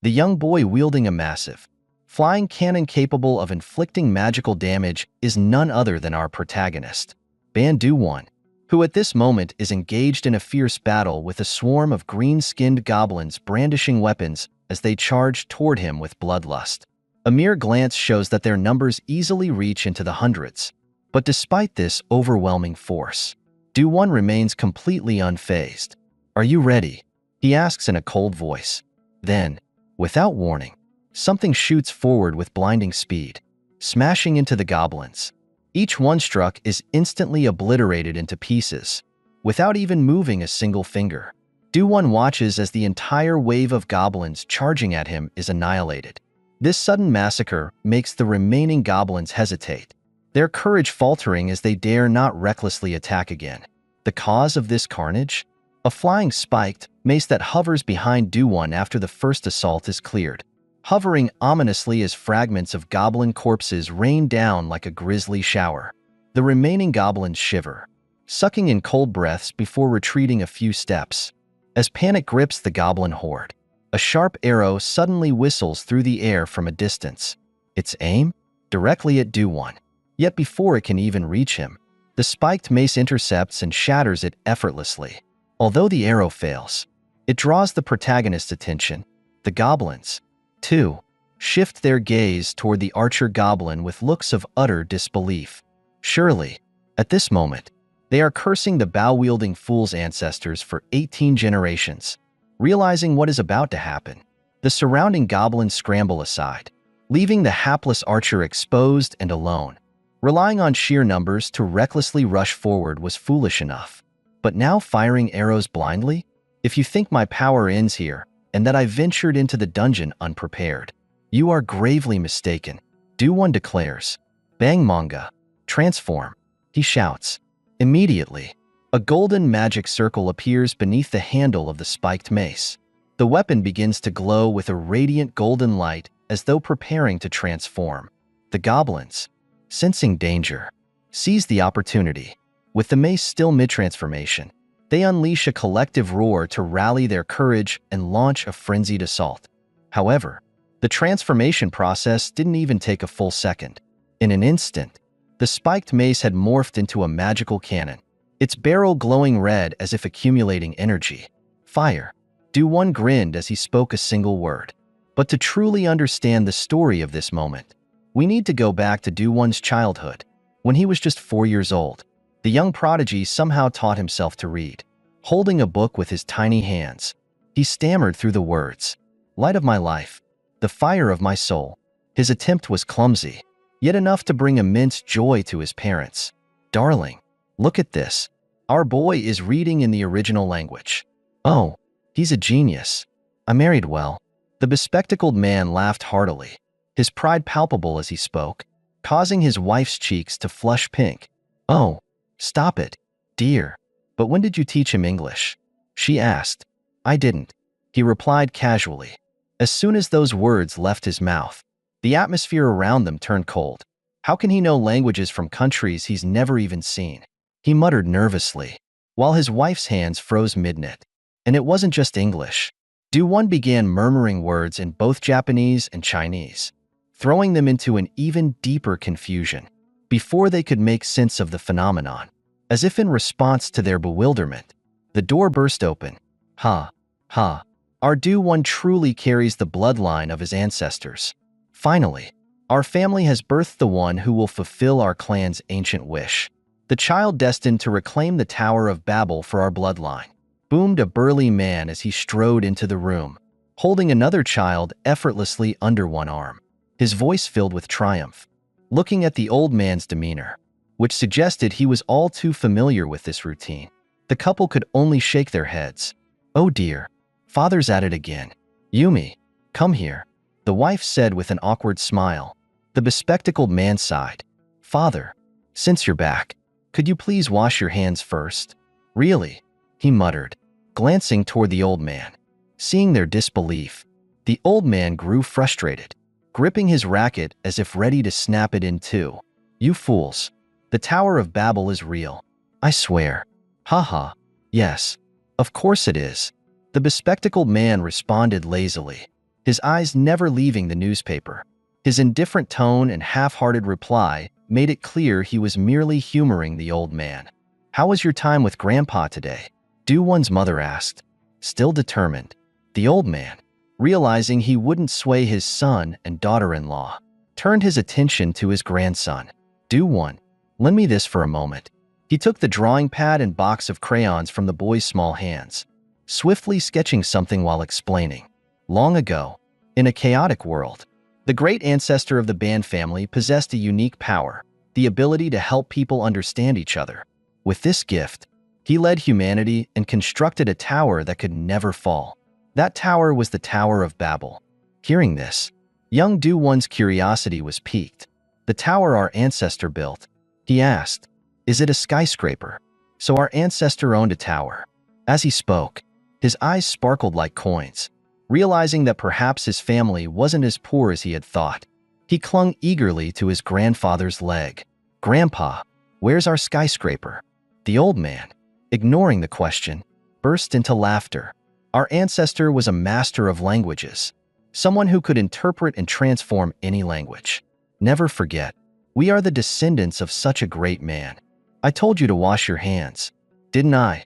The young boy wielding a massive, flying cannon capable of inflicting magical damage is none other than our protagonist, Ban Du-won, who at this moment is engaged in a fierce battle with a swarm of green-skinned goblins brandishing weapons as they charge toward him with bloodlust. A mere glance shows that their numbers easily reach into the hundreds. But despite this overwhelming force, Du-won remains completely unfazed. "Are you ready?" he asks in a cold voice. Then, without warning, something shoots forward with blinding speed, smashing into the goblins. Each one struck is instantly obliterated into pieces, without even moving a single finger. Du-won watches as the entire wave of goblins charging at him is annihilated. This sudden massacre makes the remaining goblins hesitate, their courage faltering as they dare not recklessly attack again. The cause of this carnage? A flying spiked mace that hovers behind Du-won after the first assault is cleared, hovering ominously as fragments of goblin corpses rain down like a grisly shower. The remaining goblins shiver, sucking in cold breaths before retreating a few steps. As panic grips the goblin horde, a sharp arrow suddenly whistles through the air from a distance. Its aim? Directly at Du-won. Yet before it can even reach him, the spiked mace intercepts and shatters it effortlessly. Although the arrow fails, it draws the protagonist's attention. The goblins, too, shift their gaze toward the archer goblin with looks of utter disbelief. Surely, at this moment, they are cursing the bow-wielding fool's ancestors for 18 generations. Realizing what is about to happen, the surrounding goblins scramble aside, leaving the hapless archer exposed and alone. Relying on sheer numbers to recklessly rush forward was foolish enough. But now firing arrows blindly? If you think my power ends here, and that I ventured into the dungeon unprepared, you are gravely mistaken, Du-won declares. "Bang manga! Transform!" he shouts. Immediately, a golden magic circle appears beneath the handle of the spiked mace. The weapon begins to glow with a radiant golden light as though preparing to transform. The goblins, sensing danger, seize the opportunity. With the mace still mid-transformation, they unleash a collective roar to rally their courage and launch a frenzied assault. However, the transformation process didn't even take a full second. In an instant, the spiked mace had morphed into a magical cannon, its barrel glowing red as if accumulating energy. "Fire!" Du-won grinned as he spoke a single word. But to truly understand the story of this moment, we need to go back to Du-won's childhood. When he was just 4 years old, the young prodigy somehow taught himself to read. Holding a book with his tiny hands, he stammered through the words, "Light of my life, the fire of my soul." His attempt was clumsy, yet enough to bring immense joy to his parents. "Darling, look at this. Our boy is reading in the original language. Oh, he's a genius. I married well." The bespectacled man laughed heartily, his pride palpable as he spoke, causing his wife's cheeks to flush pink. "Oh, stop it, dear. But when did you teach him English?" she asked. "I didn't," he replied casually. As soon as those words left his mouth, the atmosphere around them turned cold. How can he know languages from countries he's never even seen? He muttered nervously, while his wife's hands froze mid-knit. And it wasn't just English. Du-won began murmuring words in both Japanese and Chinese, throwing them into an even deeper confusion. Before they could make sense of the phenomenon, as if in response to their bewilderment, the door burst open. Ha! Ha! Our Du-won truly carries the bloodline of his ancestors. Finally, our family has birthed the one who will fulfill our clan's ancient wish. The child destined to reclaim the Tower of Babel for our bloodline, boomed a burly man as he strode into the room, holding another child effortlessly under one arm, his voice filled with triumph. Looking at the old man's demeanor, which suggested he was all too familiar with this routine, the couple could only shake their heads. "Oh dear, father's at it again. Yumi, come here," the wife said with an awkward smile. The bespectacled man sighed. "Father, since you're back, could you please wash your hands first?" "Really?" he muttered, glancing toward the old man. Seeing their disbelief, the old man grew frustrated, gripping his racket as if ready to snap it in two. "You fools. The Tower of Babel is real. I swear." "Haha, yes, of course it is," the bespectacled man responded lazily. his eyes never leaving the newspaper. His indifferent tone and half-hearted reply made it clear he was merely humoring the old man. "How was your time with Grandpa today?" Do-won's mother asked. Still determined, the old man, realizing he wouldn't sway his son and daughter-in-law, turned his attention to his grandson. Do-won, lend me this for a moment. He took the drawing pad and box of crayons from the boy's small hands, swiftly sketching something while explaining. Long ago, in a chaotic world, the great ancestor of the Ban family possessed a unique power, the ability to help people understand each other. With this gift, he led humanity and constructed a tower that could never fall. That tower was the Tower of Babel. Hearing this, young Do-won's curiosity was piqued. "The tower our ancestor built," he asked, "is it a skyscraper?" So our ancestor owned a tower. As he spoke, his eyes sparkled like coins. Realizing that perhaps his family wasn't as poor as he had thought, he clung eagerly to his grandfather's leg. "Grandpa, where's our skyscraper?" The old man, ignoring the question, burst into laughter. "Our ancestor was a master of languages, someone who could interpret and transform any language. Never forget, we are the descendants of such a great man. I told you to wash your hands, didn't I?"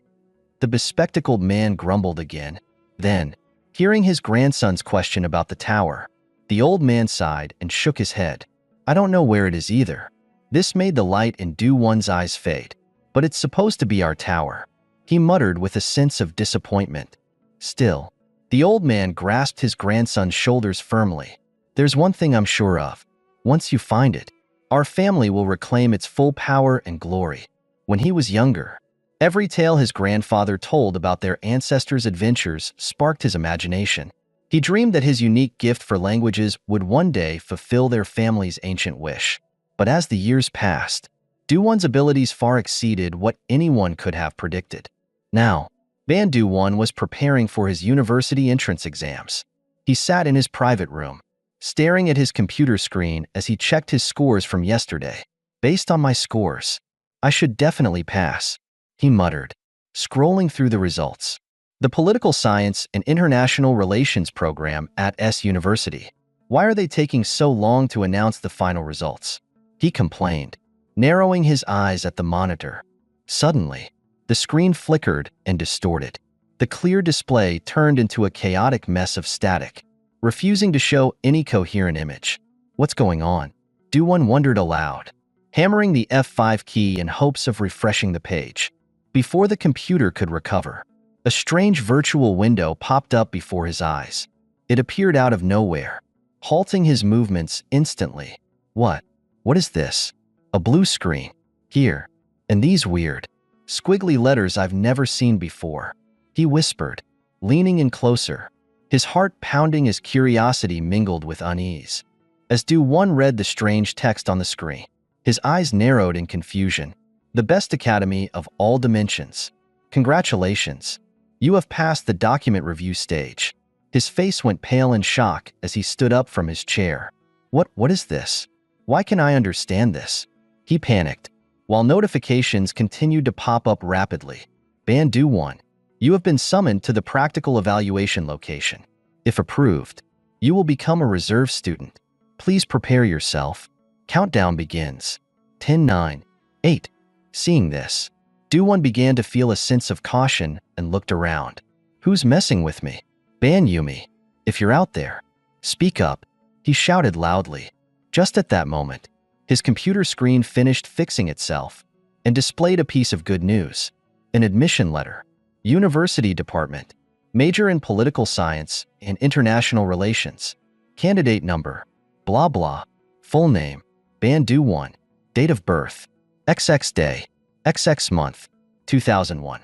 The bespectacled man grumbled again. Then, hearing his grandson's question about the tower, the old man sighed and shook his head. "I don't know where it is either." This made the light in Do-won's eyes fade. "But it's supposed to be our tower," he muttered with a sense of disappointment. Still, the old man grasped his grandson's shoulders firmly. "There's one thing I'm sure of. Once you find it, our family will reclaim its full power and glory." When he was younger, every tale his grandfather told about their ancestors' adventures sparked his imagination. He dreamed that his unique gift for languages would one day fulfill their family's ancient wish. But as the years passed, Do-won's abilities far exceeded what anyone could have predicted. Now, Ban Do-won was preparing for his university entrance exams. He sat in his private room, staring at his computer screen as he checked his scores from yesterday. "Based on my scores, I should definitely pass," he muttered, scrolling through the results. "The Political Science and International Relations program at S University. Why are they taking so long to announce the final results?" he complained, narrowing his eyes at the monitor. Suddenly, the screen flickered and distorted. The clear display turned into a chaotic mess of static, refusing to show any coherent image. "What's going on?" Do-won wondered aloud, hammering the F5 key in hopes of refreshing the page. Before the computer could recover, a strange virtual window popped up before his eyes. It appeared out of nowhere, halting his movements instantly. What is this? A blue screen. Here. And these weird, squiggly letters I've never seen before," he whispered, leaning in closer, his heart pounding as curiosity mingled with unease. As Do-won read the strange text on the screen, his eyes narrowed in confusion. "The best academy of all dimensions. Congratulations. You have passed the document review stage." His face went pale in shock as he stood up from his chair. What is this? Why can I understand this?" He panicked, while notifications continued to pop up rapidly. "Ban Do-won, you have been summoned to the practical evaluation location. If approved, you will become a reserve student. Please prepare yourself. Countdown begins. 10, 9, 8. Seeing this, Do-won began to feel a sense of caution and looked around. "Who's messing with me? Ban Yumi, if you're out there, speak up," he shouted loudly. Just at that moment, his computer screen finished fixing itself and displayed a piece of good news. An admission letter. University Department. Major in Political Science and International Relations. Candidate number. Blah blah. Full name. Ban Do-won. Date of birth. XX day. XX month. 2001.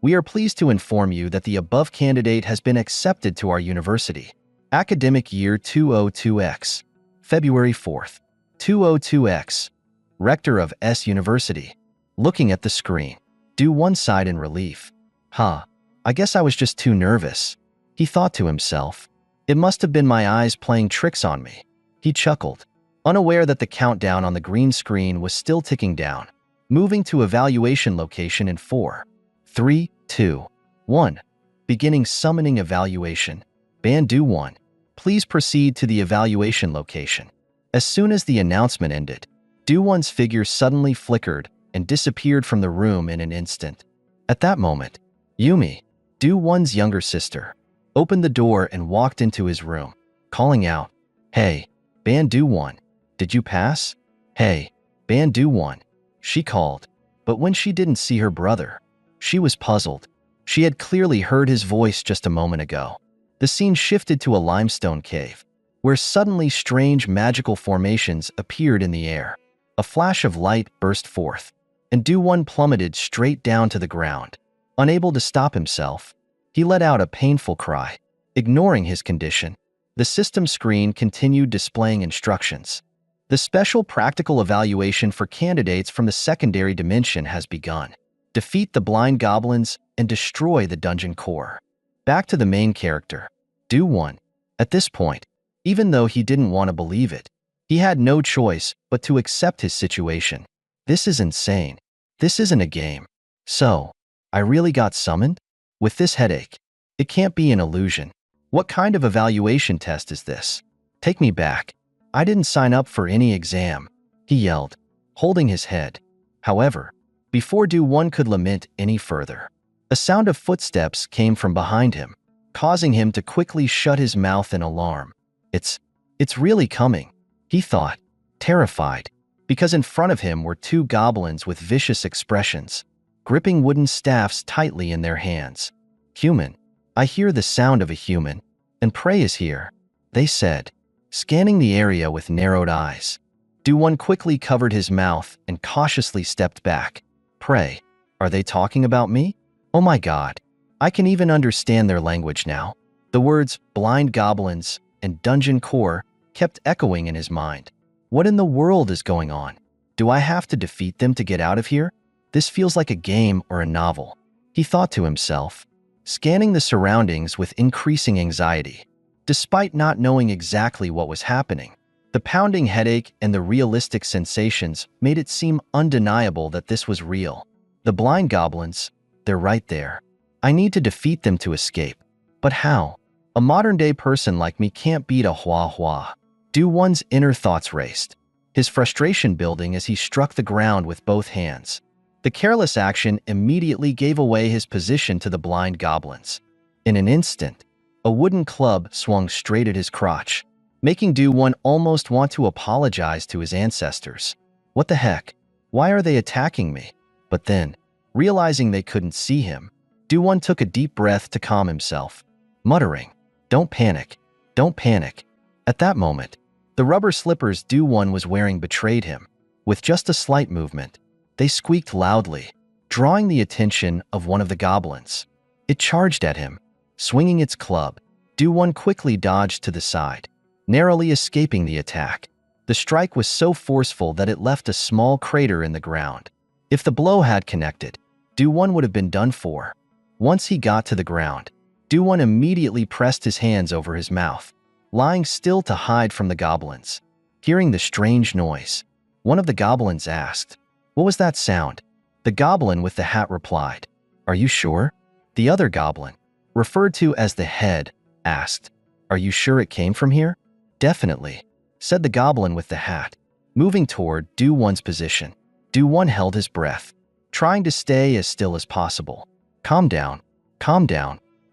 We are pleased to inform you that the above candidate has been accepted to our university. Academic year 202X. February 4th. 202X. Rector of S University. Looking at the screen, Do-won sighed in relief. I guess I was just too nervous," he thought to himself. "It must have been my eyes playing tricks on me." He chuckled, unaware that the countdown on the green screen was still ticking down, moving to evaluation location in 4, 3, 2, 1. Beginning summoning evaluation. Ban Do-won, Please proceed to the evaluation location. As soon as the announcement ended, Do-won's figure suddenly flickered and disappeared from the room in an instant. At that moment, Yumi, Do-won's younger sister, opened the door and walked into his room, calling out, "Hey, Ban Do-won, did you pass? Hey, Ban Do-won," she called. But when she didn't see her brother, she was puzzled. She had clearly heard his voice just a moment ago. The scene shifted to a limestone cave, where suddenly strange magical formations appeared in the air. A flash of light burst forth, and Do-won plummeted straight down to the ground. Unable to stop himself, he let out a painful cry. Ignoring his condition, the system screen continued displaying instructions. The special practical evaluation for candidates from the secondary dimension has begun. Defeat the blind goblins and destroy the dungeon core. Back to the main character, Do-won. At this point, even though he didn't want to believe it, he had no choice but to accept his situation. This is insane. This isn't a game. So, I really got summoned? With this headache? It can't be an illusion. What kind of evaluation test is this? Take me back. I didn't sign up for any exam, he yelled, holding his head. However, before Do-won could lament any further, a sound of footsteps came from behind him, causing him to quickly shut his mouth in alarm. It's really coming, he thought, terrified, because in front of him were two goblins with vicious expressions, gripping wooden staffs tightly in their hands. "Human, I hear the sound of a human, and prey is here," they said, scanning the area with narrowed eyes. Do-won quickly covered his mouth and cautiously stepped back. "Prey? Are they talking about me? Oh my god, I can even understand their language now." The words blind goblins and dungeon core kept echoing in his mind. What in the world is going on? Do I have to defeat them to get out of here? This feels like a game or a novel, he thought to himself, scanning the surroundings with increasing anxiety. Despite not knowing exactly what was happening, the pounding headache and the realistic sensations made it seem undeniable that this was real. The blind goblins, they're right there. I need to defeat them to escape. But how? A modern-day person like me can't beat a Hua. Do-won's inner thoughts raced, his frustration building as he struck the ground with both hands. The careless action immediately gave away his position to the blind goblins. In an instant, a wooden club swung straight at his crotch, making Do-won almost want to apologize to his ancestors. What the heck? Why are they attacking me? But then, realizing they couldn't see him, Do-won took a deep breath to calm himself, muttering, "Don't panic. Don't panic." At that moment, the rubber slippers Do-won was wearing betrayed him. With just a slight movement, they squeaked loudly, drawing the attention of one of the goblins. It charged at him, swinging its club. Do-won quickly dodged to the side, narrowly escaping the attack. The strike was so forceful that it left a small crater in the ground. If the blow had connected, Do-won would have been done for. Once he got to the ground, Do-won immediately pressed his hands over his mouth, lying still to hide from the goblins. Hearing the strange noise, one of the goblins asked, "What was that sound?" The goblin with the hat replied, "Are you sure?" The other goblin, referred to as the head, asked, "Are you sure it came from here?" "Definitely," said the goblin with the hat, moving toward Do-won's position. Do-won held his breath, trying to stay as still as possible. Calm down.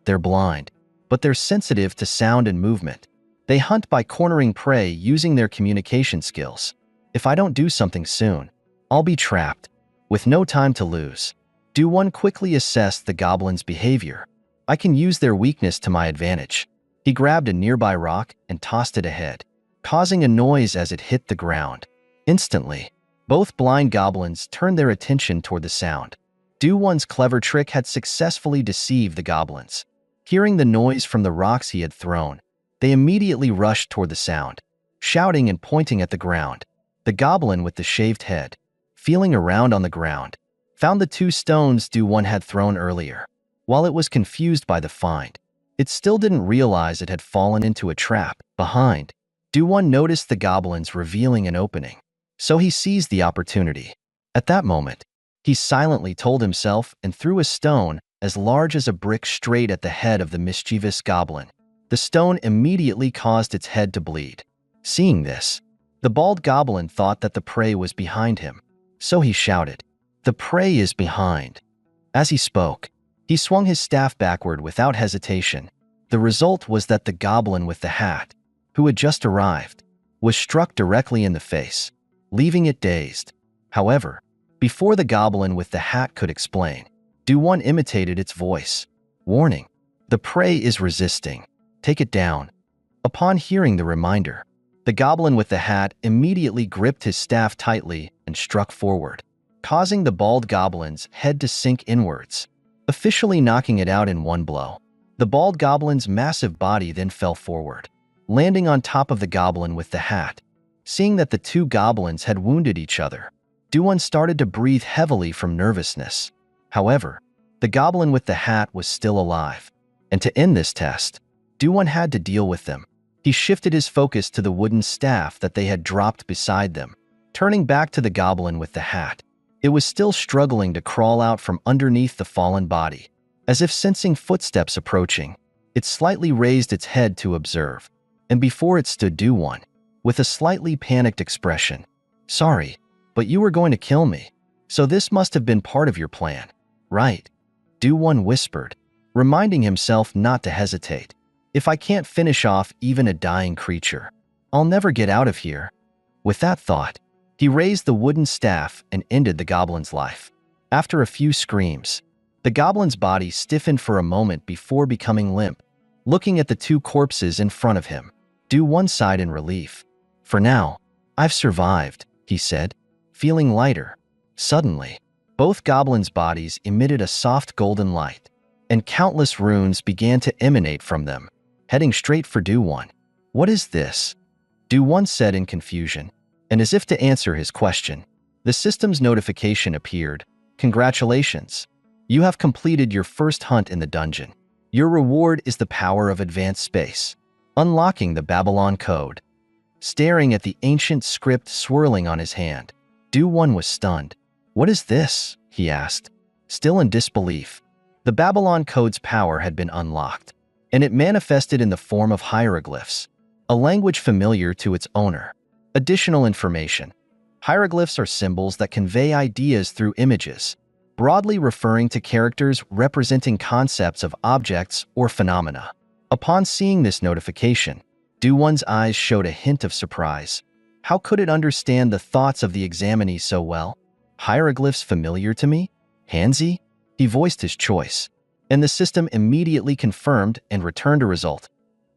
They're blind, but they're sensitive to sound and movement. They hunt by cornering prey using their communication skills. If I don't do something soon, I'll be trapped." With no time to lose, Do-won quickly assessed the goblins' behavior. "I can use their weakness to my advantage." He grabbed a nearby rock and tossed it ahead, causing a noise as it hit the ground. Instantly, both blind goblins turned their attention toward the sound. Do-won's clever trick had successfully deceived the goblins. Hearing the noise from the rocks he had thrown, they immediately rushed toward the sound, shouting and pointing at the ground. The goblin with the shaved head, feeling around on the ground, found the two stones Do-won had thrown earlier. While it was confused by the find, it still didn't realize it had fallen into a trap. Behind, Do-won noticed the goblins revealing an opening, so he seized the opportunity. At that moment, he silently told himself and threw a stone as large as a brick straight at the head of the mischievous goblin. The stone immediately caused its head to bleed. Seeing this, the bald goblin thought that the prey was behind him. So he shouted, "The prey is behind." As he spoke, he swung his staff backward without hesitation. The result was that the goblin with the hat, who had just arrived, was struck directly in the face, leaving it dazed. However, before the goblin with the hat could explain, Do-Won imitated its voice. "Warning, the prey is resisting. Take it down." Upon hearing the reminder, the goblin with the hat immediately gripped his staff tightly and struck forward, causing the bald goblin's head to sink inwards, officially knocking it out in one blow. The bald goblin's massive body then fell forward, landing on top of the goblin with the hat. Seeing that the two goblins had wounded each other, Do-Won started to breathe heavily from nervousness. However, the goblin with the hat was still alive, and to end this test, Do-Won had to deal with them. He shifted his focus to the wooden staff that they had dropped beside them. Turning back to the goblin with the hat, it was still struggling to crawl out from underneath the fallen body. As if sensing footsteps approaching, it slightly raised its head to observe, and before it stood Do-Won, with a slightly panicked expression. "Sorry, but you were going to kill me, so this must have been part of your plan, right?" Do-Won whispered, reminding himself not to hesitate. "If I can't finish off even a dying creature, I'll never get out of here." With that thought, he raised the wooden staff and ended the goblin's life. After a few screams, the goblin's body stiffened for a moment before becoming limp. Looking at the two corpses in front of him, Do-Won sighed in relief. "For now, I've survived," he said, feeling lighter. Suddenly, both goblins' bodies emitted a soft golden light, and countless runes began to emanate from them, heading straight for Do-Won. "What is this?" Do-Won said in confusion, and as if to answer his question, the system's notification appeared. "Congratulations! You have completed your first hunt in the dungeon. Your reward is the power of advanced space, unlocking the Babylon Code." Staring at the ancient script swirling on his hand, Do-Won was stunned. "What is this?" he asked, still in disbelief. The Babylon Code's power had been unlocked, and it manifested in the form of hieroglyphs, a language familiar to its owner. Additional information. Hieroglyphs are symbols that convey ideas through images, broadly referring to characters representing concepts of objects or phenomena. Upon seeing this notification, Do-Won's eyes showed a hint of surprise. How could it understand the thoughts of the examinee so well? "Hieroglyphs familiar to me? Hanzi?" He voiced his choice, and the system immediately confirmed and returned a result.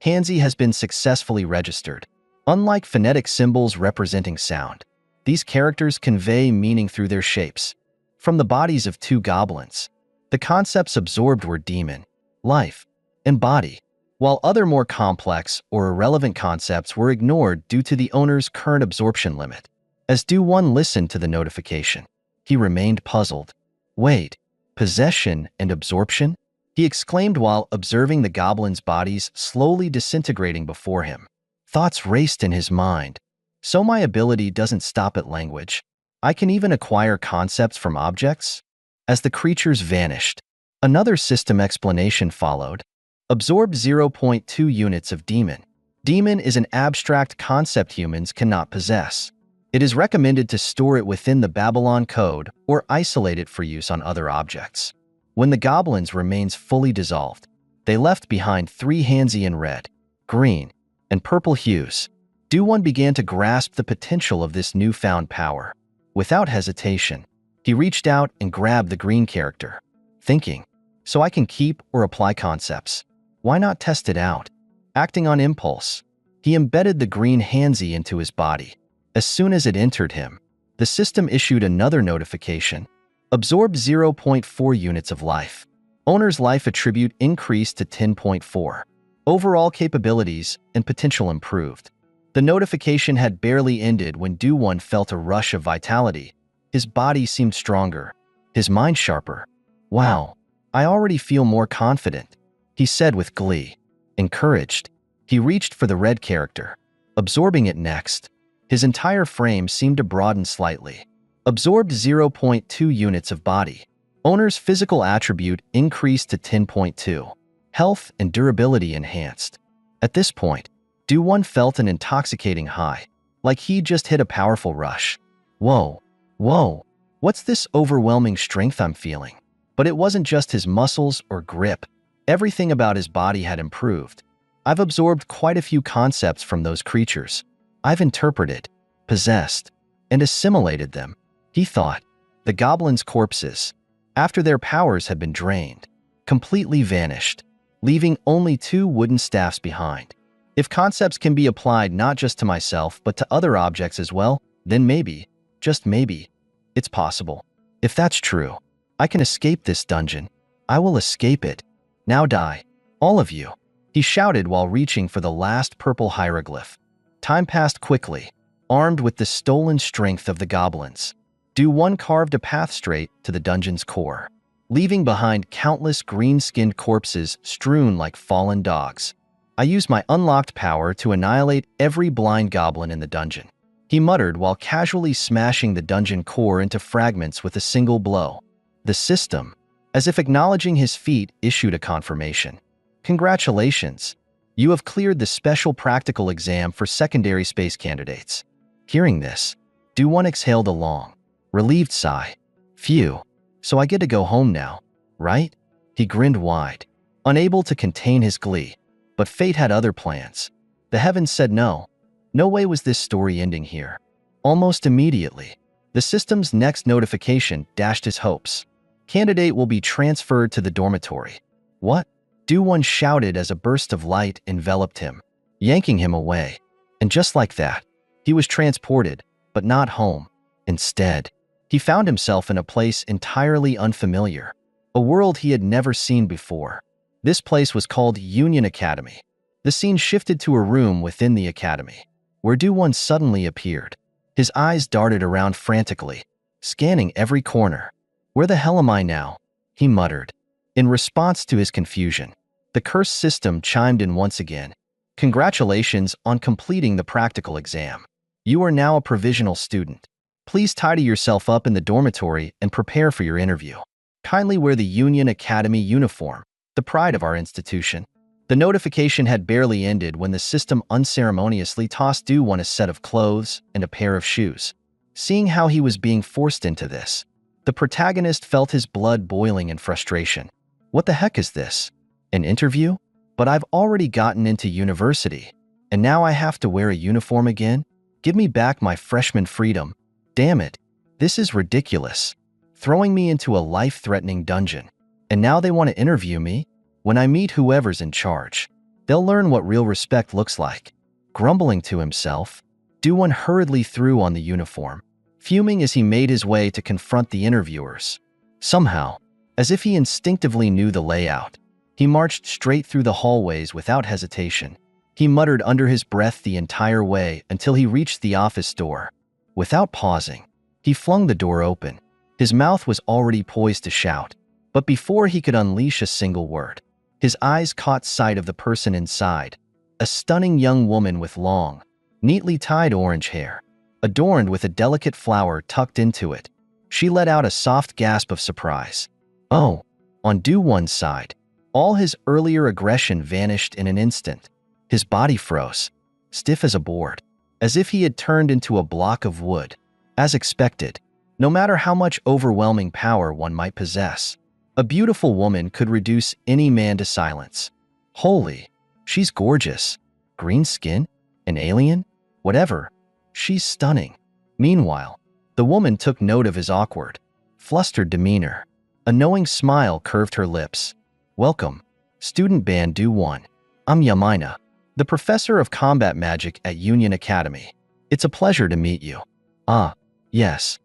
Hanzi has been successfully registered. Unlike phonetic symbols representing sound, these characters convey meaning through their shapes. From the bodies of two goblins, the concepts absorbed were demon, life, and body, while other more complex or irrelevant concepts were ignored due to the owner's current absorption limit. As Do-Won listened to the notification, he remained puzzled. "Wait, possession and absorption?" he exclaimed while observing the goblins' bodies slowly disintegrating before him. Thoughts raced in his mind. "So my ability doesn't stop at language. I can even acquire concepts from objects?" As the creatures vanished, another system explanation followed. Absorbed 0.2 units of demon. Demon is an abstract concept humans cannot possess. It is recommended to store it within the Babylon Code or isolate it for use on other objects. When the goblins remains fully dissolved, they left behind 3 Hanzi in red, green, and purple hues. Do-Won began to grasp the potential of this newfound power. Without hesitation, he reached out and grabbed the green character, thinking, "So I can keep or apply concepts. Why not test it out?" Acting on impulse, he embedded the green Hanzi into his body. As soon as it entered him, the system issued another notification. Absorbed 0.4 units of life. Owner's life attribute increased to 10.4. Overall capabilities and potential improved. The notification had barely ended when Do-Won felt a rush of vitality. His body seemed stronger, his mind sharper. "Wow, I already feel more confident," he said with glee. Encouraged, he reached for the red character, absorbing it next. His entire frame seemed to broaden slightly. Absorbed 0.2 units of body. Owner's physical attribute increased to 10.2. Health and durability enhanced. At this point, Do-won felt an intoxicating high, like he'd just hit a powerful rush. Whoa, whoa, what's this overwhelming strength I'm feeling? But it wasn't just his muscles or grip. Everything about his body had improved. I've absorbed quite a few concepts from those creatures. I've interpreted, possessed, and assimilated them, he thought. The goblins' corpses, after their powers had been drained, completely vanished, leaving only 2 wooden staffs behind. If concepts can be applied not just to myself but to other objects as well, then maybe, just maybe, it's possible. If that's true, I can escape this dungeon. I will escape it. Now die, all of you, he shouted while reaching for the last purple hieroglyph. Time passed quickly, armed with the stolen strength of the goblins. Do-won carved a path straight to the dungeon's core, leaving behind countless green-skinned corpses strewn like fallen dogs. I used my unlocked power to annihilate every blind goblin in the dungeon, he muttered while casually smashing the dungeon core into fragments with a single blow. The system, as if acknowledging his feat, issued a confirmation. Congratulations! You have cleared the special practical exam for secondary space candidates. Hearing this, Do-won exhaled a long, relieved sigh. Phew, so I get to go home now, right? He grinned wide, unable to contain his glee. But fate had other plans. The heavens said no. No way was this story ending here. Almost immediately, the system's next notification dashed his hopes. Candidate will be transferred to the dormitory. What? Do-won shouted as a burst of light enveloped him, yanking him away. And just like that, he was transported, but not home. Instead, he found himself in a place entirely unfamiliar, a world he had never seen before. This place was called Union Academy. The scene shifted to a room within the academy, where Do-won suddenly appeared. His eyes darted around frantically, scanning every corner. Where the hell am I now? He muttered. In response to his confusion, the cursed system chimed in once again. Congratulations on completing the practical exam. You are now a provisional student. Please tidy yourself up in the dormitory and prepare for your interview. Kindly wear the Union Academy uniform, the pride of our institution. The notification had barely ended when the system unceremoniously tossed Do-won a set of clothes and a pair of shoes. Seeing how he was being forced into this, the protagonist felt his blood boiling in frustration. What the heck is this? An interview? But I've already gotten into university, and now I have to wear a uniform again? Give me back my freshman freedom. Damn it, this is ridiculous. Throwing me into a life-threatening dungeon. And now they want to interview me? When I meet whoever's in charge, they'll learn what real respect looks like. Grumbling to himself, Do-won hurriedly threw on the uniform, fuming as he made his way to confront the interviewers. Somehow, as if he instinctively knew the layout, he marched straight through the hallways without hesitation. He muttered under his breath the entire way until he reached the office door. Without pausing, he flung the door open. His mouth was already poised to shout, but before he could unleash a single word, his eyes caught sight of the person inside, a stunning young woman with long, neatly tied orange hair, adorned with a delicate flower tucked into it. She let out a soft gasp of surprise. Oh, on Do-won's side, all his earlier aggression vanished in an instant. His body froze, stiff as a board, as if he had turned into a block of wood. As expected, no matter how much overwhelming power one might possess, a beautiful woman could reduce any man to silence. Holy, she's gorgeous. Green skin? An alien? Whatever. She's stunning. Meanwhile, the woman took note of his awkward, flustered demeanor. A knowing smile curved her lips. Welcome, student band Do-won. I'm Yamina, the professor of combat magic at Union Academy. It's a pleasure to meet you. Ah, yes,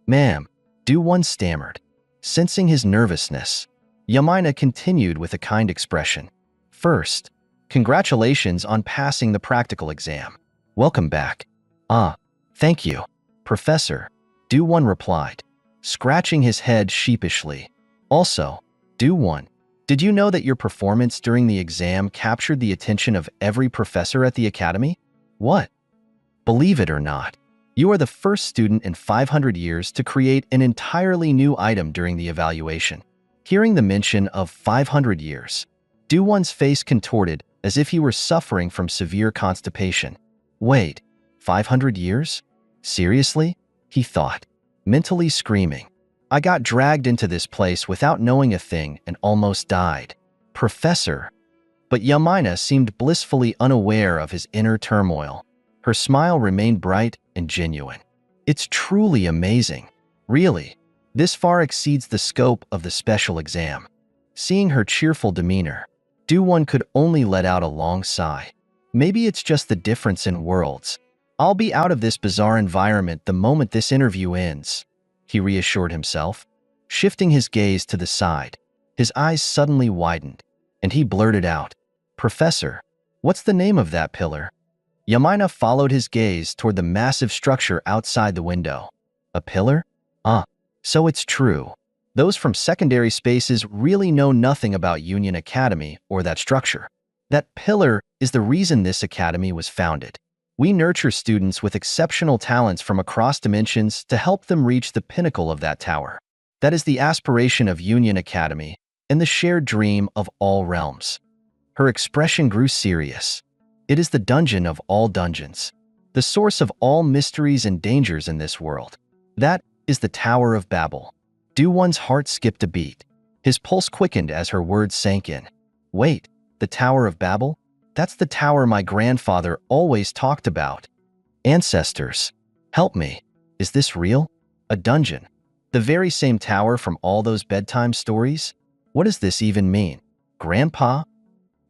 ma'am, Do-won stammered. Sensing his nervousness, Yamina continued with a kind expression. First, congratulations on passing the practical exam. Welcome back. Ah, thank you, Professor, Do-won replied, scratching his head sheepishly. Also, Do-won, did you know that your performance during the exam captured the attention of every professor at the academy? What? Believe it or not, you are the first student in 500 years to create an entirely new item during the evaluation. Hearing the mention of 500 years, Do-won's face contorted as if he were suffering from severe constipation. Wait, 500 years? Seriously? He thought, mentally screaming. I got dragged into this place without knowing a thing and almost died. Professor. But Yamina seemed blissfully unaware of his inner turmoil. Her smile remained bright and genuine. It's truly amazing. Really, this far exceeds the scope of the special exam. Seeing her cheerful demeanor, Do-won could only let out a long sigh. Maybe it's just the difference in worlds. I'll be out of this bizarre environment the moment this interview ends, he reassured himself. Shifting his gaze to the side, his eyes suddenly widened, and he blurted out, Professor, what's the name of that pillar? Yamina followed his gaze toward the massive structure outside the window. A pillar? Ah, so it's true. Those from secondary spaces really know nothing about Union Academy or that structure. That pillar is the reason this academy was founded. We nurture students with exceptional talents from across dimensions to help them reach the pinnacle of that tower. That is the aspiration of Union Academy and the shared dream of all realms. Her expression grew serious. It is the dungeon of all dungeons, the source of all mysteries and dangers in this world. That is the Tower of Babel. Do-won's heart skipped a beat. His pulse quickened as her words sank in. Wait, the Tower of Babel? That's the tower my grandfather always talked about. Ancestors, help me. Is this real? A dungeon? The very same tower from all those bedtime stories? What does this even mean? Grandpa?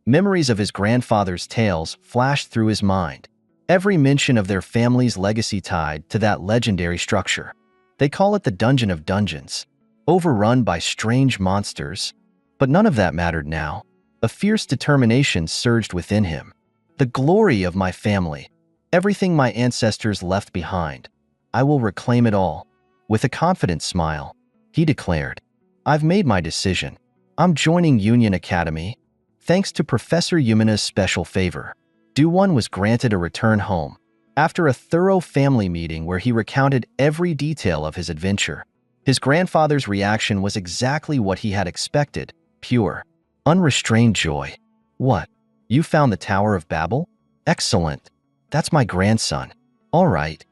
Memories of his grandfather's tales flashed through his mind. Every mention of their family's legacy tied to that legendary structure. They call it the Dungeon of Dungeons, overrun by strange monsters. But none of that mattered now. A fierce determination surged within him. The glory of my family, everything my ancestors left behind. I will reclaim it all. With a confident smile, he declared, I've made my decision. I'm joining Union Academy. Thanks to Professor Yumina's special favor, Do-won was granted a return home. After a thorough family meeting where he recounted every detail of his adventure, his grandfather's reaction was exactly what he had expected, pure, unrestrained joy. What? You found the Tower of Babel? Excellent. That's my grandson. All right.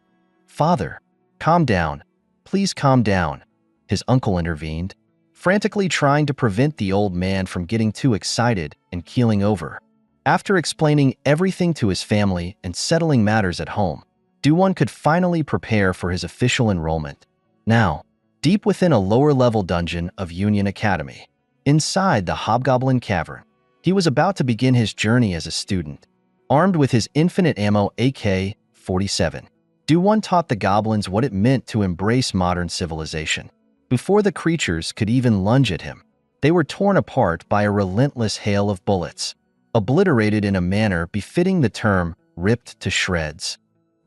Father, calm down. Please calm down, his uncle intervened, frantically trying to prevent the old man from getting too excited and keeling over. After explaining everything to his family and settling matters at home, Do-won could finally prepare for his official enrollment. Now, deep within a lower-level dungeon of Union Academy, inside the Hobgoblin Cavern, he was about to begin his journey as a student. Armed with his infinite ammo AK-47, Do-won taught the goblins what it meant to embrace modern civilization. Before the creatures could even lunge at him, they were torn apart by a relentless hail of bullets, obliterated in a manner befitting the term ripped to shreds.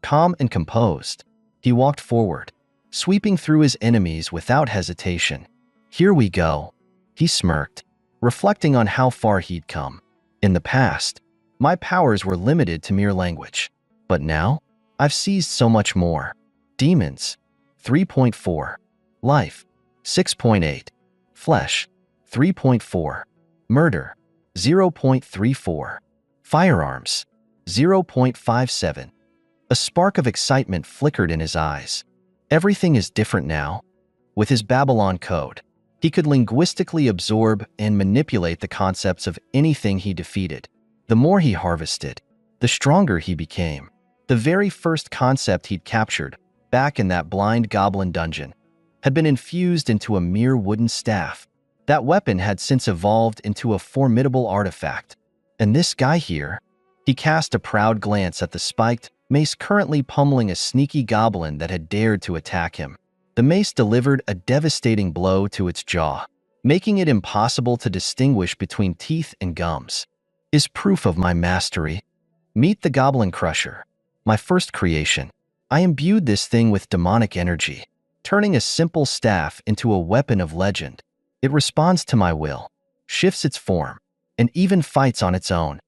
Calm and composed, he walked forward, sweeping through his enemies without hesitation. Here we go, he smirked, reflecting on how far he'd come. In the past, my powers were limited to mere language, but now, I've seized so much more. Demons, 3.4. Life, 6.8. Flesh, 3.4. Murder, 0.34. Firearms, 0.57. A spark of excitement flickered in his eyes. Everything is different now. With his Babylon code, he could linguistically absorb and manipulate the concepts of anything he defeated. The more he harvested, the stronger he became. The very first concept he'd captured, back in that blind goblin dungeon, had been infused into a mere wooden staff. That weapon had since evolved into a formidable artifact. And this guy here, he cast a proud glance at the spiked mace currently pummeling a sneaky goblin that had dared to attack him. The mace delivered a devastating blow to its jaw, making it impossible to distinguish between teeth and gums. Is proof of my mastery. Meet the Goblin Crusher. My first creation. I imbued this thing with demonic energy, turning a simple staff into a weapon of legend. It responds to my will, shifts its form, and even fights on its own.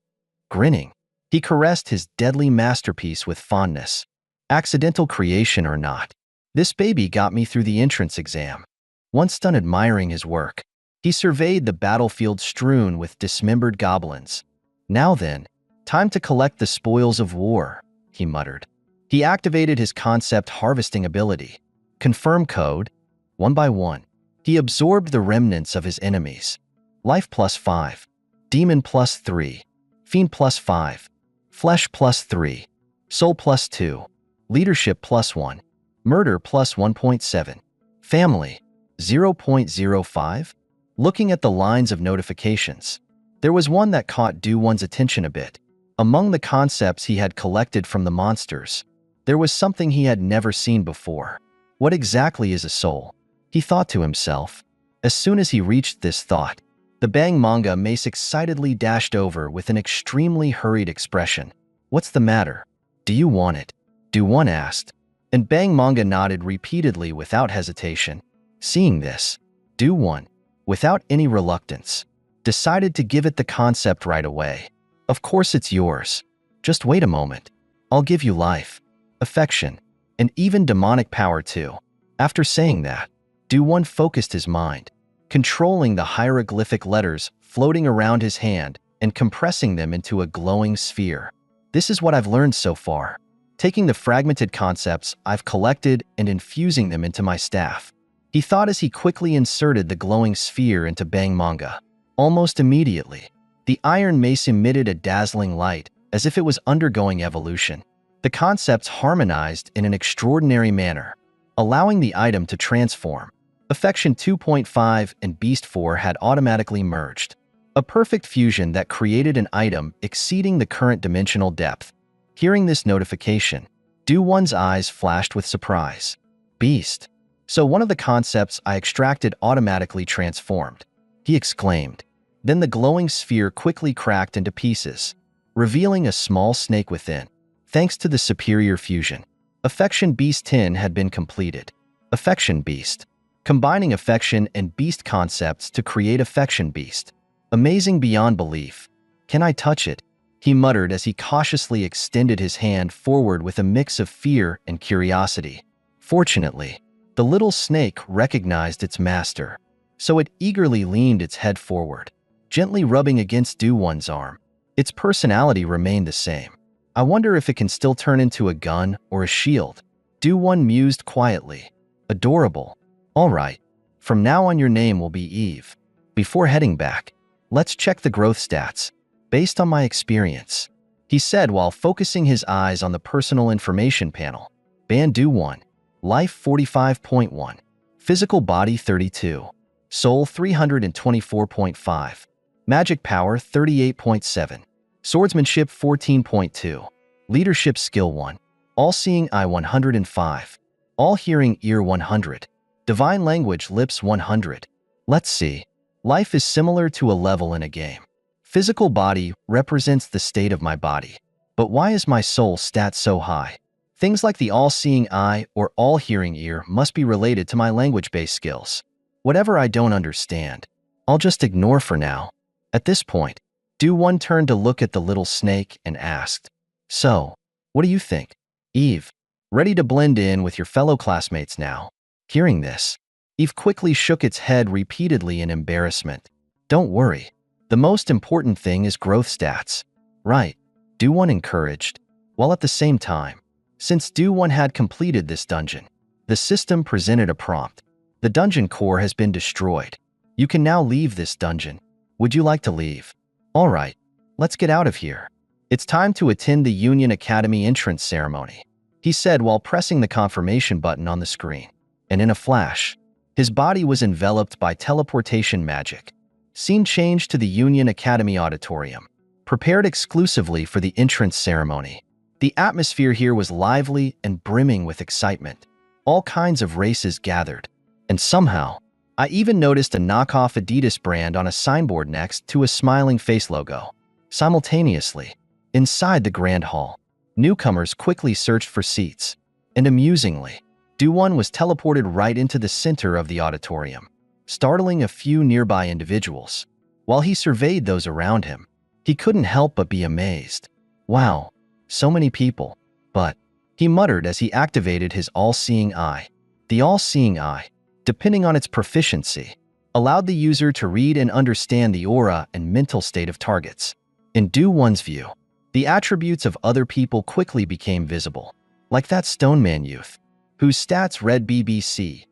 Grinning, he caressed his deadly masterpiece with fondness. Accidental creation or not, this baby got me through the entrance exam. Once done admiring his work, he surveyed the battlefield strewn with dismembered goblins. Now then, time to collect the spoils of war, he muttered. He activated his concept harvesting ability. Confirm code. One by one, he absorbed the remnants of his enemies. Life +5, Demon +3, Fiend +5, Flesh +3, Soul +2, Leadership +1, Murder +1.7, Family 0.05. Looking at the lines of notifications, there was one that caught Do-Won's attention a bit. Among the concepts he had collected from the monsters, there was something he had never seen before. What exactly is a soul? He thought to himself. As soon as he reached this thought, the Bang manga mace excitedly dashed over with an extremely hurried expression. What's the matter? Do you want it? Do-Won asked, and Bang manga nodded repeatedly without hesitation. Seeing this, Do-Won, without any reluctance, decided to give it the concept right away. Of course it's yours. Just wait a moment. I'll give you life, affection, and even demonic power too. After saying that, Do-Won focused his mind, controlling the hieroglyphic letters floating around his hand and compressing them into a glowing sphere. This is what I've learned so far, taking the fragmented concepts I've collected and infusing them into my staff, he thought as he quickly inserted the glowing sphere into Bang manga. Almost immediately, the iron mace emitted a dazzling light as if it was undergoing evolution. The concepts harmonized in an extraordinary manner, allowing the item to transform. Affection 2.5 and Beast 4 had automatically merged, a perfect fusion that created an item exceeding the current dimensional depth. Hearing this notification, Do-Won's eyes flashed with surprise. Beast. So one of the concepts I extracted automatically transformed, he exclaimed. Then the glowing sphere quickly cracked into pieces, revealing a small snake within. Thanks to the superior fusion, Affection Beast 10 had been completed. Affection Beast. Combining Affection and Beast concepts to create Affection Beast. Amazing beyond belief. Can I touch it? He muttered as he cautiously extended his hand forward with a mix of fear and curiosity. Fortunately, the little snake recognized its master, so it eagerly leaned its head forward, gently rubbing against Do-Won's arm. Its personality remained the same. I wonder if it can still turn into a gun or a shield. Do-Won mused quietly. Adorable. All right, from now on your name will be Eve. Before heading back, let's check the growth stats. Based on my experience, he said while focusing his eyes on the personal information panel. Ban Do-Won. Life 45.1. Physical body 32. Soul 324.5. Magic power 38.7. Swordsmanship 14.2. Leadership skill 1. All-seeing eye 105. All-hearing ear 100. Divine language lips 100. Let's see. Life is similar to a level in a game. Physical body represents the state of my body. But why is my soul stat so high? Things like the all-seeing eye or all-hearing ear must be related to my language-based skills. Whatever I don't understand, I'll just ignore for now. At this point, Do-Won turned to look at the little snake and asked, So, what do you think? Eve, ready to blend in with your fellow classmates now? Hearing this, Eve quickly shook its head repeatedly in embarrassment. Don't worry. The most important thing is growth stats. Right, Do-Won encouraged, while at the same time, since Do-Won had completed this dungeon, the system presented a prompt. The dungeon core has been destroyed. You can now leave this dungeon. Would you like to leave? All right, let's get out of here. It's time to attend the Union Academy entrance ceremony, he said while pressing the confirmation button on the screen. And in a flash, his body was enveloped by teleportation magic. Scene changed to the Union Academy auditorium, prepared exclusively for the entrance ceremony. The atmosphere here was lively and brimming with excitement. All kinds of races gathered. And somehow, I even noticed a knockoff Adidas brand on a signboard next to a smiling face logo. Simultaneously, inside the grand hall, newcomers quickly searched for seats. And amusingly, Do-Won was teleported right into the center of the auditorium, startling a few nearby individuals. While he surveyed those around him, he couldn't help but be amazed. Wow, so many people. But, he muttered as he activated his all-seeing eye. The all-seeing eye, depending on its proficiency, allowed the user to read and understand the aura and mental state of targets. In Do-won's view, the attributes of other people quickly became visible, like that Stoneman youth, whose stats read BBC,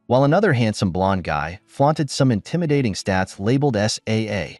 while another handsome blonde guy flaunted some intimidating stats labeled SAA.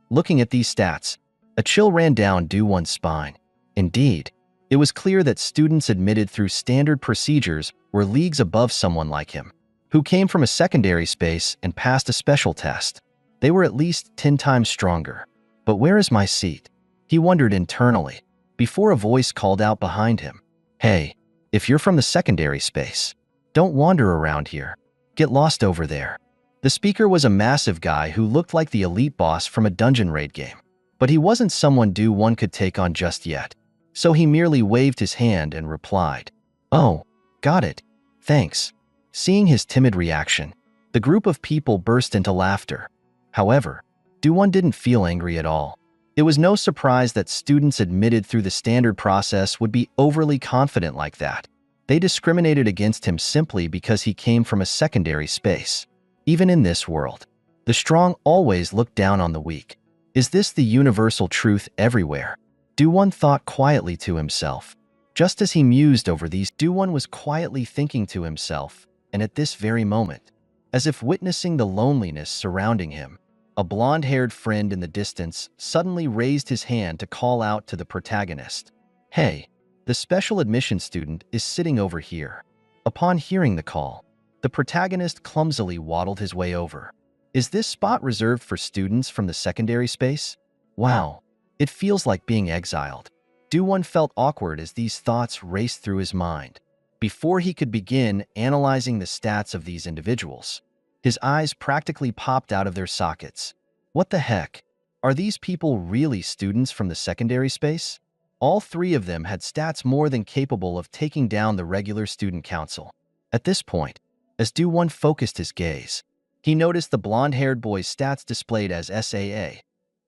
Looking at these stats, a chill ran down Do-won's spine. Indeed, it was clear that students admitted through standard procedures were leagues above someone like him, who came from a secondary space and passed a special test. They were at least 10 times stronger. But where is my seat? He wondered internally, before a voice called out behind him. Hey, if you're from the secondary space, don't wander around here. Get lost over there. The speaker was a massive guy who looked like the elite boss from a dungeon raid game. But he wasn't someone Do-won could take on just yet. So he merely waved his hand and replied, "Oh, got it. Thanks." Seeing his timid reaction, the group of people burst into laughter. However, Do-won didn't feel angry at all. It was no surprise that students admitted through the standard process would be overly confident like that. They discriminated against him simply because he came from a secondary space. Even in this world, the strong always look down on the weak. Is this the universal truth everywhere? Do-won thought quietly to himself. Just as he mused over these, Do-won was quietly thinking to himself, and at this very moment, as if witnessing the loneliness surrounding him, a blonde-haired friend in the distance suddenly raised his hand to call out to the protagonist. Hey, the special admission student is sitting over here. Upon hearing the call, the protagonist clumsily waddled his way over. Is this spot reserved for students from the secondary space? Wow, it feels like being exiled. Do-won felt awkward as these thoughts raced through his mind. Before he could begin analyzing the stats of these individuals, his eyes practically popped out of their sockets. What the heck? Are these people really students from the secondary space? All three of them had stats more than capable of taking down the regular student council. At this point, as Do-won focused his gaze, he noticed the blonde-haired boy's stats displayed as SAA,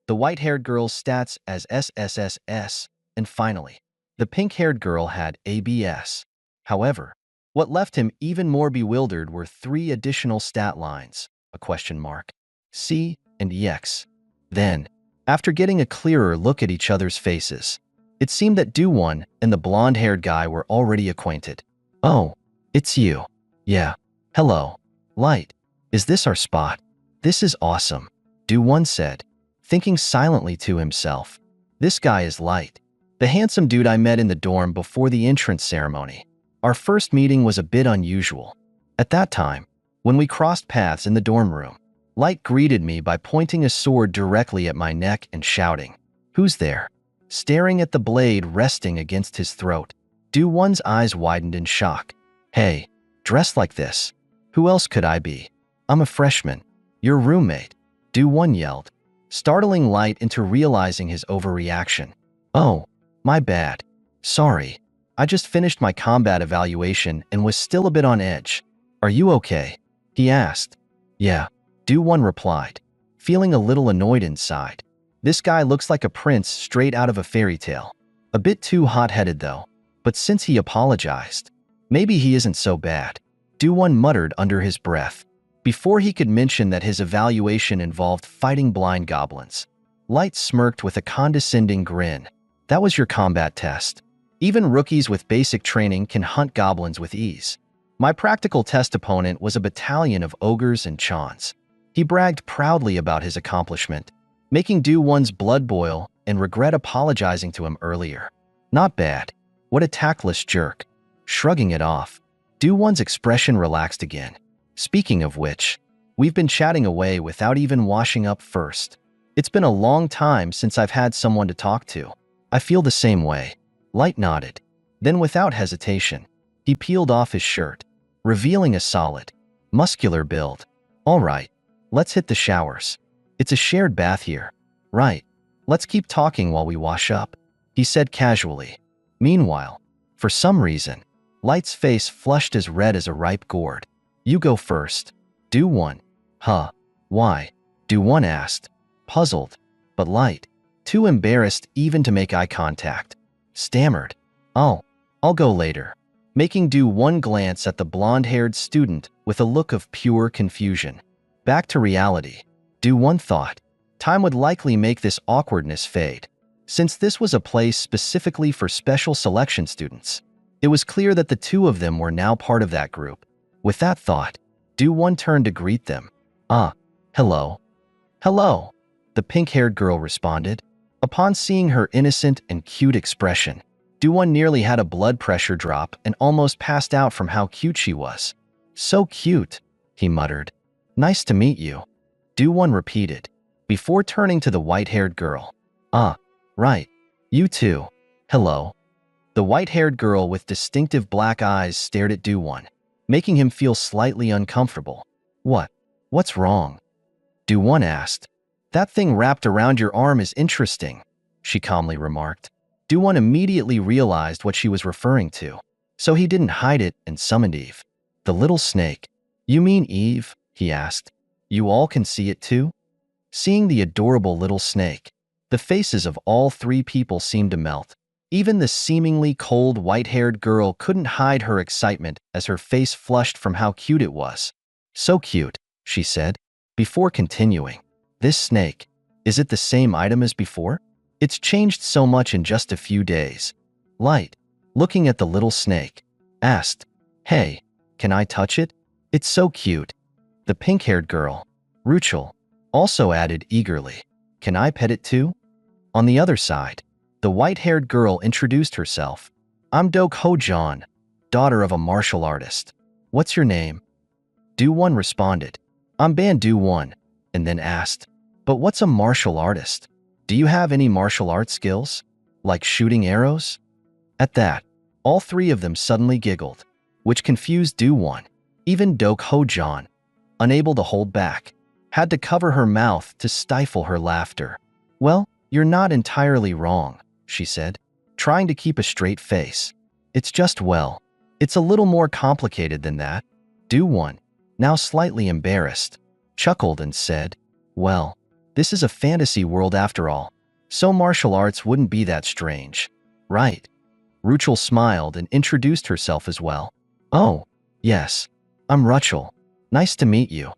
the white-haired girl's stats as SSSS, and finally, the pink-haired girl had ABS. However, what left him even more bewildered were three additional stat lines, a question mark, C, and EX. Then, after getting a clearer look at each other's faces, it seemed that Do-won and the blonde-haired guy were already acquainted. Oh, it's you. Yeah. Hello. Light. Is this our spot? This is awesome, Do-won said, thinking silently to himself. This guy is Light, the handsome dude I met in the dorm before the entrance ceremony. Our first meeting was a bit unusual. At that time, when we crossed paths in the dorm room, Light greeted me by pointing a sword directly at my neck and shouting, "Who's there?" Staring at the blade resting against his throat, Do-won's eyes widened in shock. Hey, dressed like this? Who else could I be? I'm a freshman. Your roommate, Do-won yelled, startling Light into realizing his overreaction. Oh, my bad. Sorry. I just finished my combat evaluation and was still a bit on edge. Are you okay? He asked. Yeah, Do-won replied, feeling a little annoyed inside. This guy looks like a prince straight out of a fairy tale. A bit too hot-headed though, but since he apologized, maybe he isn't so bad. Do-won muttered under his breath. Before he could mention that his evaluation involved fighting blind goblins, Light smirked with a condescending grin. That was your combat test. Even rookies with basic training can hunt goblins with ease. My practical test opponent was a battalion of ogres and chons. He bragged proudly about his accomplishment, making Do-won's blood boil and regret apologizing to him earlier. Not bad. What a tactless jerk. Shrugging it off, Do-won's expression relaxed again. Speaking of which, we've been chatting away without even washing up first. It's been a long time since I've had someone to talk to. I feel the same way. Light nodded. Then without hesitation, he peeled off his shirt, revealing a solid, muscular build. All right, let's hit the showers. It's a shared bath here. Right. Let's keep talking while we wash up, he said casually. Meanwhile, for some reason, Light's face flushed as red as a ripe gourd. You go first. Do-won. Huh. Why? Do-won asked, puzzled, but Light, too embarrassed even to make eye contact, stammered. I'll go later, making Do-won glance at the blonde-haired student with a look of pure confusion. Back to reality, Do-won thought. Time would likely make this awkwardness fade. Since this was a place specifically for special selection students, it was clear that the two of them were now part of that group. With that thought, Do-won turned to greet them. "Ah, hello." "Hello," the pink-haired girl responded. Upon seeing her innocent and cute expression, Do-won nearly had a blood pressure drop and almost passed out from how cute she was. "So cute," he muttered. "Nice to meet you," Do-won repeated, before turning to the white-haired girl. "Ah, right. You too. Hello." The white-haired girl with distinctive black eyes stared at Do-won, making him feel slightly uncomfortable. What's wrong?" Do-won asked. "That thing wrapped around your arm is interesting," she calmly remarked. Do-won immediately realized what she was referring to, so he didn't hide it and summoned Eve. "The little snake." "You mean Eve?" he asked. "You all can see it too?" Seeing the adorable little snake, the faces of all three people seemed to melt. Even the seemingly cold white-haired girl couldn't hide her excitement as her face flushed from how cute it was. "So cute," she said, before continuing. "This snake, is it the same item as before? It's changed so much in just a few days." Light, looking at the little snake, asked, "Hey, can I touch it? It's so cute." The pink-haired girl, Ruchel, also added eagerly, "Can I pet it too?" On the other side, the white-haired girl introduced herself. "I'm Do-ho-jan, daughter of a martial artist. What's your name?" Do-won responded, "I'm Ban Do-won," and then asked, "But what's a martial artist? Do you have any martial arts skills? Like shooting arrows?" At that, all three of them suddenly giggled, which confused Do-won. Even Do-ho-jan, unable to hold back, had to cover her mouth to stifle her laughter. "Well, you're not entirely wrong," she said, trying to keep a straight face. "It's just, well, it's a little more complicated than that." Do-won, now slightly embarrassed, chuckled and said, "Well, this is a fantasy world after all, so martial arts wouldn't be that strange, right?" Ruchel smiled and introduced herself as well. "Oh, yes, I'm Ruchel. Nice to meet you."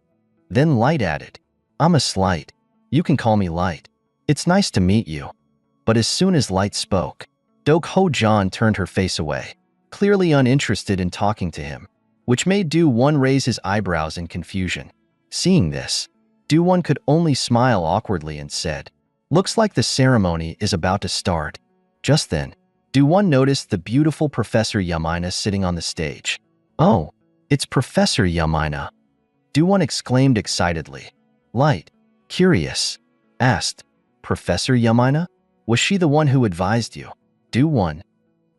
Then Light added, "I'm a Slight. You can call me Light. It's nice to meet you." But as soon as Light spoke, Do-ho-jan turned her face away, clearly uninterested in talking to him, which made Do-won raise his eyebrows in confusion. Seeing this, Do-won could only smile awkwardly and said, "Looks like the ceremony is about to start." Just then, Do-won noticed the beautiful Professor Yamina sitting on the stage. "Oh, it's Professor Yamina," Do-won exclaimed excitedly. Light, curious, asked, "Professor Yamina? Was she the one who advised you?" Do-won,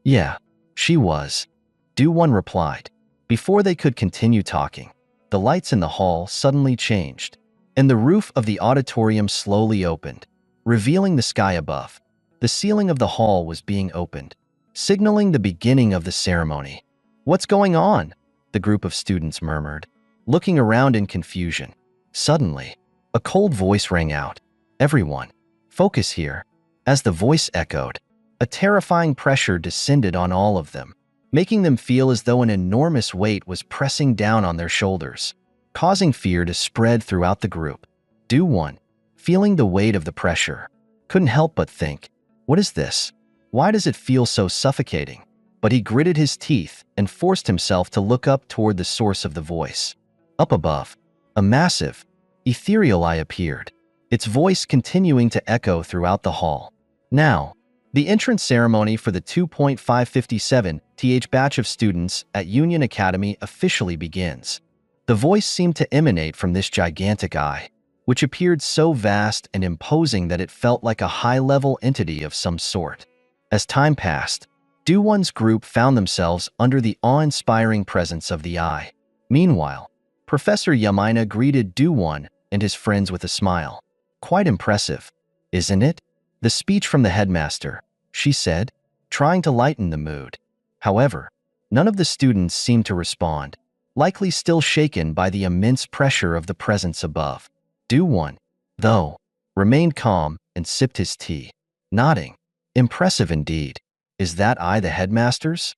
"Yeah, she was," Do-won replied. Before they could continue talking, the lights in the hall suddenly changed, and the roof of the auditorium slowly opened, revealing the sky above. The ceiling of the hall was being opened, signaling the beginning of the ceremony. "What's going on?" the group of students murmured, looking around in confusion. Suddenly, a cold voice rang out. "Everyone, focus here." As the voice echoed, a terrifying pressure descended on all of them, making them feel as though an enormous weight was pressing down on their shoulders, causing fear to spread throughout the group. Do-won, feeling the weight of the pressure, couldn't help but think, "What is this? Why does it feel so suffocating?" But he gritted his teeth and forced himself to look up toward the source of the voice. Up above, a massive, ethereal eye appeared, its voice continuing to echo throughout the hall. Now, the entrance ceremony for the 2.557th batch of students at Union Academy officially begins. The voice seemed to emanate from this gigantic eye, which appeared so vast and imposing that it felt like a high-level entity of some sort. As time passed, Do-won's group found themselves under the awe-inspiring presence of the eye. Meanwhile, Professor Yamina greeted Do-won and his friends with a smile. "Quite impressive, isn't it?" "The speech from the headmaster," she said, trying to lighten the mood. However, none of the students seemed to respond, likely still shaken by the immense pressure of the presence above. Do-won, though, remained calm and sipped his tea, nodding. "Impressive indeed. Is that eye the headmaster's?"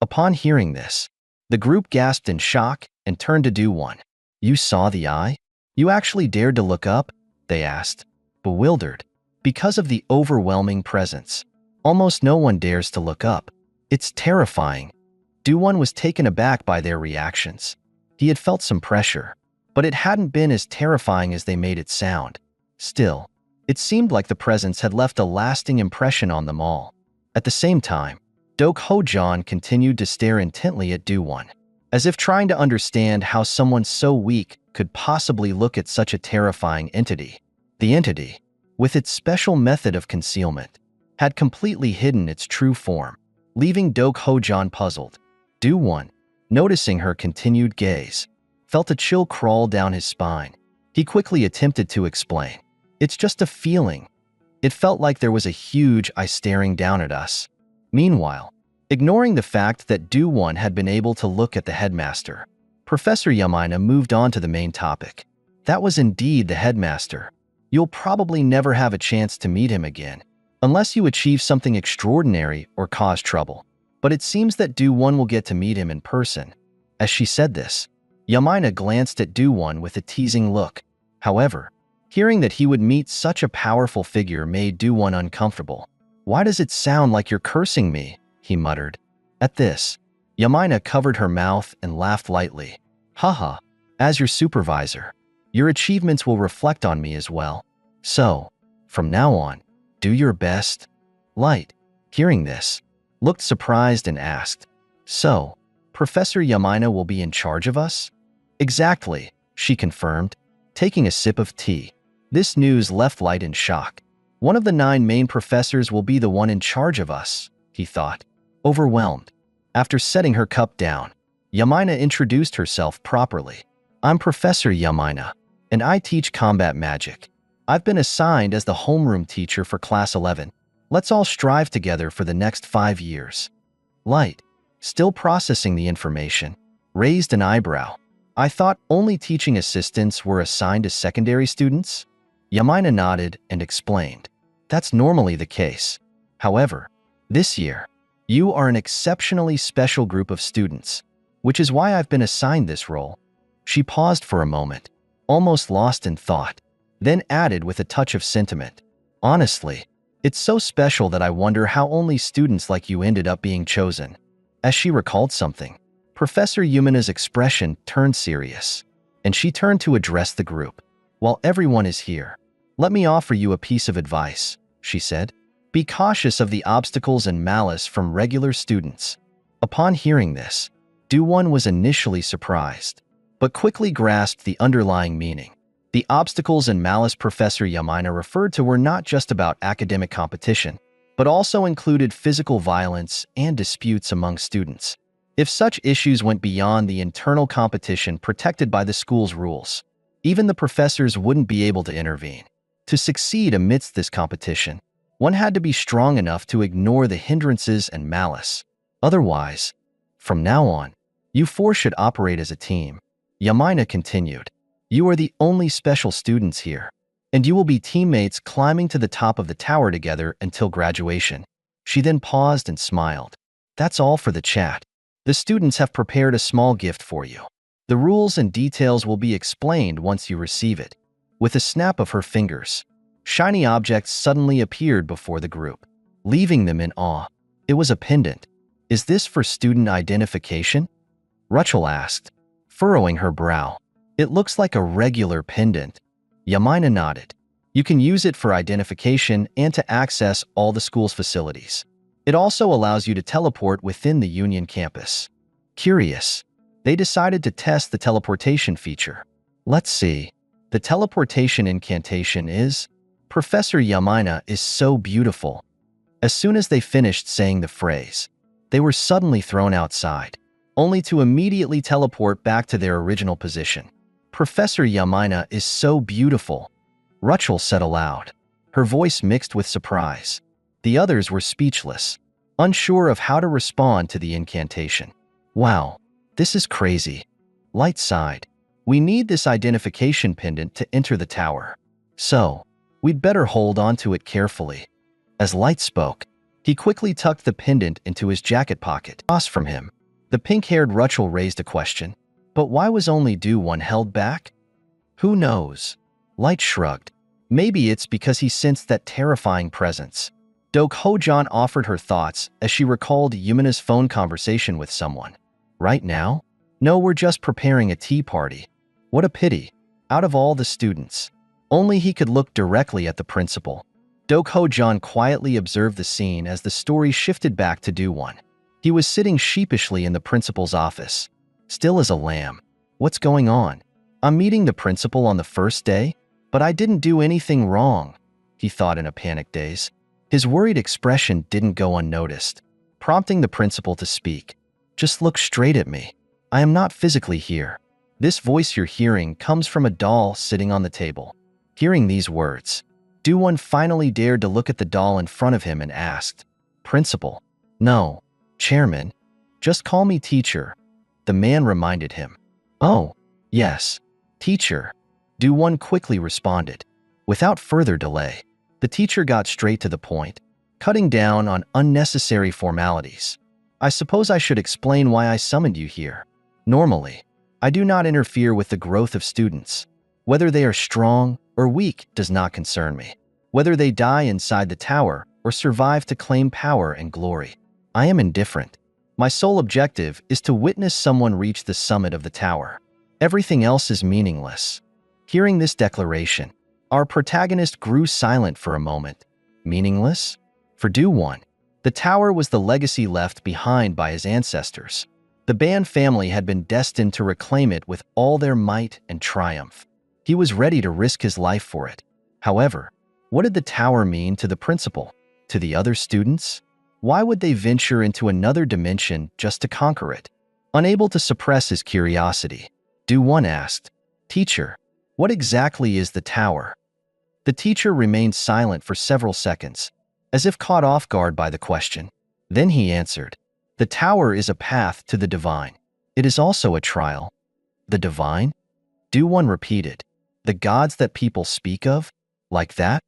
Upon hearing this, the group gasped in shock and turned to Do-won. "You saw the eye? You actually dared to look up?" they asked, bewildered. because of the overwhelming presence. Almost no one dares to look up. It's terrifying. Do-won was taken aback by their reactions. He had felt some pressure, but it hadn't been as terrifying as they made it sound. Still, it seemed like the presence had left a lasting impression on them all. At the same time, Dok Ho-jan continued to stare intently at Do-won, as if trying to understand how someone so weak could possibly look at such a terrifying entity. The entity, with its special method of concealment, had completely hidden its true form, leaving Dok Ho-jan puzzled. Do-won, noticing her continued gaze, felt a chill crawl down his spine. He quickly attempted to explain. It's just a feeling. It felt like there was a huge eye staring down at us. Meanwhile, ignoring the fact that Do-won had been able to look at the headmaster, Professor Yamina moved on to the main topic. That was indeed the headmaster. You'll probably never have a chance to meet him again, unless you achieve something extraordinary or cause trouble. But it seems that Do-won will get to meet him in person. As she said this, Yamina glanced at Do-won with a teasing look. However, hearing that he would meet such a powerful figure made Do-won uncomfortable. "Why does it sound like you're cursing me?" he muttered. At this, Yamina covered her mouth and laughed lightly. "Haha, as your supervisor, your achievements will reflect on me as well. So, from now on, do your best." Light, hearing this, looked surprised and asked, "So, Professor Yamina will be in charge of us?" "Exactly," she confirmed, taking a sip of tea. This news left Light in shock. One of the 9 main professors will be the one in charge of us, he thought, overwhelmed. After setting her cup down, Yamina introduced herself properly. "I'm Professor Yamina, and I teach combat magic. I've been assigned as the homeroom teacher for Class 11. Let's all strive together for the next 5 years." Light, still processing the information, raised an eyebrow. "I thought only teaching assistants were assigned to secondary students?" Yamina nodded and explained. "That's normally the case. However, this year, you are an exceptionally special group of students, which is why I've been assigned this role." She paused for a moment, almost lost in thought, then added with a touch of sentiment, "Honestly, it's so special that I wonder how only students like you ended up being chosen." As she recalled something, Professor Yumina's expression turned serious, and she turned to address the group. "While everyone is here, let me offer you a piece of advice," she said. "Be cautious of the obstacles and malice from regular students." Upon hearing this, Do-won was initially surprised, but quickly grasped the underlying meaning. The obstacles and malice Professor Yamina referred to were not just about academic competition, but also included physical violence and disputes among students. If such issues went beyond the internal competition protected by the school's rules, even the professors wouldn't be able to intervene. To succeed amidst this competition, one had to be strong enough to ignore the hindrances and malice. Otherwise, from now on, you 4 should operate as a team. Yamina continued, "You are the only special students here, and you will be teammates climbing to the top of the tower together until graduation." She then paused and smiled. "That's all for the chat. The students have prepared a small gift for you. The rules and details will be explained once you receive it." With a snap of her fingers, shiny objects suddenly appeared before the group, leaving them in awe. It was a pendant. "Is this for student identification?" Rachel asked, furrowing her brow. "It looks like a regular pendant." Yamina nodded. "You can use it for identification and to access all the school's facilities. It also allows you to teleport within the Union campus." Curious, they decided to test the teleportation feature. Let's see. The teleportation incantation is, "Professor Yamina is so beautiful." As soon as they finished saying the phrase, they were suddenly thrown outside, only to immediately teleport back to their original position. "Professor Yamina is so beautiful," Rachel said aloud, her voice mixed with surprise. The others were speechless, unsure of how to respond to the incantation. "Wow, this is crazy." Light sighed. "We need this identification pendant to enter the tower, so we'd better hold on to it carefully." As Light spoke, he quickly tucked the pendant into his jacket pocket. Across from him, the pink-haired Rachel raised a question. "But why was only Do-won held back?" "Who knows?" Light shrugged. Maybe it's because he sensed that terrifying presence. Dok Hojan offered her thoughts as she recalled Yumina's phone conversation with someone. Right now? No, we're just preparing a tea party. What a pity. Out of all the students, only he could look directly at the principal. Dok Hojan quietly observed the scene as the story shifted back to Do-won. He was sitting sheepishly in the principal's office, still as a lamb. What's going on? I'm meeting the principal on the first day, but I didn't do anything wrong, he thought in a panicked daze. His worried expression didn't go unnoticed, prompting the principal to speak. Just look straight at me. I am not physically here. This voice you're hearing comes from a doll sitting on the table. Hearing these words, Do-won finally dared to look at the doll in front of him and asked, Principal? No, Chairman. Just call me teacher. The man reminded him. Oh, yes, teacher. Do-won quickly responded. Without further delay, the teacher got straight to the point, cutting down on unnecessary formalities. I suppose I should explain why I summoned you here. Normally, I do not interfere with the growth of students. Whether they are strong or weak does not concern me. Whether they die inside the tower or survive to claim power and glory, I am indifferent. My sole objective is to witness someone reach the summit of the tower. Everything else is meaningless. Hearing this declaration, our protagonist grew silent for a moment. Meaningless? For Do-won, the tower was the legacy left behind by his ancestors. The Ban family had been destined to reclaim it with all their might and triumph. He was ready to risk his life for it. However, what did the tower mean to the principal? To the other students? Why would they venture into another dimension just to conquer it? Unable to suppress his curiosity, Do-won asked, Teacher, what exactly is the tower? The teacher remained silent for several seconds, as if caught off guard by the question. Then he answered, The tower is a path to the divine. It is also a trial. The divine? Do-won repeated. The gods that people speak of? Like that?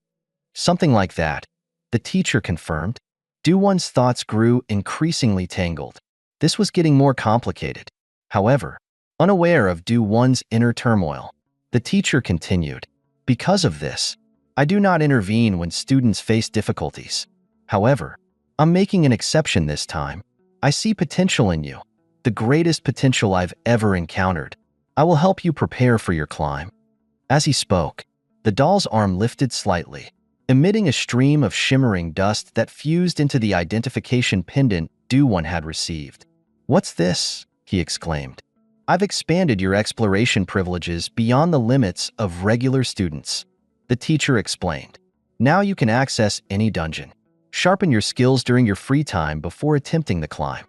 Something like that, the teacher confirmed. Do-won's thoughts grew increasingly tangled. This was getting more complicated. However, unaware of Do-won's inner turmoil, the teacher continued. Because of this, I do not intervene when students face difficulties. However, I'm making an exception this time. I see potential in you, the greatest potential I've ever encountered. I will help you prepare for your climb. As he spoke, the doll's arm lifted slightly, emitting a stream of shimmering dust that fused into the identification pendant Do-won had received. What's this? He exclaimed. I've expanded your exploration privileges beyond the limits of regular students. The teacher explained. Now you can access any dungeon. Sharpen your skills during your free time before attempting the climb.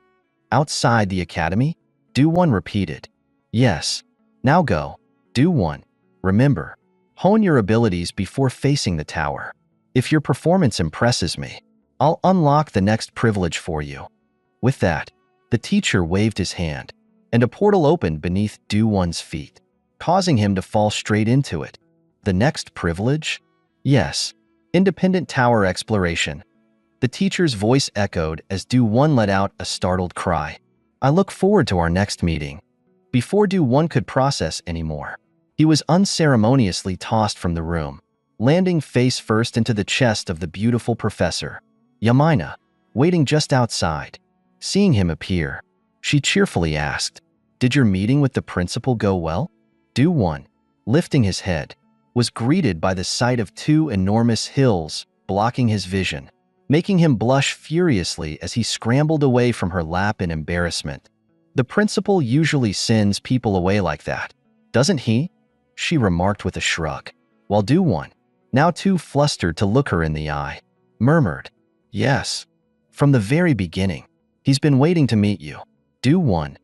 Outside the academy? Do-won repeated. Yes. Now go. Do-won. Remember, hone your abilities before facing the tower. If your performance impresses me, I'll unlock the next privilege for you. With that, the teacher waved his hand, and a portal opened beneath Do-won's feet, causing him to fall straight into it. The next privilege? Yes. Independent tower exploration. The teacher's voice echoed as Do-won let out a startled cry. I look forward to our next meeting. Before Do-won could process anymore, he was unceremoniously tossed from the room, landing face first into the chest of the beautiful professor, Yamina, waiting just outside. Seeing him appear, she cheerfully asked, Did your meeting with the principal go well? Do-won, lifting his head, was greeted by the sight of two enormous hills blocking his vision, making him blush furiously as he scrambled away from her lap in embarrassment. The principal usually sends people away like that, doesn't he? She remarked with a shrug, while Do-won, now too flustered to look her in the eye, murmured, Yes. From the very beginning, he's been waiting to meet you. Do-won,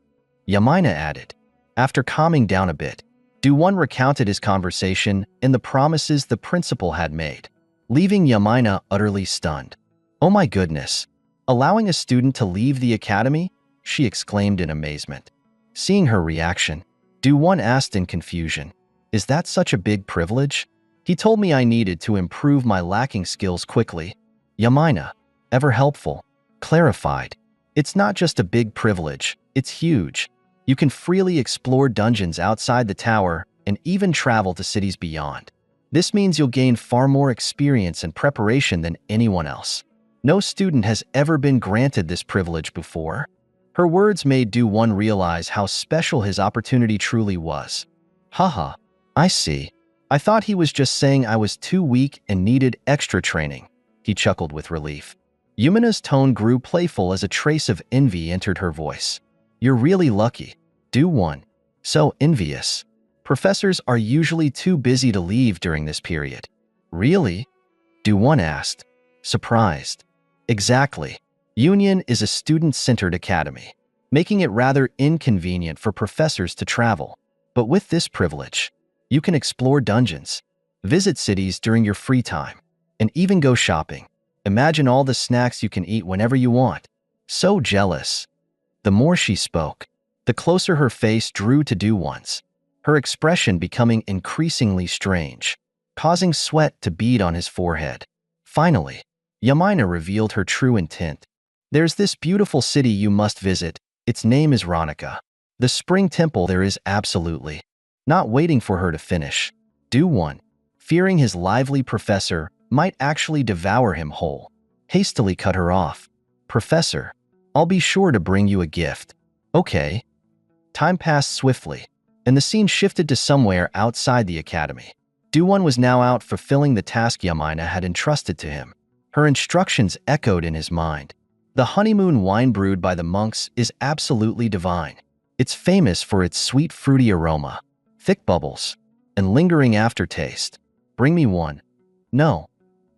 Yamina added. After calming down a bit, Do-won recounted his conversation and the promises the principal had made, leaving Yamina utterly stunned. Oh my goodness, allowing a student to leave the academy? She exclaimed in amazement. Seeing her reaction, Do-won asked in confusion, Is that such a big privilege? He told me I needed to improve my lacking skills quickly. Yamina, ever helpful, clarified. It's not just a big privilege, it's huge. You can freely explore dungeons outside the tower and even travel to cities beyond. This means you'll gain far more experience and preparation than anyone else. No student has ever been granted this privilege before. Her words made Do-won realize how special his opportunity truly was. Haha, I see. I thought he was just saying I was too weak and needed extra training. He chuckled with relief. Yumina's tone grew playful as a trace of envy entered her voice. You're really lucky. Do-won. So envious. Professors are usually too busy to leave during this period. Really? Do-won asked, surprised. Exactly. Union is a student-centered academy, making it rather inconvenient for professors to travel. But with this privilege, you can explore dungeons, visit cities during your free time, and even go shopping. Imagine all the snacks you can eat whenever you want. So jealous. The more she spoke, the closer her face drew to Do-won's, her expression becoming increasingly strange, causing sweat to bead on his forehead. Finally, Yamina revealed her true intent. There's this beautiful city you must visit. Its name is Ronica. The spring temple there is absolutely. Not waiting for her to finish, Do-won, fearing his lively professor might actually devour him whole, hastily cut her off. Professor, I'll be sure to bring you a gift. Okay. Time passed swiftly, and the scene shifted to somewhere outside the academy. Do-won was now out fulfilling the task Yamina had entrusted to him. Her instructions echoed in his mind. The honeymoon wine brewed by the monks is absolutely divine. It's famous for its sweet fruity aroma, thick bubbles, and lingering aftertaste. Bring me one. No.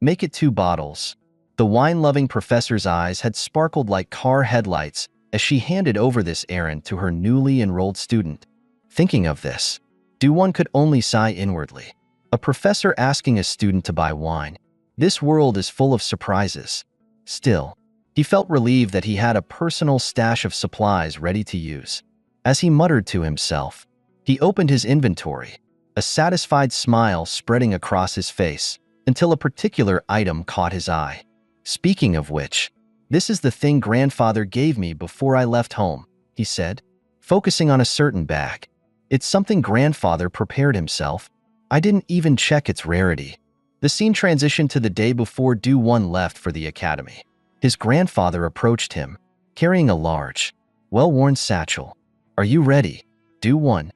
Make it 2 bottles. The wine-loving professor's eyes had sparkled like car headlights as she handed over this errand to her newly enrolled student. Thinking of this, Do-won could only sigh inwardly. A professor asking a student to buy wine. This world is full of surprises. Still, he felt relieved that he had a personal stash of supplies ready to use. As he muttered to himself, he opened his inventory, a satisfied smile spreading across his face, until a particular item caught his eye. Speaking of which, this is the thing grandfather gave me before I left home, he said, focusing on a certain bag. It's something grandfather prepared himself. I didn't even check its rarity. The scene transitioned to the day before Do-won left for the academy. His grandfather approached him, carrying a large, well-worn satchel. Are you ready, Do-won?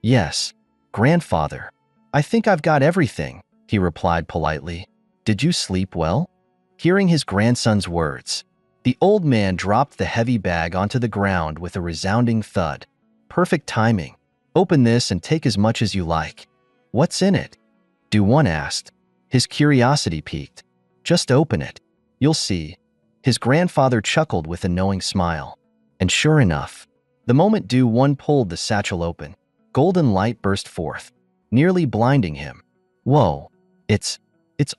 Yes, grandfather. I think I've got everything, he replied politely. Did you sleep well? Hearing his grandson's words, the old man dropped the heavy bag onto the ground with a resounding thud. Perfect timing. Open this and take as much as you like. What's in it? Do-won asked. His curiosity piqued. Just open it. You'll see. His grandfather chuckled with a knowing smile. And sure enough, the moment Do-won pulled the satchel open, golden light burst forth, nearly blinding him. Whoa, it's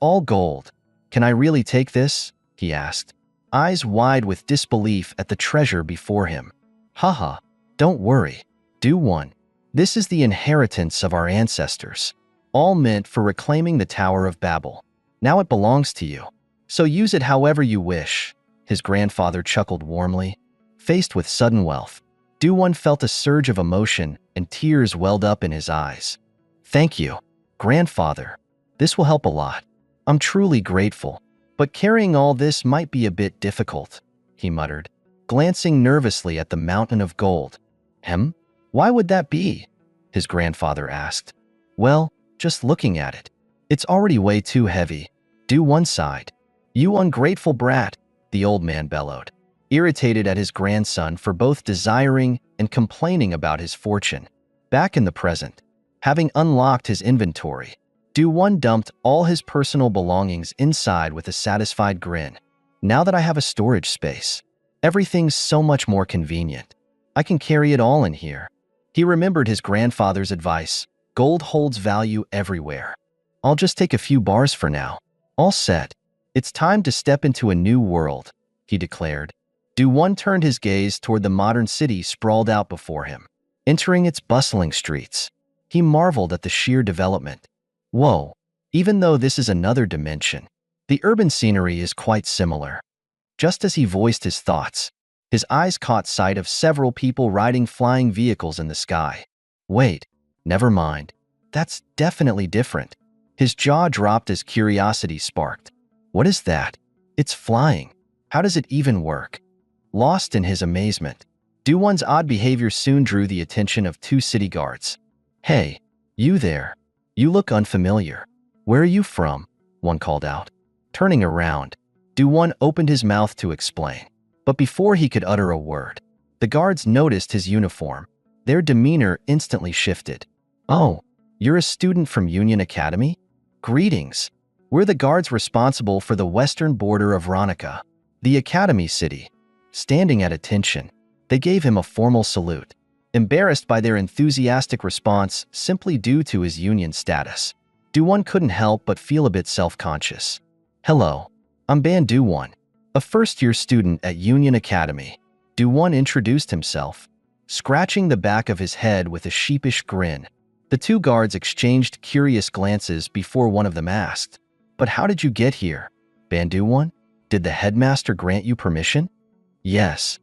all gold. Can I really take this? He asked, eyes wide with disbelief at the treasure before him. Haha, don't worry, Do-won. This is the inheritance of our ancestors, all meant for reclaiming the Tower of Babel. Now it belongs to you, so use it however you wish. His grandfather chuckled warmly. Faced with sudden wealth, Do-won felt a surge of emotion and tears welled up in his eyes. Thank you, grandfather. This will help a lot. I'm truly grateful, but carrying all this might be a bit difficult, he muttered, glancing nervously at the mountain of gold. Why would that be? His grandfather asked. Well, just looking at it, it's already way too heavy. Do-won sighed. You ungrateful brat, the old man bellowed, irritated at his grandson for both desiring and complaining about his fortune. Back in the present, having unlocked his inventory, Do-won dumped all his personal belongings inside with a satisfied grin. Now that I have a storage space, everything's so much more convenient. I can carry it all in here. He remembered his grandfather's advice. Gold holds value everywhere. I'll just take a few bars for now. All set. It's time to step into a new world, he declared. Do-won turned his gaze toward the modern city sprawled out before him. Entering its bustling streets, he marveled at the sheer development. Whoa, even though this is another dimension, the urban scenery is quite similar. Just as he voiced his thoughts, his eyes caught sight of several people riding flying vehicles in the sky. Wait, never mind. That's definitely different. His jaw dropped as curiosity sparked. What is that? It's flying. How does it even work? Lost in his amazement, Do-won's odd behavior soon drew the attention of two city guards. Hey, you there. You look unfamiliar. Where are you from? One called out. Turning around, Do-won opened his mouth to explain. But before he could utter a word, the guards noticed his uniform. Their demeanor instantly shifted. Oh, you're a student from Union Academy? Greetings. We're the guards responsible for the western border of Ronica, the Academy city. Standing at attention, they gave him a formal salute, embarrassed by their enthusiastic response simply due to his Union status. Do-won couldn't help but feel a bit self-conscious. Hello, I'm Ban Do-won, a first-year student at Union Academy. Do-won introduced himself, scratching the back of his head with a sheepish grin. The two guards exchanged curious glances before one of them asked, "But how did you get here, Ban Do-won? Did the headmaster grant you permission?" Yes.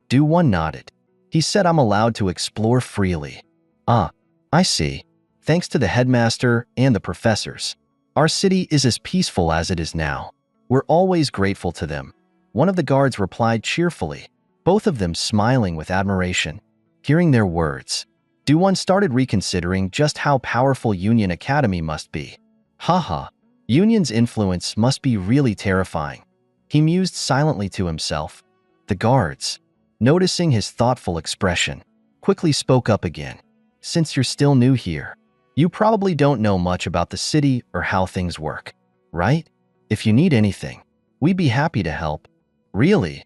Do-won nodded. He said I'm allowed to explore freely. Ah, I see. Thanks to the headmaster and the professors, our city is as peaceful as it is now. We're always grateful to them. One of the guards replied cheerfully, both of them smiling with admiration. Hearing their words, Do-won started reconsidering just how powerful Union Academy must be. Haha, Union's influence must be really terrifying. He mused silently to himself. The guards, noticing his thoughtful expression, quickly spoke up again. Since you're still new here, you probably don't know much about the city or how things work, right? If you need anything, we'd be happy to help. Really?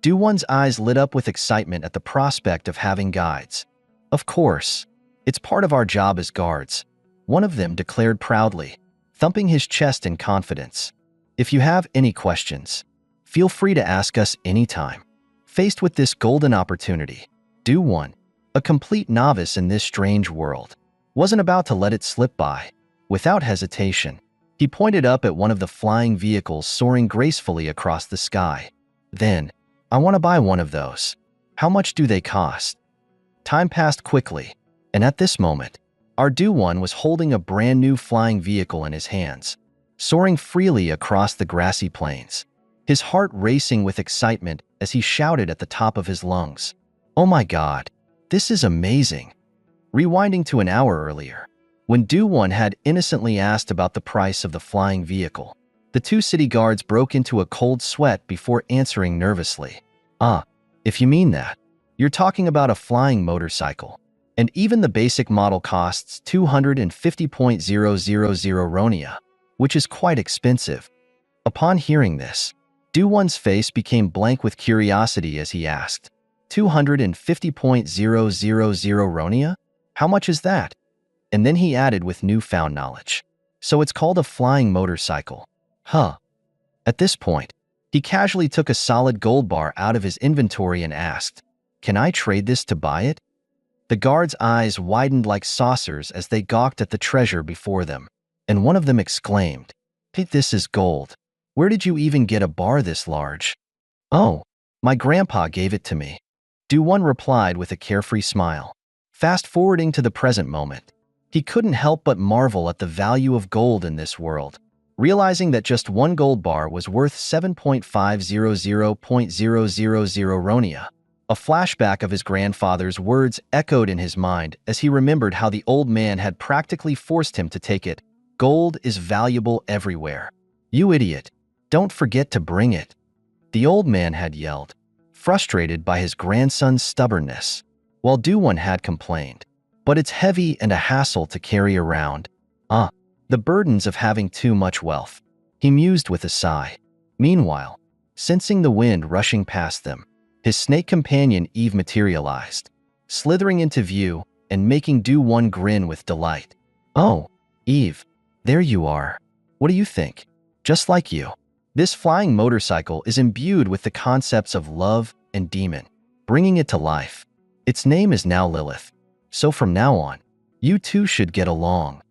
Do-won's eyes lit up with excitement at the prospect of having guides. Of course, it's part of our job as guards, one of them declared proudly, thumping his chest in confidence. If you have any questions, feel free to ask us anytime. Faced with this golden opportunity, Do-won, a complete novice in this strange world, wasn't about to let it slip by. Without hesitation, he pointed up at one of the flying vehicles soaring gracefully across the sky. Then, I want to buy one of those. How much do they cost? Time passed quickly, and at this moment, our Do-won was holding a brand new flying vehicle in his hands, soaring freely across the grassy plains, his heart racing with excitement as he shouted at the top of his lungs. Oh my God, this is amazing. Rewinding to an hour earlier, when Do-won had innocently asked about the price of the flying vehicle, the two city guards broke into a cold sweat before answering nervously. Ah, if you mean that, you're talking about a flying motorcycle, and even the basic model costs 250,000 ronia, which is quite expensive. Upon hearing this, Do-won's face became blank with curiosity as he asked, 250,000 ronia? How much is that? And then he added with newfound knowledge, so it's called a flying motorcycle. Huh. At this point, he casually took a solid gold bar out of his inventory and asked, "Can I trade this to buy it?" The guards' eyes widened like saucers as they gawked at the treasure before them, and one of them exclaimed, "Hey, this is gold. Where did you even get a bar this large?" "Oh, my grandpa gave it to me," Do-won replied with a carefree smile. Fast-forwarding to the present moment, he couldn't help but marvel at the value of gold in this world, realizing that just one gold bar was worth 7,500,000 ronia. A flashback of his grandfather's words echoed in his mind as he remembered how the old man had practically forced him to take it. Gold is valuable everywhere. You idiot, don't forget to bring it, the old man had yelled, frustrated by his grandson's stubbornness, while Do-won had complained. But it's heavy and a hassle to carry around. The burdens of having too much wealth, he mused with a sigh. Meanwhile, sensing the wind rushing past them, his snake companion Eve materialized, slithering into view and making Do-won grin with delight. "Oh, Eve, there you are. What do you think? Just like you, this flying motorcycle is imbued with the concepts of love and demon, bringing it to life. Its name is now Lilith, so from now on, you two should get along."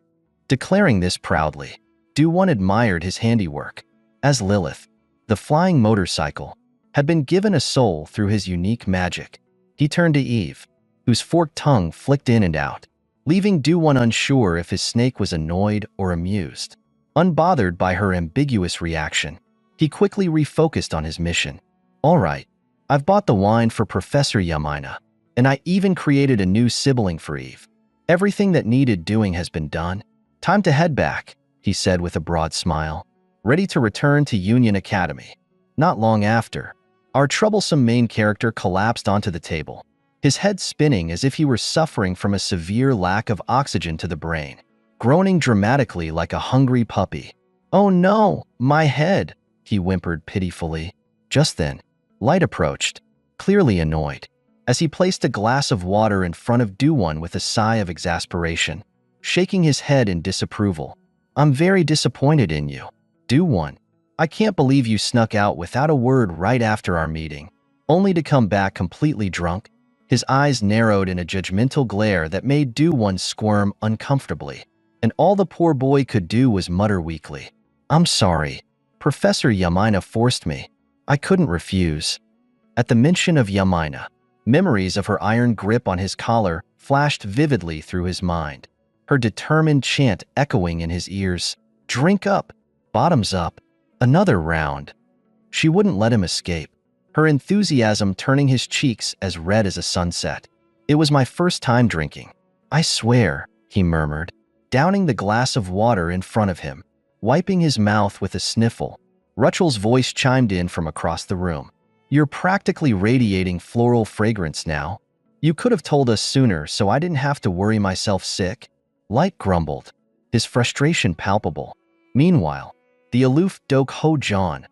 Declaring this proudly, Do-won admired his handiwork, as Lilith, the flying motorcycle, had been given a soul through his unique magic. He turned to Eve, whose forked tongue flicked in and out, leaving Do-won unsure if his snake was annoyed or amused. Unbothered by her ambiguous reaction, he quickly refocused on his mission. All right, I've bought the wine for Professor Yamina, and I even created a new sibling for Eve. Everything that needed doing has been done. Time to head back, he said with a broad smile, ready to return to Union Academy. Not long after, our troublesome main character collapsed onto the table, his head spinning as if he were suffering from a severe lack of oxygen to the brain, groaning dramatically like a hungry puppy. "Oh no, my head," he whimpered pitifully. Just then, Light approached, clearly annoyed, as he placed a glass of water in front of Do-won with a sigh of exasperation, shaking his head in disapproval. "I'm very disappointed in you, Do-won. I can't believe you snuck out without a word right after our meeting, only to come back completely drunk." His eyes narrowed in a judgmental glare that made Do-won squirm uncomfortably, and all the poor boy could do was mutter weakly, "I'm sorry. Professor Yamina forced me. I couldn't refuse." At the mention of Yamina, memories of her iron grip on his collar flashed vividly through his mind, her determined chant echoing in his ears, "Drink up, bottoms up, another round." She wouldn't let him escape, her enthusiasm turning his cheeks as red as a sunset. "It was my first time drinking, I swear," he murmured, downing the glass of water in front of him, wiping his mouth with a sniffle. Rachel's voice chimed in from across the room. "You're practically radiating floral fragrance now. You could have told us sooner so I didn't have to worry myself sick." Light grumbled, his frustration palpable. Meanwhile, the aloof Dok Ho-jan,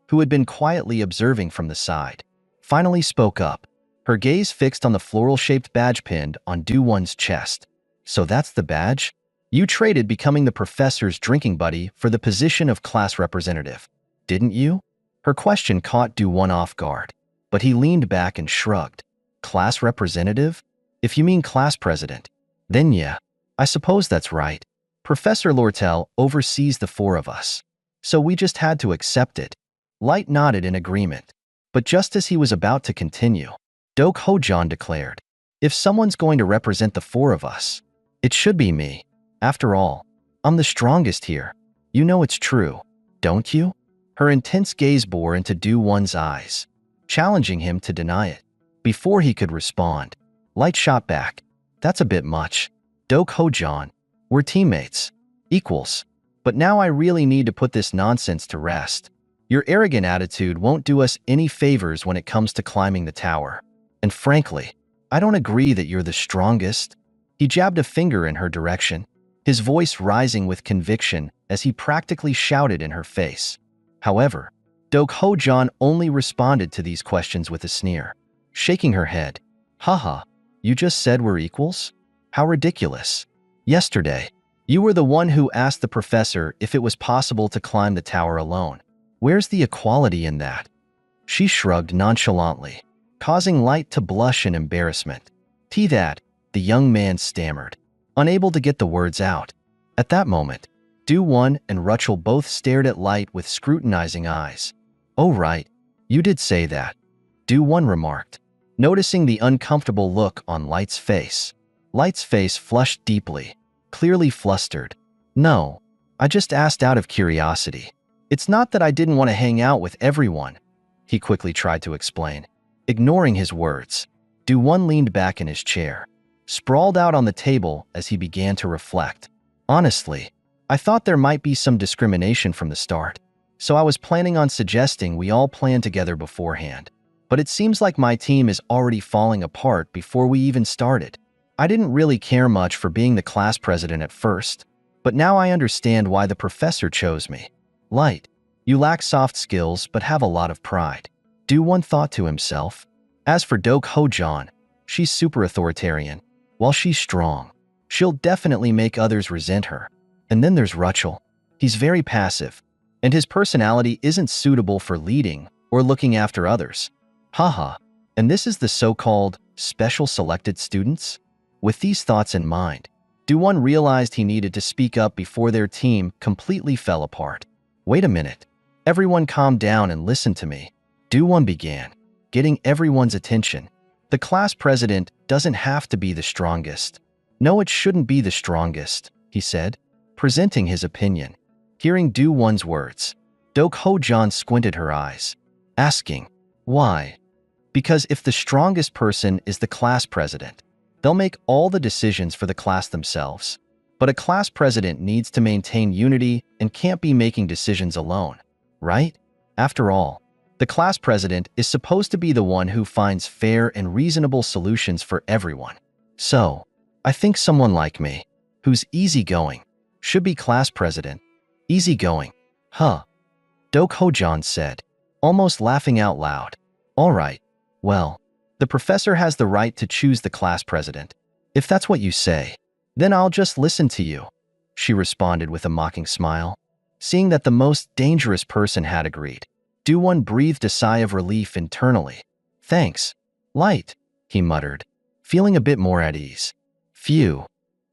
who had been quietly observing from the side, finally spoke up, her gaze fixed on the floral-shaped badge pinned on Do-won's chest. "So that's the badge? You traded becoming the professor's drinking buddy for the position of class representative, didn't you?" Her question caught Do-won off guard, but he leaned back and shrugged. "Class representative? If you mean class president, then yeah, I suppose that's right. Professor Lortel oversees the four of us, so we just had to accept it." Light nodded in agreement, but just as he was about to continue, Dok Ho-jan declared, "If someone's going to represent the four of us, it should be me. After all, I'm the strongest here. You know it's true, don't you?" Her intense gaze bore into Do-won's eyes, challenging him to deny it. Before he could respond, Light shot back, "That's a bit much. Dok Ho-jan, we're teammates, equals. But now I really need to put this nonsense to rest. Your arrogant attitude won't do us any favors when it comes to climbing the tower. And frankly, I don't agree that you're the strongest." He jabbed a finger in her direction, his voice rising with conviction as he practically shouted in her face. However, Dok Ho-jan only responded to these questions with a sneer, shaking her head. "Haha, you just said we're equals? How ridiculous. Yesterday, you were the one who asked the professor if it was possible to climb the tower alone. Where's the equality in that?" She shrugged nonchalantly, causing Light to blush in embarrassment. "That," the young man stammered, unable to get the words out. At that moment, Do-won and Rachel both stared at Light with scrutinizing eyes. "Oh right, you did say that," Do-won remarked, noticing the uncomfortable look on Light's face. Light's face flushed deeply, clearly flustered. "No, I just asked out of curiosity. It's not that I didn't want to hang out with everyone," he quickly tried to explain. Ignoring his words, Do-won leaned back in his chair, sprawled out on the table as he began to reflect. "Honestly, I thought there might be some discrimination from the start, so I was planning on suggesting we all plan together beforehand. But it seems like my team is already falling apart before we even started. I didn't really care much for being the class president at first, but now I understand why the professor chose me. Light, you lack soft skills but have a lot of pride," Do-won thought to himself. As for Dok Ho-jan, she's super authoritarian. While she's strong, she'll definitely make others resent her. And then there's Rachel. He's very passive, and his personality isn't suitable for leading or looking after others. Haha, and this is the so-called special selected students? With these thoughts in mind, Do-won realized he needed to speak up before their team completely fell apart. "Wait a minute. Everyone calm down and listen to me," Do-won began, getting everyone's attention. "The class president doesn't have to be the strongest. No, it shouldn't be the strongest, he said, presenting his opinion. Hearing Do-won's words, Ho-jan squinted her eyes, asking, why? Because if the strongest person is the class president, they'll make all the decisions for the class themselves. But a class president needs to maintain unity and can't be making decisions alone, right? After all, the class president is supposed to be the one who finds fair and reasonable solutions for everyone. So, I think someone like me, who's easygoing, should be class president. Easygoing, huh? Ho-jan said, almost laughing out loud. All right, well, the professor has the right to choose the class president. If that's what you say, then I'll just listen to you, she responded with a mocking smile. Seeing that the most dangerous person had agreed, Do-won breathed a sigh of relief internally. Thanks, Light, he muttered, feeling a bit more at ease. Phew.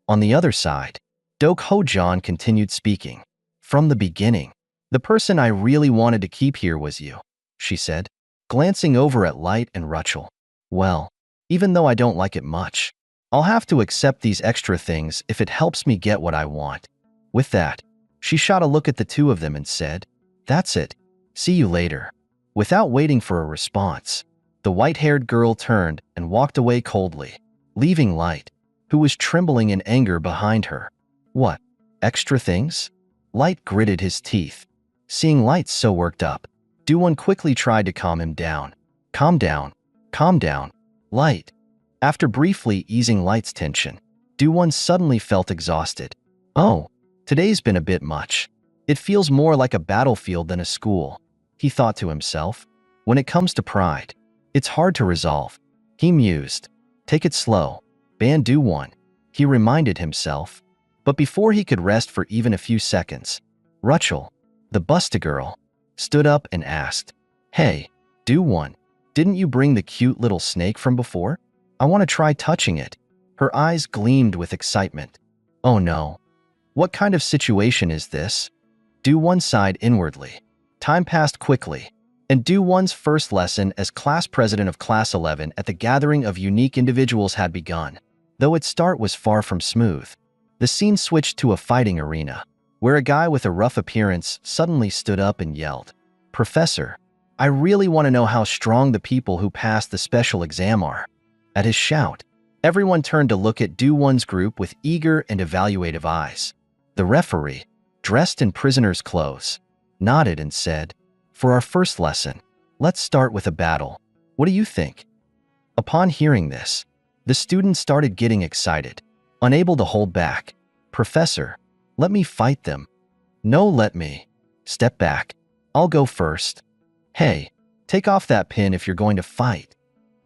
On the other side, Ho-jan continued speaking. From the beginning, the person I really wanted to keep here was you, she said, glancing over at Light and Rachel. Well, even though I don't like it much, I'll have to accept these extra things if it helps me get what I want. With that, she shot a look at the two of them and said, that's it. See you later. Without waiting for a response, the white-haired girl turned and walked away coldly, leaving Light, who was trembling in anger behind her. What? Extra things? Light gritted his teeth. Seeing Light so worked up, Do-won quickly tried to calm him down. Calm down. Calm down. Light. After briefly easing Light's tension, Do-won suddenly felt exhausted. Oh, today's been a bit much. It feels more like a battlefield than a school, he thought to himself. When it comes to pride, it's hard to resolve. He mused. Take it slow. Ban Do-won, he reminded himself. But before he could rest for even a few seconds, Rachel, the Busta girl, stood up and asked, Hey, Do-won, didn't you bring the cute little snake from before? I want to try touching it. Her eyes gleamed with excitement. Oh no. What kind of situation is this? Do-won sighed inwardly. Time passed quickly, and Do-won's first lesson as class president of Class 11 at the gathering of unique individuals had begun. Though its start was far from smooth, the scene switched to a fighting arena, where a guy with a rough appearance suddenly stood up and yelled, Professor, I really want to know how strong the people who passed the special exam are. At his shout, everyone turned to look at Do-won's group with eager and evaluative eyes. The referee, dressed in prisoner's clothes, nodded and said, For our first lesson, let's start with a battle. What do you think? Upon hearing this, the students started getting excited, unable to hold back. Professor, let me fight them. No, let me. Step back. I'll go first. Hey, take off that pin if you're going to fight.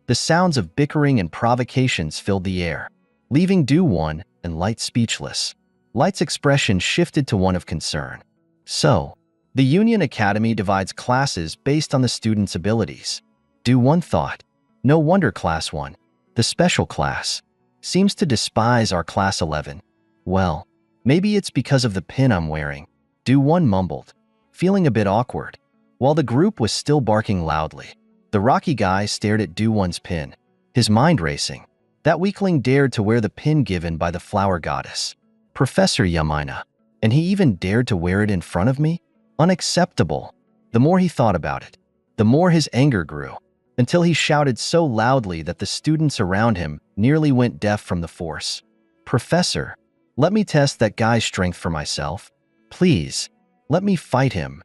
The sounds of bickering and provocations filled the air, leaving Do-won and Light speechless. Light's expression shifted to one of concern. So, the Union Academy divides classes based on the students' abilities. Do-won thought. No wonder Class 1, the special class, seems to despise our Class 11. Well, maybe it's because of the pin I'm wearing, Do-won mumbled, feeling a bit awkward. While the group was still barking loudly, the Rocky guy stared at Do-won's pin, his mind racing. That weakling dared to wear the pin given by the flower goddess, Professor Yamina, and he even dared to wear it in front of me? Unacceptable. The more he thought about it, the more his anger grew, until he shouted so loudly that the students around him nearly went deaf from the force. Professor, let me test that guy's strength for myself. Please, let me fight him.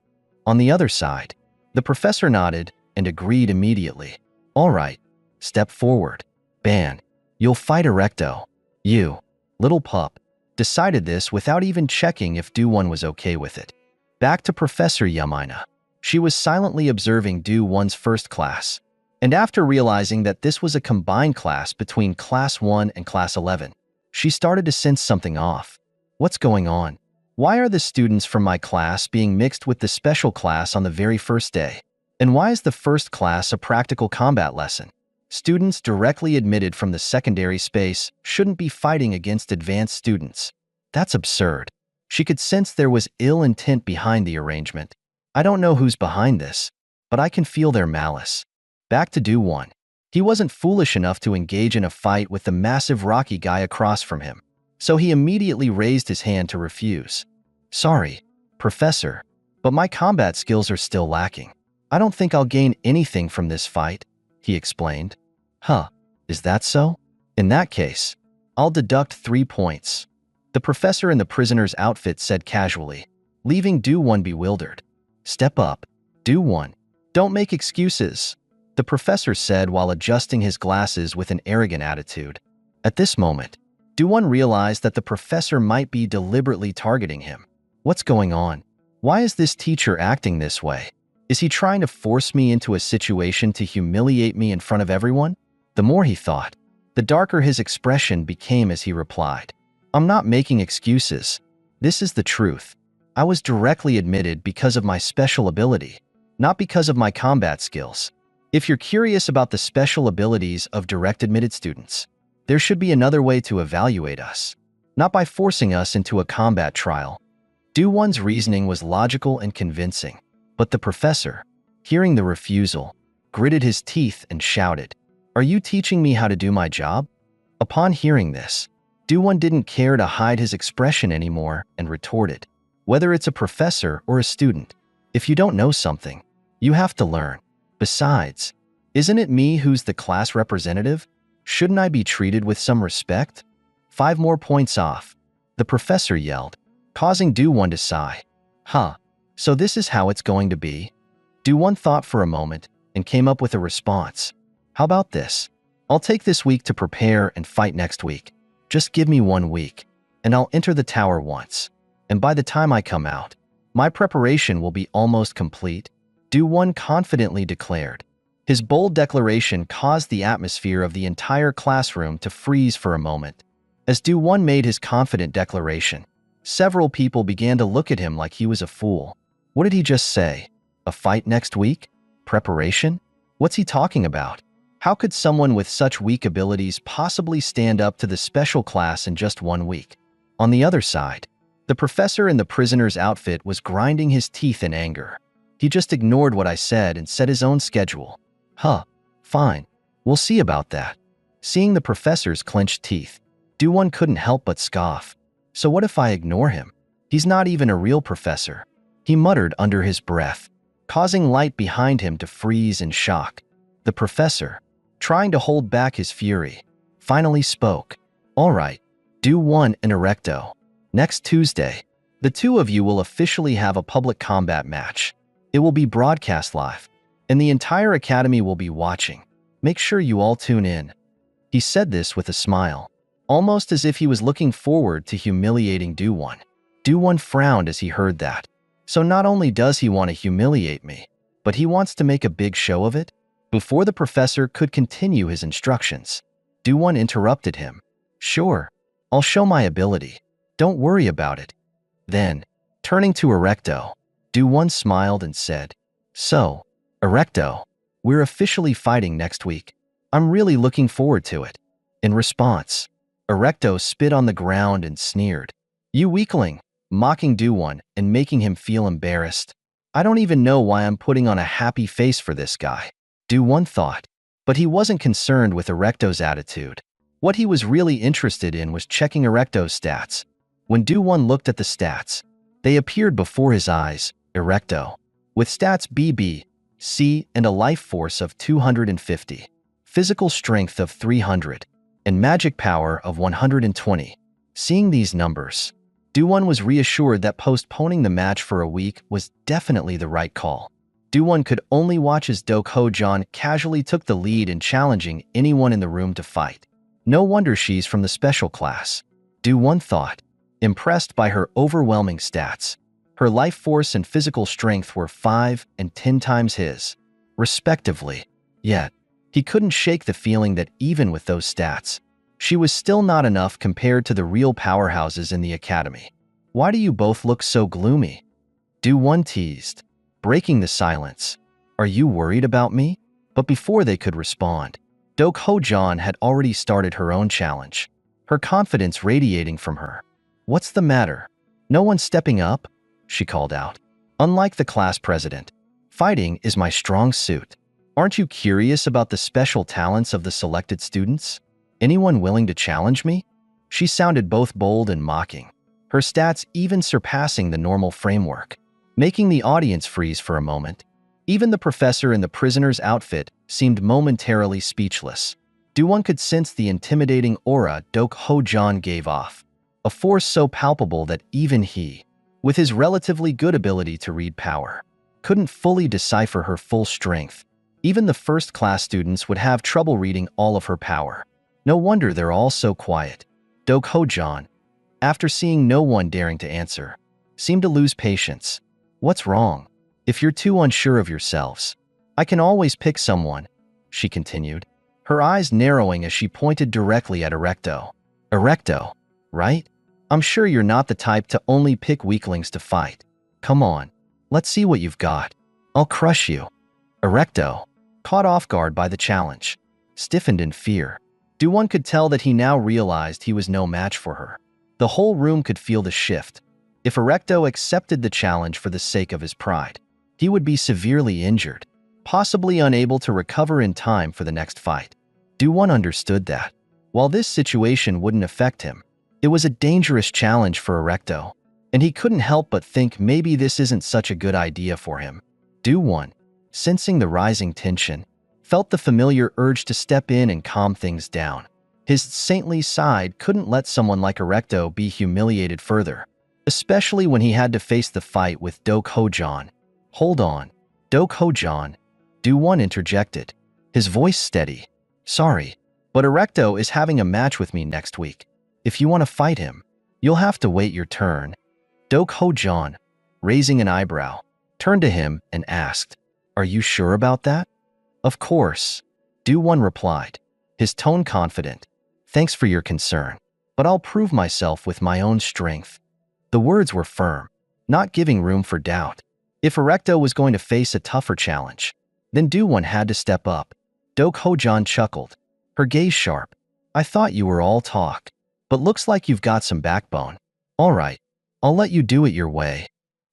On the other side, the professor nodded and agreed immediately. All right, step forward. Ban, you'll fight Erecto. You, little pup, decided this without even checking if Do-won was okay with it. Back to Professor Yamina. She was silently observing Do-won's first class, and after realizing that this was a combined class between Class 1 and Class 11, she started to sense something off. What's going on? Why are the students from my class being mixed with the special class on the very first day? And why is the first class a practical combat lesson? Students directly admitted from the secondary space shouldn't be fighting against advanced students. That's absurd. She could sense there was ill intent behind the arrangement. I don't know who's behind this, but I can feel their malice. Back to Do-won. He wasn't foolish enough to engage in a fight with the massive Rocky guy across from him. so he immediately raised his hand to refuse. Sorry, Professor, but my combat skills are still lacking. I don't think I'll gain anything from this fight, he explained. Huh, is that so? In that case, I'll deduct 3 points. The professor in the prisoner's outfit said casually, leaving Do-Won bewildered. Step up, Do-Won. Don't make excuses, the professor said while adjusting his glasses with an arrogant attitude. At this moment, Do-Won realized that the professor might be deliberately targeting him. What's going on? Why is this teacher acting this way? Is he trying to force me into a situation to humiliate me in front of everyone? The more he thought, the darker his expression became as he replied. I'm not making excuses. This is the truth. I was directly admitted because of my special ability, not because of my combat skills. If you're curious about the special abilities of direct admitted students, there should be another way to evaluate us, not by forcing us into a combat trial. Do-Won's reasoning was logical and convincing, but the professor, hearing the refusal, gritted his teeth and shouted, "Are you teaching me how to do my job?" Upon hearing this, Do-Won didn't care to hide his expression anymore and retorted, "Whether it's a professor or a student, if you don't know something, you have to learn. Besides, isn't it me who's the class representative? Shouldn't I be treated with some respect?" 5 more points off, the professor yelled, causing Do-Won to sigh. Huh, so this is how it's going to be? Do-Won thought for a moment and came up with a response. How about this? I'll take this week to prepare and fight next week. Just give me 1 week, and I'll enter the tower once. And by the time I come out, my preparation will be almost complete, Do-Won confidently declared. His bold declaration caused the atmosphere of the entire classroom to freeze for a moment. As Do-Won made his confident declaration, several people began to look at him like he was a fool. What did he just say? A fight next week? Preparation? What's he talking about? How could someone with such weak abilities possibly stand up to the special class in just 1 week? On the other side, the professor in the prisoner's outfit was grinding his teeth in anger. He just ignored what I said and set his own schedule. Huh, fine. We'll see about that. Seeing the professor's clenched teeth, Do-Won couldn't help but scoff. So what if I ignore him? He's not even a real professor, he muttered under his breath, causing light behind him to freeze in shock. The professor, trying to hold back his fury, finally spoke. All right, Do-Won and Erecto. Next Tuesday, the 2 of you will officially have a public combat match. It will be broadcast live, and the entire academy will be watching. Make sure you all tune in. He said this with a smile, almost as if he was looking forward to humiliating Do-Won. Do-Won frowned as he heard that. So not only does he want to humiliate me, but he wants to make a big show of it? Before the professor could continue his instructions, Do-Won interrupted him. Sure, I'll show my ability. Don't worry about it. Then, turning to Erecto, Do-Won smiled and said, So, Erecto, we're officially fighting next week. I'm really looking forward to it. In response, Erecto spit on the ground and sneered. You weakling, mocking Do-Won and making him feel embarrassed. I don't even know why I'm putting on a happy face for this guy, Do-Won thought. But he wasn't concerned with Erecto's attitude. What he was really interested in was checking Erecto's stats. When Do-Won looked at the stats, they appeared before his eyes. Erecto, with stats BB, C, and a life force of 250, physical strength of 300, and magic power of 120. Seeing these numbers, Do-Won was reassured that postponing the match for a week was definitely the right call. Do-Won could only watch as Ho-Jan casually took the lead in challenging anyone in the room to fight. No wonder she's from the special class, Do-Won thought, impressed by her overwhelming stats. Her life force and physical strength were 5 and 10 times his, respectively. Yet, he couldn't shake the feeling that even with those stats, she was still not enough compared to the real powerhouses in the academy. Why do you both look so gloomy? Do-Won teased, breaking the silence. Are you worried about me? But before they could respond, Ho-Jan had already started her own challenge, her confidence radiating from her. What's the matter? No one stepping up? She called out. Unlike the class president, fighting is my strong suit. Aren't you curious about the special talents of the selected students? Anyone willing to challenge me? She sounded both bold and mocking, her stats even surpassing the normal framework, making the audience freeze for a moment. Even the professor in the prisoner's outfit seemed momentarily speechless. Do-won could sense the intimidating aura Dok Ho-jan gave off, a force so palpable that even he, with his relatively good ability to read power, couldn't fully decipher her full strength. Even the first-class students would have trouble reading all of her power. No wonder they're all so quiet. Dok Ho-jan, after seeing no one daring to answer, seemed to lose patience. What's wrong? If you're too unsure of yourselves, I can always pick someone, she continued, her eyes narrowing as she pointed directly at Erecto. Erecto, right? I'm sure you're not the type to only pick weaklings to fight. Come on, let's see what you've got. I'll crush you. Erecto, caught off guard by the challenge, stiffened in fear. Do-won could tell that he now realized he was no match for her. The whole room could feel the shift. If Erecto accepted the challenge for the sake of his pride, he would be severely injured, possibly unable to recover in time for the next fight. Do-won understood that. While this situation wouldn't affect him, it was a dangerous challenge for Erecto, and he couldn't help but think maybe this isn't such a good idea for him. Do-won, sensing the rising tension, felt the familiar urge to step in and calm things down. His saintly side couldn't let someone like Erecto be humiliated further, especially when he had to face the fight with Dok Ho-jan. Hold on, Dok Ho-jan, Do-won interjected, his voice steady. Sorry, but Erecto is having a match with me next week. If you want to fight him, you'll have to wait your turn. Dok Ho-jan, raising an eyebrow, turned to him and asked, Are you sure about that? Of course, Do-won replied, his tone confident. Thanks for your concern, but I'll prove myself with my own strength. The words were firm, not giving room for doubt. If Erecto was going to face a tougher challenge, then Do-won had to step up. Dok Ho-jan chuckled, her gaze sharp. I thought you were all talk, but looks like you've got some backbone. All right, I'll let you do it your way.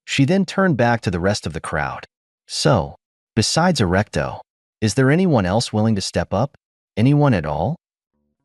She then turned back to the rest of the crowd. So, besides Erecto, is there anyone else willing to step up? Anyone at all?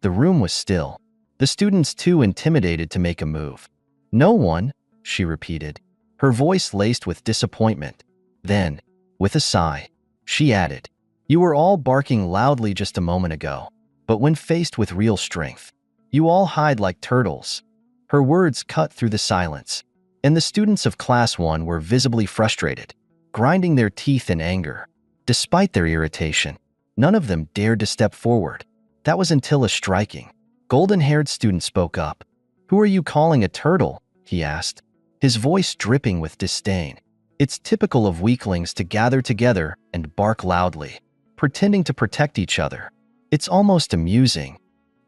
The room was still, the students too intimidated to make a move. No one, she repeated, her voice laced with disappointment. Then, with a sigh, she added, You were all barking loudly just a moment ago, but when faced with real strength, you all hide like turtles. Her words cut through the silence, and the students of Class 1 were visibly frustrated, grinding their teeth in anger. Despite their irritation, none of them dared to step forward. That was until a striking, golden-haired student spoke up. Who are you calling a turtle? He asked, his voice dripping with disdain. It's typical of weaklings to gather together and bark loudly, pretending to protect each other. It's almost amusing.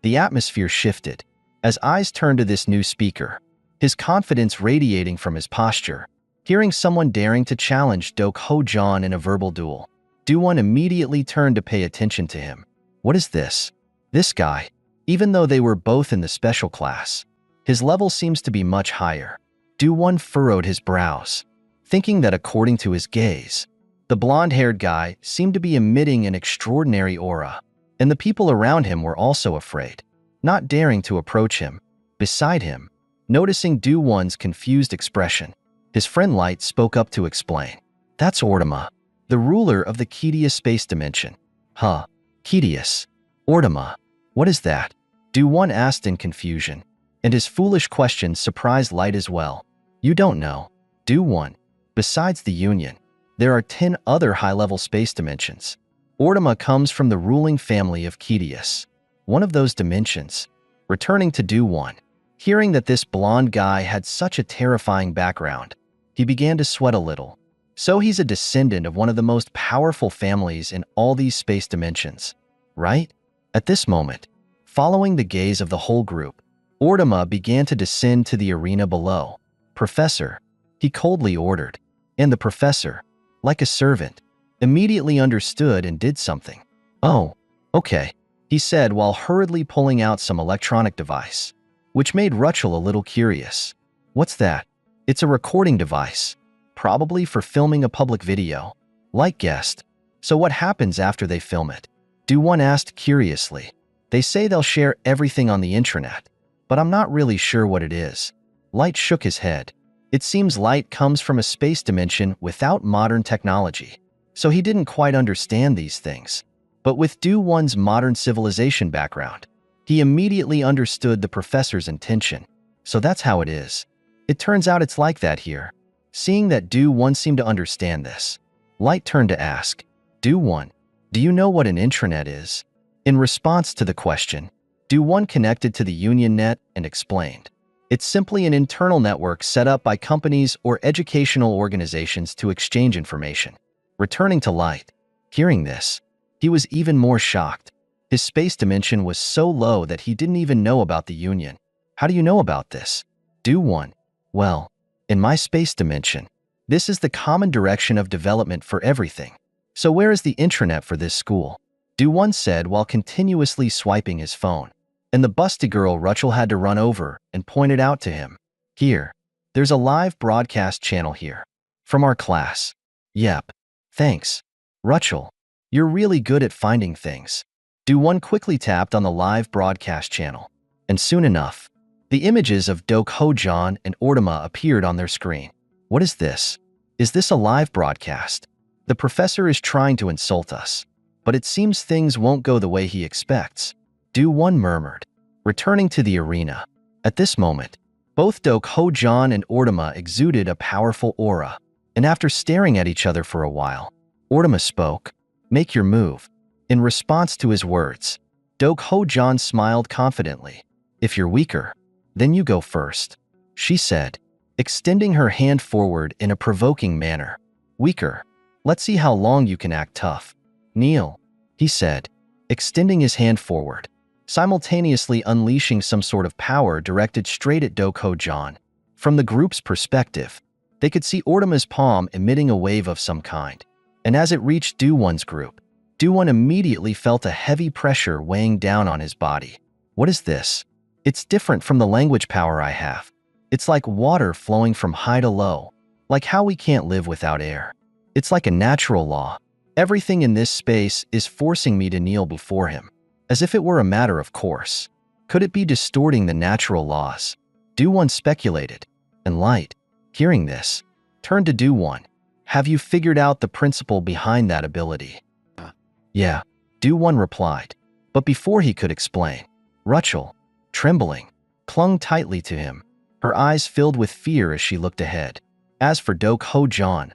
The atmosphere shifted as eyes turned to this new speaker, his confidence radiating from his posture. Hearing someone daring to challenge Dok Ho-jan in a verbal duel, Do-won immediately turned to pay attention to him. What is this? This guy, even though they were both in the special class, his level seems to be much higher. Do-won furrowed his brows, thinking that according to his gaze, the blonde-haired guy seemed to be emitting an extraordinary aura, and the people around him were also afraid, not daring to approach him. Beside him, noticing Do-won's confused expression, his friend Light spoke up to explain. That's Ortama, the ruler of the Kidius space dimension. Huh, Kidius. Ortama, what is that? Do-won asked in confusion, and his foolish question surprised Light as well. You don't know. Do-won. Besides the Union, there are 10 other high-level space dimensions. Ortama comes from the ruling family of Kidius, one of those dimensions. Returning to Do-won, hearing that this blonde guy had such a terrifying background, he began to sweat a little. So he's a descendant of one of the most powerful families in all these space dimensions, right? At this moment, following the gaze of the whole group, Ortama began to descend to the arena below. Professor, he coldly ordered, and the professor, like a servant, immediately understood and did something. Oh, okay, he said while hurriedly pulling out some electronic device, which made Rutschel a little curious. What's that? It's a recording device, probably for filming a public video. Light guessed. So what happens after they film it? Do-won asked curiously. They say they'll share everything on the intranet. but I'm not really sure what it is. Light shook his head. It seems light comes from a space dimension without modern technology, so he didn't quite understand these things. But with Do-Won's modern civilization background, he immediately understood the professor's intention. So that's how it is. It turns out it's like that here. Seeing that Do-Won seemed to understand this, Light turned to ask, Do-Won, do you know what an intranet is? In response to the question, Do-Won connected to the Union Net and explained. It's simply an internal network set up by companies or educational organizations to exchange information. Returning to Light, hearing this, he was even more shocked. His space dimension was so low that he didn't even know about the Union. How do you know about this? Do-Won, well, in my space dimension, this is the common direction of development for everything. So where is the intranet for this school? Do-Won said while continuously swiping his phone. And the busty girl Rachel had to run over and point it out to him. Here, there's a live broadcast channel here. From our class. Yep. Thanks. Rachel, you're really good at finding things. Do-Won quickly tapped on the live broadcast channel. And soon enough, the images of Ho-Jan and Ortama appeared on their screen. What is this? Is this a live broadcast? The professor is trying to insult us. But it seems things won't go the way he expects. Do-Won murmured, returning to the arena. At this moment, both Ho-Jan and Ortama exuded a powerful aura, and after staring at each other for a while, Ortama spoke, "Make your move." In response to his words, Ho-Jan smiled confidently. "If you're weaker, then you go first," she said, extending her hand forward in a provoking manner. "Weaker? Let's see how long you can act tough." "Kneel," he said, extending his hand forward, simultaneously unleashing some sort of power directed straight at Ho-Jan. From the group's perspective, they could see Ortama's palm emitting a wave of some kind, and as it reached Do-Won's group, Do-Won immediately felt a heavy pressure weighing down on his body. What is this? It's different from the language power I have. It's like water flowing from high to low, like how we can't live without air. It's like a natural law. Everything in this space is forcing me to kneel before him, as if it were a matter of course. Could it be distorting the natural laws? Do-Won speculated, and Light, hearing this, turned to Do-Won. Have you figured out the principle behind that ability? Yeah, Do-Won replied. But before he could explain, Rachel, trembling, clung tightly to him, her eyes filled with fear as she looked ahead. As for Ho-Jan,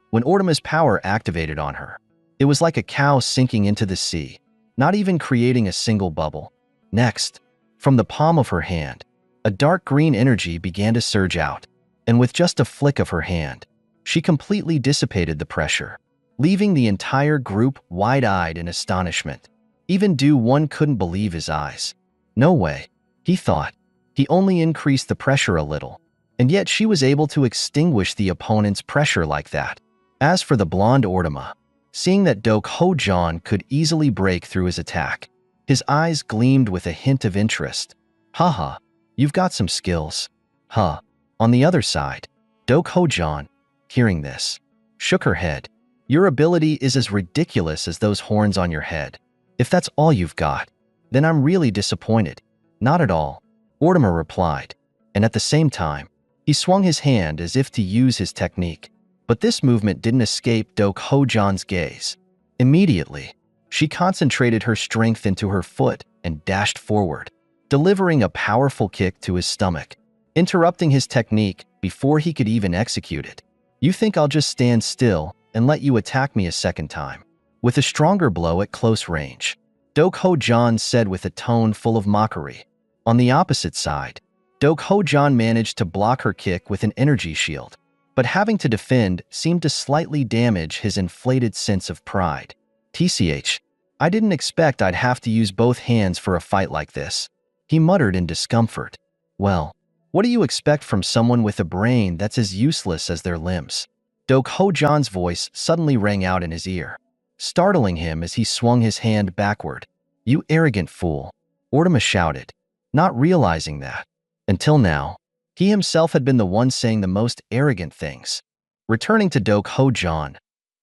when Ortama's power activated on her, it was like a cow sinking into the sea, not even creating a single bubble. Next, from the palm of her hand, a dark green energy began to surge out, and with just a flick of her hand, she completely dissipated the pressure, leaving the entire group wide-eyed in astonishment. Even Do-Won couldn't believe his eyes. No way, he thought. He only increased the pressure a little, and yet she was able to extinguish the opponent's pressure like that. As for the blonde Ortama, seeing that Ho-Jan could easily break through his attack, his eyes gleamed with a hint of interest. Haha, you've got some skills. Huh. On the other side, Ho-Jan, hearing this, shook her head. Your ability is as ridiculous as those horns on your head. If that's all you've got, then I'm really disappointed. Not at all, Ortama replied, and at the same time, he swung his hand as if to use his technique. But this movement didn't escape Ho-Jan's gaze. Immediately, she concentrated her strength into her foot and dashed forward, delivering a powerful kick to his stomach, interrupting his technique before he could even execute it. You think I'll just stand still and let you attack me a second time? With a stronger blow at close range, Ho-Jan said with a tone full of mockery. On the opposite side, Ho-Jan managed to block her kick with an energy shield, but having to defend seemed to slightly damage his inflated sense of pride. TCH, I didn't expect I'd have to use both hands for a fight like this, he muttered in discomfort. Well, what do you expect from someone with a brain that's as useless as their limbs? Ho-Jan's voice suddenly rang out in his ear, startling him as he swung his hand backward. You arrogant fool, Ortama shouted, not realizing that, until now, he himself had been the one saying the most arrogant things. Returning to Ho-Jan,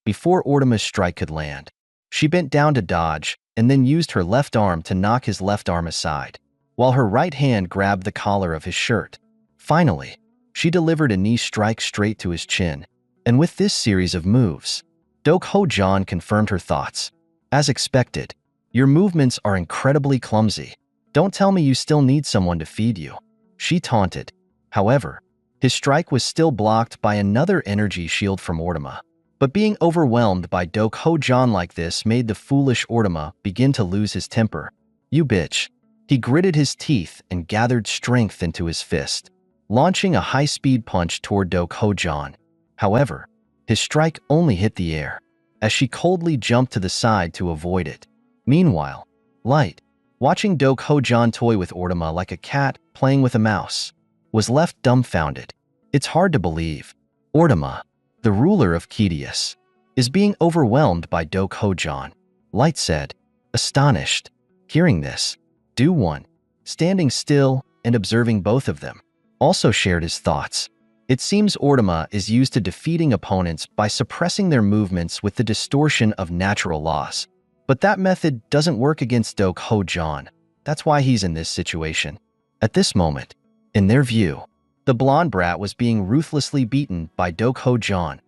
before Ortama's strike could land, she bent down to dodge and then used her left arm to knock his left arm aside. while her right hand grabbed the collar of his shirt. Finally, she delivered a knee strike straight to his chin, and with this series of moves, Ho-Jan confirmed her thoughts. As expected, your movements are incredibly clumsy. Don't tell me you still need someone to feed you, she taunted. However, his strike was still blocked by another energy shield from Ortama. But being overwhelmed by Ho-Jan like this made the foolish Ortama begin to lose his temper. You bitch. He gritted his teeth and gathered strength into his fist, launching a high-speed punch toward Ho-Jan. However, his strike only hit the air, as she coldly jumped to the side to avoid it. Meanwhile, Light, watching Ho-Jan toy with Ortama like a cat playing with a mouse, was left dumbfounded. It's hard to believe. Ortama, the ruler of Kidius, is being overwhelmed by Ho-Jan, Light said, astonished. Hearing this, Do-Won, standing still and observing both of them, also shared his thoughts. It seems Ortama is used to defeating opponents by suppressing their movements with the distortion of natural laws. But that method doesn't work against Ho-Jan. That's why he's in this situation. At this moment, in their view, the blonde brat was being ruthlessly beaten by Ho-Jan,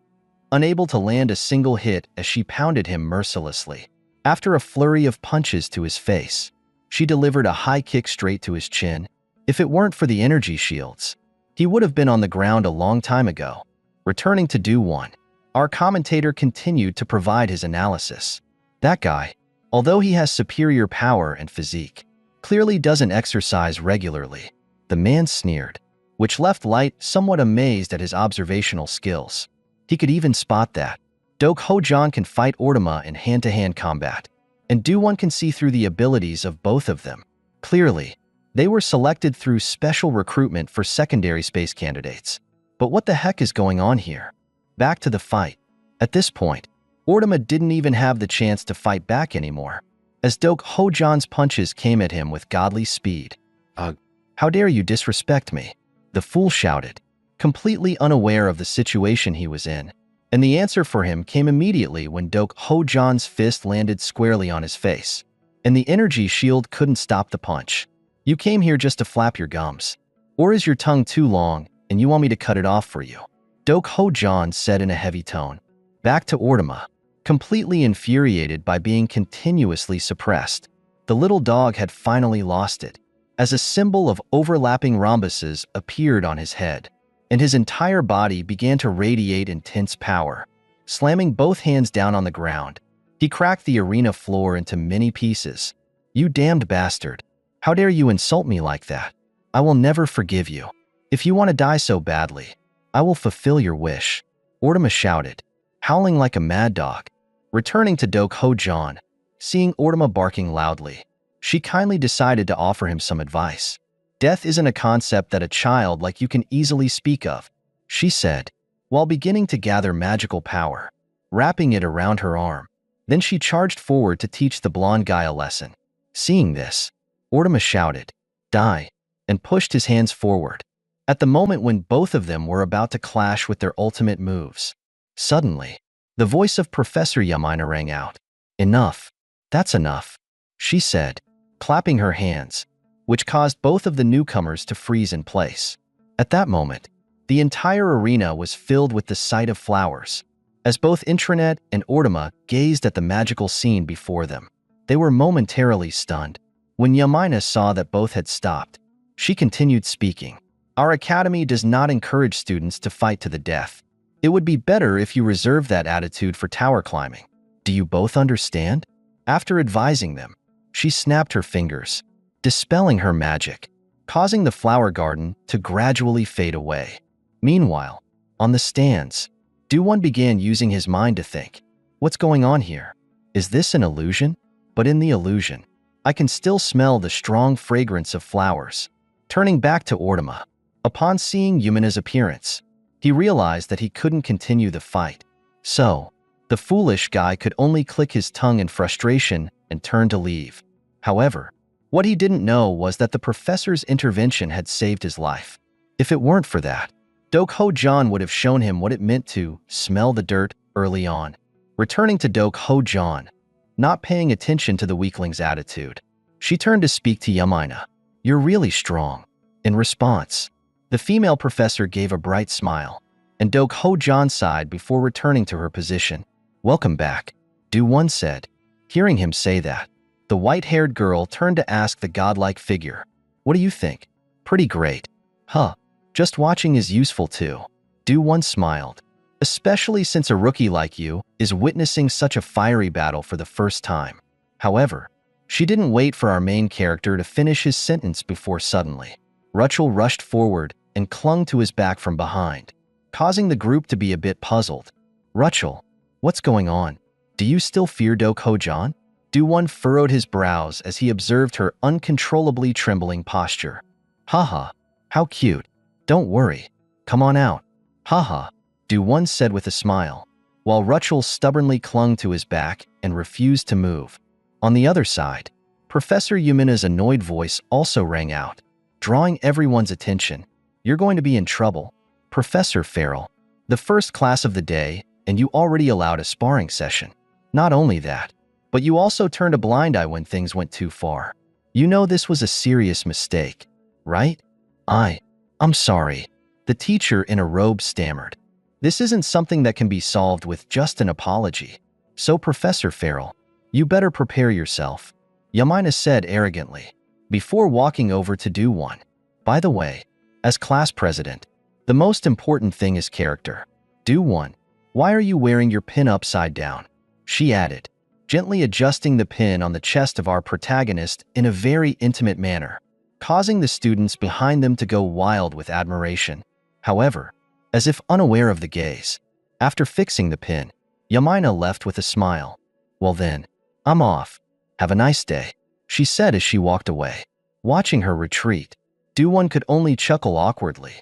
unable to land a single hit as she pounded him mercilessly. After a flurry of punches to his face, she delivered a high kick straight to his chin. If it weren't for the energy shields, he would have been on the ground a long time ago. Returning to Do-Won, our commentator continued to provide his analysis. That guy, although he has superior power and physique, clearly doesn't exercise regularly. The man sneered, which left Light somewhat amazed at his observational skills. He could even spot that Ho-Jan can fight Ortama in hand-to-hand combat, and Do-Won can see through the abilities of both of them. Clearly, they were selected through special recruitment for secondary space candidates. But what the heck is going on here? Back to the fight. At this point, Ortama didn't even have the chance to fight back anymore, as Ho-Jan's punches came at him with godly speed. Ugh, how dare you disrespect me? The fool shouted, completely unaware of the situation he was in. And the answer for him came immediately when Ho-Jan's fist landed squarely on his face, and the energy shield couldn't stop the punch. You came here just to flap your gums. Or is your tongue too long and you want me to cut it off for you? Ho-Jan said in a heavy tone. Back to Ortama, completely infuriated by being continuously suppressed. The little dog had finally lost it, as a symbol of overlapping rhombuses appeared on his head, and his entire body began to radiate intense power. Slamming both hands down on the ground, he cracked the arena floor into many pieces. You damned bastard. How dare you insult me like that? I will never forgive you. If you want to die so badly, I will fulfill your wish. Ortama shouted, howling like a mad dog. Returning to Ho-Jan, seeing Ortama barking loudly, she kindly decided to offer him some advice. Death isn't a concept that a child like you can easily speak of, she said, while beginning to gather magical power, wrapping it around her arm. Then she charged forward to teach the blonde guy a lesson. Seeing this, Ortama shouted, die, and pushed his hands forward. At the moment when both of them were about to clash with their ultimate moves, suddenly, the voice of Professor Yamina rang out. Enough. That's enough, she said, clapping her hands, which caused both of the newcomers to freeze in place. At that moment, the entire arena was filled with the sight of flowers. As both Intranet and Ortama gazed at the magical scene before them, they were momentarily stunned. When Yamina saw that both had stopped, she continued speaking. Our academy does not encourage students to fight to the death. It would be better if you reserve that attitude for tower climbing. Do you both understand? After advising them, she snapped her fingers, dispelling her magic, causing the flower garden to gradually fade away. Meanwhile, on the stands, Do-Won began using his mind to think, what's going on here? Is this an illusion? But in the illusion, I can still smell the strong fragrance of flowers. Turning back to Ortama, upon seeing Yumina's appearance, he realized that he couldn't continue the fight. So, the foolish guy could only click his tongue in frustration and turn to leave. However, what he didn't know was that the professor's intervention had saved his life. If it weren't for that, Ho-Jan would have shown him what it meant to smell the dirt early on. Returning to Ho-Jan, not paying attention to the weakling's attitude, she turned to speak to Yamina. You're really strong. In response, the female professor gave a bright smile, and Do-Ho-Jan sighed before returning to her position. Welcome back, Do-Won said. Hearing him say that, the white-haired girl turned to ask the godlike figure, what do you think? Pretty great. Huh, just watching is useful too. Do-Won smiled, especially since a rookie like you is witnessing such a fiery battle for the first time. However, she didn't wait for our main character to finish his sentence before suddenly, Rachel rushed forward and clung to his back from behind, causing the group to be a bit puzzled. Rachel, what's going on? Do you still fear Do-Ho-Jan? Do-Won furrowed his brows as he observed her uncontrollably trembling posture. Haha, how cute. Don't worry. Come on out. Haha, Do-Won said with a smile, while Rachel stubbornly clung to his back and refused to move. On the other side, Professor Yumina's annoyed voice also rang out, drawing everyone's attention. You're going to be in trouble. Professor Farrell, the first class of the day, and you already allowed a sparring session. Not only that, but you also turned a blind eye when things went too far. You know this was a serious mistake, right? I'm sorry. The teacher in a robe stammered. This isn't something that can be solved with just an apology. So Professor Farrell, you better prepare yourself, Yamina said arrogantly, before walking over to Do-Won. By the way, as class president, the most important thing is character. Do-Won, why are you wearing your pin upside down? She added, gently adjusting the pin on the chest of our protagonist in a very intimate manner, causing the students behind them to go wild with admiration. However, as if unaware of the gaze, after fixing the pin, Yamina left with a smile. Well then, I'm off. Have a nice day, she said as she walked away. Watching her retreat, Do-Won could only chuckle awkwardly.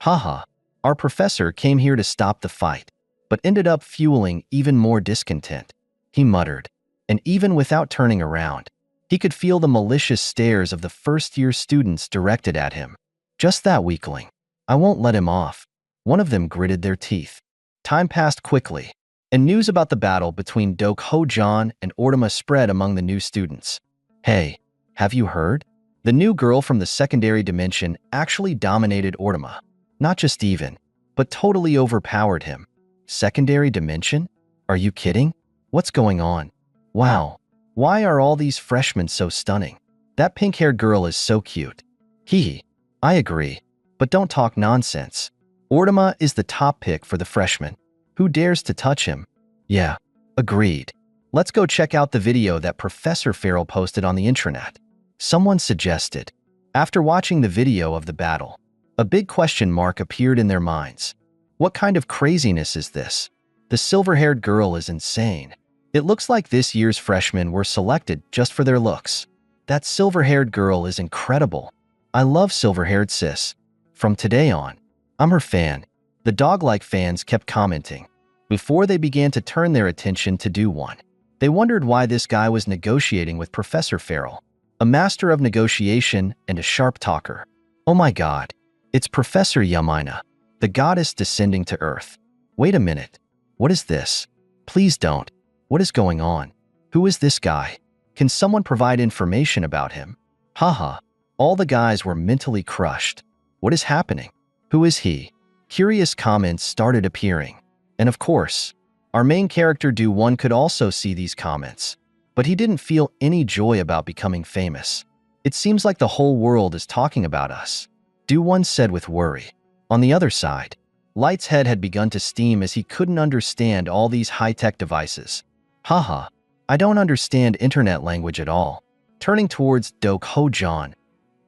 Haha, our professor came here to stop the fight, but ended up fueling even more discontent, he muttered, and even without turning around, he could feel the malicious stares of the first-year students directed at him. Just that weakling. I won't let him off. One of them gritted their teeth. Time passed quickly, and news about the battle between Do-Ho-Jan and Ortama spread among the new students. Hey, have you heard? The new girl from the secondary dimension actually dominated Ortama. Not just even, but totally overpowered him. Secondary dimension? Are you kidding? What's going on? Wow, why are all these freshmen so stunning? That pink-haired girl is so cute. I agree, but don't talk nonsense. Ortama is the top pick for the freshmen. Who dares to touch him? Yeah, agreed. Let's go check out the video that Professor Farrell posted on the intranet. Someone suggested. After watching the video of the battle, a big question mark appeared in their minds. What kind of craziness is this? The silver-haired girl is insane. It looks like this year's freshmen were selected just for their looks. That silver-haired girl is incredible. I love silver-haired sis. From today on, I'm her fan. The dog-like fans kept commenting. Before they began to turn their attention to Do-Won, they wondered why this guy was negotiating with Professor Farrell, a master of negotiation and a sharp talker. Oh my god, it's Professor Yamina, the goddess descending to Earth. Wait a minute. What is this? Please don't. What is going on? Who is this guy? Can someone provide information about him? Haha, all the guys were mentally crushed. What is happening? Who is he? Curious comments started appearing. And of course, our main character Do-Won could also see these comments. But he didn't feel any joy about becoming famous. It seems like the whole world is talking about us, Do-Won said with worry. On the other side, Light's head had begun to steam as he couldn't understand all these high-tech devices. Haha, I don't understand internet language at all. Turning towards Do-Ho-Jan,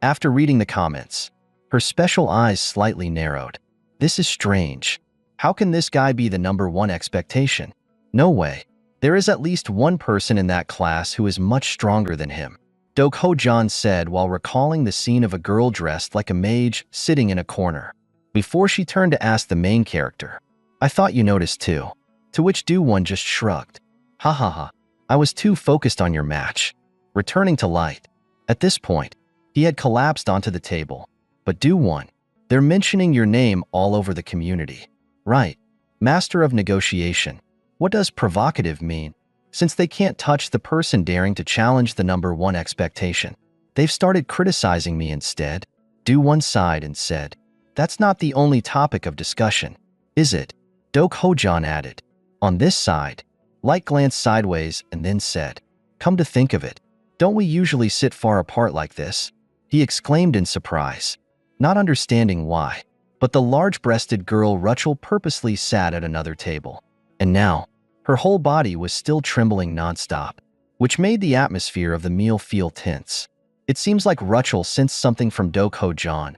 after reading the comments, her special eyes slightly narrowed. This is strange. How can this guy be the #1 expectation? No way. There is at least one person in that class who is much stronger than him, Do-Ho-Jan said while recalling the scene of a girl dressed like a mage sitting in a corner. Before she turned to ask the main character, I thought you noticed too. To which Do-Won just shrugged. Ha ha ha. I was too focused on your match. Returning to Light. At this point, he had collapsed onto the table. But Do-Won, they're mentioning your name all over the community. Right. Master of Negotiation. What does provocative mean? Since they can't touch the person daring to challenge the #1 expectation. They've started criticizing me instead. Do-won sighed and said, "That's not the only topic of discussion, is it?" Ho-jan added. On this side, Light glanced sideways and then said, "Come to think of it, don't we usually sit far apart like this?" He exclaimed in surprise, not understanding why. But the large-breasted girl Rachel purposely sat at another table. And now, her whole body was still trembling nonstop, which made the atmosphere of the meal feel tense. It seems like Rachel sensed something from Ho-jan,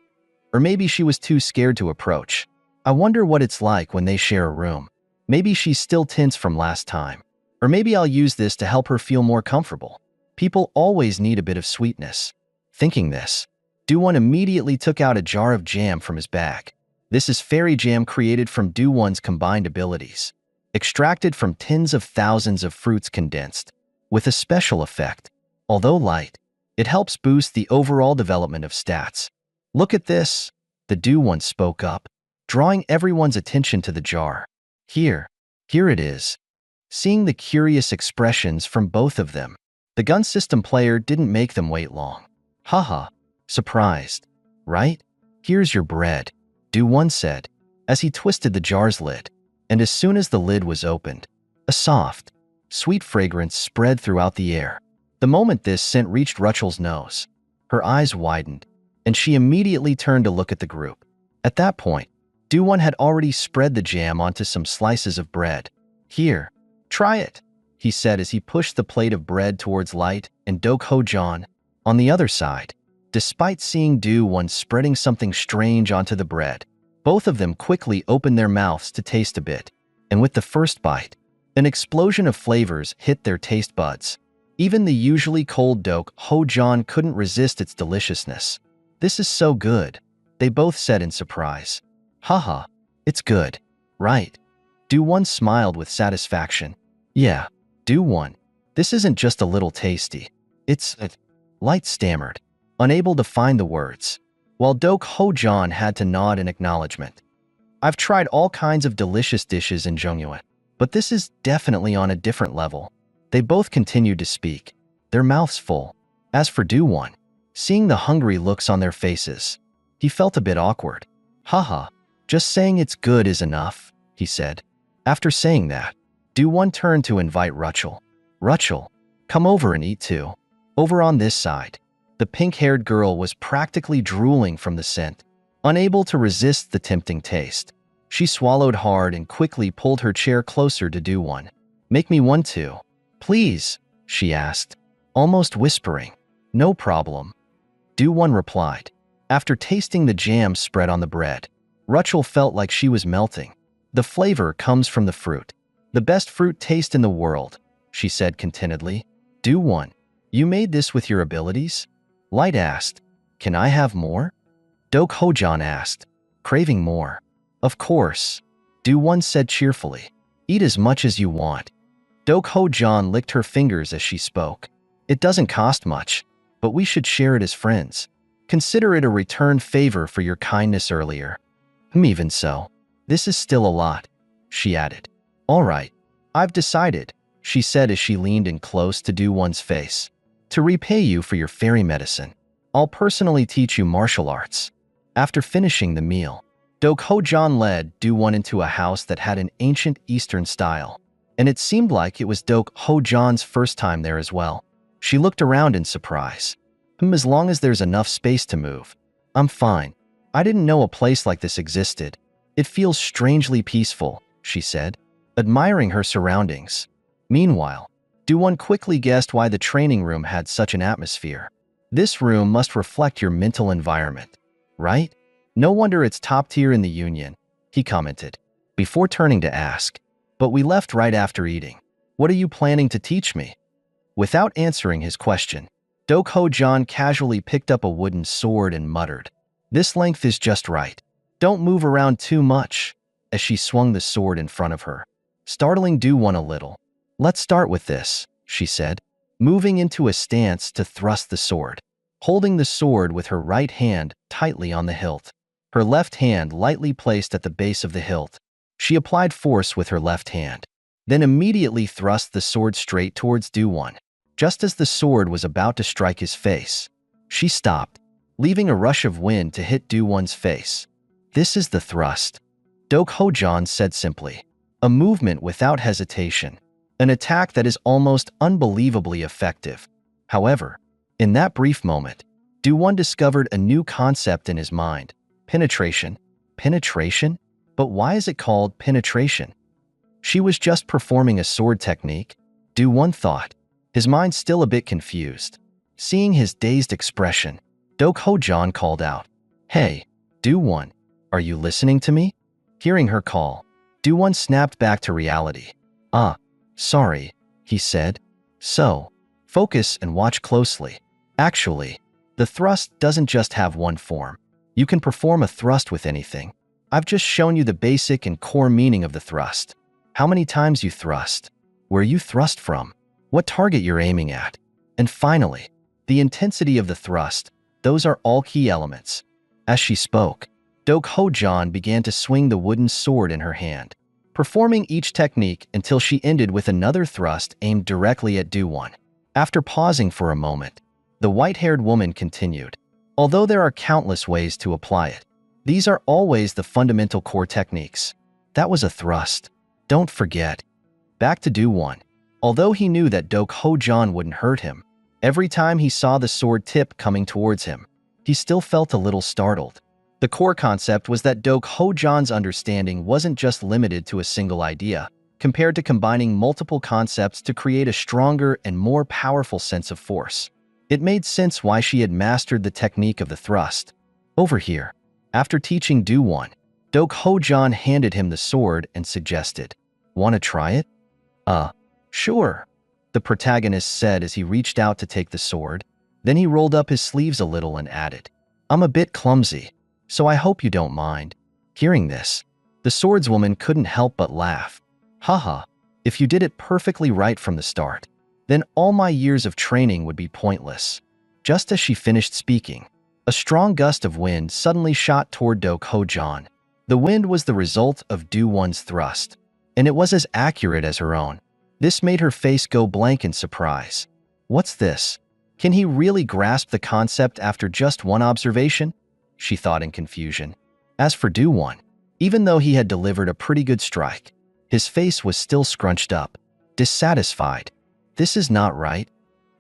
or maybe she was too scared to approach. I wonder what it's like when they share a room. Maybe she's still tense from last time. Or maybe I'll use this to help her feel more comfortable. People always need a bit of sweetness. Thinking this, Do-won immediately took out a jar of jam from his bag. This is fairy jam created from Do-won's combined abilities, extracted from tens of thousands of fruits condensed, with a special effect. Although light, it helps boost the overall development of stats. Look at this, the Do-won spoke up, drawing everyone's attention to the jar. Here it is. Seeing the curious expressions from both of them, the gun system player didn't make them wait long. Haha, surprised, right? Here's your bread, Do-won said, as he twisted the jar's lid. And as soon as the lid was opened, a soft, sweet fragrance spread throughout the air. The moment this scent reached Rachel's nose, her eyes widened, and she immediately turned to look at the group. At that point, Do-won had already spread the jam onto some slices of bread. Here, try it, he said as he pushed the plate of bread towards Light and Ho-jan. On the other side, despite seeing Do-won spreading something strange onto the bread, both of them quickly opened their mouths to taste a bit, and with the first bite, an explosion of flavors hit their taste buds. Even the usually cold Ho-jan couldn't resist its deliciousness. "This is so good," they both said in surprise. "Haha, it's good, right?" Do-won smiled with satisfaction. "Yeah, Do-won, this isn't just a little tasty. It's Light stammered, unable to find the words, while Ho-jan had to nod in acknowledgement. "I've tried all kinds of delicious dishes in Jongyuan, but this is definitely on a different level." They both continued to speak, their mouths full. As for Do-won, seeing the hungry looks on their faces, he felt a bit awkward. "Haha, just saying it's good is enough," he said. After saying that, Do-won turned to invite Rachel. "Rachel, come over and eat too." Over on this side, the pink-haired girl was practically drooling from the scent, unable to resist the tempting taste. She swallowed hard and quickly pulled her chair closer to Do-won. "Make me one too, please," she asked, almost whispering. "No problem," Do-won replied. After tasting the jam spread on the bread, Rachel felt like she was melting. "The flavor comes from the fruit. The best fruit taste in the world," she said contentedly. "Do-won, you made this with your abilities?" Light asked. "Can I have more?" Ho-jan asked, craving more. "Of course," Do-won said cheerfully. "Eat as much as you want." Ho-jan licked her fingers as she spoke. "It doesn't cost much, but we should share it as friends. Consider it a return favor for your kindness earlier." Even so, this is still a lot," she added. "All right, I've decided," she said as she leaned in close to Do-won's face. "To repay you for your fairy medicine, I'll personally teach you martial arts." After finishing the meal, Ho-jan led Do-won into a house that had an ancient Eastern style, and it seemed like it was Ho-jan's first time there as well. She looked around in surprise. As long as there's enough space to move, I'm fine. I didn't know a place like this existed. It feels strangely peaceful," she said, admiring her surroundings. Meanwhile, Do-won quickly guessed why the training room had such an atmosphere. "This room must reflect your mental environment, right? No wonder it's top tier in the Union," he commented, before turning to ask, "But we left right after eating. What are you planning to teach me?" Without answering his question, Ho-jan casually picked up a wooden sword and muttered, "This length is just right. Don't move around too much," as she swung the sword in front of her, startling Do-won a little. "Let's start with this," she said, moving into a stance to thrust the sword, holding the sword with her right hand tightly on the hilt, her left hand lightly placed at the base of the hilt. She applied force with her left hand, then immediately thrust the sword straight towards Do-won, just as the sword was about to strike his face. She stopped, leaving a rush of wind to hit Do-won's face. This is the thrust, Ho-jan said simply. A movement without hesitation. An attack that is almost unbelievably effective. However, in that brief moment, Do-won discovered a new concept in his mind. Penetration. Penetration? But why is it called penetration? She was just performing a sword technique, Do-won thought, his mind still a bit confused. Seeing his dazed expression, Ho-jan called out, "Hey, Do-won, are you listening to me?" Hearing her call, Do-won snapped back to reality. "Ah, sorry," he said. "So, focus and watch closely. Actually, the thrust doesn't just have one form. You can perform a thrust with anything. I've just shown you the basic and core meaning of the thrust. How many times you thrust, where you thrust from, what target you're aiming at, and finally, the intensity of the thrust. Those are all key elements." As she spoke, Ho-jan began to swing the wooden sword in her hand, performing each technique until she ended with another thrust aimed directly at Do-won. After pausing for a moment, the white-haired woman continued, "Although there are countless ways to apply it, these are always the fundamental core techniques. That was a thrust. Don't forget." Back to Do-won. Although he knew that Ho-jan wouldn't hurt him, every time he saw the sword tip coming towards him, he still felt a little startled. The core concept was that Ho-jan's understanding wasn't just limited to a single idea, compared to combining multiple concepts to create a stronger and more powerful sense of force. It made sense why she had mastered the technique of the thrust. Over here, after teaching Do-won, Ho-jan handed him the sword and suggested, "Want to try it?" Sure," the protagonist said as he reached out to take the sword. Then he rolled up his sleeves a little and added, "I'm a bit clumsy, so I hope you don't mind." Hearing this, the swordswoman couldn't help but laugh. "Haha, if you did it perfectly right from the start, then all my years of training would be pointless." Just as she finished speaking, a strong gust of wind suddenly shot toward Ho-jan. The wind was the result of Do-won's thrust, and it was as accurate as her own. This made her face go blank in surprise. What's this? Can he really grasp the concept after just one observation? She thought in confusion. As for Do-won, even though he had delivered a pretty good strike, his face was still scrunched up, dissatisfied. This is not right,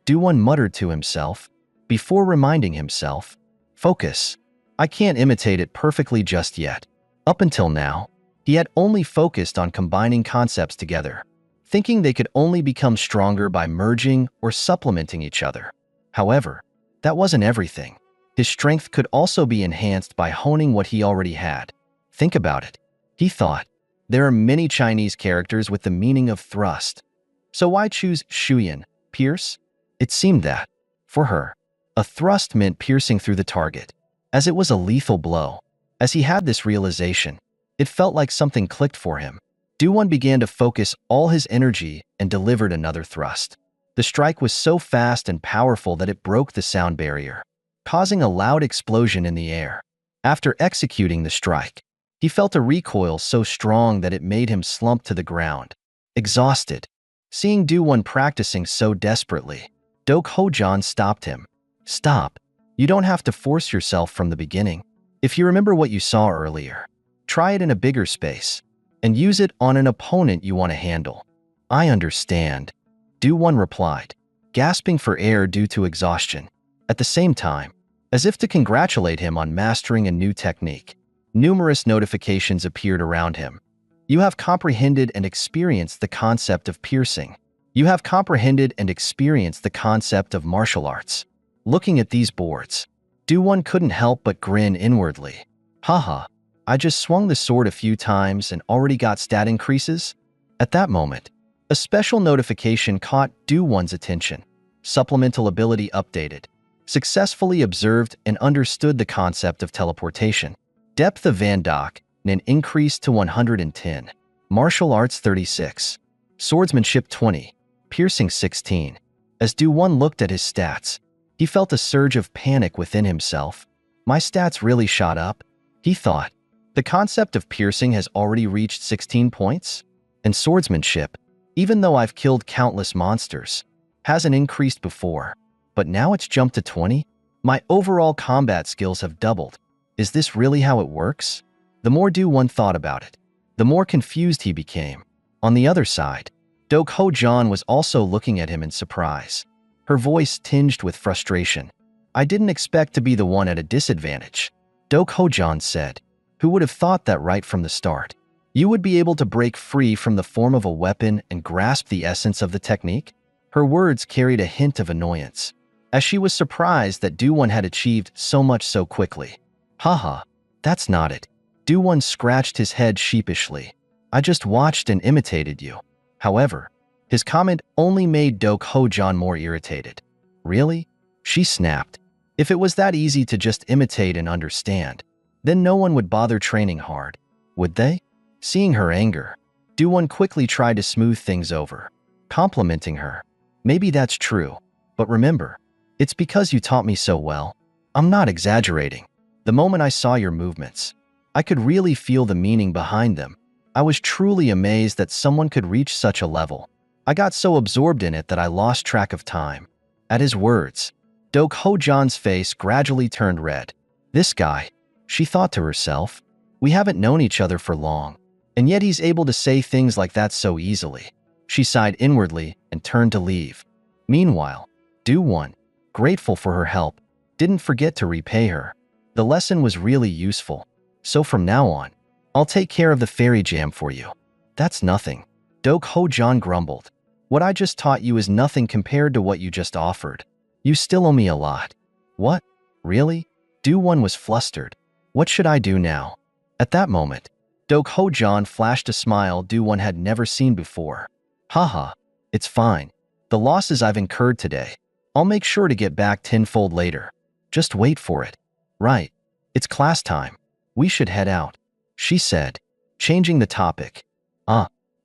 Do-won muttered to himself, before reminding himself, "Focus. I can't imitate it perfectly just yet." Up until now, he had only focused on combining concepts together, thinking they could only become stronger by merging or supplementing each other. However, that wasn't everything. His strength could also be enhanced by honing what he already had. Think about it, he thought. There are many Chinese characters with the meaning of thrust. So why choose Shuyan, pierce? It seemed that, for her, a thrust meant piercing through the target, as it was a lethal blow. As he had this realization, it felt like something clicked for him. Do-won began to focus all his energy and delivered another thrust. The strike was so fast and powerful that it broke the sound barrier, causing a loud explosion in the air. After executing the strike, he felt a recoil so strong that it made him slump to the ground, exhausted. Seeing Do-won practicing so desperately, Ho-jan stopped him. "Stop. You don't have to force yourself from the beginning. If you remember what you saw earlier, try it in a bigger space, and use it on an opponent you want to handle." "I understand," Do-won replied, gasping for air due to exhaustion. At the same time, as if to congratulate him on mastering a new technique, numerous notifications appeared around him. "You have comprehended and experienced the concept of piercing. You have comprehended and experienced the concept of martial arts." Looking at these boards, Do-won couldn't help but grin inwardly. "Haha. I just swung the sword a few times and already got stat increases?" At that moment, a special notification caught Do-won's attention. Supplemental ability updated. Successfully observed and understood the concept of teleportation. Depth of Van Dock, an increase to 110. Martial Arts 36. Swordsmanship 20. Piercing 16. As Do-won looked at his stats, he felt a surge of panic within himself. "My stats really shot up," he thought. The concept of piercing has already reached 16 points, and swordsmanship, even though I've killed countless monsters, hasn't increased before, but now it's jumped to 20? My overall combat skills have doubled. Is this really how it works? The more Do-won thought about it, the more confused he became. On the other side, Do-ho-jan was also looking at him in surprise, her voice tinged with frustration. I didn't expect to be the one at a disadvantage, Do-ho-jan said. Who would have thought that right from the start? You would be able to break free from the form of a weapon and grasp the essence of the technique? Her words carried a hint of annoyance, as she was surprised that Do-won had achieved so much so quickly. Haha, that's not it. Do-won scratched his head sheepishly. I just watched and imitated you. However, his comment only made Do-ho-jan more irritated. Really? She snapped. If it was that easy to just imitate and understand, then no one would bother training hard, would they? Seeing her anger, Do-won quickly tried to smooth things over, complimenting her. Maybe that's true, but remember, it's because you taught me so well. I'm not exaggerating. The moment I saw your movements, I could really feel the meaning behind them. I was truly amazed that someone could reach such a level. I got so absorbed in it that I lost track of time. At his words, Do-ho-jan's face gradually turned red. This guy, she thought to herself, we haven't known each other for long, and yet he's able to say things like that so easily. She sighed inwardly and turned to leave. Meanwhile, Do-won, grateful for her help, didn't forget to repay her. The lesson was really useful, so from now on, I'll take care of the fairy jam for you. That's nothing, Do-ho-jan grumbled. What I just taught you is nothing compared to what you just offered. You still owe me a lot. What? Really? Do-won was flustered. What should I do now? At that moment, Do-ho-jan flashed a smile Do-won had never seen before. Haha, it's fine. The losses I've incurred today, I'll make sure to get back tenfold later. Just wait for it. Right. It's class time. We should head out, she said, changing the topic.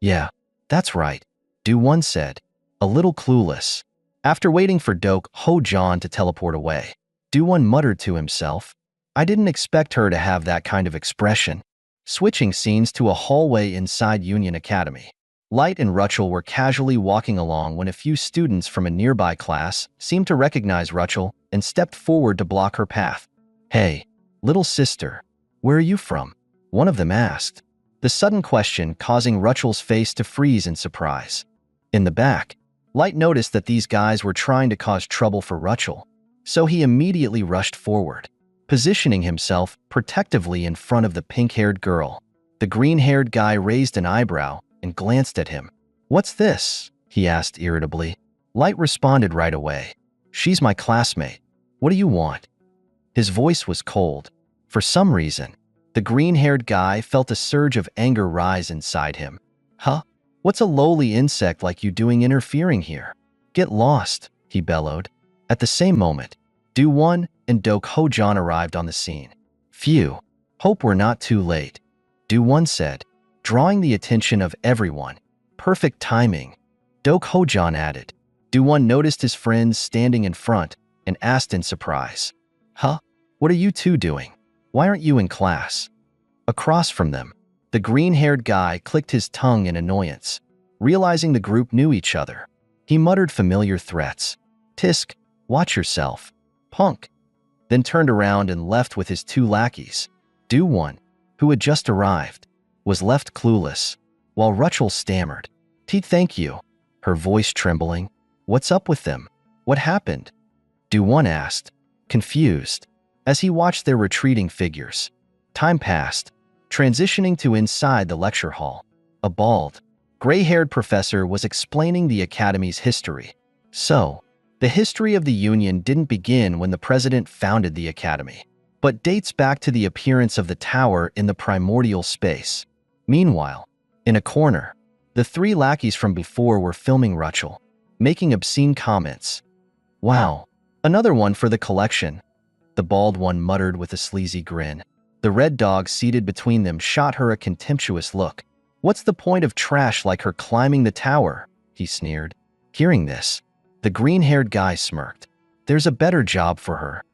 Yeah, that's right, Do-won said, a little clueless. After waiting for Do-ho-jan to teleport away, Do-won muttered to himself, I didn't expect her to have that kind of expression. Switching scenes to a hallway inside Union Academy. Light and Rachel were casually walking along when a few students from a nearby class seemed to recognize Rachel and stepped forward to block her path. Hey, little sister, where are you from? One of them asked, the sudden question causing Rachel's face to freeze in surprise. In the back, Light noticed that these guys were trying to cause trouble for Rachel, so he immediately rushed forward, positioning himself protectively in front of the pink-haired girl. The green-haired guy raised an eyebrow and glanced at him. What's this? He asked irritably. Light responded right away. She's my classmate. What do you want? His voice was cold. For some reason, the green-haired guy felt a surge of anger rise inside him. Huh? What's a lowly insect like you doing interfering here? Get lost, he bellowed. At the same moment, Do-won and Do-ho-jan arrived on the scene. Phew, hope we're not too late, Do-won said, drawing the attention of everyone. Perfect timing, Do-ho-jan added. Do-won noticed his friends standing in front and asked in surprise. Huh? What are you two doing? Why aren't you in class? Across from them, the green-haired guy clicked his tongue in annoyance, realizing the group knew each other. He muttered familiar threats. Tisk, watch yourself, punk, then turned around and left with his two lackeys. Do-won, who had just arrived, was left clueless, while Rachel stammered. Thank you, her voice trembling. What's up with them? What happened? Do-won asked, confused, as he watched their retreating figures. Time passed, transitioning to inside the lecture hall. A bald, gray-haired professor was explaining the academy's history. So, the history of the Union didn't begin when the president founded the academy, but dates back to the appearance of the tower in the primordial space. Meanwhile, in a corner, the three lackeys from before were filming Rachel, making obscene comments. Wow, another one for the collection, the bald one muttered with a sleazy grin. The red dog seated between them shot her a contemptuous look. What's the point of trash like her climbing the tower? He sneered. Hearing this, the green-haired guy smirked. There's a better job for her.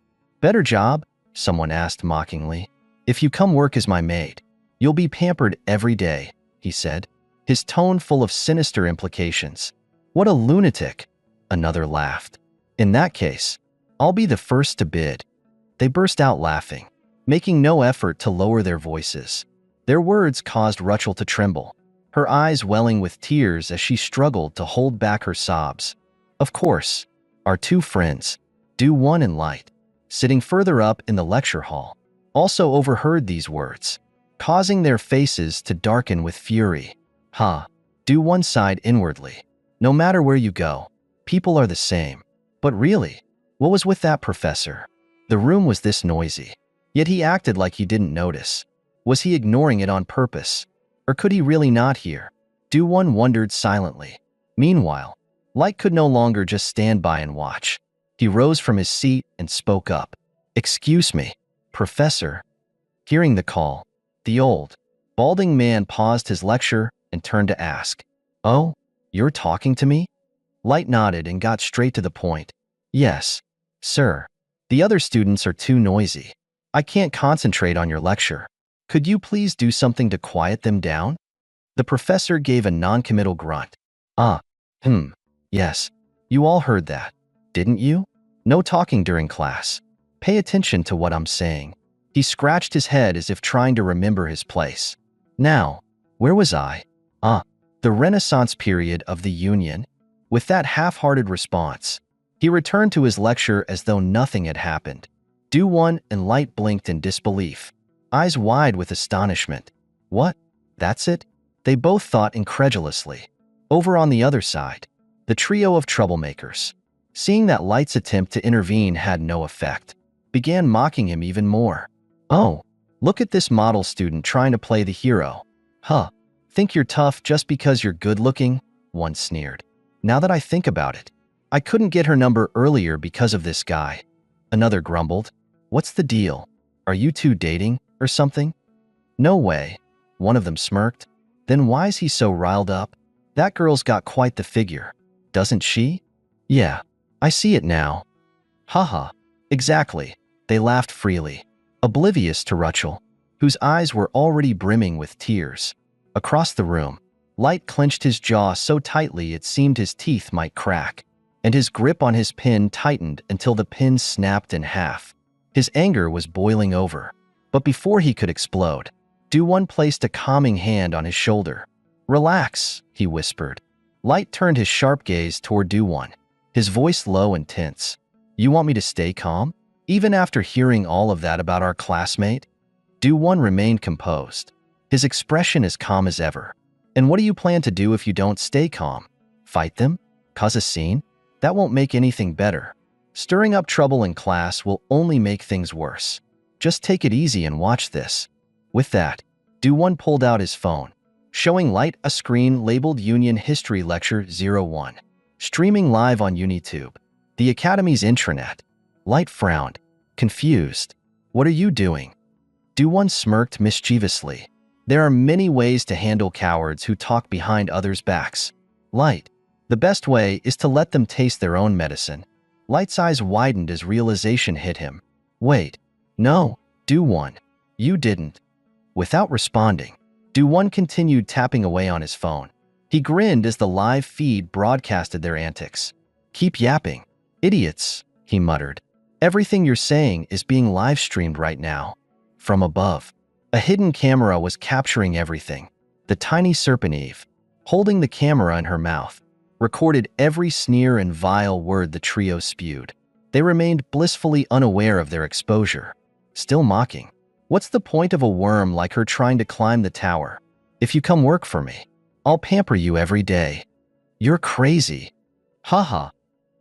Better job? Someone asked mockingly. If you come work as my maid, you'll be pampered every day, he said, his tone full of sinister implications. What a lunatic, another laughed. In that case, I'll be the first to bid. They burst out laughing, making no effort to lower their voices. Their words caused Rachel to tremble, her eyes welling with tears as she struggled to hold back her sobs. Of course, our two friends, Do-Won and Light, sitting further up in the lecture hall, also overheard these words, causing their faces to darken with fury. Do-Won sighed inwardly. No matter where you go, people are the same. But really, what was with that professor? The room was this noisy, yet he acted like he didn't notice. Was he ignoring it on purpose? Or could he really not hear? Do-Won wondered silently. Meanwhile, Light could no longer just stand by and watch. He rose from his seat and spoke up. "Excuse me, Professor." Hearing the call, the old, balding man paused his lecture and turned to ask, "Oh, you're talking to me?" Light nodded and got straight to the point. "Yes, sir. The other students are too noisy. I can't concentrate on your lecture. Could you please do something to quiet them down?" The professor gave a non-committal grunt. Yes. You all heard that, didn't you? No talking during class. Pay attention to what I'm saying." He scratched his head as if trying to remember his place. Now, where was I? The Renaissance period of the Union? With that half-hearted response, he returned to his lecture as though nothing had happened. Do-Won and Light blinked in disbelief, eyes wide with astonishment. What? That's it? They both thought incredulously. Over on the other side, the trio of troublemakers, seeing that Light's attempt to intervene had no effect, began mocking him even more. "Oh, look at this model student trying to play the hero. Think you're tough just because you're good-looking?" one sneered. "Now that I think about it, I couldn't get her number earlier because of this guy." Another grumbled. "What's the deal? Are you two dating or something?" "No way." One of them smirked. "Then why's he so riled up? That girl's got quite the figure, doesn't she?" "Yeah, I see it now." Exactly." They laughed freely, oblivious to Rachel, whose eyes were already brimming with tears. Across the room, Light clenched his jaw so tightly it seemed his teeth might crack, and his grip on his pen tightened until the pen snapped in half. His anger was boiling over, but before he could explode, Do-Won placed a calming hand on his shoulder. "Relax," he whispered. Light turned his sharp gaze toward Do-Won, his voice low and tense. "You want me to stay calm, even after hearing all of that about our classmate?" Do-Won remained composed, his expression as calm as ever. "And what do you plan to do if you don't stay calm? Fight them? Cause a scene? That won't make anything better. Stirring up trouble in class will only make things worse. Just take it easy and watch this." With that, Do-Won pulled out his phone, showing Light a screen labeled Union History Lecture 01, streaming live on YouTube, the Academy's intranet. Light frowned, confused. "What are you doing?" Do-Won smirked mischievously. "There are many ways to handle cowards who talk behind others' backs. Light, the best way is to let them taste their own medicine." Light's eyes widened as realization hit him. "Wait, no, Do-Won, you didn't." Without responding, Do-Won continued tapping away on his phone. He grinned as the live feed broadcasted their antics. "Keep yapping, idiots," he muttered. "Everything you're saying is being live-streamed right now." From above, a hidden camera was capturing everything. The tiny Serpent Eve, holding the camera in her mouth, recorded every sneer and vile word the trio spewed. They remained blissfully unaware of their exposure, still mocking. "What's the point of a worm like her trying to climb the tower? If you come work for me, I'll pamper you every day." "You're crazy."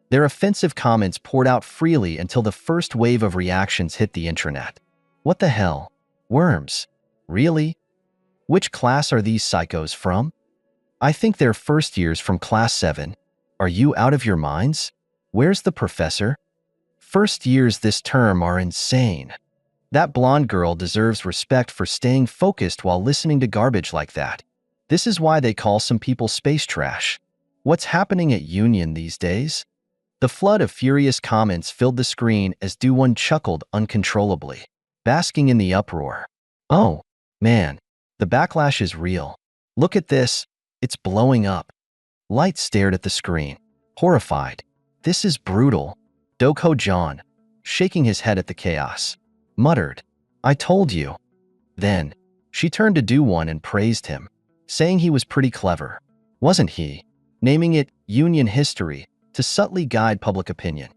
Their offensive comments poured out freely until the first wave of reactions hit the intranet. "What the hell? Worms? Really? Which class are these psychos from? I think they're first years from class 7. Are you out of your minds? Where's the professor? First years this term are insane. That blonde girl deserves respect for staying focused while listening to garbage like that. This is why they call some people space trash. What's happening at Union these days?" The flood of furious comments filled the screen as Do-Won chuckled uncontrollably, basking in the uproar. "Oh, man, the backlash is real. Look at this, it's blowing up." Light stared at the screen, horrified. "This is brutal." Doko-John, shaking his head at the chaos. Muttered, "I told you." Then, she turned to Do-won and praised him, saying he was pretty clever. Wasn't he? Naming it Union History to subtly guide public opinion.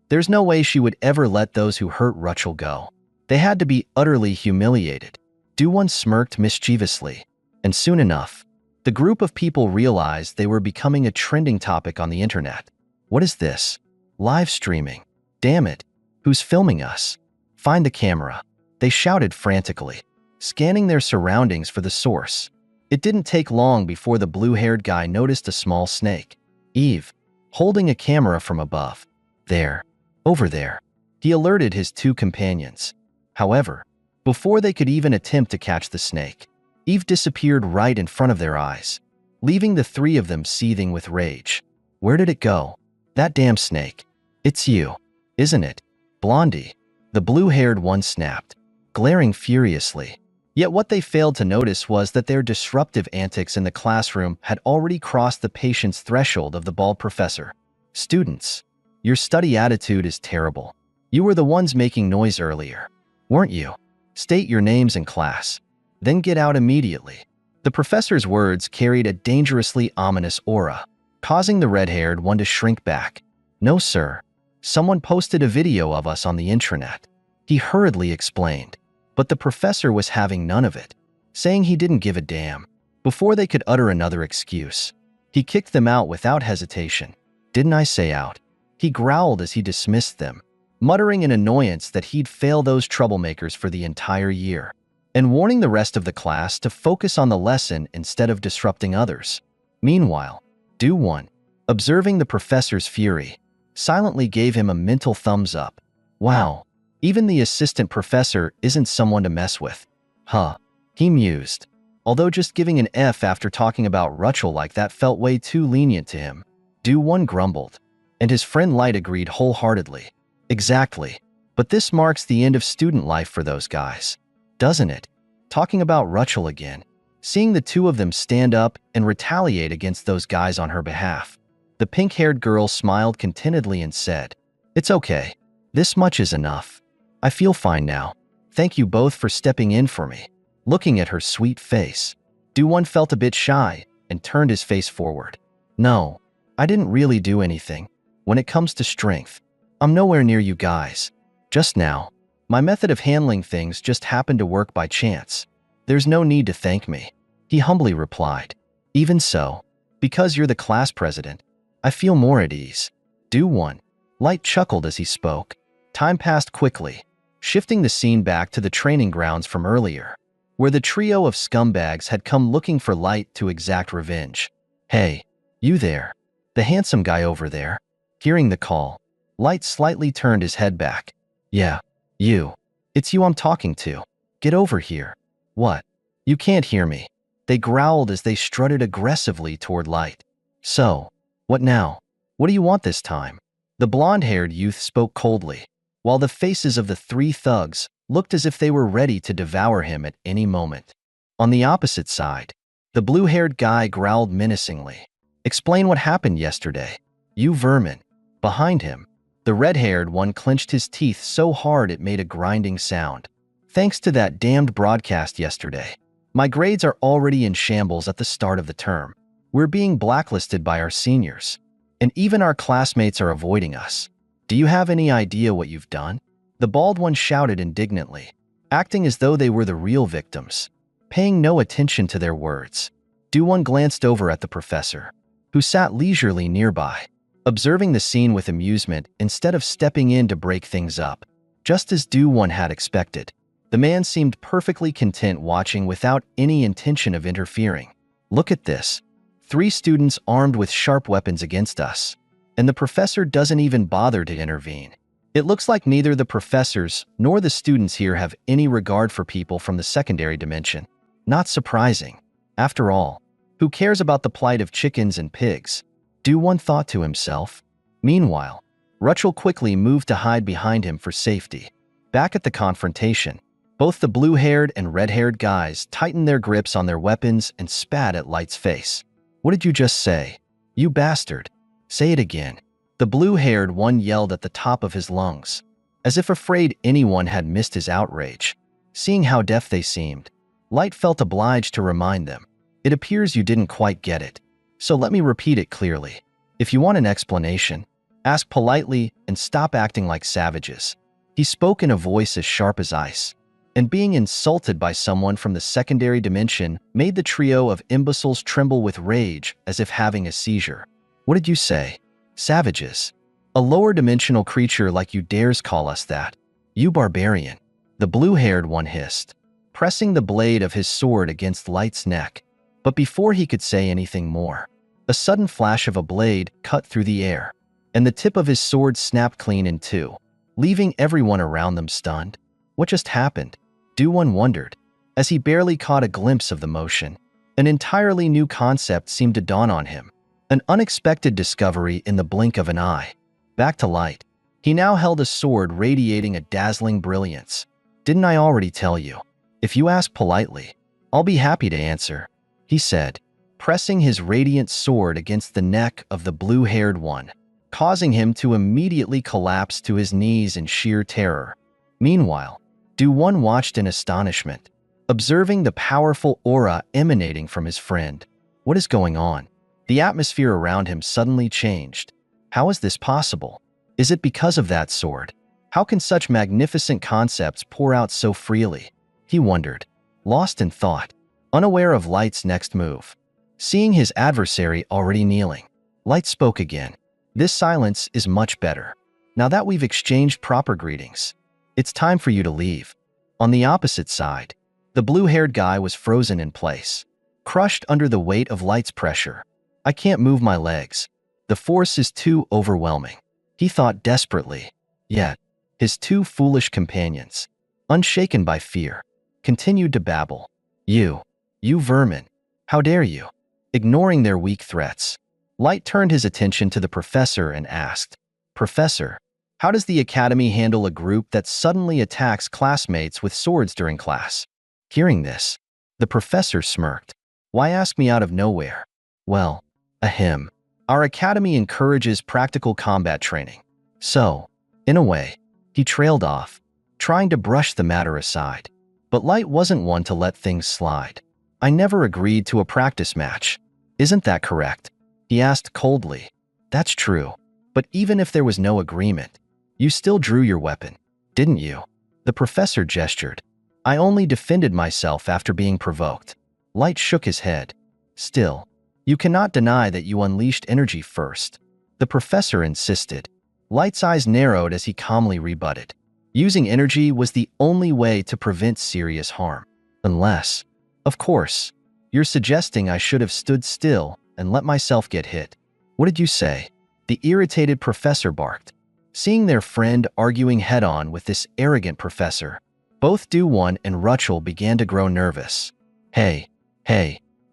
There's no way she would ever let those who hurt Rachel go. They had to be utterly humiliated. Do-won smirked mischievously, and soon enough, the group of people realized they were becoming a trending topic on the internet. What is this? Live streaming. Damn it. Who's filming us? Find the camera. They shouted frantically, scanning their surroundings for the source. It didn't take long before the blue-haired guy noticed a small snake. Eve, holding a camera from above. There. Over there. He alerted his two companions. However, before they could even attempt to catch the snake, Eve disappeared right in front of their eyes, leaving the three of them seething with rage. Where did it go? That damn snake. It's you, isn't it? Blondie. The blue-haired one snapped, glaring furiously. Yet what they failed to notice was that their disruptive antics in the classroom had already crossed the patience threshold of the bald professor. Students, your study attitude is terrible. You were the ones making noise earlier, weren't you? State your names in class, then get out immediately. The professor's words carried a dangerously ominous aura, causing the red-haired one to shrink back. No, sir. Someone posted a video of us on the intranet. He hurriedly explained, but the professor was having none of it, saying he didn't give a damn. Before they could utter another excuse, he kicked them out without hesitation. Didn't I say out? He growled as he dismissed them, muttering in annoyance that he'd fail those troublemakers for the entire year, and warning the rest of the class to focus on the lesson instead of disrupting others. Meanwhile, Do-won, observing the professor's fury, silently gave him a mental thumbs up. Wow, even the assistant professor isn't someone to mess with. Huh, he mused, although just giving an F after talking about Rachel like that felt way too lenient to him. Do-won grumbled, and his friend Light agreed wholeheartedly. Exactly, but this marks the end of student life for those guys, doesn't it? Talking about Rachel again, seeing the two of them stand up and retaliate against those guys on her behalf. The pink-haired girl smiled contentedly and said, "It's okay. This much is enough. I feel fine now. Thank you both for stepping in for me." Looking at her sweet face, Do-won felt a bit shy and turned his face forward. "No, I didn't really do anything. When it comes to strength, I'm nowhere near you guys. Just now, my method of handling things just happened to work by chance. There's no need to thank me," he humbly replied. "Even so, because you're the class president, I feel more at ease." Do-won. Light chuckled as he spoke. Time passed quickly, shifting the scene back to the training grounds from earlier, where the trio of scumbags had come looking for Light to exact revenge. "Hey, you there. The handsome guy over there." Hearing the call, Light slightly turned his head back. "Yeah, you. It's you I'm talking to. Get over here." "What? You can't hear me." They growled as they strutted aggressively toward Light. "So, what now? What do you want this time?" The blonde-haired youth spoke coldly, while the faces of the three thugs looked as if they were ready to devour him at any moment. On the opposite side, the blue-haired guy growled menacingly. "Explain what happened yesterday, you vermin." Behind him, the red-haired one clenched his teeth so hard it made a grinding sound. "Thanks to that damned broadcast yesterday, my grades are already in shambles at the start of the term. We're being blacklisted by our seniors, and even our classmates are avoiding us. Do you have any idea what you've done?" The bald one shouted indignantly, acting as though they were the real victims, paying no attention to their words. Do-won glanced over at the professor, who sat leisurely nearby, observing the scene with amusement instead of stepping in to break things up. Just as Do-won had expected, the man seemed perfectly content watching without any intention of interfering. "Look at this. 3 students armed with sharp weapons against us, and the professor doesn't even bother to intervene. It looks like neither the professors nor the students here have any regard for people from the secondary dimension. Not surprising. After all, who cares about the plight of chickens and pigs?" Do-won thought to himself. Meanwhile, Rachel quickly moved to hide behind him for safety. Back at the confrontation, both the blue-haired and red-haired guys tightened their grips on their weapons and spat at Light's face. "What did you just say? You bastard. Say it again." The blue-haired one yelled at the top of his lungs, as if afraid anyone had missed his outrage. Seeing how deaf they seemed, Light felt obliged to remind them. It appears you didn't quite get it, so let me repeat it clearly. If you want an explanation, ask politely and stop acting like savages. He spoke in a voice as sharp as ice, and being insulted by someone from the secondary dimension made the trio of imbeciles tremble with rage as if having a seizure. What did you say? Savages? A lower dimensional creature like you dares call us that? You barbarian, the blue-haired one hissed, pressing the blade of his sword against Light's neck. But before he could say anything more, a sudden flash of a blade cut through the air, and the tip of his sword snapped clean in two, leaving everyone around them stunned. What just happened? Do-Won wondered, as he barely caught a glimpse of the motion. An entirely new concept seemed to dawn on him, an unexpected discovery in the blink of an eye. Back to Light. He now held a sword radiating a dazzling brilliance. Didn't I already tell you? If you ask politely, I'll be happy to answer, he said, pressing his radiant sword against the neck of the blue-haired one, causing him to immediately collapse to his knees in sheer terror. Meanwhile, Do-Won watched in astonishment, observing the powerful aura emanating from his friend. What is going on? The atmosphere around him suddenly changed. How is this possible? Is it because of that sword? How can such magnificent concepts pour out so freely? He wondered, lost in thought, unaware of Light's next move. Seeing his adversary already kneeling, Light spoke again. This silence is much better. Now that we've exchanged proper greetings, it's time for you to leave. On the opposite side, the blue-haired guy was frozen in place, crushed under the weight of Light's pressure. I can't move my legs. The force is too overwhelming, he thought desperately. Yet, his two foolish companions, unshaken by fear, continued to babble. You vermin, how dare you? Ignoring their weak threats, Light turned his attention to the professor and asked, Professor, how does the academy handle a group that suddenly attacks classmates with swords during class? Hearing this, the professor smirked. Why ask me out of nowhere? Well, ahem. Our academy encourages practical combat training. So, in a way, he trailed off, trying to brush the matter aside. But Light wasn't one to let things slide. I never agreed to a practice match. Isn't that correct? He asked coldly. That's true. But even if there was no agreement, you still drew your weapon, didn't you? The professor gestured. I only defended myself after being provoked. Light shook his head. Still, you cannot deny that you unleashed energy first. The professor insisted. Light's eyes narrowed as he calmly rebutted. Using energy was the only way to prevent serious harm. Unless, of course, you're suggesting I should have stood still and let myself get hit. What did you say? The irritated professor barked. Seeing their friend arguing head-on with this arrogant professor, both Do-Won and Rachel began to grow nervous. Hey,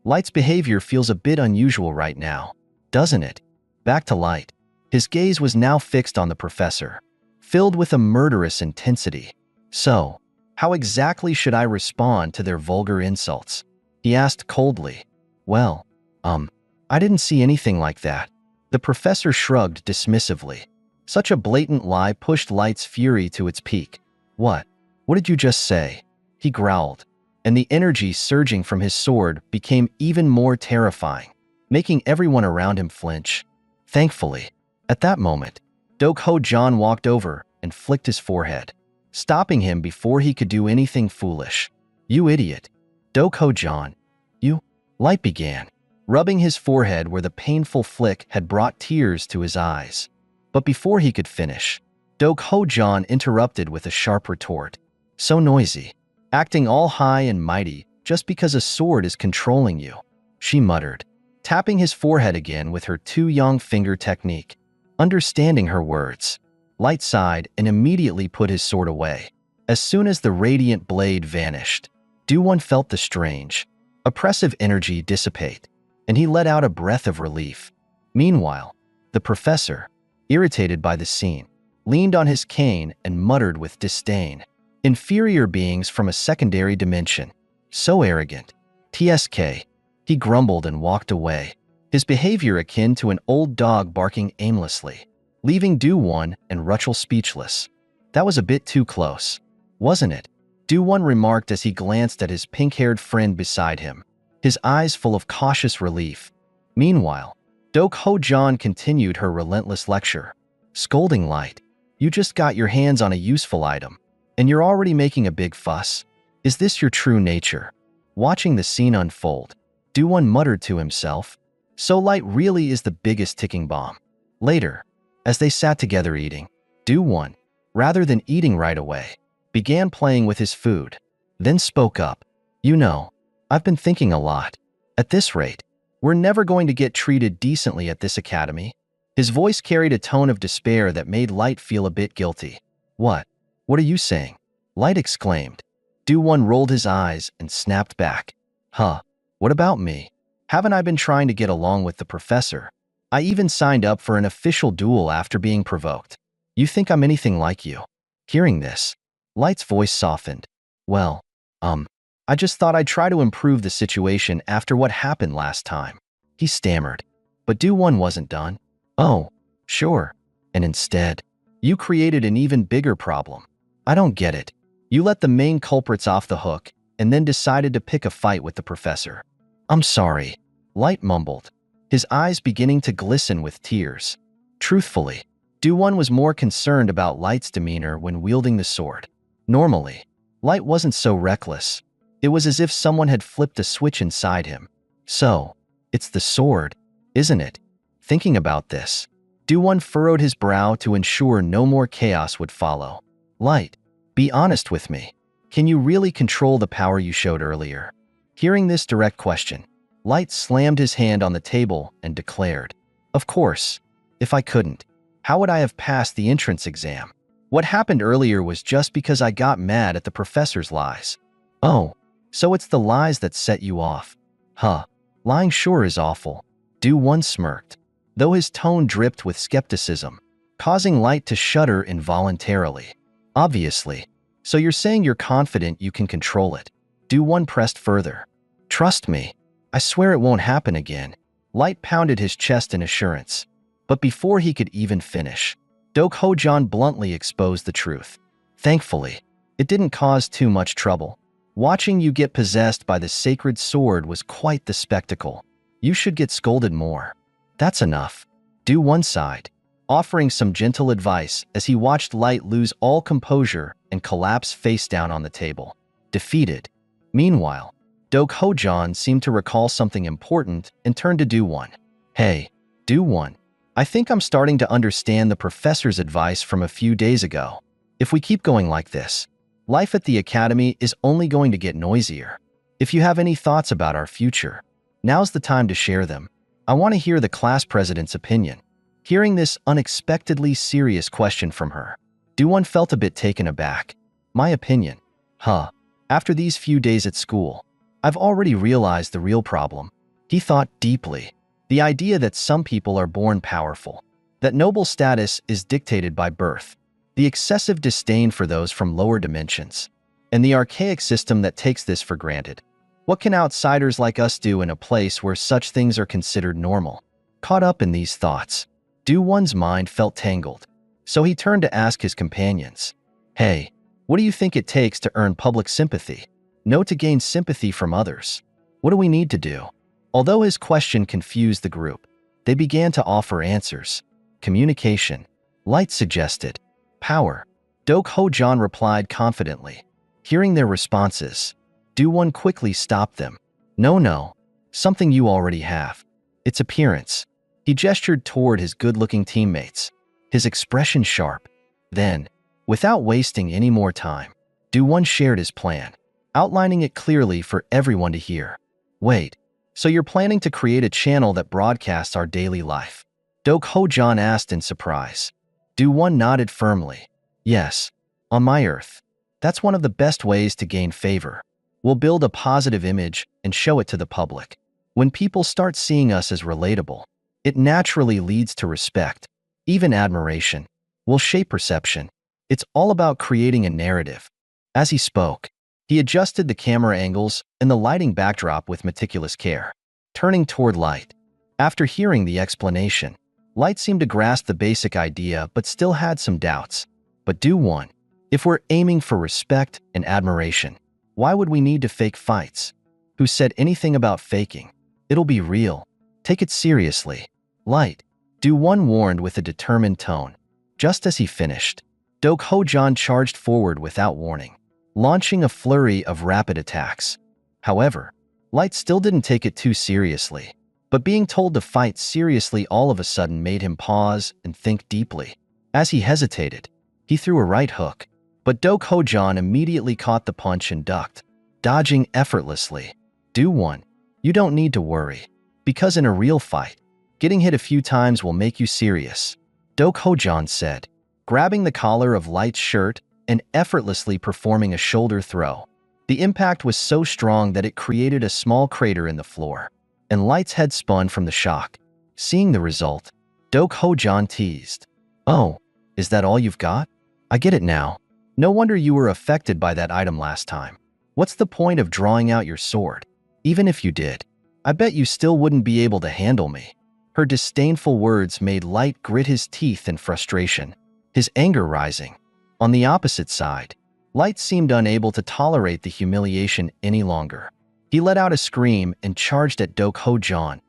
Light's behavior feels a bit unusual right now, doesn't it? Back to Light. His gaze was now fixed on the professor, filled with a murderous intensity. So, how exactly should I respond to their vulgar insults? He asked coldly. Well, I didn't see anything like that. The professor shrugged dismissively. Such a blatant lie pushed Light's fury to its peak. What did you just say? He growled, and the energy surging from his sword became even more terrifying, making everyone around him flinch. Thankfully, at that moment, Dokho-Jan walked over and flicked his forehead, stopping him before he could do anything foolish. You idiot. Dokho-Jan. You? Light began, rubbing his forehead where the painful flick had brought tears to his eyes. But before he could finish, Dokho-Jan interrupted with a sharp retort. So noisy, acting all high and mighty just because a sword is controlling you, she muttered, tapping his forehead again with her two-yong finger technique. Understanding her words, Light sighed and immediately put his sword away. As soon as the radiant blade vanished, Do-Won felt the strange, oppressive energy dissipate, and he let out a breath of relief. Meanwhile, the professor, irritated by the scene, leaned on his cane and muttered with disdain. Inferior beings from a secondary dimension. So arrogant. TSK. He grumbled and walked away, his behavior akin to an old dog barking aimlessly. leaving Do-won and Rachel speechless. That was a bit too close, wasn't it? Do-won remarked as he glanced at his pink-haired friend beside him, his eyes full of cautious relief. Meanwhile, Ho-jan continued her relentless lecture, scolding Light. You just got your hands on a useful item, and you're already making a big fuss. Is this your true nature? Watching the scene unfold, Do-won muttered to himself, so Light really is the biggest ticking bomb. Later, as they sat together eating, Do-won, rather than eating right away, began playing with his food, then spoke up. You know, I've been thinking a lot. At this rate, we're never going to get treated decently at this academy. His voice carried a tone of despair that made Light feel a bit guilty. What? What are you saying? Light exclaimed. Do-won rolled his eyes and snapped back. Huh, what about me? Haven't I been trying to get along with the professor? I even signed up for an official duel after being provoked. You think I'm anything like you? Hearing this, Light's voice softened. Well, I just thought I'd try to improve the situation after what happened last time. He stammered. But Do-won wasn't done. Oh, sure. And instead, you created an even bigger problem. I don't get it. You let the main culprits off the hook and then decided to pick a fight with the professor. I'm sorry, Light mumbled, his eyes beginning to glisten with tears. Truthfully, Do-won was more concerned about Light's demeanor when wielding the sword. Normally, Light wasn't so reckless. It was as if someone had flipped a switch inside him. So, it's the sword, isn't it? Thinking about this, Do-won furrowed his brow to ensure no more chaos would follow. Light, be honest with me. Can you really control the power you showed earlier? Hearing this direct question, Light slammed his hand on the table and declared, Of course. If I couldn't, how would I have passed the entrance exam? What happened earlier was just because I got mad at the professor's lies. Oh, so it's the lies that set you off. Huh, lying sure is awful. Do-won smirked, though his tone dripped with skepticism, causing Light to shudder involuntarily. Obviously, so you're saying you're confident you can control it. Do-won pressed further. Trust me, I swear it won't happen again. Light pounded his chest in assurance. But before he could even finish, Ho-jan bluntly exposed the truth. Thankfully, it didn't cause too much trouble. Watching you get possessed by the sacred sword was quite the spectacle. You should get scolded more. That's enough. Do-won sighed, offering some gentle advice as he watched Light lose all composure and collapse face down on the table, defeated. Meanwhile, Ho-jan seemed to recall something important and turned to Do-won. Hey, Do-won, I think I'm starting to understand the professor's advice from a few days ago. If we keep going like this, life at the academy is only going to get noisier. If you have any thoughts about our future, now's the time to share them. I want to hear the class president's opinion. Hearing this unexpectedly serious question from her, Do-won felt a bit taken aback. My opinion? Huh. After these few days at school, I've already realized the real problem. He thought deeply. The idea that some people are born powerful, that noble status is dictated by birth, the excessive disdain for those from lower dimensions, and the archaic system that takes this for granted. What can outsiders like us do in a place where such things are considered normal? Caught up in these thoughts, Do-won's mind felt tangled, so he turned to ask his companions, Hey, what do you think it takes to earn public sympathy? No, to gain sympathy from others. What do we need to do? Although his question confused the group, they began to offer answers. Communication, Light suggested. Power, Ho-jan replied confidently. Hearing their responses, Do-won quickly stopped them. No, something you already have. Its appearance. He gestured toward his good-looking teammates, his expression sharp. Then, without wasting any more time, Do-won shared his plan, outlining it clearly for everyone to hear. Wait, so you're planning to create a channel that broadcasts our daily life? Ho-jan asked in surprise. Do-won nodded firmly. Yes, on my Earth. That's one of the best ways to gain favor. We'll build a positive image and show it to the public. When people start seeing us as relatable, it naturally leads to respect, even admiration. We'll shape perception. It's all about creating a narrative. As he spoke, he adjusted the camera angles and the lighting backdrop with meticulous care, turning toward Light. After hearing the explanation, Light seemed to grasp the basic idea but still had some doubts. But Do-won, if we're aiming for respect and admiration, why would we need to fake fights? Who said anything about faking? It'll be real. Take it seriously. Light, Do-won warned with a determined tone. Just as he finished, Ho-jan charged forward without warning, launching a flurry of rapid attacks. However, Light still didn't take it too seriously, but being told to fight seriously all of a sudden made him pause and think deeply. As he hesitated, he threw a right hook, but Ho-jan immediately caught the punch and ducked, dodging effortlessly. Do-won, you don't need to worry, because in a real fight, getting hit a few times will make you serious, Ho-jan said, grabbing the collar of Light's shirt and effortlessly performing a shoulder throw. The impact was so strong that it created a small crater in the floor, and Light's head spun from the shock. Seeing the result, Ho-jan teased, "Oh, is that all you've got? I get it now. No wonder you were affected by that item last time. What's the point of drawing out your sword? Even if you did, I bet you still wouldn't be able to handle me." Her disdainful words made Light grit his teeth in frustration, his anger rising. On the opposite side, Light seemed unable to tolerate the humiliation any longer. He let out a scream and charged at Ho-jan,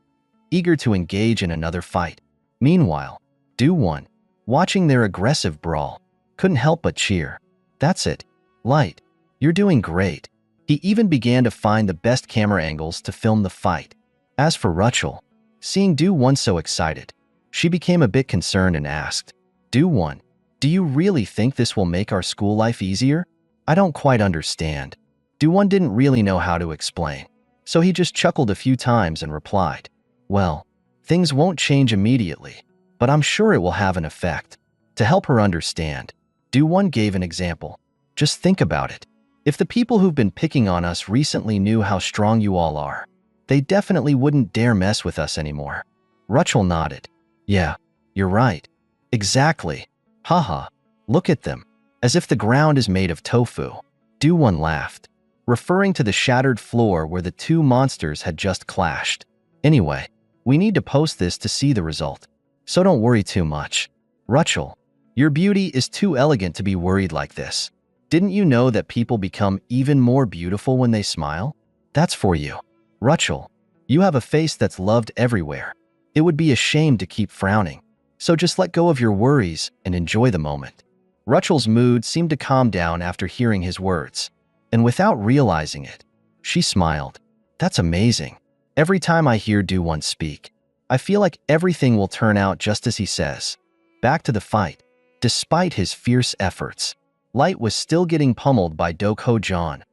eager to engage in another fight. Meanwhile, Do-won, watching their aggressive brawl, couldn't help but cheer. "That's it. Light, you're doing great." He even began to find the best camera angles to film the fight. As for Rachel, seeing Do-won so excited, she became a bit concerned and asked, "Do-won, do you really think this will make our school life easier? I don't quite understand." Do-won didn't really know how to explain, so he just chuckled a few times and replied, "Well, things won't change immediately, but I'm sure it will have an effect." To help her understand, Do-won gave an example. "Just think about it. If the people who've been picking on us recently knew how strong you all are, they definitely wouldn't dare mess with us anymore." Rachel nodded. "Yeah, you're right. Exactly. Haha, look at them. As if the ground is made of tofu." Do-won laughed, referring to the shattered floor where the two monsters had just clashed. "Anyway, we need to post this to see the result, so don't worry too much. Rachel, your beauty is too elegant to be worried like this. Didn't you know that people become even more beautiful when they smile? That's for you. Rachel, you have a face that's loved everywhere. It would be a shame to keep frowning, so just let go of your worries and enjoy the moment." Rachel's mood seemed to calm down after hearing his words, and without realizing it, she smiled. "That's amazing. Every time I hear Do-won speak, I feel like everything will turn out just as he says." Back to the fight. Despite his fierce efforts, Light was still getting pummeled by Ho-jan,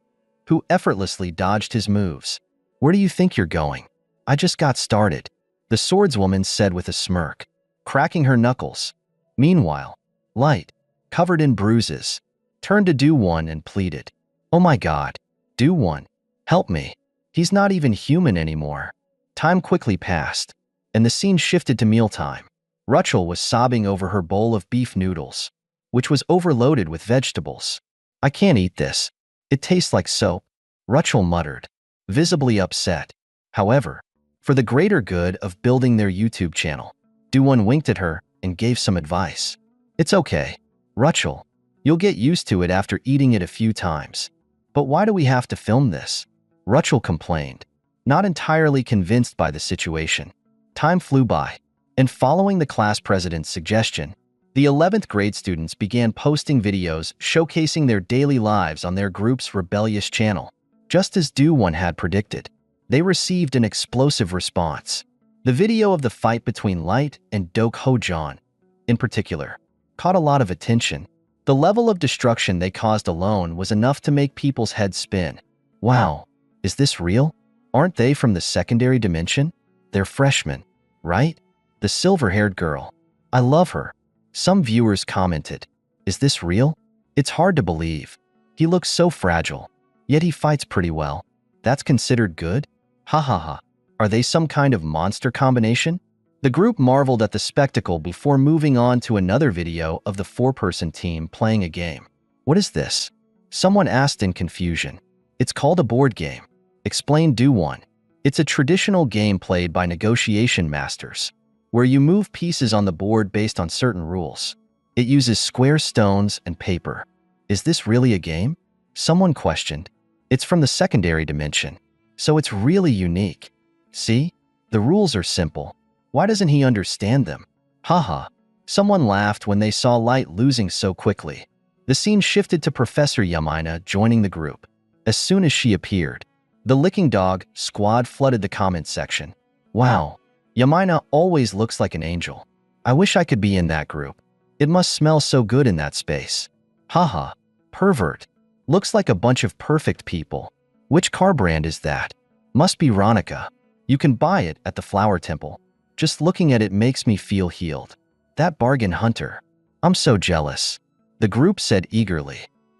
who effortlessly dodged his moves. "Where do you think you're going? I just got started," the swordswoman said with a smirk, cracking her knuckles. Meanwhile, Light, covered in bruises, turned to Do-won and pleaded, "Oh my god, Do-won, help me. He's not even human anymore." Time quickly passed, and the scene shifted to mealtime. Rachel was sobbing over her bowl of beef noodles, which was overloaded with vegetables. "I can't eat this. It tastes like soap," Rachel muttered, visibly upset. However, for the greater good of building their YouTube channel, Do-won winked at her and gave some advice. "It's okay, Rachel. You'll get used to it after eating it a few times." "But why do we have to film this?" Rachel complained, not entirely convinced by the situation. Time flew by, and following the class president's suggestion, the 11th grade students began posting videos showcasing their daily lives on their group's rebellious channel. Just as Do-won had predicted, they received an explosive response. The video of the fight between Light and Ho-jan, in particular, caught a lot of attention. The level of destruction they caused alone was enough to make people's heads spin. "Wow, is this real? Aren't they from the secondary dimension? They're freshmen, right? The silver-haired girl. I love her." Some viewers commented, "Is this real? It's hard to believe. He looks so fragile, yet he fights pretty well. That's considered good? Ha ha ha. Are they some kind of monster combination?" The group marveled at the spectacle before moving on to another video of the four-person team playing a game. "What is this?" someone asked in confusion. "It's called a board game," explained Do-won. "It's a traditional game played by negotiation masters. where you move pieces on the board based on certain rules. It uses square stones and paper. Is this really a game? Someone questioned. It's from the secondary dimension, so it's really unique. See? The rules are simple. Why doesn't he understand them? Haha. Someone laughed when they saw Light losing so quickly. The scene shifted to Professor Yamina joining the group. As soon as she appeared, the licking dog squad flooded the comments section. Wow, Yamina always looks like an angel. I wish I could be in that group. It must smell so good in that space. Haha, pervert. Looks like a bunch of perfect people. Which car brand is that? Must be Ronica. You can buy it at the Flower Temple. Just looking at it makes me feel healed. That bargain hunter. I'm so jealous. The group said eagerly.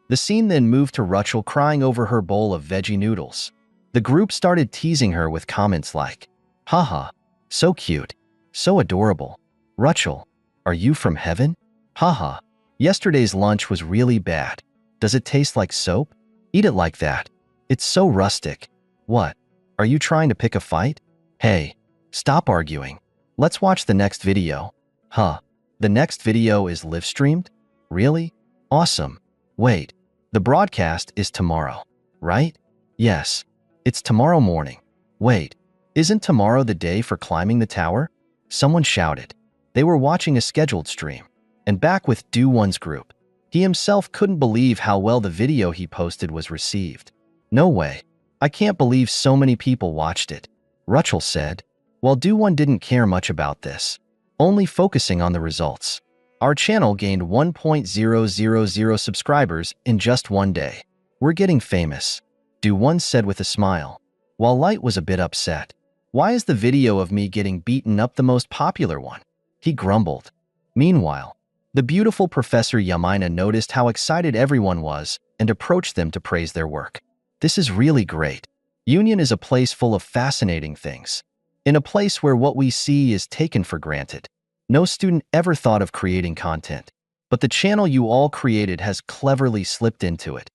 The scene then moved to Rachel crying over her bowl of veggie noodles. The group started teasing her with comments like, haha, so cute, so adorable. Rachel, are you from heaven? Haha, yesterday's lunch was really bad. Does it taste like soap? Eat it like that. It's so rustic. What? Are you trying to pick a fight? Hey, stop arguing. Let's watch the next video. Huh, the next video is live-streamed? Really? Awesome. Wait, the broadcast is tomorrow, right? Yes, it's tomorrow morning. Wait, isn't tomorrow the day for climbing the tower? Someone shouted. They were watching a scheduled stream. And back with Do-Won's group. He himself couldn't believe how well the video he posted was received. No way. I can't believe so many people watched it, Rachel said, while Do-Won didn't care much about this, only focusing on the results. Our channel gained 1.000 subscribers in just one day. We're getting famous, Do-Won said with a smile, while Light was a bit upset. Why is the video of me getting beaten up the most popular one? He grumbled. Meanwhile, the beautiful Professor Yamina noticed how excited everyone was and approached them to praise their work. This is really great. Union is a place full of fascinating things. In a place where what we see is taken for granted. No student ever thought of creating content, but the channel you all created has cleverly slipped into it.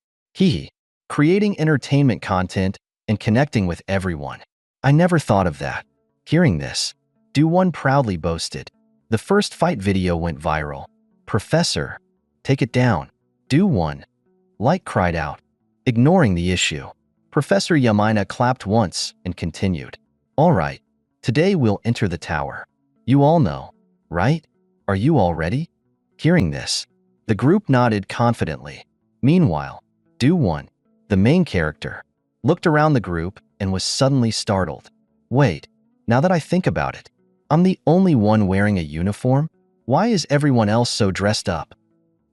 Creating entertainment content and connecting with everyone. I never thought of that. Hearing this, Do-Won proudly boasted. The first fight video went viral. Professor, take it down. Do-Won. Light cried out, ignoring the issue. Professor Yamina clapped once and continued. All right, today we'll enter the tower. You all know, right? Are you all ready? Hearing this, the group nodded confidently. Meanwhile, Do-Won, the main character, looked around the group and was suddenly startled. Wait, now that I think about it, I'm the only one wearing a uniform? Why is everyone else so dressed up?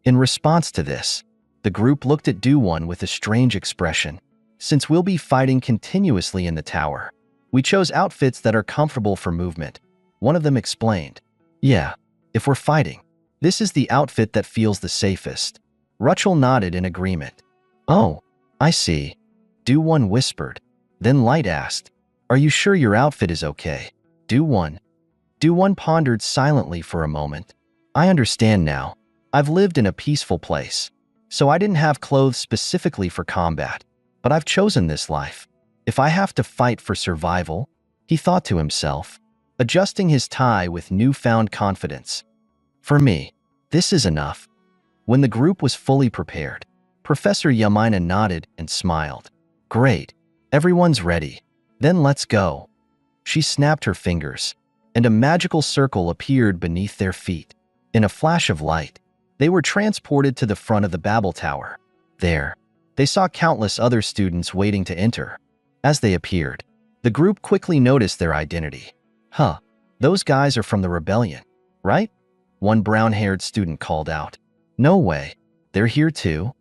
In response to this, the group looked at Do-Won with a strange expression. Since we'll be fighting continuously in the tower, we chose outfits that are comfortable for movement. One of them explained. Yeah, if we're fighting, this is the outfit that feels the safest. Rachel nodded in agreement. Oh, I see. Do-Won whispered. Then Light asked, are you sure your outfit is okay? Do-Won. Do-Won pondered silently for a moment. I understand now. I've lived in a peaceful place, so I didn't have clothes specifically for combat. But I've chosen this life. If I have to fight for survival, he thought to himself, adjusting his tie with newfound confidence. For me, this is enough. When the group was fully prepared, Professor Yamina nodded and smiled. Great, everyone's ready. Then let's go. She snapped her fingers, and a magical circle appeared beneath their feet. In a flash of light, they were transported to the front of the Babel Tower. There, they saw countless other students waiting to enter. As they appeared, the group quickly noticed their identity. Huh, those guys are from the rebellion, right? One brown-haired student called out. No way, they're here too?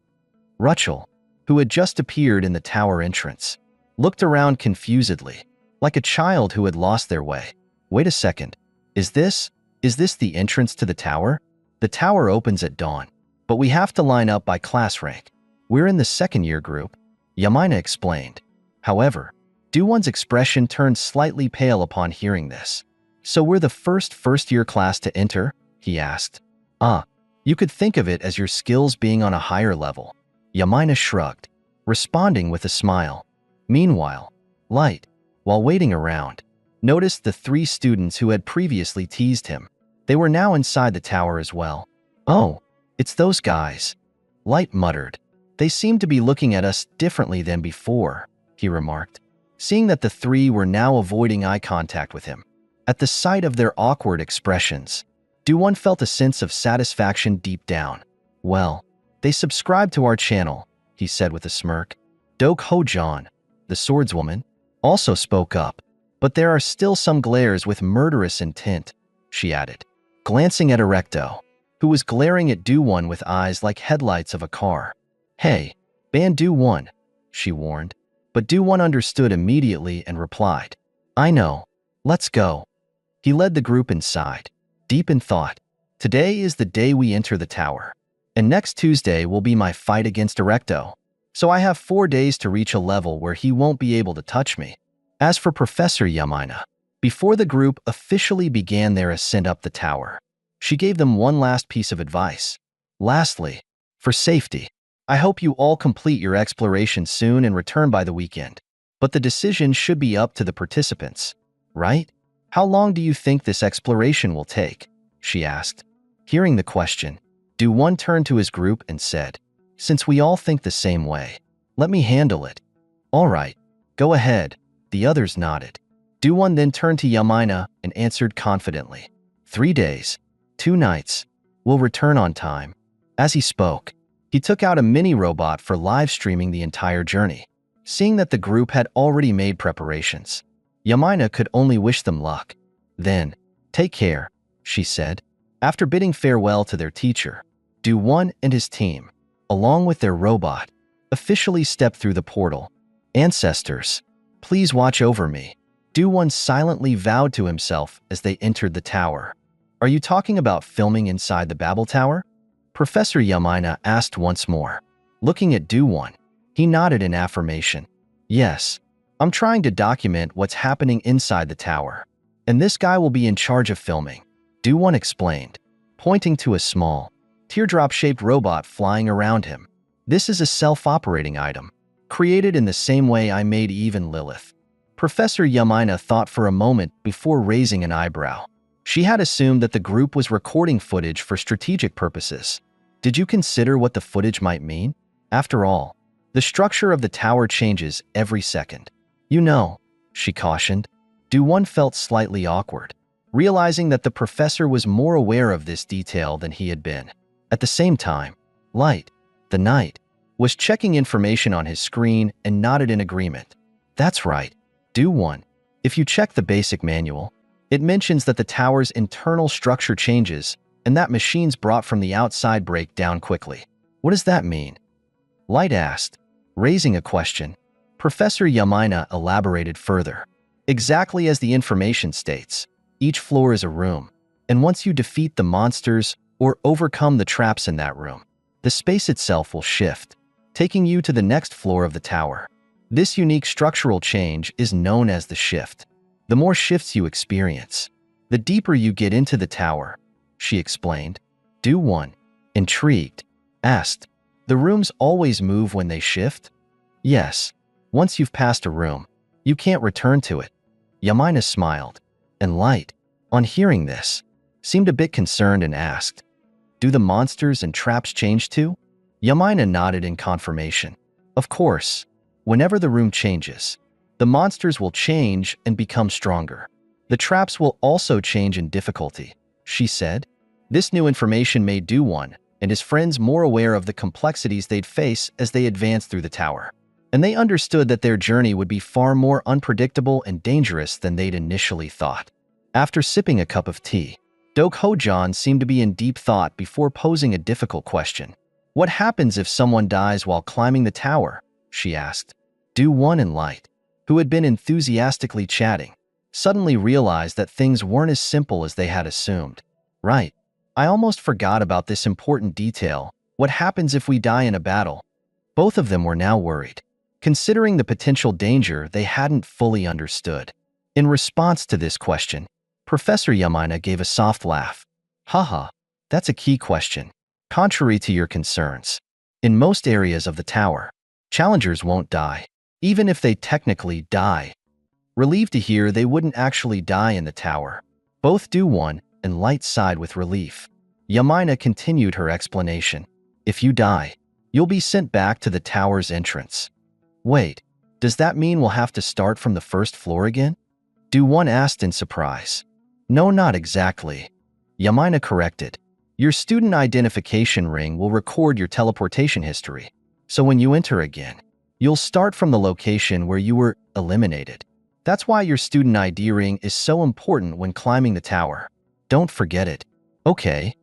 Rachel, who had just appeared in the tower entrance, looked around confusedly, like a child who had lost their way. Wait a second, is this the entrance to the tower? The tower opens at dawn, but we have to line up by class rank. We're in the second-year group, Yamina explained. However, Do-Won's expression turned slightly pale upon hearing this. So we're the first-year class to enter? He asked. You could think of it as your skills being on a higher level. Yamina shrugged, responding with a smile. Meanwhile, Light, while waiting around, noticed the three students who had previously teased him. They were now inside the tower as well. "Oh, it's those guys," Light muttered. "They seem to be looking at us differently than before," he remarked, seeing that the three were now avoiding eye contact with him. At the sight of their awkward expressions, Do-won felt a sense of satisfaction deep down. "Well, they subscribed to our channel," he said with a smirk. Ho-jan, the swordswoman, also spoke up. "But there are still some glares with murderous intent," she added, glancing at Erecto, who was glaring at Do-won with eyes like headlights of a car. "Hey, ban Do-won," she warned. But Do-won understood immediately and replied, "I know. Let's go." He led the group inside, deep in thought. "Today is the day we enter the tower, and next Tuesday will be my fight against Erecto. So I have 4 days to reach a level where he won't be able to touch me." As for Professor Yamina, before the group officially began their ascent up the tower, she gave them one last piece of advice. "Lastly, for safety, I hope you all complete your exploration soon and return by the weekend. But the decision should be up to the participants, right? How long do you think this exploration will take?" she asked. Hearing the question, Do-won turned to his group and said, "Since we all think the same way, let me handle it." "All right, go ahead," the others nodded. Do-won then turned to Yamina and answered confidently, 3 days, 2 nights. We'll return on time." As he spoke, he took out a mini-robot for live streaming the entire journey. Seeing that the group had already made preparations, Yamina could only wish them luck. Then, "Take care," she said. After bidding farewell to their teacher, Do-won and his team, along with their robot, officially stepped through the portal. "Ancestors, please watch over me," Do-won silently vowed to himself as they entered the tower. "Are you talking about filming inside the Babel Tower?" Professor Yamina asked once more. Looking at Do-won, he nodded in affirmation. "Yes, I'm trying to document what's happening inside the tower, and this guy will be in charge of filming," Do-won explained, pointing to a small, teardrop-shaped robot flying around him. "This is a self-operating item, created in the same way I made Eve and Lilith." Professor Yamina thought for a moment before raising an eyebrow. She had assumed that the group was recording footage for strategic purposes. Did you consider what the footage might mean? After all, the structure of the tower changes every second. "You know," she cautioned. Do-won felt slightly awkward, realizing that the professor was more aware of this detail than he had been. At the same time, Light, the knight, was checking information on his screen and nodded in agreement. "That's right, Do-won. If you check the basic manual, it mentions that the tower's internal structure changes and that machines brought from the outside break down quickly." "What does that mean?" Light asked, raising a question. Professor Yamina elaborated further. "Exactly as the information states, each floor is a room, and once you defeat the monsters or overcome the traps in that room, the space itself will shift, taking you to the next floor of the tower. This unique structural change is known as the shift. The more shifts you experience, the deeper you get into the tower," she explained. Do-won, intrigued, asked, "The rooms always move when they shift?" "Yes. Once you've passed a room, you can't return to it." Yamina smiled, and Light, on hearing this, seemed a bit concerned and asked, "Do the monsters and traps change too?" Yamina nodded in confirmation. "Of course, whenever the room changes, the monsters will change and become stronger. The traps will also change in difficulty," she said. This new information made Do-won and his friends more aware of the complexities they'd face as they advanced through the tower, and they understood that their journey would be far more unpredictable and dangerous than they'd initially thought. After sipping a cup of tea, Ho-jan seemed to be in deep thought before posing a difficult question. "What happens if someone dies while climbing the tower?" she asked. Do-won and Light, who had been enthusiastically chatting, suddenly realized that things weren't as simple as they had assumed. "Right. I almost forgot about this important detail. What happens if we die in a battle?" Both of them were now worried, considering the potential danger they hadn't fully understood. In response to this question, Professor Yamina gave a soft laugh. "Haha, that's a key question. Contrary to your concerns, in most areas of the tower, challengers won't die, even if they technically die. relieved to hear they wouldn't actually die in the tower. Both Do-won and Light sighed with relief. Yamina continued her explanation. If you die, you'll be sent back to the tower's entrance. Wait, does that mean we'll have to start from the first floor again? Do-won asked in surprise. No, not exactly. Yamina corrected. Your student identification ring will record your teleportation history, so when you enter again, you'll start from the location where you were eliminated. That's why your student ID ring is so important when climbing the tower. Don't forget it. Okay.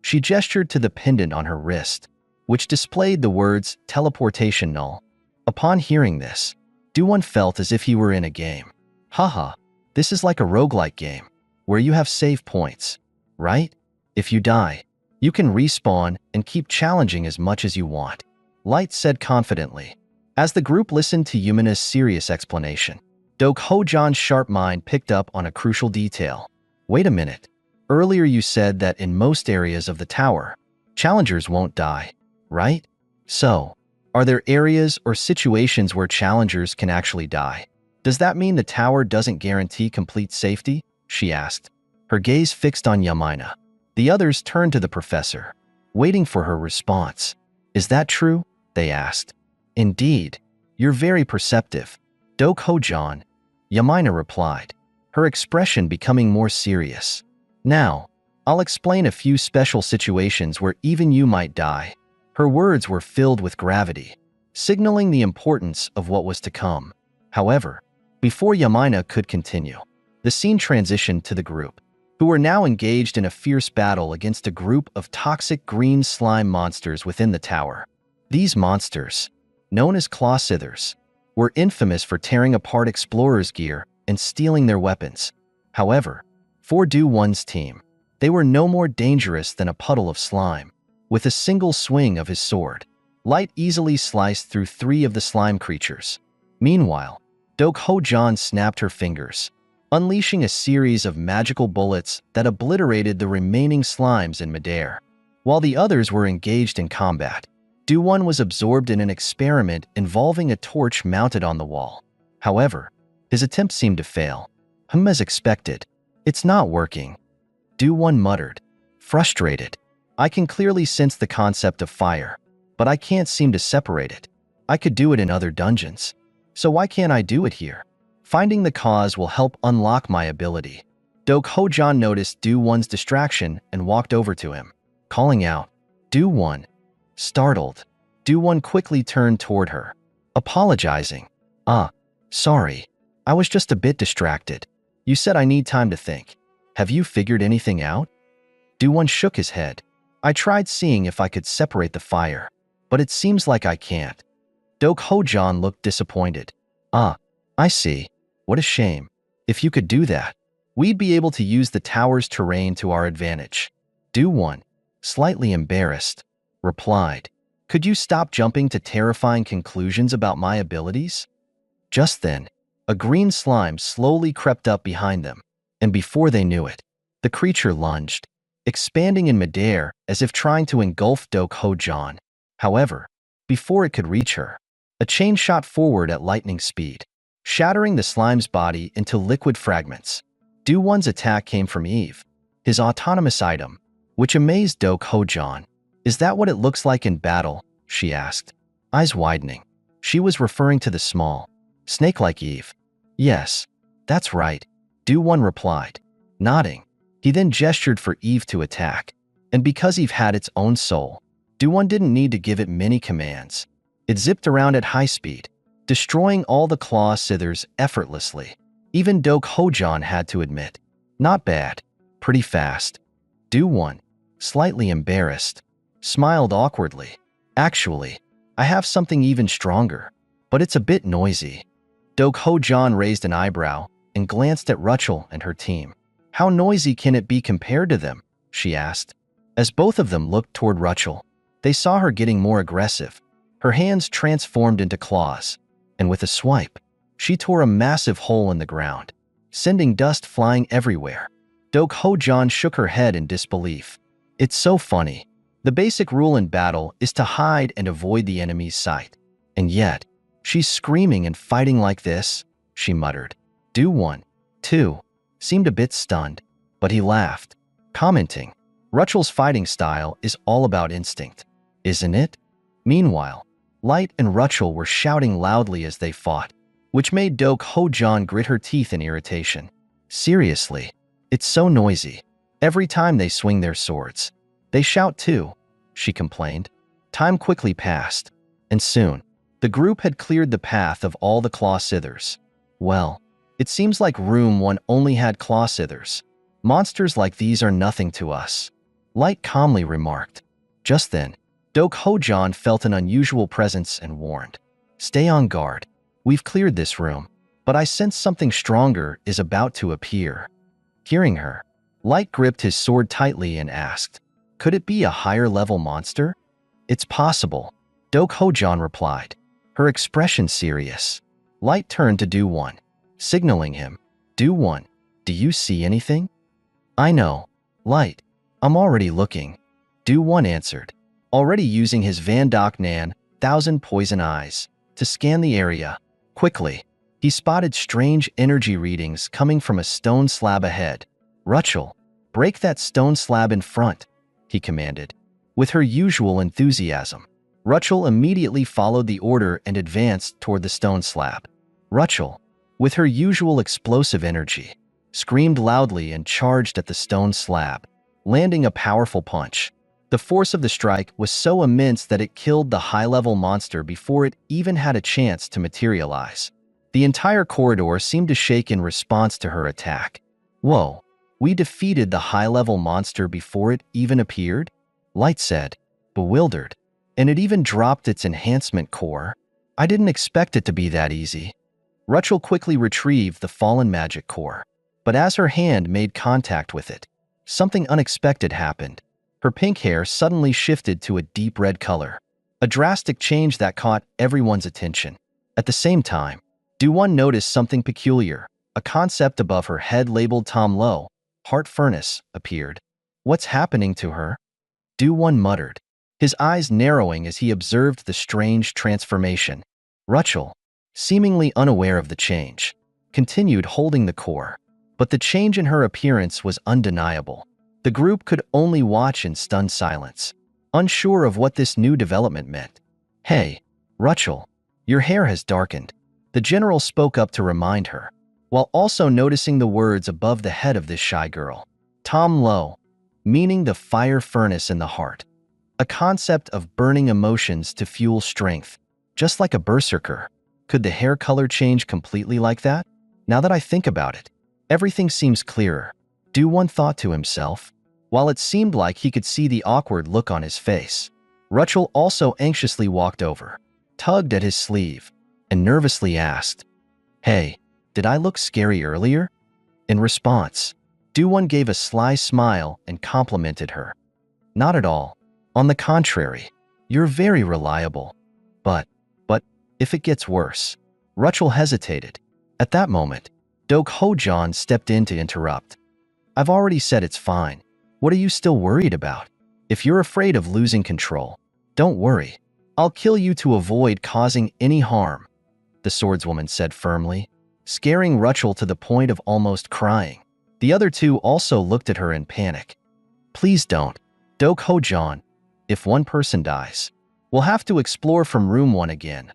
She gestured to the pendant on her wrist, which displayed the words teleportation null. Upon hearing this, Do-won felt as if he were in a game. Haha, this is like a roguelike game, where you have save points, right? If you die, you can respawn and keep challenging as much as you want, Light said confidently. As the group listened to Yumina's serious explanation, Do-Ho-John's sharp mind picked up on a crucial detail. Wait a minute. Earlier you said that in most areas of the tower, challengers won't die, right? So, are there areas or situations where challengers can actually die? Does that mean the tower doesn't guarantee complete safety? She asked, her gaze fixed on Yamina. The others turned to the professor, waiting for her response. Is that true? They asked. Indeed, you're very perceptive, Do-Ho-John, Yamina replied, her expression becoming more serious. Now, I'll explain a few special situations where even you might die. Her words were filled with gravity, signaling the importance of what was to come. However, before Yamina could continue, the scene transitioned to the group, who were now engaged in a fierce battle against a group of toxic green slime monsters within the tower. These monsters, known as Claw Scythers, were infamous for tearing apart explorers' gear and stealing their weapons. However, for Do-won's team, they were no more dangerous than a puddle of slime. With a single swing of his sword, Light easily sliced through 3 of the slime creatures. Meanwhile, Do-Ho-John snapped her fingers, unleashing a series of magical bullets that obliterated the remaining slimes in midair. While the others were engaged in combat, Do-won was absorbed in an experiment involving a torch mounted on the wall. However, his attempt seemed to fail. As expected. It's not working, Do-won muttered, frustrated. I can clearly sense the concept of fire, but I can't seem to separate it. I could do it in other dungeons, so why can't I do it here? Finding the cause will help unlock my ability. Do-Ho-John noticed Do-won's distraction and walked over to him, calling out, Do-won. Startled, Do-won quickly turned toward her, apologizing. Sorry, I was just a bit distracted. You said I need time to think. Have you figured anything out? Do-won shook his head. I tried seeing if I could separate the fire, but it seems like I can't. Do-Ho-John looked disappointed. I see. What a shame. If you could do that, we'd be able to use the tower's terrain to our advantage. Do-won, slightly embarrassed, replied. Could you stop jumping to terrifying conclusions about my abilities? Just then, a green slime slowly crept up behind them, and before they knew it, the creature lunged, expanding in midair as if trying to engulf Do-Ho-John. However, before it could reach her, a chain shot forward at lightning speed, shattering the slime's body into liquid fragments. Do-won's attack came from Eve, his autonomous item, which amazed Do-Ho-John. Is that what it looks like in battle? She asked, eyes widening. She was referring to the small, snake-like Eve. Yes, that's right, Do-won replied, nodding. He then gestured for Eve to attack, and because Eve had its own soul, Do-won didn't need to give it many commands. It zipped around at high speed, destroying all the Claw Scythers effortlessly. Even Do-Ho-John had to admit, not bad, pretty fast. Do-won, slightly embarrassed, smiled awkwardly. Actually, I have something even stronger, but it's a bit noisy. Do-Ho-John raised an eyebrow and glanced at Rachel and her team. How noisy can it be compared to them? She asked. As both of them looked toward Rachel, they saw her getting more aggressive. Her hands transformed into claws, and with a swipe, she tore a massive hole in the ground, sending dust flying everywhere. Do-Ho-John shook her head in disbelief. It's so funny. The basic rule in battle is to hide and avoid the enemy's sight. And yet, she's screaming and fighting like this, she muttered. Do-Won, too, seemed a bit stunned, but he laughed, commenting, Ruchel's fighting style is all about instinct, isn't it? Meanwhile, Light and Ruchel were shouting loudly as they fought, which made Dok Ho-jan grit her teeth in irritation. Seriously, it's so noisy. Every time they swing their swords, they shout too, she complained. Time quickly passed, and soon, the group had cleared the path of all the claw scythers. Well, it seems like Room 1 only had claw scythers. Monsters like these are nothing to us, Light calmly remarked. Just then, Dok Ho-jan felt an unusual presence and warned, Stay on guard. We've cleared this room, but I sense something stronger is about to appear. Hearing her, Light gripped his sword tightly and asked, Could it be a higher-level monster? It's possible, Dok Ho-jan replied, her expression serious. Light turned to Do-Won, signaling him, Do-Won, do you see anything? I know, Light. I'm already looking, Do-Won answered, already using his Van Dok Nan, Thousand Poison Eyes, to scan the area. Quickly, he spotted strange energy readings coming from a stone slab ahead. Ruchel, break that stone slab in front, he commanded. With her usual enthusiasm, Ruchel immediately followed the order and advanced toward the stone slab. Ruchel, with her usual explosive energy, screamed loudly and charged at the stone slab, landing a powerful punch. The force of the strike was so immense that it killed the high-level monster before it even had a chance to materialize. The entire corridor seemed to shake in response to her attack. Whoa, we defeated the high-level monster before it even appeared? Light said, bewildered. And it even dropped its enhancement core. I didn't expect it to be that easy. Ruchel quickly retrieved the fallen magic core, but as her hand made contact with it, something unexpected happened. Her pink hair suddenly shifted to a deep red color, a drastic change that caught everyone's attention. At the same time, Do-Won noticed something peculiar. A concept above her head labeled Tom Lo, Heart Furnace, appeared. What's happening to her? Do-Won muttered, his eyes narrowing as he observed the strange transformation. Ruchel, seemingly unaware of the change, continued holding the core, but the change in her appearance was undeniable. The group could only watch in stunned silence, unsure of what this new development meant. Hey, Ruchel, your hair has darkened, the general spoke up to remind her, while also noticing the words above the head of this shy girl. Tom Lo, meaning the fire furnace in the heart. A concept of burning emotions to fuel strength, just like a berserker. Could the hair color change completely like that? Now that I think about it, everything seems clearer. Do-Won thought to himself, while it seemed like he could see the awkward look on his face. Ruchel also anxiously walked over, tugged at his sleeve, and nervously asked, Hey, did I look scary earlier? In response, Do-Won gave a sly smile and complimented her. Not at all. On the contrary, you're very reliable. But, if it gets worse. Ruchel hesitated. At that moment, Dok Ho-jan stepped in to interrupt. I've already said it's fine. What are you still worried about? If you're afraid of losing control, don't worry. I'll kill you to avoid causing any harm, the swordswoman said firmly, scaring Ruchel to the point of almost crying. The other two also looked at her in panic. Please don't, Dok Ho-jan. If one person dies, we'll have to explore from Room 1 again.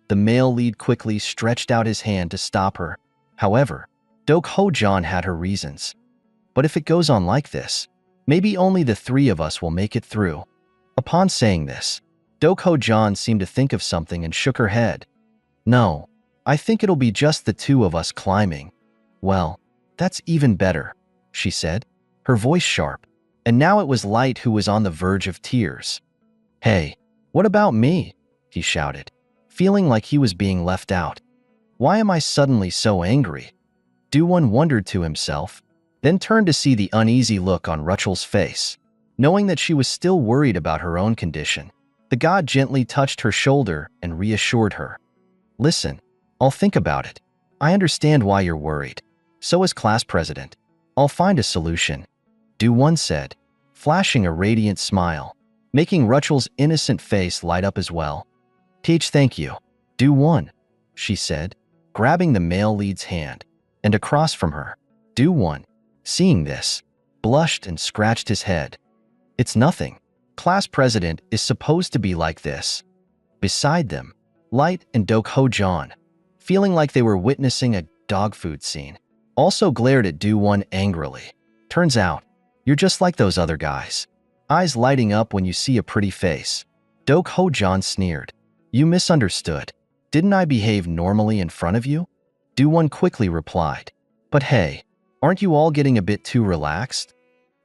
The male lead quickly stretched out his hand to stop her. However, Dok Ho-jan had her reasons. But if it goes on like this, maybe only the three of us will make it through. Upon saying this, Dok Ho-jan seemed to think of something and shook her head. No, I think it'll be just the two of us climbing. Well, that's even better, she said, her voice sharp. And now it was Light who was on the verge of tears. Hey, what about me? He shouted, feeling like he was being left out. Why am I suddenly so angry? Do-Won wondered to himself, then turned to see the uneasy look on Ruchel's face. Knowing that she was still worried about her own condition, the god gently touched her shoulder and reassured her. Listen, I'll think about it. I understand why you're worried. So as class president, I'll find a solution, Do-Won said, flashing a radiant smile, making Ruchel's innocent face light up as well. Thank you, Do-Won, she said, grabbing the male lead's hand. and across from her, Do-won, seeing this, blushed and scratched his head. It's nothing. Class president is supposed to be like this. Beside them, Light and Dok-ho-jan, feeling like they were witnessing a dog food scene, also glared at Do-won angrily. Turns out, you're just like those other guys. Eyes lighting up when you see a pretty face. Dok-ho-jan sneered. You misunderstood. Didn't I behave normally in front of you? Do-won quickly replied. But hey, aren't you all getting a bit too relaxed?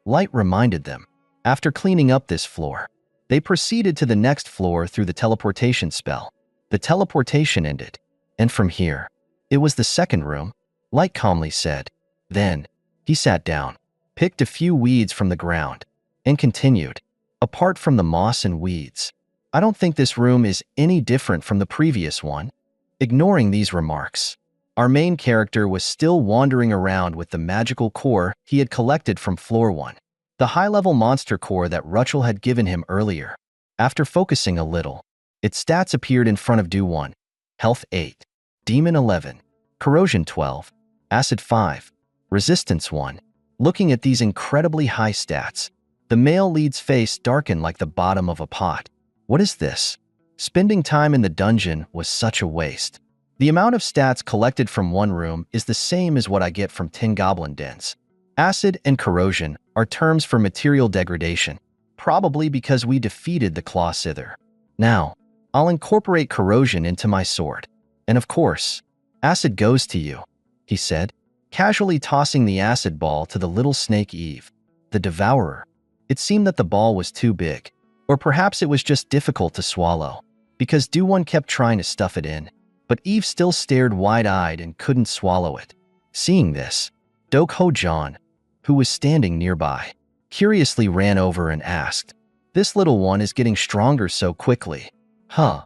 Light reminded them. After cleaning up this floor, they proceeded to the next floor through the teleportation spell. The teleportation ended, and from here, it was the second room, Light calmly said. Then, he sat down, picked a few weeds from the ground, and continued. Apart from the moss and weeds, I don't think this room is any different from the previous one. Ignoring these remarks, our main character was still wandering around with the magical core he had collected from floor 1, the high-level monster core that Rutschel had given him earlier. After focusing a little, its stats appeared in front of Do-1. Health 8, Demon 11, Corrosion 12, Acid 5, Resistance 1. Looking at these incredibly high stats, the male lead's face darkened like the bottom of a pot. What is this? Spending time in the dungeon was such a waste. The amount of stats collected from one room is the same as what I get from 10 goblin dens. Acid and corrosion are terms for material degradation, probably because we defeated the Claw Sither. Now, I'll incorporate corrosion into my sword. And of course, acid goes to you, he said, casually tossing the acid ball to the little snake Eve, the devourer. It seemed that the ball was too big, or perhaps it was just difficult to swallow, because Do-1 kept trying to stuff it in, but Eve still stared wide-eyed and couldn't swallow it. Seeing this, Dok-ho-jan, who was standing nearby, curiously ran over and asked, "This little one is getting stronger so quickly, huh?"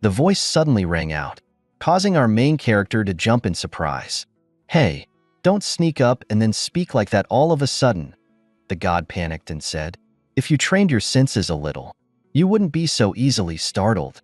The voice suddenly rang out, causing our main character to jump in surprise. "Hey, don't sneak up and then speak like that all of a sudden," the god panicked and said. "If you trained your senses a little, you wouldn't be so easily startled."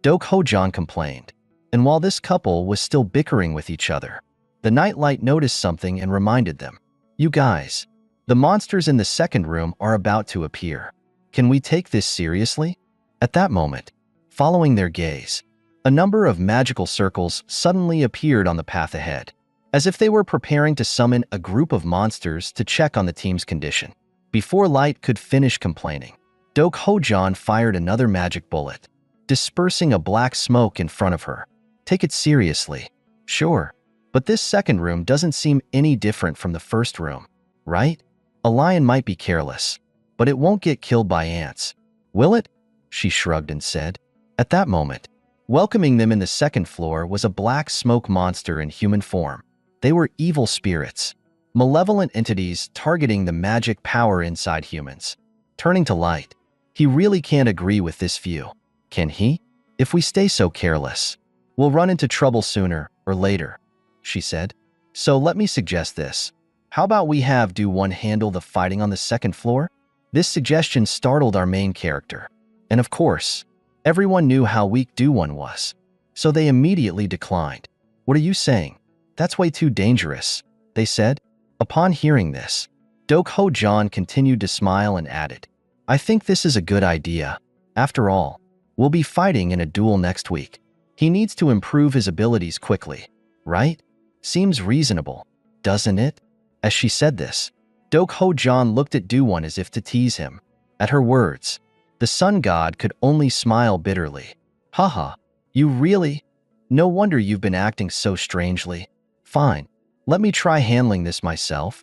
Dok-ho-jan complained, and while this couple was still bickering with each other, the nightlight noticed something and reminded them. "You guys, the monsters in the second room are about to appear. Can we take this seriously?" At that moment, following their gaze, a number of magical circles suddenly appeared on the path ahead, as if they were preparing to summon a group of monsters to check on the team's condition. Before Light could finish complaining, Dok-ho-jan fired another magic bullet, dispersing a black smoke in front of her. "Take it seriously. Sure, but this second room doesn't seem any different from the first room, right? A lion might be careless, but it won't get killed by ants, will it?" She shrugged and said. At that moment, welcoming them in the second floor was a black smoke monster in human form. They were evil spirits, malevolent entities targeting the magic power inside humans. Turning to Light, he really can't agree with this view, can he? "If we stay so careless, we'll run into trouble sooner or later," she said. "So let me suggest this. How about we have Do-1 handle the fighting on the second floor?" This suggestion startled our main character. And of course, everyone knew how weak Do-1 was, so they immediately declined. "What are you saying? That's way too dangerous," they said. Upon hearing this, Dok-ho-jan continued to smile and added, "I think this is a good idea. After all, we'll be fighting in a duel next week. He needs to improve his abilities quickly, right? Seems reasonable, doesn't it?" As she said this, Dok-ho-jan looked at Do-1 as if to tease him. At her words, the sun god could only smile bitterly. "Haha, you really? No wonder you've been acting so strangely. Fine, let me try handling this myself,"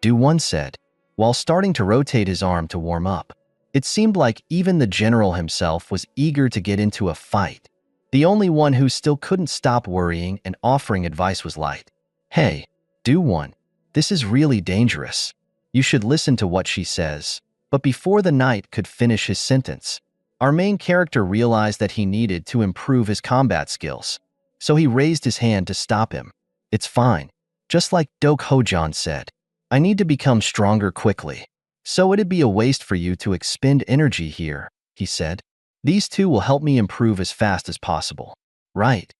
Do-1 said, while starting to rotate his arm to warm up. It seemed like even the general himself was eager to get into a fight. The only one who still couldn't stop worrying and offering advice was Light. "Hey, Do-1, this is really dangerous. You should listen to what she says." But before the knight could finish his sentence, our main character realized that he needed to improve his combat skills, so he raised his hand to stop him. "It's fine. Just like Dok-ho-jan said, I need to become stronger quickly. So it'd be a waste for you to expend energy here," he said. "These two will help me improve as fast as possible, right?"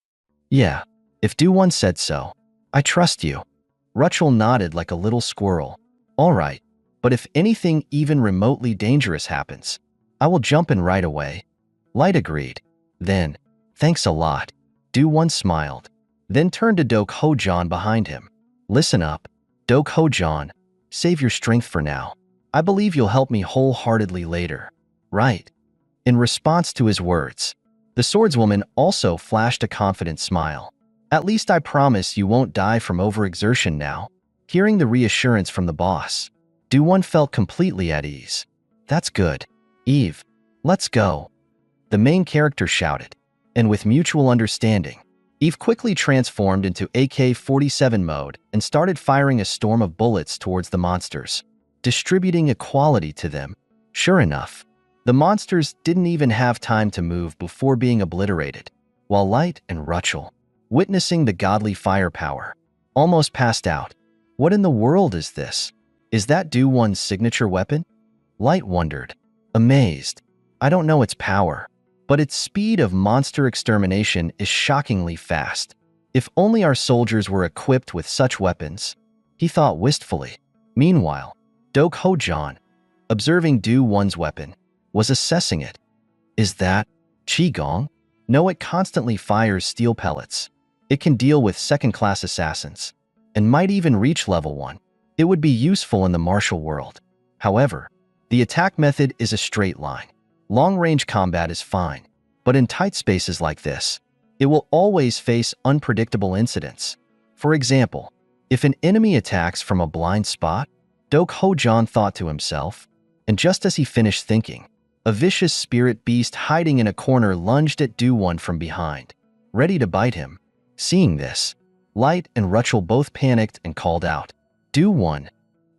"Yeah, if Do-1 said so. I trust you. Rachel nodded like a little squirrel. All right, but if anything even remotely dangerous happens, I will jump in right away. Light agreed. Then, thanks a lot. Do-Won smiled, then turned to Dok-Ho-Jan behind him. Listen up, Dok-Ho-Jan. Save your strength for now. I believe you'll help me wholeheartedly later. Right. In response to his words, the swordswoman also flashed a confident smile. At least I promise you won't die from overexertion now. Hearing the reassurance from the boss, Do-Won felt completely at ease. That's good. Eve, let's go. The main character shouted, and with mutual understanding, Eve quickly transformed into AK-47 mode and started firing a storm of bullets towards the monsters, distributing equality to them. Sure enough, the monsters didn't even have time to move before being obliterated, while Light and Rachel, witnessing the godly firepower, almost passed out. What in the world is this? Is that Do-Won's signature weapon? Light wondered, amazed. I don't know its power, but its speed of monster extermination is shockingly fast. If only our soldiers were equipped with such weapons, he thought wistfully. Meanwhile, Dok-Ho-Jan, observing Do-Won's weapon, was assessing it. Is that Qigong? No, it constantly fires steel pellets. It can deal with second-class assassins, and might even reach level 1. It would be useful in the martial world. However, the attack method is a straight line. Long-range combat is fine, but in tight spaces like this, it will always face unpredictable incidents. For example, if an enemy attacks from a blind spot, Dok-Ho-Jan thought to himself, and just as he finished thinking, a vicious spirit beast hiding in a corner lunged at Do-Won from behind, ready to bite him. Seeing this, Light and Rachel both panicked and called out, Do-Won.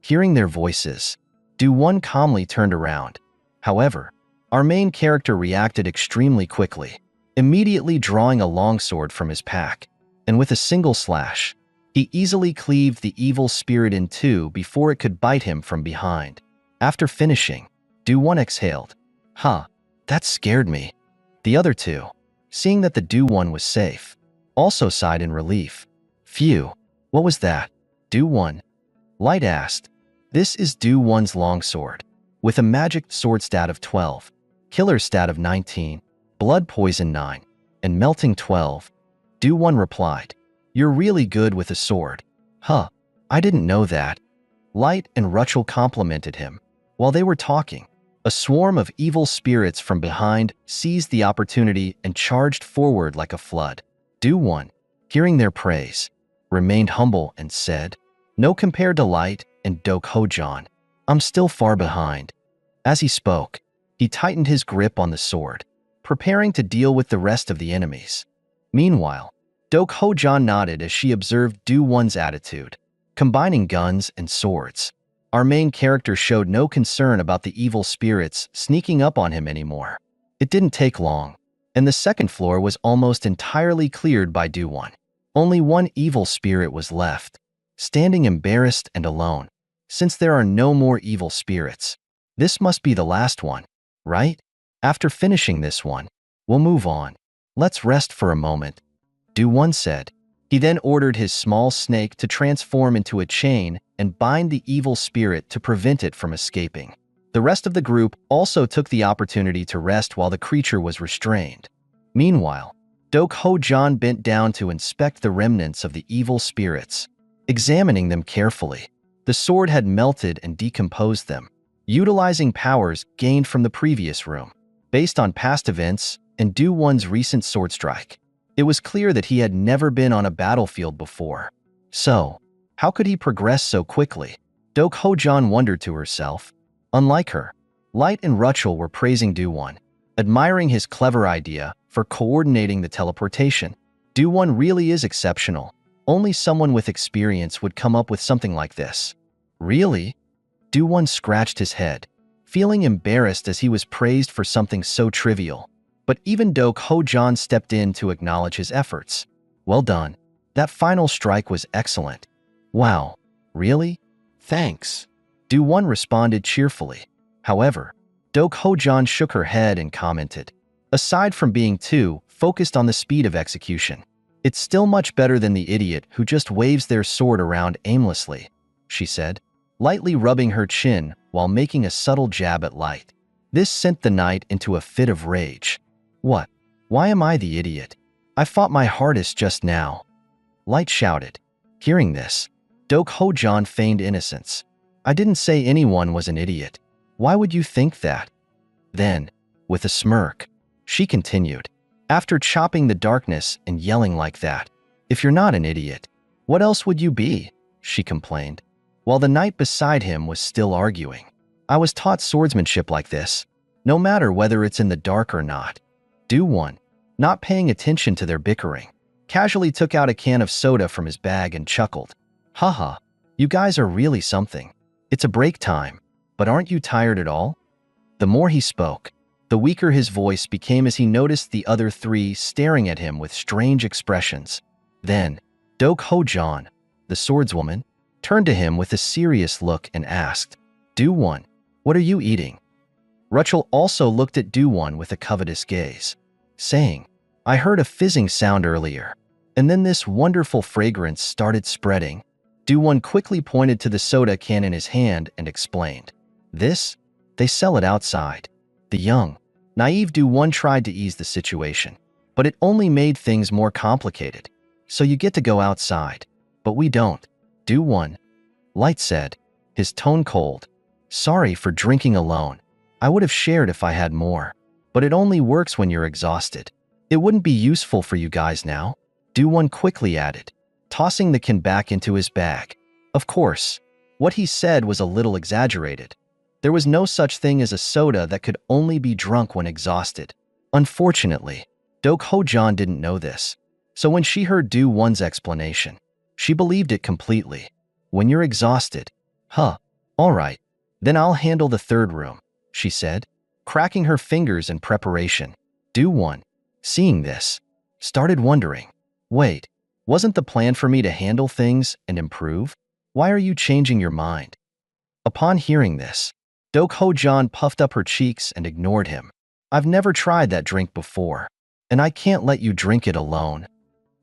Hearing their voices, Do-Won calmly turned around. However, our main character reacted extremely quickly, immediately drawing a longsword from his pack, and with a single slash, he easily cleaved the evil spirit in two before it could bite him from behind. After finishing, Do-Won exhaled. That scared me. The other two, seeing that the Do-Won was safe, also sighed in relief. Phew, what was that? Do-Won? Light asked. This is Do-Won's longsword, with a magic sword stat of 12, killer stat of 19, blood poison 9, and melting 12. Do-Won replied. You're really good with a sword. I didn't know that. Light and Rachel complimented him. While they were talking, a swarm of evil spirits from behind seized the opportunity and charged forward like a flood. Do-Won, hearing their praise, remained humble and said, No, compared to Light and Dok-Ho-Jan, I'm still far behind. As he spoke, he tightened his grip on the sword, preparing to deal with the rest of the enemies. Meanwhile, Dok-Ho-Jan nodded as she observed Do-Won's attitude, combining guns and swords. Our main character showed no concern about the evil spirits sneaking up on him anymore. It didn't take long, and the second floor was almost entirely cleared by Do-Won. Only one evil spirit was left, standing embarrassed and alone. Since there are no more evil spirits, this must be the last one, right? After finishing this one, we'll move on. Let's rest for a moment, Do-Won said. He then ordered his small snake to transform into a chain and bind the evil spirit to prevent it from escaping. The rest of the group also took the opportunity to rest while the creature was restrained. Meanwhile, Dok-Ho-Jan bent down to inspect the remnants of the evil spirits. Examining them carefully, the sword had melted and decomposed them, utilizing powers gained from the previous room. Based on past events and Do-Won's recent sword strike, it was clear that he had never been on a battlefield before. So, how could he progress so quickly? Dok-Ho-Jan wondered to herself. Unlike her, Light and Rachel were praising Do-Won, admiring his clever idea for coordinating the teleportation. Do-Won really is exceptional. Only someone with experience would come up with something like this. Really? Do-Won scratched his head, feeling embarrassed as he was praised for something so trivial. But even Dok-Ho-Jan stepped in to acknowledge his efforts. Well done. That final strike was excellent. Wow, really? Thanks. Do-Won responded cheerfully. However, Dok-Ho-Jan shook her head and commented, aside from being too focused on the speed of execution, It's still much better than the idiot who just waves their sword around aimlessly, she said, lightly rubbing her chin while making a subtle jab at Light. This sent the knight into a fit of rage. What? Why am I the idiot? I fought my hardest just now. Light shouted. Hearing this, Dok Ho-jan feigned innocence. I didn't say anyone was an idiot. Why would you think that? Then, with a smirk, she continued. After chopping the darkness and yelling like that, if you're not an idiot, what else would you be? She complained, while the knight beside him was still arguing. I was taught swordsmanship like this, no matter whether it's in the dark or not. Do-won, not paying attention to their bickering, casually took out a can of soda from his bag and chuckled. Haha, you guys are really something. It's a break time, but aren't you tired at all? The more he spoke, the weaker his voice became as he noticed the other three staring at him with strange expressions. Then, Dok Ho-jan, the swordswoman, turned to him with a serious look and asked, Do-won, what are you eating? Rachel also looked at Do-won with a covetous gaze, saying, I heard a fizzing sound earlier, and then this wonderful fragrance started spreading. Do-won quickly pointed to the soda can in his hand and explained, This? They sell it outside. The young, naive Do-won tried to ease the situation, but it only made things more complicated. So you get to go outside, but we don't. Do-won, Light said, his tone cold. Sorry for drinking alone. I would have shared if I had more, but it only works when you're exhausted. It wouldn't be useful for you guys now, Do-won quickly added, tossing the can back into his bag. Of course, what he said was a little exaggerated. There was no such thing as a soda that could only be drunk when exhausted. Unfortunately, Dok Ho-jan didn't know this, so when she heard Do-won's explanation, she believed it completely. When you're exhausted, all right, then I'll handle the third room, she said, cracking her fingers in preparation. Do-won, seeing this, started wondering, wait, wasn't the plan for me to handle things and improve? Why are you changing your mind? Upon hearing this, Dok Ho-jan puffed up her cheeks and ignored him. I've never tried that drink before, and I can't let you drink it alone.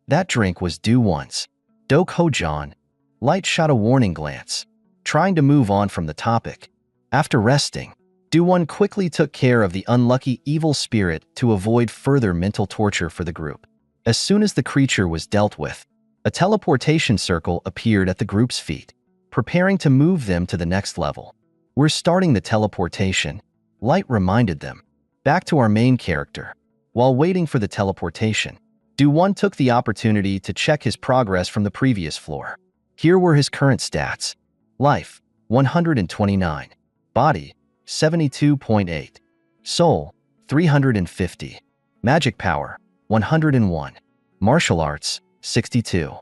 That drink was Do-won's. Dok Ho-jan, Light shot a warning glance, trying to move on from the topic. After resting, Do-won quickly took care of the unlucky evil spirit to avoid further mental torture for the group. As soon as the creature was dealt with, a teleportation circle appeared at the group's feet, preparing to move them to the next level. We're starting the teleportation, Light reminded them. Back to our main character. While waiting for the teleportation, Do-won took the opportunity to check his progress from the previous floor. Here were his current stats. Life, 129. Body, 72.8. Soul, 350. Magic power, 101. Martial arts, 62.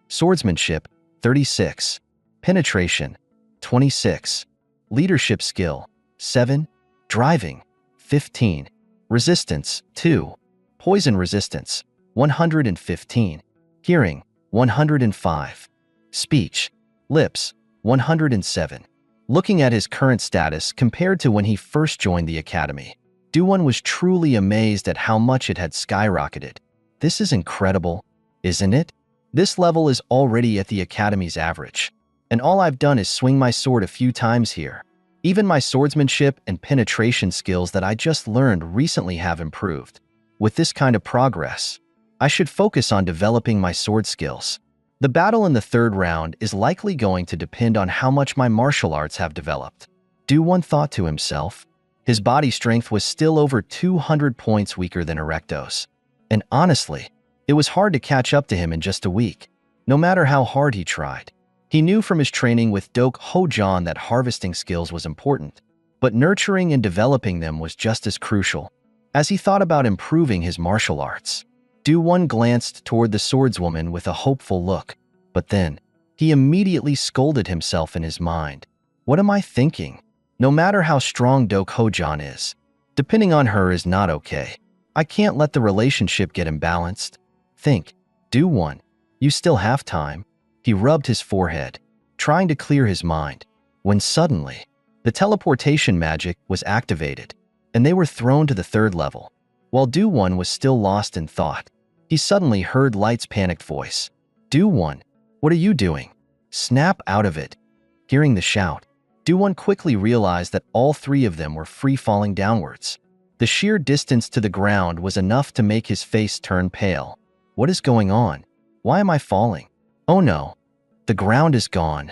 Swordsmanship, 36. Penetration, 26. Leadership skill, 7. Driving, 15. Resistance, 2. Poison resistance, 115. Hearing, 105. Speech, lips, 107. Looking at his current status compared to when he first joined the academy, Do-won was truly amazed at how much it had skyrocketed. This is incredible, isn't it? This level is already at the academy's average, and all I've done is swing my sword a few times here. Even my swordsmanship and penetration skills that I just learned recently have improved. With this kind of progress, I should focus on developing my sword skills. The battle in the third round is likely going to depend on how much my martial arts have developed. Do-won thought to himself. His body strength was still over 200 points weaker than Erecto's. And honestly, it was hard to catch up to him in just a week, no matter how hard he tried. He knew from his training with Dok Ho-jan that harvesting skills was important, but nurturing and developing them was just as crucial. As he thought about improving his martial arts, Do-won glanced toward the swordswoman with a hopeful look, but then, he immediately scolded himself in his mind. What am I thinking? No matter how strong Dok Ho-jan is, depending on her is not okay. I can't let the relationship get imbalanced. Think, Do-won, you still have time. He rubbed his forehead, trying to clear his mind, when suddenly, the teleportation magic was activated, and they were thrown to the third level. While Do-won was still lost in thought, he suddenly heard Light's panicked voice. Do-won, what are you doing? Snap out of it. Hearing the shout, Do-won quickly realized that all three of them were free falling downwards. The sheer distance to the ground was enough to make his face turn pale. What is going on? Why am I falling? Oh no, the ground is gone.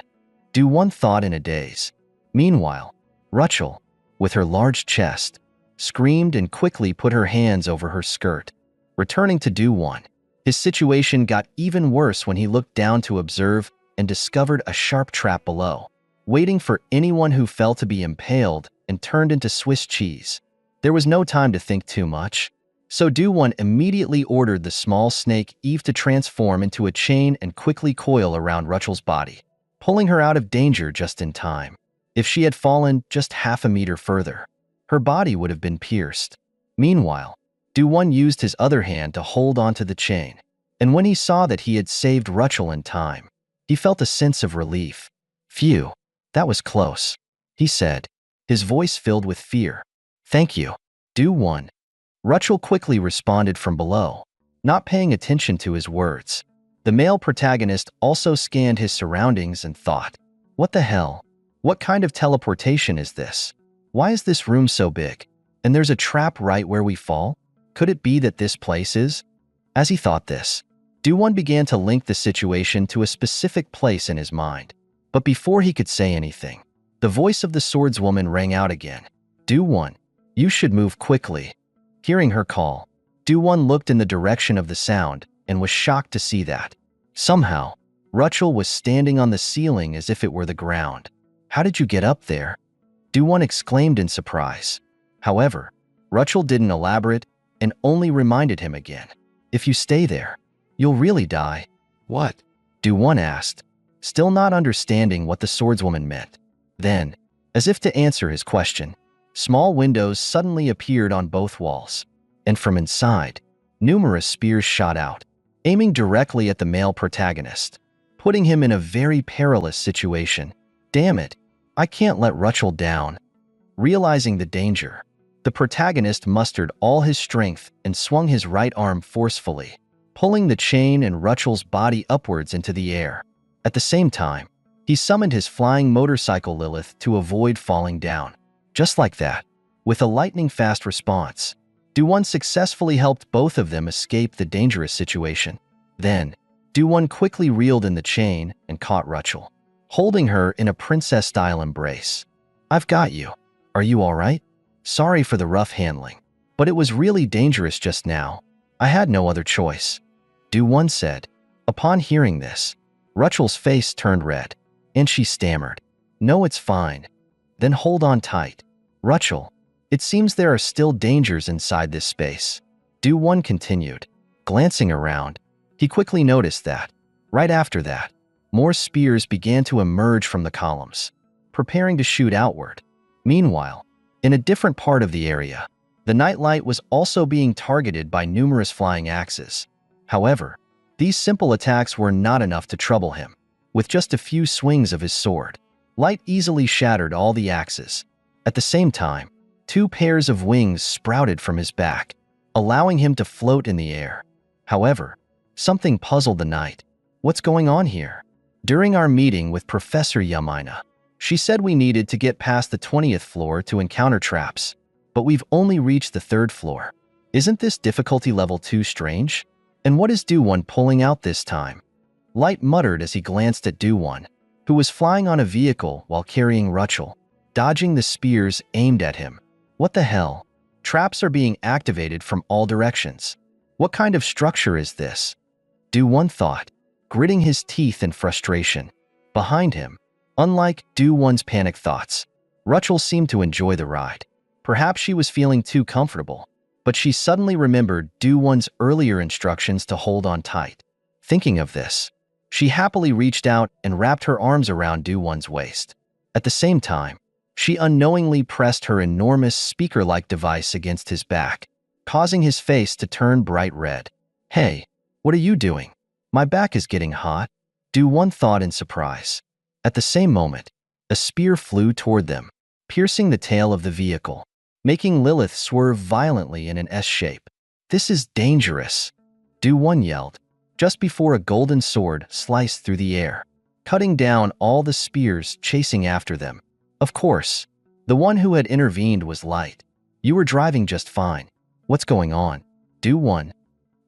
Do-won thought in a daze. Meanwhile, Rachel, with her large chest, screamed and quickly put her hands over her skirt. Returning to Do-won, his situation got even worse when he looked down to observe and discovered a sharp trap below, waiting for anyone who fell to be impaled and turned into Swiss cheese. There was no time to think too much, so Do-won immediately ordered the small snake Eve to transform into a chain and quickly coil around Rachel's body, pulling her out of danger just in time. If she had fallen just half a meter further, her body would have been pierced. Meanwhile, Do-won used his other hand to hold onto the chain, and when he saw that he had saved Rachel in time, he felt a sense of relief. Phew, that was close, he said, his voice filled with fear. Thank you, Do-won. Rachel quickly responded from below, not paying attention to his words. The male protagonist also scanned his surroundings and thought, what the hell? What kind of teleportation is this? Why is this room so big? And there's a trap right where we fall? Could it be that this place is? As he thought this, Do-won began to link the situation to a specific place in his mind. But before he could say anything, the voice of the swordswoman rang out again. Do-won, you should move quickly. Hearing her call, Do-won looked in the direction of the sound and was shocked to see that, somehow, Rachel was standing on the ceiling as if it were the ground. How did you get up there? Do-won exclaimed in surprise. However, Rachel didn't elaborate and only reminded him again. If you stay there, you'll really die. What? Do-won asked, still not understanding what the swordswoman meant. Then, as if to answer his question, small windows suddenly appeared on both walls, and from inside, numerous spears shot out, aiming directly at the male protagonist, putting him in a very perilous situation. Damn it, I can't let Rachel down. Realizing the danger, the protagonist mustered all his strength and swung his right arm forcefully, pulling the chain and Rachel's body upwards into the air. At the same time, he summoned his flying motorcycle Lilith to avoid falling down. Just like that, with a lightning-fast response, Do-won successfully helped both of them escape the dangerous situation. Then, Do-won quickly reeled in the chain and caught Rachel, holding her in a princess-style embrace. I've got you. Are you all right? Sorry for the rough handling, but it was really dangerous just now. I had no other choice, Do-won said. Upon hearing this, Rachel's face turned red, and she stammered, No, it's fine. Then hold on tight. Rachel, it seems there are still dangers inside this space, Do-won continued. Glancing around, he quickly noticed that, right after that, more spears began to emerge from the columns, preparing to shoot outward. Meanwhile, in a different part of the area, the nightlight was also being targeted by numerous flying axes. However, these simple attacks were not enough to trouble him. With just a few swings of his sword, Light easily shattered all the axes. At the same time, two pairs of wings sprouted from his back, allowing him to float in the air. However, something puzzled the knight. What's going on here? During our meeting with Professor Yamina, she said we needed to get past the 20th floor to encounter traps, but we've only reached the 3rd floor. Isn't this difficulty level too strange? And what is Do-won pulling out this time? Light muttered as he glanced at Do-won, who was flying on a vehicle while carrying Rachel, dodging the spears aimed at him. What the hell? Traps are being activated from all directions. What kind of structure is this? Do-won thought, gritting his teeth in frustration. Behind him, unlike Do-won's panic thoughts, Rachel seemed to enjoy the ride. Perhaps she was feeling too comfortable, but she suddenly remembered Do-won's earlier instructions to hold on tight. Thinking of this, she happily reached out and wrapped her arms around Do-won's waist. At the same time, she unknowingly pressed her enormous speaker-like device against his back, causing his face to turn bright red. Hey, what are you doing? My back is getting hot, Do-won thought in surprise. At the same moment, a spear flew toward them, piercing the tail of the vehicle, making Lilith swerve violently in an S shape. This is dangerous, Do-Won yelled, just before a golden sword sliced through the air, cutting down all the spears chasing after them. Of course, the one who had intervened was Light. You were driving just fine. What's going on? Do-Won?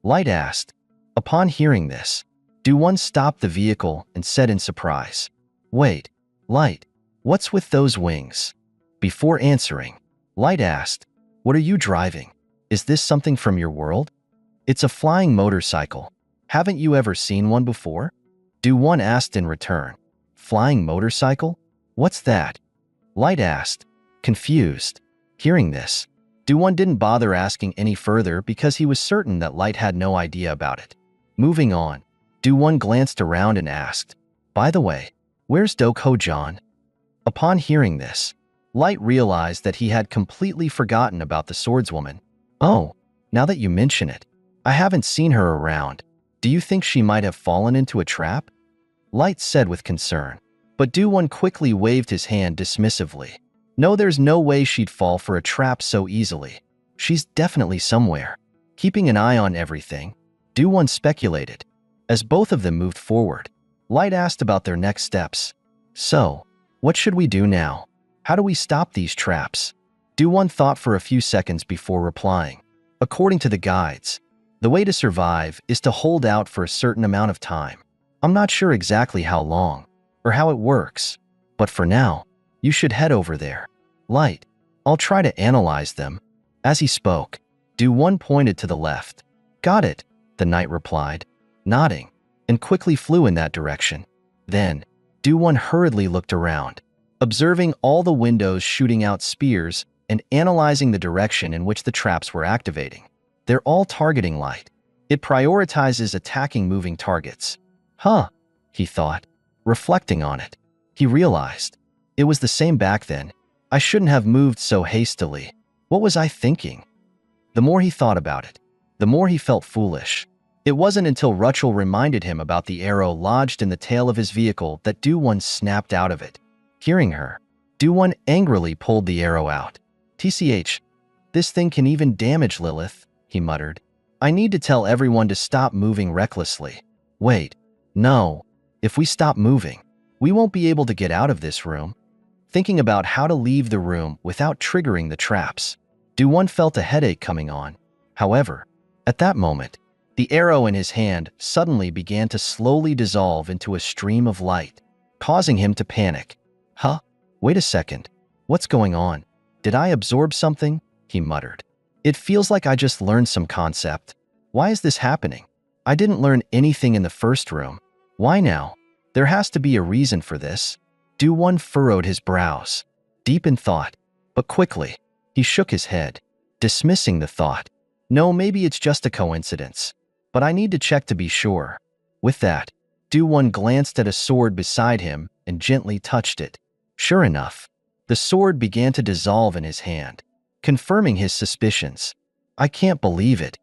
Light asked. Upon hearing this, Do-Won stopped the vehicle and said in surprise, Wait, Light, what's with those wings? Before answering, Light asked, What are you driving? Is this something from your world? It's a flying motorcycle. Haven't you ever seen one before? Do-Won asked in return. Flying motorcycle? What's that? Light asked, confused. Hearing this, Do-Won didn't bother asking any further because he was certain that Light had no idea about it. Moving on, Do-Won glanced around and asked, By the way, where's Do-Ho-John? Upon hearing this, Light realized that he had completely forgotten about the swordswoman. Oh, now that you mention it, I haven't seen her around. Do you think she might have fallen into a trap? Light said with concern, but Do-Won quickly waved his hand dismissively. No, there's no way she'd fall for a trap so easily. She's definitely somewhere. Keeping an eye on everything, Do-Won speculated. As both of them moved forward, Light asked about their next steps. So, what should we do now? How do we stop these traps? Do-Won thought for a few seconds before replying. According to the guides, the way to survive is to hold out for a certain amount of time. I'm not sure exactly how long or how it works, but for now, you should head over there. Light, I'll try to analyze them. As he spoke, Do-Won pointed to the left. Got it, the knight replied, nodding, and quickly flew in that direction. Then, Do-Won hurriedly looked around, observing all the windows shooting out spears and analyzing the direction in which the traps were activating. They're all targeting Light. It prioritizes attacking moving targets. Huh, he thought. Reflecting on it, he realized it was the same back then. I shouldn't have moved so hastily. What was I thinking? The more he thought about it, the more he felt foolish. It wasn't until Rachel reminded him about the arrow lodged in the tail of his vehicle that Do-Won snapped out of it. Hearing her, Do-Won angrily pulled the arrow out. TCH, this thing can even damage Lilith, he muttered. I need to tell everyone to stop moving recklessly. Wait, no. If we stop moving, we won't be able to get out of this room. Thinking about how to leave the room without triggering the traps, Do-Won felt a headache coming on. However, at that moment, the arrow in his hand suddenly began to slowly dissolve into a stream of light, causing him to panic. Huh? Wait a second. What's going on? Did I absorb something? He muttered. It feels like I just learned some concept. Why is this happening? I didn't learn anything in the first room. Why now? There has to be a reason for this. Do-Won furrowed his brows, deep in thought, but quickly, he shook his head, dismissing the thought. No, maybe it's just a coincidence, but I need to check to be sure. With that, Do-Won glanced at a sword beside him and gently touched it. Sure enough, the sword began to dissolve in his hand, confirming his suspicions. I can't believe it,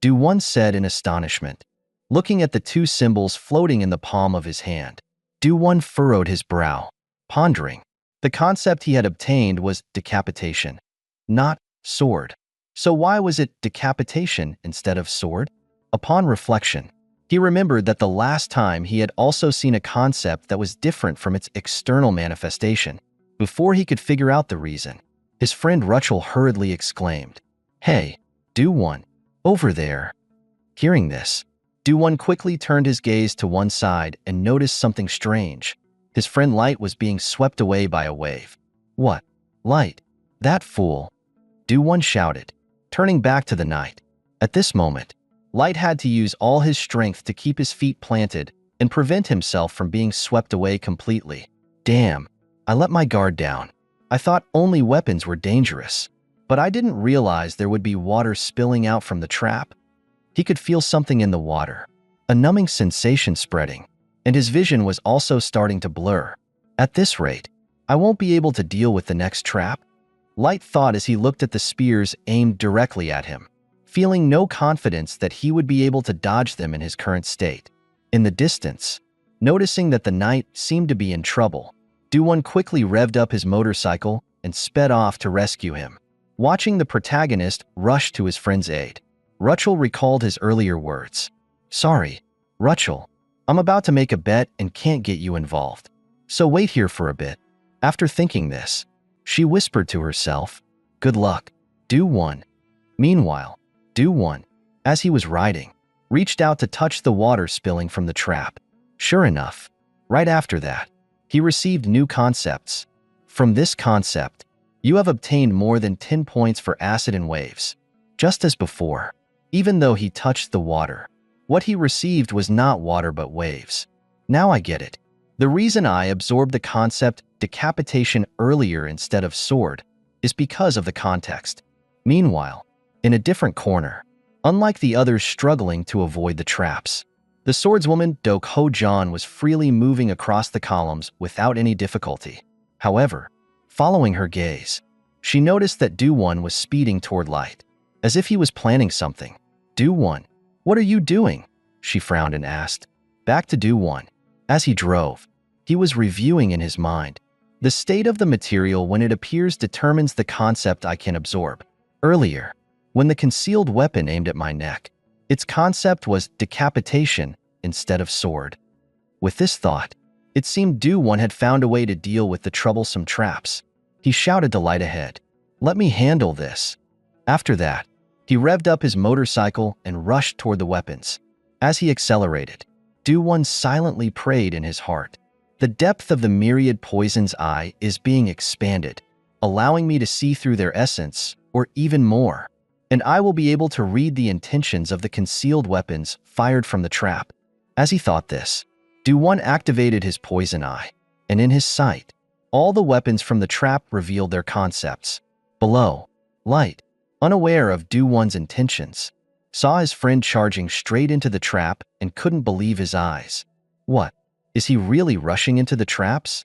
Do-Won said in astonishment, looking at the two symbols floating in the palm of his hand. Do-Won furrowed his brow, pondering. The concept he had obtained was decapitation, not sword. So why was it decapitation instead of sword? Upon reflection, he remembered that the last time he had also seen a concept that was different from its external manifestation. Before he could figure out the reason, his friend Rachel hurriedly exclaimed, Hey, Do-Won, over there. Hearing this, Do-Won quickly turned his gaze to one side and noticed something strange. His friend Light was being swept away by a wave. What? Light? That fool? Do-Won shouted, turning back to the knight. At this moment, Light had to use all his strength to keep his feet planted and prevent himself from being swept away completely. Damn, I let my guard down. I thought only weapons were dangerous, but I didn't realize there would be water spilling out from the trap. He could feel something in the water, a numbing sensation spreading, and his vision was also starting to blur. At this rate, I won't be able to deal with the next trap, Light thought as he looked at the spears aimed directly at him, feeling no confidence that he would be able to dodge them in his current state. In the distance, noticing that the knight seemed to be in trouble, Do-Won quickly revved up his motorcycle and sped off to rescue him. Watching the protagonist rush to his friend's aid, Rachel recalled his earlier words. Sorry, Rachel. I'm about to make a bet and can't get you involved. So wait here for a bit. After thinking this, she whispered to herself, Good luck. Do one. Meanwhile, Do one, as he was riding, reached out to touch the water spilling from the trap. Sure enough, right after that, he received new concepts. From this concept, you have obtained more than 10 points for acid and waves. Just as before, even though he touched the water, what he received was not water but waves. Now I get it. The reason I absorbed the concept decapitation earlier instead of sword is because of the context. Meanwhile, in a different corner, unlike the others struggling to avoid the traps, the swordswoman Dok Ho-jan was freely moving across the columns without any difficulty. However, following her gaze, she noticed that Do-won was speeding toward Light, as if he was planning something. Do-won, what are you doing? She frowned and asked. Back to Do-won. As he drove, he was reviewing in his mind. The state of the material when it appears determines the concept I can absorb. Earlier, when the concealed weapon aimed at my neck, its concept was decapitation instead of sword. With this thought, it seemed Do-won had found a way to deal with the troublesome traps. He shouted to Light ahead, Let me handle this. After that, he revved up his motorcycle and rushed toward the weapons. As he accelerated, Do-won silently prayed in his heart. The depth of the myriad poison's eye is being expanded, allowing me to see through their essence, or even more, and I will be able to read the intentions of the concealed weapons fired from the trap. As he thought this, Do-won activated his poison eye, and in his sight, all the weapons from the trap revealed their concepts. Below, Light, unaware of Do-won's intentions, saw his friend charging straight into the trap and couldn't believe his eyes. What? Is he really rushing into the traps?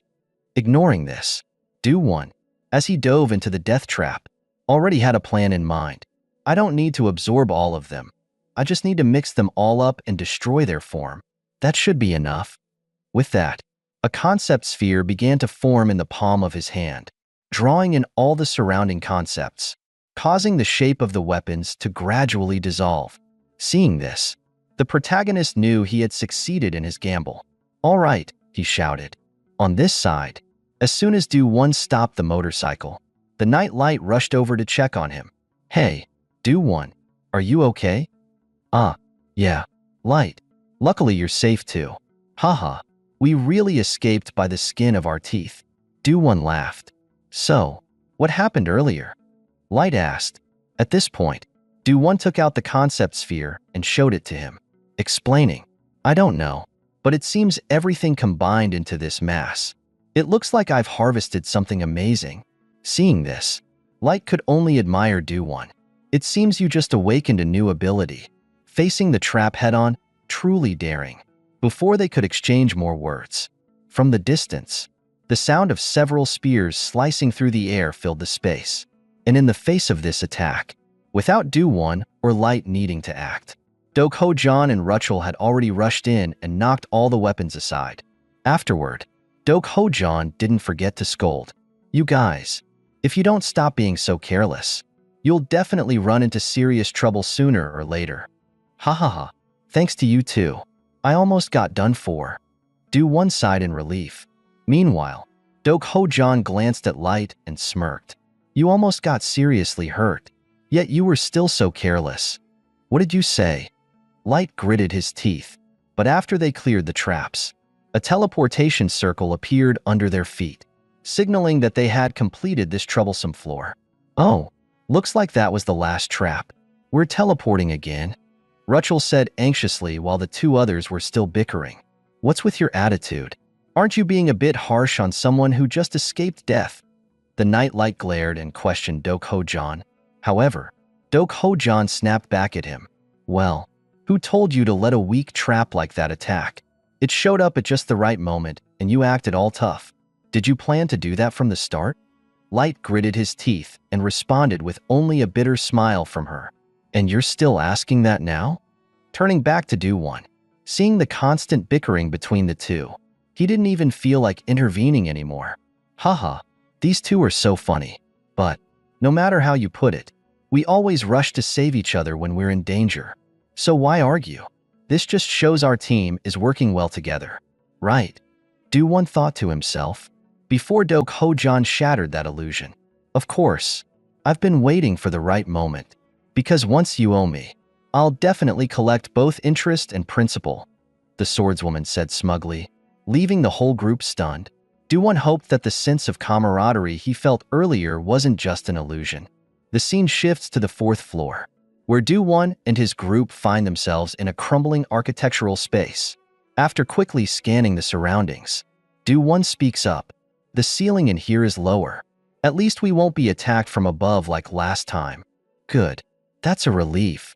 Ignoring this, Do-won, as he dove into the death trap, already had a plan in mind. I don't need to absorb all of them. I just need to mix them all up and destroy their form. That should be enough. With that, a concept sphere began to form in the palm of his hand, drawing in all the surrounding concepts, causing the shape of the weapons to gradually dissolve. Seeing this, the protagonist knew he had succeeded in his gamble. All right, he shouted. On this side, as soon as Do-won stopped the motorcycle, the night light rushed over to check on him. Hey, Do-won, are you okay? Yeah, Light. Luckily you're safe too. Haha, we really escaped by the skin of our teeth. Do-won laughed. So, what happened earlier? Light asked. At this point, Do-won took out the concept sphere and showed it to him, explaining, I don't know, but it seems everything combined into this mass. It looks like I've harvested something amazing. Seeing this, Light could only admire Do-won. It seems you just awakened a new ability, facing the trap head-on, truly daring. Before they could exchange more words, from the distance, the sound of several spears slicing through the air filled the space. And in the face of this attack, without Do-won or Light needing to act, Dok Ho-jan and Rachel had already rushed in and knocked all the weapons aside. Afterward, Dok Ho-jan didn't forget to scold. You guys, if you don't stop being so careless, you'll definitely run into serious trouble sooner or later. Ha ha ha, thanks to you too. I almost got done for. Do-won sighed in relief. Meanwhile, Dok Ho-jan glanced at Light and smirked. You almost got seriously hurt, yet you were still so careless. What did you say? Light gritted his teeth, but after they cleared the traps, a teleportation circle appeared under their feet, signaling that they had completed this troublesome floor. Oh, looks like that was the last trap. We're teleporting again, Rachel said anxiously while the two others were still bickering. What's with your attitude? Aren't you being a bit harsh on someone who just escaped death? The night light glared and questioned Dok Ho-jan. However, Dok Ho-jan snapped back at him. Well, who told you to let a weak trap like that attack? It showed up at just the right moment, and you acted all tough. Did you plan to do that from the start? Light gritted his teeth and responded with only a bitter smile from her. And you're still asking that now? Turning back to Do-won, seeing the constant bickering between the two, he didn't even feel like intervening anymore. Haha, these two are so funny. But, no matter how you put it, we always rush to save each other when we're in danger. So why argue? This just shows our team is working well together. Right. Do-won thought to himself, before Do-ho-jan shattered that illusion. Of course, I've been waiting for the right moment, because once you owe me, I'll definitely collect both interest and principal, the swordswoman said smugly, leaving the whole group stunned. Do-won hoped that the sense of camaraderie he felt earlier wasn't just an illusion. The scene shifts to the fourth floor, where Do-won and his group find themselves in a crumbling architectural space. After quickly scanning the surroundings, Do-won speaks up. The ceiling in here is lower. At least we won't be attacked from above like last time. Good. That's a relief.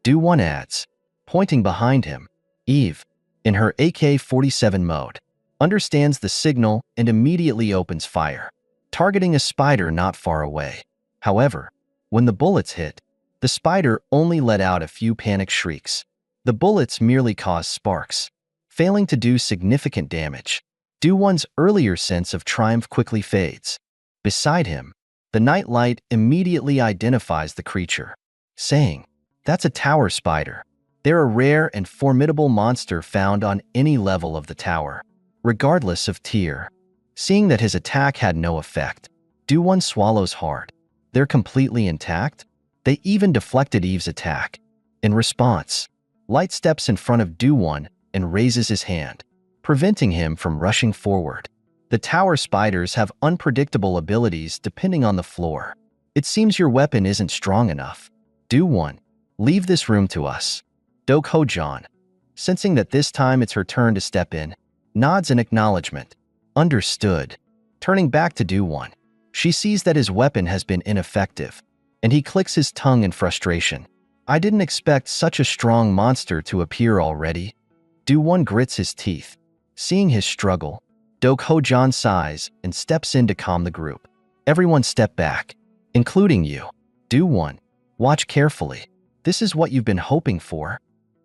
Do-won adds, pointing behind him. Eve, in her AK-47 mode, understands the signal and immediately opens fire, targeting a spider not far away. However, when the bullets hit, the spider only let out a few panicked shrieks. The bullets merely caused sparks, failing to do significant damage. Do-won's earlier sense of triumph quickly fades. Beside him, the night light immediately identifies the creature, saying, "That's a tower spider. They're a rare and formidable monster found on any level of the tower, regardless of tier." Seeing that his attack had no effect, Do-won swallows hard. They're completely intact? They even deflected Eve's attack. In response, Light steps in front of Do-won and raises his hand, preventing him from rushing forward. The tower spiders have unpredictable abilities depending on the floor. It seems your weapon isn't strong enough. Do-won, leave this room to us. Do-ho-jan, sensing that this time it's her turn to step in, nods in acknowledgement. Understood. Turning back to Do-won, she sees that his weapon has been ineffective, and he clicks his tongue in frustration. I didn't expect such a strong monster to appear already. Do-won grits his teeth. Seeing his struggle, Do-ho-jan sighs and steps in to calm the group. Everyone step back, including you. Do-won, watch carefully. This is what you've been hoping for.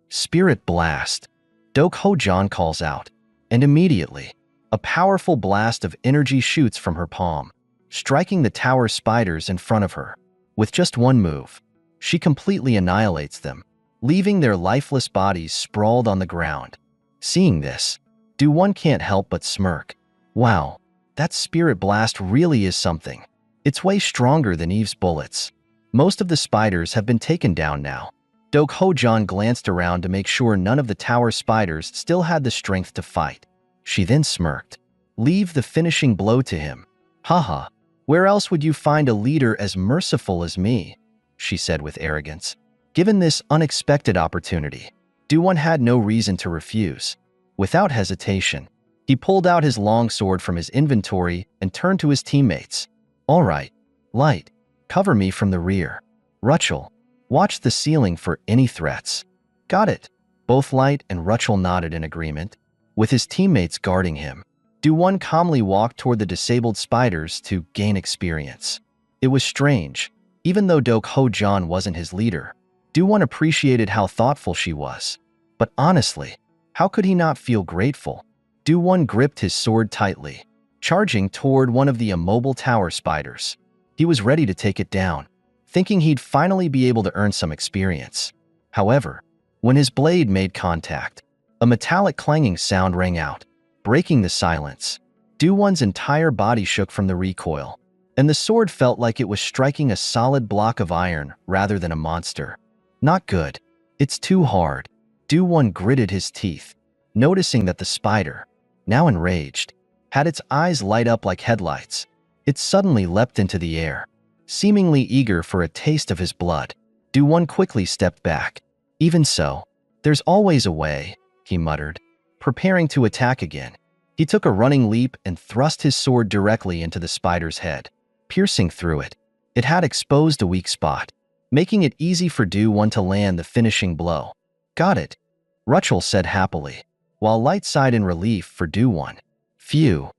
Spirit Blast. Do-ho-jan calls out, and immediately, a powerful blast of energy shoots from her palm, striking the tower spiders in front of her. With just one move, she completely annihilates them, leaving their lifeless bodies sprawled on the ground. Seeing this, Do-won can't help but smirk. Wow, that Spirit Blast really is something. It's way stronger than Eve's bullets. Most of the spiders have been taken down now. Do-ho-jan glanced around to make sure none of the tower spiders still had the strength to fight. She then smirked. Leave the finishing blow to him. Haha, where else would you find a leader as merciful as me? She said with arrogance. Given this unexpected opportunity, Do-won had no reason to refuse. Without hesitation, he pulled out his long sword from his inventory and turned to his teammates. All right, Light, cover me from the rear. Rachel, watch the ceiling for any threats. Got it. Both Light and Rachel nodded in agreement. With his teammates guarding him, Do-won calmly walked toward the disabled spiders to gain experience. It was strange. Even though Do-ho-jan wasn't his leader, Do-won appreciated how thoughtful she was. But honestly, how could he not feel grateful? Do-won gripped his sword tightly, charging toward one of the immobile tower spiders. He was ready to take it down, thinking he'd finally be able to earn some experience. However, when his blade made contact, a metallic clanging sound rang out, breaking the silence. Do-won's entire body shook from the recoil, and the sword felt like it was striking a solid block of iron rather than a monster. Not good. It's too hard. Do-won gritted his teeth, noticing that the spider, now enraged, had its eyes light up like headlights. It suddenly leapt into the air, seemingly eager for a taste of his blood. Do-won quickly stepped back. Even so, there's always a way, he muttered, preparing to attack again. He took a running leap and thrust his sword directly into the spider's head, piercing through it. It had exposed a weak spot, making it easy for Do-won to land the finishing blow. Got it, Rachel said happily, while Light sighed in relief for Do-won. Phew.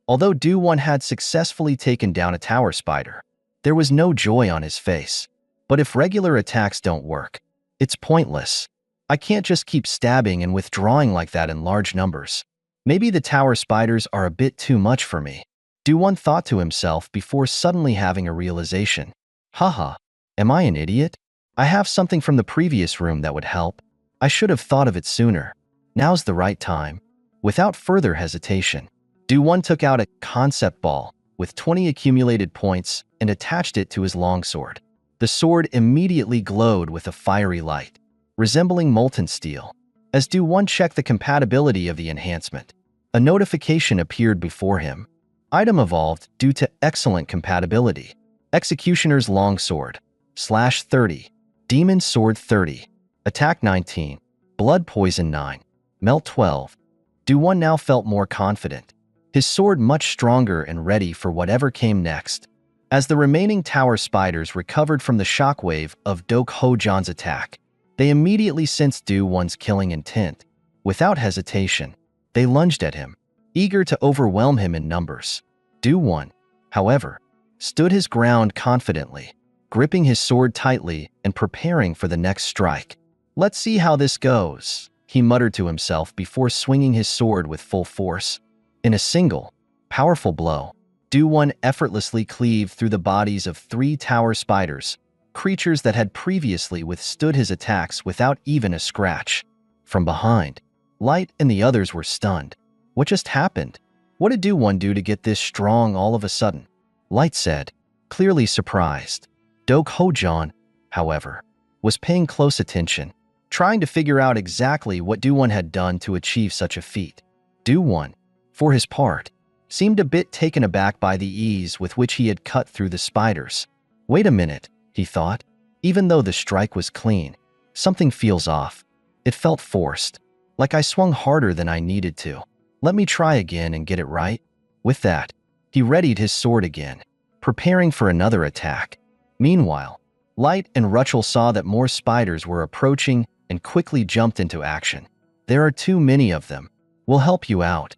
Although Do-won had successfully taken down a tower spider, there was no joy on his face. But if regular attacks don't work, it's pointless. I can't just keep stabbing and withdrawing like that in large numbers. Maybe the tower spiders are a bit too much for me. Do-won thought to himself before suddenly having a realization. Haha, am I an idiot? I have something from the previous room that would help. I should have thought of it sooner. Now's the right time. Without further hesitation, Do-won took out a concept ball with 20 accumulated points and attached it to his longsword. The sword immediately glowed with a fiery light, resembling molten steel. As Do-won checked the compatibility of the enhancement, a notification appeared before him. Item evolved due to excellent compatibility. Executioner's Longsword, Slash 30, Demon Sword 30, Attack 19, Blood Poison 9, Melt 12. Do-won now felt more confident, his sword much stronger and ready for whatever came next. As the remaining tower spiders recovered from the shockwave of Do-ho-jan's attack, they immediately sensed Do-won's killing intent. Without hesitation, they lunged at him, eager to overwhelm him in numbers. Do-won, however, stood his ground confidently, gripping his sword tightly and preparing for the next strike. "Let's see how this goes," he muttered to himself before swinging his sword with full force. In a single, powerful blow, Do-won effortlessly cleaved through the bodies of 3 tower spiders, creatures that had previously withstood his attacks without even a scratch. From behind, Light and the others were stunned. What just happened? What did Do-won do to get this strong all of a sudden? Light said, clearly surprised. Do-ho-jan, however, was paying close attention, trying to figure out exactly what Do-won had done to achieve such a feat. Do-won, for his part, seemed a bit taken aback by the ease with which he had cut through the spiders. Wait a minute, he thought. Even though the strike was clean, something feels off. It felt forced, like I swung harder than I needed to. Let me try again and get it right. With that, he readied his sword again, preparing for another attack. Meanwhile, Light and Rachel saw that more spiders were approaching and quickly jumped into action. "There are too many of them. We'll help you out,"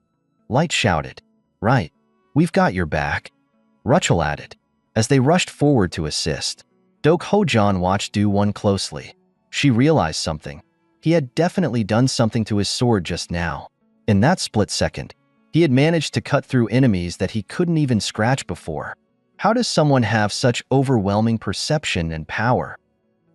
Light shouted. "Right, we've got your back," Rachel added, as they rushed forward to assist. Do-ho-jan watched Do-won closely. She realized something. He had definitely done something to his sword just now. In that split second, he had managed to cut through enemies that he couldn't even scratch before. How does someone have such overwhelming perception and power?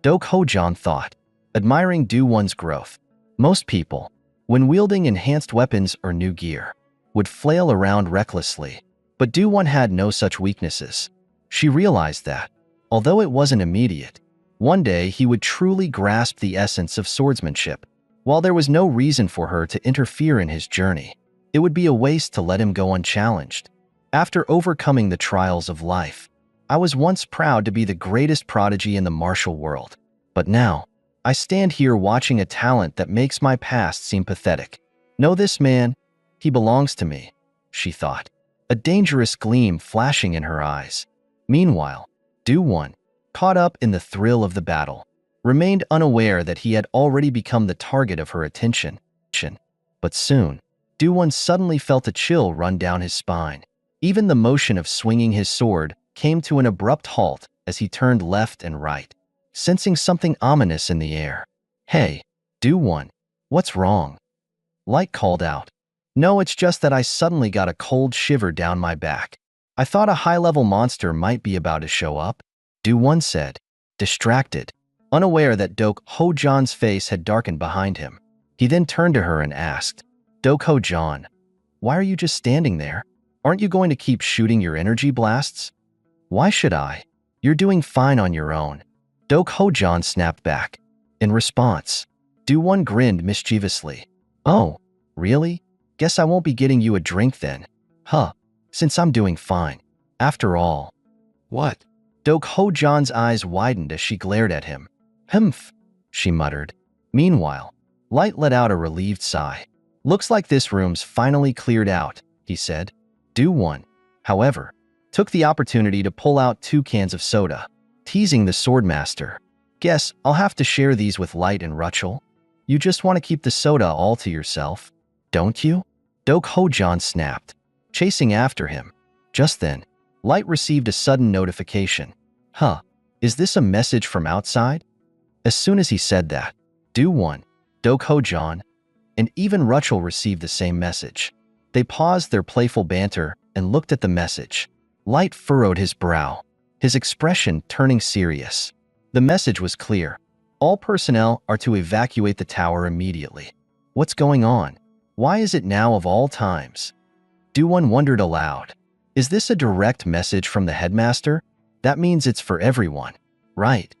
Do-ho-jan thought, admiring Do-won's growth. Most people, when wielding enhanced weapons or new gear, would flail around recklessly, but Do-won had no such weaknesses. She realized that, although it wasn't immediate, one day he would truly grasp the essence of swordsmanship. While there was no reason for her to interfere in his journey, it would be a waste to let him go unchallenged. After overcoming the trials of life, I was once proud to be the greatest prodigy in the martial world. But now, I stand here watching a talent that makes my past seem pathetic. Know this man? He belongs to me, she thought, a dangerous gleam flashing in her eyes. Meanwhile, Do-won, caught up in the thrill of the battle, remained unaware that he had already become the target of her attention. But soon, Do-won suddenly felt a chill run down his spine. Even the motion of swinging his sword came to an abrupt halt as he turned left and right, sensing something ominous in the air. "Hey, Do-won, what's wrong?" Light called out. "No, it's just that I suddenly got a cold shiver down my back. I thought a high-level monster might be about to show up," Do-won said, distracted, unaware that Do-ho-jan's face had darkened behind him. He then turned to her and asked, "Do-ho-jan, why are you just standing there? Aren't you going to keep shooting your energy blasts?" "Why should I? You're doing fine on your own," Do-ho-jan snapped back. In response, Do-won grinned mischievously. "Oh, really? Guess I won't be getting you a drink then. Huh, since I'm doing fine. After all." "What?" Do-ho-jan's eyes widened as she glared at him. "Humph," she muttered. Meanwhile, Light let out a relieved sigh. "Looks like this room's finally cleared out," he said. Do-won, however, took the opportunity to pull out 2 cans of soda, teasing the swordmaster. "Guess I'll have to share these with Light and Rachel. You just want to keep the soda all to yourself, don't you?" Do-ho-jan snapped, chasing after him. Just then, Light received a sudden notification. "Huh, is this a message from outside?" As soon as he said that, Do-won, Do-ho-jan, and even Rachel received the same message. They paused their playful banter and looked at the message. Light furrowed his brow, his expression turning serious. The message was clear. All personnel are to evacuate the tower immediately. What's going on? Why is it now of all times? Do-won wondered aloud. Is this a direct message from the headmaster? That means it's for everyone, right?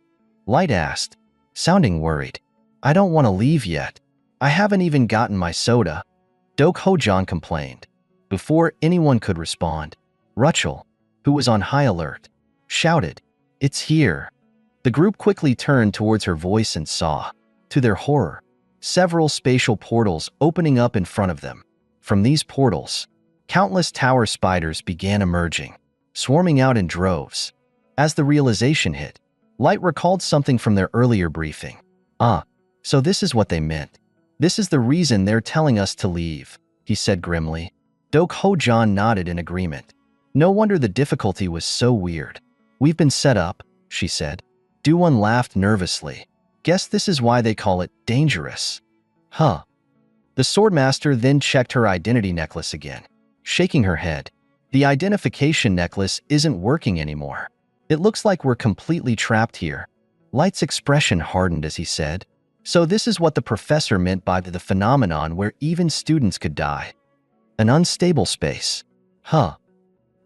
Light asked, sounding worried. I don't want to leave yet. I haven't even gotten my soda. Ho-jan complained. Before anyone could respond, Rachel, who was on high alert, shouted, It's here. The group quickly turned towards her voice and saw, to their horror, several spatial portals opening up in front of them. From these portals, countless tower spiders began emerging, swarming out in droves. As the realization hit, Light recalled something from their earlier briefing. So this is what they meant. This is the reason they're telling us to leave, he said grimly. Ho-jan nodded in agreement. No wonder the difficulty was so weird. We've been set up, she said. Do-won laughed nervously. Guess this is why they call it dangerous. Huh. The swordmaster then checked her identity necklace again, shaking her head. The identification necklace isn't working anymore. It looks like we're completely trapped here. Light's expression hardened as he said, So this is what the professor meant by the phenomenon where even students could die. An unstable space. Huh.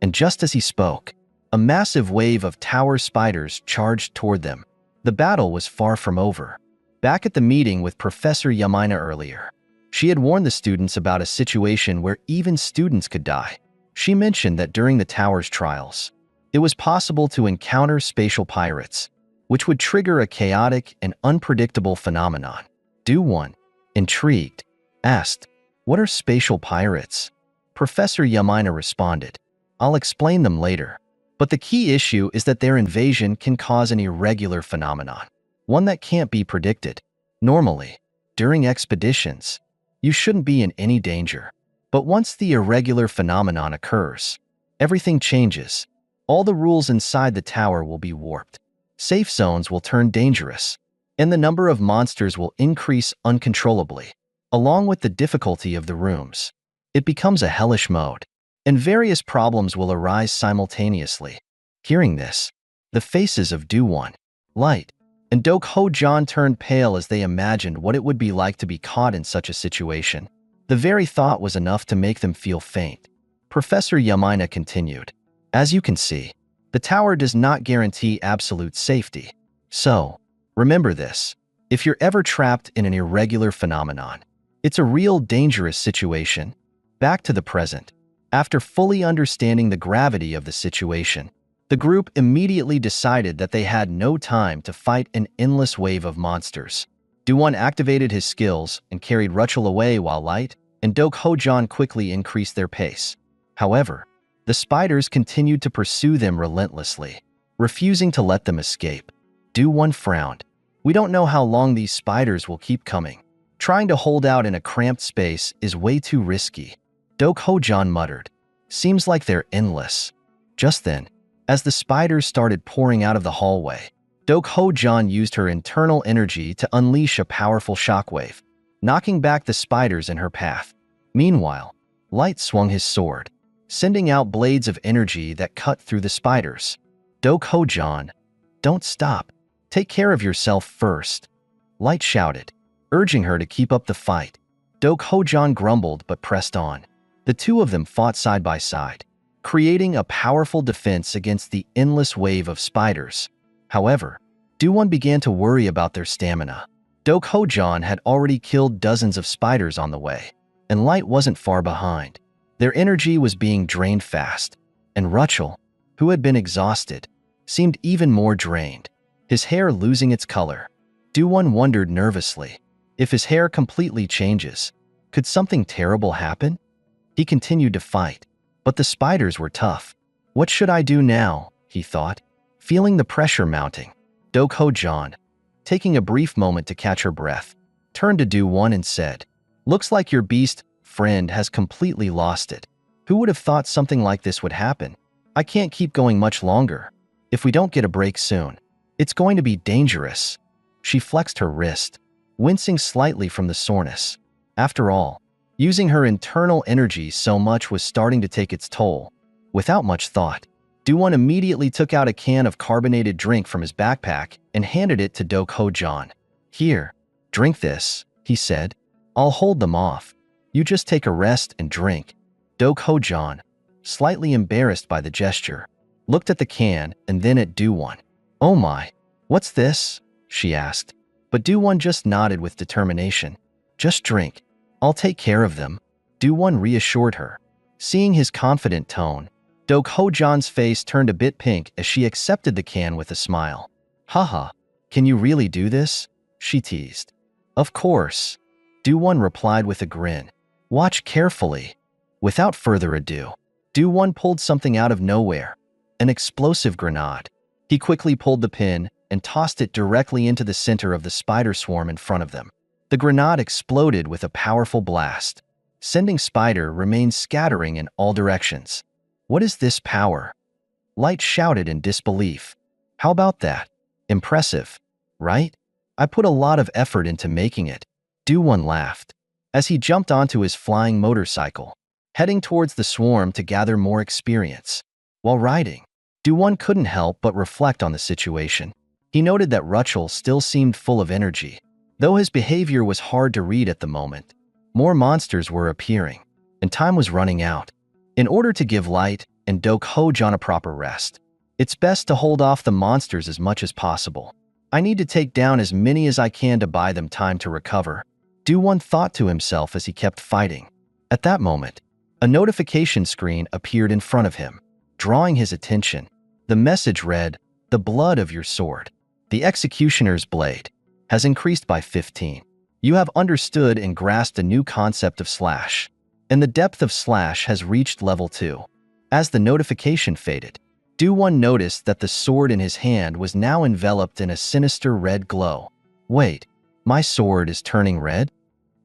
And just as he spoke, a massive wave of tower spiders charged toward them. The battle was far from over. Back at the meeting with Professor Yamina earlier, she had warned the students about a situation where even students could die. She mentioned that during the tower's trials, it was possible to encounter spatial pirates, which would trigger a chaotic and unpredictable phenomenon. Do-won, intrigued, asked, What are spatial pirates? Professor Yamina responded, I'll explain them later. But the key issue is that their invasion can cause an irregular phenomenon, one that can't be predicted. Normally, during expeditions, you shouldn't be in any danger. But once the irregular phenomenon occurs, everything changes. All the rules inside the tower will be warped. Safe zones will turn dangerous, and the number of monsters will increase uncontrollably, along with the difficulty of the rooms. It becomes a hellish mode, and various problems will arise simultaneously. Hearing this, the faces of Do-won, Light, and Ho-jan turned pale as they imagined what it would be like to be caught in such a situation. The very thought was enough to make them feel faint. Professor Yamina continued, As you can see, the tower does not guarantee absolute safety. So, remember this. If you're ever trapped in an irregular phenomenon, it's a real dangerous situation. Back to the present. After fully understanding the gravity of the situation, the group immediately decided that they had no time to fight an endless wave of monsters. Do-won activated his skills and carried Rachel away while Light and Ho-jan quickly increased their pace. However, the spiders continued to pursue them relentlessly, refusing to let them escape. Do-won frowned. We don't know how long these spiders will keep coming. Trying to hold out in a cramped space is way too risky. Ho-jan muttered. Seems like they're endless. Just then, as the spiders started pouring out of the hallway, Ho-jan used her internal energy to unleash a powerful shockwave, knocking back the spiders in her path. Meanwhile, Light swung his sword, sending out blades of energy that cut through the spiders. Ho-jan, don't stop. Take care of yourself first. Light shouted, urging her to keep up the fight. Ho-jan grumbled but pressed on. The two of them fought side by side, creating a powerful defense against the endless wave of spiders. However, Do-won began to worry about their stamina. Ho-jan had already killed dozens of spiders on the way, and Light wasn't far behind. Their energy was being drained fast, and Rachel, who had been exhausted, seemed even more drained, his hair losing its color. Do-won wondered nervously, if his hair completely changes, could something terrible happen? He continued to fight, but the spiders were tough. What should I do now? He thought, feeling the pressure mounting. Ho-jan, taking a brief moment to catch her breath, turned to Do-won and said, Looks like your beast friend has completely lost it. Who would have thought something like this would happen? I can't keep going much longer. If we don't get a break soon, it's going to be dangerous. She flexed her wrist, wincing slightly from the soreness. After all, using her internal energy so much was starting to take its toll. Without much thought, Do-won immediately took out a can of carbonated drink from his backpack and handed it to Ho-jan. Here, drink this, he said. I'll hold them off. You just take a rest and drink. Do-Ho-Jan, slightly embarrassed by the gesture, looked at the can and then at Do-Won. Oh my, what's this? She asked. But Do-Won just nodded with determination. Just drink. I'll take care of them. Do-Won reassured her. Seeing his confident tone, Do-Ho-Jan's face turned a bit pink as she accepted the can with a smile. Haha, can you really do this? She teased. Of course. Do-Won replied with a grin. Watch carefully. Without further ado, Do-Won pulled something out of nowhere. An explosive grenade. He quickly pulled the pin and tossed it directly into the center of the spider swarm in front of them. The grenade exploded with a powerful blast, sending spider remains scattering in all directions. What is this power? Light shouted in disbelief. How about that? Impressive, right? I put a lot of effort into making it. Do-Won laughed as he jumped onto his flying motorcycle, heading towards the swarm to gather more experience. While riding, Do-Won couldn't help but reflect on the situation. He noted that Rachel still seemed full of energy, though his behavior was hard to read at the moment. More monsters were appearing, and time was running out. In order to give Light and Do-Ho-Jan a proper rest, it's best to hold off the monsters as much as possible. I need to take down as many as I can to buy them time to recover, Do-Won thought to himself as he kept fighting. At that moment, a notification screen appeared in front of him, drawing his attention. The message read, "The blood of your sword, the executioner's blade, has increased by 15. You have understood and grasped a new concept of slash, and the depth of slash has reached level 2. As the notification faded, Do-Won noticed that the sword in his hand was now enveloped in a sinister red glow. Wait, my sword is turning red?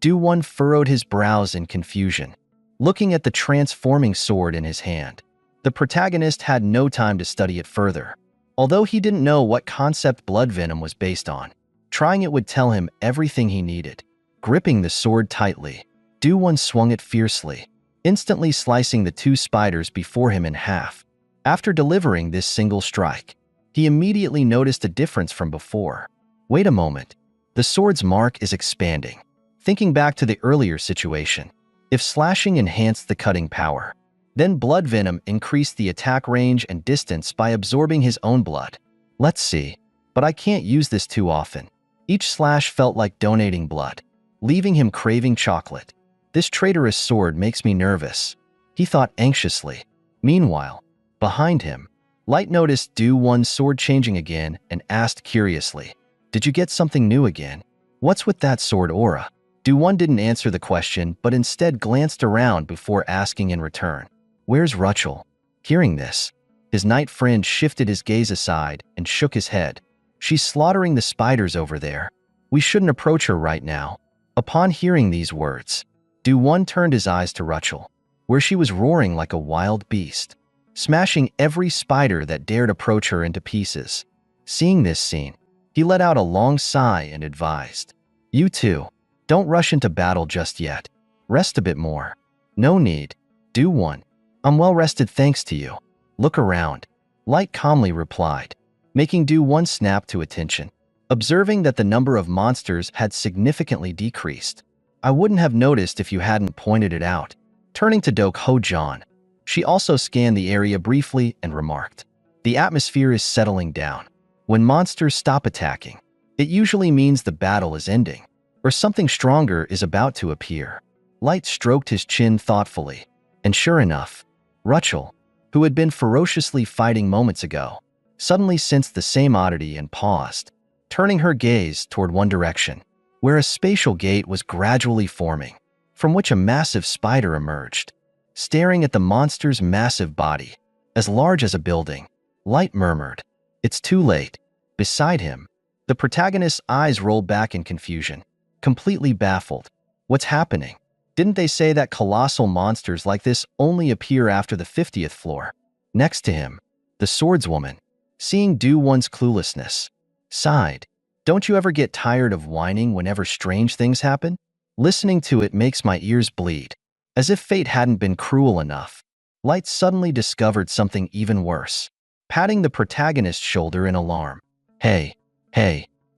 Do-Won furrowed his brows in confusion, looking at the transforming sword in his hand. The protagonist had no time to study it further. Although he didn't know what concept blood venom was based on, trying it would tell him everything he needed. Gripping the sword tightly, Do-Won swung it fiercely, instantly slicing the two spiders before him in half. After delivering this single strike, he immediately noticed a difference from before. Wait a moment. The sword's mark is expanding. Thinking back to the earlier situation, if slashing enhanced the cutting power, then blood venom increased the attack range and distance by absorbing his own blood. Let's see, but I can't use this too often. Each slash felt like donating blood, leaving him craving chocolate. This traitorous sword makes me nervous, he thought anxiously. Meanwhile, behind him, Light noticed Do-Won's sword changing again and asked curiously, "Did you get something new again? What's with that sword aura?" Do-Won didn't answer the question but instead glanced around before asking in return, "Where's Rachel?" Hearing this, his knight friend shifted his gaze aside and shook his head. "She's slaughtering the spiders over there. We shouldn't approach her right now." Upon hearing these words, Do-Won turned his eyes to Rachel, where she was roaring like a wild beast, smashing every spider that dared approach her into pieces. Seeing this scene, he let out a long sigh and advised, "You two, don't rush into battle just yet. Rest a bit more." "No need. Do-Won, I'm well rested thanks to you. Look around," Light calmly replied, making Do-Won snap to attention. Observing that the number of monsters had significantly decreased. "I wouldn't have noticed if you hadn't pointed it out." Turning to Do-Ho-Jan, she also scanned the area briefly and remarked, "The atmosphere is settling down. When monsters stop attacking, it usually means the battle is ending, or something stronger is about to appear." Light stroked his chin thoughtfully, and sure enough, Rachel, who had been ferociously fighting moments ago, suddenly sensed the same oddity and paused, turning her gaze toward one direction, where a spatial gate was gradually forming, from which a massive spider emerged. Staring at the monster's massive body, as large as a building, Light murmured, "It's too late." Beside him, the protagonist's eyes rolled back in confusion, completely baffled. What's happening? Didn't they say that colossal monsters like this only appear after the 50th floor? Next to him, the swordswoman, seeing Do-Won's cluelessness, sighed. "Don't you ever get tired of whining whenever strange things happen? Listening to it makes my ears bleed." As if fate hadn't been cruel enough, Light suddenly discovered something even worse, patting the protagonist's shoulder in alarm. Hey,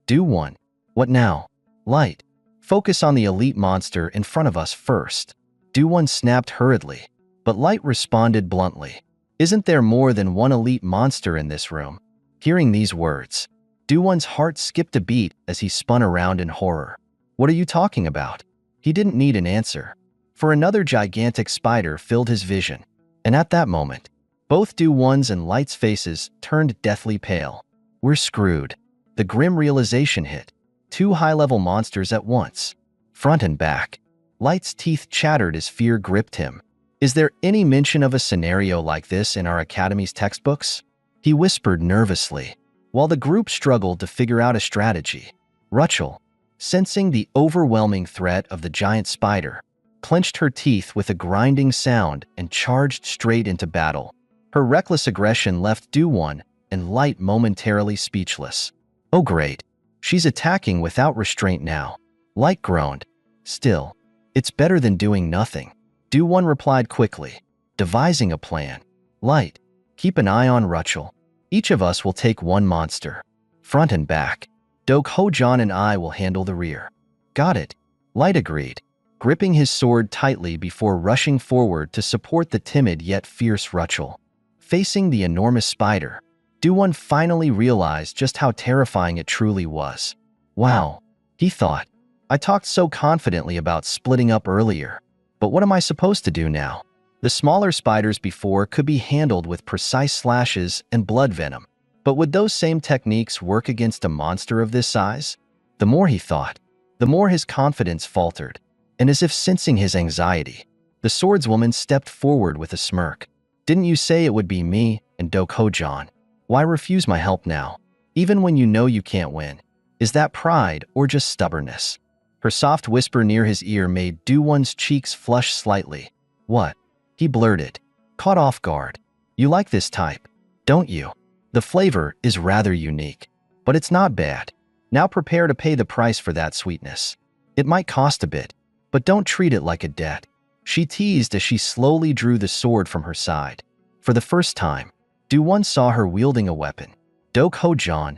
Do-Won, What now? Light. Focus on the elite monster in front of us first. Do-Won snapped hurriedly, but Light responded bluntly. Isn't there more than one elite monster in this room? Hearing these words, Do-Won's heart skipped a beat as he spun around in horror. What are you talking about? He didn't need an answer, for another gigantic spider filled his vision, and at that moment, both Do-Won's and Light's faces turned deathly pale. We're screwed. The grim realization hit. Two high-level monsters at once, front and back. Light's teeth chattered as fear gripped him. Is there any mention of a scenario like this in our academy's textbooks? He whispered nervously, while the group struggled to figure out a strategy. Rachel, sensing the overwhelming threat of the giant spider, clenched her teeth with a grinding sound and charged straight into battle. Her reckless aggression left Do-Won and Light momentarily speechless. Oh great, she's attacking without restraint now. Light groaned. Still, it's better than doing nothing. Do-Won replied quickly, devising a plan. Light, keep an eye on Rachel. Each of us will take one monster, front and back. Ho-Jan and I will handle the rear. Got it, Light agreed, gripping his sword tightly before rushing forward to support the timid yet fierce Rachel. Facing the enormous spider, Do-Won finally realized just how terrifying it truly was. Wow, he thought. I talked so confidently about splitting up earlier, but what am I supposed to do now? The smaller spiders before could be handled with precise slashes and blood venom, but would those same techniques work against a monster of this size? The more he thought, the more his confidence faltered, and as if sensing his anxiety, the swordswoman stepped forward with a smirk. Didn't you say it would be me and Ho-Jan? Why refuse my help now, even when you know you can't win? Is that pride or just stubbornness? Her soft whisper near his ear made Do-Won's cheeks flush slightly. What? He blurted, caught off guard. You like this type, don't you? The flavor is rather unique, but it's not bad. Now prepare to pay the price for that sweetness. It might cost a bit, but don't treat it like a debt. She teased as she slowly drew the sword from her side. For the first time, Do-Won saw her wielding a weapon. Ho-Jan,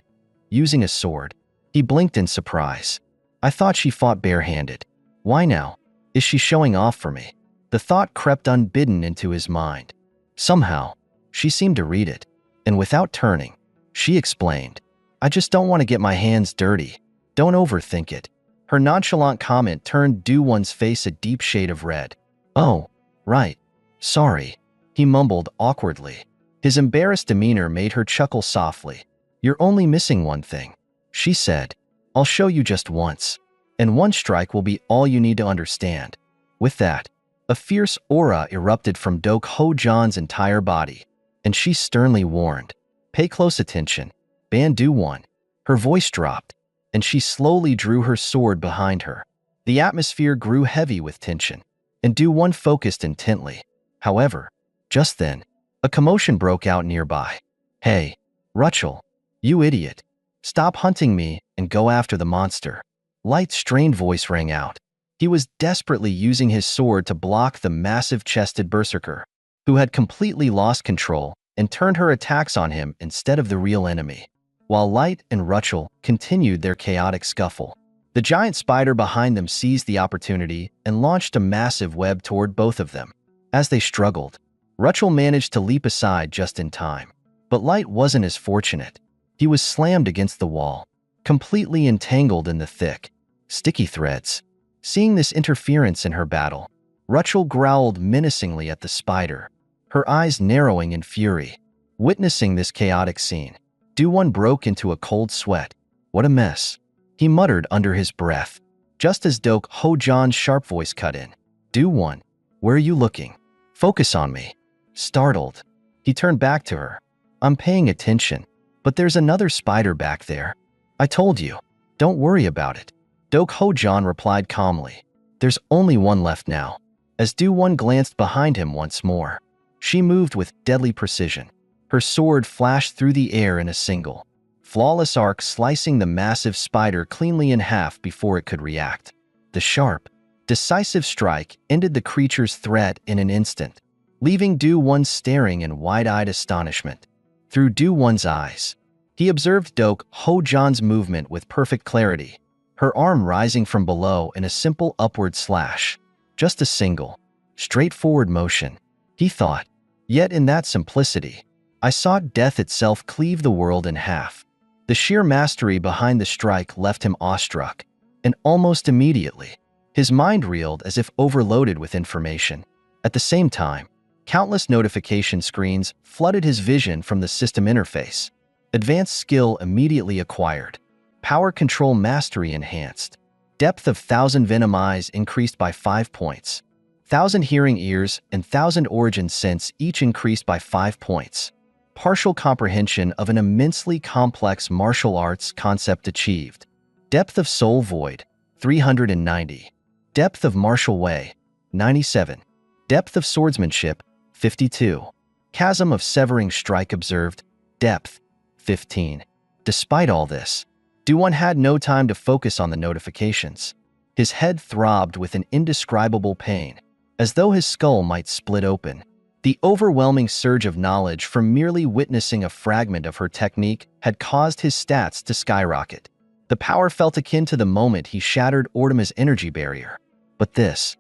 using a sword. He blinked in surprise. I thought she fought barehanded. Why now? Is she showing off for me? The thought crept unbidden into his mind. Somehow, she seemed to read it, and without turning, she explained, I just don't want to get my hands dirty. Don't overthink it. Her nonchalant comment turned Do-Won's face a deep shade of red. Oh, right. Sorry, he mumbled awkwardly. His embarrassed demeanor made her chuckle softly. You're only missing one thing, she said. I'll show you just once, and one strike will be all you need to understand. With that, a fierce aura erupted from Ho-Jan's entire body, and she sternly warned, pay close attention, Ban Do-Won. Her voice dropped, and she slowly drew her sword behind her. The atmosphere grew heavy with tension, and Do-Won focused intently. However, just then, a commotion broke out nearby. Hey, Rachel, you idiot. Stop hunting me and go after the monster. Light's strained voice rang out. He was desperately using his sword to block the massive-chested berserker, who had completely lost control and turned her attacks on him instead of the real enemy. While Light and Rachel continued their chaotic scuffle, the giant spider behind them seized the opportunity and launched a massive web toward both of them. As they struggled, Rachel managed to leap aside just in time, but Light wasn't as fortunate. He was slammed against the wall, completely entangled in the thick, sticky threads. Seeing this interference in her battle, Rachel growled menacingly at the spider, her eyes narrowing in fury. Witnessing this chaotic scene, Do-Won broke into a cold sweat. What a mess, he muttered under his breath, just as Ho-Jan's sharp voice cut in. Do-Won, where are you looking? Focus on me. Startled, he turned back to her. I'm paying attention, but there's another spider back there. I told you, don't worry about it. Ho-Jan replied calmly. There's only one left now. As Do-Won glanced behind him once more, she moved with deadly precision. Her sword flashed through the air in a single, flawless arc, slicing the massive spider cleanly in half before it could react. The sharp, decisive strike ended the creature's threat in an instant, leaving Do-Won staring in wide-eyed astonishment. Through Do-Won's eyes, he observed Ho-Jan's movement with perfect clarity. her arm rising from below in a simple upward slash. Just a single, straightforward motion, he thought. Yet in that simplicity, I saw death itself cleave the world in half. The sheer mastery behind the strike left him awestruck, and almost immediately, his mind reeled as if overloaded with information. At the same time, countless notification screens flooded his vision from the system interface. Advanced skill immediately acquired. Power control mastery enhanced. Depth of 1,000 Venom eyes increased by 5 points. 1,000 hearing ears and 1,000 origin sense each increased by 5 points. Partial comprehension of an immensely complex martial arts concept achieved. Depth of soul void, 390. Depth of martial way, 97. Depth of swordsmanship, 52. Chasm of severing strike observed, depth, 15. Despite all this, Do-won had no time to focus on the notifications. His head throbbed with an indescribable pain, as though his skull might split open. The overwhelming surge of knowledge from merely witnessing a fragment of her technique had caused his stats to skyrocket. The power felt akin to the moment he shattered Ortima's energy barrier. But this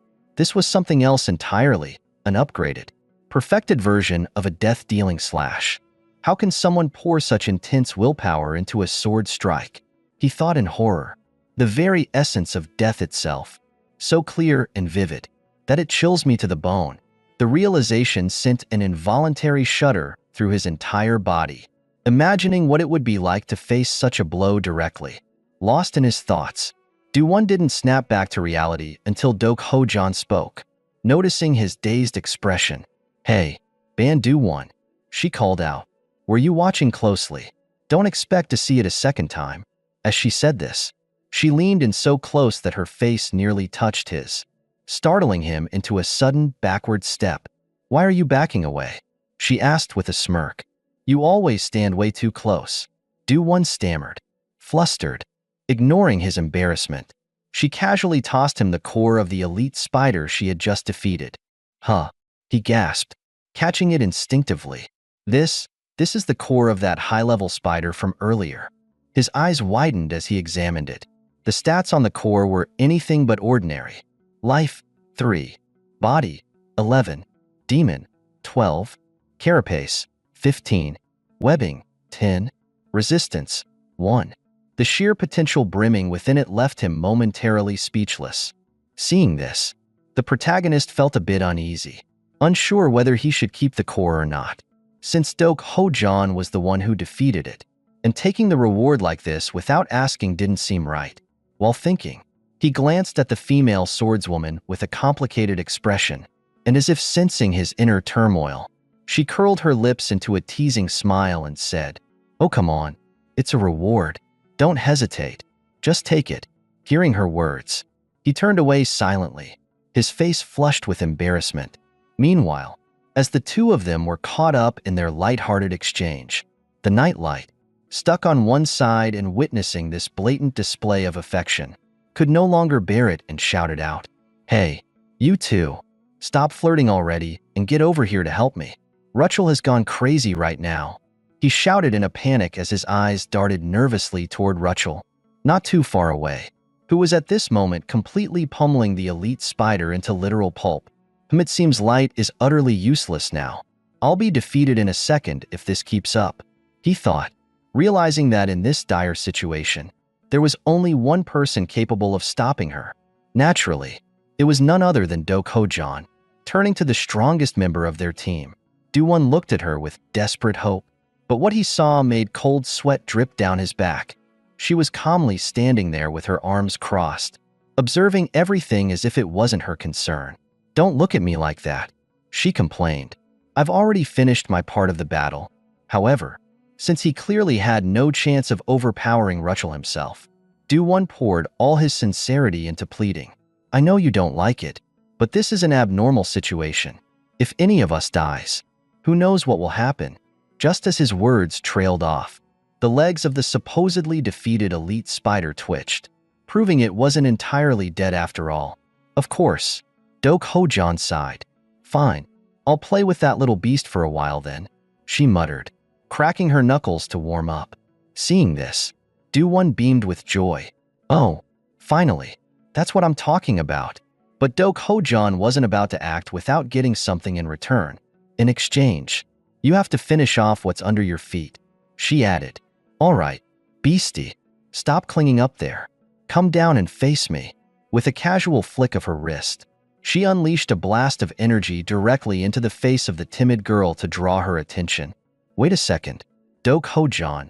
was something else entirely, an upgraded, perfected version of a death-dealing slash. How can someone pour such intense willpower into a sword strike? He thought in horror. The very essence of death itself, so clear and vivid, that it chills me to the bone. The realization sent an involuntary shudder through his entire body, imagining what it would be like to face such a blow directly. Lost in his thoughts, Do-won didn't snap back to reality until Dok Ho-jan spoke. Noticing his dazed expression, "Hey, Ban Do-won," she called out. "Were you watching closely? Don't expect to see it a second time." As she said this, she leaned in so close that her face nearly touched his, startling him into a sudden backward step. "Why are you backing away?" she asked with a smirk. "You always stand way too close." Do-won stammered, flustered. Ignoring his embarrassment, she casually tossed him the core of the elite spider she had just defeated. "Huh," he gasped, catching it instinctively. This is the core of that high-level spider from earlier." His eyes widened as he examined it. The stats on the core were anything but ordinary. Life, 3. Body, 11. Demon, 12. Carapace, 15. Webbing, 10. Resistance, 1. The sheer potential brimming within it left him momentarily speechless. Seeing this, the protagonist felt a bit uneasy, unsure whether he should keep the core or not, since Dok Ho-jan was the one who defeated it, and taking the reward like this without asking didn't seem right. While thinking, he glanced at the female swordswoman with a complicated expression, and as if sensing his inner turmoil, she curled her lips into a teasing smile and said, "Oh, come on. It's a reward. Don't hesitate. Just take it." Hearing her words, he turned away silently, his face flushed with embarrassment. Meanwhile, as the two of them were caught up in their light-hearted exchange, the nightlight, stuck on one side and witnessing this blatant display of affection, could no longer bear it and shouted out, "Hey, you two, stop flirting already and get over here to help me. Rachel has gone crazy right now." He shouted in a panic as his eyes darted nervously toward Rachel, not too far away, who was at this moment completely pummeling the elite spider into literal pulp. "It seems light is utterly useless now. I'll be defeated in a second if this keeps up," he thought, realizing that in this dire situation, there was only one person capable of stopping her. Naturally, it was none other than Dok Ho-jan. Turning to the strongest member of their team, Do-won looked at her with desperate hope. But what he saw made cold sweat drip down his back. She was calmly standing there with her arms crossed, observing everything as if it wasn't her concern. "Don't look at me like that," she complained. "I've already finished my part of the battle." However, since he clearly had no chance of overpowering Rachel himself, Do-won poured all his sincerity into pleading. "I know you don't like it, but this is an abnormal situation. If any of us dies, who knows what will happen?" Just as his words trailed off, the legs of the supposedly defeated elite spider twitched, proving it wasn't entirely dead after all. Of course, Dok Ho-jan sighed. "Fine, I'll play with that little beast for a while then," she muttered, cracking her knuckles to warm up. Seeing this, Do-won beamed with joy. "Oh, Finally, that's what I'm talking about. But Do Ho-jan wasn't about to act without getting something in return. In exchange, you have to finish off what's under your feet. She added, "All right, beastie, stop clinging up there. Come down and face me." With a casual flick of her wrist, she unleashed a blast of energy directly into the face of the timid girl to draw her attention. Wait a second, Do Ho-jan.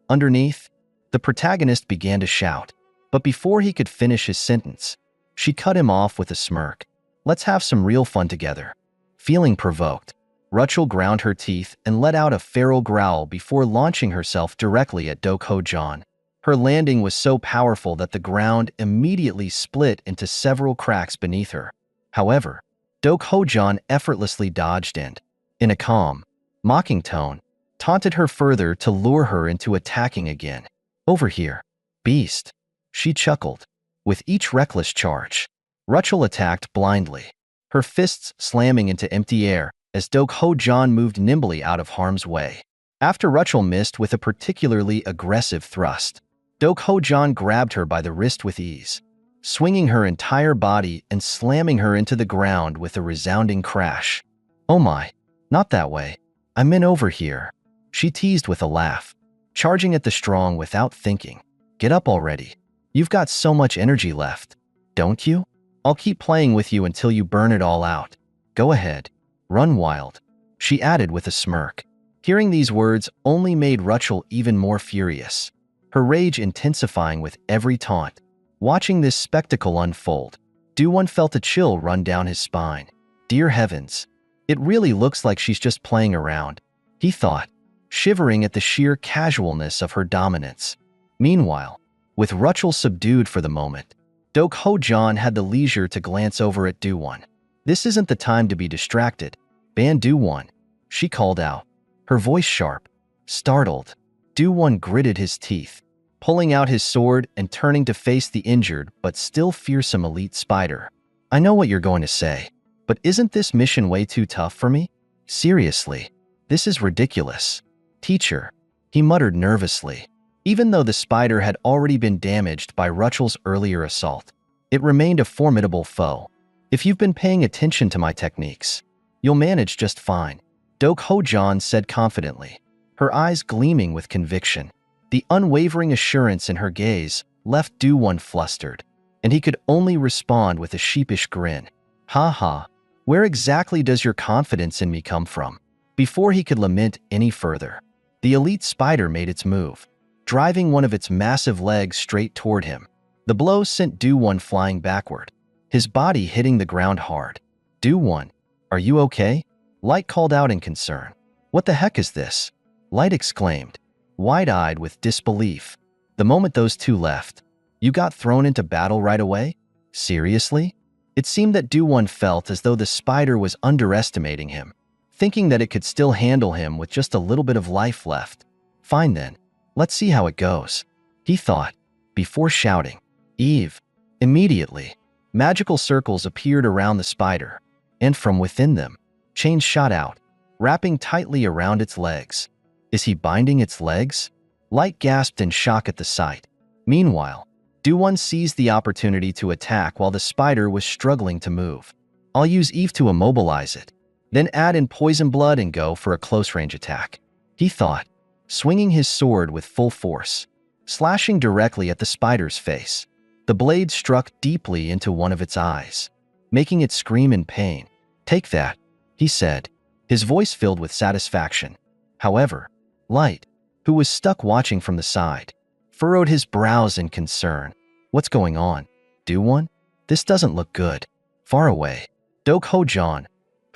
Underneath, the protagonist began to shout, but before he could finish his sentence, she cut him off with a smirk. "Let's have some real fun together." Feeling provoked, Rachel ground her teeth and let out a feral growl before launching herself directly at Do Ho-jan. Her landing was so powerful that the ground immediately split into several cracks beneath her. However, Do Ho-jan effortlessly dodged and, in a calm, mocking tone, taunted her further to lure her into attacking again. "Over here, beast," she chuckled. With each reckless charge, Rachel attacked blindly, her fists slamming into empty air as Do Ho-jan moved nimbly out of harm's way. After Rachel missed with a particularly aggressive thrust, Do Ho-jan grabbed her by the wrist with ease, swinging her entire body and slamming her into the ground with a resounding crash. "Oh my, not that way. I meant over here," she teased with a laugh, charging at the strong without thinking. "Get up already. You've got so much energy left, don't you? I'll keep playing with you until you burn it all out. Go ahead, run wild," she added with a smirk. Hearing these words only made Rachel even more furious, her rage intensifying with every taunt. Watching this spectacle unfold, Do-won felt a chill run down his spine. Dear heavens, it really looks like she's just playing around, he thought, shivering at the sheer casualness of her dominance. Meanwhile, with Rachel subdued for the moment, Do Ho-jan had the leisure to glance over at Do-won. "This isn't the time to be distracted, Ban Do-won," she called out, her voice sharp. Startled, Do-won gritted his teeth, pulling out his sword and turning to face the injured but still fearsome elite spider. "I know what you're going to say, but isn't this mission way too tough for me? Seriously, this is ridiculous. Teacher," he muttered nervously. Even though the spider had already been damaged by Rachel's earlier assault, it remained a formidable foe. "If you've been paying attention to my techniques, you'll manage just fine," Do Ho-jan said confidently, her eyes gleaming with conviction. The unwavering assurance in her gaze left Do-won flustered, and he could only respond with a sheepish grin. "Ha ha, where exactly does your confidence in me come from?" Before he could lament any further, the elite spider made its move, driving one of its massive legs straight toward him. The blow sent Do-won flying backward, his body hitting the ground hard. "Do-won, are you okay?" Light called out in concern. "What the heck is this?" Light exclaimed, wide-eyed with disbelief. The moment those two left, "You got thrown into battle right away? Seriously?" It seemed that Do-won felt as though the spider was underestimating him, thinking that it could still handle him with just a little bit of life left. "Fine then, let's see how it goes," he thought, before shouting, "Eve!" Immediately, magical circles appeared around the spider, and from within them, chains shot out, wrapping tightly around its legs. "Is he binding its legs?" Light gasped in shock at the sight. Meanwhile, Do-won seized the opportunity to attack while the spider was struggling to move. "I'll use Eve to immobilize it, then add in poison blood and go for a close-range attack," he thought, swinging his sword with full force, slashing directly at the spider's face. The blade struck deeply into one of its eyes, making it scream in pain. "Take that," he said, his voice filled with satisfaction. However, Light, who was stuck watching from the side, furrowed his brows in concern. "What's going on, Do-won? This doesn't look good." Far away, Do Ho-jan,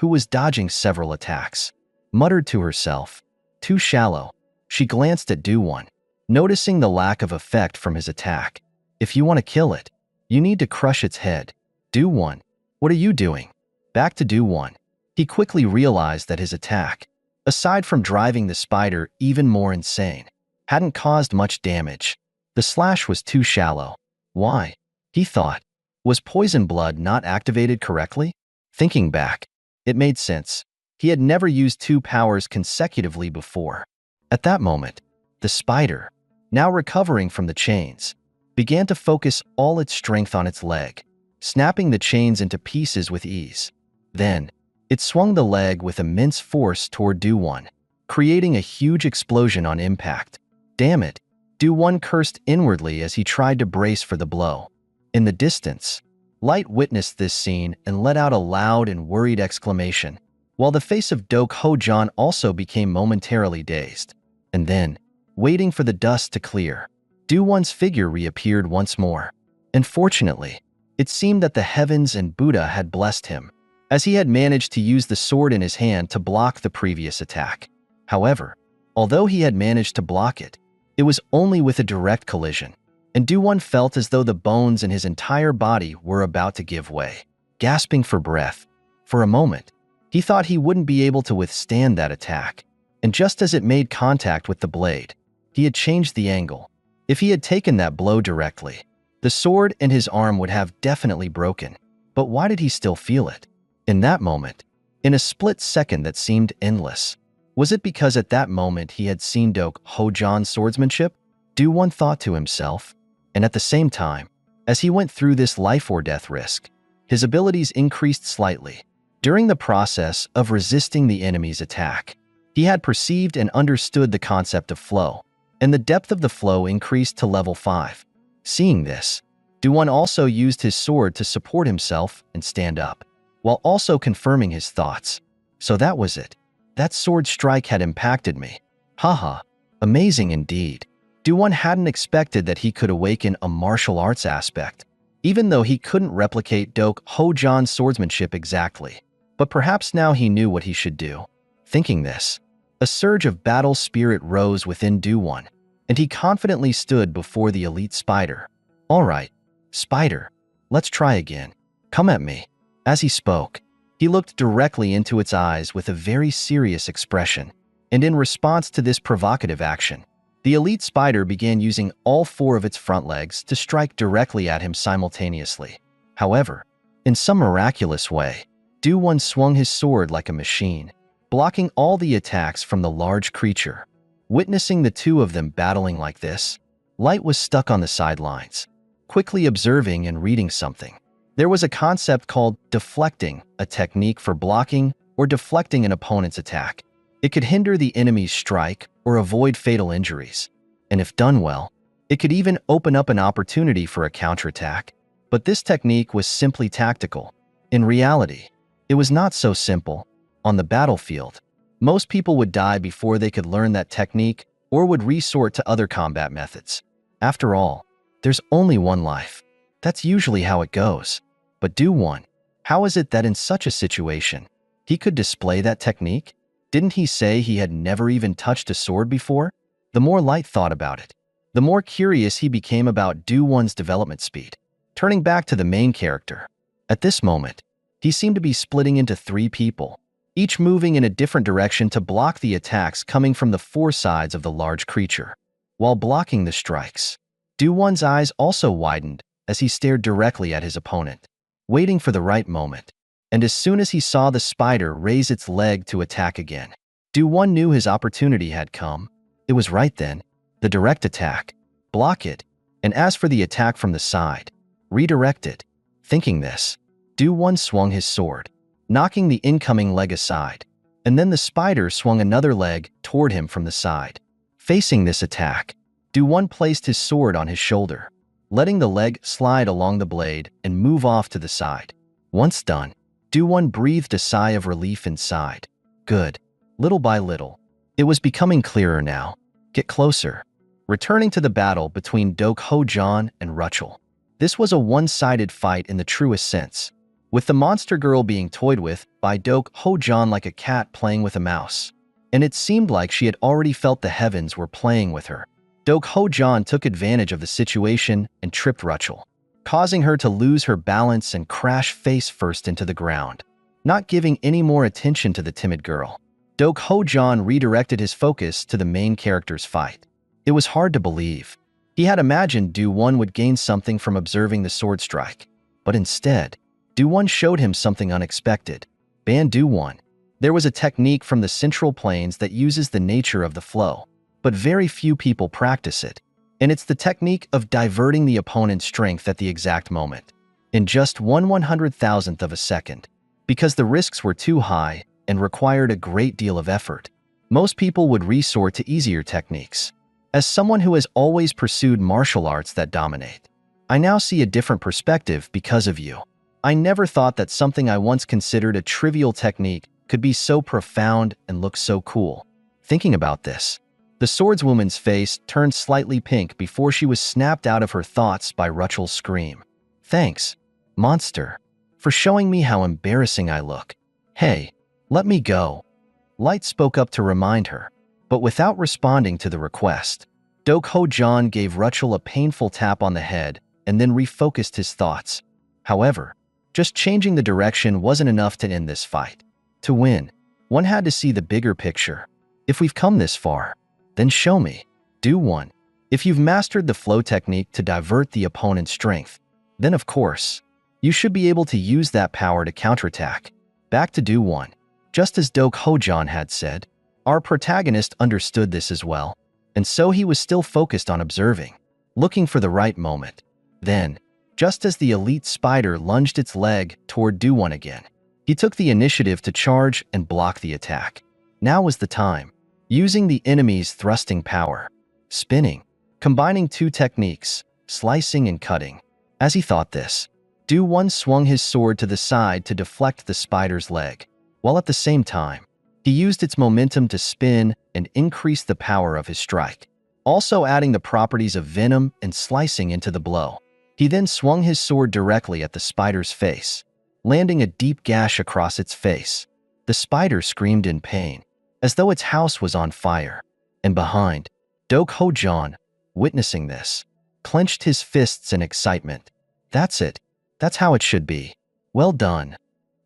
who was dodging several attacks, muttered to herself, "Too shallow." She glanced at Do-won, noticing the lack of effect from his attack. "If you want to kill it, you need to crush its head." "Do-won, what are you doing?" Back to Do-won. He quickly realized that his attack, aside from driving the spider even more insane, hadn't caused much damage. The slash was too shallow. Why? He thought. Was poison blood not activated correctly? Thinking back, it made sense. He had never used two powers consecutively before. At that moment, the spider, now recovering from the chains, began to focus all its strength on its leg, snapping the chains into pieces with ease. Then, it swung the leg with immense force toward Do-won, creating a huge explosion on impact. Damn it, Do-won cursed inwardly as he tried to brace for the blow. In the distance, Light witnessed this scene and let out a loud and worried exclamation, while the face of Do-ho-jan also became momentarily dazed. And then, waiting for the dust to clear, Do-won's figure reappeared once more. And fortunately, it seemed that the heavens and Buddha had blessed him, as he had managed to use the sword in his hand to block the previous attack. However, although he had managed to block it, it was only with a direct collision, and Do-won felt as though the bones in his entire body were about to give way. Gasping for breath, for a moment, he thought he wouldn't be able to withstand that attack, and just as it made contact with the blade, he had changed the angle. If he had taken that blow directly, the sword in his arm would have definitely broken. But why did he still feel it? In that moment, in a split second that seemed endless, was it because at that moment he had seen Do-ho-jan's swordsmanship? Do-won thought to himself, and at the same time, as he went through this life-or-death risk, his abilities increased slightly. During the process of resisting the enemy's attack, he had perceived and understood the concept of flow, and the depth of the flow increased to level 5. Seeing this, Do-won also used his sword to support himself and stand up, while also confirming his thoughts. So that was it. That sword strike had impacted me. Haha, amazing indeed. Do-won hadn't expected that he could awaken a martial arts aspect, even though he couldn't replicate Do-ho-jan's swordsmanship exactly. But perhaps now he knew what he should do. Thinking this, a surge of battle spirit rose within Do-won, and he confidently stood before the elite spider. All right, spider, let's try again. Come at me. As he spoke, he looked directly into its eyes with a very serious expression, and in response to this provocative action, the elite spider began using all 4 of its front legs to strike directly at him simultaneously. However, in some miraculous way, Do-won swung his sword like a machine, blocking all the attacks from the large creature. Witnessing the two of them battling like this, Light was stuck on the sidelines, quickly observing and reading something. There was a concept called deflecting, a technique for blocking or deflecting an opponent's attack. It could hinder the enemy's strike or avoid fatal injuries, and if done well, it could even open up an opportunity for a counterattack. But this technique was simply tactical. In reality, it was not so simple. On the battlefield, most people would die before they could learn that technique or would resort to other combat methods. After all, there's only one life. That's usually how it goes. But Do-won, how is it that in such a situation, he could display that technique? Didn't he say he had never even touched a sword before? The more Light thought about it, the more curious he became about Do-won's development speed. Turning back to the main character, at this moment, he seemed to be splitting into 3 people, each moving in a different direction to block the attacks coming from the 4 sides of the large creature. While blocking the strikes, Do-won's eyes also widened as he stared directly at his opponent, waiting for the right moment. And as soon as he saw the spider raise its leg to attack again, Do-won knew his opportunity had come. It was right then. The direct attack. Block it. And as for the attack from the side, redirect it. Thinking this, Do-won swung his sword, knocking the incoming leg aside, and then the spider swung another leg toward him from the side. Facing this attack, Do-won placed his sword on his shoulder, letting the leg slide along the blade and move off to the side. Once done, Do-won breathed a sigh of relief inside. Good. Little by little, it was becoming clearer now. Get closer. Returning to the battle between Do-ho-jan and Rachel. This was a one-sided fight in the truest sense, with the monster girl being toyed with by Do-ho-jan like a cat playing with a mouse. And it seemed like she had already felt the heavens were playing with her. Do-ho-jan took advantage of the situation and tripped Rachel, causing her to lose her balance and crash face first into the ground. Not giving any more attention to the timid girl, Do-ho-jan redirected his focus to the main character's fight. It was hard to believe. He had imagined Do-won would gain something from observing the sword strike, but instead, Do-won showed him something unexpected. Ban Do-won. There was a technique from the Central Plains that uses the nature of the flow, but very few people practice it. and it's the technique of diverting the opponent's strength at the exact moment, in just 1/100,000th of a second. Because the risks were too high and required a great deal of effort, most people would resort to easier techniques. As someone who has always pursued martial arts that dominate, I now see a different perspective because of you. I never thought that something I once considered a trivial technique could be so profound and look so cool. Thinking about this, the swordswoman's face turned slightly pink before she was snapped out of her thoughts by Rachel's scream. "Thanks, monster, for showing me how embarrassing I look. Hey, let me go." Light spoke up to remind her, but without responding to the request. Ho-Jan gave Rachel a painful tap on the head and then refocused his thoughts. However, just changing the direction wasn't enough to end this fight. To win, one had to see the bigger picture. If we've come this far, then show me. Do-Won. If you've mastered the flow technique to divert the opponent's strength, then of course, you should be able to use that power to counterattack. Back to Do-Won. Just as Ho-Jan had said, our protagonist understood this as well, and so he was still focused on observing, looking for the right moment. Then, just as the elite spider lunged its leg toward Do-Won again, he took the initiative to charge and block the attack. Now was the time, using the enemy's thrusting power, spinning, combining two techniques, slicing and cutting. As he thought this, Do-Won swung his sword to the side to deflect the spider's leg, while at the same time, he used its momentum to spin and increase the power of his strike, also adding the properties of venom and slicing into the blow. He then swung his sword directly at the spider's face, landing a deep gash across its face. The spider screamed in pain, as though its house was on fire. And behind, Ho-Jan, witnessing this, clenched his fists in excitement. "That's it. That's how it should be. Well done."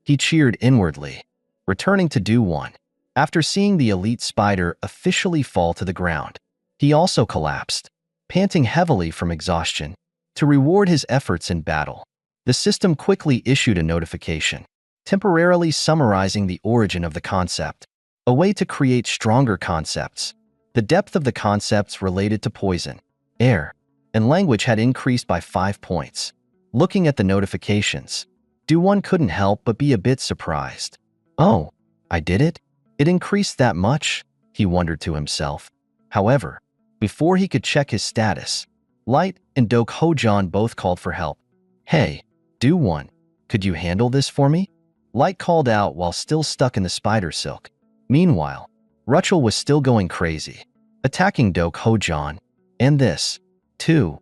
He cheered inwardly, returning to Do-Won. After seeing the elite spider officially fall to the ground, he also collapsed, panting heavily from exhaustion. To reward his efforts in battle, the system quickly issued a notification, temporarily summarizing the origin of the concept, a way to create stronger concepts. The depth of the concepts related to poison, air, and language had increased by 5 points. Looking at the notifications, Do-Won couldn't help but be a bit surprised. "Oh, I did it? It increased that much?" he wondered to himself. However, before he could check his status, Light and Ho-Jan both called for help. "Hey, Do-Won, could you handle this for me?" Light called out while still stuck in the spider silk. Meanwhile, Rachel was still going crazy, attacking Ho-Jan. "And this, too,"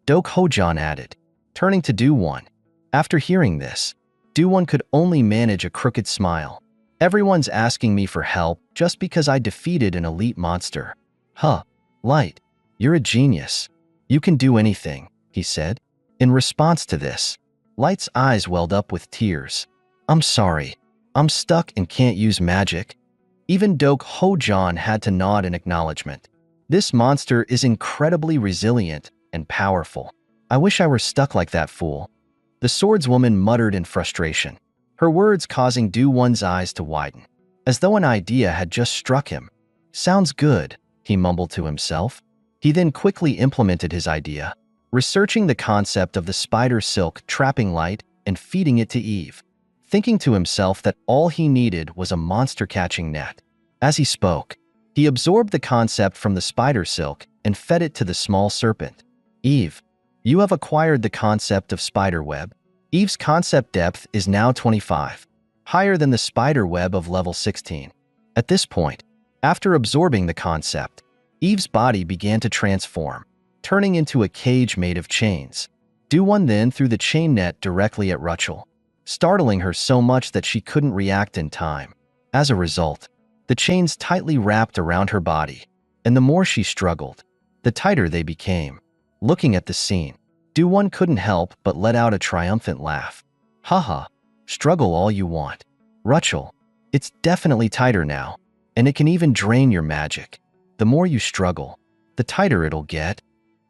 Ho-Jan added, turning to Do-Won. After hearing this, Do-Won could only manage a crooked smile. "Everyone's asking me for help just because I defeated an elite monster." "Huh, Light, you're a genius. You can do anything," he said. In response to this, Light's eyes welled up with tears. "I'm sorry. I'm stuck and can't use magic." Even Ho-Jan had to nod in acknowledgement. "This monster is incredibly resilient and powerful. I wish I were stuck like that fool." The swordswoman muttered in frustration, her words causing Do-Won's eyes to widen, as though an idea had just struck him. "Sounds good," he mumbled to himself. He then quickly implemented his idea, researching the concept of the spider silk trapping Light and feeding it to Eve, thinking to himself that all he needed was a monster-catching net. As he spoke, he absorbed the concept from the spider silk and fed it to the small serpent. "Eve, you have acquired the concept of spider web." Eve's concept depth is now 25, higher than the spider web of level 16. At this point, after absorbing the concept, Eve's body began to transform, turning into a cage made of chains. Do-Won then threw the chain net directly at Rachel, startling her so much that she couldn't react in time. As a result, the chains tightly wrapped around her body, and the more she struggled, the tighter they became. Looking at the scene, Do-Won couldn't help but let out a triumphant laugh. "Haha, struggle all you want. Rachel, it's definitely tighter now, and it can even drain your magic. The more you struggle, the tighter it'll get."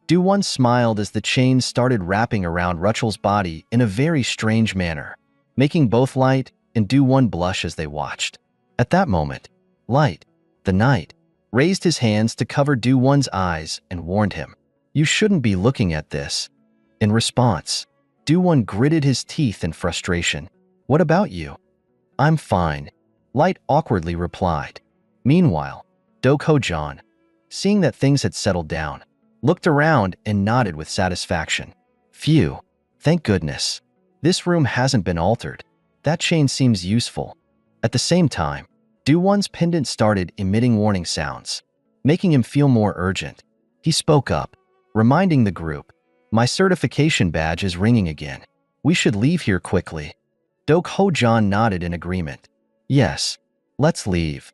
Do-Won smiled as the chains started wrapping around Rachel's body in a very strange manner, making both Light and Do-Won blush as they watched. At that moment, Light, the knight, raised his hands to cover Do-Won's eyes and warned him. You shouldn't be looking at this. In response, Do-won gritted his teeth in frustration. What about you? I'm fine, Light awkwardly replied. Meanwhile, Do-ho-jan, seeing that things had settled down, looked around and nodded with satisfaction. Phew, thank goodness. This room hasn't been altered. That chain seems useful. At the same time, Do-won's pendant started emitting warning sounds, making him feel more urgent. He spoke up, reminding the group, my certification badge is ringing again. We should leave here quickly. Do-ho-jan nodded in agreement. Yes, let's leave.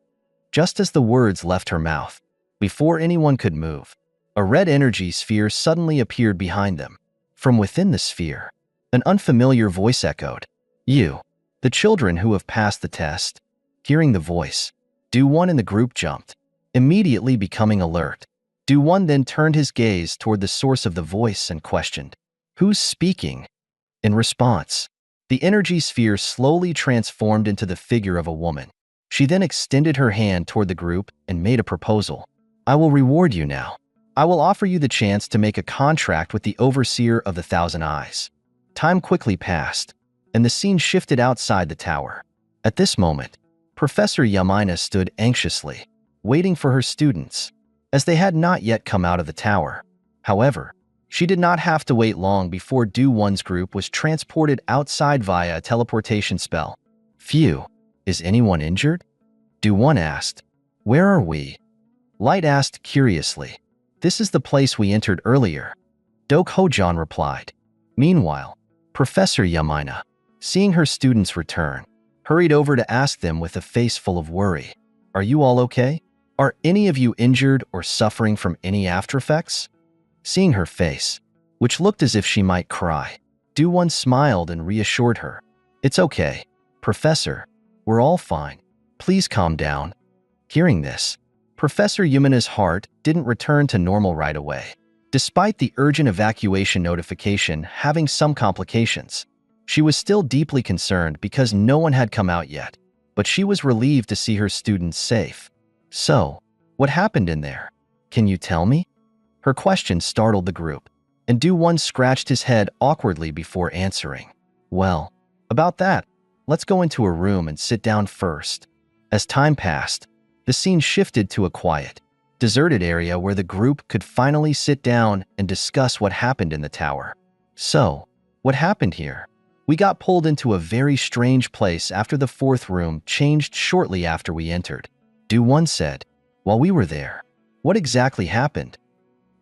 Just as the words left her mouth, before anyone could move, a red energy sphere suddenly appeared behind them. From within the sphere, an unfamiliar voice echoed. You, the children who have passed the test. Hearing the voice, Do-won in the group jumped, immediately becoming alert. Do-won then turned his gaze toward the source of the voice and questioned, who's speaking? In response, the energy sphere slowly transformed into the figure of a woman. She then extended her hand toward the group and made a proposal. I will reward you now. I will offer you the chance to make a contract with the overseer of the Thousand Eyes. Time quickly passed, and the scene shifted outside the tower. At this moment, Professor Yamina stood anxiously, waiting for her students, as they had not yet come out of the tower. However, she did not have to wait long before Do-won's group was transported outside via a teleportation spell. Phew, is anyone injured? Do-won asked. Where are we? Light asked curiously. This is the place we entered earlier. Do-ho-jan replied. Meanwhile, Professor Yamina, seeing her students return, hurried over to ask them with a face full of worry. Are you all okay? Are any of you injured or suffering from any aftereffects? Seeing her face, which looked as if she might cry, Do-won smiled and reassured her. It's okay, Professor. We're all fine. Please calm down. Hearing this, Professor Yumina's heart didn't return to normal right away, despite the urgent evacuation notification having some complications. She was still deeply concerned because no one had come out yet, but she was relieved to see her students safe. So, what happened in there? Can you tell me? Her question startled the group, and Do-won scratched his head awkwardly before answering. Well, about that, let's go into a room and sit down first. As time passed, the scene shifted to a quiet, deserted area where the group could finally sit down and discuss what happened in the tower. So, what happened here? We got pulled into a very strange place after the fourth room changed shortly after we entered. Do-won said, while we were there, what exactly happened?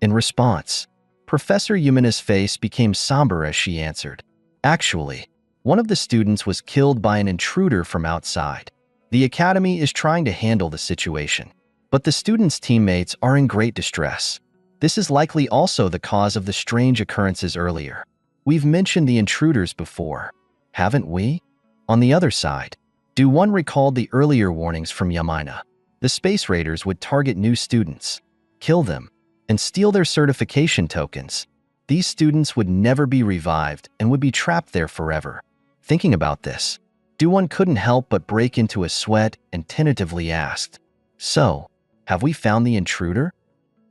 In response, Professor Yumina's face became somber as she answered. Actually, one of the students was killed by an intruder from outside. The academy is trying to handle the situation, but the students' teammates are in great distress. This is likely also the cause of the strange occurrences earlier. We've mentioned the intruders before, haven't we? On the other side, Do-won recalled the earlier warnings from Yamina. The space raiders would target new students, kill them, and steal their certification tokens. These students would never be revived and would be trapped there forever. Thinking about this, Do-won couldn't help but break into a sweat and tentatively asked, So, have we found the intruder?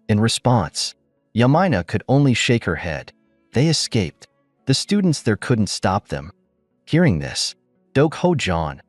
In response, Yamina could only shake her head. They escaped. The students there couldn't stop them. Hearing this, Do-ho-jan,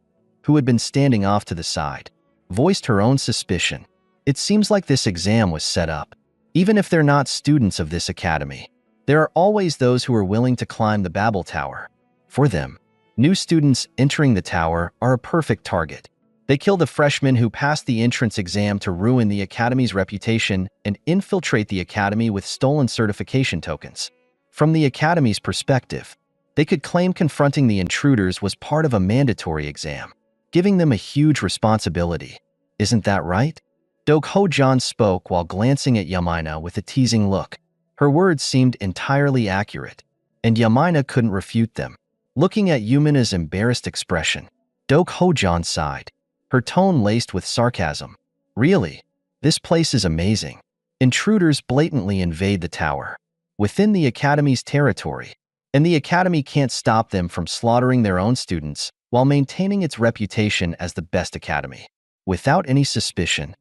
who had been standing off to the side, voiced her own suspicion. It seems like this exam was set up. Even if they're not students of this academy, there are always those who are willing to climb the Babel Tower. For them, new students entering the tower are a perfect target. They kill the freshmen who passed the entrance exam to ruin the academy's reputation and infiltrate the academy with stolen certification tokens. From the academy's perspective, they could claim confronting the intruders was part of a mandatory exam, giving them a huge responsibility. Isn't that right? Do-ho-jan spoke while glancing at Yamina with a teasing look. Her words seemed entirely accurate, and Yamina couldn't refute them. Looking at Yumina's embarrassed expression, Do-ho-jan sighed, her tone laced with sarcasm. Really? This place is amazing. Intruders blatantly invade the tower, within the academy's territory, and the academy can't stop them from slaughtering their own students while maintaining its reputation as the best academy. Without any suspicion,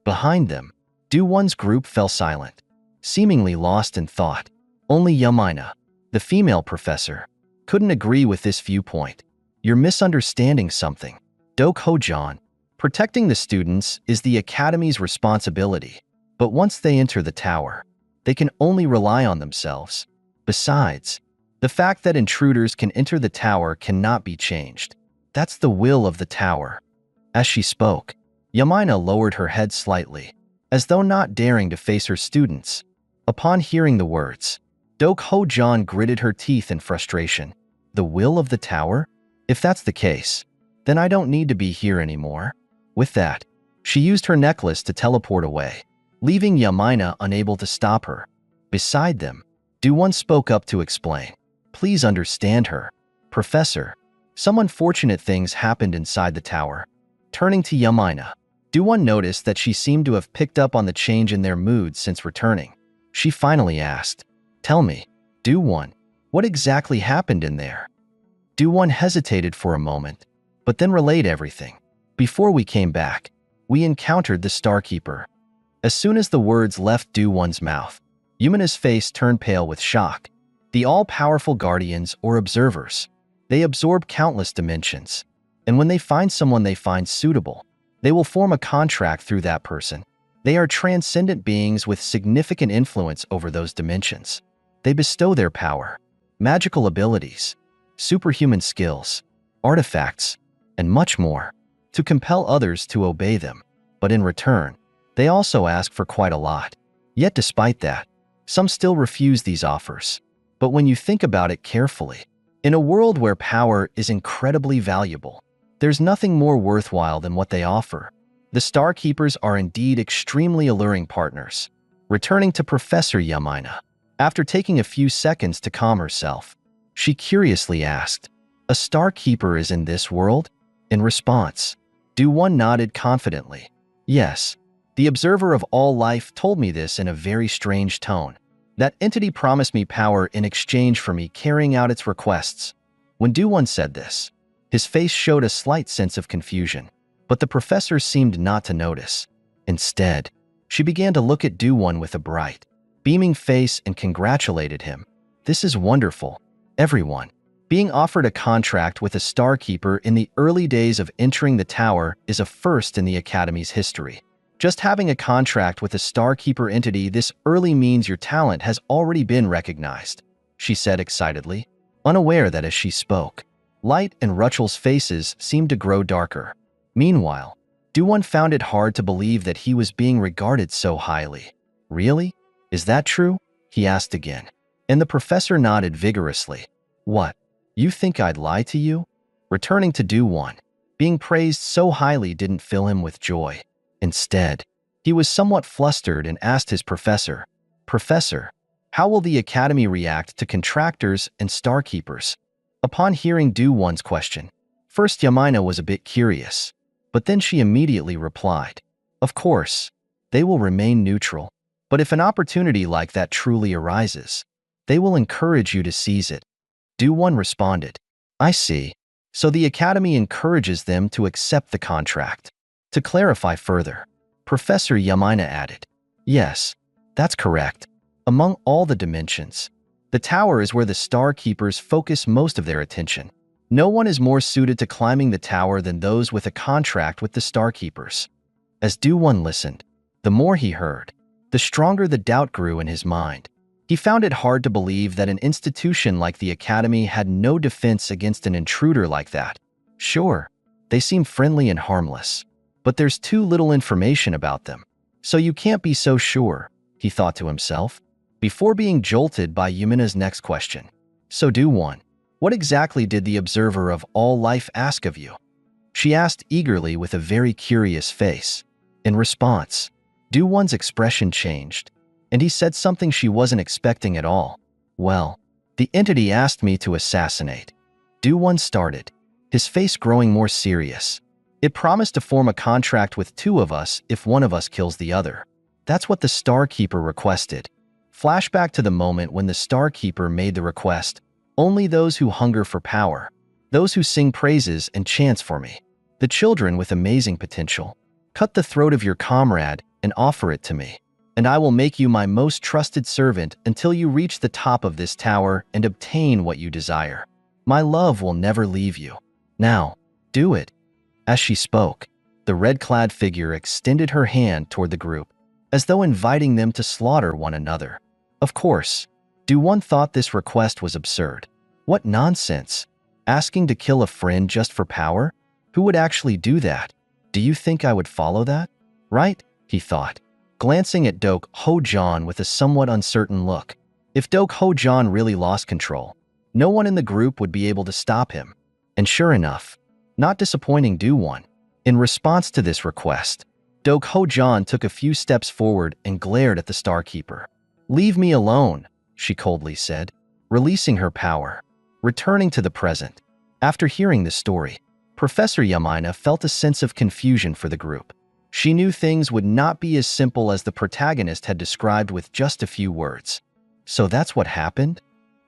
behind them, Do-won's group fell silent. seemingly lost in thought. Only Yamina, the female professor, couldn't agree with this viewpoint. You're misunderstanding something. Dok Hojan, protecting the students is the academy's responsibility, but once they enter the tower, they can only rely on themselves. Besides, the fact that intruders can enter the tower cannot be changed. That's the will of the tower. As she spoke, Yamina lowered her head slightly, as though not daring to face her students. Upon hearing the words, Dok Hojan gritted her teeth in frustration. The will of the tower? If that's the case, then I don't need to be here anymore. With that, she used her necklace to teleport away, leaving Yamina unable to stop her. Beside them, Du-won spoke up to explain. Please understand her. Professor, some unfortunate things happened inside the tower. Turning to Yamina, Du-won noticed that she seemed to have picked up on the change in their mood since returning. She finally asked, Tell me, Du-won, what exactly happened in there? Du-won hesitated for a moment, but then relayed everything. Before we came back, we encountered the Starkeeper. As soon as the words left Du-won's mouth, Yumina's face turned pale with shock. The all-powerful guardians or observers. They absorb countless dimensions, and when they find someone they find suitable, they will form a contract through that person. They are transcendent beings with significant influence over those dimensions. They bestow their power, magical abilities, superhuman skills, artifacts, and much more, to compel others to obey them. But in return, they also ask for quite a lot. Yet despite that, some still refuse these offers. But when you think about it carefully, in a world where power is incredibly valuable, there's nothing more worthwhile than what they offer. The Starkeepers are indeed extremely alluring partners. Returning to Professor Yamina, after taking a few seconds to calm herself, she curiously asked, A Starkeeper is in this world? In response, Du-won nodded confidently. Yes, the observer of all life told me this in a very strange tone. That entity promised me power in exchange for me carrying out its requests. When Du-won said this, his face showed a slight sense of confusion, but the professor seemed not to notice. Instead, she began to look at Du-won with a bright, beaming face and congratulated him. This is wonderful. Everyone, being offered a contract with a Starkeeper in the early days of entering the tower is a first in the Academy's history. Just having a contract with a Starkeeper entity this early means your talent has already been recognized, she said excitedly, unaware that as she spoke, Light and Rutchel's faces seemed to grow darker. Meanwhile, Du-won found it hard to believe that he was being regarded so highly. Really? Is that true? He asked again, and the professor nodded vigorously. What? You think I'd lie to you? Returning to Du-won, being praised so highly didn't fill him with joy. Instead, he was somewhat flustered and asked his professor, Professor, how will the Academy react to contractors and Starkeepers? Upon hearing Du-won's question, first Yamina was a bit curious, but then she immediately replied, Of course, they will remain neutral, but if an opportunity like that truly arises, they will encourage you to seize it. Du-won responded, I see. So the Academy encourages them to accept the contract. To clarify further, Professor Yamina added, Yes, that's correct. Among all the dimensions, the tower is where the Starkeepers focus most of their attention. No one is more suited to climbing the tower than those with a contract with the Starkeepers. As Du-won listened, the more he heard, the stronger the doubt grew in his mind. He found it hard to believe that an institution like the Academy had no defense against an intruder like that. Sure, they seem friendly and harmless, but there's too little information about them, so you can't be so sure, he thought to himself, before being jolted by Yumina's next question. So Du-won, what exactly did the observer of all life ask of you? She asked eagerly with a very curious face. In response, Du-won's expression changed, and he said something she wasn't expecting at all. Well, the entity asked me to assassinate. Du-won started, his face growing more serious. It promised to form a contract with two of us if one of us kills the other. That's what the Starkeeper requested. Flashback to the moment when the Starkeeper made the request. Only those who hunger for power, those who sing praises and chants for me, the children with amazing potential. Cut the throat of your comrade and offer it to me. and I will make you my most trusted servant until you reach the top of this tower and obtain what you desire. My love will never leave you. Now, do it." As she spoke, the red-clad figure extended her hand toward the group, as though inviting them to slaughter one another. Of course, Do-won thought this request was absurd. What nonsense! Asking to kill a friend just for power? Who would actually do that? Do you think I would follow that? Right? He thought, glancing at Dok Ho-jan with a somewhat uncertain look. If Dok Ho-jan really lost control, no one in the group would be able to stop him. And sure enough, not disappointing Do-won. In response to this request, Dok Ho-jan took a few steps forward and glared at the Starkeeper. "Leave me alone," she coldly said, releasing her power. Returning to the present, after hearing this story, Professor Yamina felt a sense of confusion for the group. She knew things would not be as simple as the protagonist had described with just a few words. So that's what happened?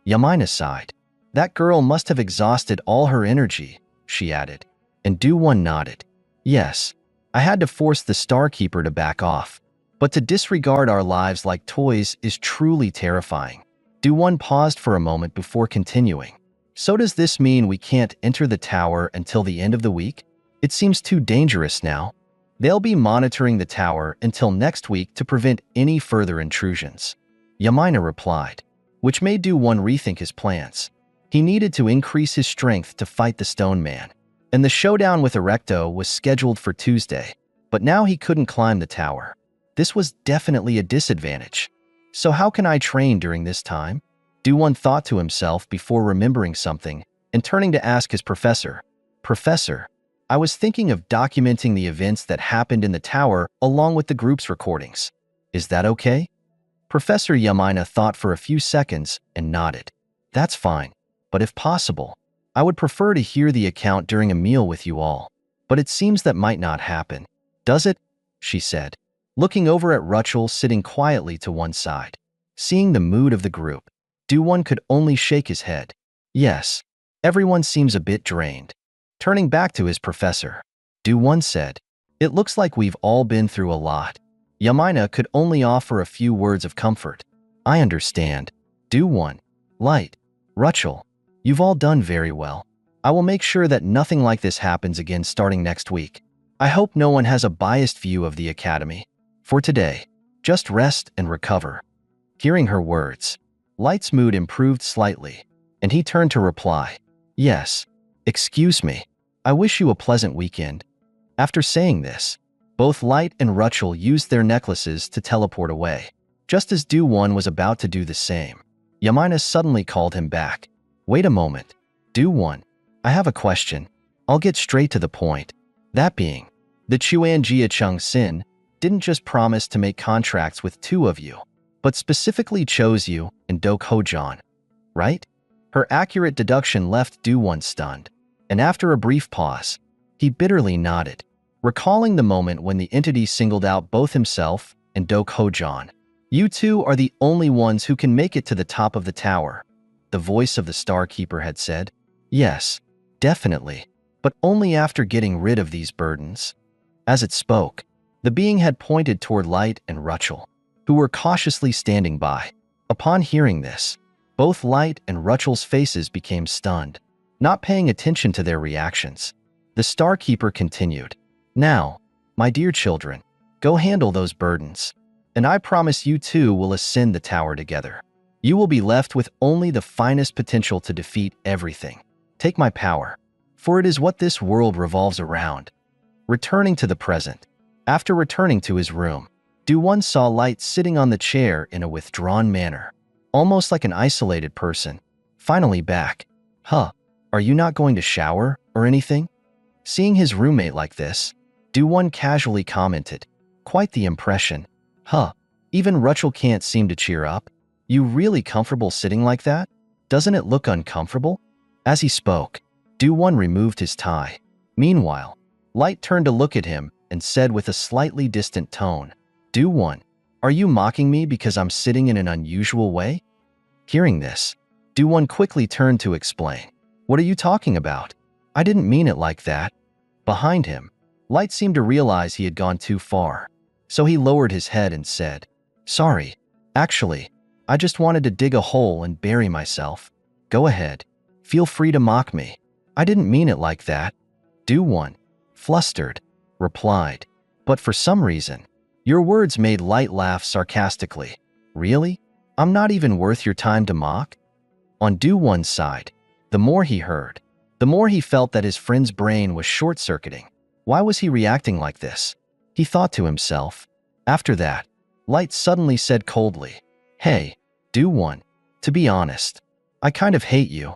Yamina sighed. That girl must have exhausted all her energy, she added, and Do-won nodded. Yes, I had to force the Starkeeper to back off, but to disregard our lives like toys is truly terrifying. Do-won paused for a moment before continuing. So does this mean we can't enter the tower until the end of the week? It seems too dangerous now. They'll be monitoring the tower until next week to prevent any further intrusions. Yamina replied, which made Do-won rethink his plans. He needed to increase his strength to fight the Stone Man, and the showdown with Erecto was scheduled for Tuesday, but now he couldn't climb the tower. This was definitely a disadvantage. So how can I train during this time? Do-won thought to himself before remembering something and turning to ask his professor. Professor, I was thinking of documenting the events that happened in the tower along with the group's recordings. Is that okay? Professor Yamina thought for a few seconds and nodded. That's fine, but if possible, I would prefer to hear the account during a meal with you all. But it seems that might not happen. Does it? She said, looking over at Rachel sitting quietly to one side. Seeing the mood of the group, Do-won could only shake his head. Yes, everyone seems a bit drained. Turning back to his professor, Do-won said, it looks like we've all been through a lot. Yamina could only offer a few words of comfort. I understand. Do-won, Light, Rachel, you've all done very well. I will make sure that nothing like this happens again starting next week. I hope no one has a biased view of the academy. For today, just rest and recover. Hearing her words, Light's mood improved slightly, and he turned to reply, yes, excuse me, I wish you a pleasant weekend. After saying this, both Light and Rachel used their necklaces to teleport away. Just as Do-won was about to do the same, Yamina suddenly called him back. Wait a moment, Do-won, I have a question. I'll get straight to the point. That being, the Chuan Jia Chung Sin didn't just promise to make contracts with two of you, but specifically chose you and Dok Ho-jan, right? Her accurate deduction left Do-won stunned, and after a brief pause, he bitterly nodded, recalling the moment when the entity singled out both himself and Dok Ho-jan. You two are the only ones who can make it to the top of the tower, the voice of the Starkeeper had said. Yes, definitely, but only after getting rid of these burdens. As it spoke, the being had pointed toward Light and Rachel, who were cautiously standing by. Upon hearing this, both Light and Rachel's faces became stunned, not paying attention to their reactions. The Starkeeper continued, now, my dear children, go handle those burdens, and I promise you two will ascend the tower together. You will be left with only the finest potential to defeat everything. Take my power, for it is what this world revolves around. Returning to the present, after returning to his room, Do-won saw Light sitting on the chair in a withdrawn manner, almost like an isolated person. Finally back. Huh, are you not going to shower or anything? Seeing his roommate like this, Do-won casually commented, quite the impression. Huh, even Rachel can't seem to cheer up. You really comfortable sitting like that? Doesn't it look uncomfortable? As he spoke, Do-won removed his tie. Meanwhile, Light turned to look at him and said with a slightly distant tone, Do-won, are you mocking me because I'm sitting in an unusual way? Hearing this, Do-won quickly turned to explain. What are you talking about? I didn't mean it like that. Behind him, Light seemed to realize he had gone too far, so he lowered his head and said, Sorry. Actually, I just wanted to dig a hole and bury myself. Go ahead. Feel free to mock me. I didn't mean it like that. Do-won, flustered, replied. But for some reason, your words made Light laugh sarcastically. Really? I'm not even worth your time to mock? On Do-won's side, the more he heard, the more he felt that his friend's brain was short-circuiting. Why was he reacting like this? He thought to himself. After that, Light suddenly said coldly, Hey, Do-won, to be honest, I kind of hate you.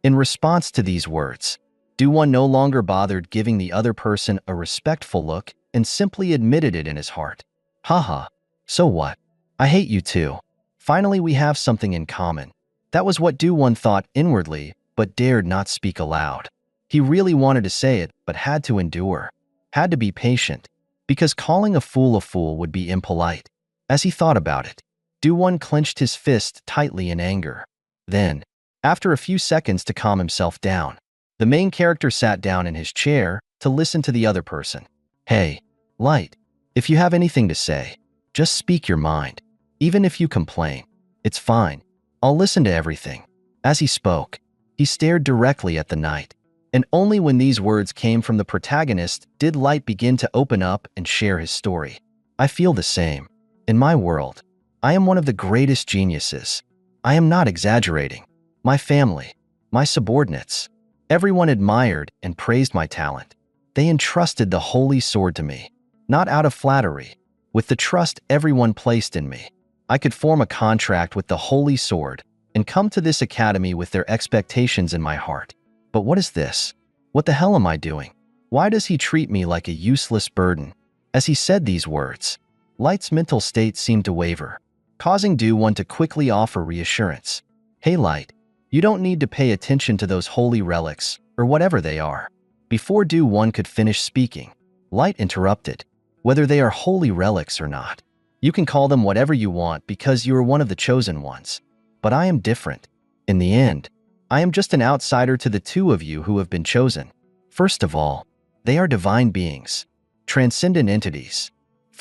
In response to these words, Do-won no longer bothered giving the other person a respectful look and simply admitted it in his heart. Haha, so what? I hate you too. Finally, we have something in common. That was what Do-won thought inwardly, but dared not speak aloud. He really wanted to say it, but had to endure. Had to be patient, because calling a fool would be impolite. As he thought about it, Do-won clenched his fist tightly in anger. Then, after a few seconds to calm himself down, the main character sat down in his chair to listen to the other person. Hey, Light, if you have anything to say, just speak your mind. Even if you complain, it's fine. I'll listen to everything. As he spoke, he stared directly at the night. And only when these words came from the protagonist did Light begin to open up and share his story. I feel the same. In my world, I am one of the greatest geniuses. I am not exaggerating. My family, my subordinates, everyone admired and praised my talent. They entrusted the holy sword to me, not out of flattery. With the trust everyone placed in me, I could form a contract with the holy sword and come to this academy with their expectations in my heart. But what is this? What the hell am I doing? Why does he treat me like a useless burden? As he said these words, Light's mental state seemed to waver, causing Do-won to quickly offer reassurance. Hey Light, you don't need to pay attention to those holy relics, or whatever they are. Before Do-won could finish speaking, Light interrupted. Whether they are holy relics or not, you can call them whatever you want because you are one of the chosen ones. But I am different. In the end, I am just an outsider to the two of you who have been chosen. First of all, they are divine beings, transcendent entities,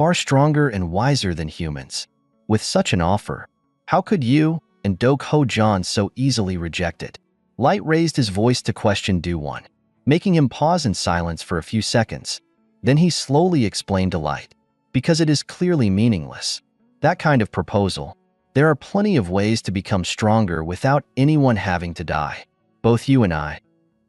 far stronger and wiser than humans. With such an offer, how could you and Do-ho-jan so easily reject it? Light raised his voice to question Do-won, making him pause in silence for a few seconds. Then he slowly explained to Light, because it is clearly meaningless. That kind of proposal. There are plenty of ways to become stronger without anyone having to die. Both you and I,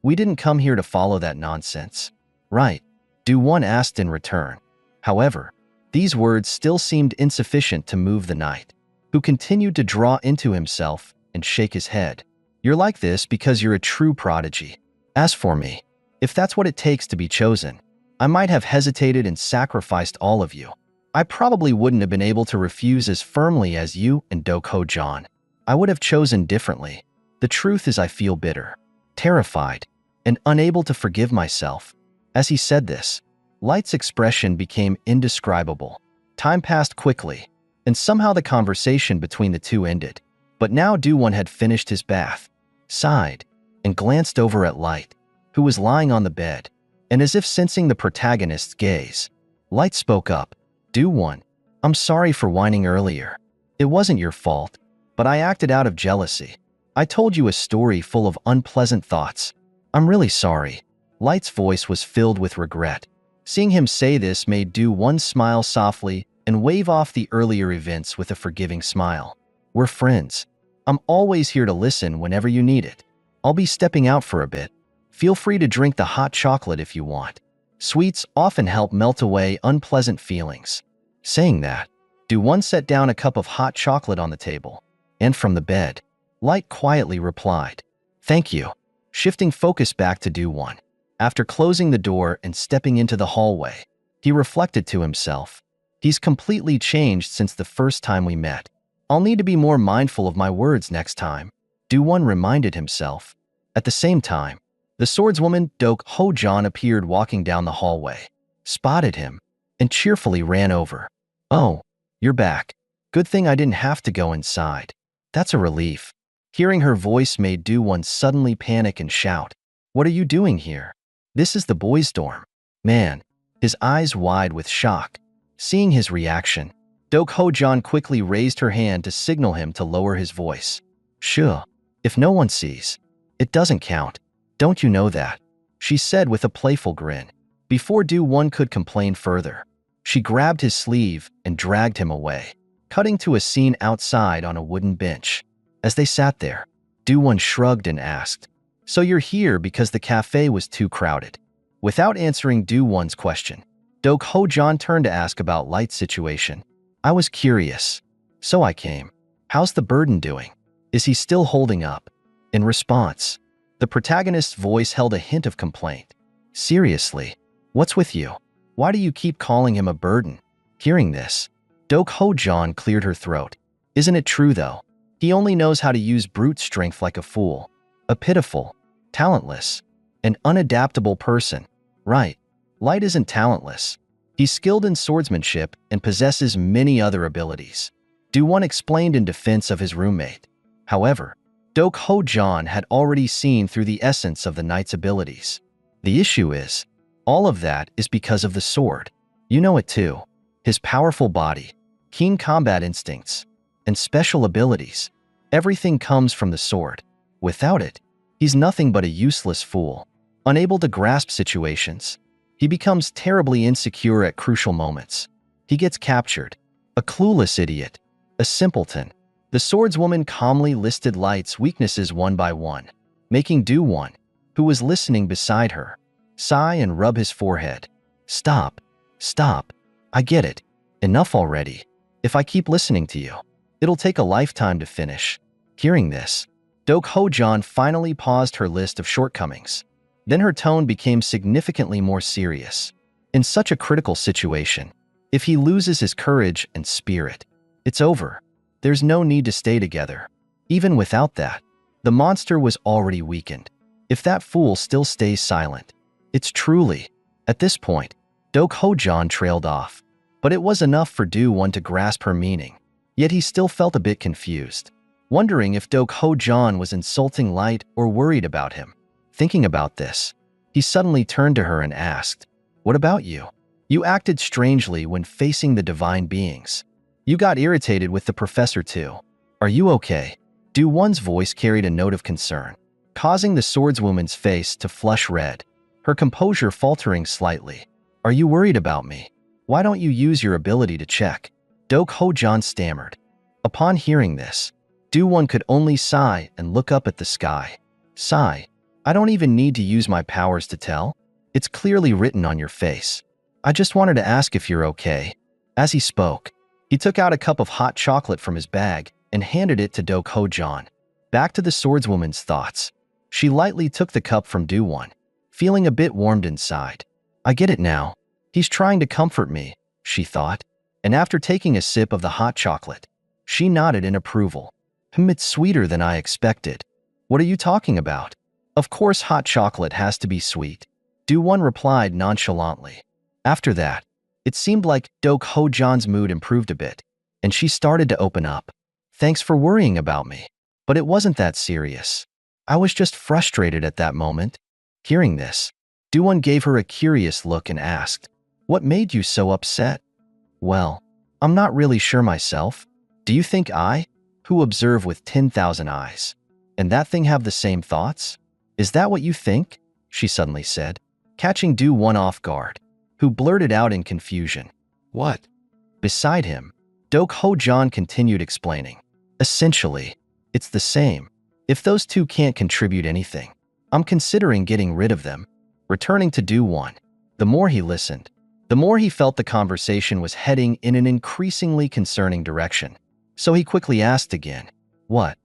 we didn't come here to follow that nonsense. Right, Do-won asked in return. However, these words still seemed insufficient to move the knight, who continued to draw into himself and shake his head. You're like this because you're a true prodigy. As for me, if that's what it takes to be chosen, I might have hesitated and sacrificed all of you. I probably wouldn't have been able to refuse as firmly as you and Do-ho-jan. I would have chosen differently. The truth is I feel bitter, terrified, and unable to forgive myself. As he said this, Light's expression became indescribable. Time passed quickly, and somehow the conversation between the two ended. But now Do-won had finished his bath, sighed, and glanced over at Light, who was lying on the bed. And as if sensing the protagonist's gaze, Light spoke up. Do-won, I'm sorry for whining earlier. It wasn't your fault, but I acted out of jealousy. I told you a story full of unpleasant thoughts. I'm really sorry. Light's voice was filled with regret. Seeing him say this made Do-won smile softly and wave off the earlier events with a forgiving smile. We're friends. I'm always here to listen whenever you need it. I'll be stepping out for a bit. Feel free to drink the hot chocolate if you want. Sweets often help melt away unpleasant feelings. Saying that, Do-won set down a cup of hot chocolate on the table, and from the bed, Light quietly replied, Thank you. Shifting focus back to Do-won. After closing the door and stepping into the hallway, he reflected to himself, He's completely changed since the first time we met. I'll need to be more mindful of my words next time, Do-won reminded himself. At the same time, the swordswoman Do-ho-jan appeared walking down the hallway, spotted him, and cheerfully ran over. Oh, you're back. Good thing I didn't have to go inside. That's a relief. Hearing her voice made Do-won suddenly panic and shout, What are you doing here? This is the boys' dorm. Man, his eyes wide with shock. Seeing his reaction, Dok Ho-jan quickly raised her hand to signal him to lower his voice. Sure. If no one sees, it doesn't count. Don't you know that? She said with a playful grin. Before Do-won could complain further, she grabbed his sleeve and dragged him away, cutting to a scene outside on a wooden bench. As they sat there, Do-won shrugged and asked, "So you're here because the cafe was too crowded?" Without answering Do-won's question, Dok Ho-jan turned to ask about Light's situation. "I was curious, so I came. How's the burden doing? Is he still holding up?" In response, the protagonist's voice held a hint of complaint. "Seriously, what's with you? Why do you keep calling him a burden?" Hearing this, Dok Ho-jan cleared her throat. "Isn't it true, though? He only knows how to use brute strength like a fool. A pitiful, talentless, and unadaptable person. Right, Light isn't talentless. He's skilled in swordsmanship and possesses many other abilities," Do-won explained in defense of his roommate. However, Dok Ho-jan had already seen through the essence of the knight's abilities. The issue is, all of that is because of the sword. You know it too. His powerful body, keen combat instincts, and special abilities. Everything comes from the sword. Without it, he's nothing but a useless fool, unable to grasp situations. He becomes terribly insecure at crucial moments. He gets captured. A clueless idiot. A simpleton. The swordswoman calmly listed Light's weaknesses one by one, making Do-won, who was listening beside her, sigh and rub his forehead. Stop. I get it. Enough already. If I keep listening to you, it'll take a lifetime to finish." Hearing this, Dok Ho-jan finally paused her list of shortcomings. Then her tone became significantly more serious. "In such a critical situation, if he loses his courage and spirit, it's over. There's no need to stay together. Even without that, the monster was already weakened. If that fool still stays silent, it's truly..." At this point, Dok Ho-jan trailed off, but it was enough for Do-won to grasp her meaning. Yet he still felt a bit confused, wondering if Dok Ho-jan was insulting Light or worried about him. Thinking about this, he suddenly turned to her and asked, "What about you? You acted strangely when facing the divine beings. You got irritated with the professor too. Are you okay?" Do-won's voice carried a note of concern, causing the swordswoman's face to flush red, her composure faltering slightly. "Are you worried about me? Why don't you use your ability to check?" Dok Ho-jan stammered. Upon hearing this, Do-won could only sigh and look up at the sky. "Sigh? I don't even need to use my powers to tell. It's clearly written on your face. I just wanted to ask if you're okay." As he spoke, he took out a cup of hot chocolate from his bag and handed it to Dok Ho-jan. Back to the swordswoman's thoughts, she lightly took the cup from Do-won, feeling a bit warmed inside. "I get it now. He's trying to comfort me," she thought, and after taking a sip of the hot chocolate, she nodded in approval. It's sweeter than I expected." "What are you talking about? Of course hot chocolate has to be sweet," Do-won replied nonchalantly. After that, it seemed like Dok Ho-jan's mood improved a bit, and she started to open up. "Thanks for worrying about me, but it wasn't that serious. I was just frustrated at that moment." Hearing this, Do-won gave her a curious look and asked, "What made you so upset?" "Well, I'm not really sure myself. Do you think I, who observe with 10,000 eyes, and that thing have the same thoughts? Is that what you think?" she suddenly said, catching Do-won off guard, who blurted out in confusion, "What?" Beside him, Dok Ho-jan continued explaining, "Essentially, it's the same. If those two can't contribute anything, I'm considering getting rid of them." Returning to Do-won, the more he listened, the more he felt the conversation was heading in an increasingly concerning direction. So he quickly asked again, What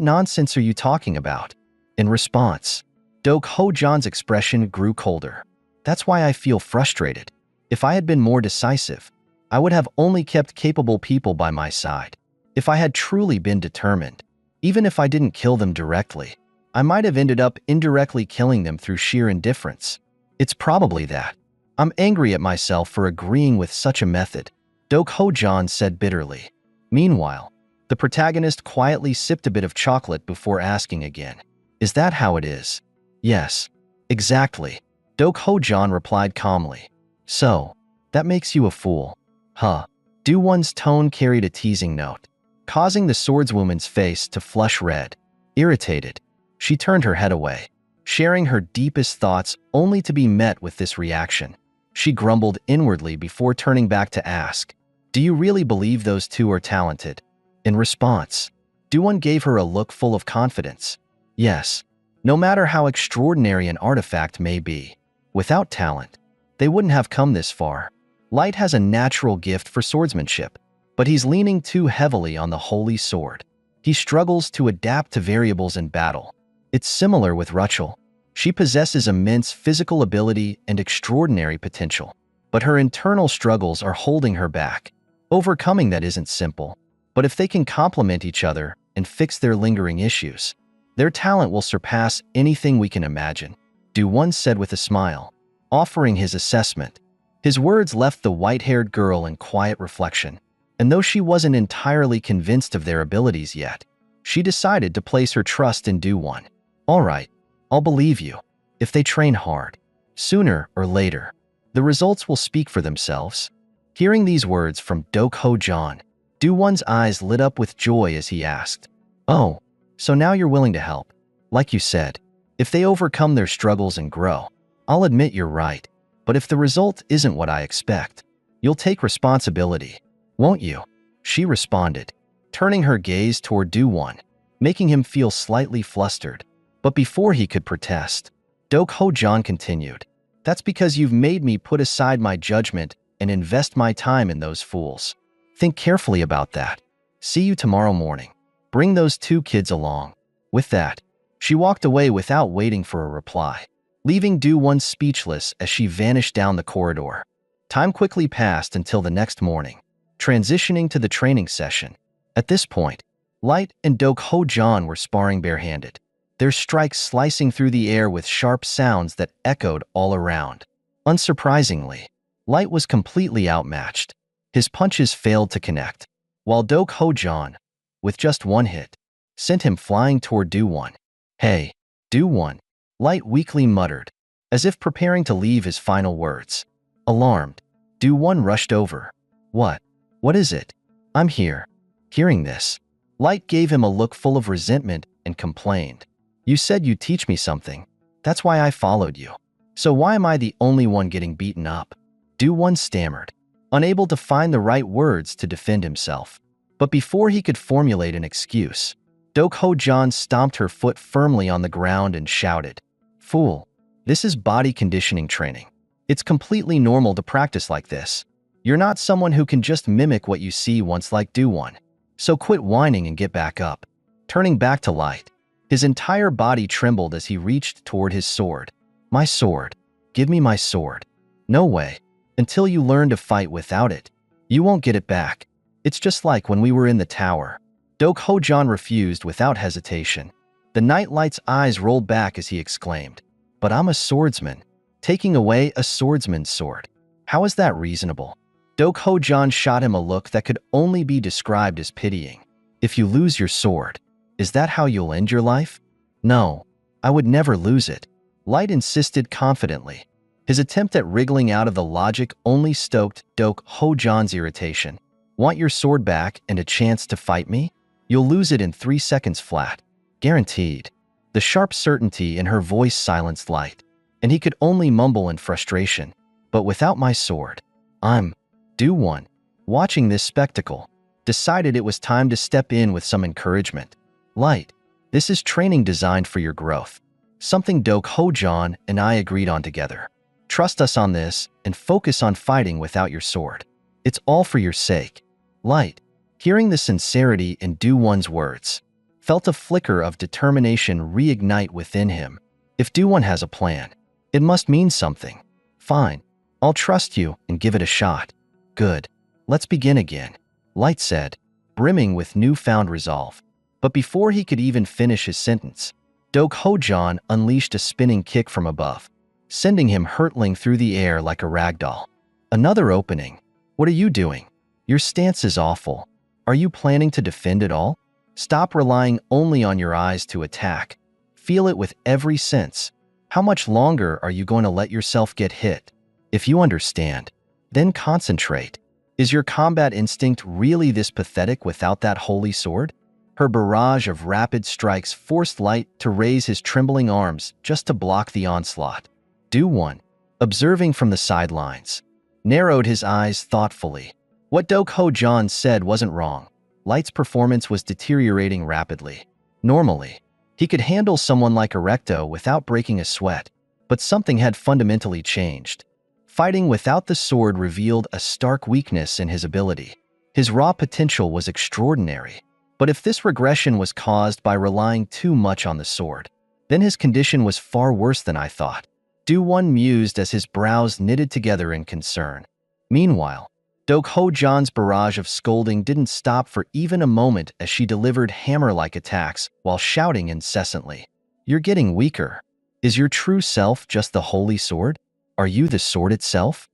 nonsense are you talking about?" In response, Dok Ho-jan's expression grew colder. "That's why I feel frustrated. If I had been more decisive, I would have only kept capable people by my side. If I had truly been determined, even if I didn't kill them directly, I might have ended up indirectly killing them through sheer indifference. It's probably that. I'm angry at myself for agreeing with such a method," Dok Ho-jan said bitterly. Meanwhile, the protagonist quietly sipped a bit of chocolate before asking again, "Is that how it is?" "Yes, exactly," Dok Ho-jan replied calmly. "So, that makes you a fool, huh?" Do-Won's tone carried a teasing note, causing the swordswoman's face to flush red. Irritated, she turned her head away, sharing her deepest thoughts only to be met with this reaction. She grumbled inwardly before turning back to ask, "Do you really believe those two are talented?" In response, Do-Won gave her a look full of confidence. Yes, no matter how extraordinary an artifact may be, without talent, they wouldn't have come this far. Light has a natural gift for swordsmanship, but he's leaning too heavily on the holy sword. He struggles to adapt to variables in battle. It's similar with Rachel. She possesses immense physical ability and extraordinary potential, but her internal struggles are holding her back. Overcoming that isn't simple, but if they can complement each other and fix their lingering issues, their talent will surpass anything we can imagine, Do-Won said with a smile, offering his assessment. His words left the white-haired girl in quiet reflection, and though she wasn't entirely convinced of their abilities yet, she decided to place her trust in Do-Won. "All right, I'll believe you. If they train hard, sooner or later, the results will speak for themselves." Hearing these words from Do-Ho-Jan, Do-Won's eyes lit up with joy as he asked, "Oh, so now you're willing to help. Like you said, if they overcome their struggles and grow, I'll admit you're right. But if the result isn't what I expect, you'll take responsibility, won't you?" She responded, turning her gaze toward Do-Won, making him feel slightly flustered. But before he could protest, Do-Ho-Jan continued, "That's because you've made me put aside my judgment and invest my time in those fools. Think carefully about that. See you tomorrow morning. Bring those two kids along." With that, she walked away without waiting for a reply, leaving Do-Won speechless as she vanished down the corridor. Time quickly passed until the next morning, transitioning to the training session. At this point, Light and Do-Ho-Jan were sparring barehanded, their strikes slicing through the air with sharp sounds that echoed all around. Unsurprisingly, Light was completely outmatched. His punches failed to connect, while Do-Ho-Jan, with just one hit, sent him flying toward Do-Won. "Hey, Do-Won," Light weakly muttered, as if preparing to leave his final words. Alarmed, Do-Won rushed over. What? What is it?" "I'm here." Hearing this, Light gave him a look full of resentment and complained, "You said you'd teach me something. That's why I followed you. So why am I the only one getting beaten up?" Do-Won stammered, unable to find the right words to defend himself. But before he could formulate an excuse, Do-Ho-Jan stomped her foot firmly on the ground and shouted, "Fool, this is body conditioning training. It's completely normal to practice like this. You're not someone who can just mimic what you see once like Do-Won. So quit whining and get back up." Turning back to Light, his entire body trembled as he reached toward his sword. "My sword. Give me my sword." "No way. Until you learn to fight without it, you won't get it back. It's just like when we were in the tower." Do-Ho-Jan refused without hesitation. The Night Light's eyes rolled back as he exclaimed, "But I'm a swordsman. Taking away a swordsman's sword. How is that reasonable?" Do-Ho-Jan shot him a look that could only be described as pitying. "If you lose your sword, is that how you'll end your life?" "No, I would never lose it," Light insisted confidently. His attempt at wriggling out of the logic only stoked Do-Ho-Jan's irritation. "Want your sword back and a chance to fight me? You'll lose it in 3 seconds flat. Guaranteed." The sharp certainty in her voice silenced Light, and he could only mumble in frustration, "But without my sword, I'm..." Do-Won, watching this spectacle, decided it was time to step in with some encouragement. "Light, this is training designed for your growth. Something Do-Ho-Jan and I agreed on together. Trust us on this and focus on fighting without your sword. It's all for your sake." Light, hearing the sincerity in Do-Won's words, felt a flicker of determination reignite within him. If Do-Won has a plan, it must mean something. "Fine, I'll trust you and give it a shot." "Good. Let's begin again," Light said, brimming with newfound resolve. But before he could even finish his sentence, Do-Ho-Jan unleashed a spinning kick from above, sending him hurtling through the air like a ragdoll. "Another opening. What are you doing? Your stance is awful. Are you planning to defend it all? Stop relying only on your eyes to attack. Feel it with every sense. How much longer are you going to let yourself get hit? If you understand, then concentrate. Is your combat instinct really this pathetic without that holy sword? Her barrage of rapid strikes forced Light to raise his trembling arms just to block the onslaught. Do-won, observing from the sidelines, narrowed his eyes thoughtfully. What Do-ho-jan said wasn't wrong. Light's performance was deteriorating rapidly. Normally, he could handle someone like Erecto without breaking a sweat, but something had fundamentally changed. Fighting without the sword revealed a stark weakness in his ability. His raw potential was extraordinary, but if this regression was caused by relying too much on the sword, then his condition was far worse than I thought. Do-won mused as his brows knitted together in concern. Meanwhile, Do-ho-jan's barrage of scolding didn't stop for even a moment as she delivered hammer-like attacks while shouting incessantly. You're getting weaker. Is your true self just the holy sword? Are you the sword itself?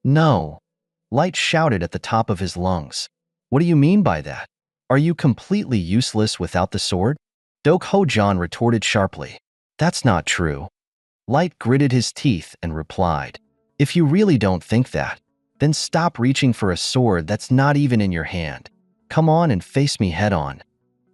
No. Light shouted at the top of his lungs. What do you mean by that? Are you completely useless without the sword? Do-ho-jan retorted sharply. That's not true. Light gritted his teeth and replied, if you really don't think that, then stop reaching for a sword that's not even in your hand. Come on and face me head-on.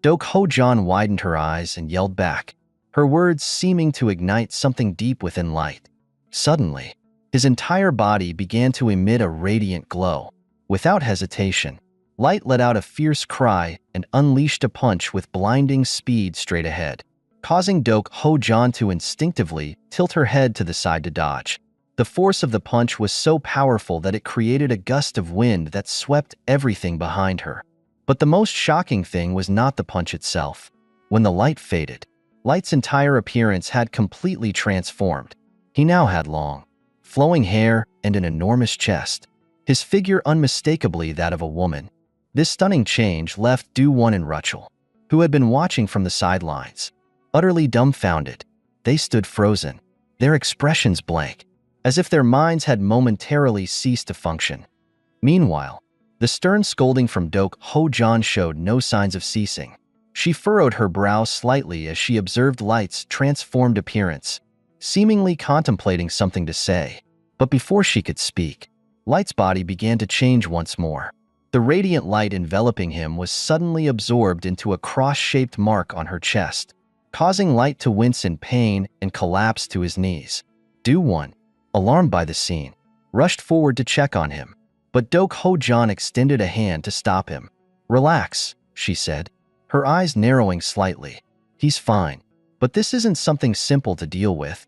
Do-ho-jan widened her eyes and yelled back, her words seeming to ignite something deep within Light. Suddenly, his entire body began to emit a radiant glow. Without hesitation, Light let out a fierce cry and unleashed a punch with blinding speed straight ahead, causing Do-ho-jan to instinctively tilt her head to the side to dodge. The force of the punch was so powerful that it created a gust of wind that swept everything behind her. But the most shocking thing was not the punch itself. When the light faded, Light's entire appearance had completely transformed. He now had long, flowing hair and an enormous chest, his figure unmistakably that of a woman. This stunning change left Do-won and Rachel, who had been watching from the sidelines, utterly dumbfounded. They stood frozen, their expressions blank, as if their minds had momentarily ceased to function. Meanwhile, the stern scolding from Do-ho-jan showed no signs of ceasing. She furrowed her brow slightly as she observed Light's transformed appearance, seemingly contemplating something to say. But before she could speak, Light's body began to change once more. The radiant light enveloping him was suddenly absorbed into a cross-shaped mark on her chest, causing Light to wince in pain and collapse to his knees. Do-won, alarmed by the scene, rushed forward to check on him, but Do-ho-jan extended a hand to stop him. Relax, she said, her eyes narrowing slightly. He's fine, but this isn't something simple to deal with.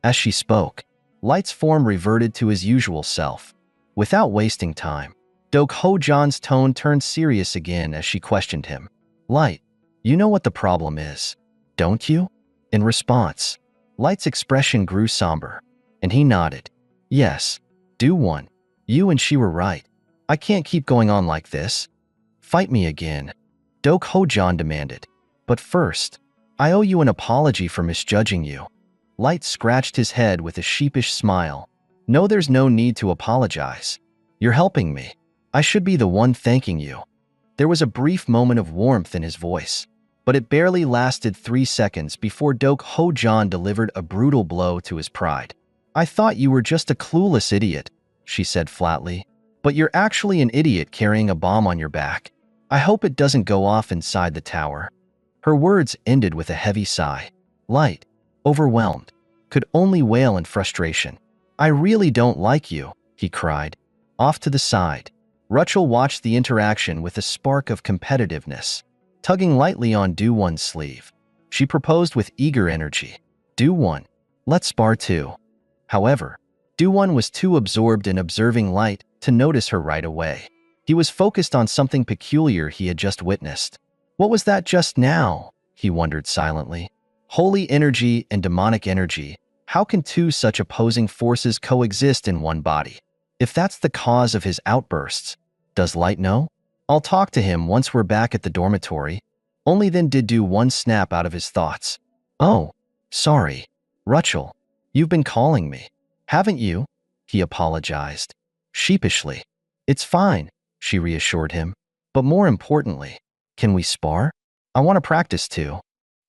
As she spoke, Light's form reverted to his usual self. Without wasting time, Do-ho-jan's tone turned serious again as she questioned him. Light, you know what the problem is, don't you? In response, Light's expression grew somber, and he nodded. Yes, Do-won, you and she were right. I can't keep going on like this. Fight me again, Do-ho-jan demanded. But first, I owe you an apology for misjudging you. Light scratched his head with a sheepish smile. No, there's no need to apologize. You're helping me. I should be the one thanking you. There was a brief moment of warmth in his voice, but it barely lasted 3 seconds before Do-ho-jan delivered a brutal blow to his pride. I thought you were just a clueless idiot, she said flatly, but you're actually an idiot carrying a bomb on your back. I hope it doesn't go off inside the tower. Her words ended with a heavy sigh. Light, overwhelmed, could only wail in frustration. I really don't like you, he cried. Off to the side, Rachel watched the interaction with a spark of competitiveness. Tugging lightly on Do-won's sleeve, she proposed with eager energy. Do-won, let's spar too. However, Do-won was too absorbed in observing Light to notice her right away. He was focused on something peculiar he had just witnessed. What was that just now? He wondered silently. Holy energy and demonic energy. How can two such opposing forces coexist in one body? If that's the cause of his outbursts, does Light know? I'll talk to him once we're back at the dormitory. Only then did Do-won snap out of his thoughts. Oh, sorry. Rachel, you've been calling me, haven't you? He apologized. Sheepishly. It's fine, she reassured him. But more importantly, can we spar? I want to practice too.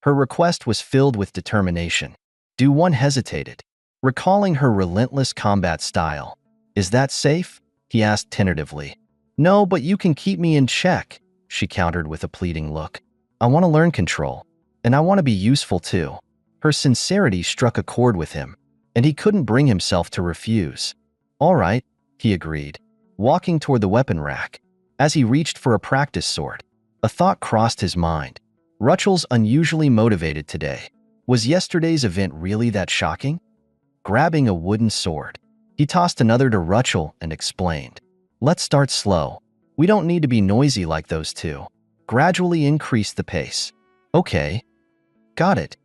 Her request was filled with determination. Do-won hesitated, recalling her relentless combat style. Is that safe? He asked tentatively. No, but you can keep me in check, she countered with a pleading look. I want to learn control, and I want to be useful too. Her sincerity struck a chord with him, and he couldn't bring himself to refuse. All right, he agreed, walking toward the weapon rack. As he reached for a practice sword, a thought crossed his mind. Rutschel's unusually motivated today. Was yesterday's event really that shocking? Grabbing a wooden sword, he tossed another to Rutschel and explained, "Let's start slow. We don't need to be noisy like those two. Gradually increase the pace." "Okay." "Got it."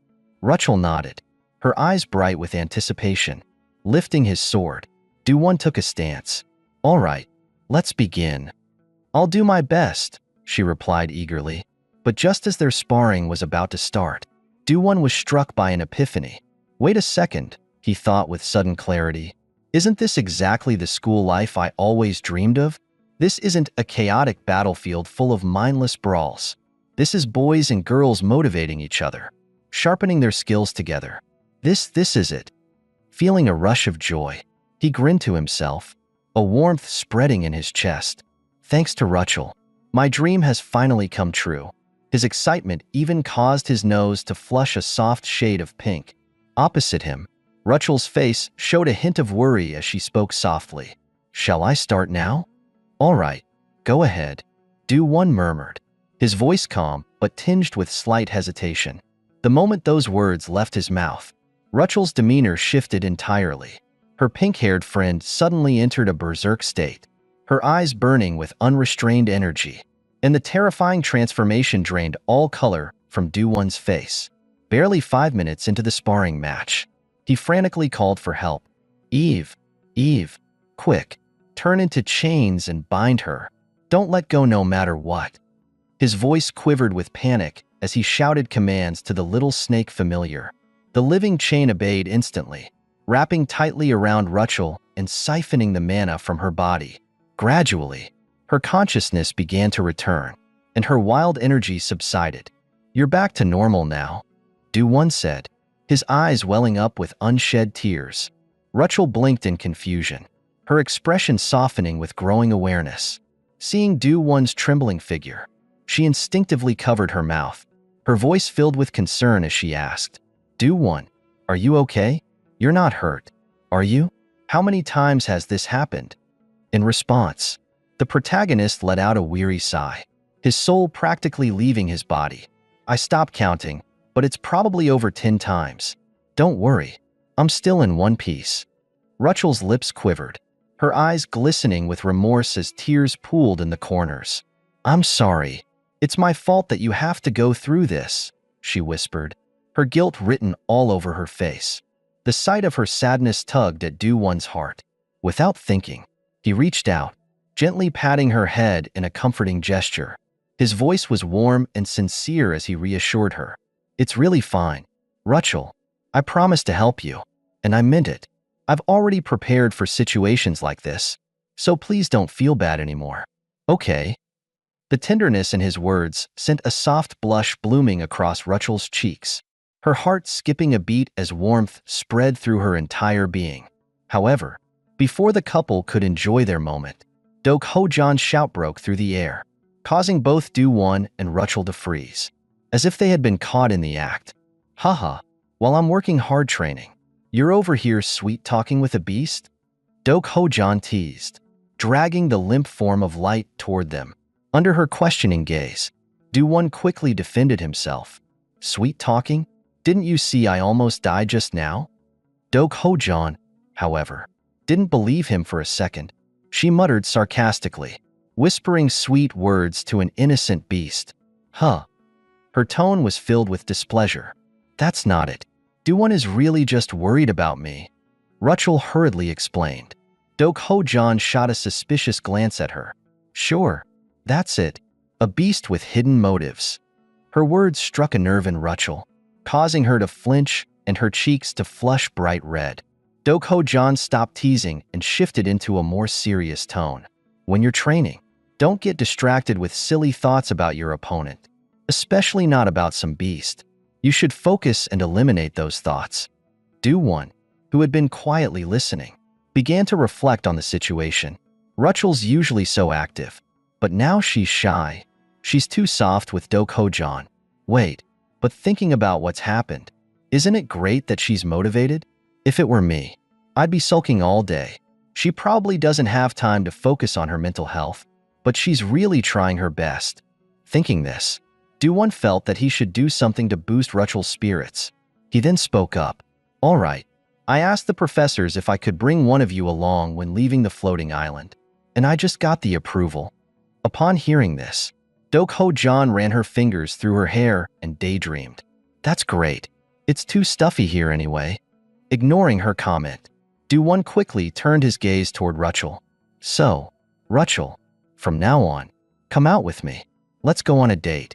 Rutschel nodded, her eyes bright with anticipation. Lifting his sword, Do-won took a stance. "All right, let's begin." "I'll do my best," she replied eagerly. But just as their sparring was about to start, Do-won was struck by an epiphany. Wait a second, he thought with sudden clarity. Isn't this exactly the school life I always dreamed of? This isn't a chaotic battlefield full of mindless brawls. This is boys and girls motivating each other, sharpening their skills together. This is it. Feeling a rush of joy, he grinned to himself, a warmth spreading in his chest. Thanks to Rutschel, my dream has finally come true. His excitement even caused his nose to flush a soft shade of pink. Opposite him, Rutschel's face showed a hint of worry as she spoke softly. "Shall I start now?" "All right, go ahead," Do-won murmured, his voice calm but tinged with slight hesitation. The moment those words left his mouth, Rutschel's demeanor shifted entirely. Her pink-haired friend suddenly entered a berserk state, her eyes burning with unrestrained energy, and the terrifying transformation drained all color from Do-won's face. Barely 5 minutes into the sparring match, he frantically called for help. Eve, quick, turn into chains and bind her. Don't let go no matter what." His voice quivered with panic as he shouted commands to the little snake familiar. The living chain obeyed instantly, wrapping tightly around Rutschel and siphoning the mana from her body. Gradually, her consciousness began to return, and her wild energy subsided. "You're back to normal now," Do-won said, his eyes welling up with unshed tears. Rutschel blinked in confusion, her expression softening with growing awareness. Seeing Do-won's trembling figure, she instinctively covered her mouth, her voice filled with concern as she asked, "Do-won, are you okay? You're not hurt, are you? How many times has this happened?" In response, the protagonist let out a weary sigh, his soul practically leaving his body. "I stopped counting, but it's probably over 10 times. Don't worry, I'm still in one piece." Rutschel's lips quivered, her eyes glistening with remorse as tears pooled in the corners. "I'm sorry. It's my fault that you have to go through this," she whispered, her guilt written all over her face. The sight of her sadness tugged at Do-won's heart. Without thinking, he reached out, gently patting her head in a comforting gesture. His voice was warm and sincere as he reassured her. "It's really fine, Rutschel. I promised to help you, and I meant it. I've already prepared for situations like this, so please don't feel bad anymore. Okay?" The tenderness in his words sent a soft blush blooming across Rutschel's cheeks, her heart skipping a beat as warmth spread through her entire being. However, before the couple could enjoy their moment, Dok Ho-jan's shout broke through the air, causing both Do-won and Rutschel to freeze, as if they had been caught in the act. "Haha, while I'm working hard training, you're over here sweet-talking with a beast?" Dok Ho-jan teased, dragging the limp form of light toward them. Under her questioning gaze, Do-won quickly defended himself. "Sweet-talking? Didn't you see I almost died just now?" Dok Ho-jan, however, didn't believe him for a second. She muttered sarcastically, whispering sweet words to an innocent beast. "Huh." Her tone was filled with displeasure. "That's not it. Do-won is really just worried about me," Rutschel hurriedly explained. Dok Ho-jan shot a suspicious glance at her. "Sure, that's it. A beast with hidden motives." Her words struck a nerve in Rutschel, causing her to flinch and her cheeks to flush bright red. Dok Ho-jan stopped teasing and shifted into a more serious tone. "When you're training, don't get distracted with silly thoughts about your opponent, especially not about some beast. You should focus and eliminate those thoughts." Do-won, who had been quietly listening, began to reflect on the situation. Rutschel's usually so active, But now she's shy. She's too soft with Do-Ho-Jan. Wait, but thinking about what's happened, isn't it great that she's motivated? If it were me, I'd be sulking all day. She probably doesn't have time to focus on her mental health, but she's really trying her best. Thinking this, Do-Won felt that he should do something to boost Ruchel's spirits. He then spoke up. All right, I asked the professors if I could bring one of you along when leaving the floating island, and I just got the approval. Upon hearing this, Do-Ho-Jan ran her fingers through her hair and daydreamed. That's great. It's too stuffy here anyway. Ignoring her comment, Do-Won quickly turned his gaze toward Ruchel. So, Ruchel, from now on, come out with me. Let's go on a date.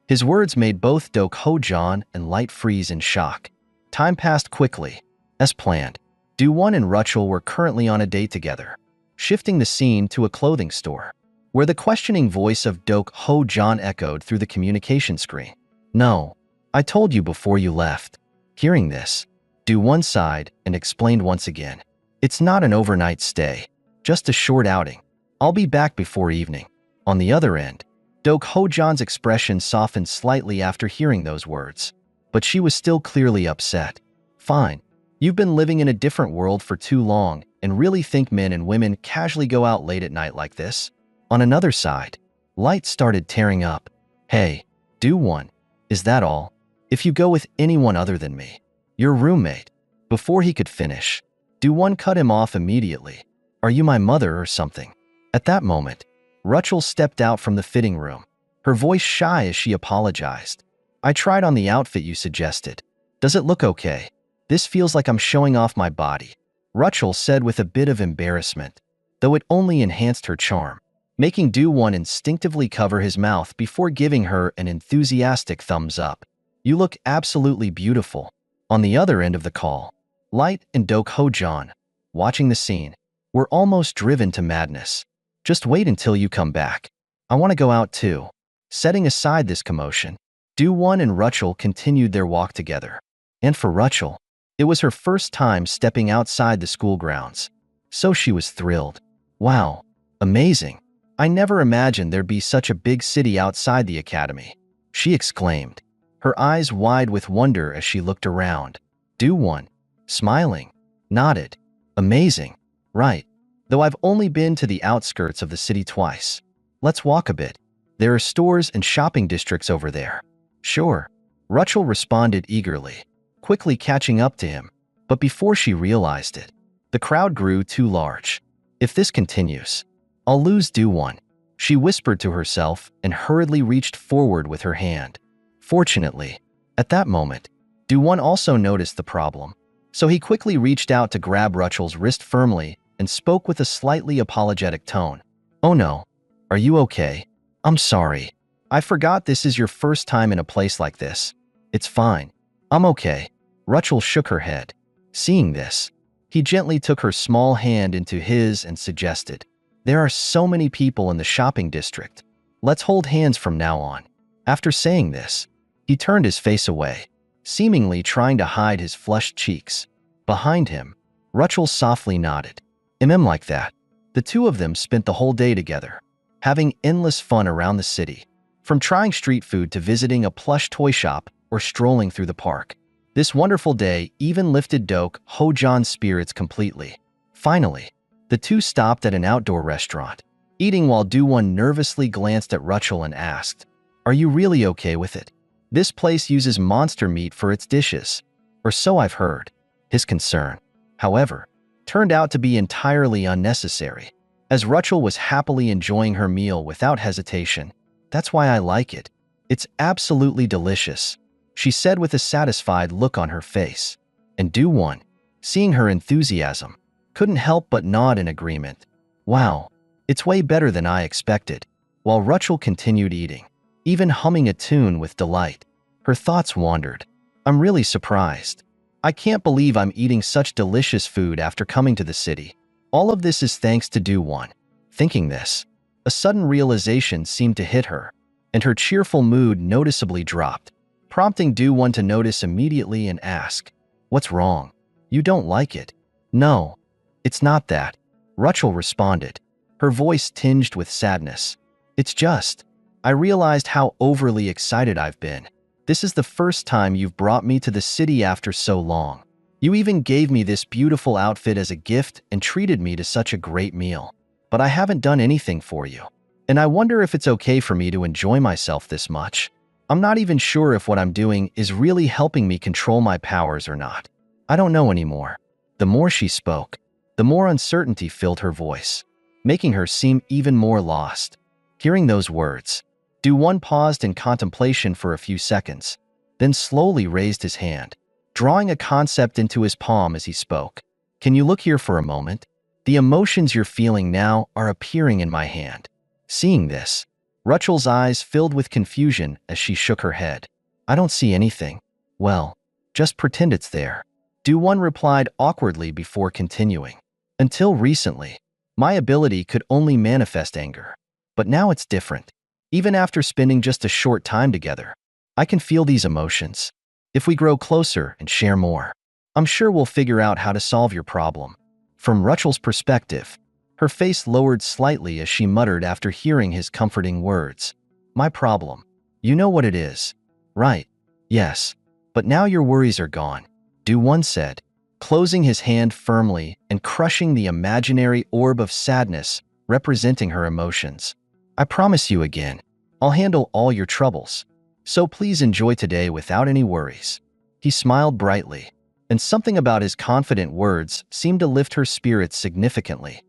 His words made both Do-Ho-Jan and Light freeze in shock. Time passed quickly. As planned, Do-Won and Ruchel were currently on a date together, shifting the scene to a clothing store, where the questioning voice of Do-Ho-Jan echoed through the communication screen. No, I told you before you left. Hearing this, Do-Won sighed and explained once again. It's not an overnight stay, just a short outing. I'll be back before evening. On the other end, Do-Ho-Jan's expression softened slightly after hearing those words, but she was still clearly upset. Fine, you've been living in a different world for too long and really think men and women casually go out late at night like this? On another side, Light started tearing up. Hey, Do-Won, is that all? If you go with anyone other than me, your roommate. Before he could finish, Do-Won cut him off immediately. Are you my mother or something? At that moment, Ruchel stepped out from the fitting room, her voice shy as she apologized. I tried on the outfit you suggested. Does it look okay? This feels like I'm showing off my body, Ruchel said with a bit of embarrassment, though it only enhanced her charm, making Do-Won instinctively cover his mouth before giving her an enthusiastic thumbs up. You look absolutely beautiful. On the other end of the call, Light and Do-Ho-Jan, watching the scene, were almost driven to madness. Just wait until you come back. I want to go out too. Setting aside this commotion, Do-Won and Ruchel continued their walk together. And for Ruchel, it was her first time stepping outside the school grounds, so she was thrilled. Wow, amazing. I never imagined there'd be such a big city outside the academy, she exclaimed, her eyes wide with wonder as she looked around. Do-Won, smiling, nodded. Amazing, right, though I've only been to the outskirts of the city twice. Let's walk a bit. There are stores and shopping districts over there. Sure, Ruchel responded eagerly, quickly catching up to him, but before she realized it, the crowd grew too large. If this continues, I'll lose Do-Won, she whispered to herself and hurriedly reached forward with her hand. Fortunately, at that moment, Do-Won also noticed the problem, so he quickly reached out to grab Ruchel's wrist firmly and spoke with a slightly apologetic tone. Oh no, are you okay? I'm sorry. I forgot this is your first time in a place like this. It's fine. I'm okay. Ruchel shook her head. Seeing this, he gently took her small hand into his and suggested, there are so many people in the shopping district. Let's hold hands from now on. After saying this, he turned his face away, seemingly trying to hide his flushed cheeks. Behind him, Ruchel softly nodded. Like that. The two of them spent the whole day together, having endless fun around the city, from trying street food to visiting a plush toy shop or strolling through the park. This wonderful day even lifted Do-Ho-Jan's spirits completely. Finally, the two stopped at an outdoor restaurant, eating while Do-Won nervously glanced at Ruchel and asked, Are you really okay with it? This place uses monster meat for its dishes, or so I've heard. His concern, however, turned out to be entirely unnecessary, as Ruchel was happily enjoying her meal without hesitation. That's why I like it. It's absolutely delicious, she said with a satisfied look on her face. And Do-Won, seeing her enthusiasm, couldn't help but nod in agreement. Wow, it's way better than I expected. While Ruchel continued eating, even humming a tune with delight, her thoughts wandered. I'm really surprised. I can't believe I'm eating such delicious food after coming to the city. All of this is thanks to Do-Won. Thinking this, a sudden realization seemed to hit her, and her cheerful mood noticeably dropped, prompting Do-Won to notice immediately and ask, What's wrong? You don't like it? No, it's not that, Ruchel responded, her voice tinged with sadness. It's just, I realized how overly excited I've been. This is the first time you've brought me to the city after so long. You even gave me this beautiful outfit as a gift and treated me to such a great meal. But I haven't done anything for you. And I wonder if it's okay for me to enjoy myself this much. I'm not even sure if what I'm doing is really helping me control my powers or not. I don't know anymore. The more she spoke, the more uncertainty filled her voice, making her seem even more lost. Hearing those words, Do-won paused in contemplation for a few seconds, then slowly raised his hand, drawing a concept into his palm as he spoke. Can you look here for a moment? The emotions you're feeling now are appearing in my hand. Seeing this, Rachel's eyes filled with confusion as she shook her head. I don't see anything. Well, just pretend it's there. Do-won replied awkwardly before continuing. Until recently, my ability could only manifest anger. But now it's different. Even after spending just a short time together, I can feel these emotions. If we grow closer and share more, I'm sure we'll figure out how to solve your problem. From Rachel's perspective, her face lowered slightly as she muttered after hearing his comforting words. My problem. You know what it is, right? Yes. But now your worries are gone, Do-won said, closing his hand firmly and crushing the imaginary orb of sadness representing her emotions. I promise you again, I'll handle all your troubles. So please enjoy today without any worries. He smiled brightly, and something about his confident words seemed to lift her spirits significantly.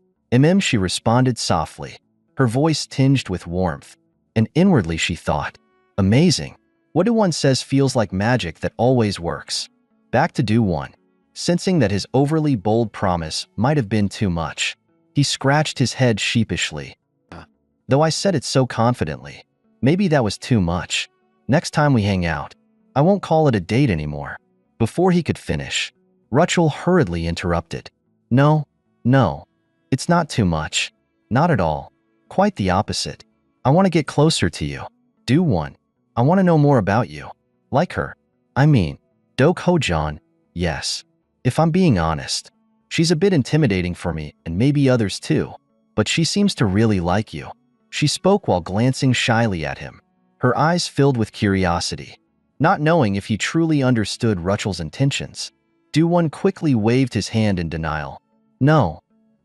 She responded softly, her voice tinged with warmth, and inwardly she thought, amazing. What Do-won says feels like magic that always works. Back to Do-won, sensing that his overly bold promise might have been too much. He scratched his head sheepishly. Though I said it so confidently, maybe that was too much. Next time we hang out, I won't call it a date anymore. Before he could finish, Rachel hurriedly interrupted. No, it's not too much. Not at all. Quite the opposite. I want to get closer to you. Do-won. I want to know more about you. Like her. I mean, Do-ho-jan, yes. If I'm being honest, she's a bit intimidating for me and maybe others too. But she seems to really like you. She spoke while glancing shyly at him, her eyes filled with curiosity. Not knowing if he truly understood Rachel's intentions, Do-won quickly waved his hand in denial. No,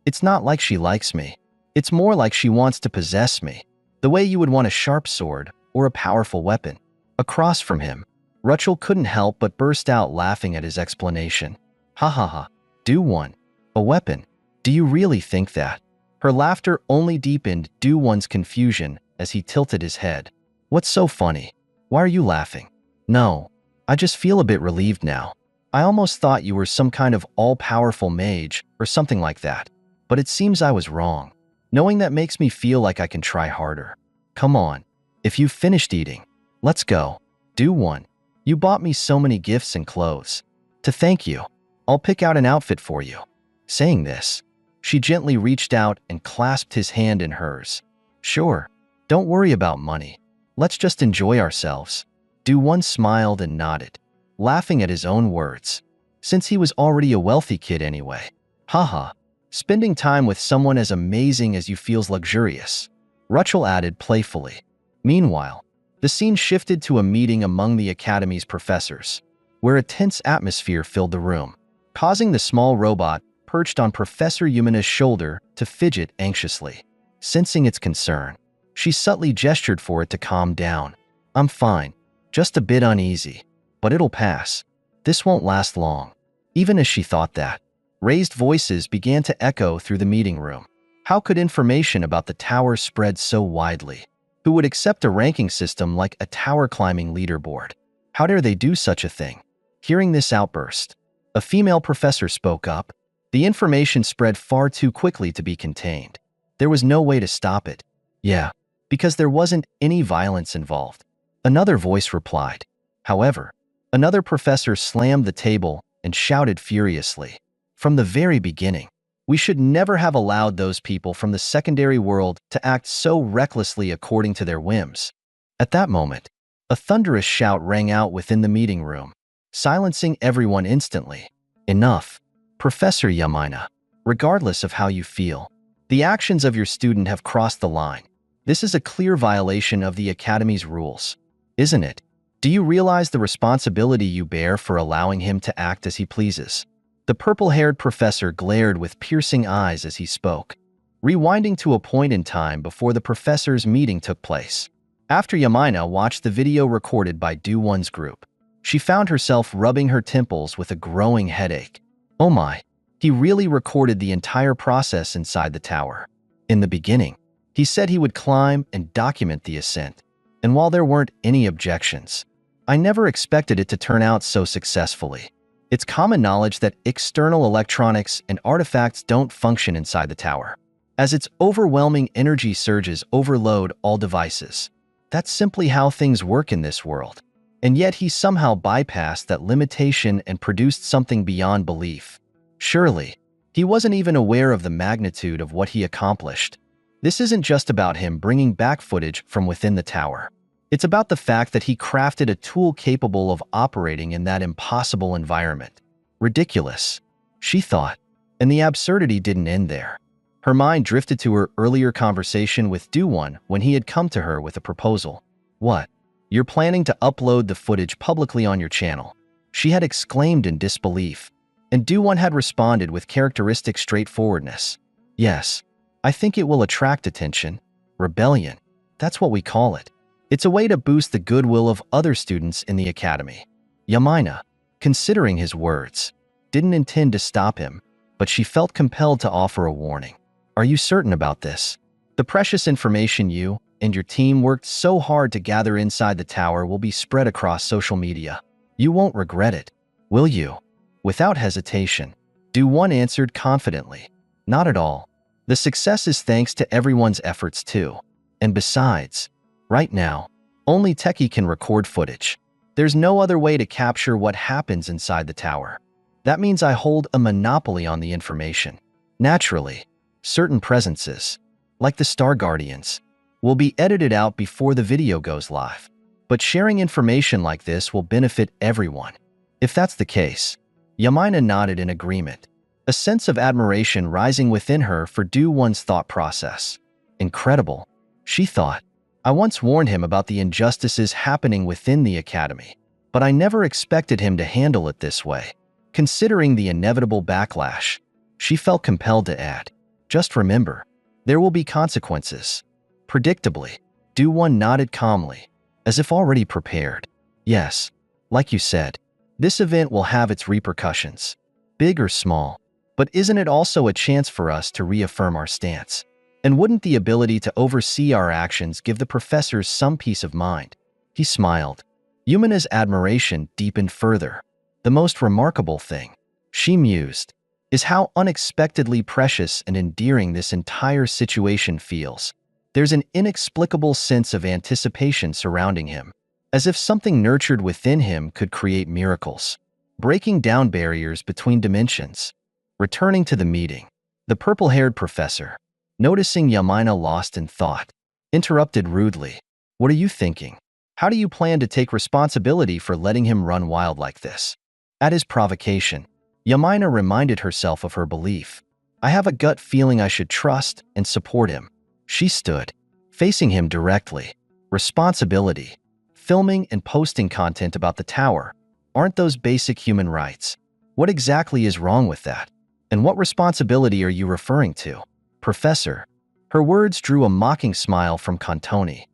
it's not like she likes me. It's more like she wants to possess me, the way you would want a sharp sword or a powerful weapon. Across from him, Rachel couldn't help but burst out laughing at his explanation. Ha ha ha, Do-won, a weapon? Do you really think that? Her laughter only deepened Do-won's confusion as he tilted his head. What's so funny? Why are you laughing? No, I just feel a bit relieved now. I almost thought you were some kind of all-powerful mage or something like that. But it seems I was wrong. Knowing that makes me feel like I can try harder. Come on, if you've finished eating, let's go. Do-won, you bought me so many gifts and clothes. To thank you, I'll pick out an outfit for you. Saying this, she gently reached out and clasped his hand in hers. Sure, don't worry about money. Let's just enjoy ourselves. Do-won smiled and nodded, laughing at his own words. Since he was already a wealthy kid anyway. Haha, spending time with someone as amazing as you feels luxurious. Rachel added playfully. Meanwhile, the scene shifted to a meeting among the academy's professors, where a tense atmosphere filled the room, causing the small robot perched on Professor Yumina's shoulder to fidget anxiously. Sensing its concern, she subtly gestured for it to calm down. I'm fine, just a bit uneasy, but it'll pass. This won't last long. Even as she thought that, raised voices began to echo through the meeting room. How could information about the tower spread so widely? Who would accept a ranking system like a tower climbing leaderboard? How dare they do such a thing? Hearing this outburst, a female professor spoke up. The information spread far too quickly to be contained. There was no way to stop it. Yeah, because there wasn't any violence involved. Another voice replied. However, another professor slammed the table and shouted furiously. From the very beginning, we should never have allowed those people from the secondary world to act so recklessly according to their whims. At that moment, a thunderous shout rang out within the meeting room, silencing everyone instantly. Enough. Professor Yamina, regardless of how you feel, the actions of your student have crossed the line. This is a clear violation of the Academy's rules, isn't it? Do you realize the responsibility you bear for allowing him to act as he pleases? The purple-haired professor glared with piercing eyes as he spoke, rewinding to a point in time before the professor's meeting took place. After Yamina watched the video recorded by Do-won's group, she found herself rubbing her temples with a growing headache. Oh my, he really recorded the entire process inside the tower. In the beginning, he said he would climb and document the ascent, and while there weren't any objections, I never expected it to turn out so successfully. It's common knowledge that external electronics and artifacts don't function inside the tower, as its overwhelming energy surges overload all devices. That's simply how things work in this world. And yet he somehow bypassed that limitation and produced something beyond belief. Surely, he wasn't even aware of the magnitude of what he accomplished. This isn't just about him bringing back footage from within the tower. It's about the fact that he crafted a tool capable of operating in that impossible environment. Ridiculous, she thought, and the absurdity didn't end there. Her mind drifted to her earlier conversation with Do-won when he had come to her with a proposal. What? You're planning to upload the footage publicly on your channel? She had exclaimed in disbelief, and Do-won had responded with characteristic straightforwardness. Yes, I think it will attract attention. Rebellion, that's what we call it. It's a way to boost the goodwill of other students in the academy. Yamina, considering his words, didn't intend to stop him, but she felt compelled to offer a warning. Are you certain about this? The precious information you and your team worked so hard to gather inside the tower will be spread across social media. You won't regret it, will you? Without hesitation, Do-won answered confidently. Not at all. The success is thanks to everyone's efforts too. And besides, right now, only Techie can record footage. There's no other way to capture what happens inside the tower. That means I hold a monopoly on the information. Naturally, certain presences, like the Star Guardians, will be edited out before the video goes live. But sharing information like this will benefit everyone. If that's the case, Yamina nodded in agreement, a sense of admiration rising within her for Do-won's thought process. Incredible, she thought. I once warned him about the injustices happening within the academy, but I never expected him to handle it this way. Considering the inevitable backlash, she felt compelled to add, just remember, there will be consequences. Predictably, Do-won nodded calmly, as if already prepared. Yes, like you said, this event will have its repercussions, big or small, but isn't it also a chance for us to reaffirm our stance? And wouldn't the ability to oversee our actions give the professors some peace of mind? He smiled. Yumina's admiration deepened further. The most remarkable thing, she mused, is how unexpectedly precious and endearing this entire situation feels. There's an inexplicable sense of anticipation surrounding him, as if something nurtured within him could create miracles, breaking down barriers between dimensions. Returning to the meeting, the purple-haired professor, noticing Yamina lost in thought, interrupted rudely. What are you thinking? How do you plan to take responsibility for letting him run wild like this? At his provocation, Yamina reminded herself of her belief. I have a gut feeling I should trust and support him. She stood, facing him directly. Responsibility. Filming and posting content about the tower. Aren't those basic human rights? What exactly is wrong with that? And what responsibility are you referring to? Professor. Her words drew a mocking smile from Cantoni.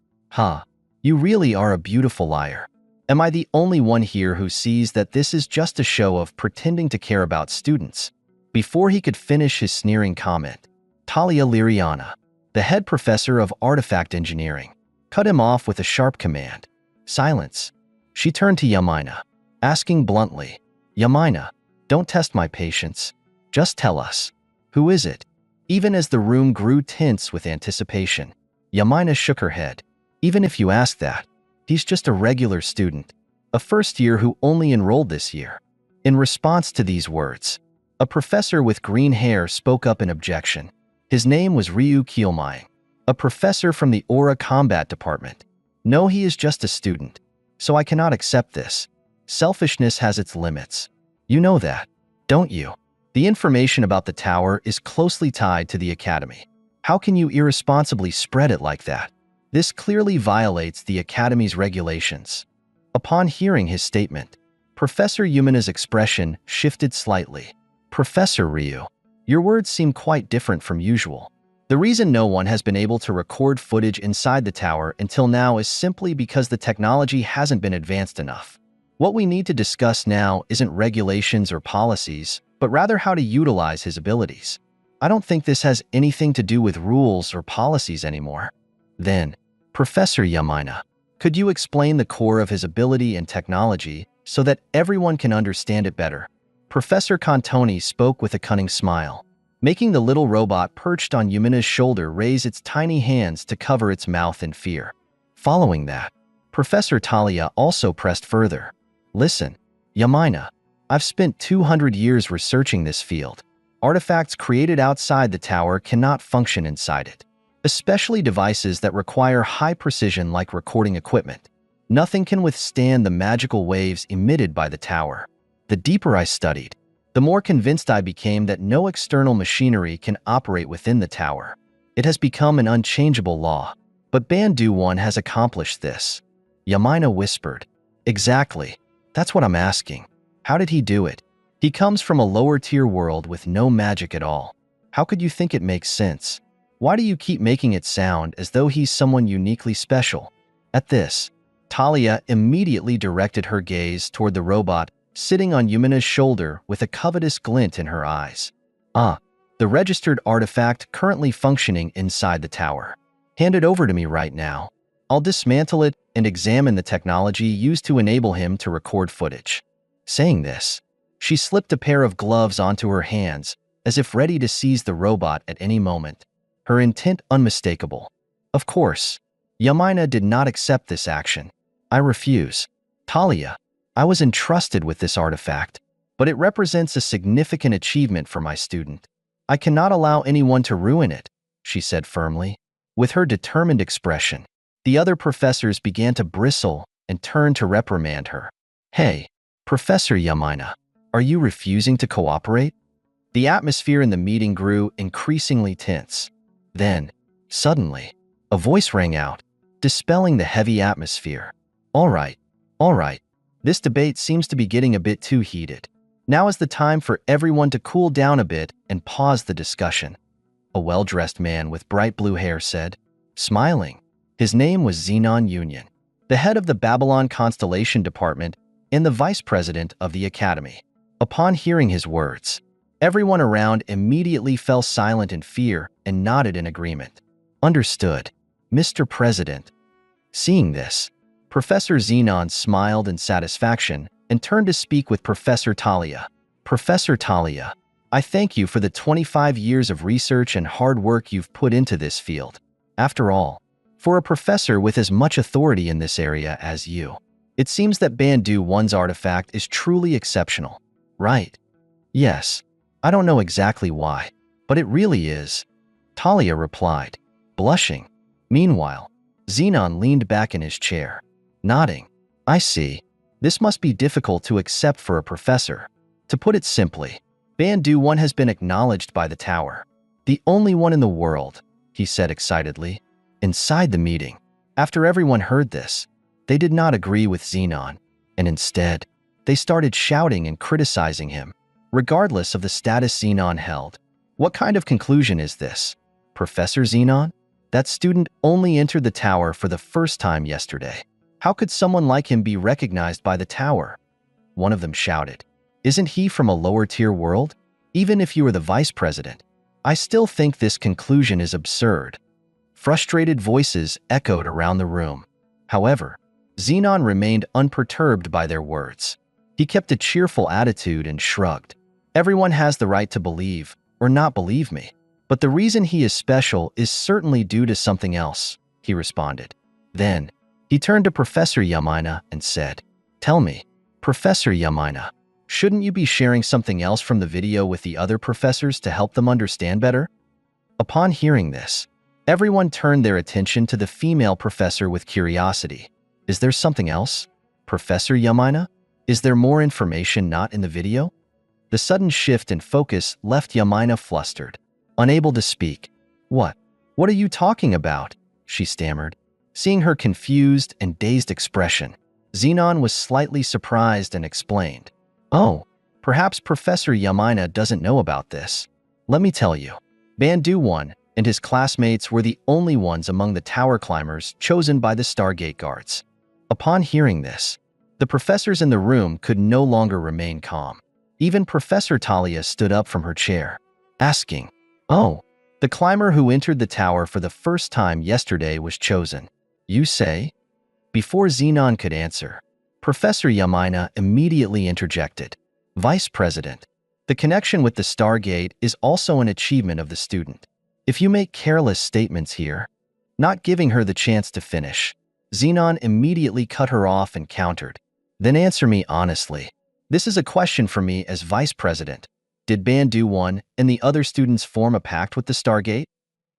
You really are a beautiful liar. Am I the only one here who sees that this is just a show of pretending to care about students? Before he could finish his sneering comment, Talia Liriana, the head professor of artifact engineering, cut him off with a sharp command. Silence. She turned to Yamina, asking bluntly, Yamina, don't test my patience. Just tell us. Who is it? Even as the room grew tense with anticipation, Yamina shook her head. Even if you ask that, he's just a regular student, a first year who only enrolled this year. In response to these words, a professor with green hair spoke up in objection. His name was Ryu Kielmai, a professor from the Aura Combat Department. No, he is just a student, so I cannot accept this. Selfishness has its limits. You know that, don't you? The information about the tower is closely tied to the academy. How can you irresponsibly spread it like that? This clearly violates the Academy's regulations. Upon hearing his statement, Professor Yumina's expression shifted slightly. Professor Ryu, your words seem quite different from usual. The reason no one has been able to record footage inside the tower until now is simply because the technology hasn't been advanced enough. What we need to discuss now isn't regulations or policies, but rather how to utilize his abilities. I don't think this has anything to do with rules or policies anymore. Then, Professor Yamina, could you explain the core of his ability and technology so that everyone can understand it better? Professor Cantoni spoke with a cunning smile, making the little robot perched on Yumina's shoulder raise its tiny hands to cover its mouth in fear. Following that, Professor Talia also pressed further. Listen, Yamina, I've spent 200 years researching this field. Artifacts created outside the tower cannot function inside it, especially devices that require high precision like recording equipment. Nothing can withstand the magical waves emitted by the tower. The deeper I studied, the more convinced I became that no external machinery can operate within the tower. It has become an unchangeable law. But Bandu One has accomplished this. Yamina whispered. Exactly. That's what I'm asking. How did he do it? He comes from a lower-tier world with no magic at all. How could you think it makes sense? Why do you keep making it sound as though he's someone uniquely special? At this, Talia immediately directed her gaze toward the robot sitting on Yumina's shoulder with a covetous glint in her eyes. Ah, the registered artifact currently functioning inside the tower. Hand it over to me right now. I'll dismantle it and examine the technology used to enable him to record footage. Saying this, she slipped a pair of gloves onto her hands, as if ready to seize the robot at any moment. Her intent unmistakable. Of course, Yamina did not accept this action. I refuse. Talia, I was entrusted with this artifact, but it represents a significant achievement for my student. I cannot allow anyone to ruin it, she said firmly. With her determined expression, the other professors began to bristle and turn to reprimand her. Hey, Professor Yamina, are you refusing to cooperate? The atmosphere in the meeting grew increasingly tense. Then, suddenly, a voice rang out, dispelling the heavy atmosphere. All right. This debate seems to be getting a bit too heated. Now is the time for everyone to cool down a bit and pause the discussion. A well-dressed man with bright blue hair said, smiling. His name was Xenon Union, the head of the Babylon Constellation Department and the vice president of the Academy. Upon hearing his words, everyone around immediately fell silent in fear and nodded in agreement. Understood, Mr. President. Seeing this, Professor Xenon smiled in satisfaction and turned to speak with Professor Talia. Professor Talia, I thank you for the 25 years of research and hard work you've put into this field. After all, for a professor with as much authority in this area as you, it seems that Bandu One's artifact is truly exceptional, right? Yes, I don't know exactly why, but it really is, Talia replied, blushing. Meanwhile, Xenon leaned back in his chair, nodding. I see. This must be difficult to accept for a professor. To put it simply, Bandu One has been acknowledged by the tower. The only one in the world, he said excitedly. Inside the meeting, after everyone heard this, they did not agree with Xenon, and instead, they started shouting and criticizing him, regardless of the status Xenon held. What kind of conclusion is this? Professor Xenon? That student only entered the tower for the first time yesterday. How could someone like him be recognized by the tower? One of them shouted. Isn't he from a lower-tier world? Even if you are the vice president, I still think this conclusion is absurd. Frustrated voices echoed around the room. However, Xenon remained unperturbed by their words. He kept a cheerful attitude and shrugged. Everyone has the right to believe or not believe me, but the reason he is special is certainly due to something else, he responded. Then, he turned to Professor Yamina and said, Tell me, Professor Yamina, shouldn't you be sharing something else from the video with the other professors to help them understand better? Upon hearing this, everyone turned their attention to the female professor with curiosity. Is there something else? Professor Yamina? Is there more information not in the video? The sudden shift in focus left Yamina flustered, unable to speak. What are you talking about? She stammered. Seeing her confused and dazed expression, Xenon was slightly surprised and explained, "Oh, perhaps Professor Yamina doesn't know about this. Let me tell you. Bandu 1 and his classmates were the only ones among the tower climbers chosen by the Stargate guards." Upon hearing this, the professors in the room could no longer remain calm. Even Professor Talia stood up from her chair, asking, "Oh, the climber who entered the tower for the first time yesterday was chosen, you say?" Before Xenon could answer, Professor Yamina immediately interjected, "Vice President, the connection with the Stargate is also an achievement of the student. If you make careless statements here," not giving her the chance to finish, Xenon immediately cut her off and countered, "Then answer me honestly. This is a question for me as Vice President. Did Bandu 1 and the other students form a pact with the Stargate?"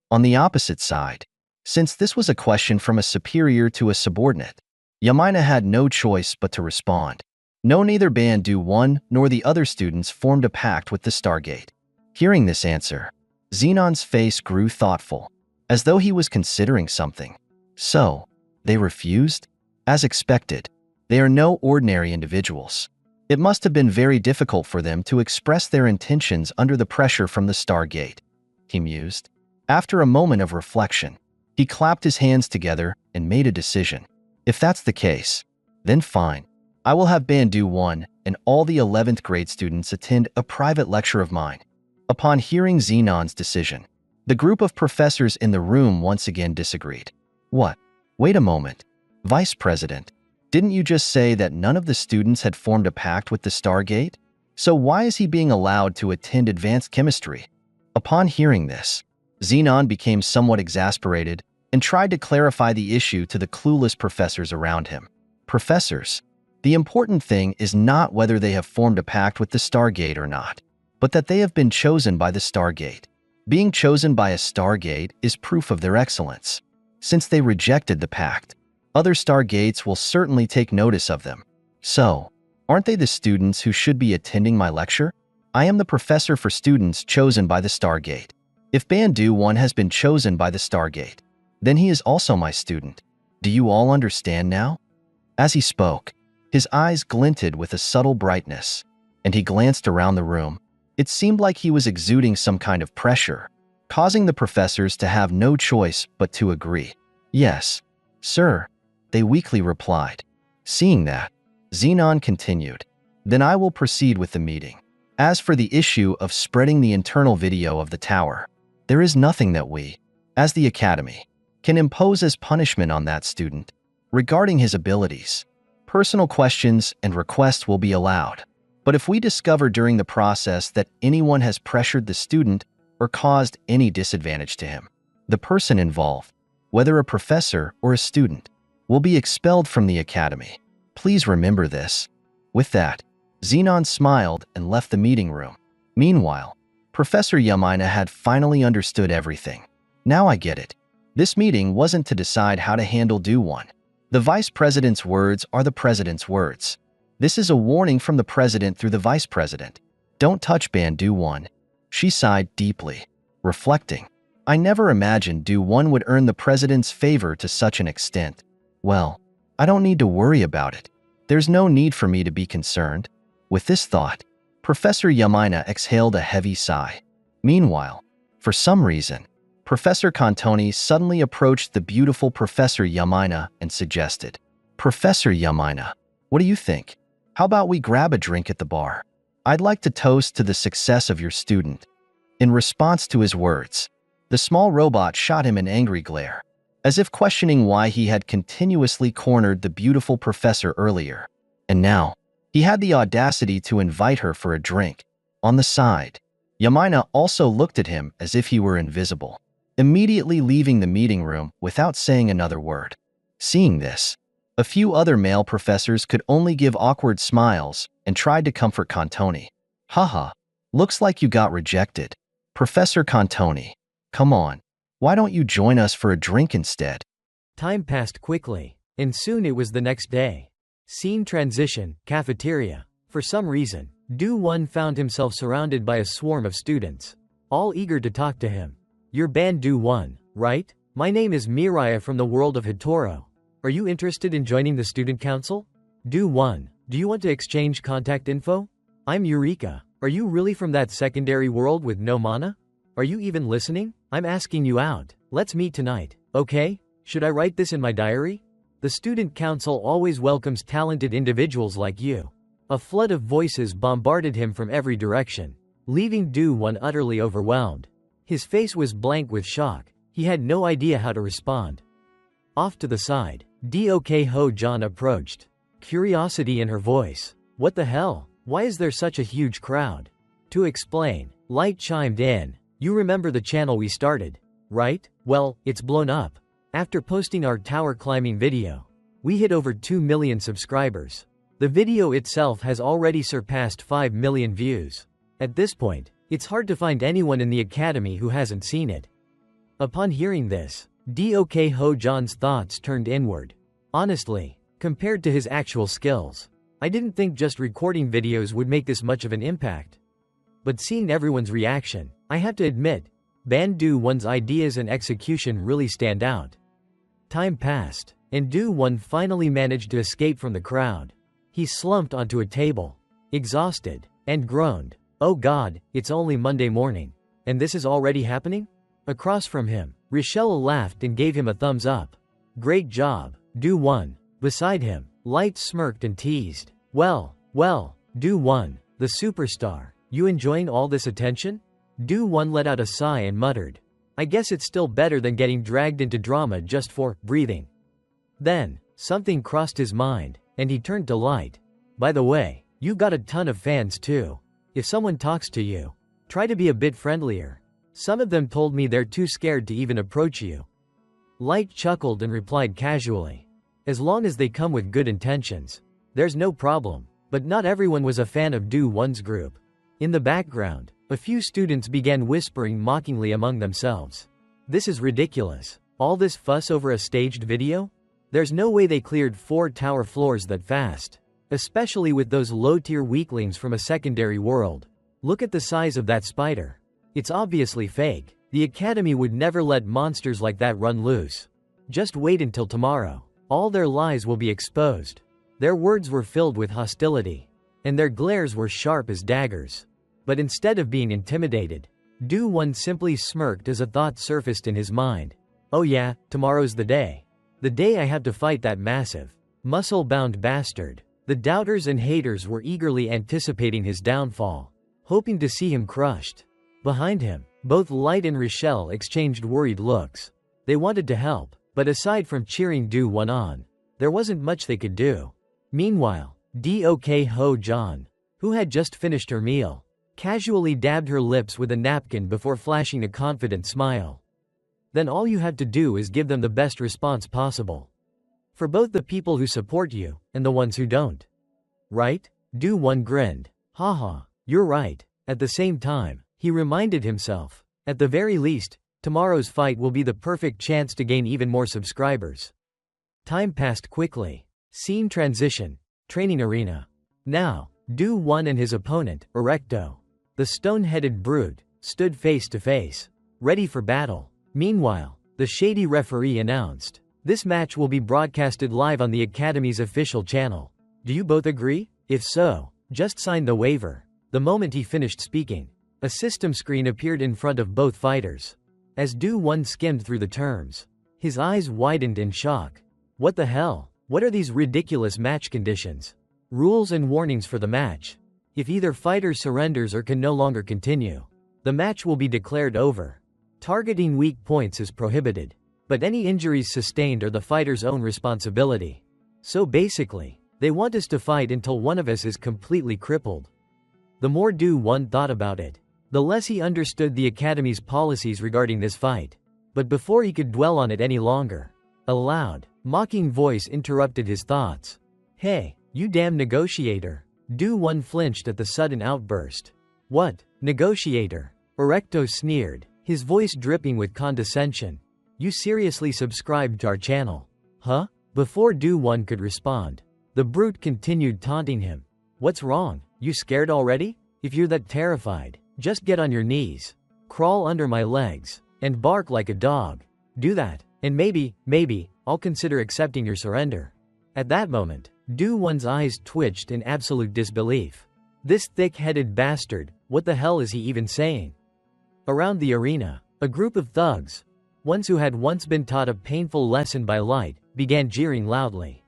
On the opposite side, since this was a question from a superior to a subordinate, Yamina had no choice but to respond, "No, neither Bandu 1 nor the other students formed a pact with the Stargate." Hearing this answer, Xenon's face grew thoughtful, as though he was considering something. "So, they refused?" As expected, they are no ordinary individuals. It must have been very difficult for them to express their intentions under the pressure from the Stargate, he mused. After a moment of reflection, he clapped his hands together and made a decision. "If that's the case, then fine. I will have Bandu 1 and all the 11th grade students attend a private lecture of mine." Upon hearing Xenon's decision, the group of professors in the room once again disagreed. "What? Wait a moment. Vice President, didn't you just say that none of the students had formed a pact with the Stargate? So why is he being allowed to attend advanced chemistry?" Upon hearing this, Xenon became somewhat exasperated and tried to clarify the issue to the clueless professors around him. "Professors, the important thing is not whether they have formed a pact with the Stargate or not, but that they have been chosen by the Stargate. Being chosen by a Stargate is proof of their excellence. Since they rejected the pact, other Stargates will certainly take notice of them. So, aren't they the students who should be attending my lecture? I am the professor for students chosen by the Stargate. If Bandu 1 has been chosen by the Stargate, then he is also my student. Do you all understand now?" As he spoke, his eyes glinted with a subtle brightness, and he glanced around the room. It seemed like he was exuding some kind of pressure, causing the professors to have no choice but to agree. "Yes, sir," they weakly replied. Seeing that, Xenon continued, "Then I will proceed with the meeting. As for the issue of spreading the internal video of the tower, there is nothing that we, as the Academy, can impose as punishment on that student. Regarding his abilities, personal questions and requests will be allowed. But if we discover during the process that anyone has pressured the student or caused any disadvantage to him, the person involved, whether a professor or a student, will be expelled from the Academy. Please remember this." With that, Xenon smiled and left the meeting room. Meanwhile, Professor Yamina had finally understood everything. "Now I get it. This meeting wasn't to decide how to handle Do 1. The Vice President's words are the President's words. This is a warning from the President through the Vice President. Don't touch Bandu 1. She sighed deeply, reflecting, "I never imagined Do 1 would earn the President's favor to such an extent. Well, I don't need to worry about it. There's no need for me to be concerned." With this thought, Professor Yamina exhaled a heavy sigh. Meanwhile, for some reason, Professor Cantoni suddenly approached the beautiful Professor Yamina and suggested, "Professor Yamina, what do you think? How about we grab a drink at the bar? I'd like to toast to the success of your student." In response to his words, the small robot shot him an angry glare, as if questioning why he had continuously cornered the beautiful professor earlier. And now, he had the audacity to invite her for a drink. On the side, Yamina also looked at him as if he were invisible, immediately leaving the meeting room without saying another word. Seeing this, a few other male professors could only give awkward smiles and tried to comfort Cantoni. "Haha, looks like you got rejected. Professor Cantoni, come on, why don't you join us for a drink instead?" Time passed quickly, and soon it was the next day. Scene transition, cafeteria. For some reason, Do 1 found himself surrounded by a swarm of students, all eager to talk to him. "You're Bandu 1, right?" My name is Mirai from the world of Hitoro. Are you interested in joining the student council? Do 1. Do you want to exchange contact info? I'm Eureka. Are you really from that secondary world with no mana? Are you even listening? I'm asking you out. Let's meet tonight, okay? Should I write this in my diary? The student council always welcomes talented individuals like you. A flood of voices bombarded him from every direction, leaving Do 1 utterly overwhelmed. His face was blank with shock. He had no idea how to respond. Off to the side, Dok Ho John approached, curiosity in her voice. What the hell? Why is there such a huge crowd? To explain, Light chimed in. You remember the channel we started, right? Well, it's blown up. After posting our tower climbing video, we hit over 2 million subscribers. The video itself has already surpassed 5 million views. At this point, it's hard to find anyone in the academy who hasn't seen it. Upon hearing this, Dok Ho John's thoughts turned inward. Honestly, compared to his actual skills, I didn't think just recording videos would make this much of an impact. But seeing everyone's reaction, I have to admit, Do 1's ideas and execution really stand out. Time passed, and Do 1 finally managed to escape from the crowd. He slumped onto a table, exhausted, and groaned. Oh God, it's only Monday morning, and this is already happening? Across from him, Rochelle laughed and gave him a thumbs up. Great job, Do 1. Beside him, Light smirked and teased. Well, Do 1, the superstar, you enjoying all this attention? Do 1 let out a sigh and muttered. I guess it's still better than getting dragged into drama just for breathing. Then, something crossed his mind, and he turned to Light. By the way, you've got a ton of fans too. If someone talks to you, try to be a bit friendlier. Some of them told me they're too scared to even approach you. Light chuckled and replied casually. As long as they come with good intentions, there's no problem. But not everyone was a fan of Do 1's group. In the background, a few students began whispering mockingly among themselves. This is ridiculous. All this fuss over a staged video? There's no way they cleared 4 tower floors that fast. Especially with those low-tier weaklings from a secondary world. Look at the size of that spider. It's obviously fake. The academy would never let monsters like that run loose. Just wait until tomorrow. All their lies will be exposed. Their words were filled with hostility, and their glares were sharp as daggers. But instead of being intimidated, Do 1 simply smirked as a thought surfaced in his mind. Oh yeah, tomorrow's the day. The day I have to fight that massive, muscle-bound bastard. The doubters and haters were eagerly anticipating his downfall, hoping to see him crushed. Behind him, both Light and Rochelle exchanged worried looks. They wanted to help, but aside from cheering Do 1 on, there wasn't much they could do. Meanwhile, Dok Ho John, who had just finished her meal, casually dabbed her lips with a napkin before flashing a confident smile. Then all you have to do is give them the best response possible. For both the people who support you, and the ones who don't. Right? Do 1 grinned. Haha, you're right. At the same time, he reminded himself, at the very least, tomorrow's fight will be the perfect chance to gain even more subscribers. Time passed quickly. Scene transition. Training arena. Now, Do 1 and his opponent, Erecto, the stone-headed brute, stood face to face, ready for battle. Meanwhile, the shady referee announced, this match will be broadcasted live on the Academy's official channel. Do you both agree? If so, just sign the waiver. The moment he finished speaking, a system screen appeared in front of both fighters. As Do 1 skimmed through the terms, his eyes widened in shock. What the hell? What are these ridiculous match conditions? Rules and warnings for the match. If either fighter surrenders or can no longer continue, the match will be declared over. Targeting weak points is prohibited, but any injuries sustained are the fighter's own responsibility. So basically, they want us to fight until one of us is completely crippled. The more Do 1 thought about it, the less he understood the Academy's policies regarding this fight. But before he could dwell on it any longer, a loud, mocking voice interrupted his thoughts. Hey, you damn negotiator. Do 1 flinched at the sudden outburst. What, negotiator? Erecto sneered, his voice dripping with condescension. You seriously subscribed to our channel? Huh? Before Do 1 could respond, the brute continued taunting him. What's wrong? You scared already? If you're that terrified, just get on your knees, crawl under my legs, and bark like a dog. Do that, and maybe, I'll consider accepting your surrender. At that moment, Do-won's eyes twitched in absolute disbelief. This thick-headed bastard, what the hell is he even saying? Around the arena, a group of thugs, ones who had once been taught a painful lesson by Light, began jeering loudly.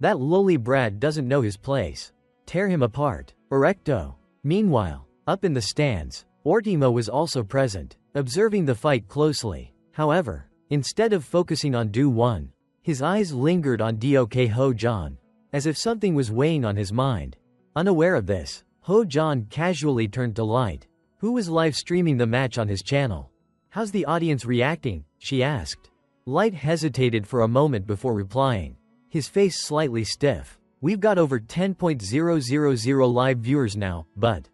That lowly brat doesn't know his place. Tear him apart. Erecto. Meanwhile, up in the stands, Ortimo was also present, observing the fight closely. However, instead of focusing on Do-won, his eyes lingered on Dok Ho-jan, as if something was weighing on his mind. Unaware of this, Ho-jan casually turned to Light, who was live streaming the match on his channel. How's the audience reacting? She asked. Light hesitated for a moment before replying, his face slightly stiff. We've got over 10,000 live viewers now, but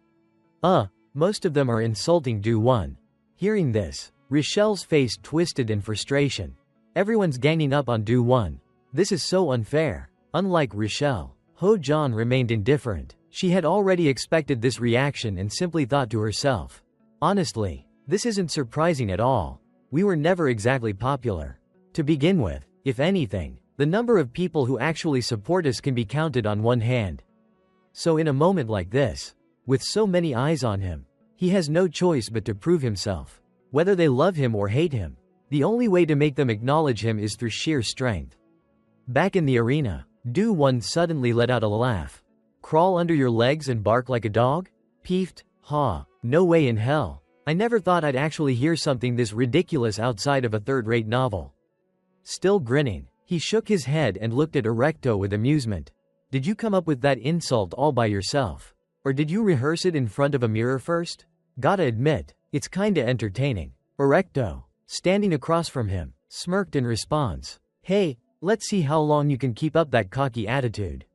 most of them are insulting Do-won. Hearing this, Richelle's face twisted in frustration. Everyone's ganging up on Do-won. This is so unfair. Unlike Richelle, Ho-jan remained indifferent. She had already expected this reaction and simply thought to herself, honestly, this isn't surprising at all. We were never exactly popular. To begin with, if anything, the number of people who actually support us can be counted on one hand. So in a moment like this, with so many eyes on him, he has no choice but to prove himself. Whether they love him or hate him, the only way to make them acknowledge him is through sheer strength. Back in the arena, Do-won suddenly let out a laugh. Crawl under your legs and bark like a dog? Peeved? Ha, no way in hell. I never thought I'd actually hear something this ridiculous outside of a third-rate novel. Still grinning, he shook his head and looked at Erecto with amusement. Did you come up with that insult all by yourself? Or did you rehearse it in front of a mirror first? Gotta admit, it's kinda entertaining. Erecto, standing across from him, smirked in response. Hey, let's see how long you can keep up that cocky attitude.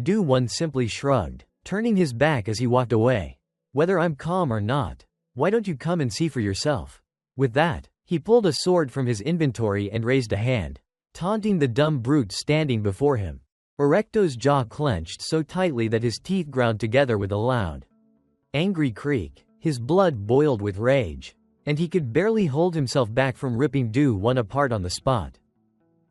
Do-won simply shrugged, turning his back as he walked away. Whether I'm calm or not, why don't you come and see for yourself? With that, he pulled a sword from his inventory and raised a hand, taunting the dumb brute standing before him. Erecto's jaw clenched so tightly that his teeth ground together with a loud, angry creak. His blood boiled with rage, and he could barely hold himself back from ripping Do-won apart on the spot.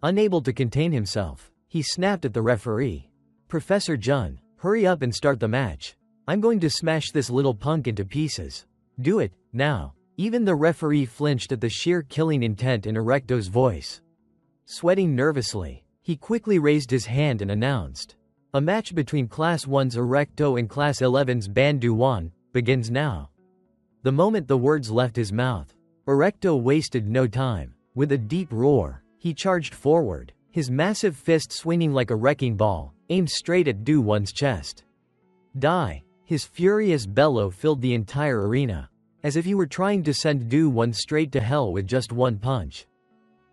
Unable to contain himself, he snapped at the referee. Professor Jun, hurry up and start the match. I'm going to smash this little punk into pieces. Do it, now. Even the referee flinched at the sheer killing intent in Erecto's voice. Sweating nervously, he quickly raised his hand and announced, a match between Class 1's Erecto and Class 11's Ban Do-won begins now. The moment the words left his mouth, Erecto wasted no time. With a deep roar, he charged forward, his massive fist swinging like a wrecking ball, aimed straight at Do-won's chest. Die! His furious bellow filled the entire arena, as if he were trying to send Do-won straight to hell with just one punch.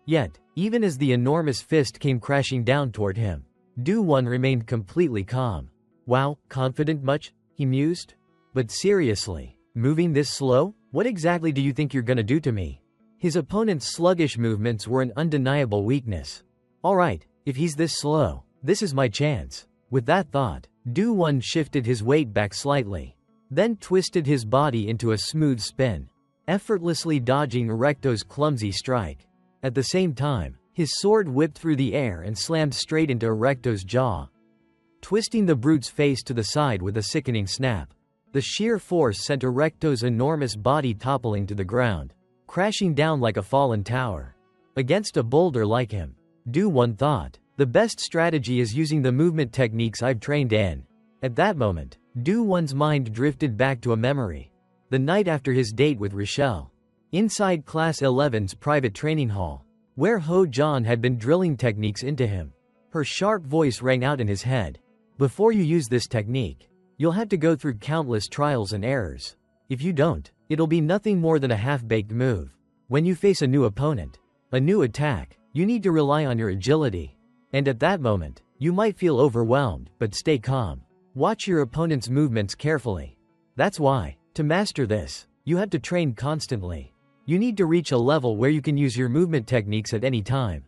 Yet, even as the enormous fist came crashing down toward him, Do-won remained completely calm. Wow, confident much? He mused. But seriously, moving this slow? What exactly do you think you're gonna do to me? His opponent's sluggish movements were an undeniable weakness. Alright, if he's this slow, this is my chance. With that thought, Do-won shifted his weight back slightly, then twisted his body into a smooth spin, effortlessly dodging Erecto's clumsy strike. At the same time, his sword whipped through the air and slammed straight into Erecto's jaw, twisting the brute's face to the side with a sickening snap. The sheer force sent Erecto's enormous body toppling to the ground, crashing down like a fallen tower. Against a boulder like him, Do-won thought, the best strategy is using the movement techniques I've trained in. At that moment, Do-won's mind drifted back to a memory. The night after his date with Richelle. Inside Class 11's private training hall, where Ho-jan had been drilling techniques into him. Her sharp voice rang out in his head. Before you use this technique, you'll have to go through countless trials and errors. If you don't, it'll be nothing more than a half-baked move. When you face a new opponent, a new attack, you need to rely on your agility. And at that moment, you might feel overwhelmed, but stay calm. Watch your opponent's movements carefully. That's why, to master this, you have to train constantly. You need to reach a level where you can use your movement techniques at any time.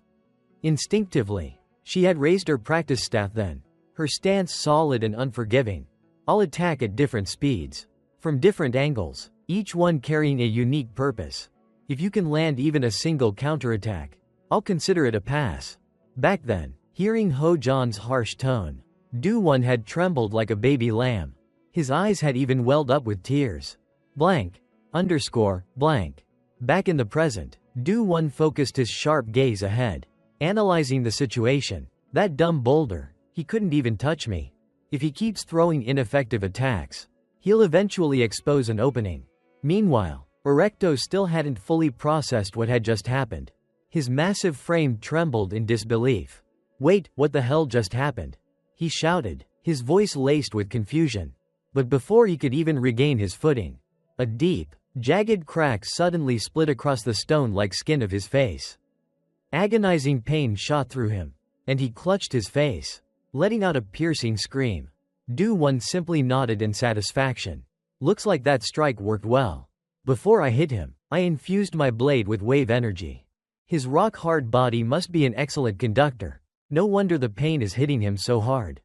Instinctively, she had raised her practice staff then, her stance solid and unforgiving. I'll attack at different speeds, from different angles, each one carrying a unique purpose. If you can land even a single counterattack, I'll consider it a pass. Back then, hearing Ho John's harsh tone, Do-won had trembled like a baby lamb. His eyes had even welled up with tears. Blank. Blank. Back in the present, Do-won focused his sharp gaze ahead, analyzing the situation. That dumb boulder, he couldn't even touch me. If he keeps throwing ineffective attacks, he'll eventually expose an opening. Meanwhile, Erecto still hadn't fully processed what had just happened. His massive frame trembled in disbelief. Wait, what the hell just happened? He shouted, his voice laced with confusion. But before he could even regain his footing, a deep, jagged crack suddenly split across the stone-like skin of his face. Agonizing pain shot through him, and he clutched his face, letting out a piercing scream. Do-won simply nodded in satisfaction. Looks like that strike worked well. Before I hit him, I infused my blade with wave energy. His rock-hard body must be an excellent conductor. No wonder the pain is hitting him so hard.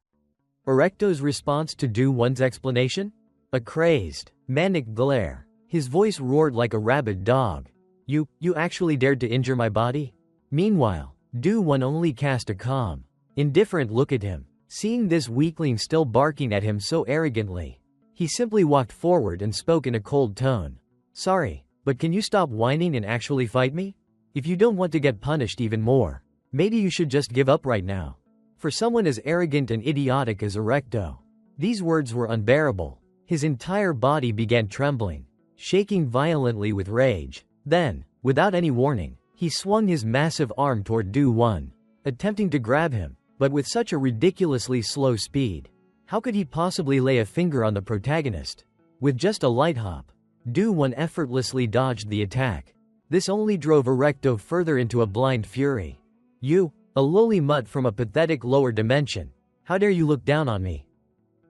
Erecto's response to Do-won's explanation? A crazed, manic glare. His voice roared like a rabid dog. You actually dared to injure my body? Meanwhile, Do-won only cast a calm, indifferent look at him. Seeing this weakling still barking at him so arrogantly, he simply walked forward and spoke in a cold tone. Sorry, but can you stop whining and actually fight me? If you don't want to get punished even more, maybe you should just give up right now. For someone as arrogant and idiotic as Erecto, these words were unbearable. His entire body began trembling, shaking violently with rage. Then, without any warning, he swung his massive arm toward Do-won, attempting to grab him, but with such a ridiculously slow speed. How could he possibly lay a finger on the protagonist? With just a light hop, Do-won effortlessly dodged the attack. This only drove Erecto further into a blind fury. You, a lowly mutt from a pathetic lower dimension, how dare you look down on me?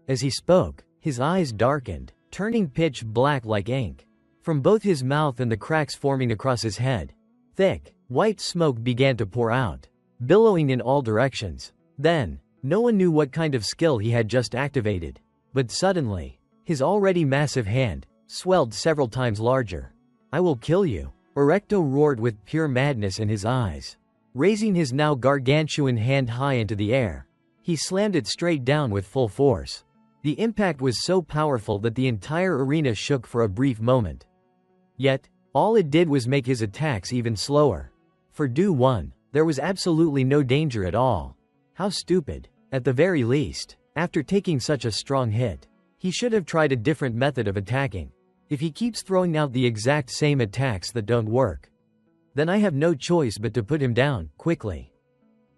As he spoke, his eyes darkened, turning pitch black like ink. From both his mouth and the cracks forming across his head, thick, white smoke began to pour out, billowing in all directions. Then, no one knew what kind of skill he had just activated. But suddenly, his already massive hand swelled several times larger. I will kill you, Erecto roared with pure madness in his eyes. Raising his now gargantuan hand high into the air, he slammed it straight down with full force. The impact was so powerful that the entire arena shook for a brief moment. Yet, all it did was make his attacks even slower. For Do-won, there was absolutely no danger at all. How stupid. At the very least, after taking such a strong hit, he should have tried a different method of attacking. If he keeps throwing out the exact same attacks that don't work, then I have no choice but to put him down, quickly.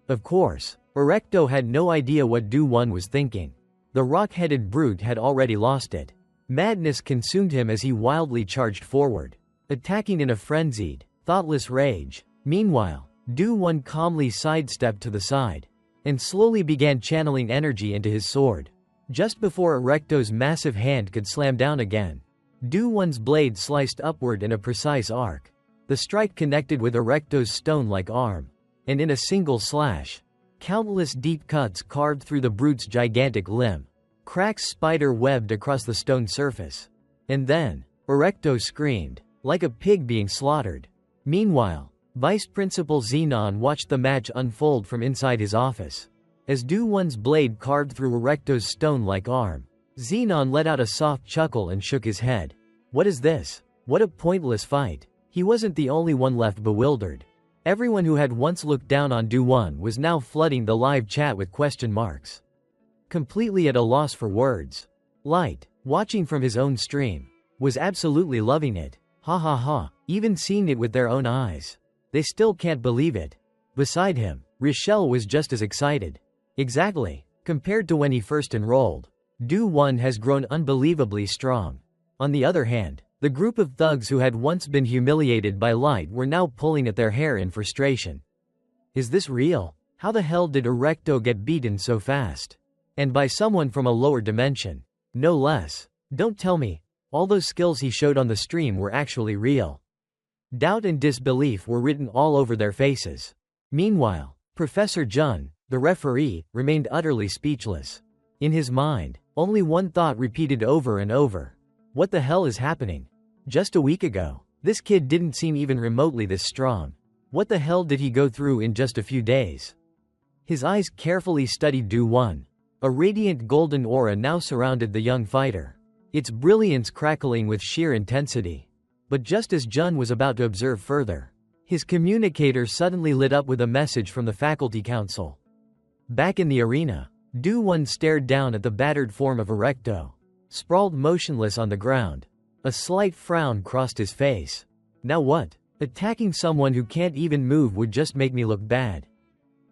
Of course, Erecto had no idea what Do-won was thinking. The rock-headed brute had already lost it. Madness consumed him as he wildly charged forward, attacking in a frenzied, thoughtless rage. Meanwhile, Do-won calmly sidestepped to the side, and slowly began channeling energy into his sword. Just before Erecto's massive hand could slam down again, Do-won's blade sliced upward in a precise arc. The strike connected with Erecto's stone-like arm, and in a single slash, countless deep cuts carved through the brute's gigantic limb. Cracks spider-webbed across the stone surface. And then, Erecto screamed, like a pig being slaughtered. Meanwhile, Vice Principal Xenon watched the match unfold from inside his office. As Do-won's blade carved through Erecto's stone-like arm, Xenon let out a soft chuckle and shook his head. What is this? What a pointless fight. He wasn't the only one left bewildered. Everyone who had once looked down on Do-won was now flooding the live chat with question marks. Completely at a loss for words. Light, watching from his own stream, was absolutely loving it. Ha ha ha, even seeing it with their own eyes. They still can't believe it. Beside him, Rochelle was just as excited. Exactly. Compared to when he first enrolled, Do-won has grown unbelievably strong. On the other hand, the group of thugs who had once been humiliated by Light were now pulling at their hair in frustration. Is this real? How the hell did Erecto get beaten so fast? And by someone from a lower dimension. No less. Don't tell me, all those skills he showed on the stream were actually real. Doubt and disbelief were written all over their faces. Meanwhile, Professor Jun, the referee, remained utterly speechless. In his mind, only one thought repeated over and over. What the hell is happening? Just a week ago, This kid didn't seem even remotely this strong. What the hell did he go through in just a few days? His eyes carefully studied Du-won. A radiant golden aura now surrounded the young fighter, its brilliance crackling with sheer intensity. But just as Jun was about to observe further, his communicator suddenly lit up with a message from the faculty council. Back in the arena, Du-won stared down at the battered form of Erecto, sprawled motionless on the ground. A slight frown crossed his face. Now what? Attacking someone who can't even move would just make me look bad.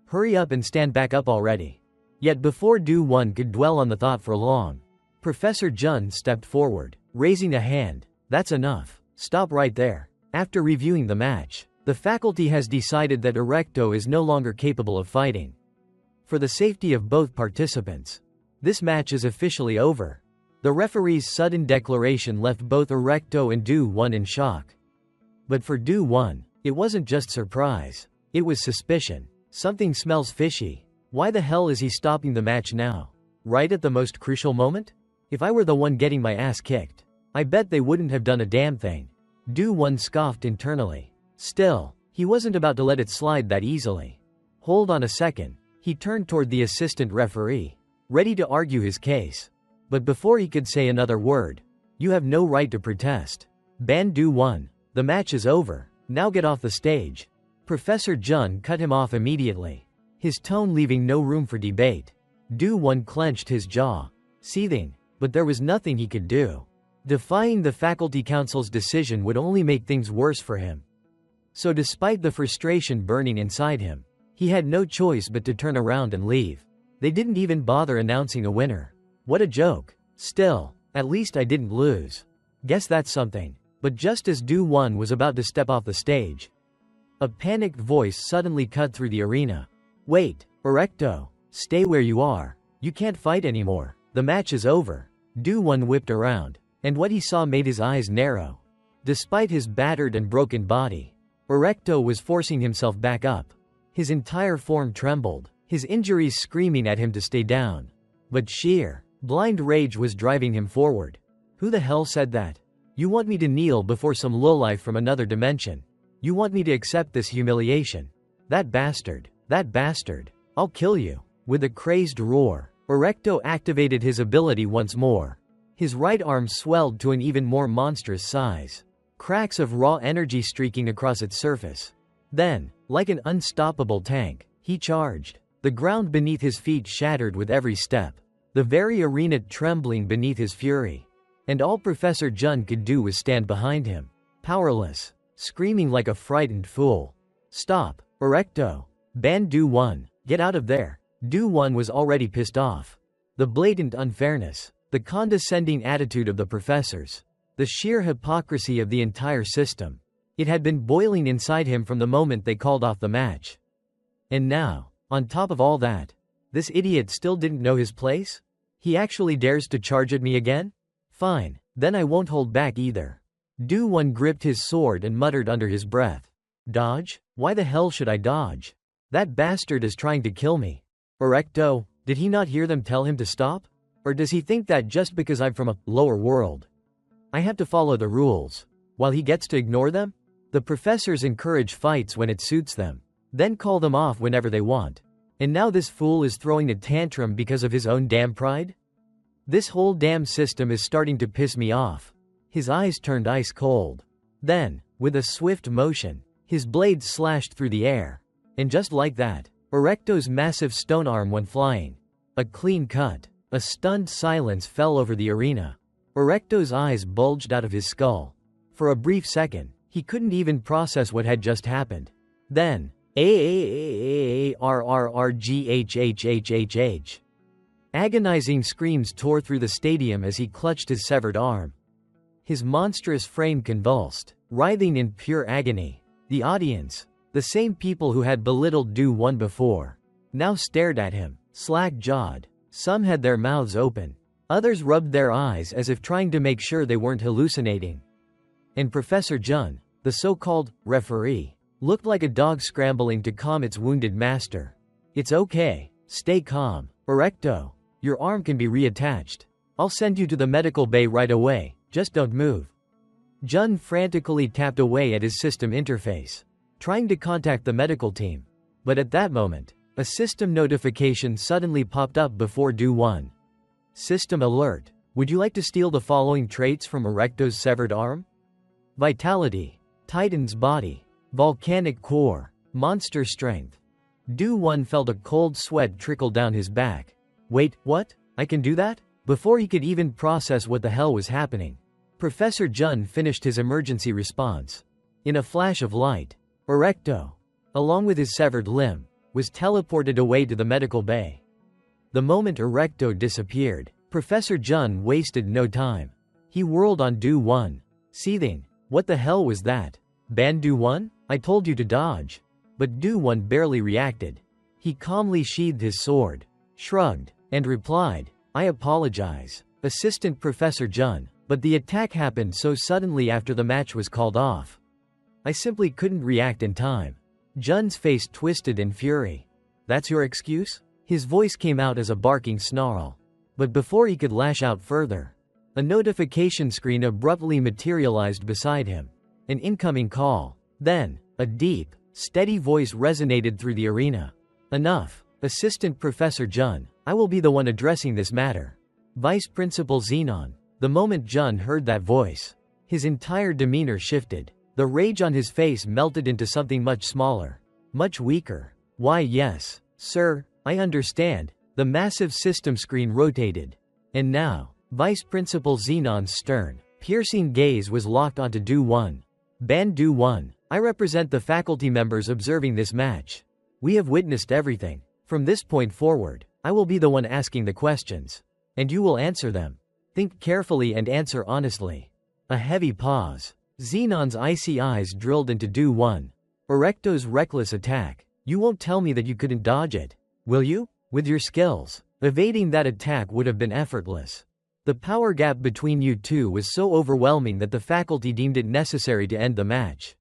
Hurry up and stand back up already. Yet before Du-won could dwell on the thought for long, Professor Jun stepped forward, raising a hand. That's enough. Stop right there. After reviewing the match, the faculty has decided that Erecto is no longer capable of fighting. For the safety of both participants, this match is officially over. The referee's sudden declaration left both Erecto and Du-won in shock. But for Du-won, it wasn't just surprise. It was suspicion. Something smells fishy. Why the hell is he stopping the match now? Right at the most crucial moment? If I were the one getting my ass kicked, I bet they wouldn't have done a damn thing. Du-won scoffed internally. Still, he wasn't about to let it slide that easily. Hold on a second. He turned toward the assistant referee, ready to argue his case. But before he could say another word, you have no right to protest. Ban Du-won. The match is over. Now get off the stage. Professor Jun cut him off immediately, his tone leaving no room for debate. Du-won clenched his jaw, seething, but there was nothing he could do. Defying the faculty council's decision would only make things worse for him. So despite the frustration burning inside him, he had no choice but to turn around and leave. They didn't even bother announcing a winner. What a joke. Still, at least I didn't lose. Guess that's something. But just as Du-won was about to step off the stage, a panicked voice suddenly cut through the arena. Wait, Erecto, stay where you are. You can't fight anymore. The match is over. Du-won whipped around, and what he saw made his eyes narrow. Despite his battered and broken body, Erecto was forcing himself back up. His entire form trembled, his injuries screaming at him to stay down. But sheer, blind rage was driving him forward. Who the hell said that? You want me to kneel before some lowlife from another dimension? You want me to accept this humiliation? That bastard, I'll kill you. With a crazed roar, Erecto activated his ability once more. His right arm swelled to an even more monstrous size, cracks of raw energy streaking across its surface. Then, like an unstoppable tank, he charged. The ground beneath his feet shattered with every step, the very arena trembling beneath his fury. And all Professor Jun could do was stand behind him, powerless, screaming like a frightened fool. Stop, Erecto. Ban Du-won. Get out of there. Du-won was already pissed off. The blatant unfairness, the condescending attitude of the professors, the sheer hypocrisy of the entire system. It had been boiling inside him from the moment they called off the match. And now, on top of all that, this idiot still didn't know his place? He actually dares to charge at me again? Fine, then I won't hold back either. Du-won gripped his sword and muttered under his breath. Dodge? Why the hell should I dodge? That bastard is trying to kill me. Erecto, did he not hear them tell him to stop? Or does he think that just because I'm from a lower world, I have to follow the rules, while he gets to ignore them? The professors encourage fights when it suits them, then call them off whenever they want. And now this fool is throwing a tantrum because of his own damn pride? This whole damn system is starting to piss me off. His eyes turned ice cold. Then, with a swift motion, his blade slashed through the air. And just like that, Erecto's massive stone arm went flying. A clean cut. A stunned silence fell over the arena. Erecto's eyes bulged out of his skull. For a brief second, he couldn't even process what had just happened. Then, AAAARRRGHHHHH. Agonizing screams tore through the stadium as he clutched his severed arm. His monstrous frame convulsed, writhing in pure agony. The audience, the same people who had belittled Du-won before, now stared at him, slack-jawed. Some had their mouths open. Others rubbed their eyes as if trying to make sure they weren't hallucinating. And Professor Jun, the so-called referee, looked like a dog scrambling to calm its wounded master. It's okay. Stay calm. Erecto, your arm can be reattached. I'll send you to the medical bay right away. Just don't move. Jun frantically tapped away at his system interface, trying to contact the medical team. But at that moment, a system notification suddenly popped up before Do-1. System alert. Would you like to steal the following traits from Erecto's severed arm? Vitality, Titan's body, volcanic core, monster strength. Do-1 felt a cold sweat trickle down his back. Wait, what? I can do that? Before he could even process what the hell was happening, Professor Jun finished his emergency response. In a flash of light, Erecto, along with his severed limb, was teleported away to the medical bay. The moment Erecto disappeared, Professor Jun wasted no time. He whirled on Do-1, seething. What the hell was that? Do-1? I told you to dodge. But Do-1 barely reacted. He calmly sheathed his sword, shrugged, and replied, I apologize, Assistant Professor Jun, but the attack happened so suddenly after the match was called off. I simply couldn't react in time. Jun's face twisted in fury. That's your excuse? His voice came out as a barking snarl. But before he could lash out further, a notification screen abruptly materialized beside him. An incoming call. Then, a deep, steady voice resonated through the arena. Enough, Assistant Professor Jun, I will be the one addressing this matter. Vice Principal Xenon. The moment Jun heard that voice, his entire demeanor shifted. The rage on his face melted into something much smaller, much weaker. Why yes, sir, I understand. The massive system screen rotated. And now, Vice Principal Xenon's stern, piercing gaze was locked onto Do-1. Do-1, I represent the faculty members observing this match. We have witnessed everything. From this point forward, I will be the one asking the questions. And you will answer them. Think carefully and answer honestly. A heavy pause. Xenon's icy eyes drilled into Do-1. Erecto's reckless attack. You won't tell me that you couldn't dodge it, will you? With your skills, evading that attack would have been effortless. The power gap between you two was so overwhelming that the faculty deemed it necessary to end the match.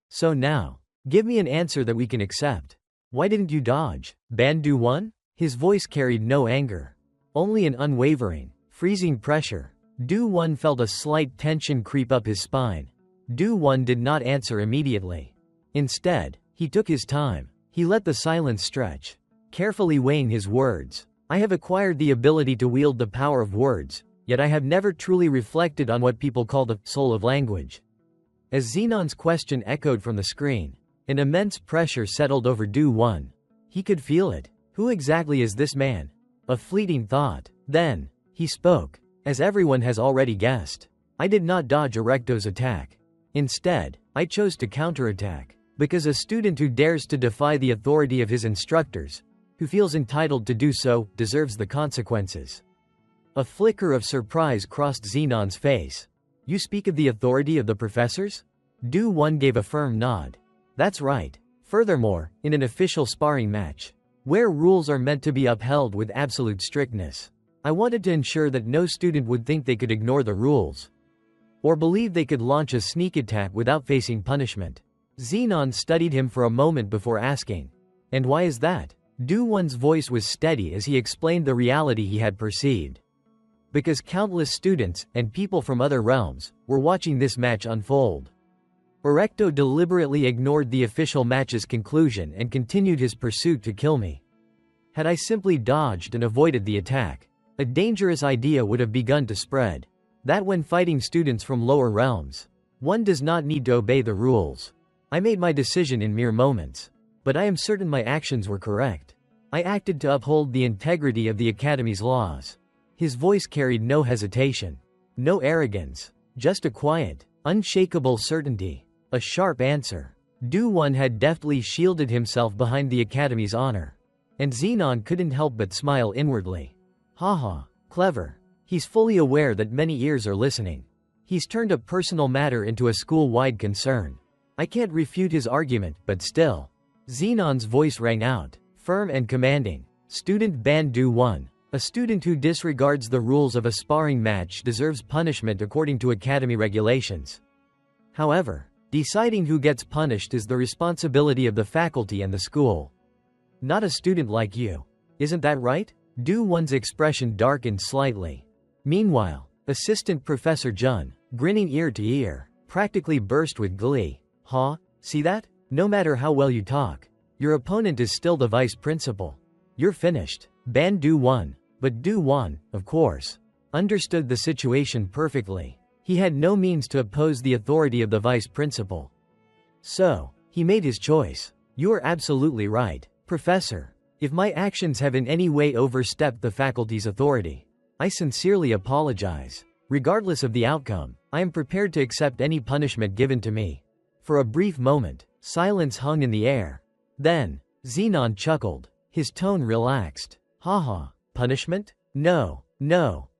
So now, give me an answer that we can accept. Why didn't you dodge? Do-1? His voice carried no anger, only an unwavering, freezing pressure. Do-1 felt a slight tension creep up his spine. Do-1 did not answer immediately. Instead, he took his time. He let the silence stretch, carefully weighing his words. I have acquired the ability to wield the power of words, yet I have never truly reflected on what people call the soul of language. As Xenon's question echoed from the screen, an immense pressure settled over Do-1. He could feel it. Who exactly is this man? A fleeting thought. Then, he spoke. As everyone has already guessed, I did not dodge Erecto's attack. Instead, I chose to counterattack. Because a student who dares to defy the authority of his instructors, who feels entitled to do so, deserves the consequences. A flicker of surprise crossed Xenon's face. You speak of the authority of the professors? Do-1 gave a firm nod. That's right. Furthermore, in an official sparring match, where rules are meant to be upheld with absolute strictness, I wanted to ensure that no student would think they could ignore the rules, or believe they could launch a sneak attack without facing punishment. Xenon studied him for a moment before asking, and why is that? Do-1's voice was steady as he explained the reality he had perceived. Because countless students, and people from other realms, were watching this match unfold. Erecto deliberately ignored the official match's conclusion and continued his pursuit to kill me. Had I simply dodged and avoided the attack, a dangerous idea would have begun to spread. That when fighting students from lower realms, one does not need to obey the rules. I made my decision in mere moments. But I am certain my actions were correct. I acted to uphold the integrity of the Academy's laws. His voice carried no hesitation, no arrogance, just a quiet, unshakable certainty, a sharp answer. Do-1 had deftly shielded himself behind the Academy's honor. And Xenon couldn't help but smile inwardly. Haha, clever. He's fully aware that many ears are listening. He's turned a personal matter into a school-wide concern. I can't refute his argument, but still. Xenon's voice rang out, firm and commanding. Student Do-1. A student who disregards the rules of a sparring match deserves punishment according to Academy regulations. However, deciding who gets punished is the responsibility of the faculty and the school. Not a student like you. Isn't that right? Do-1's expression darkened slightly. Meanwhile, Assistant Professor Jun, grinning ear to ear, practically burst with glee. Huh? See that? No matter how well you talk, your opponent is still the vice principal. You're finished. Ban Du won. But Du Wan, of course, understood the situation perfectly. He had no means to oppose the authority of the vice principal. So, he made his choice. You are absolutely right, Professor. If my actions have in any way overstepped the faculty's authority, I sincerely apologize. Regardless of the outcome, I am prepared to accept any punishment given to me. For a brief moment, silence hung in the air. Then, Xenon chuckled. His tone relaxed. Haha, punishment? No,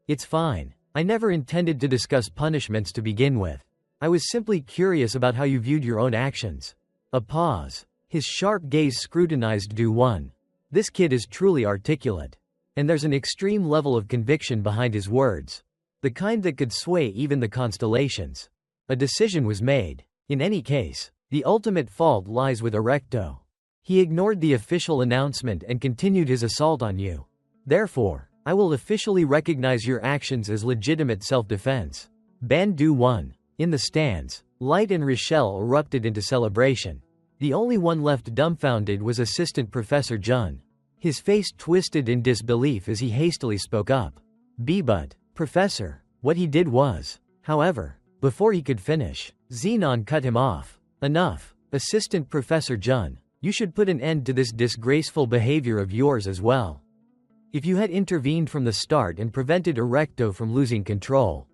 it's fine. I never intended to discuss punishments to begin with. I was simply curious about how you viewed your own actions. A pause. His sharp gaze scrutinized Du Wan. This kid is truly articulate. And there's an extreme level of conviction behind his words. The kind that could sway even the constellations. A decision was made. In any case, the ultimate fault lies with Erecto. He ignored the official announcement and continued his assault on you. Therefore, I will officially recognize your actions as legitimate self-defense. Ban Du won. In the stands, Light and Rochelle erupted into celebration. The only one left dumbfounded was Assistant Professor Jun. His face twisted in disbelief as he hastily spoke up. But, Professor, what he did was. However, before he could finish, Xenon cut him off. Enough, Assistant Professor Jun. You should put an end to this disgraceful behavior of yours as well. If you had intervened from the start and prevented Erecto from losing control,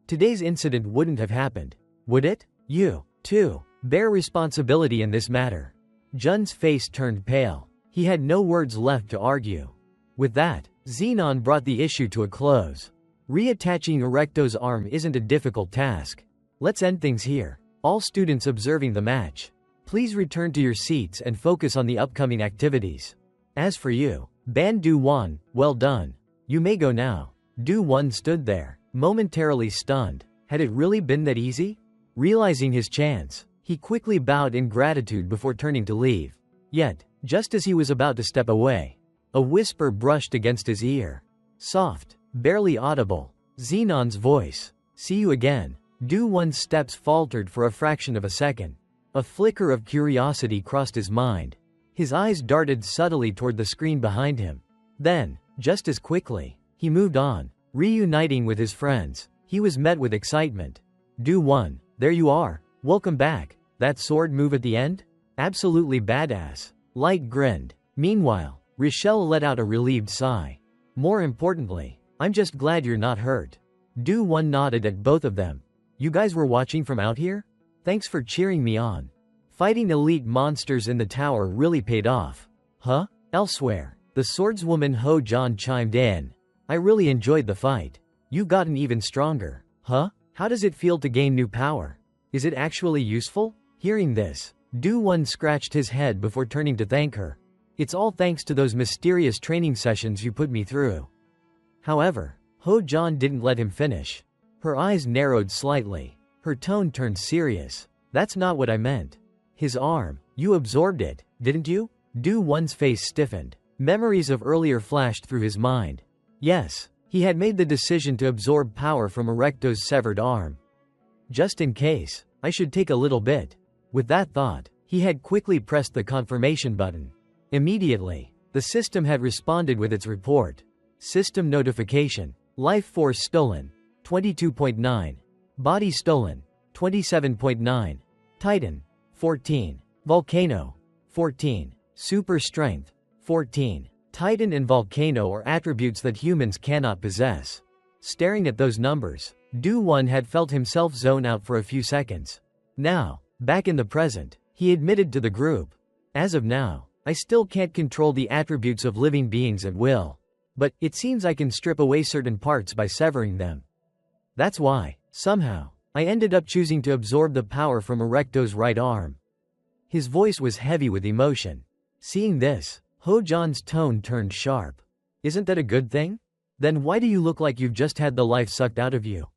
today's incident wouldn't have happened, would it? You, too, bear responsibility in this matter. Jun's face turned pale. He had no words left to argue. With that, Xenon brought the issue to a close. Reattaching Erecto's arm isn't a difficult task. Let's end things here. All students observing the match, please return to your seats and focus on the upcoming activities. As for you, Ban Du Wan, well done. You may go now. Du Wan stood there, momentarily stunned. Had it really been that easy? Realizing his chance, he quickly bowed in gratitude before turning to leave. Yet, just as he was about to step away, a whisper brushed against his ear. Soft, barely audible. Xenon's voice. See you again. Du Wan's steps faltered for a fraction of a second. A flicker of curiosity crossed his mind. His eyes darted subtly toward the screen behind him. Then, just as quickly, he moved on. Reuniting with his friends, he was met with excitement. Du Wan, there you are. Welcome back. That sword move at the end? Absolutely badass. Light grinned. Meanwhile, Rochelle let out a relieved sigh. More importantly, I'm just glad you're not hurt. Du Wan nodded at both of them. You guys were watching from out here? Thanks for cheering me on. Fighting elite monsters in the tower really paid off. Huh? Elsewhere, the swordswoman Ho Jan chimed in. I really enjoyed the fight. You've gotten even stronger. Huh? How does it feel to gain new power? Is it actually useful? Hearing this, Du Wan scratched his head before turning to thank her. It's all thanks to those mysterious training sessions you put me through. However, Ho Jan didn't let him finish. Her eyes narrowed slightly. Her tone turned serious. That's not what I meant. His arm. You absorbed it, didn't you? Du Wan's face stiffened. Memories of earlier flashed through his mind. Yes, he had made the decision to absorb power from Erecto's severed arm. Just in case, I should take a little bit. With that thought, he had quickly pressed the confirmation button. Immediately, the system had responded with its report. System notification. Life force stolen. 22.9. Body stolen. 27.9. Titan. 14. Volcano. 14. Super strength. 14. Titan and volcano are attributes that humans cannot possess. Staring at those numbers, Du Wan had felt himself zone out for a few seconds. Now, back in the present, he admitted to the group. As of now, I still can't control the attributes of living beings at will. But, it seems I can strip away certain parts by severing them. That's why, somehow, I ended up choosing to absorb the power from Erecto's right arm. His voice was heavy with emotion. Seeing this, Ho Jan's tone turned sharp. Isn't that a good thing? Then why do you look like you've just had the life sucked out of you?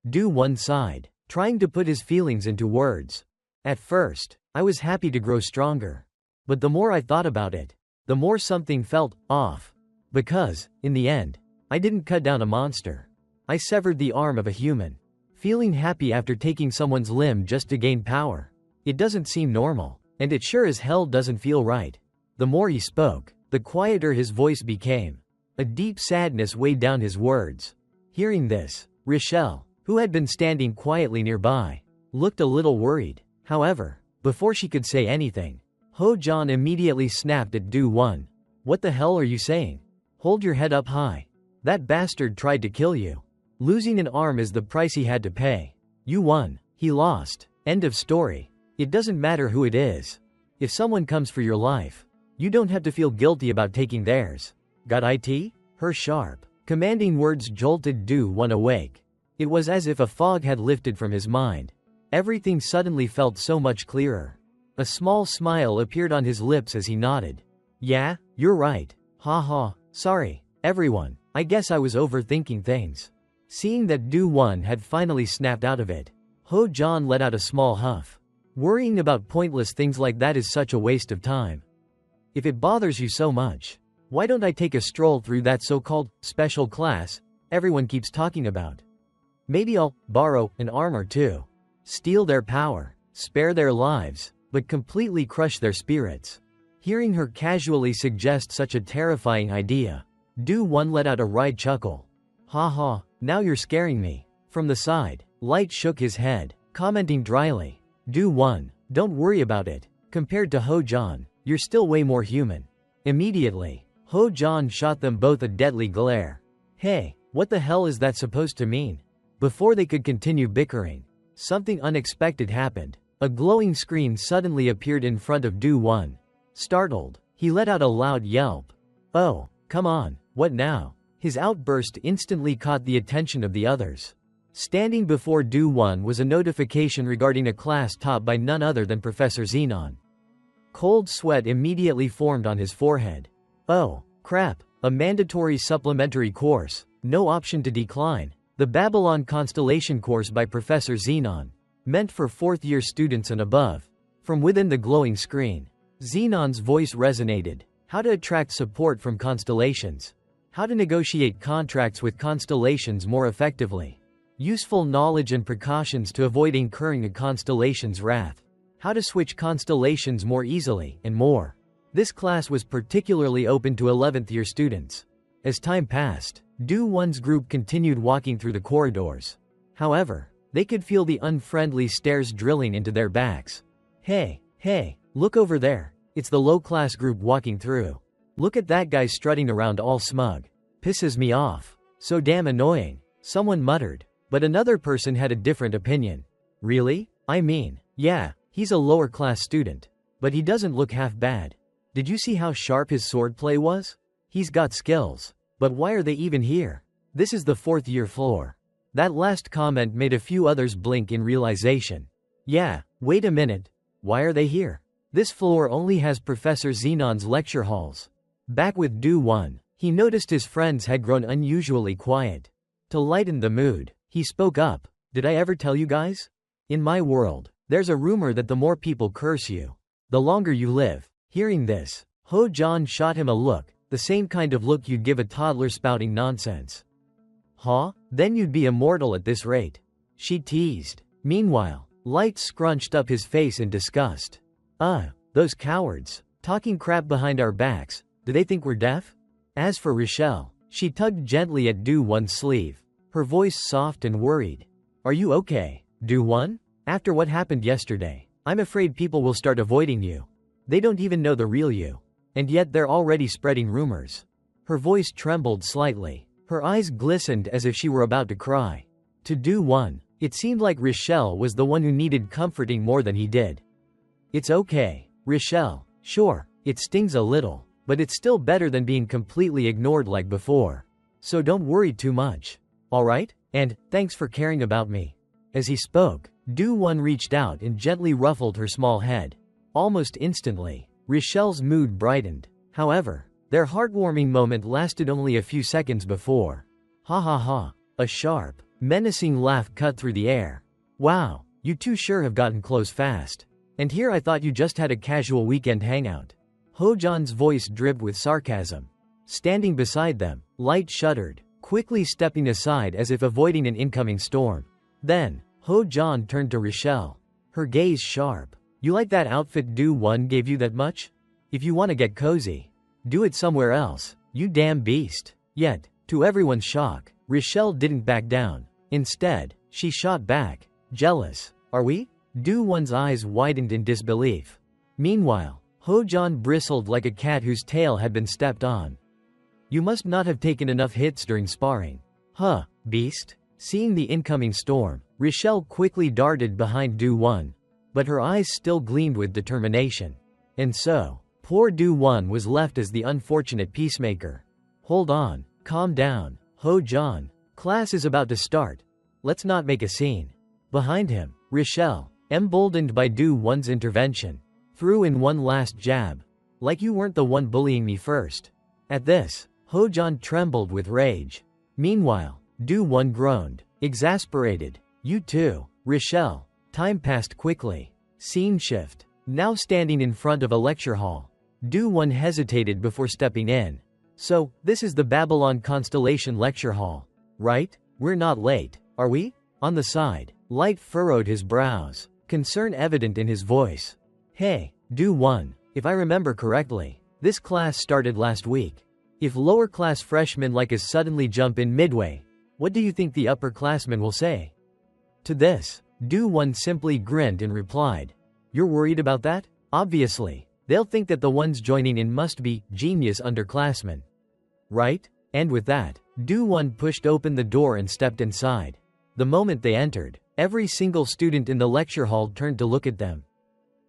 Du Wan sighed, trying to put his feelings into words. At first, I was happy to grow stronger. But the more I thought about it, the more something felt off. Because, in the end, I didn't cut down a monster. I severed the arm of a human. Feeling happy after taking someone's limb just to gain power. It doesn't seem normal, and it sure as hell doesn't feel right. The more he spoke, the quieter his voice became. A deep sadness weighed down his words. Hearing this, Rochelle, who had been standing quietly nearby, looked a little worried. However, before she could say anything, Ho-Jon immediately snapped at Do-won. What the hell are you saying? Hold your head up high. That bastard tried to kill you. Losing an arm is the price he had to pay. You won. He lost. End of story. It doesn't matter who it is. If someone comes for your life, you don't have to feel guilty about taking theirs. Got it? Her sharp, commanding words jolted Do-won awake. It was as if a fog had lifted from his mind. Everything suddenly felt so much clearer. A small smile appeared on his lips as he nodded. Yeah, you're right. Ha ha, sorry, everyone. I guess I was overthinking things. Seeing that Do-won had finally snapped out of it, Ho-Jon let out a small huff. Worrying about pointless things like that is such a waste of time. If it bothers you so much, why don't I take a stroll through that so-called special class everyone keeps talking about? Maybe I'll borrow an arm or two, steal their power, spare their lives, but completely crush their spirits. Hearing her casually suggest such a terrifying idea, Do-won let out a wry chuckle. Ha ha, now you're scaring me. From the side, Light shook his head, commenting dryly. Do-won, don't worry about it. Compared to Ho-Jon, you're still way more human. Immediately, Ho-Jon shot them both a deadly glare. Hey, what the hell is that supposed to mean? Before they could continue bickering, something unexpected happened. A glowing screen suddenly appeared in front of Do-won. Startled, he let out a loud yelp. Oh, come on, what now? His outburst instantly caught the attention of the others. Standing before Do-won was a notification regarding a class taught by none other than Professor Xenon. Cold sweat immediately formed on his forehead. Oh, crap, a mandatory supplementary course, no option to decline. The Babylon Constellation course by Professor Xenon, meant for fourth-year students and above. From within the glowing screen, Xenon's voice resonated. How to attract support from constellations. How to negotiate contracts with constellations more effectively. Useful knowledge and precautions to avoid incurring a constellation's wrath. How to switch constellations more easily, and more. This class was particularly open to 11th-year students. As time passed, Do-won's group continued walking through the corridors. However, they could feel the unfriendly stares drilling into their backs. Hey, look over there. It's the low-class group walking through. Look at that guy strutting around all smug. Pisses me off. So damn annoying. Someone muttered, but another person had a different opinion. Really? I mean, yeah, he's a lower-class student, but he doesn't look half bad. Did you see how sharp his swordplay was? He's got skills. But why are they even here? This is the fourth-year floor. That last comment made a few others blink in realization. Yeah, wait a minute. Why are they here? This floor only has Professor Xenon's lecture halls. Back with Do-won, he noticed his friends had grown unusually quiet. To lighten the mood, he spoke up. Did I ever tell you guys? In my world, there's a rumor that the more people curse you, the longer you live. Hearing this, Ho-Jon shot him a look, the same kind of look you'd give a toddler spouting nonsense. Huh? Then you'd be immortal at this rate. She teased. Meanwhile, Light scrunched up his face in disgust. Those cowards. Talking crap behind our backs. Do they think we're deaf? As for Rochelle, she tugged gently at Do-won's sleeve. Her voice soft and worried. Are you okay, Do-won? After what happened yesterday, I'm afraid people will start avoiding you. They don't even know the real you. And yet they're already spreading rumors. Her voice trembled slightly. Her eyes glistened as if she were about to cry. To Do-won, it seemed like Rochelle was the one who needed comforting more than he did. It's okay, Rochelle. Sure, it stings a little, but it's still better than being completely ignored like before. So don't worry too much. Alright? And, thanks for caring about me. As he spoke, Do-won reached out and gently ruffled her small head. Almost instantly, Rochelle's mood brightened. However, their heartwarming moment lasted only a few seconds before. Ha ha ha. A sharp, menacing laugh cut through the air. Wow, you two sure have gotten close fast. And here I thought you just had a casual weekend hangout. Ho-Jon's voice dripped with sarcasm. Standing beside them, Light shuddered, quickly stepping aside as if avoiding an incoming storm. Then, Ho Jon turned to Rochelle, her gaze sharp. You like that outfit Do-Won gave you that much? If you want to get cozy, do it somewhere else, you damn beast. Yet, to everyone's shock, Rochelle didn't back down. Instead, she shot back, jealous. Are we? Do-Won's eyes widened in disbelief. Meanwhile, Ho Jon bristled like a cat whose tail had been stepped on. You must not have taken enough hits during sparring. Huh, beast? Seeing the incoming storm, Rochelle quickly darted behind Do-Won, but her eyes still gleamed with determination. And so, poor Do-Won was left as the unfortunate peacemaker. Hold on, calm down, Ho Jon. Class is about to start. Let's not make a scene. Behind him, Rochelle, emboldened by Do-Won's intervention, threw in one last jab. Like you weren't the one bullying me first. At this, Ho Jon trembled with rage. Meanwhile, Do-Won groaned, exasperated. You too, Rochelle. Time passed quickly. Scene shift. Now standing in front of a lecture hall, Do-Won hesitated before stepping in. So, this is the Babylon Constellation Lecture Hall, right? We're not late, are we? On the side, Light furrowed his brows, concern evident in his voice. Hey, Do-Won, if I remember correctly, this class started last week. If lower class freshmen like us suddenly jump in midway, what do you think the upperclassmen will say? To this, Do-Won simply grinned and replied, You're worried about that? Obviously, they'll think that the ones joining in must be genius underclassmen. Right? And with that, Do-Won pushed open the door and stepped inside. The moment they entered, every single student in the lecture hall turned to look at them.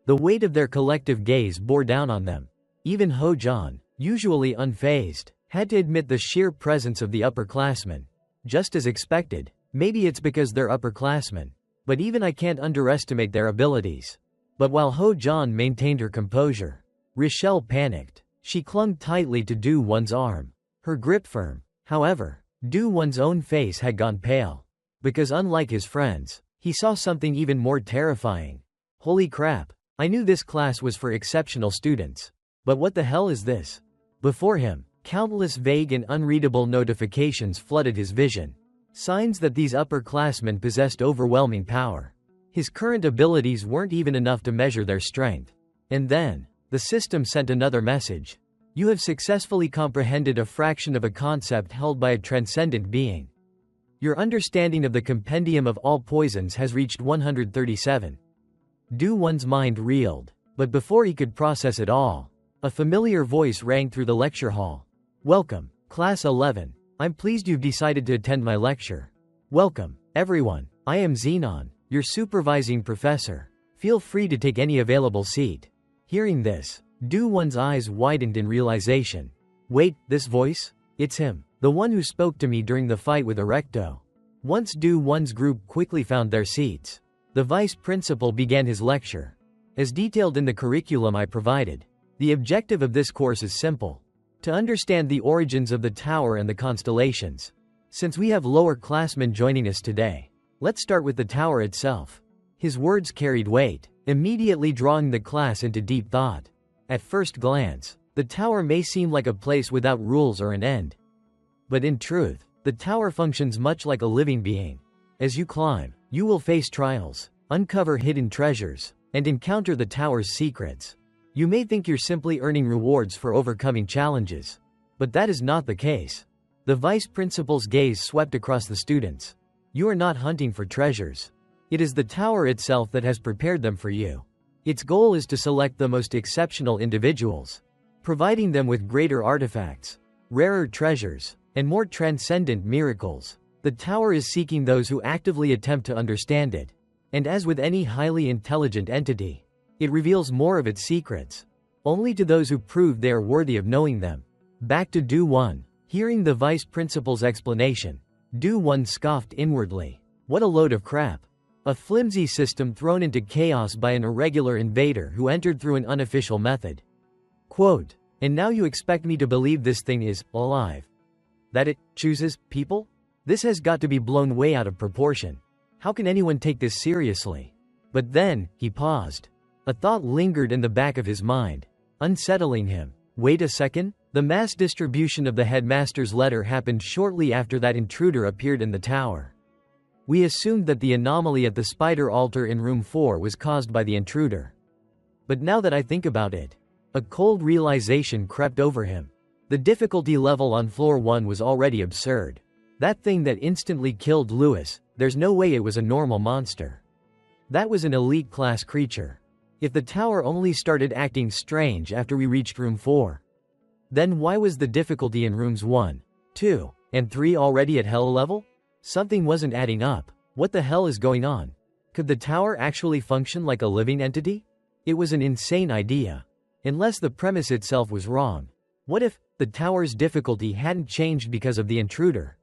The weight of their collective gaze bore down on them. Even Ho Jon, usually unfazed, had to admit the sheer presence of the upperclassmen. Just as expected, maybe it's because they're upperclassmen, but even I can't underestimate their abilities. But while Ho Jon maintained her composure, Rochelle panicked. She clung tightly to Do-Won's arm, her grip firm. However, Do-Won's own face had gone pale. Because unlike his friends, he saw something even more terrifying. Holy crap, I knew this class was for exceptional students. But what the hell is this? Before him, countless vague and unreadable notifications flooded his vision. Signs that these upperclassmen possessed overwhelming power. His current abilities weren't even enough to measure their strength. And then, the system sent another message. You have successfully comprehended a fraction of a concept held by a transcendent being. Your understanding of the compendium of all poisons has reached 137. Do-Won's mind reeled, but before he could process it all, a familiar voice rang through the lecture hall. Welcome, Class 11. I'm pleased you've decided to attend my lecture. Welcome, everyone. I am Xenon, your supervising professor. Feel free to take any available seat. Hearing this, Do-Won's eyes widened in realization. Wait, this voice? It's him, the one who spoke to me during the fight with Erecto. Once Do-Won's group quickly found their seats, the vice principal began his lecture. As detailed in the curriculum I provided, the objective of this course is simple. To understand the origins of the tower and the constellations. Since we have lower classmen joining us today, let's start with the tower itself. His words carried weight, immediately drawing the class into deep thought. At first glance, the tower may seem like a place without rules or an end. But in truth, the tower functions much like a living being. As you climb, you will face trials, uncover hidden treasures, and encounter the tower's secrets. You may think you're simply earning rewards for overcoming challenges. But that is not the case. The vice principal's gaze swept across the students. You are not hunting for treasures. It is the tower itself that has prepared them for you. Its goal is to select the most exceptional individuals, providing them with greater artifacts, rarer treasures, and more transcendent miracles. The tower is seeking those who actively attempt to understand it. And as with any highly intelligent entity, it reveals more of its secrets, only to those who prove they are worthy of knowing them. Back to Do-Won. Hearing the vice principal's explanation, Do-Won scoffed inwardly. What a load of crap. A flimsy system thrown into chaos by an irregular invader who entered through an unofficial method. Quote, and now you expect me to believe this thing is alive? That it chooses people? This has got to be blown way out of proportion. How can anyone take this seriously? But then, he paused. A thought lingered in the back of his mind, unsettling him. Wait a second? The mass distribution of the headmaster's letter happened shortly after that intruder appeared in the tower. We assumed that the anomaly at the spider altar in room 4 was caused by the intruder. But now that I think about it, a cold realization crept over him. The difficulty level on floor 1 was already absurd. That thing that instantly killed Lewis, there's no way it was a normal monster. That was an elite class creature. If the tower only started acting strange after we reached room 4, then why was the difficulty in rooms 1, 2, and 3 already at hell level? Something wasn't adding up. What the hell is going on? Could the tower actually function like a living entity? It was an insane idea. Unless the premise itself was wrong. What if the tower's difficulty hadn't changed because of the intruder?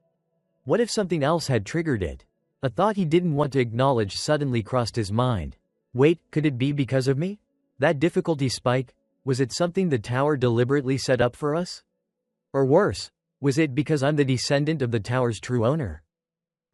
What if something else had triggered it? A thought he didn't want to acknowledge suddenly crossed his mind. Wait, could it be because of me? That difficulty spike, was it something the tower deliberately set up for us? Or worse, was it because I'm the descendant of the tower's true owner?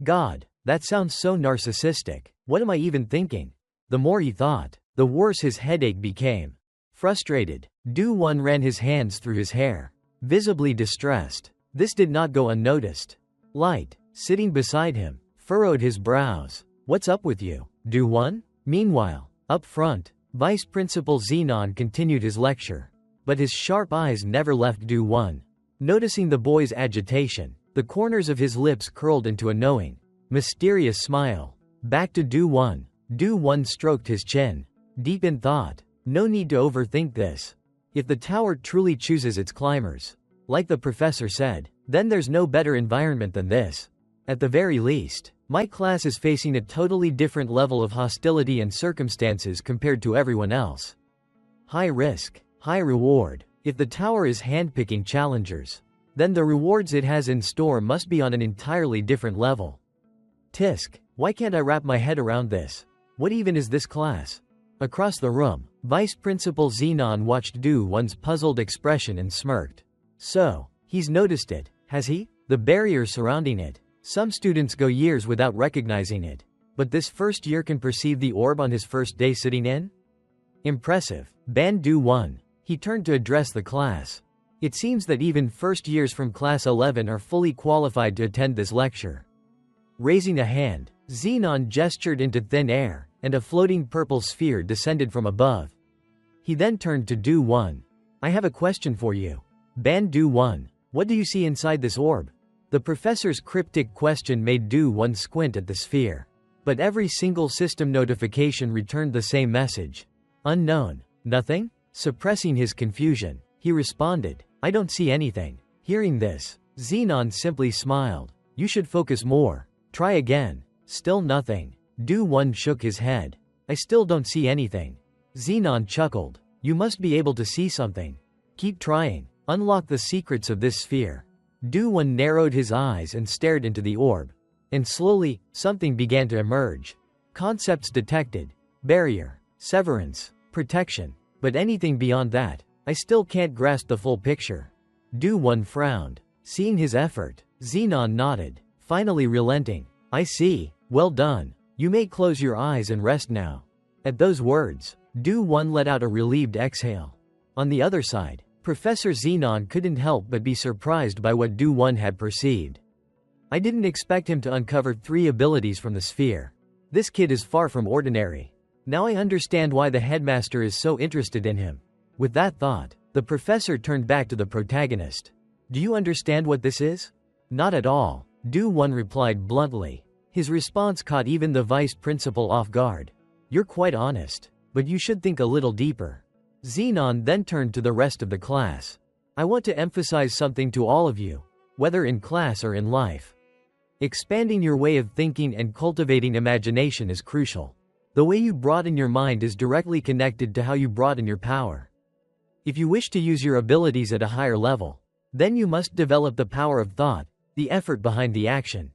God, that sounds so narcissistic. What am I even thinking? The more he thought, the worse his headache became. Frustrated, Do-won ran his hands through his hair, visibly distressed. This did not go unnoticed. Light, sitting beside him, furrowed his brows. What's up with you, Do-won? Meanwhile, up front, Vice Principal Xenon continued his lecture. But his sharp eyes never left Do-won. Noticing the boy's agitation, the corners of his lips curled into a knowing, mysterious smile. Back to Do-won. Do-won stroked his chin, deep in thought. No need to overthink this. If the tower truly chooses its climbers, like the professor said, then there's no better environment than this. At the very least, my class is facing a totally different level of hostility and circumstances compared to everyone else. High risk, high reward. If the tower is handpicking challengers, then the rewards it has in store must be on an entirely different level. Tisk, why can't I wrap my head around this? What even is this class? Across the room, Vice Principal Xenon watched Do-won's puzzled expression and smirked. So, he's noticed it, has he? The barrier surrounding it. Some students go years without recognizing it. But this first year can perceive the orb on his first day sitting in? Impressive. Ban Do-won. He turned to address the class. It seems that even first years from class 11 are fully qualified to attend this lecture. Raising a hand, Xenon gestured into thin air, and a floating purple sphere descended from above. He then turned to Do-won. I have a question for you. Ban Do-won. What do you see inside this orb? The professor's cryptic question made Do-won squint at the sphere. But every single system notification returned the same message. Unknown. Nothing? Suppressing his confusion, he responded, I don't see anything. Hearing this, Xenon simply smiled. You should focus more. Try again. Still nothing. Do-won shook his head. I still don't see anything. Xenon chuckled. You must be able to see something. Keep trying. Unlock the secrets of this sphere. Do-won narrowed his eyes and stared into the orb. And slowly, something began to emerge. Concepts detected. Barrier. Severance. Protection. But anything beyond that, I still can't grasp the full picture. Do-won frowned. Seeing his effort, Xenon nodded, finally relenting. I see. Well done. You may close your eyes and rest now. At those words, Do-won let out a relieved exhale. On the other side, Professor Xenon couldn't help but be surprised by what Do-won had perceived. I didn't expect him to uncover 3 abilities from the sphere. This kid is far from ordinary. Now I understand why the headmaster is so interested in him. With that thought, the professor turned back to the protagonist. Do you understand what this is? Not at all, Do-won replied bluntly. His response caught even the vice principal off guard. You're quite honest, but you should think a little deeper. Xenon then turned to the rest of the class. I want to emphasize something to all of you, whether in class or in life. Expanding your way of thinking and cultivating imagination is crucial. The way you broaden your mind is directly connected to how you broaden your power. If you wish to use your abilities at a higher level, then you must develop the power of thought, the effort behind the action.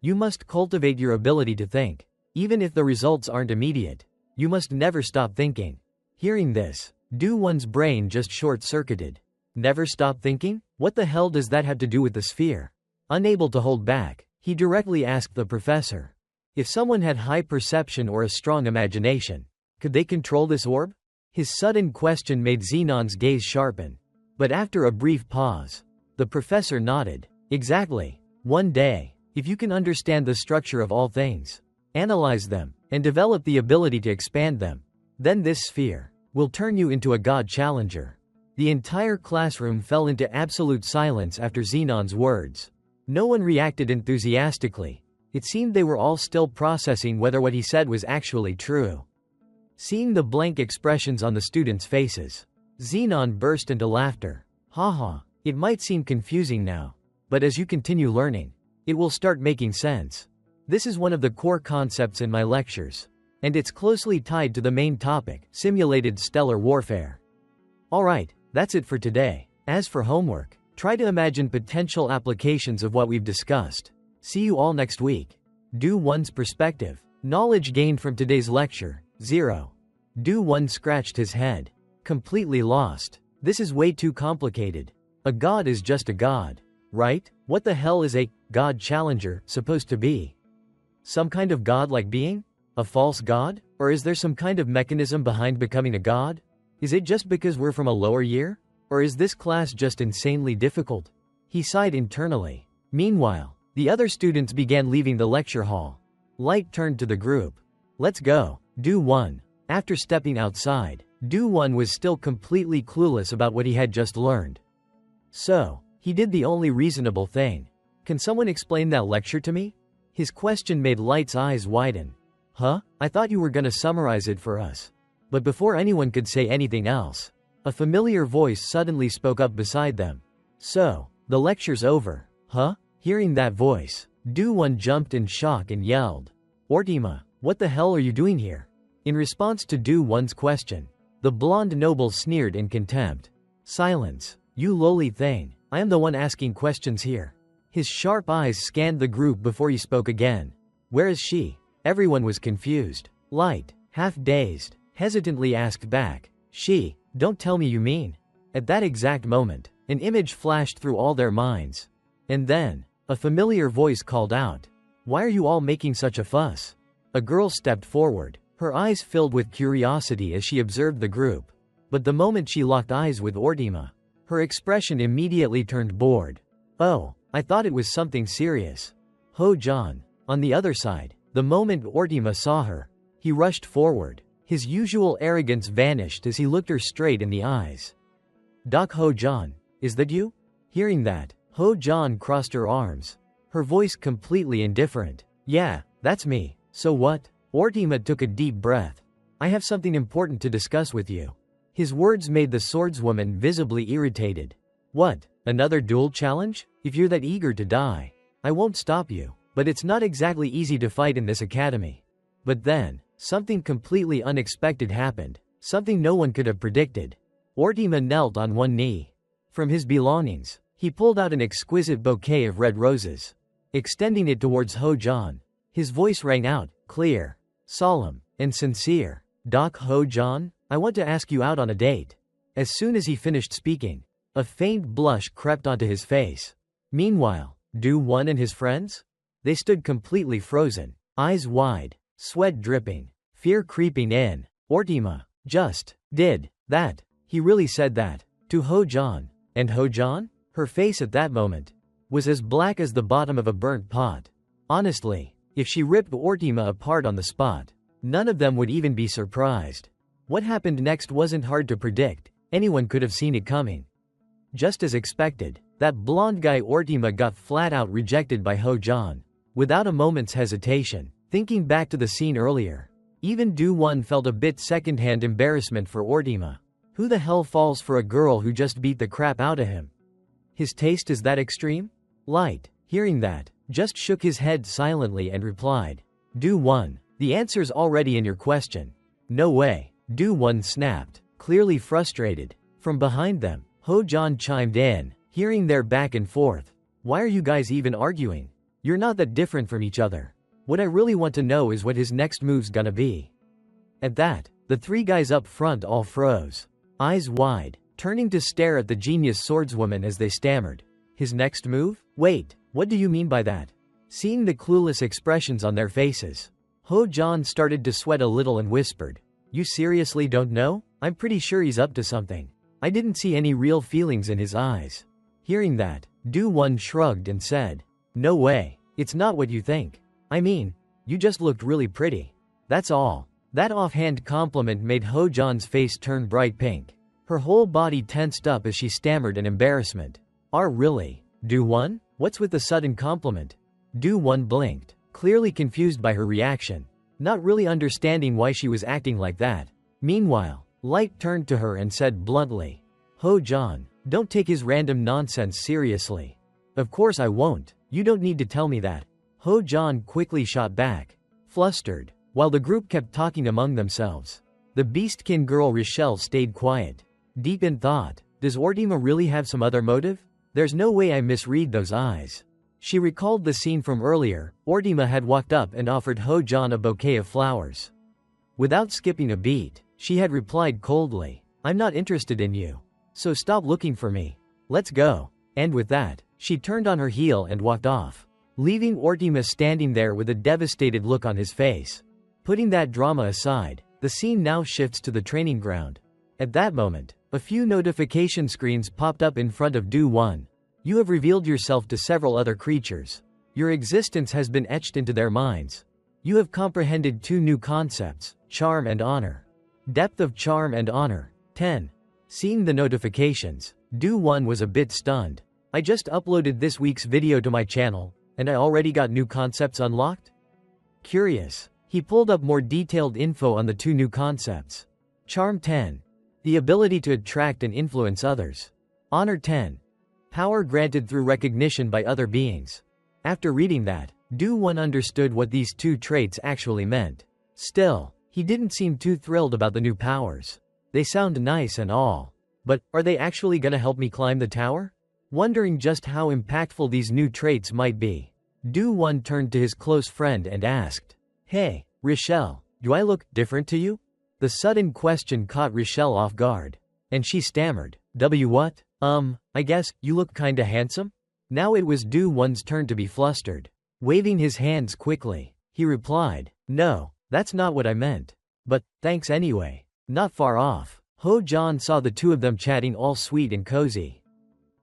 You must cultivate your ability to think. Even if the results aren't immediate, you must never stop thinking. Hearing this, Do-won's brain just short-circuited. Never stop thinking? What the hell does that have to do with the sphere? Unable to hold back, he directly asked the professor. If someone had high perception or a strong imagination, could they control this orb? His sudden question made Xenon's gaze sharpen. But after a brief pause, the professor nodded. Exactly. One day, If you can understand the structure of all things, analyze them, and develop the ability to expand them, then this sphere will turn you into a god challenger. The entire classroom fell into absolute silence after Xenon's words. No one reacted enthusiastically. It seemed they were all still processing whether what he said was actually true. Seeing the blank expressions on the students' faces, Xenon burst into laughter. Haha, it might seem confusing now, but as you continue learning, it will start making sense. This is one of the core concepts in my lectures, and it's closely tied to the main topic, simulated stellar warfare. Alright, that's it for today. As for homework, try to imagine potential applications of what we've discussed. See you all next week. Do 1's perspective. Knowledge gained from today's lecture, 0. Do 1 scratched his head. Completely lost. This is way too complicated. A god is just a god, right? What the hell is a god challenger supposed to be? Some kind of god-like being? A false god? Or is there some kind of mechanism behind becoming a god? Is it just because we're from a lower year? Or is this class just insanely difficult? He sighed internally. Meanwhile, the other students began leaving the lecture hall. Light turned to the group. Let's go. Do 1. After stepping outside, Do 1 was still completely clueless about what he had just learned. So, he did the only reasonable thing. Can someone explain that lecture to me? His question made Light's eyes widen. Huh? I thought you were gonna summarize it for us. But before anyone could say anything else, a familiar voice suddenly spoke up beside them. So, the lecture's over, huh? Hearing that voice, Do 1 jumped in shock and yelled, Ortima, what the hell are you doing here? In response to Do 1's question, the blonde noble sneered in contempt. Silence, you lowly thing, I am the one asking questions here. His sharp eyes scanned the group before he spoke again. Where is she? Everyone was confused. Light, half dazed, hesitantly asked back. She, don't tell me you mean. At that exact moment, an image flashed through all their minds. And then, a familiar voice called out. Why are you all making such a fuss? A girl stepped forward, her eyes filled with curiosity as she observed the group. But the moment she locked eyes with Ortima, her expression immediately turned bored. Oh, I thought it was something serious. Ho-Jan. On the other side, the moment Ortima saw her, he rushed forward. His usual arrogance vanished as he looked her straight in the eyes. Doc Ho-Jan, is that you? Hearing that, Ho-Jan crossed her arms, her voice completely indifferent. Yeah, that's me. So what? Ortima took a deep breath. I have something important to discuss with you. His words made the swordswoman visibly irritated. What? Another duel challenge? If you're that eager to die, I won't stop you. But it's not exactly easy to fight in this academy. But then, something completely unexpected happened. Something no one could have predicted. Ortima knelt on one knee. From his belongings, he pulled out an exquisite bouquet of red roses. Extending it towards Ho-Jan, his voice rang out, clear, solemn, and sincere. Doc Ho-Jan, I want to ask you out on a date. As soon as he finished speaking, a faint blush crept onto his face. Meanwhile, Do 1 and his friends? They stood completely frozen, eyes wide, sweat dripping, fear creeping in. Ortima just did that. He really said that to Ho-Jan. And Ho-Jan? Her face at that moment was as black as the bottom of a burnt pot. Honestly, if she ripped Ortima apart on the spot, none of them would even be surprised. What happened next wasn't hard to predict. Anyone could have seen it coming. Just as expected, that blonde guy Ortima got flat out rejected by Ho-Jan. Without a moment's hesitation, thinking back to the scene earlier, even Do 1 felt a bit secondhand embarrassment for Ortima. Who the hell falls for a girl who just beat the crap out of him? His taste is that extreme? Light, hearing that, just shook his head silently and replied, Do 1, the answer's already in your question. No way, Do 1 snapped, clearly frustrated. From behind them, Ho-Jan chimed in, hearing their back and forth. Why are you guys even arguing? You're not that different from each other. What I really want to know is what his next move's gonna be. At that, the three guys up front all froze, eyes wide, turning to stare at the genius swordswoman as they stammered. His next move? Wait, what do you mean by that? Seeing the clueless expressions on their faces, Ho-Jan started to sweat a little and whispered, You seriously don't know? I'm pretty sure he's up to something. I didn't see any real feelings in his eyes. Hearing that, Do 1 shrugged and said, No way. It's not what you think. I mean, you just looked really pretty. That's all. That offhand compliment made Ho-John's face turn bright pink. Her whole body tensed up as she stammered in embarrassment. Really? Do-won? What's with the sudden compliment? Do-won blinked, clearly confused by her reaction, not really understanding why she was acting like that. Meanwhile, Light turned to her and said bluntly, Ho-John, don't take his random nonsense seriously. Of course I won't. You don't need to tell me that. Ho-John quickly shot back, flustered, while the group kept talking among themselves. The beastkin girl Rochelle stayed quiet, deep in thought. Does Ortima really have some other motive? There's no way I misread those eyes. She recalled the scene from earlier. Ortima had walked up and offered Ho-John a bouquet of flowers. Without skipping a beat, she had replied coldly, I'm not interested in you. So stop looking for me. Let's go. And with that, she turned on her heel and walked off, leaving Ortima standing there with a devastated look on his face. Putting that drama aside, the scene now shifts to the training ground. At that moment, a few notification screens popped up in front of Do-won. You have revealed yourself to several other creatures. Your existence has been etched into their minds. You have comprehended 2 new concepts, charm and honor. Depth of charm and honor. 10. Seeing the notifications, Do-won was a bit stunned. I just uploaded this week's video to my channel, and I already got new concepts unlocked? Curious, he pulled up more detailed info on the 2 new concepts. Charm 10. The ability to attract and influence others. Honor 10. Power granted through recognition by other beings. After reading that, Do-won understood what these 2 traits actually meant. Still, he didn't seem too thrilled about the new powers. They sound nice and all. But, are they actually gonna help me climb the tower? Wondering just how impactful these new traits might be, Do-won turned to his close friend and asked, Hey, Rochelle, do I look different to you? The sudden question caught Rochelle off guard, and she stammered, what? I guess, you look kinda handsome? Now it was Do-won's turn to be flustered. Waving his hands quickly, he replied, No, that's not what I meant. But, thanks anyway. Not far off, Ho-John saw the 2 of them chatting all sweet and cozy.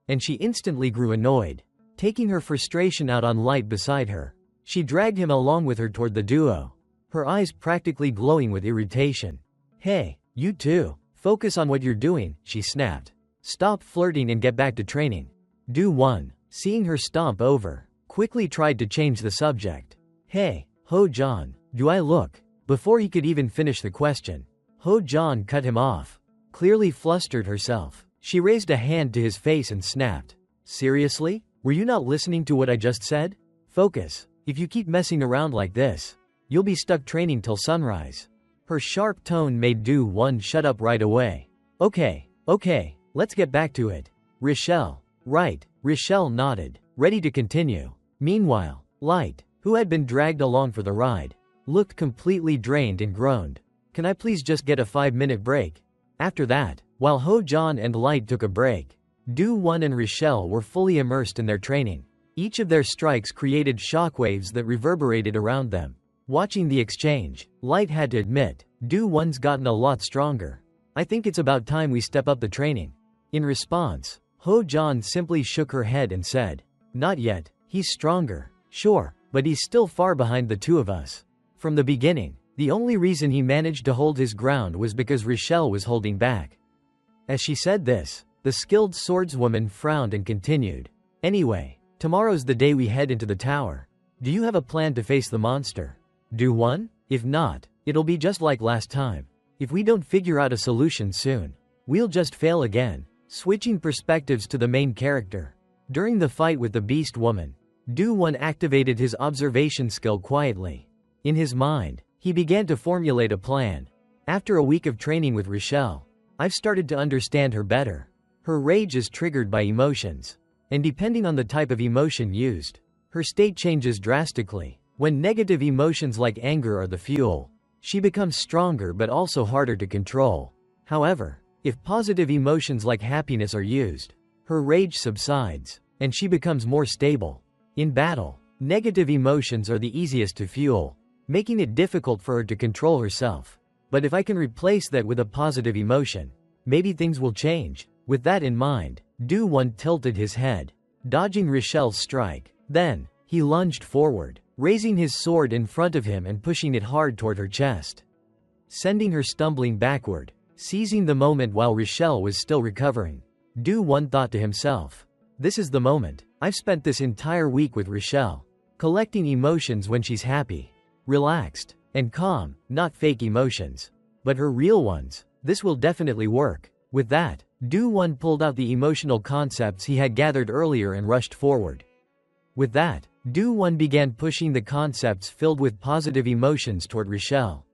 And she instantly grew annoyed. Taking her frustration out on Light beside her, she dragged him along with her toward the duo, her eyes practically glowing with irritation. Hey, you two, focus on what you're doing, she snapped. Stop flirting and get back to training. Do-won, seeing her stomp over, quickly tried to change the subject. Hey, Ho-John, do I look? Before he could even finish the question, Ho-John cut him off. Clearly flustered herself, she raised a hand to his face and snapped. Seriously? Were you not listening to what I just said? Focus. If you keep messing around like this, you'll be stuck training till sunrise. Her sharp tone made Do-won shut up right away. Okay, let's get back to it. Rochelle. Right, Rochelle nodded, ready to continue. Meanwhile, Light, who had been dragged along for the ride, looked completely drained and groaned. Can I please just get a 5-minute break? After that, while Ho-John and Light took a break, Do-won and Rochelle were fully immersed in their training. Each of their strikes created shockwaves that reverberated around them. Watching the exchange, Light had to admit, Do-won's gotten a lot stronger. I think it's about time we step up the training. In response, Ho-John simply shook her head and said, Not yet, he's stronger, sure, but he's still far behind the 2 of us. From the beginning, the only reason he managed to hold his ground was because Rochelle was holding back. As she said this, the skilled swordswoman frowned and continued. Anyway, tomorrow's the day we head into the tower. Do you have a plan to face the monster? Do-won? If not, it'll be just like last time. If we don't figure out a solution soon, we'll just fail again. Switching perspectives to the main character. During the fight with the beast woman, Do-won activated his observation skill quietly. In his mind, he began to formulate a plan. After a week of training with Rochelle, I've started to understand her better. Her rage is triggered by emotions, and depending on the type of emotion used, her state changes drastically. When negative emotions like anger are the fuel, she becomes stronger but also harder to control. However, if positive emotions like happiness are used, her rage subsides, and she becomes more stable. In battle, negative emotions are the easiest to fuel, making it difficult for her to control herself. But if I can replace that with a positive emotion, maybe things will change. With that in mind, Do-won tilted his head, dodging Rochelle's strike. Then, He lunged forward, raising his sword in front of him and pushing it hard toward her chest, sending her stumbling backward, seizing the moment while Rochelle was still recovering. Do-won thought to himself, "This is the moment. I've spent this entire week with Rochelle, collecting emotions when she's happy, relaxed, and calm, not fake emotions, but her real ones. This will definitely work." With that, Do-won pulled out the emotional concepts he had gathered earlier and rushed forward. With that, Do-won began pushing the concepts filled with positive emotions toward Rochelle.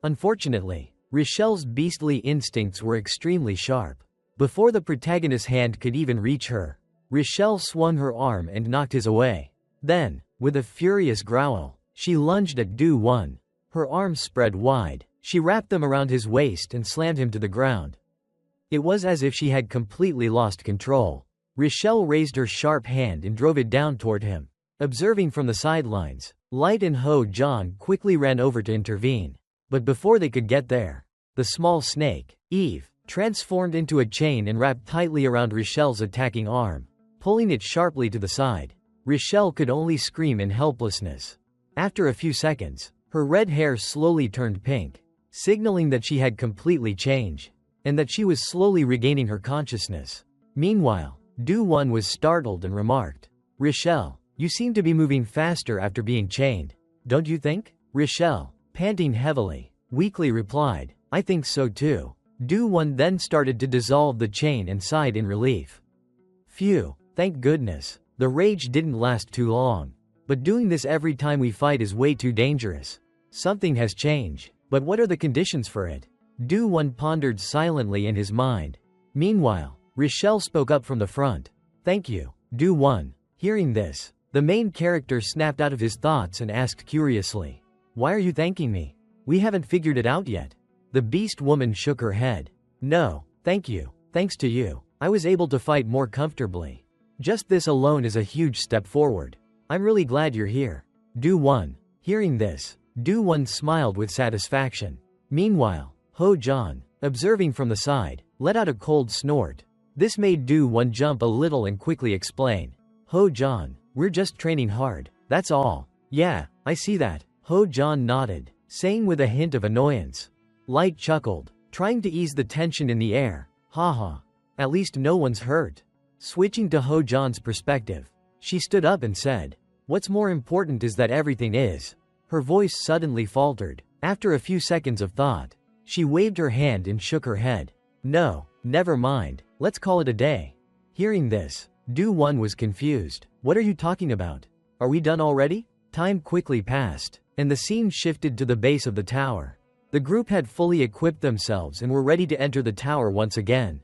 Unfortunately, Rochelle's beastly instincts were extremely sharp. Before the protagonist's hand could even reach her, Rochelle swung her arm and knocked his away. Then, with a furious growl, she lunged at Do-won. Her arms spread wide, she wrapped them around his waist and slammed him to the ground. It was as if she had completely lost control. Rochelle raised her sharp hand and drove it down toward him. Observing from the sidelines, Light and Ho-Jon quickly ran over to intervene. But before they could get there, the small snake, Eve, transformed into a chain and wrapped tightly around Rochelle's attacking arm, pulling it sharply to the side. Rochelle could only scream in helplessness. After a few seconds, her red hair slowly turned pink, signaling that she had completely changed, and that she was slowly regaining her consciousness. Meanwhile, Do-won was startled and remarked, "Rochelle, you seem to be moving faster after being chained, don't you think?" Rochelle, panting heavily, weakly replied, "I think so too." Do-won then started to dissolve the chain and sighed in relief. Phew, thank goodness. The rage didn't last too long. But doing this every time we fight is way too dangerous. Something has changed, but what are the conditions for it? Do-won pondered silently in his mind. Meanwhile, Rochelle spoke up from the front. "Thank you, Do-won." Hearing this, the main character snapped out of his thoughts and asked curiously, "Why are you thanking me? We haven't figured it out yet." The beast woman shook her head. "No, thank you. Thanks to you, I was able to fight more comfortably. Just this alone is a huge step forward. I'm really glad you're here." Do-won. Hearing this, Do-won smiled with satisfaction. Meanwhile, Ho-Jon, observing from the side, let out a cold snort. This made Do-won jump a little and quickly explain, "Ho-Jon, we're just training hard, that's all." "Yeah, I see that." Ho-Jon nodded, saying with a hint of annoyance. Light chuckled, trying to ease the tension in the air. "Haha. At least no one's hurt." Switching to Ho-Jon's perspective, she stood up and said, "What's more important is that everything is." Her voice suddenly faltered. After a few seconds of thought, she waved her hand and shook her head. "No, never mind, let's call it a day." Hearing this, Do-won was confused. "What are you talking about? Are we done already?" Time quickly passed, and the scene shifted to the base of the tower. The group had fully equipped themselves and were ready to enter the tower once again.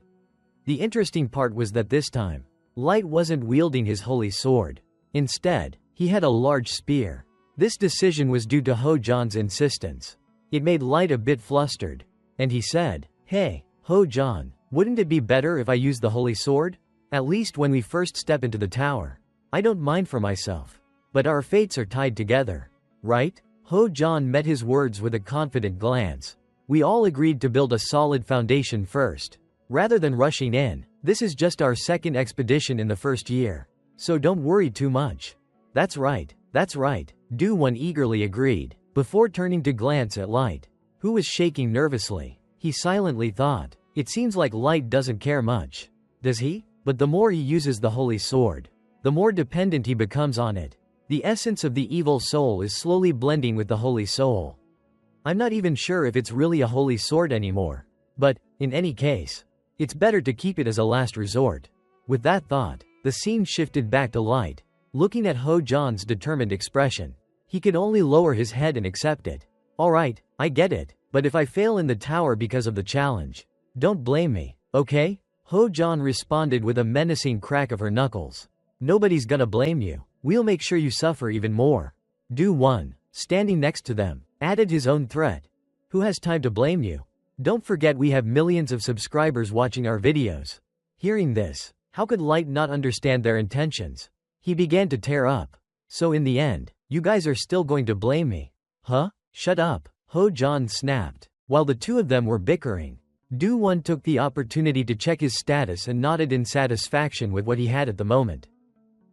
The interesting part was that this time, Light wasn't wielding his holy sword. Instead, he had a large spear. This decision was due to Ho-Jon's insistence. It made Light a bit flustered, and he said, "Hey, Ho-Jon, wouldn't it be better if I used the holy sword? At least when we first step into the tower. I don't mind for myself. But our fates are tied together, right?" Ho-Jon met his words with a confident glance. "We all agreed to build a solid foundation first, rather than rushing in. This is just our second expedition in the first year, so don't worry too much." That's right, Do-won eagerly agreed, before turning to glance at Light, who was shaking nervously. He silently thought, "It seems like Light doesn't care much. Does he?" But the more he uses the holy sword, the more dependent he becomes on it. The essence of the evil soul is slowly blending with the holy soul. I'm not even sure if it's really a holy sword anymore. But, in any case, it's better to keep it as a last resort. With that thought, the scene shifted back to Light, looking at Ho-Jon's determined expression. He could only lower his head and accept it. "Alright, I get it, but if I fail in the tower because of the challenge, don't blame me, okay?" Ho-Jon responded with a menacing crack of her knuckles. "Nobody's gonna blame you. We'll make sure you suffer even more." Do-won, standing next to them, added his own threat. "Who has time to blame you? Don't forget we have millions of subscribers watching our videos." Hearing this, how could Light not understand their intentions? He began to tear up. "So in the end, you guys are still going to blame me? Huh? Shut up," Ho-Jon snapped. While the two of them were bickering, Do-won took the opportunity to check his status and nodded in satisfaction with what he had at the moment.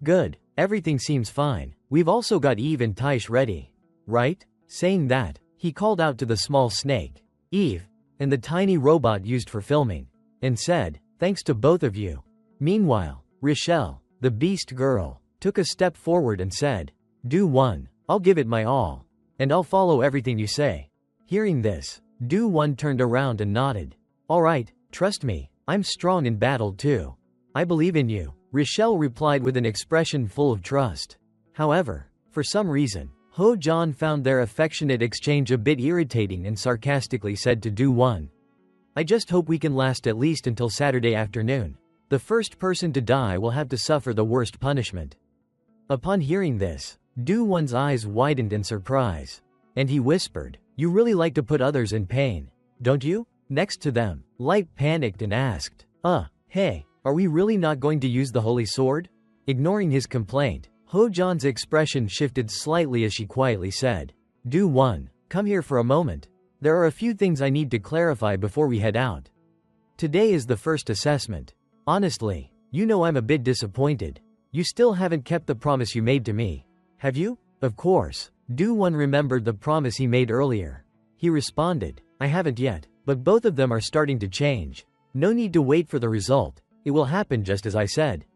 "Good, everything seems fine. We've also got Eve and Taish ready. Right? Saying that, he called out to the small snake, Eve, and the tiny robot used for filming, and said, thanks to both of you. Meanwhile, Rochelle, the beast girl, took a step forward and said, Do One, I'll give it my all. And I'll follow everything you say. Hearing this, Do One turned around and nodded. Alright, trust me, I'm strong in battle too. I believe in you, Rochelle replied with an expression full of trust. However, for some reason, Ho Jon found their affectionate exchange a bit irritating and sarcastically said to Do One, I just hope we can last at least until Saturday afternoon. The first person to die will have to suffer the worst punishment. Upon hearing this, Do One's eyes widened in surprise, and he whispered, You really like to put others in pain, don't you? Next to them, Light panicked and asked, hey, are we really not going to use the holy sword? Ignoring his complaint, Ho Jon's expression shifted slightly as she quietly said, Do One, come here for a moment. There are a few things I need to clarify before we head out. Today is the first assessment. Honestly, you know I'm a bit disappointed. You still haven't kept the promise you made to me. Have you? Of course. Do One remembered the promise he made earlier. He responded, I haven't yet, but both of them are starting to change. No need to wait for the result. It will happen just as I said.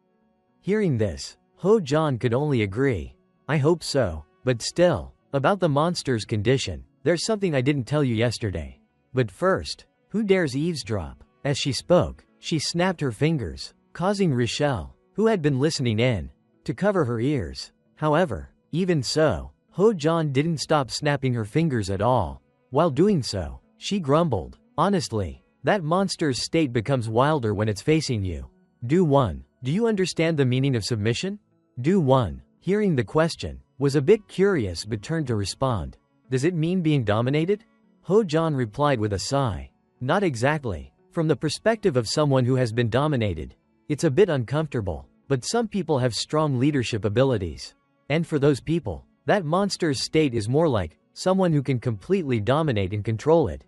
Hearing this, Ho Jon could only agree. I hope so, but still, about the monster's condition, there's something I didn't tell you yesterday. But first, who dares eavesdrop? As she spoke, she snapped her fingers, causing Rochelle, who had been listening in, to cover her ears. However, even so, Ho Jon didn't stop snapping her fingers at all. While doing so, she grumbled, Honestly, that monster's state becomes wilder when it's facing you. Do One, do you understand the meaning of submission? Do One, hearing the question, was a bit curious but turned to respond. Does it mean being dominated? Ho Jon replied with a sigh. Not exactly. From the perspective of someone who has been dominated, it's a bit uncomfortable, but some people have strong leadership abilities. And for those people, that monster's state is more like someone who can completely dominate and control it.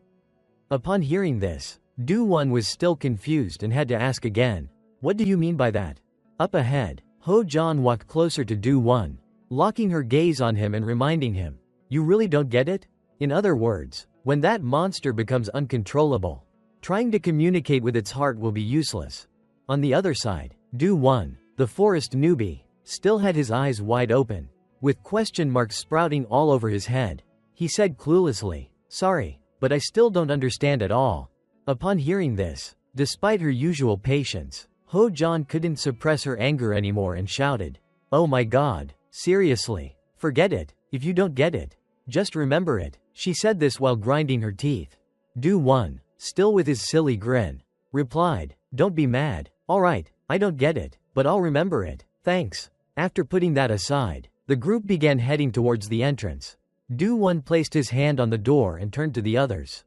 Upon hearing this, Do One was still confused and had to ask again, What do you mean by that? Up ahead, Ho Jon walked closer to Do One, locking her gaze on him and reminding him, You really don't get it? In other words, when that monster becomes uncontrollable, trying to communicate with its heart will be useless. On the other side, Do One, the forest newbie, still had his eyes wide open, with question marks sprouting all over his head. He said cluelessly, Sorry, but I still don't understand at all. Upon hearing this, despite her usual patience, Ho Jon couldn't suppress her anger anymore and shouted, Oh my god, seriously, forget it, if you don't get it. Just remember it. She said this while grinding her teeth. Do One, still with his silly grin, replied, Don't be mad. Alright, I don't get it, but I'll remember it. Thanks. After putting that aside, the group began heading towards the entrance. Do One placed his hand on the door and turned to the others,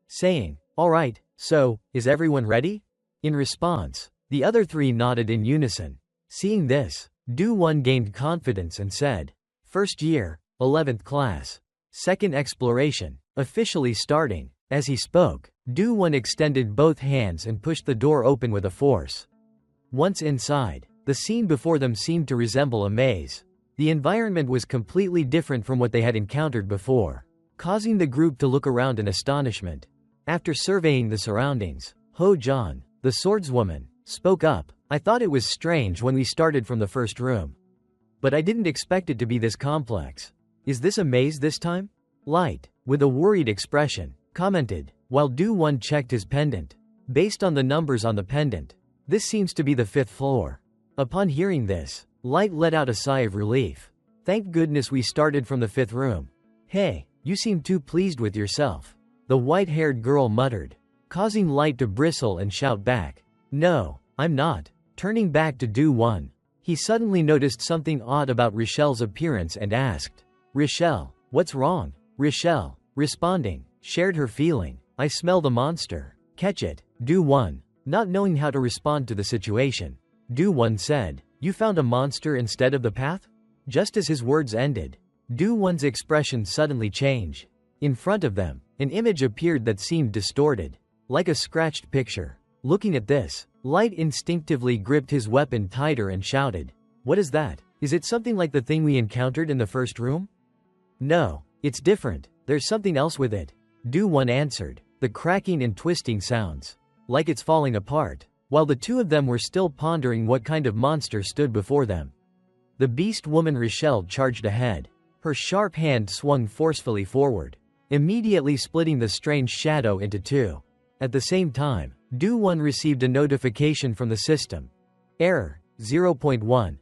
saying, Alright, so, is everyone ready? In response, the other three nodded in unison. Seeing this, Do One gained confidence and said, First year, 11th class. Second exploration, officially starting. As he spoke, Do One extended both hands and pushed the door open with a force. Once inside, the scene before them seemed to resemble a maze. The environment was completely different from what they had encountered before, causing the group to look around in astonishment. After surveying the surroundings, Ho Jon, the swordswoman, spoke up. I thought it was strange when we started from the first room, but I didn't expect it to be this complex. Is this a maze this time? Light, with a worried expression, commented, while Do One checked his pendant. Based on the numbers on the pendant, this seems to be the 5th floor. Upon hearing this, Light let out a sigh of relief. Thank goodness we started from the 5th room. Hey, you seem too pleased with yourself, the white-haired girl muttered, causing Light to bristle and shout back, No, I'm not. Turning back to Do One, he suddenly noticed something odd about Rochelle's appearance and asked, Rochelle, what's wrong? Rochelle, responding, shared her feeling. I smell the monster. Catch it. Do One, not knowing how to respond to the situation. Do One said, You found a monster instead of the path? Just as his words ended, Do One's expression suddenly changed. In front of them, an image appeared that seemed distorted, like a scratched picture. Looking at this, Light instinctively gripped his weapon tighter and shouted, What is that? Is it something like the thing we encountered in the first room? No, it's different. There's something else with it. Do-won answered, the cracking and twisting sounds. Like it's falling apart. While the two of them were still pondering what kind of monster stood before them, the beast woman Rochelle charged ahead. Her sharp hand swung forcefully forward, immediately splitting the strange shadow into two. At the same time, Do-won received a notification from the system. Error, 0.1.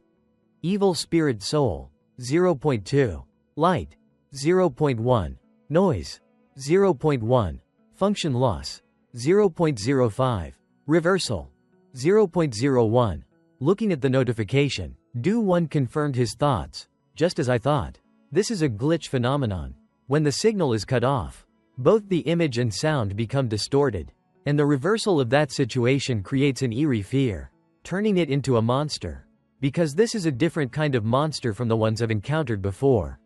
Evil Spirit Soul, 0.2. Light, 0.1. Noise, 0.1. Function Loss, 0.05. Reversal, 0.01. Looking at the notification, Do-won confirmed his thoughts. Just as I thought. This is a glitch phenomenon. When the signal is cut off, both the image and sound become distorted, and the reversal of that situation creates an eerie fear, turning it into a monster. Because this is a different kind of monster from the ones I've encountered before.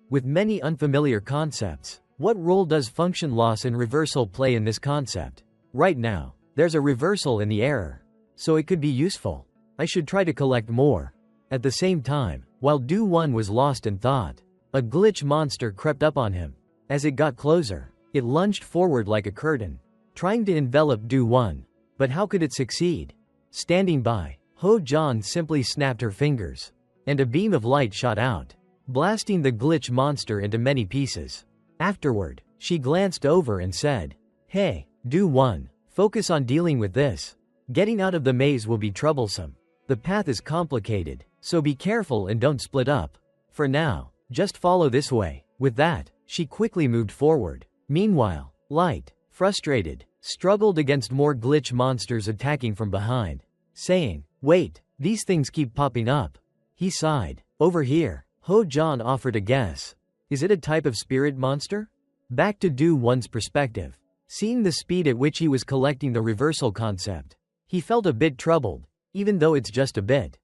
With many unfamiliar concepts, what role does function loss and reversal play in this concept? Right now, there's a reversal in the error, so it could be useful. I should try to collect more. At the same time, while Do-won was lost in thought, a glitch monster crept up on him. As it got closer, it lunged forward like a curtain, trying to envelop Do-won. But how could it succeed? Standing by, Ho-jan simply snapped her fingers, and a beam of light shot out, blasting the glitch monster into many pieces. Afterward, she glanced over and said, "Hey, Do-won, focus on dealing with this. Getting out of the maze will be troublesome. The path is complicated, so be careful and don't split up. For now, just follow this way." With that, she quickly moved forward. Meanwhile, Light, frustrated, struggled against more glitch monsters attacking from behind, saying, "Wait, these things keep popping up." He sighed. Over here, Ho-jan offered a guess. Is it a type of spirit monster? Back to Do-won's perspective. Seeing the speed at which he was collecting the reversal concept, he felt a bit troubled, even though it's just a bit.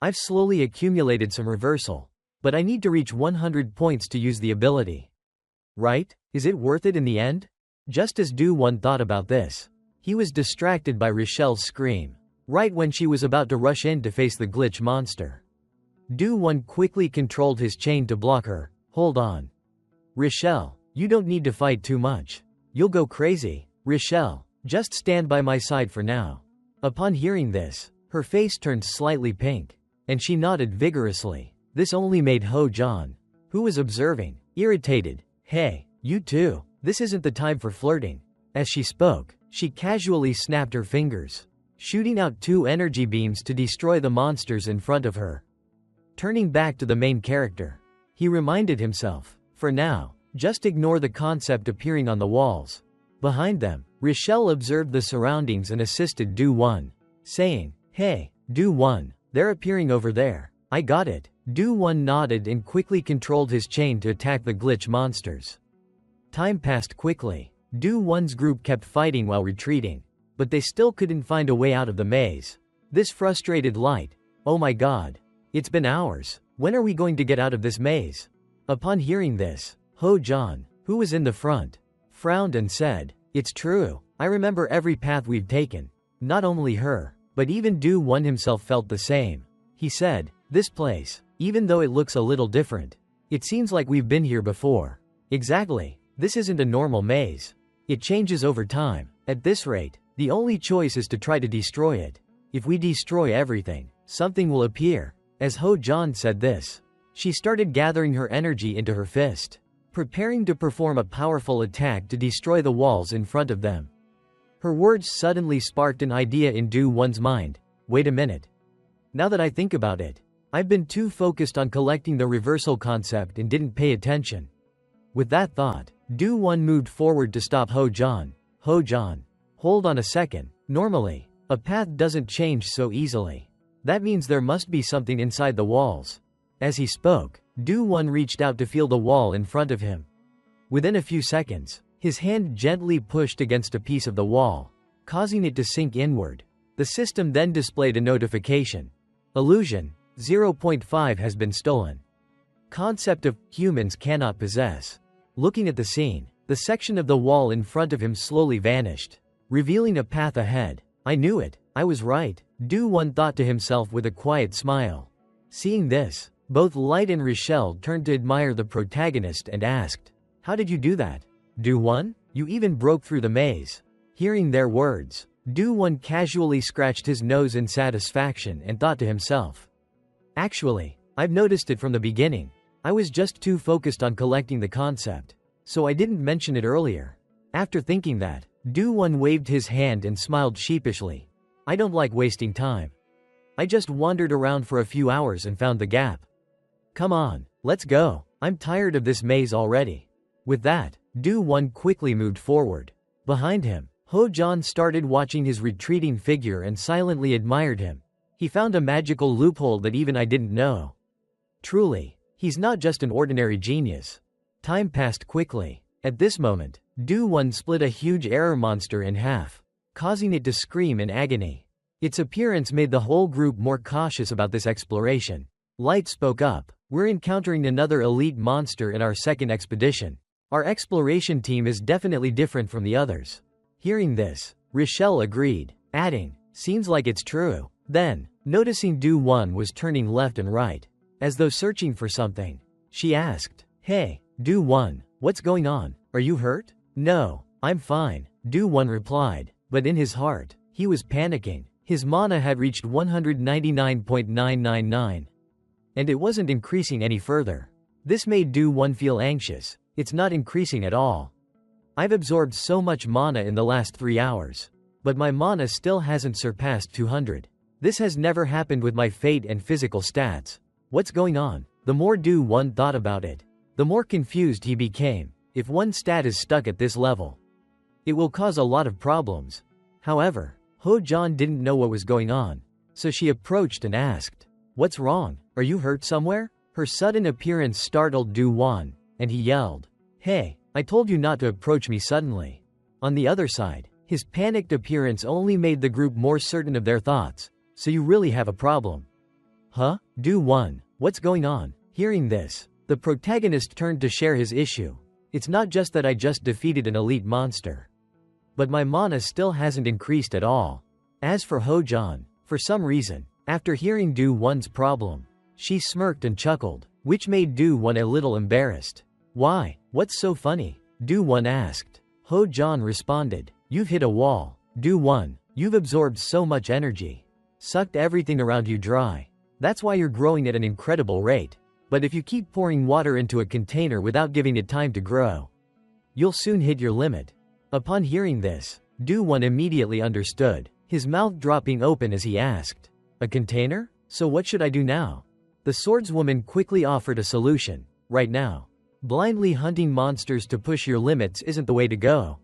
I've slowly accumulated some reversal, but I need to reach 100 points to use the ability. Right? Is it worth it in the end? Just as Do-won thought about this, he was distracted by Rochelle's scream, right when she was about to rush in to face the glitch monster. Do-won quickly controlled his chain to block her. Hold on. Rochelle, you don't need to fight too much. You'll go crazy. Rochelle, just stand by my side for now. Upon hearing this, her face turned slightly pink, and she nodded vigorously. This only made Ho-jan, who was observing, irritated. Hey, you too. This isn't the time for flirting. As she spoke, she casually snapped her fingers, shooting out 2 energy beams to destroy the monsters in front of her. Turning back to the main character, he reminded himself, for now, just ignore the concept appearing on the walls. Behind them, Rochelle observed the surroundings and assisted Do-won, saying, "Hey, Do-won, they're appearing over there." "I got it." Do-won nodded and quickly controlled his chain to attack the glitch monsters. Time passed quickly. Do-won's group kept fighting while retreating, but they still couldn't find a way out of the maze. This frustrated Light. "Oh my god. It's been hours. When are we going to get out of this maze?" Upon hearing this, Ho-jan, who was in the front, frowned and said, "It's true. I remember every path we've taken." Not only her, but even Do-won himself felt the same. He said, "This place, even though it looks a little different, it seems like we've been here before." Exactly. This isn't a normal maze. It changes over time. At this rate, the only choice is to try to destroy it. If we destroy everything, something will appear. As Ho-jan said this, she started gathering her energy into her fist, preparing to perform a powerful attack to destroy the walls in front of them. Her words suddenly sparked an idea in Do-won's mind. Wait a minute. Now that I think about it, I've been too focused on collecting the reversal concept and didn't pay attention. With that thought, Do-won moved forward to stop Ho-jan. "Ho-jan, hold on a second. Normally, a path doesn't change so easily. That means there must be something inside the walls." As he spoke, Do-won reached out to feel the wall in front of him. Within a few seconds, his hand gently pushed against a piece of the wall, causing it to sink inward. The system then displayed a notification. Illusion, 0.5 has been stolen. Concept of humans cannot possess. Looking at the scene, the section of the wall in front of him slowly vanished, revealing a path ahead. "I knew it. I was right," Do-won thought to himself with a quiet smile. Seeing this, both Light and Rochelle turned to admire the protagonist and asked, "How did you do that? Do-Won? You even broke through the maze." Hearing their words, Do-Won casually scratched his nose in satisfaction and thought to himself, "Actually, I've noticed it from the beginning. I was just too focused on collecting the concept, so I didn't mention it earlier." After thinking that, Do-Won waved his hand and smiled sheepishly. "I don't like wasting time. I just wandered around for a few hours and found the gap. Come on, let's go. I'm tired of this maze already." With that, Do-Won quickly moved forward. Behind him, Ho-Jon started watching his retreating figure and silently admired him. He found a magical loophole that even I didn't know. Truly, he's not just an ordinary genius. Time passed quickly. At this moment, Do-Won split a huge error monster in half, causing it to scream in agony. Its appearance made the whole group more cautious about this exploration. Light spoke up, "We're encountering another elite monster in our second expedition. Our exploration team is definitely different from the others." Hearing this, Rochelle agreed, adding, "Seems like it's true." Then, noticing Do-Won was turning left and right, as though searching for something, she asked, "Hey, Do-Won, what's going on? Are you hurt?" "No, I'm fine," Do-Won replied, but in his heart, he was panicking. His mana had reached 199.999, and it wasn't increasing any further. This made Do-Won feel anxious. It's not increasing at all. I've absorbed so much mana in the last 3 hours, but my mana still hasn't surpassed 200. This has never happened with my fate and physical stats. What's going on? The more Do-Won thought about it, the more confused he became. If one stat is stuck at this level, it will cause a lot of problems. However, Ho-Jon didn't know what was going on, so she approached and asked, "What's wrong? Are you hurt somewhere?" Her sudden appearance startled Do-Won, and he yelled, "Hey, I told you not to approach me suddenly." On the other side, his panicked appearance only made the group more certain of their thoughts. "So you really have a problem?" "Huh? Do-Won, what's going on?" Hearing this, the protagonist turned to share his issue. "It's not just that I just defeated an elite monster, but my mana still hasn't increased at all." As for Ho-Jon, for some reason, after hearing Do-Won's problem, she smirked and chuckled, which made Do-Won a little embarrassed. "Why? What's so funny?" Do-Won asked. Ho-Jon responded, "You've hit a wall. Do-Won, you've absorbed so much energy, sucked everything around you dry. That's why you're growing at an incredible rate. But if you keep pouring water into a container without giving it time to grow, you'll soon hit your limit." Upon hearing this, Do-Won immediately understood, his mouth dropping open as he asked, "A container? So what should I do now?" The swordswoman quickly offered a solution. "Right now, blindly hunting monsters to push your limits isn't the way to go."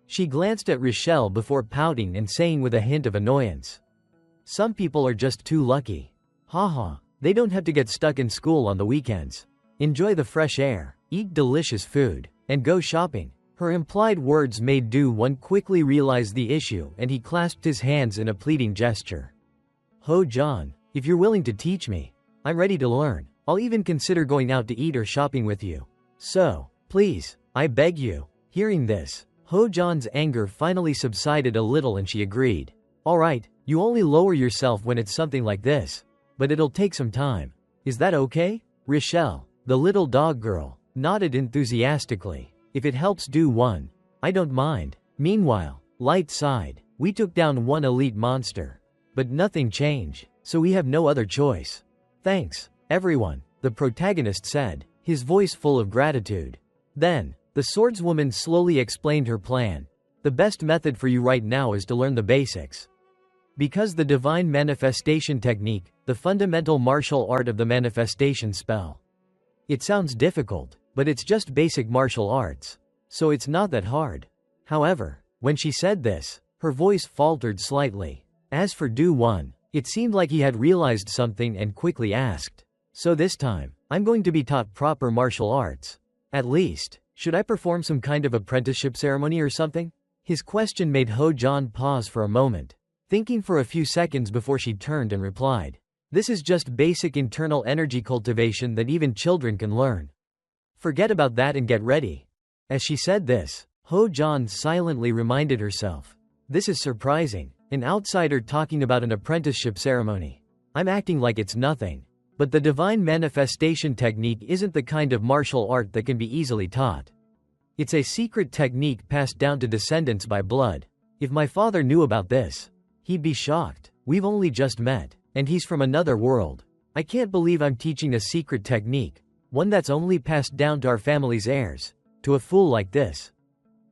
She glanced at Rochelle before pouting and saying with a hint of annoyance, "Some people are just too lucky. Haha, they don't have to get stuck in school on the weekends. Enjoy the fresh air, eat delicious food, and go shopping." Her implied words made Do-Won quickly realize the issue, and he clasped his hands in a pleading gesture. "Ho-Jon, if you're willing to teach me, I'm ready to learn. I'll even consider going out to eat or shopping with you. So, please, I beg you." Hearing this, Ho-Jon's anger finally subsided a little and she agreed. "Alright, you only lower yourself when it's something like this, but it'll take some time. Is that okay?" Rochelle, the little dog girl, nodded enthusiastically. "If it helps Do-Won, I don't mind." Meanwhile, Light sighed. "We took down one elite monster, but nothing changed, so we have no other choice." "Thanks, everyone," the protagonist said, his voice full of gratitude. Then, the swordswoman slowly explained her plan. "The best method for you right now is to learn the basics. Because the divine manifestation technique, the fundamental martial art of the manifestation spell. It sounds difficult, but it's just basic martial arts, so it's not that hard." However, when she said this, her voice faltered slightly. As for Do-Won, it seemed like he had realized something and quickly asked, "So this time, I'm going to be taught proper martial arts? At least, should I perform some kind of apprenticeship ceremony or something?" His question made Ho-Jon pause for a moment, thinking for a few seconds before she turned and replied, "This is just basic internal energy cultivation that even children can learn. Forget about that and get ready." As she said this, Ho-Jon silently reminded herself, "This is surprising. An outsider talking about an apprenticeship ceremony. I'm acting like it's nothing." But the divine manifestation technique isn't the kind of martial art that can be easily taught. It's a secret technique passed down to descendants by blood. If my father knew about this, he'd be shocked. We've only just met, and he's from another world. I can't believe I'm teaching a secret technique, one that's only passed down to our family's heirs, to a fool like this.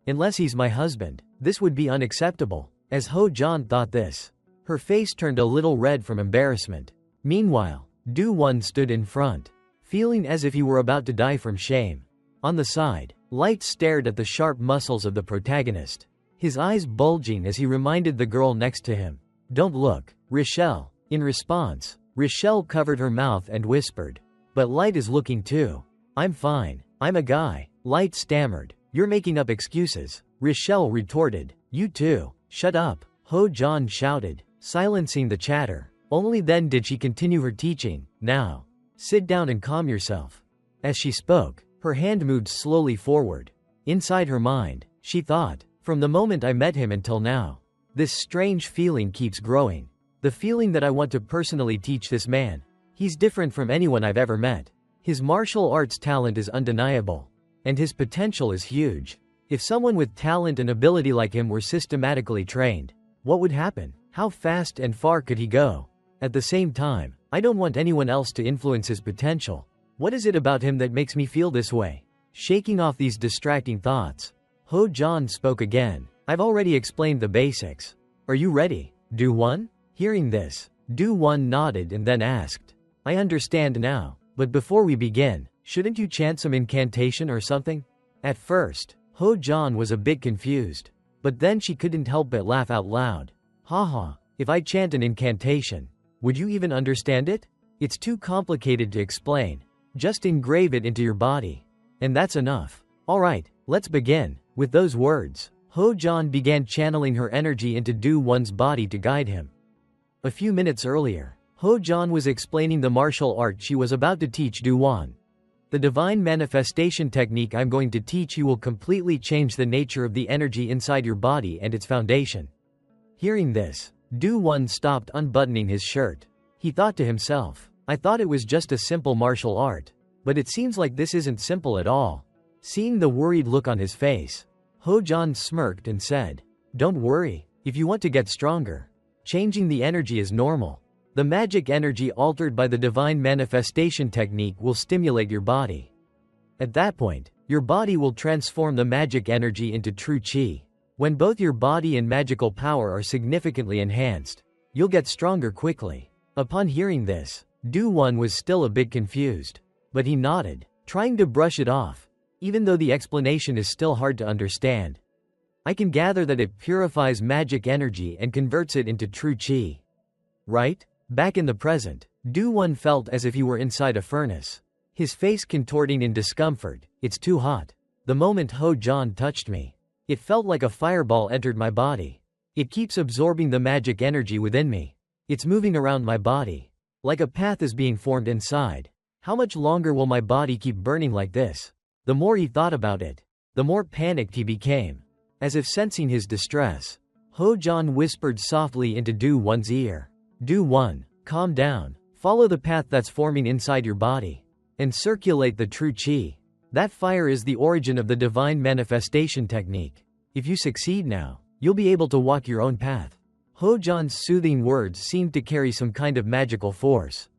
Unless he's my husband, this would be unacceptable. As Ho Jan thought this, her face turned a little red from embarrassment. Meanwhile, Du Won stood in front, feeling as if he were about to die from shame. On the side, Light stared at the sharp muscles of the protagonist, his eyes bulging as he reminded the girl next to him, "Don't look, Rochelle." In response, Rochelle covered her mouth and whispered, "But Light is looking too." "I'm fine, I'm a guy," Light stammered. "You're making up excuses," Rochelle retorted. "You too, shut up," Ho Jan shouted, silencing the chatter. Only then did she continue her teaching. "Now, sit down and calm yourself." As she spoke, her hand moved slowly forward. Inside her mind, she thought, "From the moment I met him until now, this strange feeling keeps growing. The feeling that I want to personally teach this man. He's different from anyone I've ever met. His martial arts talent is undeniable, and his potential is huge. If someone with talent and ability like him were systematically trained, what would happen? How fast and far could he go? At the same time, I don't want anyone else to influence his potential. What is it about him that makes me feel this way?" Shaking off these distracting thoughts, Ho Jan spoke again. "I've already explained the basics. Are you ready, Du Won?" Hearing this, Du Won nodded and then asked, "I understand now, but before we begin, shouldn't you chant some incantation or something?" At first, Ho Jan was a bit confused, but then she couldn't help but laugh out loud. Haha, if I chant an incantation, would you even understand it? It's too complicated to explain. Just engrave it into your body. And that's enough. Alright, let's begin. With those words, Ho Jan began channeling her energy into Du Won's body to guide him. A few minutes earlier, Ho Jan was explaining the martial art she was about to teach Du Won. "The divine manifestation technique I'm going to teach you will completely change the nature of the energy inside your body and its foundation." Hearing this, Du Won stopped unbuttoning his shirt. He thought to himself, "I thought it was just a simple martial art, but it seems like this isn't simple at all." Seeing the worried look on his face, Ho Jan smirked and said, "Don't worry, if you want to get stronger, changing the energy is normal. The magic energy altered by the divine manifestation technique will stimulate your body. At that point, your body will transform the magic energy into true qi. When both your body and magical power are significantly enhanced, you'll get stronger quickly." Upon hearing this, Du Won was still a bit confused, but he nodded, trying to brush it off, even though the explanation is still hard to understand. "I can gather that it purifies magic energy and converts it into true qi. Right?" Back in the present, Du Won felt as if he were inside a furnace, his face contorting in discomfort. "It's too hot. The moment Ho Jan touched me, it felt like a fireball entered my body. It keeps absorbing the magic energy within me. It's moving around my body, like a path is being formed inside. How much longer will my body keep burning like this?" The more he thought about it, the more panicked he became. As if sensing his distress, Ho Jan whispered softly into Du Won's ear, "Du Won, calm down. Follow the path that's forming inside your body, and circulate the true qi. That fire is the origin of the divine manifestation technique. If you succeed now, you'll be able to walk your own path." Ho Jan's soothing words seemed to carry some kind of magical force,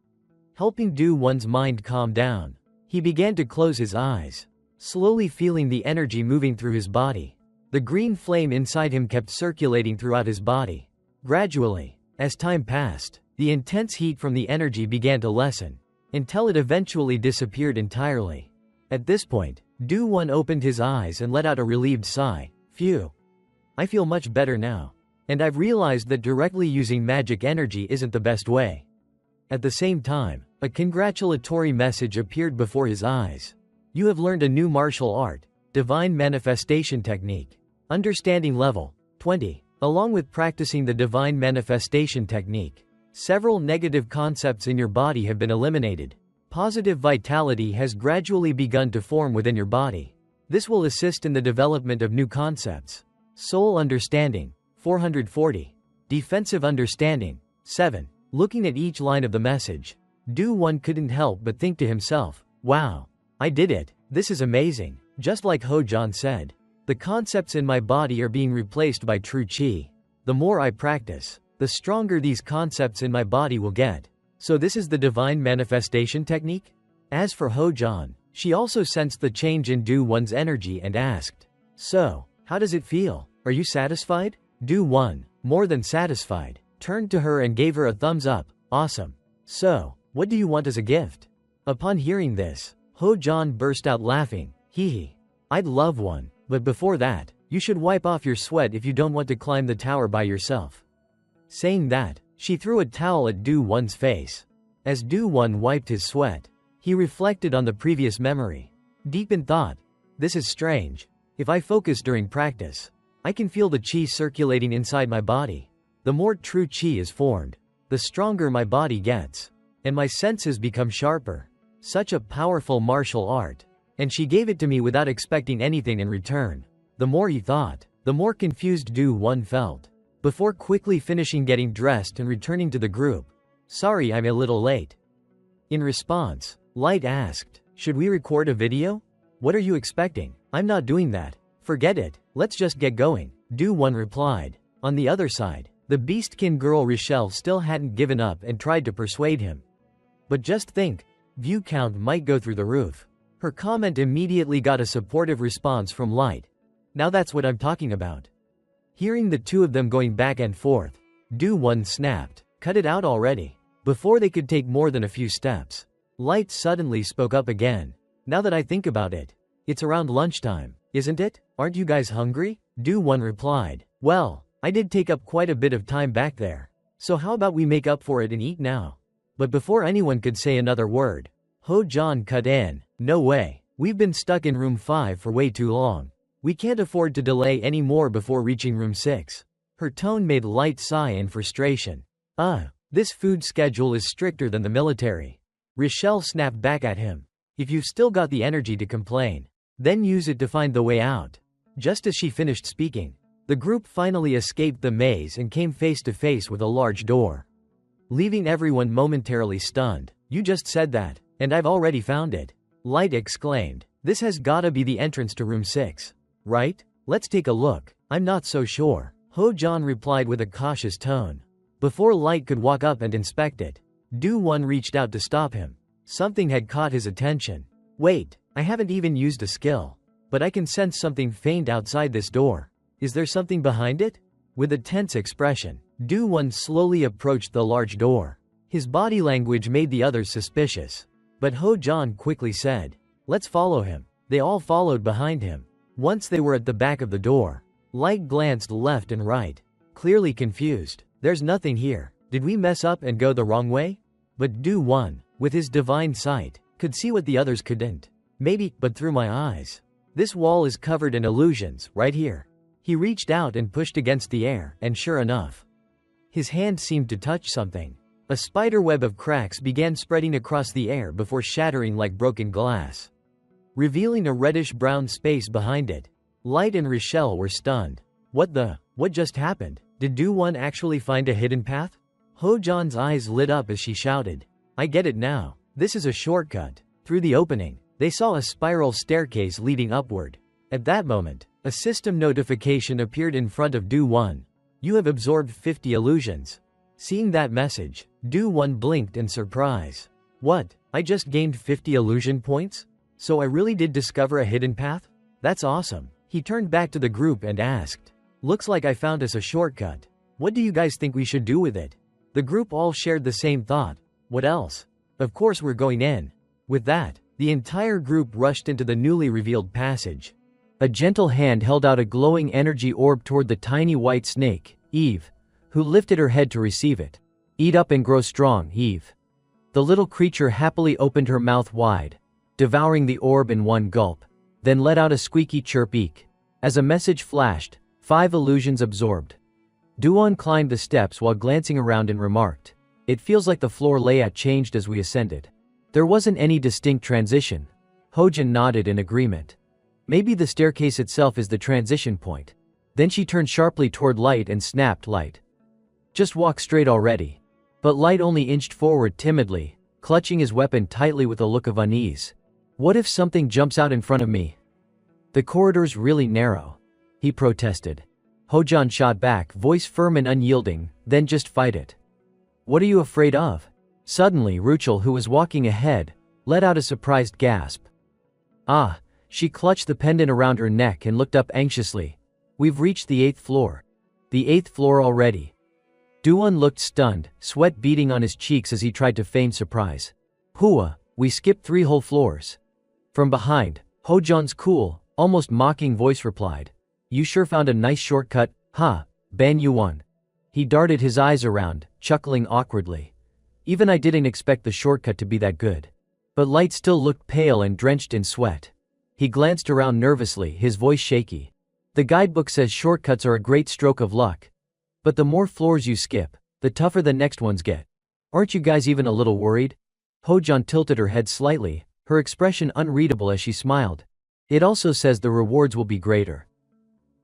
helping Du Won's mind calm down. He began to close his eyes, slowly feeling the energy moving through his body. The green flame inside him kept circulating throughout his body. Gradually, as time passed, the intense heat from the energy began to lessen, until it eventually disappeared entirely. At this point, Du Won opened his eyes and let out a relieved sigh. "Phew. I feel much better now. And I've realized that directly using magic energy isn't the best way." At the same time, a congratulatory message appeared before his eyes. "You have learned a new martial art, divine manifestation technique. Understanding level 20. Along with practicing the divine manifestation technique, several negative concepts in your body have been eliminated. Positive vitality has gradually begun to form within your body. This will assist in the development of new concepts. Soul understanding 440. Defensive understanding 7. Looking at each line of the message, Do-won couldn't help but think to himself, wow, I did it. This is amazing. Just like Ho-jan said, the concepts in my body are being replaced by true chi. The more I practice, the stronger these concepts in my body will get. So this is the divine manifestation technique? As for Ho-jan, she also sensed the change in Do-won's energy and asked, so, how does it feel? Are you satisfied? Do-won, more than satisfied, turned to her and gave her a thumbs up. Awesome. So, what do you want as a gift? Upon hearing this, Ho-jan burst out laughing. Hee hee. I'd love one, but before that, you should wipe off your sweat if you don't want to climb the tower by yourself. Saying that, she threw a towel at Do-won's face. As Do-won wiped his sweat, he reflected on the previous memory. Deep in thought, this is strange. If I focus during practice, I can feel the chi circulating inside my body. The more true chi is formed, the stronger my body gets, and my senses become sharper. Such a powerful martial art. And she gave it to me without expecting anything in return. The more he thought, the more confused Do-won felt. Before quickly finishing getting dressed and returning to the group, sorry I'm a little late. In response, Light asked, should we record a video? What are you expecting? I'm not doing that. Forget it, let's just get going. Do-won replied. On the other side, the beastkin girl Rochelle still hadn't given up and tried to persuade him. But just think, view count might go through the roof. Her comment immediately got a supportive response from Light. Now that's what I'm talking about. Hearing the two of them going back and forth, Do-won snapped, cut it out already. Before they could take more than a few steps, Light suddenly spoke up again. Now that I think about it, it's around lunchtime, isn't it? Aren't you guys hungry? Do-won replied. Well, I did take up quite a bit of time back there. So how about we make up for it and eat now? But before anyone could say another word, Ho-jan cut in. No way. We've been stuck in room 5 for way too long. We can't afford to delay any more before reaching room 6. Her tone made Light sigh in frustration. This food schedule is stricter than the military. Rochelle snapped back at him. If you've still got the energy to complain, then use it to find the way out. Just as she finished speaking, the group finally escaped the maze and came face to face with a large door, leaving everyone momentarily stunned. You just said that, and I've already found it. Light exclaimed. This has gotta be the entrance to room 6. Right? Let's take a look. I'm not so sure. Ho-jan replied with a cautious tone. Before Light could walk up and inspect it, Do-won reached out to stop him. Something had caught his attention. Wait, I haven't even used a skill, but I can sense something faint outside this door. Is there something behind it? With a tense expression, Do-won slowly approached the large door. His body language made the others suspicious. But Ho-jan quickly said, let's follow him. They all followed behind him. Once they were at the back of the door, Light glanced left and right, clearly confused. There's nothing here. Did we mess up and go the wrong way? But Do-won, with his divine sight, could see what the others couldn't. Maybe, but through my eyes. This wall is covered in illusions, right here. He reached out and pushed against the air, and sure enough, his hand seemed to touch something. A spiderweb of cracks began spreading across the air before shattering like broken glass, revealing a reddish-brown space behind it. Light and Rochelle were stunned. What just happened? Did Do-won actually find a hidden path? Ho-jan's eyes lit up as she shouted. I get it now. This is a shortcut. Through the opening, they saw a spiral staircase leading upward. At that moment, a system notification appeared in front of Do-won. You have absorbed 50 illusions. Seeing that message, Do-won blinked in surprise. What? I just gained 50 illusion points? So I really did discover a hidden path? That's awesome. He turned back to the group and asked. Looks like I found us a shortcut. What do you guys think we should do with it? The group all shared the same thought. What else? Of course we're going in. With that, the entire group rushed into the newly revealed passage. A gentle hand held out a glowing energy orb toward the tiny white snake, Eve, who lifted her head to receive it. Eat up and grow strong, Eve. The little creature happily opened her mouth wide, devouring the orb in one gulp, then let out a squeaky chirp eek. As a message flashed, 5 illusions absorbed. Do-won climbed the steps while glancing around and remarked, it feels like the floor layout changed as we ascended. There wasn't any distinct transition. Ho-jan nodded in agreement. Maybe the staircase itself is the transition point. Then she turned sharply toward Light and snapped, Light. Just walk straight already. But Light only inched forward timidly, clutching his weapon tightly with a look of unease. What if something jumps out in front of me? The corridor's really narrow, he protested. Hojan shot back, voice firm and unyielding, then just fight it. What are you afraid of? Suddenly, Ruchel, who was walking ahead, let out a surprised gasp. Ah, she clutched the pendant around her neck and looked up anxiously. We've reached the 8th floor. The 8th floor already. Duan looked stunned, sweat beading on his cheeks as he tried to feign surprise. Hua, we skipped 3 whole floors. From behind, Hojan's cool, almost mocking voice replied. You sure found a nice shortcut, huh, Ban Yuan. He darted his eyes around, chuckling awkwardly. Even I didn't expect the shortcut to be that good. But Light still looked pale and drenched in sweat. He glanced around nervously, his voice shaky. The guidebook says shortcuts are a great stroke of luck. But the more floors you skip, the tougher the next ones get. Aren't you guys even a little worried? Hojan tilted her head slightly, her expression unreadable as she smiled. It also says the rewards will be greater.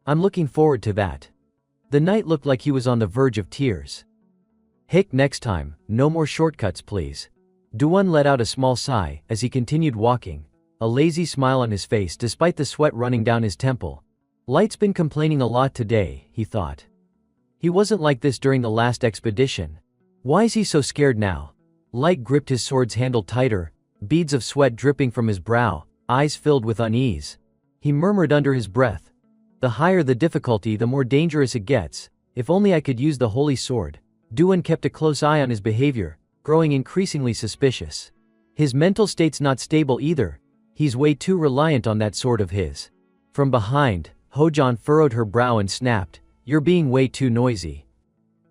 I'm looking forward to that. The knight looked like he was on the verge of tears. Hick, next time, no more shortcuts please. Duan let out a small sigh as he continued walking, a lazy smile on his face despite the sweat running down his temple. Light's been complaining a lot today, he thought. He wasn't like this during the last expedition. Why is he so scared now? Light gripped his sword's handle tighter, beads of sweat dripping from his brow, eyes filled with unease. He murmured under his breath. The higher the difficulty, the more dangerous it gets. If only I could use the holy sword. Duan kept a close eye on his behavior, growing increasingly suspicious. His mental state's not stable either. He's way too reliant on that sword of his. From behind, Hojan furrowed her brow and snapped, You're being way too noisy.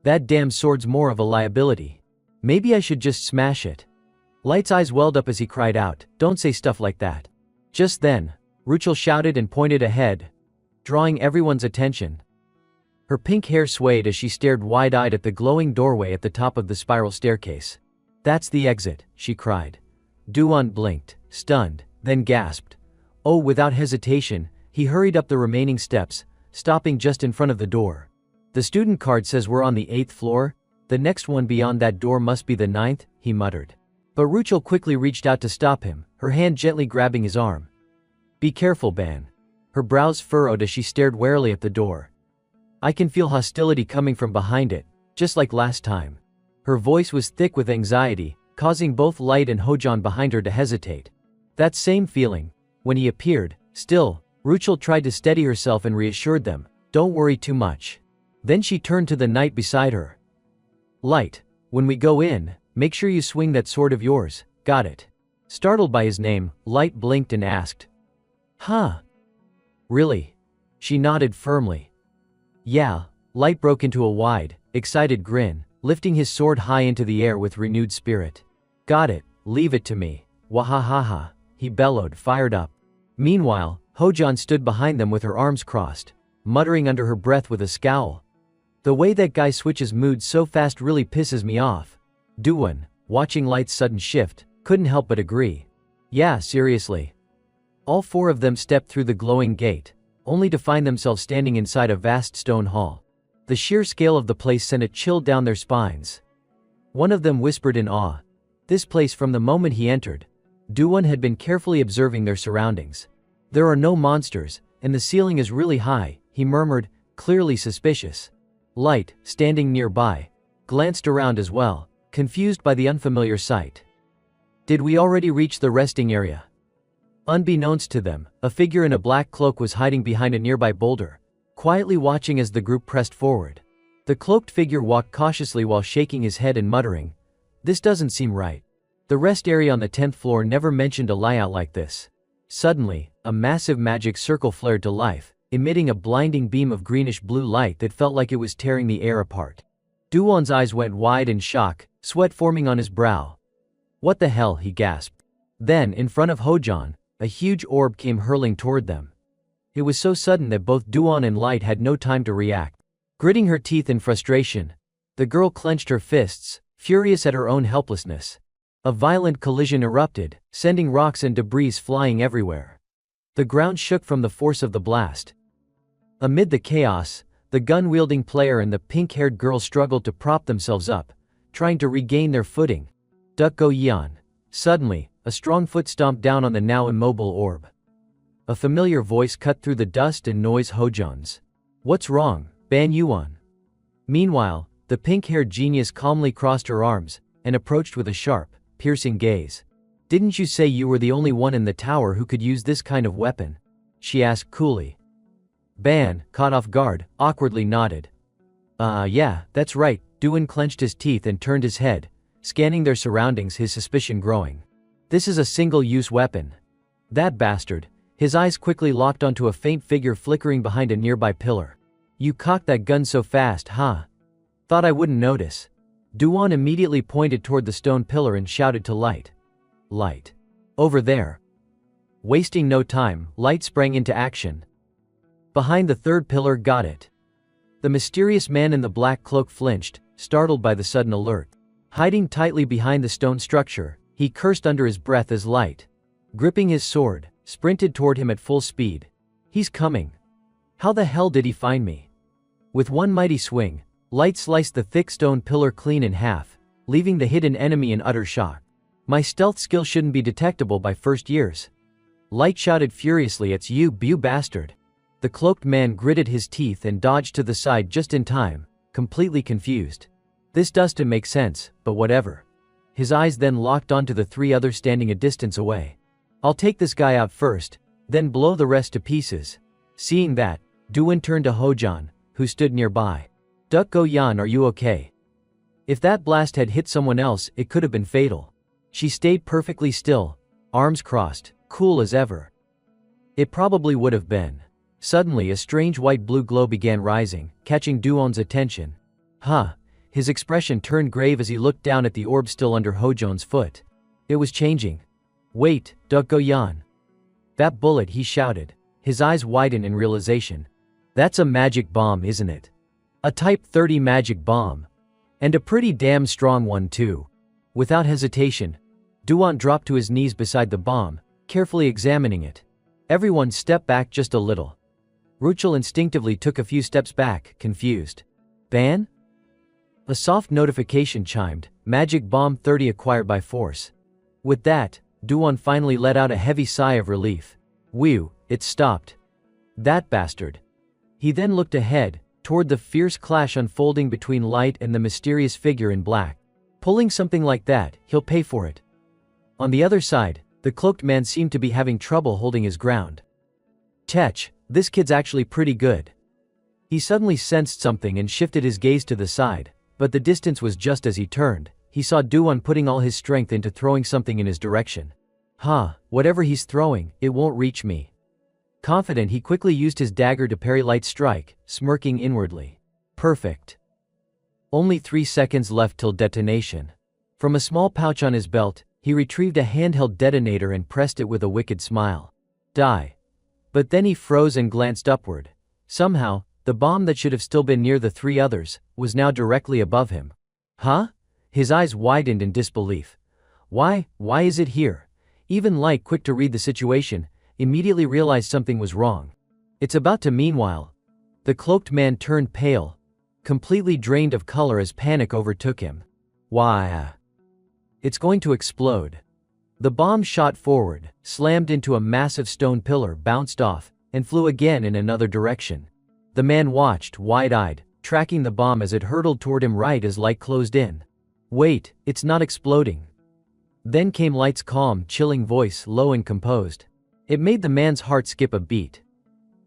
That damn sword's more of a liability. Maybe I should just smash it. Light's eyes welled up as he cried out, Don't say stuff like that. Just then, Ruchel shouted and pointed ahead, drawing everyone's attention. Her pink hair swayed as she stared wide-eyed at the glowing doorway at the top of the spiral staircase. That's the exit, she cried. Duan blinked, stunned, then gasped. Oh, without hesitation, he hurried up the remaining steps, stopping just in front of the door. The student card says we're on the 8th floor. The next one beyond that door must be the 9th, he muttered. But Ruchel quickly reached out to stop him, her hand gently grabbing his arm. Be careful, Ban. Her brows furrowed as she stared warily at the door. I can feel hostility coming from behind it, just like last time. Her voice was thick with anxiety, causing both Light and Hojan behind her to hesitate. That same feeling, when he appeared, still, Ruchel tried to steady herself and reassured them, Don't worry too much. Then she turned to the knight beside her. Light, when we go in, make sure you swing that sword of yours, got it? Startled by his name, Light blinked and asked. Huh? Really? She nodded firmly. Yeah, Light broke into a wide, excited grin, lifting his sword high into the air with renewed spirit. Got it, leave it to me, wahahaha, he bellowed, fired up. Meanwhile, Hojan stood behind them with her arms crossed, muttering under her breath with a scowl. The way that guy switches moods so fast really pisses me off. Duan, watching Light's sudden shift, couldn't help but agree. Yeah, seriously. All 4 of them stepped through the glowing gate, only to find themselves standing inside a vast stone hall. The sheer scale of the place sent a chill down their spines. One of them whispered in awe. This place, from the moment he entered, Duan had been carefully observing their surroundings. There are no monsters, and the ceiling is really high, he murmured, clearly suspicious. Light, standing nearby, glanced around as well, confused by the unfamiliar sight. Did we already reach the resting area? Unbeknownst to them, a figure in a black cloak was hiding behind a nearby boulder, quietly watching as the group pressed forward. The cloaked figure walked cautiously while shaking his head and muttering, This doesn't seem right. The rest area on the 10th floor never mentioned a layout like this. Suddenly, a massive magic circle flared to life, emitting a blinding beam of greenish-blue light that felt like it was tearing the air apart. Duan's eyes went wide in shock, sweat forming on his brow. What the hell, he gasped. Then, in front of Hojan, a huge orb came hurling toward them. It was so sudden that both Duan and Light had no time to react. Gritting her teeth in frustration, the girl clenched her fists, furious at her own helplessness. A violent collision erupted, sending rocks and debris flying everywhere. The ground shook from the force of the blast. Amid the chaos, the gun-wielding player and the pink-haired girl struggled to prop themselves up, trying to regain their footing. Duck Go Yan, Suddenly, a strong foot stomped down on the now immobile orb. A familiar voice cut through the dust and noise. Hojon's. What's wrong, Ban Yuan? Meanwhile, the pink-haired genius calmly crossed her arms and approached with a sharp, piercing gaze. Didn't you say you were the only one in the tower who could use this kind of weapon? She asked coolly. Ban, caught off guard, awkwardly nodded. Yeah, that's right. Duan clenched his teeth and turned his head, scanning their surroundings, his suspicion growing. This is a single-use weapon. That bastard. His eyes quickly locked onto a faint figure flickering behind a nearby pillar. You cocked that gun so fast, huh? Thought I wouldn't notice. Duan immediately pointed toward the stone pillar and shouted to Light. Light. Over there. Wasting no time, Light sprang into action. Behind the third pillar. Got it. The mysterious man in the black cloak flinched, startled by the sudden alert. Hiding tightly behind the stone structure, he cursed under his breath as Light, gripping his sword, sprinted toward him at full speed. He's coming. How the hell did he find me? With one mighty swing, Light sliced the thick stone pillar clean in half, leaving the hidden enemy in utter shock. My stealth skill shouldn't be detectable by first years. Light shouted furiously, it's you bastard. The cloaked man gritted his teeth and dodged to the side just in time, completely confused. This doesn't make sense, but whatever. His eyes then locked onto the three others standing a distance away. I'll take this guy out first, then blow the rest to pieces. Seeing that, Duan turned to Hojon, who stood nearby. Duck Go Yan, are you okay? If that blast had hit someone else, it could have been fatal. She stayed perfectly still, arms crossed, cool as ever. It probably would have been. Suddenly a strange white-blue glow began rising, catching Duan's attention. Huh. His expression turned grave as he looked down at the orb still under Hojon's foot. It was changing. Wait, Duck Go Yan. That bullet, he shouted. His eyes widened in realization. That's a magic bomb, isn't it? A Type 30 magic bomb. And a pretty damn strong one too. Without hesitation, Duan dropped to his knees beside the bomb, carefully examining it. Everyone stepped back just a little. Ruchel instinctively took a few steps back, confused. Ban? A soft notification chimed, Magic Bomb 30 acquired by force. With that, Duan finally let out a heavy sigh of relief. Whew, it stopped. That bastard. He then looked ahead, toward the fierce clash unfolding between Light and the mysterious figure in black. Pulling something like that, he'll pay for it. On the other side, the cloaked man seemed to be having trouble holding his ground. Tech, this kid's actually pretty good. He suddenly sensed something and shifted his gaze to the side, but the distance was just as he turned. He saw Duan putting all his strength into throwing something in his direction. Whatever he's throwing, it won't reach me. Confident, he quickly used his dagger to parry Light's strike, smirking inwardly. Perfect. Only 3 seconds left till detonation. From a small pouch on his belt, he retrieved a handheld detonator and pressed it with a wicked smile. Die. But then he froze and glanced upward. Somehow, the bomb that should have still been near the three others was now directly above him. Huh? His eyes widened in disbelief. Why is it here? Even Light, quick to read the situation, immediately realized something was wrong. It's about to. Meanwhile, the cloaked man turned pale, completely drained of color as panic overtook him. Why? It's going to explode. The bomb shot forward, slammed into a massive stone pillar, bounced off, and flew again in another direction. The man watched, wide-eyed, tracking the bomb as it hurtled toward him right as Light closed in. Wait, it's not exploding. Then came Light's calm, chilling voice, low and composed. It made the man's heart skip a beat.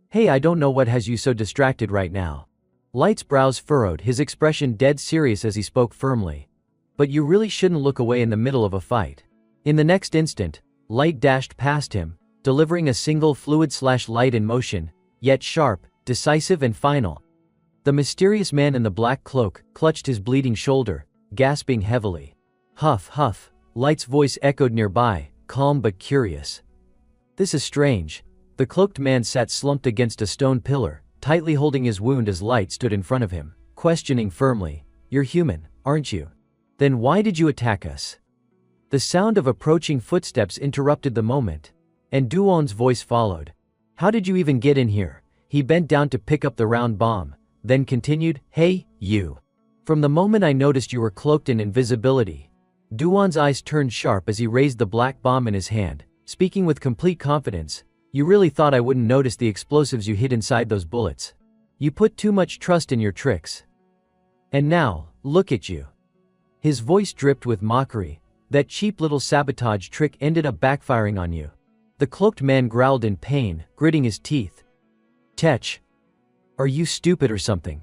Hey, I don't know what has you so distracted right now. Light's brows furrowed, his expression dead serious as he spoke firmly. But you really shouldn't look away in the middle of a fight. In the next instant, Light dashed past him, delivering a single fluid/light in motion, yet sharp, decisive and final. The mysterious man in the black cloak clutched his bleeding shoulder, gasping heavily. Huff, huff, Light's voice echoed nearby, calm but curious. This is strange. The cloaked man sat slumped against a stone pillar, tightly holding his wound as Light stood in front of him, questioning firmly. You're human, aren't you? Then why did you attack us? The sound of approaching footsteps interrupted the moment, and Duan's voice followed. How did you even get in here? He bent down to pick up the round bomb, then continued, Hey, you. From the moment I noticed you were cloaked in invisibility, Duan's eyes turned sharp as he raised the black bomb in his hand, speaking with complete confidence. You really thought I wouldn't notice the explosives you hid inside those bullets. You put too much trust in your tricks. And now, look at you. His voice dripped with mockery. That cheap little sabotage trick ended up backfiring on you. The cloaked man growled in pain, gritting his teeth. Tech. Are you stupid or something?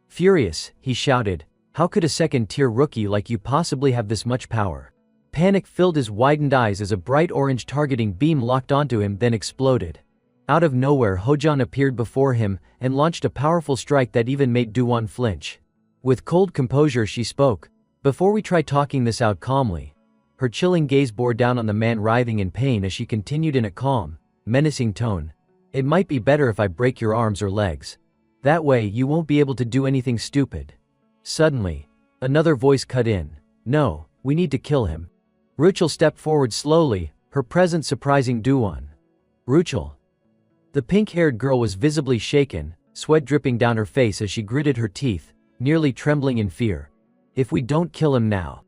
Furious, he shouted, how could a second-tier rookie like you possibly have this much power? Panic filled his widened eyes as a bright orange targeting beam locked onto him then exploded. Out of nowhere, Hojan appeared before him and launched a powerful strike that even made Duan flinch. With cold composure she spoke, before we try talking this out calmly. Her chilling gaze bore down on the man writhing in pain as she continued in a calm, menacing tone. It might be better if I break your arms or legs. That way you won't be able to do anything stupid. Suddenly, another voice cut in. No, we need to kill him. Ruchel stepped forward slowly, her presence surprising Duan. Ruchel. The pink-haired girl was visibly shaken, sweat dripping down her face as she gritted her teeth, nearly trembling in fear. If we don't kill him now.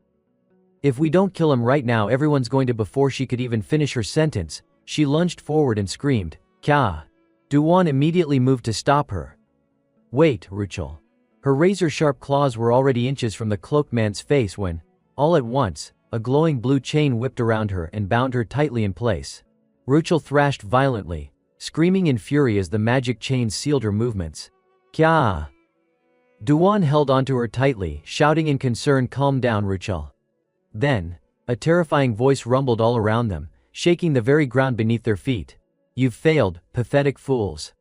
If we don't kill him right now, everyone's going to. Before she could even finish her sentence, she lunged forward and screamed, Kya! Duan immediately moved to stop her. Wait, Ruchel. Her razor-sharp claws were already inches from the cloaked man's face when, all at once, a glowing blue chain whipped around her and bound her tightly in place. Ruchel thrashed violently, screaming in fury as the magic chains sealed her movements. Kya! Duan held onto her tightly, shouting in concern, calm down, Ruchel. Then, a terrifying voice rumbled all around them, shaking the very ground beneath their feet. You've failed, pathetic fools.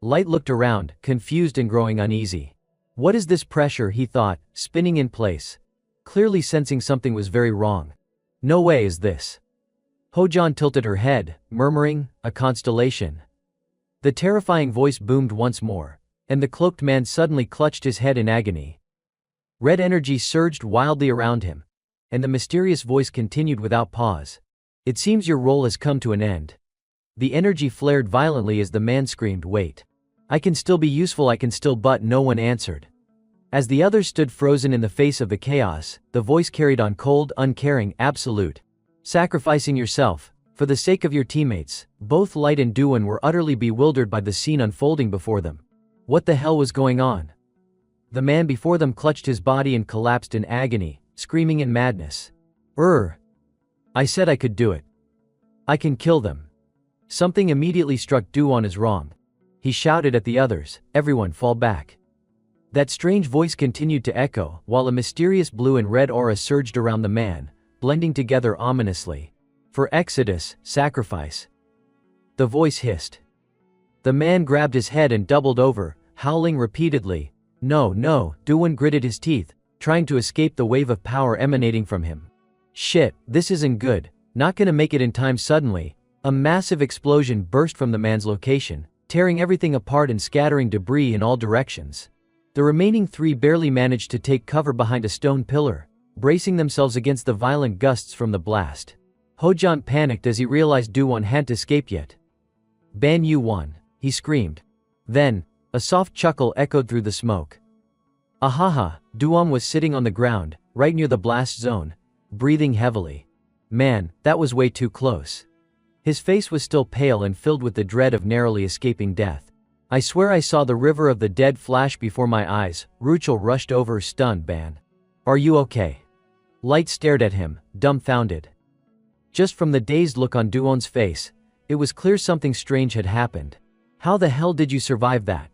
Light looked around, confused and growing uneasy. What is this pressure, he thought, spinning in place. Clearly sensing something was very wrong. No way is this. Hojan tilted her head, murmuring, a constellation. The terrifying voice boomed once more, and the cloaked man suddenly clutched his head in agony. Red energy surged wildly around him, and the mysterious voice continued without pause. It seems your role has come to an end. The energy flared violently as the man screamed, wait. I can still be useful, I can still, but no one answered. As the others stood frozen in the face of the chaos, the voice carried on, cold, uncaring, absolute. Sacrificing yourself, for the sake of your teammates. Both Light and Duan were utterly bewildered by the scene unfolding before them. What the hell was going on? The man before them clutched his body and collapsed in agony, screaming in madness. I said I could do it. I can kill them. Something immediately struck Duan as wrong. He shouted at the others, everyone fall back. That strange voice continued to echo, while a mysterious blue and red aura surged around the man, blending together ominously. For Exodus, sacrifice. The voice hissed. The man grabbed his head and doubled over, howling repeatedly. No, no, Duan gritted his teeth, trying to escape the wave of power emanating from him. Shit, this isn't good, not gonna make it in time. Suddenly, a massive explosion burst from the man's location, tearing everything apart and scattering debris in all directions. The remaining three barely managed to take cover behind a stone pillar, bracing themselves against the violent gusts from the blast. Hojan panicked as he realized Duan hadn't escaped yet. Ban Yu won, he screamed. Then, a soft chuckle echoed through the smoke. Ahaha, Duan was sitting on the ground, right near the blast zone, breathing heavily. Man, that was way too close. His face was still pale and filled with the dread of narrowly escaping death. I swear I saw the river of the dead flash before my eyes. Ruchel rushed over, stunned. Ban. Are you okay? Light stared at him, dumbfounded. Just from the dazed look on Duan's face, it was clear something strange had happened. How the hell did you survive that?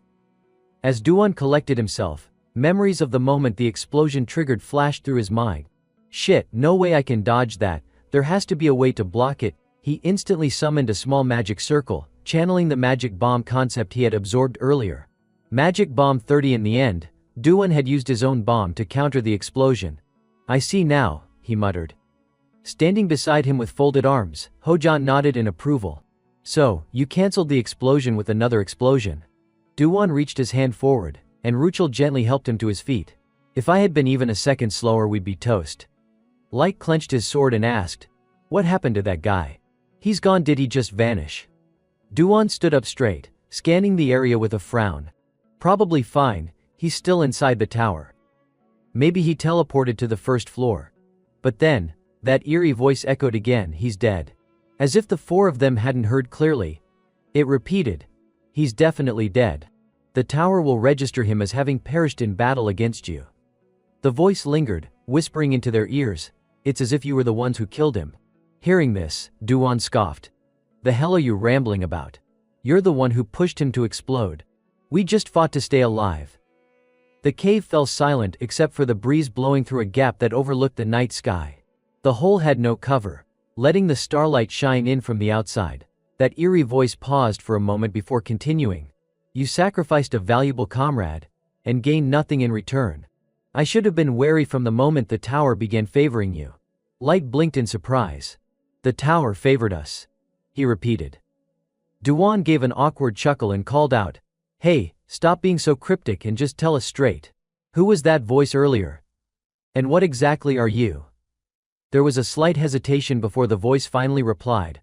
As Duan collected himself, memories of the moment the explosion triggered flashed through his mind. Shit, no way I can dodge that, there has to be a way to block it. He instantly summoned a small magic circle, channeling the magic bomb concept he had absorbed earlier. Magic bomb 30. In the end, Duan had used his own bomb to counter the explosion. I see now, he muttered. Standing beside him with folded arms, Hojan nodded in approval. So, you cancelled the explosion with another explosion. Duan reached his hand forward, and Ruchel gently helped him to his feet. If I had been even a second slower, we'd be toast. Light clenched his sword and asked, what happened to that guy? He's gone, did he just vanish? Duan stood up straight, scanning the area with a frown. Probably fine, he's still inside the tower. Maybe he teleported to the first floor. But then, that eerie voice echoed again, "He's dead." As if the four of them hadn't heard clearly, it repeated, "He's definitely dead. The tower will register him as having perished in battle against you." The voice lingered, whispering into their ears, "It's as if you were the ones who killed him." Hearing this, Duan scoffed. "The hell are you rambling about? You're the one who pushed him to explode. We just fought to stay alive." The cave fell silent except for the breeze blowing through a gap that overlooked the night sky. The hole had no cover, letting the starlight shine in from the outside. That eerie voice paused for a moment before continuing. "You sacrificed a valuable comrade, and gained nothing in return. I should have been wary from the moment the tower began favoring you." Light blinked in surprise. "The tower favored us," he repeated. Duan gave an awkward chuckle and called out, "Hey, stop being so cryptic and just tell us straight. Who was that voice earlier? And what exactly are you?" There was a slight hesitation before the voice finally replied,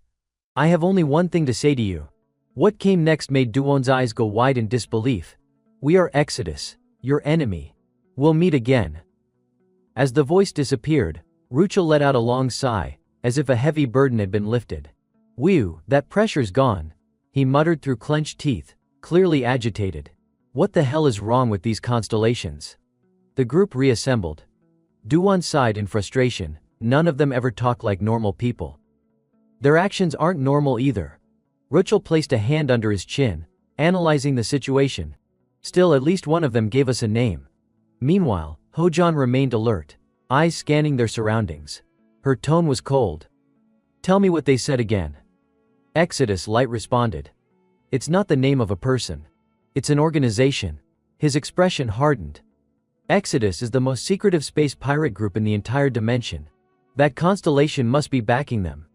"I have only one thing to say to you." What came next made Duan's eyes go wide in disbelief. "We are Exodus, your enemy. We'll meet again." As the voice disappeared, Ruchel let out a long sigh, as if a heavy burden had been lifted. "Whew, that pressure's gone," he muttered through clenched teeth, clearly agitated. "What the hell is wrong with these constellations?" The group reassembled. Duan sighed in frustration. None of them ever talk like normal people. Their actions aren't normal either. Ruchel placed a hand under his chin, analyzing the situation. Still, at least one of them gave us a name. Meanwhile, Hojan remained alert, eyes scanning their surroundings. Her tone was cold. "Tell me what they said again." Exodus, Light responded. "It's not the name of a person. It's an organization." His expression hardened. "Exodus is the most secretive space pirate group in the entire dimension. That constellation must be backing them."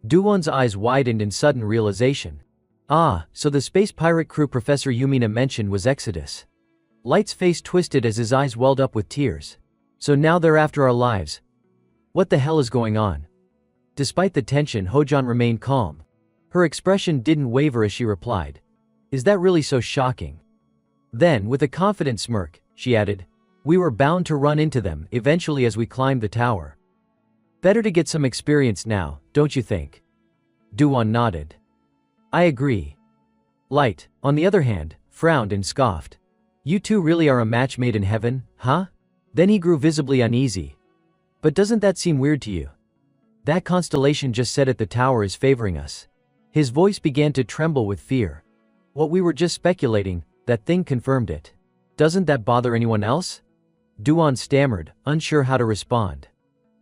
Duan's eyes widened in sudden realization. "Ah, so the space pirate crew Professor Yumina mentioned was Exodus." Light's face twisted as his eyes welled up with tears. "So now they're after our lives. What the hell is going on?" Despite the tension, Hojan remained calm. Her expression didn't waver as she replied, "Is that really so shocking?" Then, with a confident smirk, she added, "We were bound to run into them eventually as we climbed the tower. Better to get some experience now, don't you think?" Duan nodded. "I agree." Light, on the other hand, frowned and scoffed. "You two really are a match made in heaven, huh?" Then he grew visibly uneasy. "But doesn't that seem weird to you? That constellation just said it, the tower is favoring us." His voice began to tremble with fear. "What we were just speculating, that thing confirmed it. Doesn't that bother anyone else?" Duan stammered, unsure how to respond.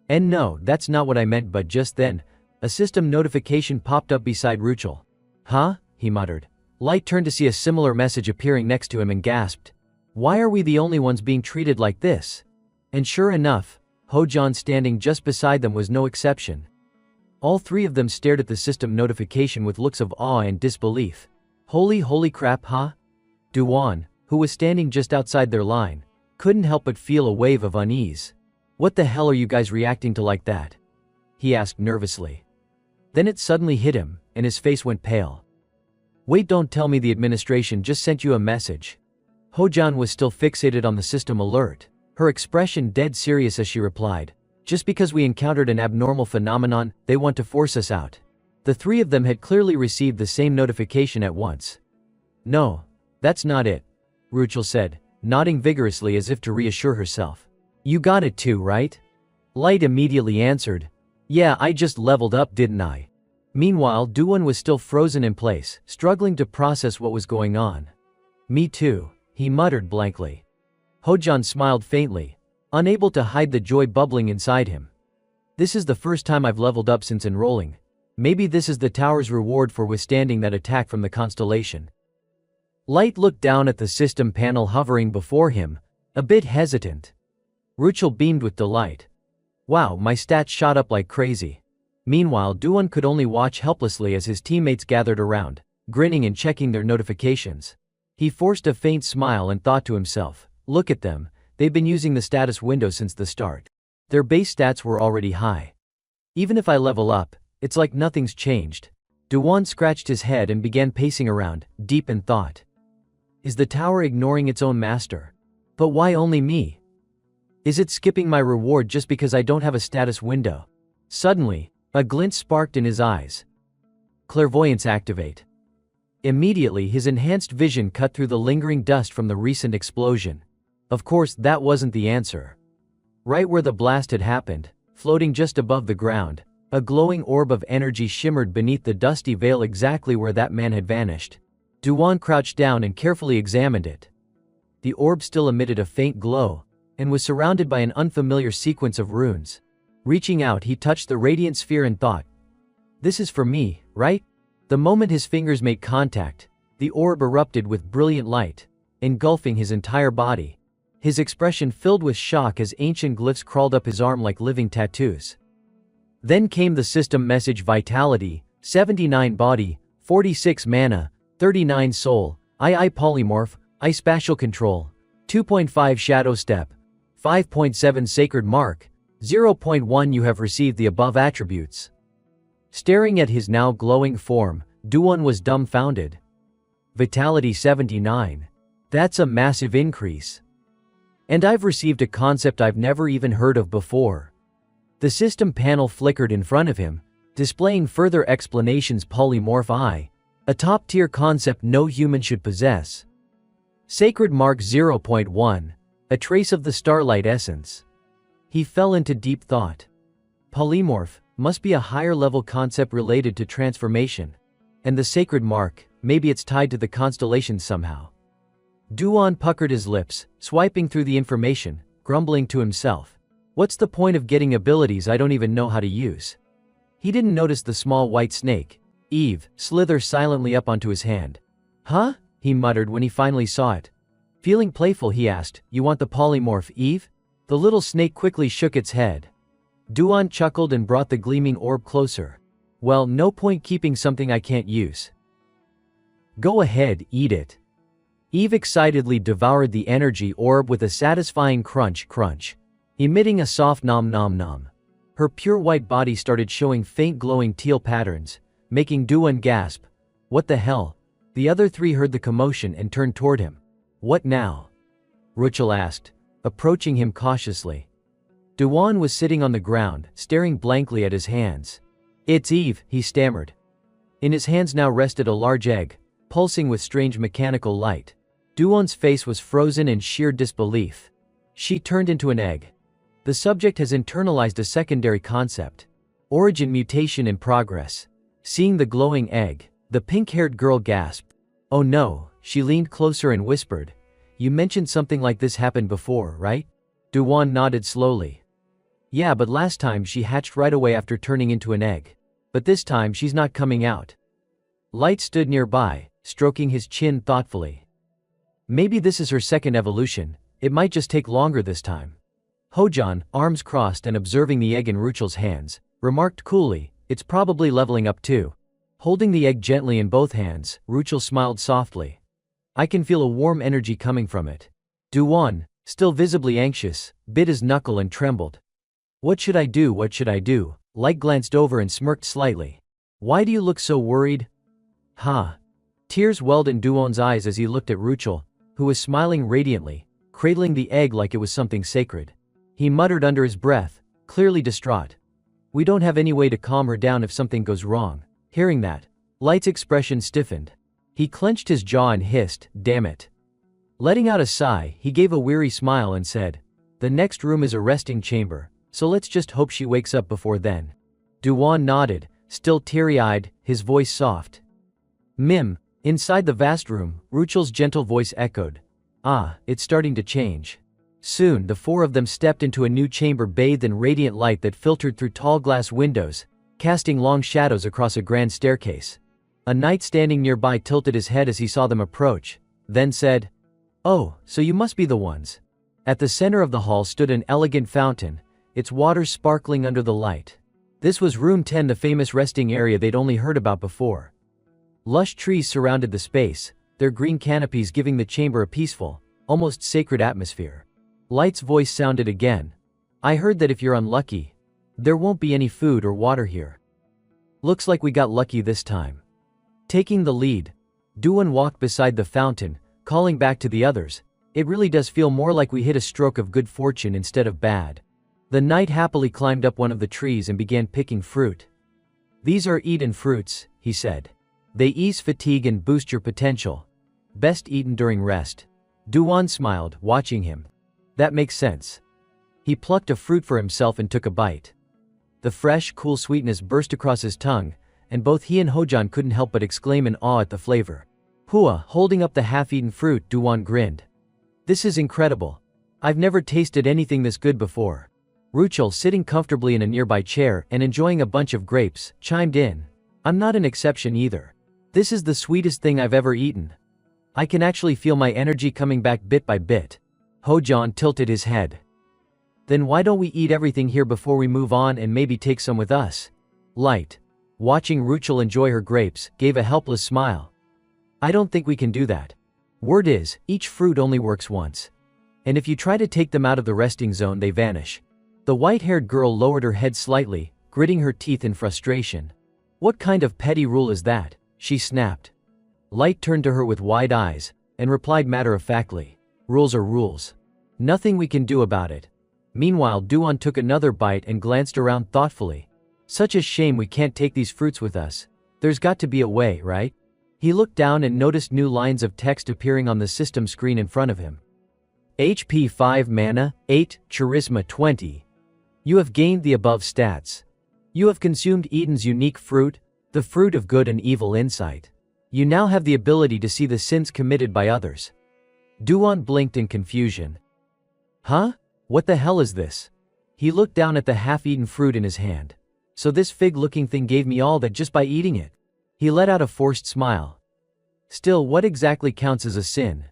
"And no, that's not what I meant," but just then, a system notification popped up beside Ruchel. "Huh?" he muttered. Light turned to see a similar message appearing next to him and gasped. "Why are we the only ones being treated like this?" And sure enough, Hojan standing just beside them was no exception. All three of them stared at the system notification with looks of awe and disbelief. Holy crap, huh?" Duan, who was standing just outside their line, couldn't help but feel a wave of unease. "What the hell are you guys reacting to like that?" he asked nervously. Then it suddenly hit him, and his face went pale. "Wait, don't tell me the administration just sent you a message." Hojan was still fixated on the system alert, her expression dead serious as she replied, "Just because we encountered an abnormal phenomenon, they want to force us out." The three of them had clearly received the same notification at once. "No, that's not it," Ruchel said, nodding vigorously as if to reassure herself. "You got it too, right?" Light immediately answered, "Yeah, I just leveled up, didn't I?" Meanwhile, Duan was still frozen in place, struggling to process what was going on. "Me too," he muttered blankly. Hojan smiled faintly, unable to hide the joy bubbling inside him. "This is the first time I've leveled up since enrolling. Maybe this is the tower's reward for withstanding that attack from the constellation." Light looked down at the system panel hovering before him, a bit hesitant. Ruchel beamed with delight. "Wow, my stats shot up like crazy." Meanwhile, Duan could only watch helplessly as his teammates gathered around, grinning and checking their notifications. He forced a faint smile and thought to himself, "Look at them, they've been using the status window since the start. Their base stats were already high. Even if I level up, it's like nothing's changed." Duan scratched his head and began pacing around, deep in thought. Is the tower ignoring its own master? But why only me? Is it skipping my reward just because I don't have a status window? Suddenly, a glint sparked in his eyes. Clairvoyance activate. Immediately his enhanced vision cut through the lingering dust from the recent explosion. Of course, that wasn't the answer. Right where the blast had happened, floating just above the ground, a glowing orb of energy shimmered beneath the dusty veil exactly where that man had vanished. Du-won crouched down and carefully examined it. The orb still emitted a faint glow, and was surrounded by an unfamiliar sequence of runes. Reaching out, he touched the radiant sphere and thought, "This is for me, right?" The moment his fingers made contact, the orb erupted with brilliant light, engulfing his entire body. His expression filled with shock as ancient glyphs crawled up his arm like living tattoos. Then came the system message: Vitality, 79 Body, 46 Mana, 39 Soul, II Polymorph, I Spatial Control, 2.5 Shadow Step, 5.7 Sacred Mark, 0.1 You have received the above attributes. Staring at his now glowing form, Du-won was dumbfounded. Vitality 79. That's a massive increase. And I've received a concept I've never even heard of before. The system panel flickered in front of him, displaying further explanations: Polymorph I, a top-tier concept no human should possess. Sacred Mark 0.1, a trace of the starlight essence. He fell into deep thought. Polymorph must be a higher-level concept related to transformation. And the Sacred Mark, maybe it's tied to the constellations somehow. Du-won puckered his lips, swiping through the information, grumbling to himself. What's the point of getting abilities I don't even know how to use? He didn't notice the small white snake, Eve, slither silently up onto his hand. Huh? He muttered when he finally saw it. Feeling playful, he asked, "You want the polymorph, Eve?" The little snake quickly shook its head. Du-won chuckled and brought the gleaming orb closer. Well, no point keeping something I can't use. Go ahead, eat it. Eve excitedly devoured the energy orb with a satisfying crunch, emitting a soft nom nom nom. Her pure white body started showing faint glowing teal patterns, making Du-won gasp. What the hell? The other three heard the commotion and turned toward him. What now? Ruchel asked, approaching him cautiously. Du-won was sitting on the ground, staring blankly at his hands. It's Eve, he stammered. In his hands now rested a large egg, pulsing with strange mechanical light. Du-won's face was frozen in sheer disbelief. She turned into an egg. The subject has internalized a secondary concept. Origin mutation in progress. Seeing the glowing egg, the pink-haired girl gasped. Oh no, she leaned closer and whispered. You mentioned something like this happened before, right? Du-won nodded slowly. Yeah, but last time she hatched right away after turning into an egg. But this time she's not coming out. Light stood nearby, stroking his chin thoughtfully. Maybe this is her second evolution, it might just take longer this time. Hojan, arms crossed and observing the egg in Ruchel's hands, remarked coolly, it's probably leveling up too. Holding the egg gently in both hands, Ruchel smiled softly. I can feel a warm energy coming from it. Du-won, still visibly anxious, bit his knuckle and trembled. What should I do? What should I do? Light glanced over and smirked slightly. Why do you look so worried? Huh. Tears welled in Du-won's eyes as he looked at Ruchel, who was smiling radiantly, cradling the egg like it was something sacred. He muttered under his breath, clearly distraught. We don't have any way to calm her down if something goes wrong. Hearing that, Light's expression stiffened. He clenched his jaw and hissed, damn it. Letting out a sigh, he gave a weary smile and said, the next room is a resting chamber, so let's just hope she wakes up before then. Du-won nodded, still teary-eyed, his voice soft. Mim. Inside the vast room, Ruchel's gentle voice echoed. Ah, it's starting to change. Soon, the four of them stepped into a new chamber bathed in radiant light that filtered through tall glass windows, casting long shadows across a grand staircase. A knight standing nearby tilted his head as he saw them approach, then said, Oh, so you must be the ones. At the center of the hall stood an elegant fountain, its water sparkling under the light. This was room 10, the famous resting area they'd only heard about before. Lush trees surrounded the space, their green canopies giving the chamber a peaceful, almost sacred atmosphere. Light's voice sounded again. I heard that if you're unlucky, there won't be any food or water here. Looks like we got lucky this time. Taking the lead, Du-won walked beside the fountain, calling back to the others, It really does feel more like we hit a stroke of good fortune instead of bad. The knight happily climbed up one of the trees and began picking fruit. These are eaten fruits, he said. They ease fatigue and boost your potential. Best eaten during rest. Duan smiled, watching him. That makes sense. He plucked a fruit for himself and took a bite. The fresh, cool sweetness burst across his tongue, and both he and Hojan couldn't help but exclaim in awe at the flavor. Hua, holding up the half-eaten fruit, Duan grinned. This is incredible. I've never tasted anything this good before. Ruchel, sitting comfortably in a nearby chair and enjoying a bunch of grapes, chimed in. I'm not an exception either. This is the sweetest thing I've ever eaten. I can actually feel my energy coming back bit by bit. Hojan tilted his head. Then why don't we eat everything here before we move on and maybe take some with us? Light, watching Ruchel enjoy her grapes, gave a helpless smile. I don't think we can do that. Word is, each fruit only works once. And if you try to take them out of the resting zone, they vanish. The white-haired girl lowered her head slightly, gritting her teeth in frustration. What kind of petty rule is that? She snapped. Light turned to her with wide eyes, and replied matter-of-factly. Rules are rules. Nothing we can do about it. Meanwhile, Duan took another bite and glanced around thoughtfully. Such a shame we can't take these fruits with us. There's got to be a way, right? He looked down and noticed new lines of text appearing on the system screen in front of him. HP 5 mana, 8, Charisma 20. You have gained the above stats. You have consumed Eden's unique fruit, the fruit of good and evil insight. You now have the ability to see the sins committed by others. Duan blinked in confusion. Huh? What the hell is this? He looked down at the half-eaten fruit in his hand. So this fig-looking thing gave me all that just by eating it. He let out a forced smile. Still, what exactly counts as a sin?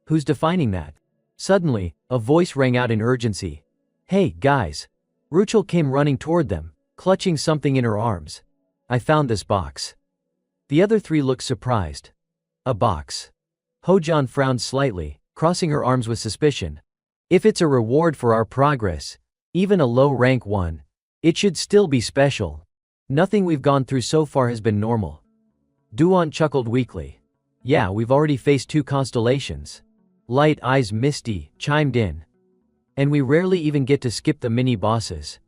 Who's defining that? Suddenly, a voice rang out in urgency. Hey, guys. Ruchel came running toward them, clutching something in her arms. I found this box. The other three looked surprised. A box. Hojan frowned slightly, crossing her arms with suspicion. If it's a reward for our progress, even a low-rank one, it should still be special. Nothing we've gone through so far has been normal. Duan chuckled weakly. Yeah, we've already faced 2 constellations. Light eyes misty, chimed in. And we rarely even get to skip the mini-bosses.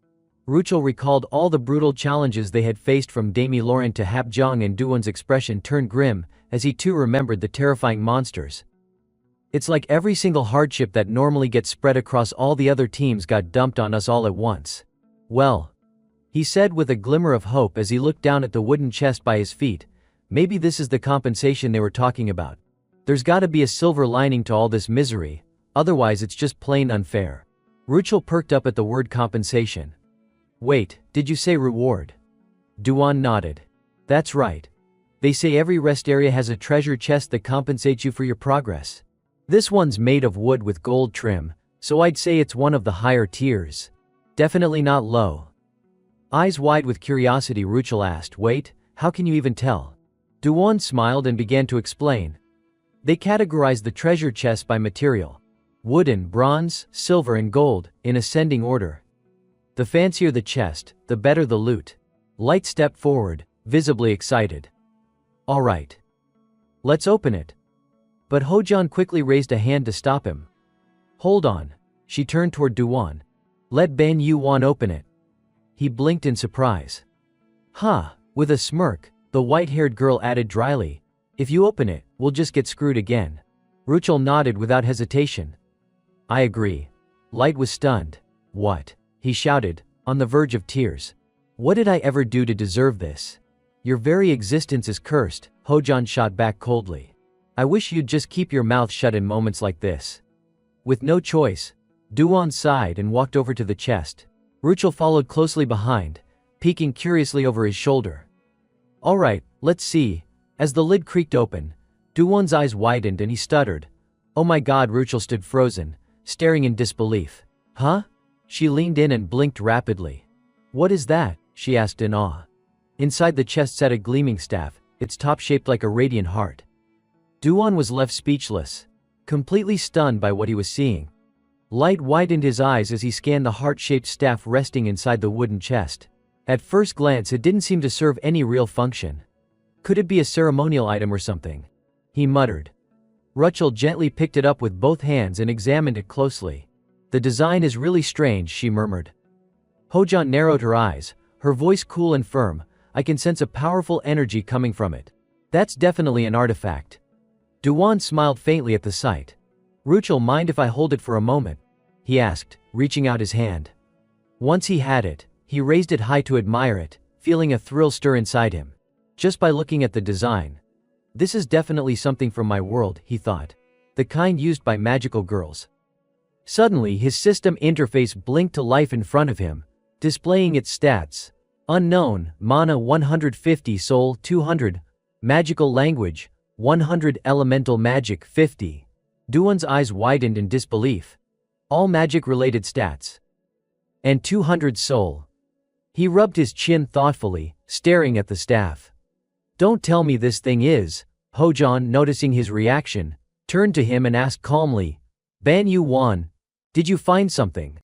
Ruchel recalled all the brutal challenges they had faced from Demi Laurent to Hapjong, and Duan's expression turned grim as he too remembered the terrifying monsters. It's like every single hardship that normally gets spread across all the other teams got dumped on us all at once. Well, he said with a glimmer of hope as he looked down at the wooden chest by his feet, maybe this is the compensation they were talking about. There's gotta be a silver lining to all this misery, otherwise it's just plain unfair. Ruchel perked up at the word compensation. Wait, did you say reward? Duan nodded. That's right. They say every rest area has a treasure chest that compensates you for your progress. This one's made of wood with gold trim, so I'd say it's one of the higher tiers. Definitely not low. Eyes wide with curiosity, Ruchel asked, wait, how can you even tell? Duan smiled and began to explain. They categorized the treasure chest by material. Wooden, bronze, silver and gold, in ascending order. The fancier the chest, the better the loot. Light stepped forward, visibly excited. All right. Let's open it. But Hojan quickly raised a hand to stop him. Hold on. She turned toward Duan. Let Ban Yuan open it. He blinked in surprise. Huh, with a smirk, the white-haired girl added dryly. If you open it, we'll just get screwed again. Ruchel nodded without hesitation. I agree. Light was stunned. What? He shouted, on the verge of tears. What did I ever do to deserve this? Your very existence is cursed, Hojan shot back coldly. I wish you'd just keep your mouth shut in moments like this. With no choice, Duan sighed and walked over to the chest. Ruchel followed closely behind, peeking curiously over his shoulder. All right, let's see. As the lid creaked open, Duan's eyes widened and he stuttered. Oh my god, Ruchel stood frozen, staring in disbelief. Huh? She leaned in and blinked rapidly. What is that? She asked in awe. Inside the chest sat a gleaming staff, its top shaped like a radiant heart. Duan was left speechless, completely stunned by what he was seeing. Light widened his eyes as he scanned the heart-shaped staff resting inside the wooden chest. At first glance, it didn't seem to serve any real function. Could it be a ceremonial item or something? He muttered. Rachel gently picked it up with both hands and examined it closely. "The design is really strange," she murmured. Hojan narrowed her eyes, her voice cool and firm. "I can sense a powerful energy coming from it. That's definitely an artifact." Duan smiled faintly at the sight. "Rachel, mind if I hold it for a moment?" he asked, reaching out his hand. Once he had it, he raised it high to admire it, feeling a thrill stir inside him. Just by looking at the design. "This is definitely something from my world," he thought. "The kind used by magical girls." Suddenly his system interface blinked to life in front of him, displaying its stats. Unknown, mana 150, soul 200, magical language 100, elemental magic 50. Duan's eyes widened in disbelief. All magic-related stats. And 200 soul. He rubbed his chin thoughtfully, staring at the staff. "Don't tell me this thing is." Hojan, noticing his reaction, turned to him and asked calmly, "Ban Yu Wan, did you find something?"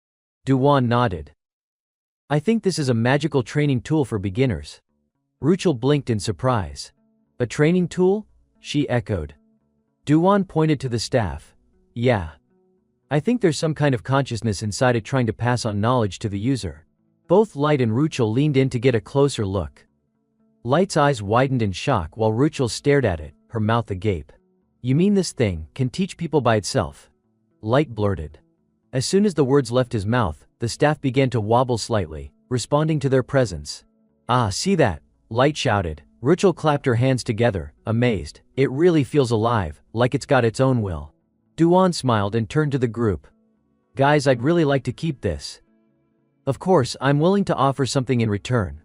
Duan nodded. "I think this is a magical training tool for beginners." Rachel blinked in surprise. "A training tool?" she echoed. Duan pointed to the staff. "Yeah. I think there's some kind of consciousness inside it trying to pass on knowledge to the user." Both Light and Rachel leaned in to get a closer look. Light's eyes widened in shock while Rachel stared at it, her mouth agape. "You mean this thing can teach people by itself?" Light blurted. As soon as the words left his mouth, the staff began to wobble slightly, responding to their presence. "Ah, see that?" Light shouted. Rachel clapped her hands together, amazed. "It really feels alive, like it's got its own will." Duan smiled and turned to the group. "Guys, I'd really like to keep this. Of course, I'm willing to offer something in return."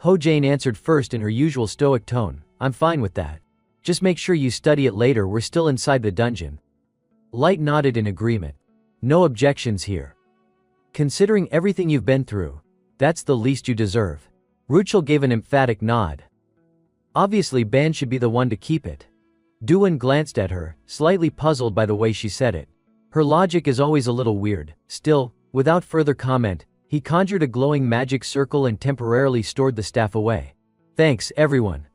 Ho-Jane answered first in her usual stoic tone. "I'm fine with that. Just make sure you study it later, we're still inside the dungeon." Light nodded in agreement. "No objections here. Considering everything you've been through, that's the least you deserve." Rachel gave an emphatic nod. "Obviously Ban should be the one to keep it." Duan glanced at her, slightly puzzled by the way she said it. Her logic is always a little weird. Still, without further comment, he conjured a glowing magic circle and temporarily stored the staff away. "Thanks, everyone.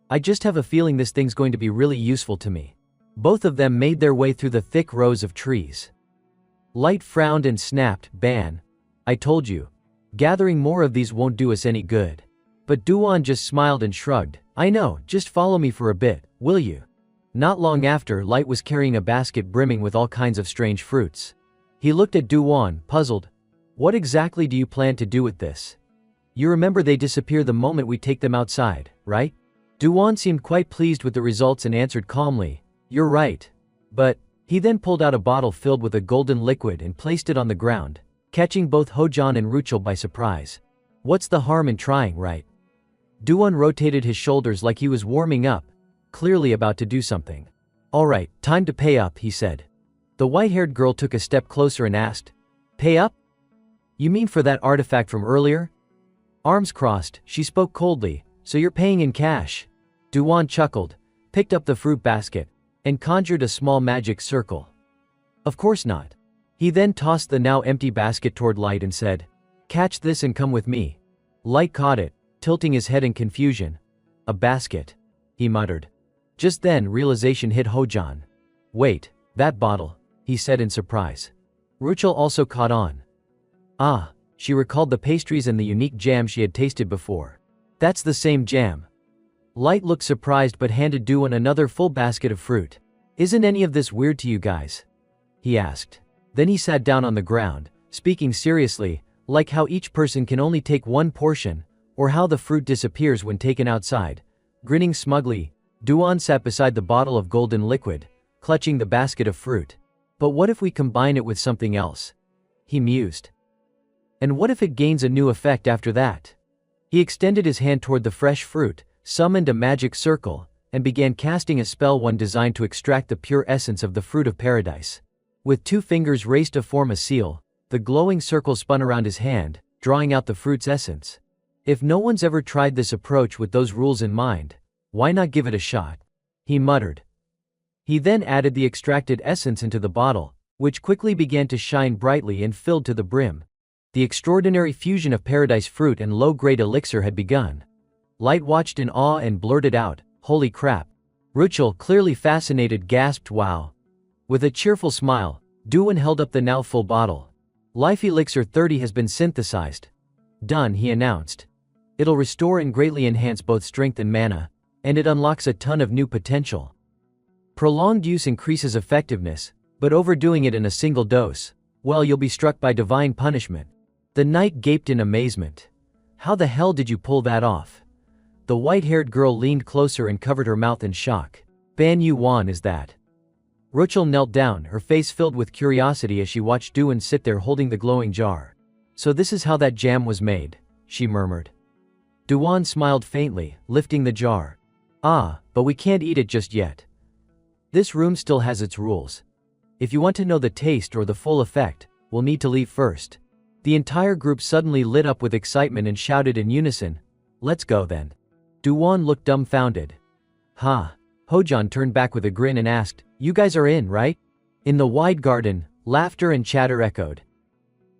I just have a feeling this thing's going to be really useful to me." Both of them made their way through the thick rows of trees. Light frowned and snapped, "Ban. I told you. Gathering more of these won't do us any good." But Duan just smiled and shrugged. "I know, just follow me for a bit, will you?" Not long after, Light was carrying a basket brimming with all kinds of strange fruits. He looked at Duan, puzzled. "What exactly do you plan to do with this? You remember they disappear the moment we take them outside, right?" Duan seemed quite pleased with the results and answered calmly, "You're right. But..." He then pulled out a bottle filled with a golden liquid and placed it on the ground, catching both Hojan and Rachel by surprise. "What's the harm in trying, right?" Duan rotated his shoulders like he was warming up, clearly about to do something. "All right, time to pay up," he said. The white-haired girl took a step closer and asked, "Pay up? You mean for that artifact from earlier?" Arms crossed, she spoke coldly. "So you're paying in cash?" Duan chuckled, picked up the fruit basket, and conjured a small magic circle. "Of course not." He then tossed the now empty basket toward Light and said, "Catch this and come with me." Light caught it, tilting his head in confusion. "A basket," he muttered. Just then realization hit Hojan. "Wait, that bottle," he said in surprise. Rachel also caught on. Ah, she recalled the pastries and the unique jam she had tasted before. "That's the same jam." Light looked surprised but handed Duan another full basket of fruit. "Isn't any of this weird to you guys?" he asked. Then he sat down on the ground, speaking seriously, like how each person can only take one portion, or how the fruit disappears when taken outside. Grinning smugly, Duan sat beside the bottle of golden liquid, clutching the basket of fruit. "But what if we combine it with something else?" he mused. "And what if it gains a new effect after that?" He extended his hand toward the fresh fruit, summoned a magic circle, and began casting a spell one designed to extract the pure essence of the fruit of paradise. With 2 fingers raised to form a seal, the glowing circle spun around his hand, drawing out the fruit's essence. If no one's ever tried this approach with those rules in mind, why not give it a shot? He muttered. He then added the extracted essence into the bottle, which quickly began to shine brightly and filled to the brim. The extraordinary fusion of paradise fruit and low-grade elixir had begun. Light watched in awe and blurted out, "Holy crap. Ruchel, clearly fascinated, gasped, "Wow." With a cheerful smile, Duan held up the now full bottle. "Life Elixir 30 has been synthesized. Done," he announced. "It'll restore and greatly enhance both strength and mana, and it unlocks a ton of new potential. Prolonged use increases effectiveness, but overdoing it in a single dose, well, you'll be struck by divine punishment." The knight gaped in amazement. "How the hell did you pull that off?" The white-haired girl leaned closer and covered her mouth in shock. "Ban Yuan, is that?" Ruchel knelt down, her face filled with curiosity as she watched Duan sit there holding the glowing jar. "So this is how that jam was made," she murmured. Duan smiled faintly, lifting the jar. "Ah, but we can't eat it just yet. This room still has its rules. If you want to know the taste or the full effect, we'll need to leave first." The entire group suddenly lit up with excitement and shouted in unison, "Let's go then." Duan looked dumbfounded. "Huh?" Hojan turned back with a grin and asked, "You guys are in, right?" In the wide garden, laughter and chatter echoed.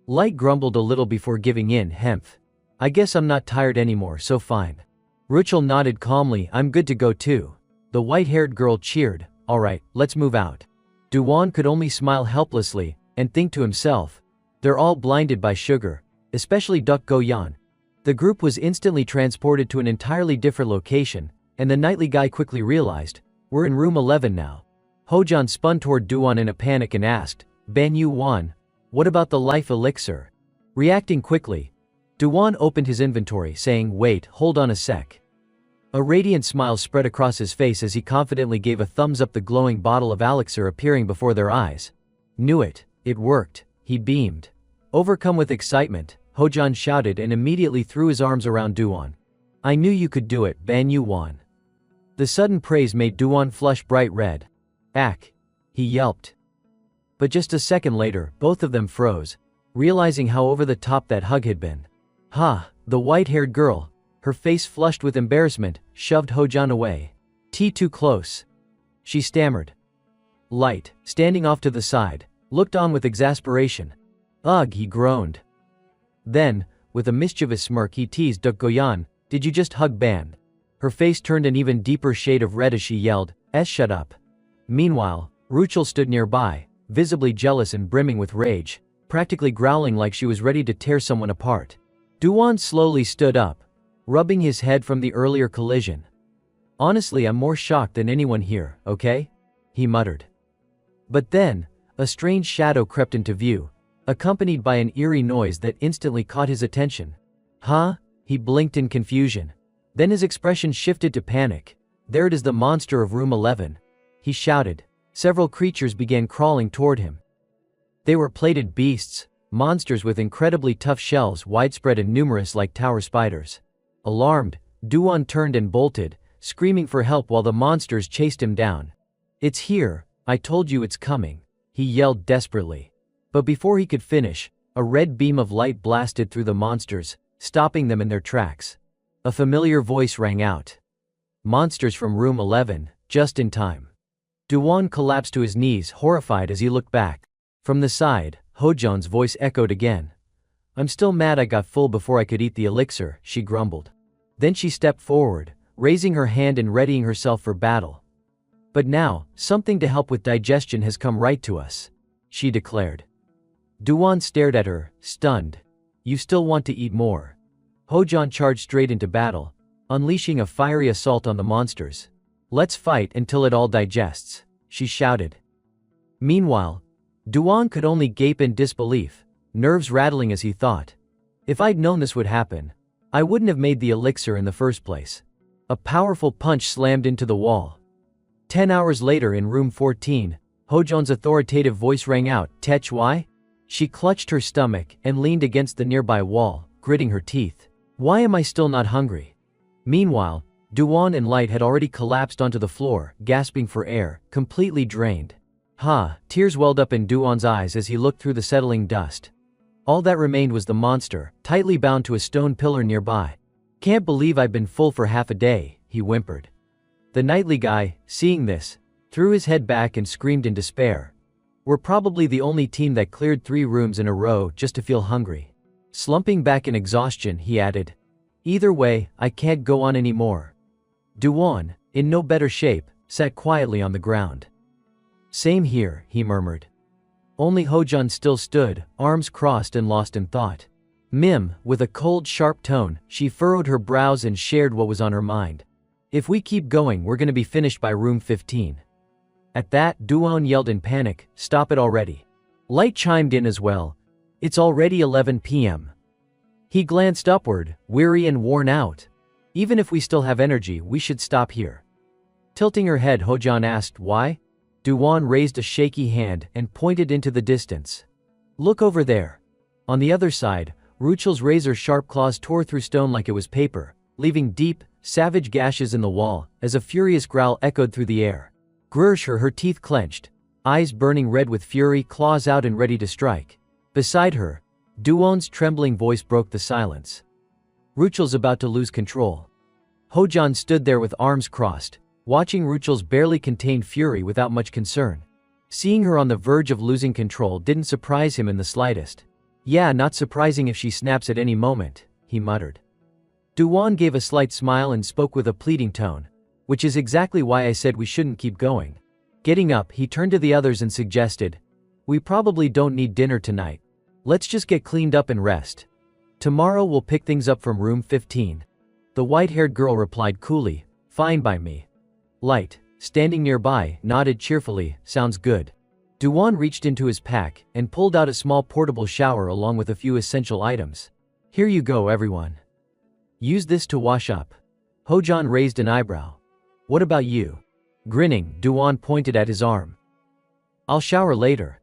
Light grumbled a little before giving in. "Hemph. I guess I'm not tired anymore, so fine." Ruchel nodded calmly. "I'm good to go too." The white-haired girl cheered. "All right, let's move out." Duan could only smile helplessly and think to himself, "They're all blinded by sugar, especially Duk Goyan." The group was instantly transported to an entirely different location, and the nightly guy quickly realized, "We're in room 11 now." Hojan spun toward Duan in a panic and asked, "Ban Yuan, what about the life elixir?" Reacting quickly, Duan opened his inventory, saying, "Wait, hold on a sec." A radiant smile spread across his face as he confidently gave a thumbs up, the glowing bottle of elixir appearing before their eyes. "Knew it, it worked," he beamed. Overcome with excitement, Hojan shouted and immediately threw his arms around Duan. "I knew you could do it, Ban Yuan." The sudden praise made Duan flush bright red. "Ack!" he yelped. But just a second later, both of them froze, realizing how over the top that hug had been. "Ha!" The white-haired girl, her face flushed with embarrassment, shoved Hojan away. "Too close," she stammered. Light, standing off to the side, looked on with exasperation. "Ugh," he groaned. Then, with a mischievous smirk, he teased, "Duk Goyan, did you just hug Ban?" Her face turned an even deeper shade of red as she yelled, "Shut up." Meanwhile, Ruchel stood nearby, visibly jealous and brimming with rage, practically growling like she was ready to tear someone apart. Duan slowly stood up, rubbing his head from the earlier collision. "Honestly, I'm more shocked than anyone here, okay?" he muttered. But then, a strange shadow crept into view, accompanied by an eerie noise that instantly caught his attention. "Huh?" He blinked in confusion. Then his expression shifted to panic. "There it is, the monster of room 11. He shouted. Several creatures began crawling toward him. They were plated beasts, monsters with incredibly tough shells, widespread and numerous like tower spiders. Alarmed, Duan turned and bolted, screaming for help while the monsters chased him down. "It's here, I told you it's coming," he yelled desperately. But before he could finish, a red beam of light blasted through the monsters, stopping them in their tracks. A familiar voice rang out. "Monsters from room 11, just in time." Duan collapsed to his knees, horrified as he looked back. From the side, Hojan's voice echoed again. "I'm still mad I got full before I could eat the elixir," she grumbled. Then she stepped forward, raising her hand and readying herself for battle. "But now, something to help with digestion has come right to us," she declared. Duan stared at her, stunned. "You still want to eat more?" Hojan charged straight into battle, unleashing a fiery assault on the monsters. "Let's fight until it all digests," she shouted. Meanwhile, Duan could only gape in disbelief, nerves rattling as he thought. "If I'd known this would happen, I wouldn't have made the elixir in the first place." A powerful punch slammed into the wall. 10 hours later in room 14, Hojan's authoritative voice rang out, "Tech why?" She clutched her stomach and leaned against the nearby wall, gritting her teeth. "Why am I still not hungry?" Meanwhile, Duan and Light had already collapsed onto the floor, gasping for air, completely drained. Tears welled up in Duan's eyes as he looked through the settling dust. All that remained was the monster, tightly bound to a stone pillar nearby. "Can't believe I've been full for half a day," he whimpered. The nightly guy, seeing this, threw his head back and screamed in despair. "We're probably the only team that cleared 3 rooms in a row just to feel hungry." Slumping back in exhaustion, he added, "Either way, I can't go on anymore." Duan, in no better shape, sat quietly on the ground. "Same here," he murmured. Only Hojan still stood, arms crossed and lost in thought. With a cold, sharp tone, she furrowed her brows and shared what was on her mind. "If we keep going, we're gonna be finished by room 15. At that, Duan yelled in panic, "Stop it already." Light chimed in as well. "It's already 11 p.m. He glanced upward, weary and worn out. "Even if we still have energy, we should stop here." Tilting her head, Hojan asked, "Why?" Duan raised a shaky hand and pointed into the distance. "Look over there." On the other side, Ruchel's razor-sharp claws tore through stone like it was paper, leaving deep, savage gashes in the wall, as a furious growl echoed through the air. Grursher, her teeth clenched, eyes burning red with fury, claws out and ready to strike. Beside her, Duan's trembling voice broke the silence. "Ruchel's about to lose control." Hojan stood there with arms crossed, watching Ruchel's barely contained fury without much concern. Seeing her on the verge of losing control didn't surprise him in the slightest. "Yeah, not surprising if she snaps at any moment," he muttered. Duan gave a slight smile and spoke with a pleading tone. "Which is exactly why I said we shouldn't keep going." Getting up, he turned to the others and suggested, "We probably don't need dinner tonight. Let's just get cleaned up and rest. Tomorrow we'll pick things up from room 15. The white-haired girl replied coolly, "Fine by me." Light, standing nearby, nodded cheerfully, "Sounds good." Duan reached into his pack and pulled out a small portable shower along with a few essential items. "Here you go, everyone. Use this to wash up." Hojan raised an eyebrow. "What about you?" Grinning, Duan pointed at his arm. "I'll shower later.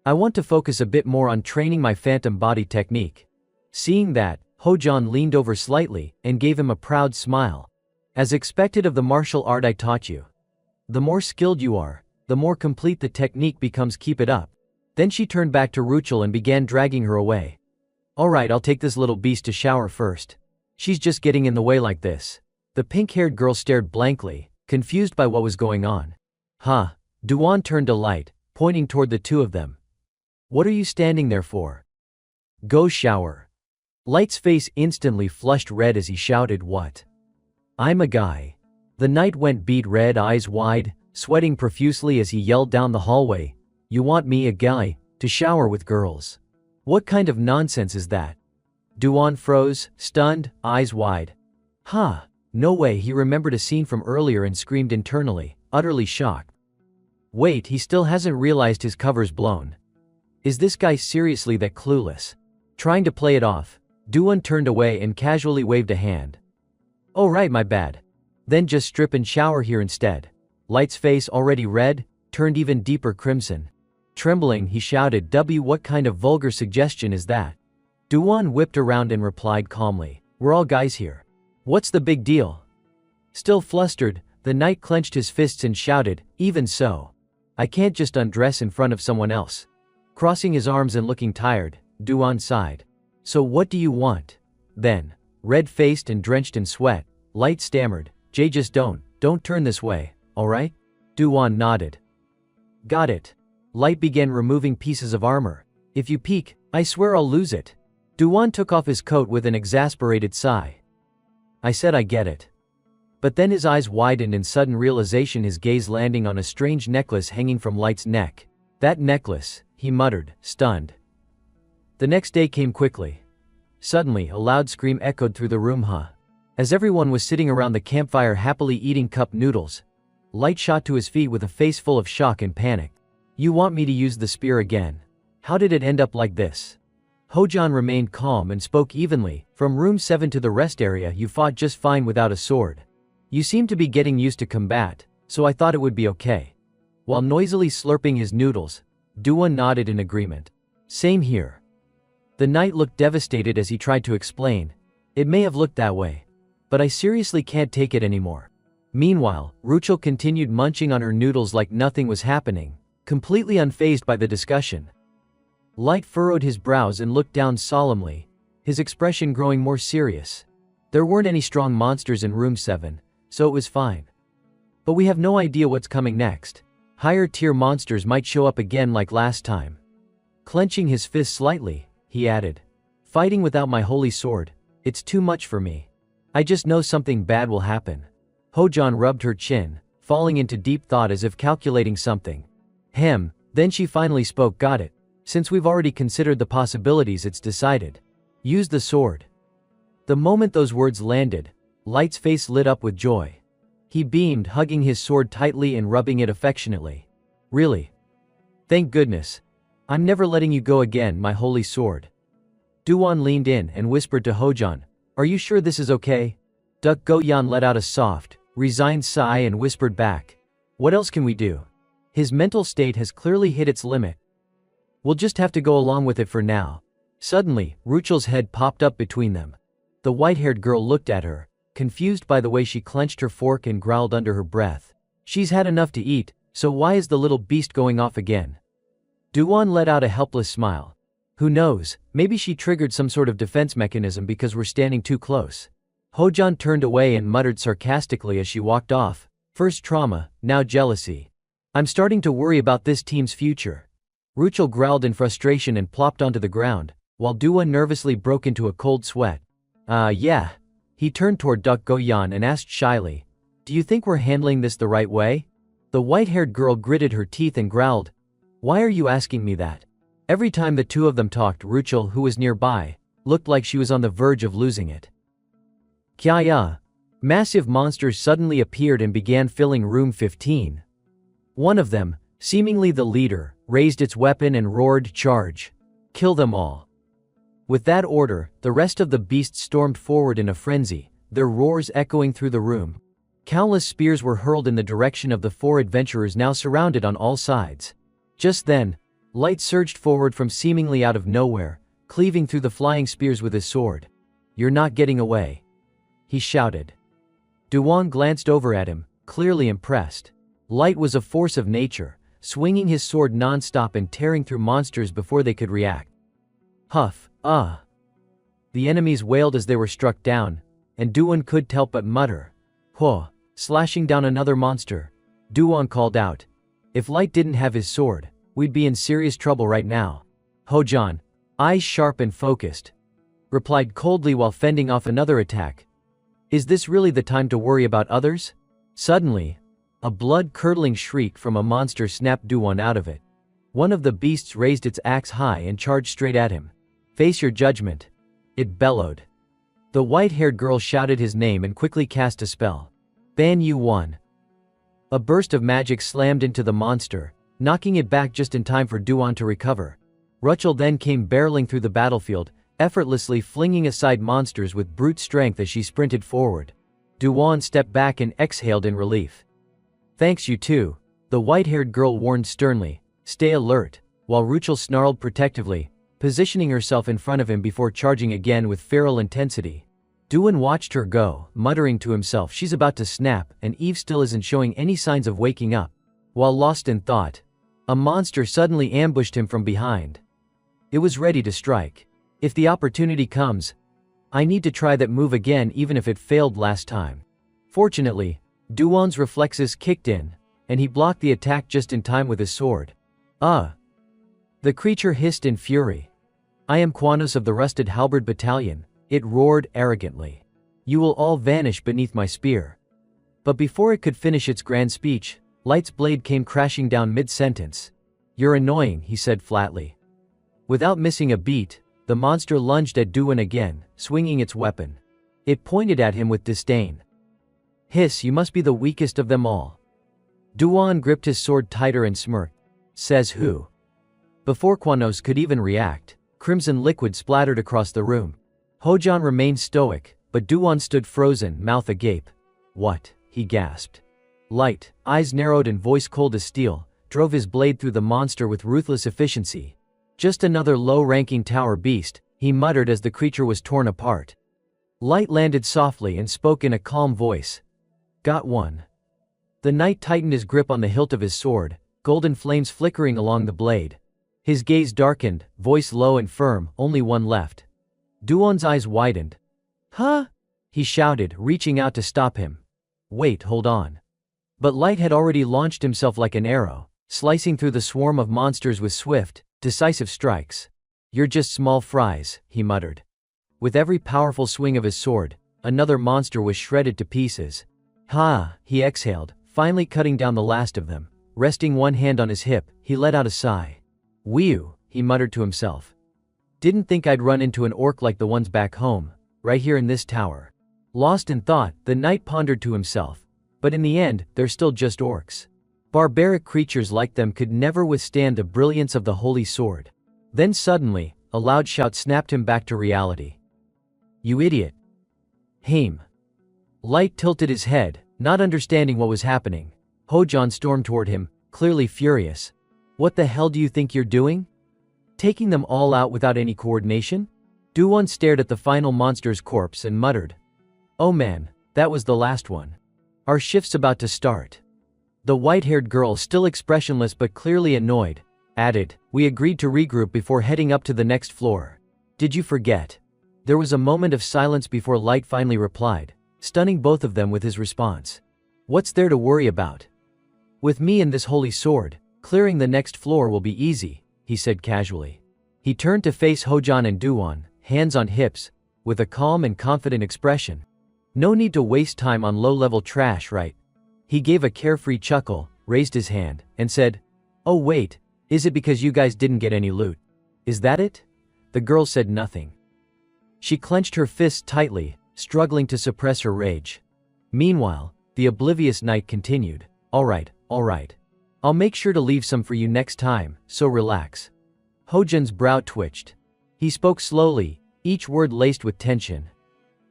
I want to focus a bit more on training my phantom body technique." Seeing that, Hojan leaned over slightly and gave him a proud smile. "As expected of the martial art I taught you. The more skilled you are, the more complete the technique becomes. Keep it up." Then she turned back to Ruchel and began dragging her away. "Alright, I'll take this little beast to shower first. She's just getting in the way like this." The pink-haired girl stared blankly, confused by what was going on. "Huh?" Duan turned to Light, pointing toward the two of them. "What are you standing there for? Go shower." Light's face instantly flushed red as he shouted, "What? I'm a guy." The knight went beet red, eyes wide, sweating profusely as he yelled down the hallway, "You want me, a guy, to shower with girls? What kind of nonsense is that?" Duan froze, stunned, eyes wide. "Huh? No way." He remembered a scene from earlier and screamed internally, utterly shocked. Wait, he still hasn't realized his cover's blown. Is this guy seriously that clueless? Trying to play it off, Duan turned away and casually waved a hand. "Oh right, my bad. Then just strip and shower here instead." Light's face, already red, turned even deeper crimson. Trembling, he shouted, What kind of vulgar suggestion is that?" Duan whipped around and replied calmly, "We're all guys here. What's the big deal?" Still flustered, the knight clenched his fists and shouted, "Even so. I can't just undress in front of someone else." Crossing his arms and looking tired, Duan sighed. "So what do you want?" Then, red-faced and drenched in sweat, Light stammered, "Jay, just don't turn this way, alright?" Duan nodded. "Got it." Light began removing pieces of armor. "If you peek, I swear I'll lose it." Duan took off his coat with an exasperated sigh. "I said I get it." But then his eyes widened in sudden realization, his gaze landing on a strange necklace hanging from Light's neck. "That necklace," he muttered, stunned. The next day came quickly. Suddenly, a loud scream echoed through the room. As everyone was sitting around the campfire happily eating cup noodles, Light shot to his feet with a face full of shock and panic. "You want me to use the spear again? How did it end up like this?" Hojan remained calm and spoke evenly, "From room 7 to the rest area you fought just fine without a sword. You seem to be getting used to combat, so I thought it would be okay." While noisily slurping his noodles, Duan nodded in agreement. "Same here." The knight looked devastated as he tried to explain. "It may have looked that way, but I seriously can't take it anymore." Meanwhile, Ruchel continued munching on her noodles like nothing was happening, completely unfazed by the discussion. Light furrowed his brows and looked down solemnly, his expression growing more serious. There weren't any strong monsters in room 7, so it was fine. But we have no idea what's coming next. Higher tier monsters might show up again like last time. Clenching his fist slightly, he added, "Fighting without my holy sword, it's too much for me. I just know something bad will happen." Hojan rubbed her chin, falling into deep thought as if calculating something. Then she finally spoke. Got it. Since we've already considered the possibilities, it's decided. Use the sword. The moment those words landed, Light's face lit up with joy. He beamed, hugging his sword tightly and rubbing it affectionately. Really? Thank goodness. I'm never letting you go again, my holy sword. Duan leaned in and whispered to Hojan, are you sure this is okay? Duk Goyan let out a soft, resigned sigh and whispered back, what else can we do? His mental state has clearly hit its limit. We'll just have to go along with it for now. Suddenly, Ruchel's head popped up between them. The white-haired girl looked at her, confused by the way she clenched her fork and growled under her breath. She's had enough to eat, so why is the little beast going off again? Duan let out a helpless smile. Who knows, maybe she triggered some sort of defense mechanism because we're standing too close. Hojan turned away and muttered sarcastically as she walked off. First trauma, now jealousy. I'm starting to worry about this team's future. Ruchel growled in frustration and plopped onto the ground, while Duan nervously broke into a cold sweat. Yeah. He turned toward Duk Goyan and asked shyly, do you think we're handling this the right way? The white-haired girl gritted her teeth and growled, why are you asking me that? Every time the two of them talked, Ruchel, who was nearby, looked like she was on the verge of losing it. Kya. Massive monsters suddenly appeared and began filling room 15. One of them, seemingly the leader, raised its weapon and roared, charge. Kill them all. With that order, the rest of the beasts stormed forward in a frenzy, their roars echoing through the room. Countless spears were hurled in the direction of the four adventurers now surrounded on all sides. Just then, Light surged forward from seemingly out of nowhere, cleaving through the flying spears with his sword. You're not getting away. He shouted. Duan glanced over at him, clearly impressed. Light was a force of nature, swinging his sword non-stop and tearing through monsters before they could react. Huff, The enemies wailed as they were struck down, and Duan couldn't help but mutter. Huh. Slashing down another monster, Duan called out. If Light didn't have his sword, we'd be in serious trouble right now. Hojan, eyes sharp and focused, replied coldly while fending off another attack. Is this really the time to worry about others? Suddenly, a blood-curdling shriek from a monster snapped Duan out of it. One of the beasts raised its axe high and charged straight at him. Face your judgment. It bellowed. The white-haired girl shouted his name and quickly cast a spell. Ban Yu 1. A burst of magic slammed into the monster, knocking it back just in time for Duan to recover. Ruchel then came barreling through the battlefield, effortlessly flinging aside monsters with brute strength as she sprinted forward. Duan stepped back and exhaled in relief. Thanks, you too, the white-haired girl warned sternly. Stay alert, while Ruchel snarled protectively, positioning herself in front of him before charging again with feral intensity. Duan watched her go, muttering to himself she's about to snap and Eve still isn't showing any signs of waking up. While lost in thought, a monster suddenly ambushed him from behind. It was ready to strike. If the opportunity comes, I need to try that move again even if it failed last time. Fortunately, Duan's reflexes kicked in, and he blocked the attack just in time with his sword. The creature hissed in fury. I am Quanos of the Rusted Halberd Battalion, it roared arrogantly. You will all vanish beneath my spear. But before it could finish its grand speech, Light's blade came crashing down mid-sentence. You're annoying, he said flatly. Without missing a beat, the monster lunged at Duan again, swinging its weapon. It pointed at him with disdain. Hiss, you must be the weakest of them all. Duan gripped his sword tighter and smirked. Says who? Before Quanos could even react, crimson liquid splattered across the room. Hojan remained stoic, but Duan stood frozen, mouth agape. What? He gasped. Light, eyes narrowed and voice cold as steel, drove his blade through the monster with ruthless efficiency. Just another low-ranking tower beast, he muttered as the creature was torn apart. Light landed softly and spoke in a calm voice. Got one. The knight tightened his grip on the hilt of his sword, golden flames flickering along the blade. His gaze darkened, voice low and firm, only one left. Duan's eyes widened. Huh? He shouted, reaching out to stop him. Wait, hold on. But Light had already launched himself like an arrow, slicing through the swarm of monsters with swift, decisive strikes. You're just small fries, he muttered. With every powerful swing of his sword, another monster was shredded to pieces. Ha, he exhaled, finally cutting down the last of them. Resting one hand on his hip, he let out a sigh. "Whew," he muttered to himself. "Didn't think I'd run into an orc like the ones back home, right here in this tower." Lost in thought, the knight pondered to himself. But in the end, they're still just orcs. Barbaric creatures like them could never withstand the brilliance of the holy sword. Then suddenly, a loud shout snapped him back to reality. "You idiot!" "Haim!" Light tilted his head, not understanding what was happening. Hojan stormed toward him, clearly furious. "What the hell do you think you're doing? Taking them all out without any coordination?" Duwon stared at the final monster's corpse and muttered, "Oh man, that was the last one. Our shift's about to start." The white-haired girl, still expressionless but clearly annoyed, added, "We agreed to regroup before heading up to the next floor. Did you forget?" There was a moment of silence before Light finally replied, stunning both of them with his response. "What's there to worry about? With me and this holy sword, clearing the next floor will be easy," he said casually. He turned to face Hojan and Duwon, hands on hips, with a calm and confident expression. "No need to waste time on low-level trash, right?" He gave a carefree chuckle, raised his hand, and said, "Oh wait, is it because you guys didn't get any loot? Is that it?" The girl said nothing. She clenched her fists tightly, struggling to suppress her rage. Meanwhile, the oblivious knight continued, all right. I'll make sure to leave some for you next time, so relax." Hojan's brow twitched. He spoke slowly, each word laced with tension.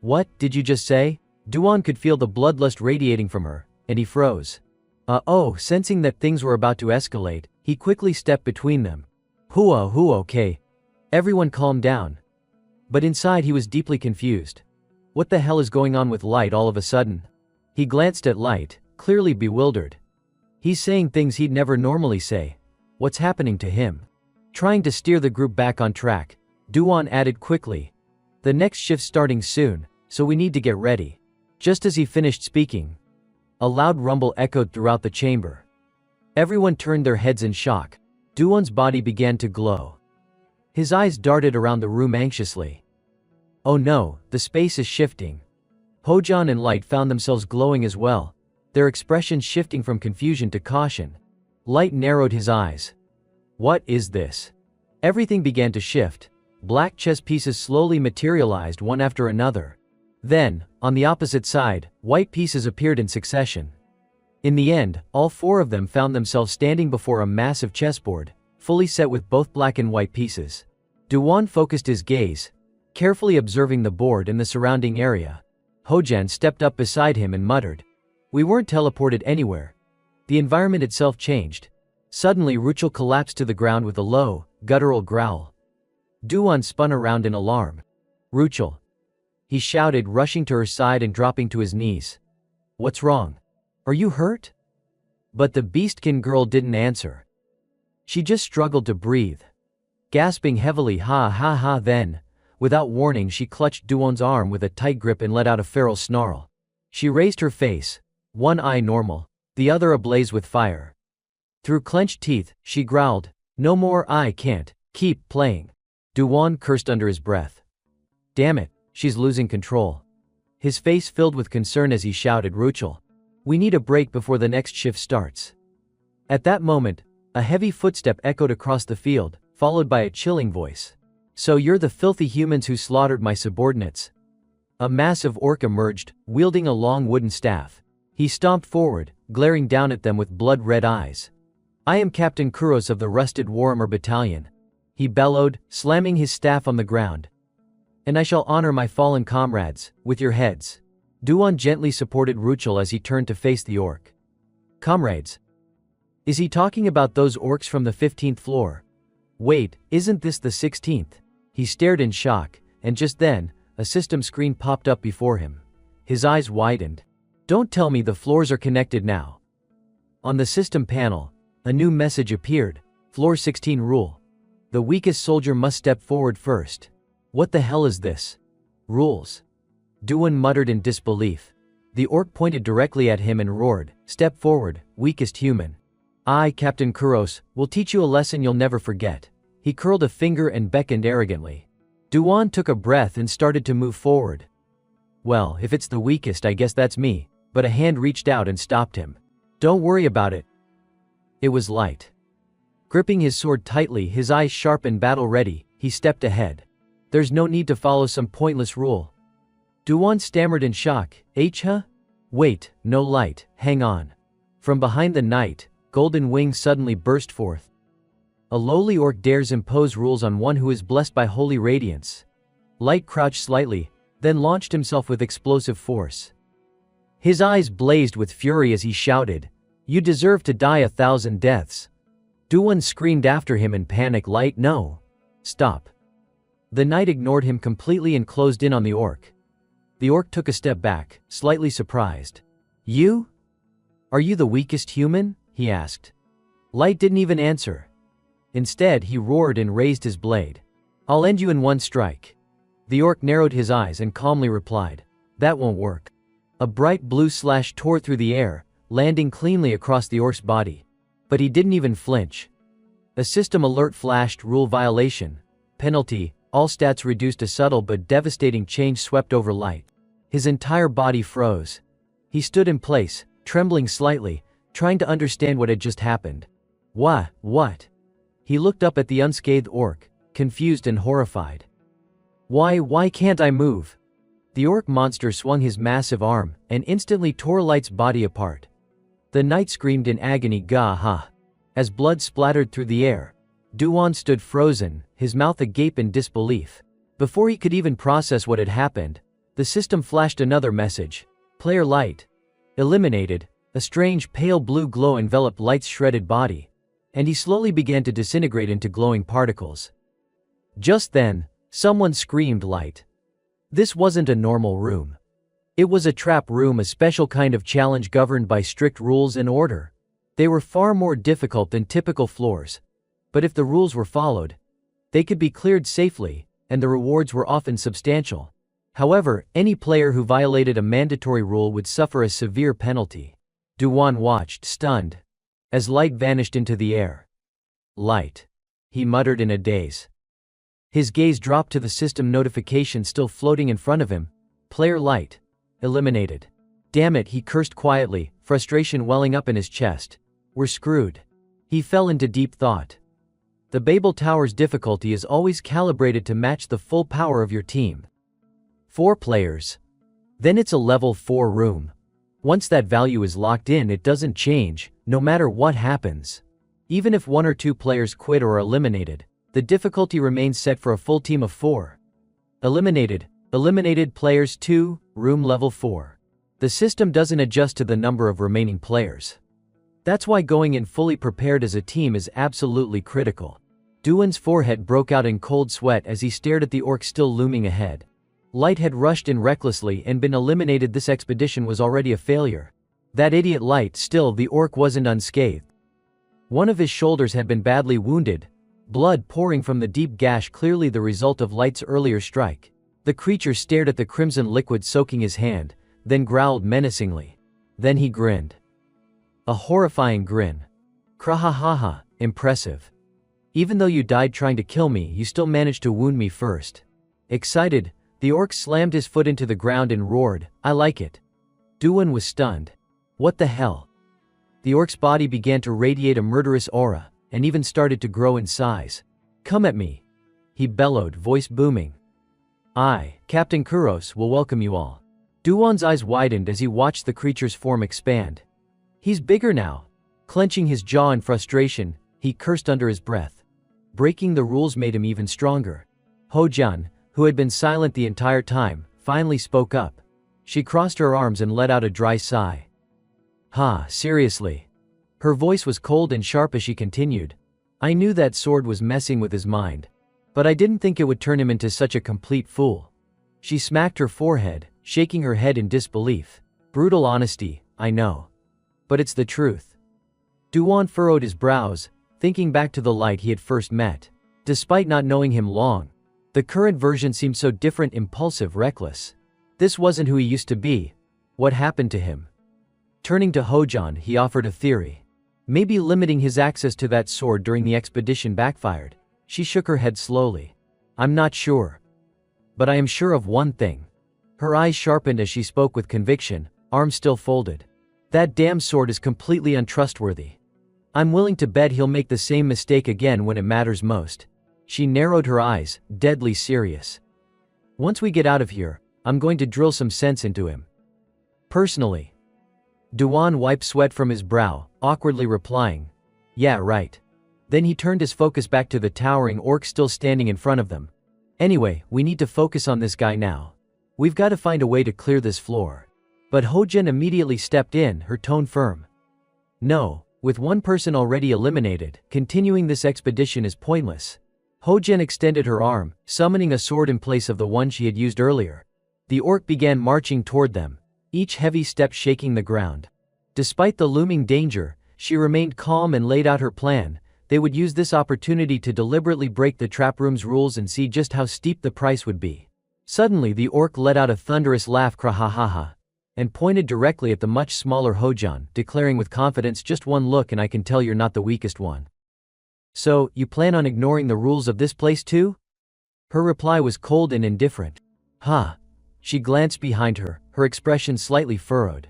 "What did you just say?" Duwon could feel the bloodlust radiating from her, and he froze. Sensing that things were about to escalate, he quickly stepped between them. Okay. Everyone calm down." But inside he was deeply confused. What the hell is going on with Light all of a sudden? He glanced at Light, clearly bewildered. He's saying things he'd never normally say. What's happening to him? Trying to steer the group back on track, Duwon added quickly, "The next shift's starting soon, so we need to get ready." Just as he finished speaking, a loud rumble echoed throughout the chamber. Everyone turned their heads in shock. Duwon's body began to glow. His eyes darted around the room anxiously. "Oh no, the space is shifting." Hojan and Light found themselves glowing as well, their expressions shifting from confusion to caution. Light narrowed his eyes. "What is this?" Everything began to shift. Black chess pieces slowly materialized one after another. Then, on the opposite side, white pieces appeared in succession. In the end, all four of them found themselves standing before a massive chessboard, fully set with both black and white pieces. Duwon focused his gaze, carefully observing the board and the surrounding area. Hojan stepped up beside him and muttered, "We weren't teleported anywhere." The environment itself changed. Suddenly Ruchel collapsed to the ground with a low, guttural growl. Duwon spun around in alarm. "Ruchel!" he shouted, rushing to her side and dropping to his knees. "What's wrong? Are you hurt?" But the beastkin girl didn't answer. She just struggled to breathe. Gasping heavily, then, without warning, she clutched Duwon's arm with a tight grip and let out a feral snarl. She raised her face, one eye normal, the other ablaze with fire. Through clenched teeth, she growled, "No more, I can't keep playing." Duwon cursed under his breath. "Damn it, she's losing control." His face filled with concern as he shouted, "Ruchel, we need a break before the next shift starts." At that moment, a heavy footstep echoed across the field, followed by a chilling voice. "So you're the filthy humans who slaughtered my subordinates." A massive orc emerged, wielding a long wooden staff. He stomped forward, glaring down at them with blood-red eyes. "I am Captain Kuros of the Rusted Warhammer Battalion," he bellowed, slamming his staff on the ground. "And I shall honor my fallen comrades, with your heads." Duwon gently supported Ruchel as he turned to face the orc. "Comrades? Is he talking about those orcs from the 15th floor? Wait, isn't this the 16th? He stared in shock, and just then, a system screen popped up before him. His eyes widened. "Don't tell me the floors are connected now." On the system panel, a new message appeared. Floor 16 rule. The weakest soldier must step forward first. What the hell is this? Rules? Duwon muttered in disbelief. The orc pointed directly at him and roared, "Step forward, weakest human. I, Captain Kuros, will teach you a lesson you'll never forget." He curled a finger and beckoned arrogantly. Duwon took a breath and started to move forward. "Well, if it's the weakest, I guess that's me," but a hand reached out and stopped him. Don't worry about it. It was Light. Gripping his sword tightly, his eyes sharp and battle-ready, he stepped ahead. There's no need to follow some pointless rule. Duan stammered in shock. Huh? Wait, no Light, hang on. From behind the knight, golden wings suddenly burst forth. A lowly orc dares impose rules on one who is blessed by holy radiance. Light crouched slightly, then launched himself with explosive force. His eyes blazed with fury as he shouted, "You deserve to die 1,000 deaths." Duan screamed after him in panic. Light, no. Stop. The knight ignored him completely and closed in on the orc. The orc took a step back, slightly surprised. You? Are you the weakest human? He asked. Light didn't even answer. Instead, he roared and raised his blade. I'll end you in one strike. The orc narrowed his eyes and calmly replied, that won't work. A bright blue slash tore through the air, landing cleanly across the orc's body. But he didn't even flinch. A system alert flashed. Rule violation. Penalty. All stats reduced. A subtle but devastating change swept over Light. His entire body froze. He stood in place, trembling slightly, trying to understand what had just happened. What? He looked up at the unscathed orc, confused and horrified. Why can't I move? The orc monster swung his massive arm and instantly tore Light's body apart. The knight screamed in agony, Gah-ha. As blood splattered through the air, Duan stood frozen, his mouth agape in disbelief. Before he could even process what had happened, the system flashed another message. Player Light eliminated. A strange pale blue glow enveloped Light's shredded body, and he slowly began to disintegrate into glowing particles. Just then, someone screamed, Light. This wasn't a normal room. It was a trap room, a special kind of challenge governed by strict rules and order. They were far more difficult than typical floors. But if the rules were followed, they could be cleared safely, and the rewards were often substantial. However, any player who violated a mandatory rule would suffer a severe penalty. Duan watched, stunned, as Light vanished into the air. Light, he muttered in a daze. His gaze dropped to the system notification still floating in front of him. Player Light eliminated. Damn it, he cursed quietly, frustration welling up in his chest. We're screwed. He fell into deep thought. The Babel Tower's difficulty is always calibrated to match the full power of your team. 4 players. Then it's a level 4 room. Once that value is locked in, it doesn't change, no matter what happens. Even if 1 or 2 players quit or are eliminated, the difficulty remains set for a full team of 4. Eliminated players 2, room level 4. The system doesn't adjust to the number of remaining players. That's why going in fully prepared as a team is absolutely critical. Duan's forehead broke out in cold sweat as he stared at the orc still looming ahead. Light had rushed in recklessly and been eliminated. This expedition was already a failure. That idiot Light. Still, the orc wasn't unscathed. One of his shoulders had been badly wounded, blood pouring from the deep gash, clearly the result of Light's earlier strike. The creature stared at the crimson liquid soaking his hand, then growled menacingly. Then he grinned. A horrifying grin. Krahahaha, impressive. Even though you died trying to kill me, you still managed to wound me first. Excited, the orc slammed his foot into the ground and roared, I like it. Duan was stunned. What the hell? The orc's body began to radiate a murderous aura, and even started to grow in size. Come at me, he bellowed, voice booming. I, Captain Kuros, will welcome you all. Duan's eyes widened as he watched the creature's form expand. He's bigger now. Clenching his jaw in frustration, he cursed under his breath. Breaking the rules made him even stronger. Hojian, who had been silent the entire time, finally spoke up. She crossed her arms and let out a dry sigh. Seriously? Her voice was cold and sharp as she continued. I knew that sword was messing with his mind, but I didn't think it would turn him into such a complete fool. She smacked her forehead, shaking her head in disbelief. Brutal honesty, I know. But it's the truth. Duan furrowed his brows, thinking back to the Light he had first met. Despite not knowing him long, the current version seemed so different, impulsive, reckless. This wasn't who he used to be. What happened to him? Turning to Hojian, he offered a theory. Maybe limiting his access to that sword during the expedition backfired. She shook her head slowly. I'm not sure. But I am sure of one thing. Her eyes sharpened as she spoke with conviction, arms still folded. That damn sword is completely untrustworthy. I'm willing to bet he'll make the same mistake again when it matters most. She narrowed her eyes, deadly serious. Once we get out of here, I'm going to drill some sense into him. Personally. Duan wiped sweat from his brow, awkwardly replying, "Yeah, right." Then he turned his focus back to the towering orc still standing in front of them. "Anyway, we need to focus on this guy now. We've got to find a way to clear this floor." But Hojian immediately stepped in, her tone firm. "No, with one person already eliminated, continuing this expedition is pointless." Hojian extended her arm, summoning a sword in place of the one she had used earlier. The orc began marching toward them, each heavy step shaking the ground. Despite the looming danger, she remained calm and laid out her plan. They would use this opportunity to deliberately break the trap room's rules and see just how steep the price would be. Suddenly the orc let out a thunderous laugh, "Krahahaha," and pointed directly at the much smaller Hojian, declaring with confidence, "Just one look and I can tell you're not the weakest one." "So, you plan on ignoring the rules of this place too?" Her reply was cold and indifferent. "Huh." She glanced behind her, her expression slightly furrowed.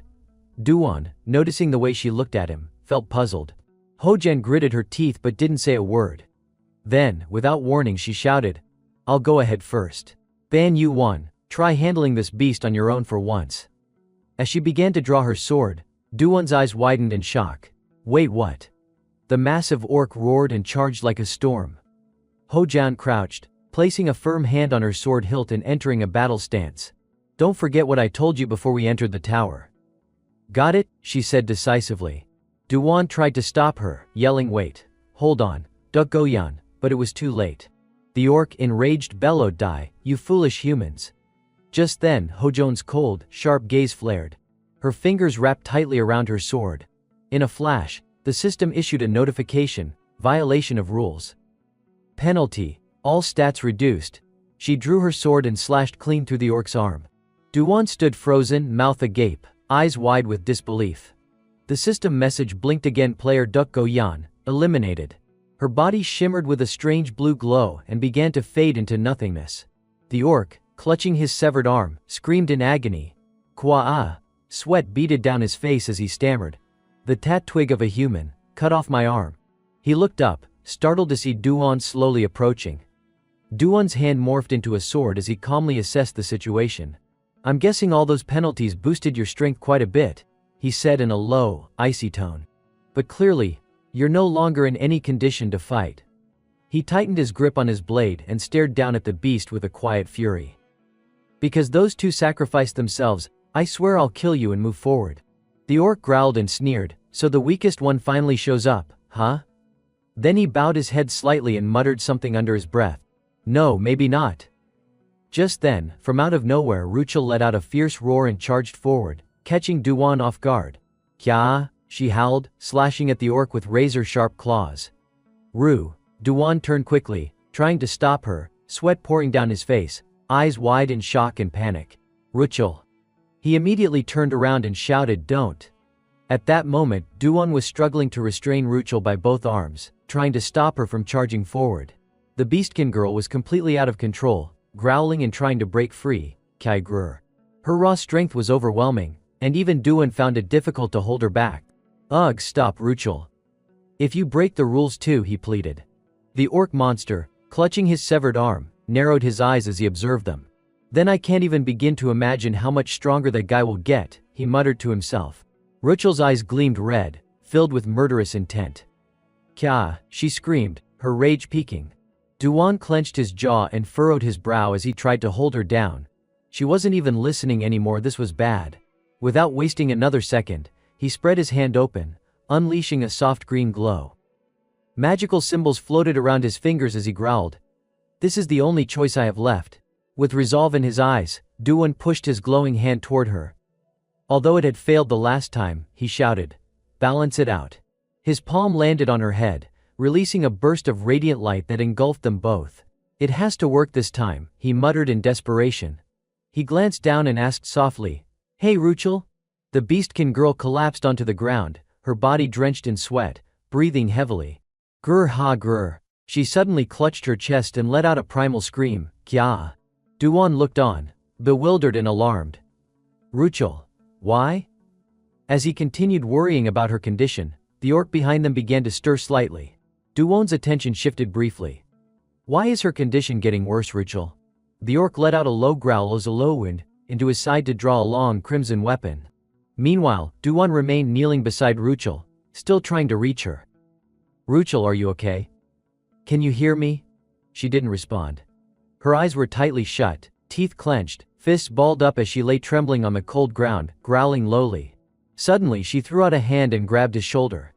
Duan, noticing the way she looked at him, felt puzzled. Hojian gritted her teeth but didn't say a word. Then, without warning, she shouted, "I'll go ahead first. Ban Yu-1, try handling this beast on your own for once." As she began to draw her sword, Duan's eyes widened in shock. "Wait, what?" The massive orc roared and charged like a storm. Hojian crouched, placing a firm hand on her sword hilt and entering a battle stance. "Don't forget what I told you before we entered the tower." "Got it," she said decisively. Duan tried to stop her, yelling, "Wait, hold on, Duk Goyan," but it was too late. The orc, enraged, bellowed, "Die, you foolish humans." Just then, Hojian's cold, sharp gaze flared. Her fingers wrapped tightly around her sword. In a flash, the system issued a notification: violation of rules. Penalty, all stats reduced. She drew her sword and slashed clean through the orc's arm. Duan stood frozen, mouth agape, eyes wide with disbelief. The system message blinked again: player Duk Goyan, eliminated. Her body shimmered with a strange blue glow and began to fade into nothingness. The orc, clutching his severed arm, screamed in agony. "Kwa-ah!" Sweat beaded down his face as he stammered. "The tat twig of a human, cut off my arm." He looked up, startled to see Duan slowly approaching. Duan's hand morphed into a sword as he calmly assessed the situation. "I'm guessing all those penalties boosted your strength quite a bit," he said in a low, icy tone. "But clearly, you're no longer in any condition to fight." He tightened his grip on his blade and stared down at the beast with a quiet fury. "Because those two sacrificed themselves, I swear I'll kill you and move forward." The orc growled and sneered. "So the weakest one finally shows up, huh?" Then he bowed his head slightly and muttered something under his breath. "No, maybe not." Just then, from out of nowhere, Ruchel let out a fierce roar and charged forward, catching Duan off guard. "Kya?" she howled, slashing at the orc with razor-sharp claws. "Ru!" Duan turned quickly, trying to stop her, sweat pouring down his face, eyes wide in shock and panic. "Ruchel!" He immediately turned around and shouted, "Don't!" At that moment, Duan was struggling to restrain Ruchel by both arms, trying to stop her from charging forward. The beastkin girl was completely out of control, growling and trying to break free. Kai Grur. Her raw strength was overwhelming, and even Duan found it difficult to hold her back. "Ugh, stop, Ruchel. If you break the rules too," he pleaded. The orc monster, clutching his severed arm, narrowed his eyes as he observed them. "Then I can't even begin to imagine how much stronger that guy will get," he muttered to himself. Ruchel's eyes gleamed red, filled with murderous intent. "Kya!" she screamed, her rage peaking. Duan clenched his jaw and furrowed his brow as he tried to hold her down. She wasn't even listening anymore. This was bad. Without wasting another second, he spread his hand open, unleashing a soft green glow. Magical symbols floated around his fingers as he growled. "This is the only choice I have left." With resolve in his eyes, Duan pushed his glowing hand toward her. Although it had failed the last time, he shouted, "Balance it out." His palm landed on her head, releasing a burst of radiant light that engulfed them both. "It has to work this time," he muttered in desperation. He glanced down and asked softly, "Hey, Ruchel?" The beastkin girl collapsed onto the ground, her body drenched in sweat, breathing heavily. "Grr ha grr." She suddenly clutched her chest and let out a primal scream, "Kya!" Duan looked on, bewildered and alarmed. "Ruchel. Why?" As he continued worrying about her condition, the orc behind them began to stir slightly. Du-won's attention shifted briefly. Why is her condition getting worse, Ruchel? The orc let out a low growl as a low wind into his side to draw a long crimson weapon. Meanwhile, Du-won remained kneeling beside Ruchel, still trying to reach her. Ruchel, are you okay? Can you hear me? She didn't respond. Her eyes were tightly shut, teeth clenched, fists balled up as she lay trembling on the cold ground, growling lowly. Suddenly she threw out a hand and grabbed his shoulder.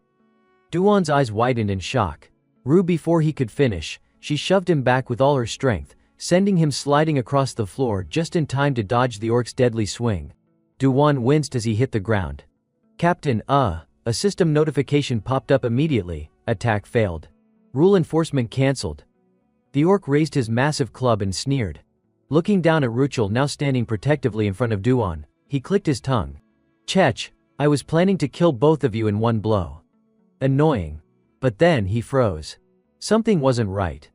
Du-won's eyes widened in shock. Before he could finish, she shoved him back with all her strength, sending him sliding across the floor just in time to dodge the orc's deadly swing. Du-won winced as he hit the ground. Captain, a system notification popped up immediately. Attack failed. Rule enforcement cancelled. The orc raised his massive club and sneered. Looking down at Ruchel now standing protectively in front of Du-won, he clicked his tongue. Chech, I was planning to kill both of you in one blow. Annoying. But then he froze. Something wasn't right.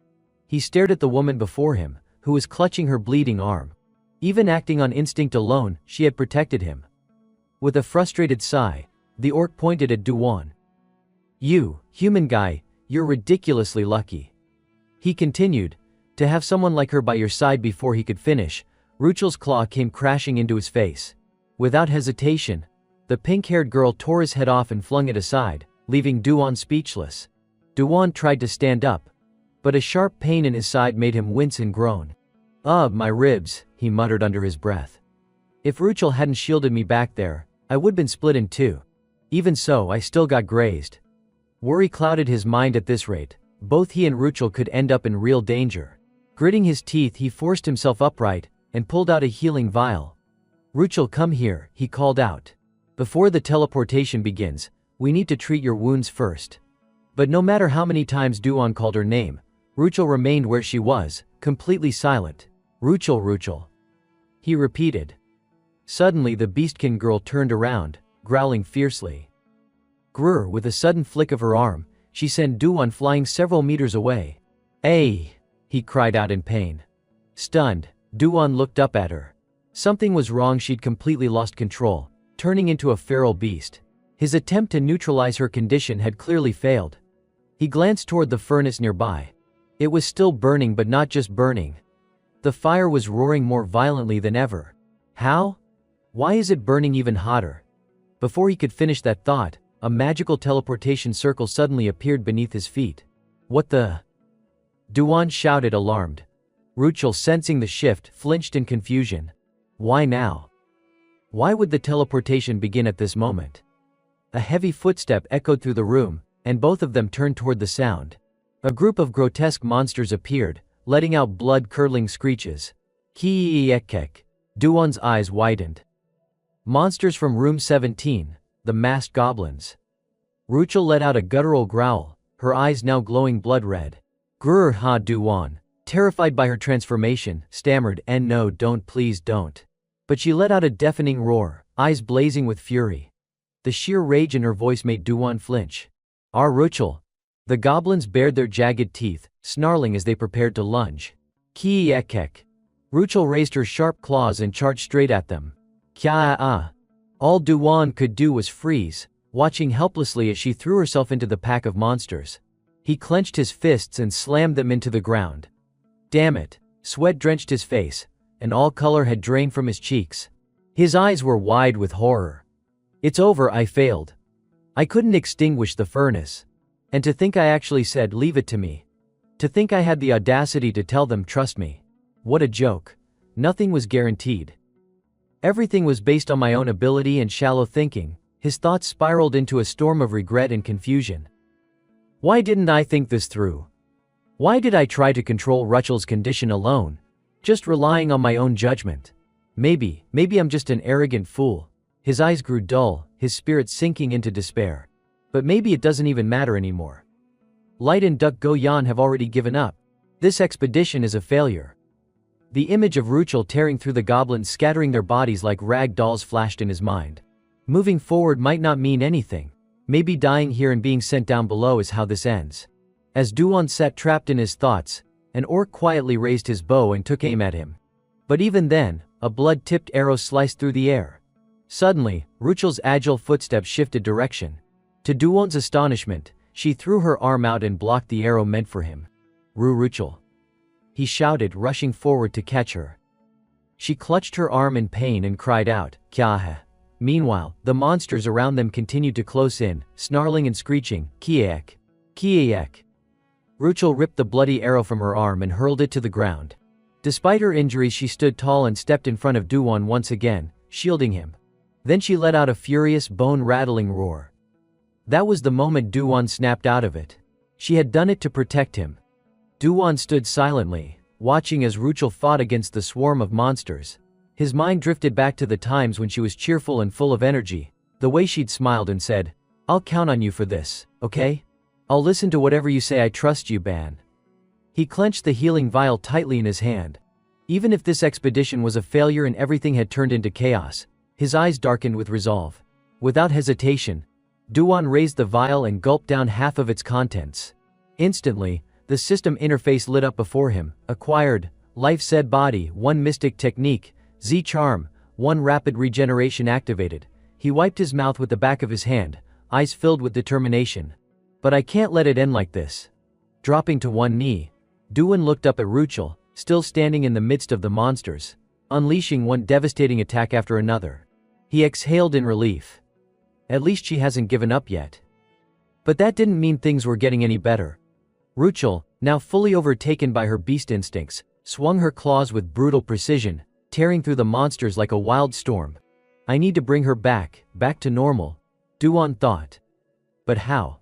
He stared at the woman before him, who was clutching her bleeding arm. Even acting on instinct alone, she had protected him. With a frustrated sigh, the orc pointed at Du-won. You, human guy, you're ridiculously lucky. He continued, to have someone like her by your side. Before he could finish, Ruchel's claw came crashing into his face. Without hesitation, the pink-haired girl tore his head off and flung it aside, leaving Du-won speechless. Du-won tried to stand up, but a sharp pain in his side made him wince and groan. Ugh, my ribs, he muttered under his breath. If Ruchel hadn't shielded me back there, I would've been split in two. Even so, I still got grazed. Worry clouded his mind at this rate. Both he and Ruchel could end up in real danger. Gritting his teeth, he forced himself upright and pulled out a healing vial. Ruchel, come here, he called out. Before the teleportation begins, we need to treat your wounds first. But no matter how many times Du-won called her name, Ruchel remained where she was, completely silent. Ruchel, Ruchel. He repeated. Suddenly the beastkin girl turned around, growling fiercely. Grr, with a sudden flick of her arm, she sent Du-won flying several meters away. Ay! He cried out in pain. Stunned, Du-won looked up at her. Something was wrong. She'd completely lost control, turning into a feral beast. His attempt to neutralize her condition had clearly failed. He glanced toward the furnace nearby. It was still burning, but not just burning. The fire was roaring more violently than ever. How? Why is it burning even hotter? Before he could finish that thought, a magical teleportation circle suddenly appeared beneath his feet. What the? Du-won shouted, alarmed. Ruchel, sensing the shift, flinched in confusion. Why now? Why would the teleportation begin at this moment? A heavy footstep echoed through the room, and both of them turned toward the sound. A group of grotesque monsters appeared, letting out blood-curdling screeches. Ki-ek-ek. Du-won's eyes widened. Monsters from room 17, the masked goblins. Ruchel let out a guttural growl, her eyes now glowing blood-red. Grr, ha, Du-won, terrified by her transformation, stammered, no, don't, please don't. But she let out a deafening roar, eyes blazing with fury. The sheer rage in her voice made Du-won flinch. Ruchel. The goblins bared their jagged teeth, snarling as they prepared to lunge. Ki-ek-ek. Ruchel raised her sharp claws and charged straight at them. Kya-ah. All Du-won could do was freeze, watching helplessly as she threw herself into the pack of monsters. He clenched his fists and slammed them into the ground. Damn it. Sweat drenched his face, and all color had drained from his cheeks. His eyes were wide with horror. It's over, I failed. I couldn't extinguish the furnace. And to think I actually said, leave it to me. To think I had the audacity to tell them, trust me. What a joke. Nothing was guaranteed. Everything was based on my own ability and shallow thinking. His thoughts spiraled into a storm of regret and confusion. Why didn't I think this through? Why did I try to control Ruchel's condition alone, just relying on my own judgment? Maybe I'm just an arrogant fool. His eyes grew dull, his spirit sinking into despair. But maybe it doesn't even matter anymore. Light and Duck Go-yan have already given up. This expedition is a failure. The image of Ruchel tearing through the goblins, scattering their bodies like rag dolls, flashed in his mind. Moving forward might not mean anything. Maybe dying here and being sent down below is how this ends. As Du-won sat trapped in his thoughts, an orc quietly raised his bow and took aim at him. But even then, a blood-tipped arrow sliced through the air. Suddenly, Ruchel's agile footsteps shifted direction. To Duwon's astonishment, she threw her arm out and blocked the arrow meant for him. Ruchel! He shouted, rushing forward to catch her. She clutched her arm in pain and cried out, Kya hai? Meanwhile, the monsters around them continued to close in, snarling and screeching, Kiek! Kiek! Ruchel ripped the bloody arrow from her arm and hurled it to the ground. Despite her injuries, she stood tall and stepped in front of Duwon once again, shielding him. Then she let out a furious, bone-rattling roar. That was the moment Duwon snapped out of it. She had done it to protect him. Duwon stood silently, watching as Ruchel fought against the swarm of monsters. His mind drifted back to the times when she was cheerful and full of energy, the way she'd smiled and said, I'll count on you for this, okay? I'll listen to whatever you say. I trust you, Ban. He clenched the healing vial tightly in his hand. Even if this expedition was a failure and everything had turned into chaos, his eyes darkened with resolve. Without hesitation, Duwon raised the vial and gulped down half of its contents. Instantly, the system interface lit up before him. Acquired, Life Said Body, 1 Mystic Technique, Z Charm, 1 Rapid Regeneration activated. He wiped his mouth with the back of his hand, eyes filled with determination. But I can't let it end like this. Dropping to one knee, Duwon looked up at Ruchel, still standing in the midst of the monsters, unleashing one devastating attack after another. He exhaled in relief. At least she hasn't given up yet. But that didn't mean things were getting any better. Ruchel, now fully overtaken by her beast instincts, swung her claws with brutal precision, tearing through the monsters like a wild storm. I need to bring her back to normal, Duwon thought. But how?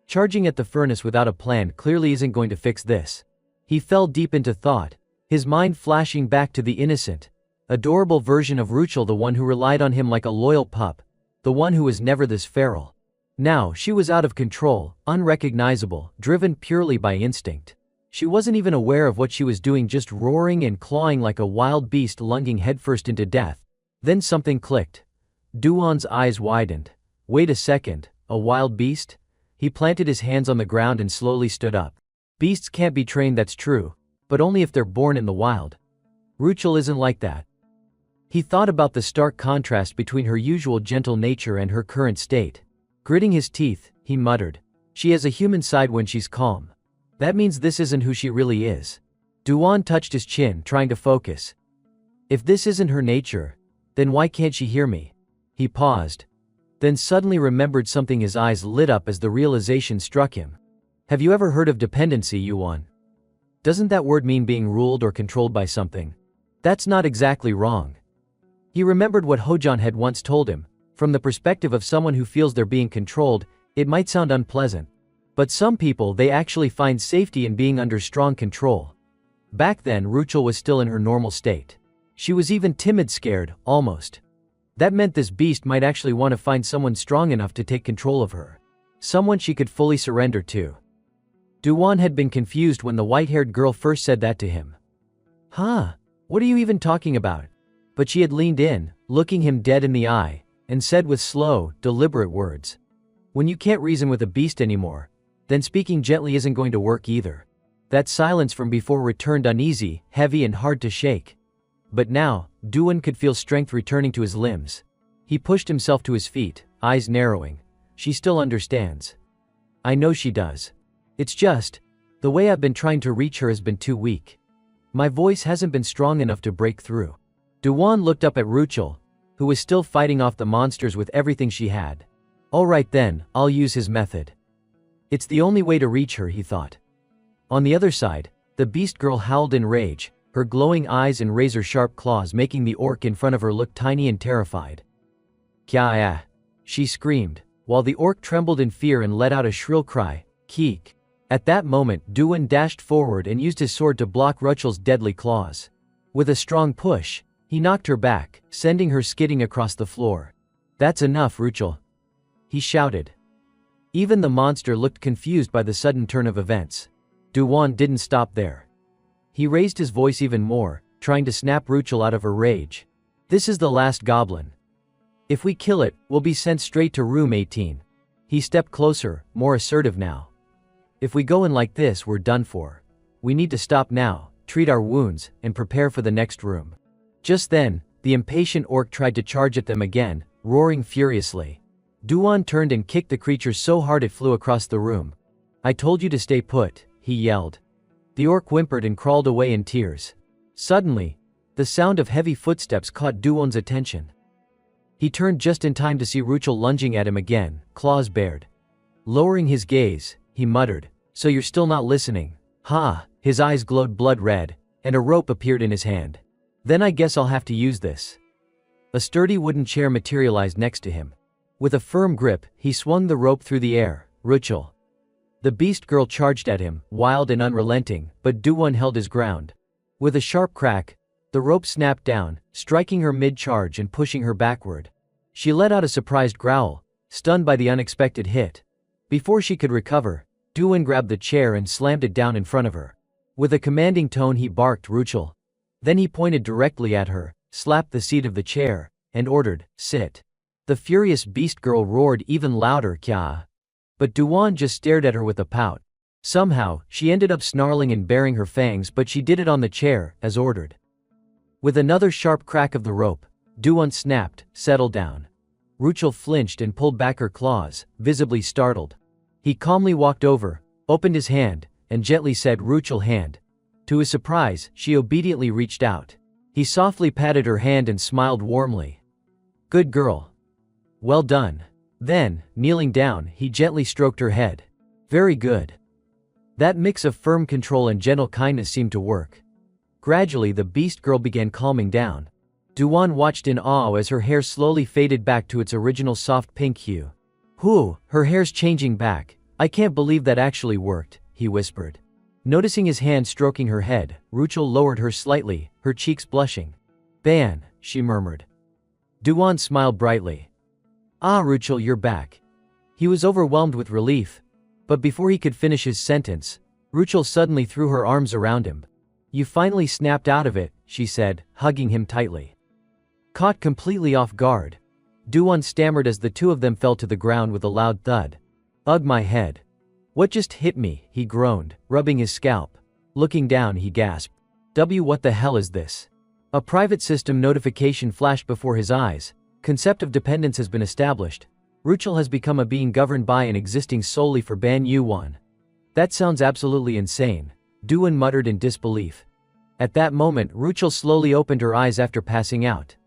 Charging at the furnace without a plan clearly isn't going to fix this. He fell deep into thought, his mind flashing back to the innocent, adorable version of Ruchel, the one who relied on him like a loyal pup, the one who was never this feral. Now she was out of control, unrecognizable, driven purely by instinct. She wasn't even aware of what she was doing, just roaring and clawing like a wild beast lunging headfirst into death. Then something clicked. Duwon's eyes widened. Wait a second, a wild beast? He planted his hands on the ground and slowly stood up. Beasts can't be trained, that's true, but only if they're born in the wild. Ruchel isn't like that. He thought about the stark contrast between her usual gentle nature and her current state. Gritting his teeth, he muttered, she has a human side when she's calm. That means this isn't who she really is. Duwon touched his chin, trying to focus. If this isn't her nature, then why can't she hear me? He paused, then suddenly remembered something. His eyes lit up as the realization struck him. Have you ever heard of dependency, Yuan? Doesn't that word mean being ruled or controlled by something? That's not exactly wrong. He remembered what Hojan had once told him. From the perspective of someone who feels they're being controlled, it might sound unpleasant. But some people, they actually find safety in being under strong control. Back then, Ruchel was still in her normal state. She was even timid, scared, almost. That meant this beast might actually want to find someone strong enough to take control of her. Someone she could fully surrender to. Duwon had been confused when the white-haired girl first said that to him. Huh? What are you even talking about? But she had leaned in, looking him dead in the eye, and said with slow, deliberate words. When you can't reason with a beast anymore, then speaking gently isn't going to work either. That silence from before returned uneasy, heavy and hard to shake. But now, Duwon could feel strength returning to his limbs. He pushed himself to his feet, eyes narrowing. She still understands. I know she does. It's just, the way I've been trying to reach her has been too weak. My voice hasn't been strong enough to break through. Duwon looked up at Ruchel, who was still fighting off the monsters with everything she had. All right then, I'll use his method. It's the only way to reach her, he thought. On the other side, the beast girl howled in rage, her glowing eyes and razor-sharp claws making the orc in front of her look tiny and terrified. Kya! She screamed, while the orc trembled in fear and let out a shrill cry, Keek. At that moment, Duwon dashed forward and used his sword to block Ruchel's deadly claws. With a strong push, he knocked her back, sending her skidding across the floor. That's enough, Ruchel, he shouted. Even the monster looked confused by the sudden turn of events. Duwon didn't stop there. He raised his voice even more, trying to snap Ruchel out of her rage. This is the last goblin. If we kill it, we'll be sent straight to room 18. He stepped closer, more assertive now. If we go in like this, we're done for. We need to stop now, treat our wounds, and prepare for the next room. Just then, The impatient orc tried to charge at them again, roaring furiously. Duan turned and kicked the creature so hard it flew across the room. "I told you to stay put," he yelled. The orc whimpered and crawled away in tears. Suddenly, the sound of heavy footsteps caught Duan's attention. He turned just in time to see Ruchel lunging at him again, claws bared. Lowering his gaze, he muttered, "So you're still not listening? Ha!" His eyes glowed blood red, and a rope appeared in his hand. "Then I guess I'll have to use this." A sturdy wooden chair materialized next to him. With a firm grip, he swung the rope through the air. "Ruchel." The beast girl charged at him, wild and unrelenting, but Duan held his ground. With a sharp crack, the rope snapped down, striking her mid-charge and pushing her backward. She let out a surprised growl, stunned by the unexpected hit. Before she could recover, Duan grabbed the chair and slammed it down in front of her. With a commanding tone he barked, "Ruchel." Then he pointed directly at her, slapped the seat of the chair, and ordered, "Sit." The furious beast girl roared even louder, "Kya." But Duan just stared at her with a pout. Somehow, she ended up snarling and baring her fangs, but she did it on the chair, as ordered. With another sharp crack of the rope, Duan snapped, "Settle down." Ruchel flinched and pulled back her claws, visibly startled. He calmly walked over, opened his hand, and gently said, "Ruchel, hand." To his surprise, she obediently reached out. He softly patted her hand and smiled warmly. "Good girl. Well done." Then, kneeling down, he gently stroked her head. "Very good." That mix of firm control and gentle kindness seemed to work. Gradually the beast girl began calming down. Duan watched in awe as her hair slowly faded back to its original soft pink hue. "Whew, her hair's changing back. I can't believe that actually worked," he whispered. Noticing his hand stroking her head, Ruchel lowered her slightly, her cheeks blushing. "Ban," she murmured. Duan smiled brightly. "Ah, Ruchel, you're back." He was overwhelmed with relief, but before he could finish his sentence, Ruchel suddenly threw her arms around him. "You finally snapped out of it," she said, hugging him tightly. Caught completely off guard, Duan stammered as the two of them fell to the ground with a loud thud. "Ugh, my head. What just hit me?" he groaned, rubbing his scalp. Looking down, he gasped. What the hell is this?" A private system notification flashed before his eyes. Concept of dependence has been established. Ruchel has become a being governed by and existing solely for Ban Yuan. "That sounds absolutely insane," Duan muttered in disbelief. At that moment, Ruchel slowly opened her eyes after passing out.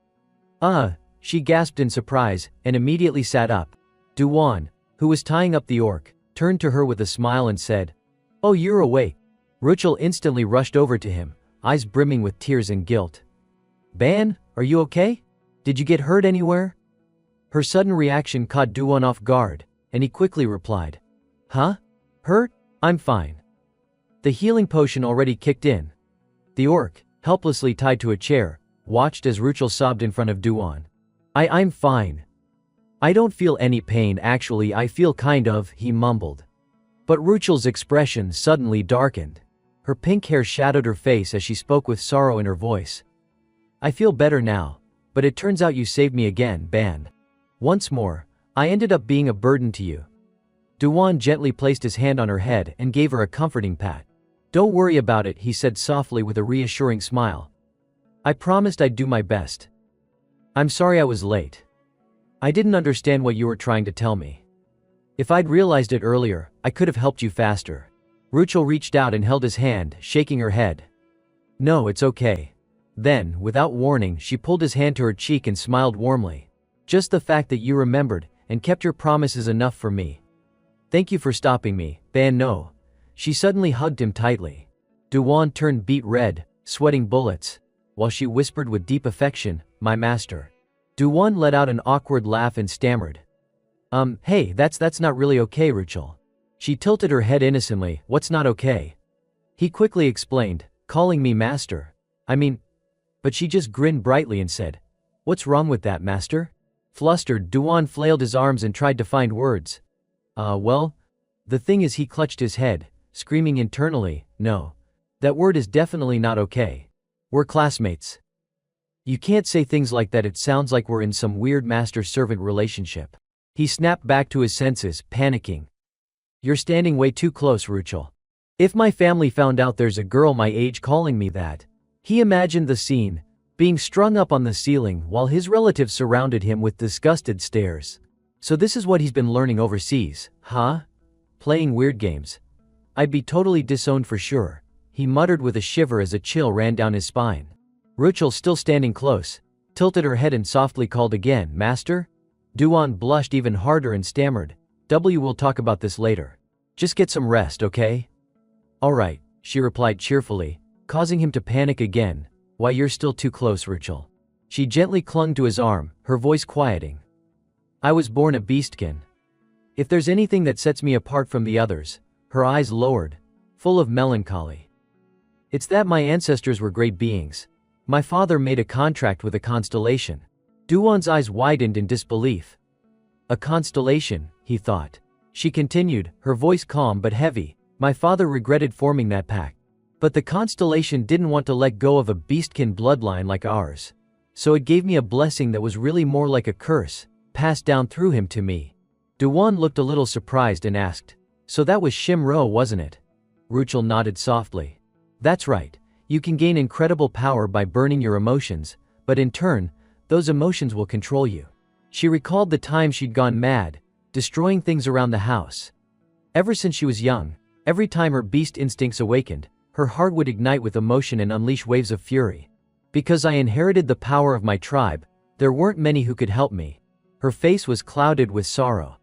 She gasped in surprise, and immediately sat up. Duan, who was tying up the orc, turned to her with a smile and said, "Oh, you're awake." Ruchel instantly rushed over to him, eyes brimming with tears and guilt. "Ban, are you okay? Did you get hurt anywhere?" Her sudden reaction caught Duan off guard, and he quickly replied, "Huh? Hurt? I'm fine." The healing potion already kicked in. The orc, helplessly tied to a chair, watched as Ruchel sobbed in front of Duan. I'm fine. I don't feel any pain, actually I feel kind of," he mumbled. But Ruchel's expression suddenly darkened. Her pink hair shadowed her face as she spoke with sorrow in her voice. "I feel better now, but it turns out you saved me again, Ban. Once more, I ended up being a burden to you." Duan gently placed his hand on her head and gave her a comforting pat. "Don't worry about it," he said softly with a reassuring smile. "I promised I'd do my best. I'm sorry I was late. I didn't understand what you were trying to tell me. If I'd realized it earlier, I could have helped you faster." Ruchel reached out and held his hand, shaking her head. "No, it's okay." Then, without warning, she pulled his hand to her cheek and smiled warmly. "Just the fact that you remembered and kept your promise is enough for me. Thank you for stopping me, Ban No." She suddenly hugged him tightly. Duan turned beet red, sweating bullets, while she whispered with deep affection, "My master." Duan let out an awkward laugh and stammered. Hey, that's not really okay, Ruchel." She tilted her head innocently. "What's not okay?" He quickly explained, "Calling me master. But she just grinned brightly and said, "What's wrong with that, master?" Flustered, Duan flailed his arms and tried to find words. Well, the thing is," he clutched his head, screaming internally, "No. That word is definitely not okay. We're classmates. You can't say things like that, it sounds like we're in some weird master-servant relationship." He snapped back to his senses, panicking. "You're standing way too close, Ruchel. If my family found out there's a girl my age calling me that..." He imagined the scene, being strung up on the ceiling while his relatives surrounded him with disgusted stares. So this is what he's been learning overseas, huh? Playing weird games. I'd be totally disowned for sure, he muttered with a shiver as a chill ran down his spine. Ruchel, still standing close, tilted her head and softly called again, "Master?" Duan blushed even harder and stammered, "We'll talk about this later. Just get some rest, okay?" "Alright," she replied cheerfully, causing him to panic again. "Why, you're still too close, Ruchel." She gently clung to his arm, her voice quieting. "I was born a beastkin. If there's anything that sets me apart from the others," her eyes lowered, full of melancholy, "it's that my ancestors were great beings. My father made a contract with a constellation." Duan's eyes widened in disbelief. "A constellation," he thought. She continued, her voice calm but heavy, "My father regretted forming that pact. But the constellation didn't want to let go of a beastkin bloodline like ours. So it gave me a blessing that was really more like a curse, passed down through him to me." Duan looked a little surprised and asked, "So that was Shimro, wasn't it?" Ruchel nodded softly. "That's right. You can gain incredible power by burning your emotions, but in turn, those emotions will control you." She recalled the time she'd gone mad, destroying things around the house. Ever since she was young, every time her beast instincts awakened, her heart would ignite with emotion and unleash waves of fury. "Because I inherited the power of my tribe, there weren't many who could help me." Her face was clouded with sorrow.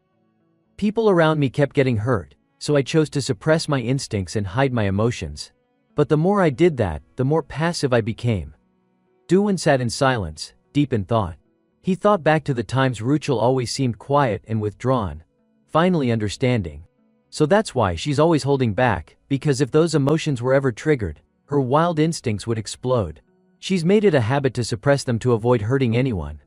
"People around me kept getting hurt, so I chose to suppress my instincts and hide my emotions. But the more I did that, the more passive I became." Duan sat in silence, deep in thought. He thought back to the times Ruchel always seemed quiet and withdrawn, finally understanding. So that's why she's always holding back, because if those emotions were ever triggered, her wild instincts would explode. She's made it a habit to suppress them to avoid hurting anyone.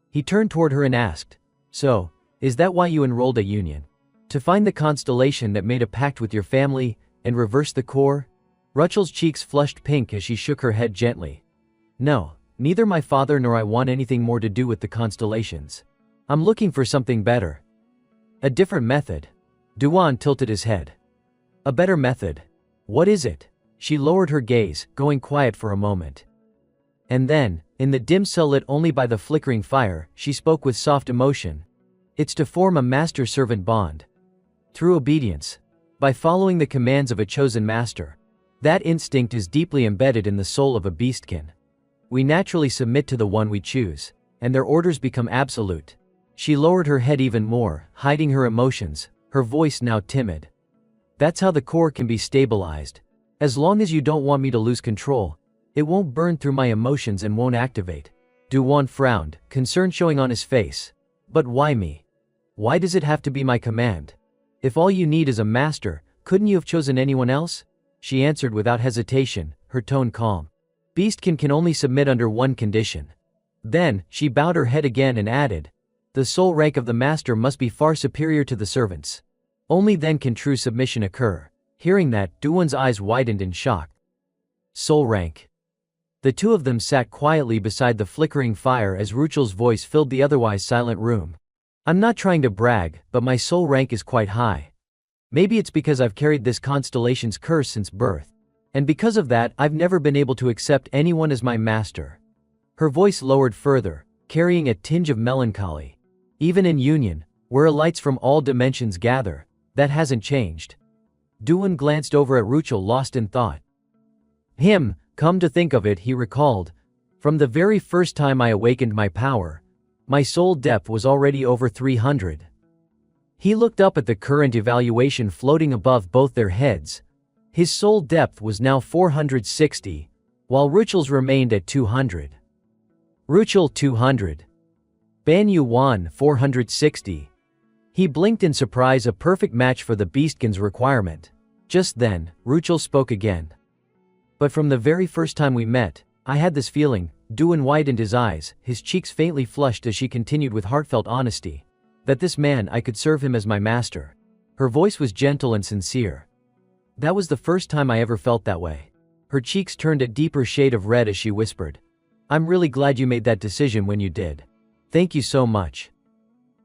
He turned toward her and asked, "So, is that why you enrolled at Union? To find the constellation that made a pact with your family, and reverse the core?" Ruchel's cheeks flushed pink as she shook her head gently. "No, neither my father nor I want anything more to do with the constellations. I'm looking for something better. A different method." Duan tilted his head. "A better method? What is it?" She lowered her gaze, going quiet for a moment. And then, in the dim cell lit only by the flickering fire, she spoke with soft emotion. "It's to form a master-servant bond. Through obedience. By following the commands of a chosen master. That instinct is deeply embedded in the soul of a beastkin. We naturally submit to the one we choose, and their orders become absolute." She lowered her head even more, hiding her emotions, her voice now timid. "That's how the core can be stabilized. As long as you don't want me to lose control, it won't burn through my emotions and won't activate." Duan frowned, concern showing on his face. "But why me? Why does it have to be my command? If all you need is a master, couldn't you have chosen anyone else?" She answered without hesitation, her tone calm. "Beastkin can only submit under one condition." Then, she bowed her head again and added, "The soul rank of the master must be far superior to the servants. Only then can true submission occur." Hearing that, Duan's eyes widened in shock. Soul rank. The two of them sat quietly beside the flickering fire as Ruchel's voice filled the otherwise silent room. "I'm not trying to brag, but my soul rank is quite high. Maybe it's because I've carried this constellation's curse since birth. And because of that, I've never been able to accept anyone as my master." Her voice lowered further, carrying a tinge of melancholy. "Even in Union, where elites from all dimensions gather, that hasn't changed." Duan glanced over at Ruchel, lost in thought. Come to think of it," he recalled. "From the very first time I awakened my power, my soul depth was already over 300. He looked up at the current evaluation floating above both their heads. His soul depth was now 460, while Ruchel's remained at 200. Ruchel 200. Ban Yuan 460. He blinked in surprise, a perfect match for the beastkin's requirement. Just then, Ruchel spoke again. "But from the very first time we met, I had this feeling." Duan widened his eyes, his cheeks faintly flushed as she continued with heartfelt honesty, "that this man, I could serve him as my master." Her voice was gentle and sincere. "That was the first time I ever felt that way." Her cheeks turned a deeper shade of red as she whispered, "I'm really glad you made that decision when you did. Thank you so much."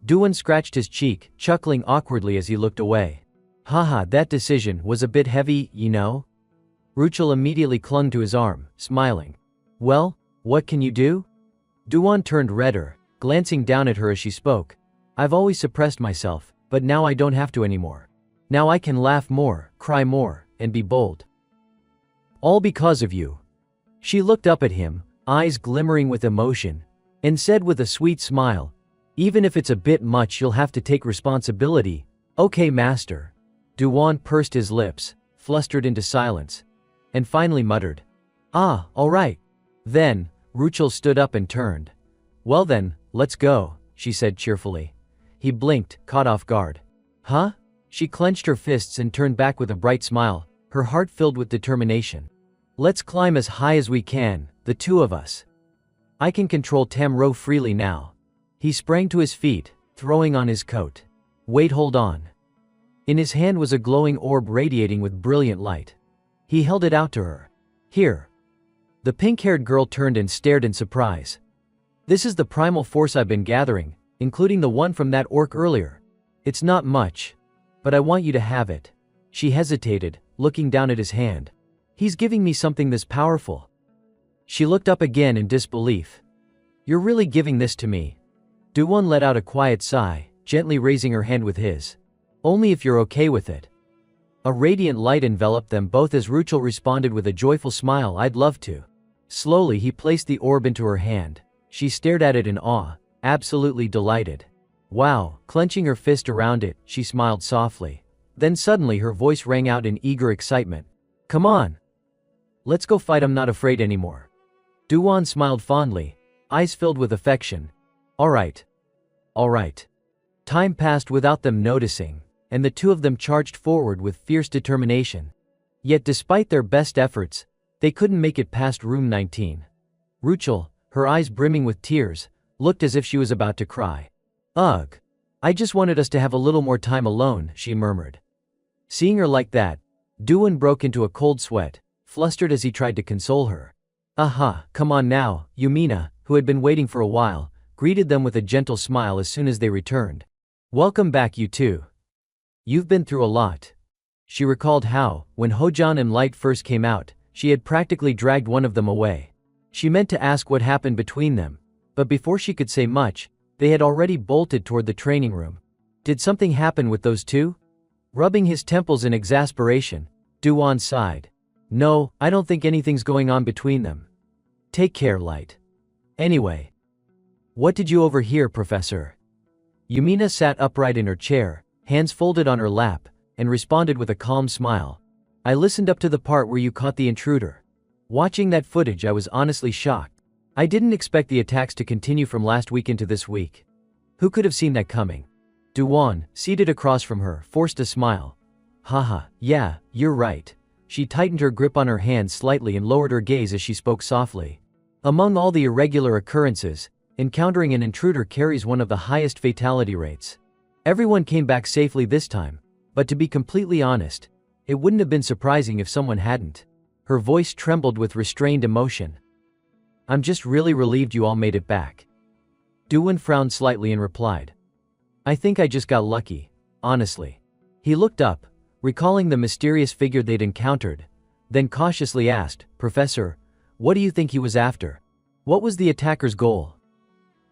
Duan scratched his cheek, chuckling awkwardly as he looked away. "Haha, that decision was a bit heavy, you know?" Ruchel immediately clung to his arm, smiling. "Well, What can you do? Duan turned redder, glancing down at her as she spoke. I've always suppressed myself, but now I don't have to anymore. Now I can laugh more, cry more, and be bold. All because of you. She looked up at him, eyes glimmering with emotion, and said with a sweet smile, even if it's a bit much, you'll have to take responsibility. Okay, master. Duan pursed his lips, flustered into silence, and finally muttered, Ah, all right. Then, Ruchel stood up and turned. Well then, let's go, she said cheerfully. He blinked, caught off guard. Huh? She clenched her fists and turned back with a bright smile, her heart filled with determination. Let's climb as high as we can, the two of us. I can control Tamro freely now. He sprang to his feet, throwing on his coat. Wait, hold on. In his hand was a glowing orb radiating with brilliant light. He held it out to her. Here. The pink-haired girl turned and stared in surprise. This is the primal force I've been gathering, including the one from that orc earlier. It's not much, but I want you to have it. She hesitated, looking down at his hand. He's giving me something this powerful. She looked up again in disbelief. You're really giving this to me? Duwon let out a quiet sigh, gently raising her hand with his. Only if you're okay with it. A radiant light enveloped them both as Ruchel responded with a joyful smile. I'd love to. Slowly he placed the orb into her hand. She stared at it in awe, absolutely delighted. Wow, clenching her fist around it, she smiled softly. Then suddenly her voice rang out in eager excitement. Come on. Let's go fight, I'm not afraid anymore. Duwon smiled fondly, eyes filled with affection. All right. All right. Time passed without them noticing, and the two of them charged forward with fierce determination. Yet despite their best efforts, they couldn't make it past room 19. Ruchel, her eyes brimming with tears, looked as if she was about to cry. Ugh. I just wanted us to have a little more time alone, she murmured. Seeing her like that, Duwon broke into a cold sweat, flustered as he tried to console her. Aha, come on now, Yumina, who had been waiting for a while, greeted them with a gentle smile as soon as they returned. Welcome back, you two. You've been through a lot. She recalled how, when Hojan and Light first came out, she had practically dragged one of them away. She meant to ask what happened between them, but before she could say much, they had already bolted toward the training room. Did something happen with those two? Rubbing his temples in exasperation, Duwon sighed. No, I don't think anything's going on between them. Take care, Light. Anyway. What did you overhear, Professor? Yumina sat upright in her chair, hands folded on her lap, and responded with a calm smile. I listened up to the part where you caught the intruder. Watching that footage, I was honestly shocked. I didn't expect the attacks to continue from last week into this week. Who could have seen that coming? Duwon, seated across from her, forced a smile. Haha, yeah, you're right. She tightened her grip on her hand slightly and lowered her gaze as she spoke softly. Among all the irregular occurrences, encountering an intruder carries one of the highest fatality rates. Everyone came back safely this time, but to be completely honest, it wouldn't have been surprising if someone hadn't. Her voice trembled with restrained emotion. I'm just really relieved you all made it back. Duwon frowned slightly and replied. I think I just got lucky, honestly. He looked up, recalling the mysterious figure they'd encountered, then cautiously asked, Professor, what do you think he was after? What was the attacker's goal?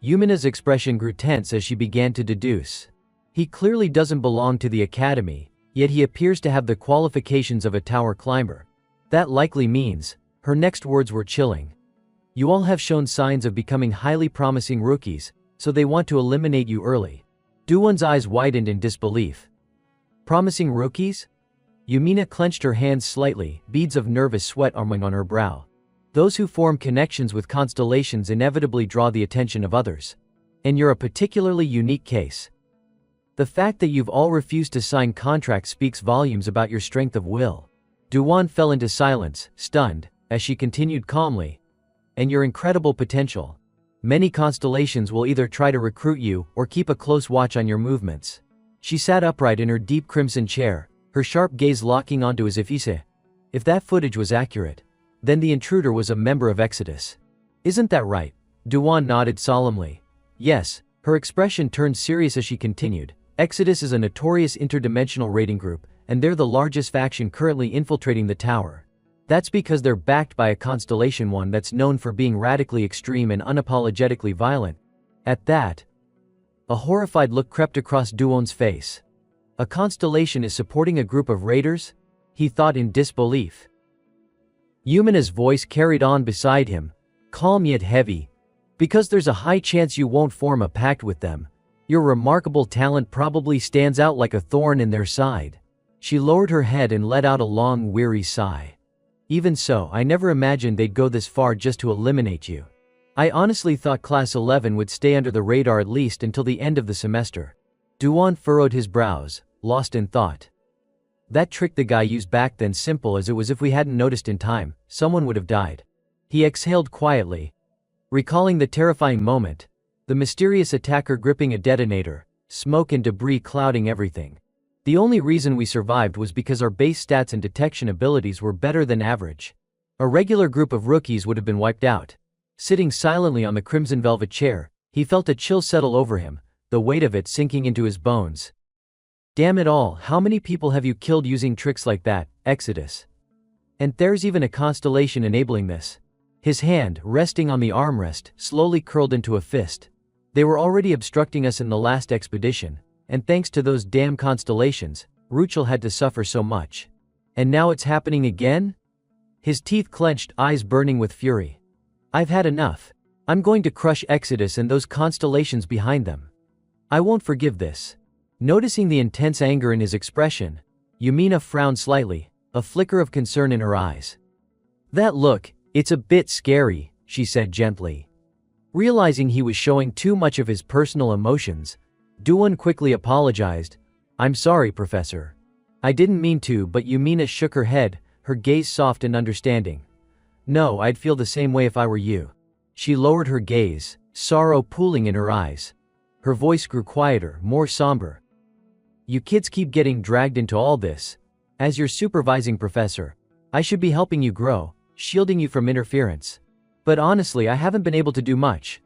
Yumina's expression grew tense as she began to deduce. He clearly doesn't belong to the academy, yet he appears to have the qualifications of a tower climber. That likely means, her next words were chilling. You all have shown signs of becoming highly promising rookies, so they want to eliminate you early. Duwon's eyes widened in disbelief. Promising rookies? Yumina clenched her hands slightly, beads of nervous sweat arming on her brow. Those who form connections with constellations inevitably draw the attention of others. And you're a particularly unique case. The fact that you've all refused to sign contracts speaks volumes about your strength of will. Duwon fell into silence, stunned, as she continued calmly. And your incredible potential. Many constellations will either try to recruit you or keep a close watch on your movements. She sat upright in her deep crimson chair, her sharp gaze locking onto his Ifise. If that footage was accurate, then the intruder was a member of Exodus. Isn't that right? Duwon nodded solemnly. Yes, her expression turned serious as she continued. Exodus is a notorious interdimensional raiding group, and they're the largest faction currently infiltrating the tower. That's because they're backed by a constellation one that's known for being radically extreme and unapologetically violent. At that, a horrified look crept across Duwon's face. A constellation is supporting a group of raiders? He thought in disbelief. Yumina's voice carried on beside him, calm yet heavy. Because there's a high chance you won't form a pact with them. Your remarkable talent probably stands out like a thorn in their side. She lowered her head and let out a long, weary sigh. Even so, I never imagined they'd go this far just to eliminate you. I honestly thought Class 11 would stay under the radar at least until the end of the semester. Duwon furrowed his brows, lost in thought. That trick the guy used back then, simple as it was, if we hadn't noticed in time, someone would have died. He exhaled quietly, recalling the terrifying moment, the mysterious attacker gripping a detonator, smoke and debris clouding everything. The only reason we survived was because our base stats and detection abilities were better than average. A regular group of rookies would have been wiped out. Sitting silently on the crimson velvet chair, he felt a chill settle over him, the weight of it sinking into his bones. Damn it all, how many people have you killed using tricks like that, Exodus? And there's even a constellation enabling this. His hand, resting on the armrest, slowly curled into a fist. They were already obstructing us in the last expedition, and thanks to those damn constellations, Ruchel had to suffer so much. And now it's happening again? His teeth clenched, eyes burning with fury. I've had enough. I'm going to crush Exodus and those constellations behind them. I won't forgive this. Noticing the intense anger in his expression, Yumina frowned slightly, a flicker of concern in her eyes. That look, it's a bit scary, she said gently. Realizing he was showing too much of his personal emotions, Duwon quickly apologized. I'm sorry, Professor. I didn't mean to, but Yumina shook her head, her gaze soft and understanding. No, I'd feel the same way if I were you. She lowered her gaze, sorrow pooling in her eyes. Her voice grew quieter, more somber. You kids keep getting dragged into all this. As your supervising professor, I should be helping you grow, shielding you from interference. But honestly, I haven't been able to do much.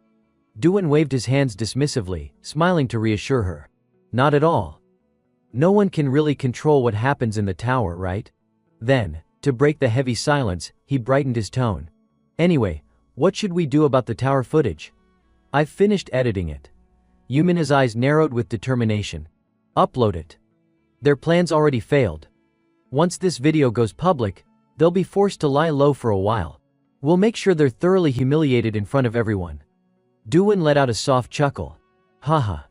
Duwon waved his hands dismissively, smiling to reassure her. Not at all. No one can really control what happens in the tower, right? Then, to break the heavy silence, he brightened his tone. Anyway, what should we do about the tower footage? I've finished editing it. Yumina's eyes narrowed with determination. Upload it. Their plans already failed. Once this video goes public, they'll be forced to lie low for a while. We'll make sure they're thoroughly humiliated in front of everyone. Duwon let out a soft chuckle. Haha.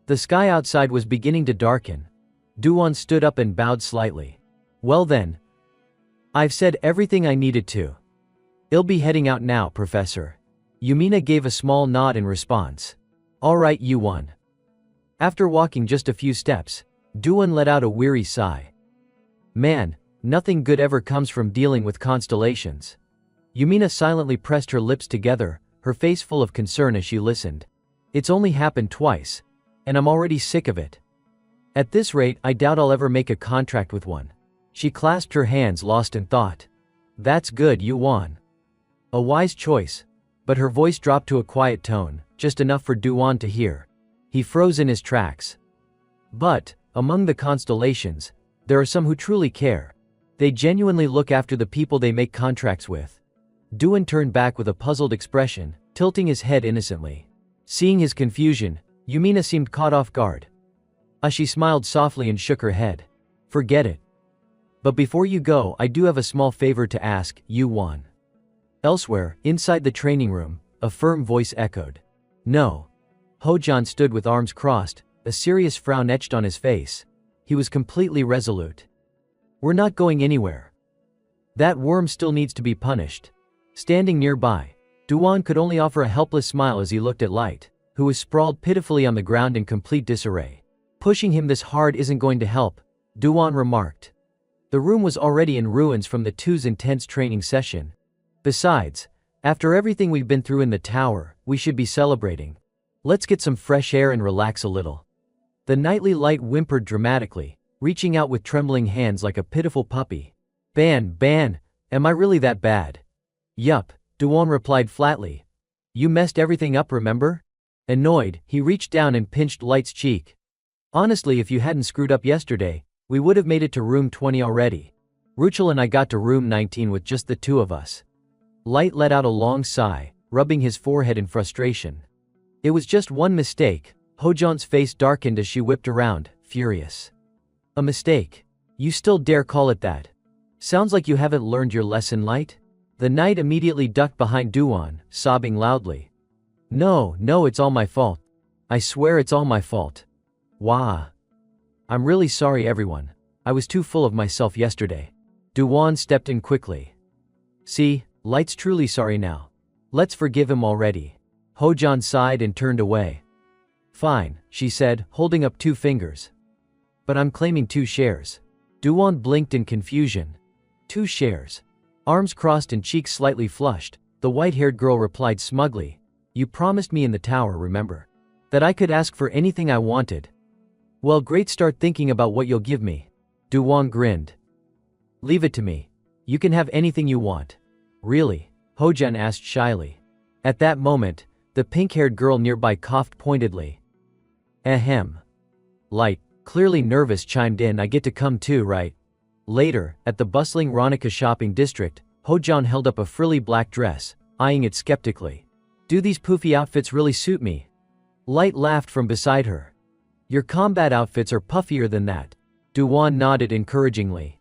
The sky outside was beginning to darken. Duwon stood up and bowed slightly. Well then. I've said everything I needed to. I'll be heading out now, Professor. Yumina gave a small nod in response. All right, you won. After walking just a few steps, Duwon let out a weary sigh. Man, nothing good ever comes from dealing with constellations. Yumina silently pressed her lips together, her face full of concern as she listened. It's only happened twice, and I'm already sick of it. At this rate, I doubt I'll ever make a contract with one. She clasped her hands, lost in thought. That's good, you won. A wise choice, but her voice dropped to a quiet tone, just enough for Duwon to hear. He froze in his tracks. But, among the constellations, there are some who truly care. They genuinely look after the people they make contracts with. Duwon turned back with a puzzled expression, tilting his head innocently. Seeing his confusion, Yumina seemed caught off guard. She smiled softly and shook her head. Forget it. But before you go, I do have a small favor to ask, you won. Elsewhere, inside the training room, a firm voice echoed. No. Hojan stood with arms crossed, a serious frown etched on his face. He was completely resolute. We're not going anywhere. That worm still needs to be punished. Standing nearby, Duwon could only offer a helpless smile as he looked at Light, who was sprawled pitifully on the ground in complete disarray. Pushing him this hard isn't going to help, Duwon remarked. The room was already in ruins from the two's intense training session. Besides, after everything we've been through in the tower, we should be celebrating. Let's get some fresh air and relax a little. The nightly Light whimpered dramatically, reaching out with trembling hands like a pitiful puppy. Ban, am I really that bad? Yup, Duwon replied flatly. You messed everything up, remember? Annoyed, he reached down and pinched Light's cheek. Honestly, if you hadn't screwed up yesterday, we would have made it to room 20 already. Ruchel and I got to room 19 with just the two of us. Light let out a long sigh, rubbing his forehead in frustration. It was just one mistake. Hojan's face darkened as she whipped around, furious. A mistake? You still dare call it that? Sounds like you haven't learned your lesson, Light? The knight immediately ducked behind Duan, sobbing loudly. No, it's all my fault. I swear it's all my fault. Wah. I'm really sorry, everyone. I was too full of myself yesterday. Duan stepped in quickly. See, Light's truly sorry now. Let's forgive him already. Hojan sighed and turned away. Fine, she said, holding up 2 fingers. But I'm claiming 2 shares. Duan blinked in confusion. 2 shares. Arms crossed and cheeks slightly flushed, the white-haired girl replied smugly. You promised me in the tower, remember? That I could ask for anything I wanted. Well, great, start thinking about what you'll give me. Duan grinned. Leave it to me. You can have anything you want. Really? Hojan asked shyly. At that moment, the pink-haired girl nearby coughed pointedly. Ahem. Light, clearly nervous, chimed in. I get to come too, right? Later, at the bustling Ronica shopping district, Hojan held up a frilly black dress, eyeing it skeptically. Do these poofy outfits really suit me? Light laughed from beside her. Your combat outfits are puffier than that. Duan nodded encouragingly.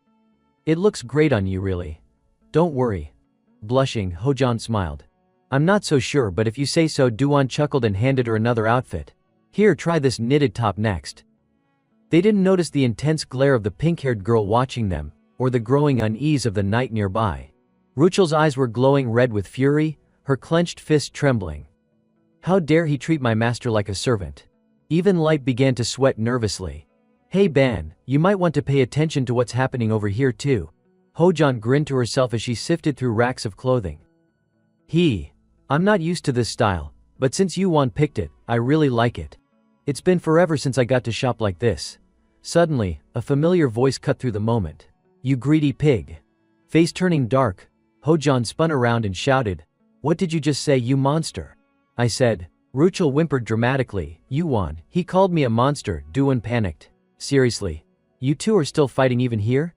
It looks great on you, really. Don't worry. Blushing, Hojan smiled. I'm not so sure, but if you say so. Duan chuckled and handed her another outfit. Here, try this knitted top next. They didn't notice the intense glare of the pink-haired girl watching them, or the growing unease of the knight nearby. Ruchel's eyes were glowing red with fury, her clenched fist trembling. How dare he treat my master like a servant? Even Light began to sweat nervously. Hey Ban, you might want to pay attention to what's happening over here too. Hojan grinned to herself as she sifted through racks of clothing. I'm not used to this style, but since Yuan picked it, I really like it. It's been forever since I got to shop like this. Suddenly, a familiar voice cut through the moment. You greedy pig. Face turning dark, Hojan spun around and shouted, What did you just say, you monster? I said. Ruchel whimpered dramatically. Yuan, he called me a monster. Duan panicked. Seriously? You two are still fighting even here?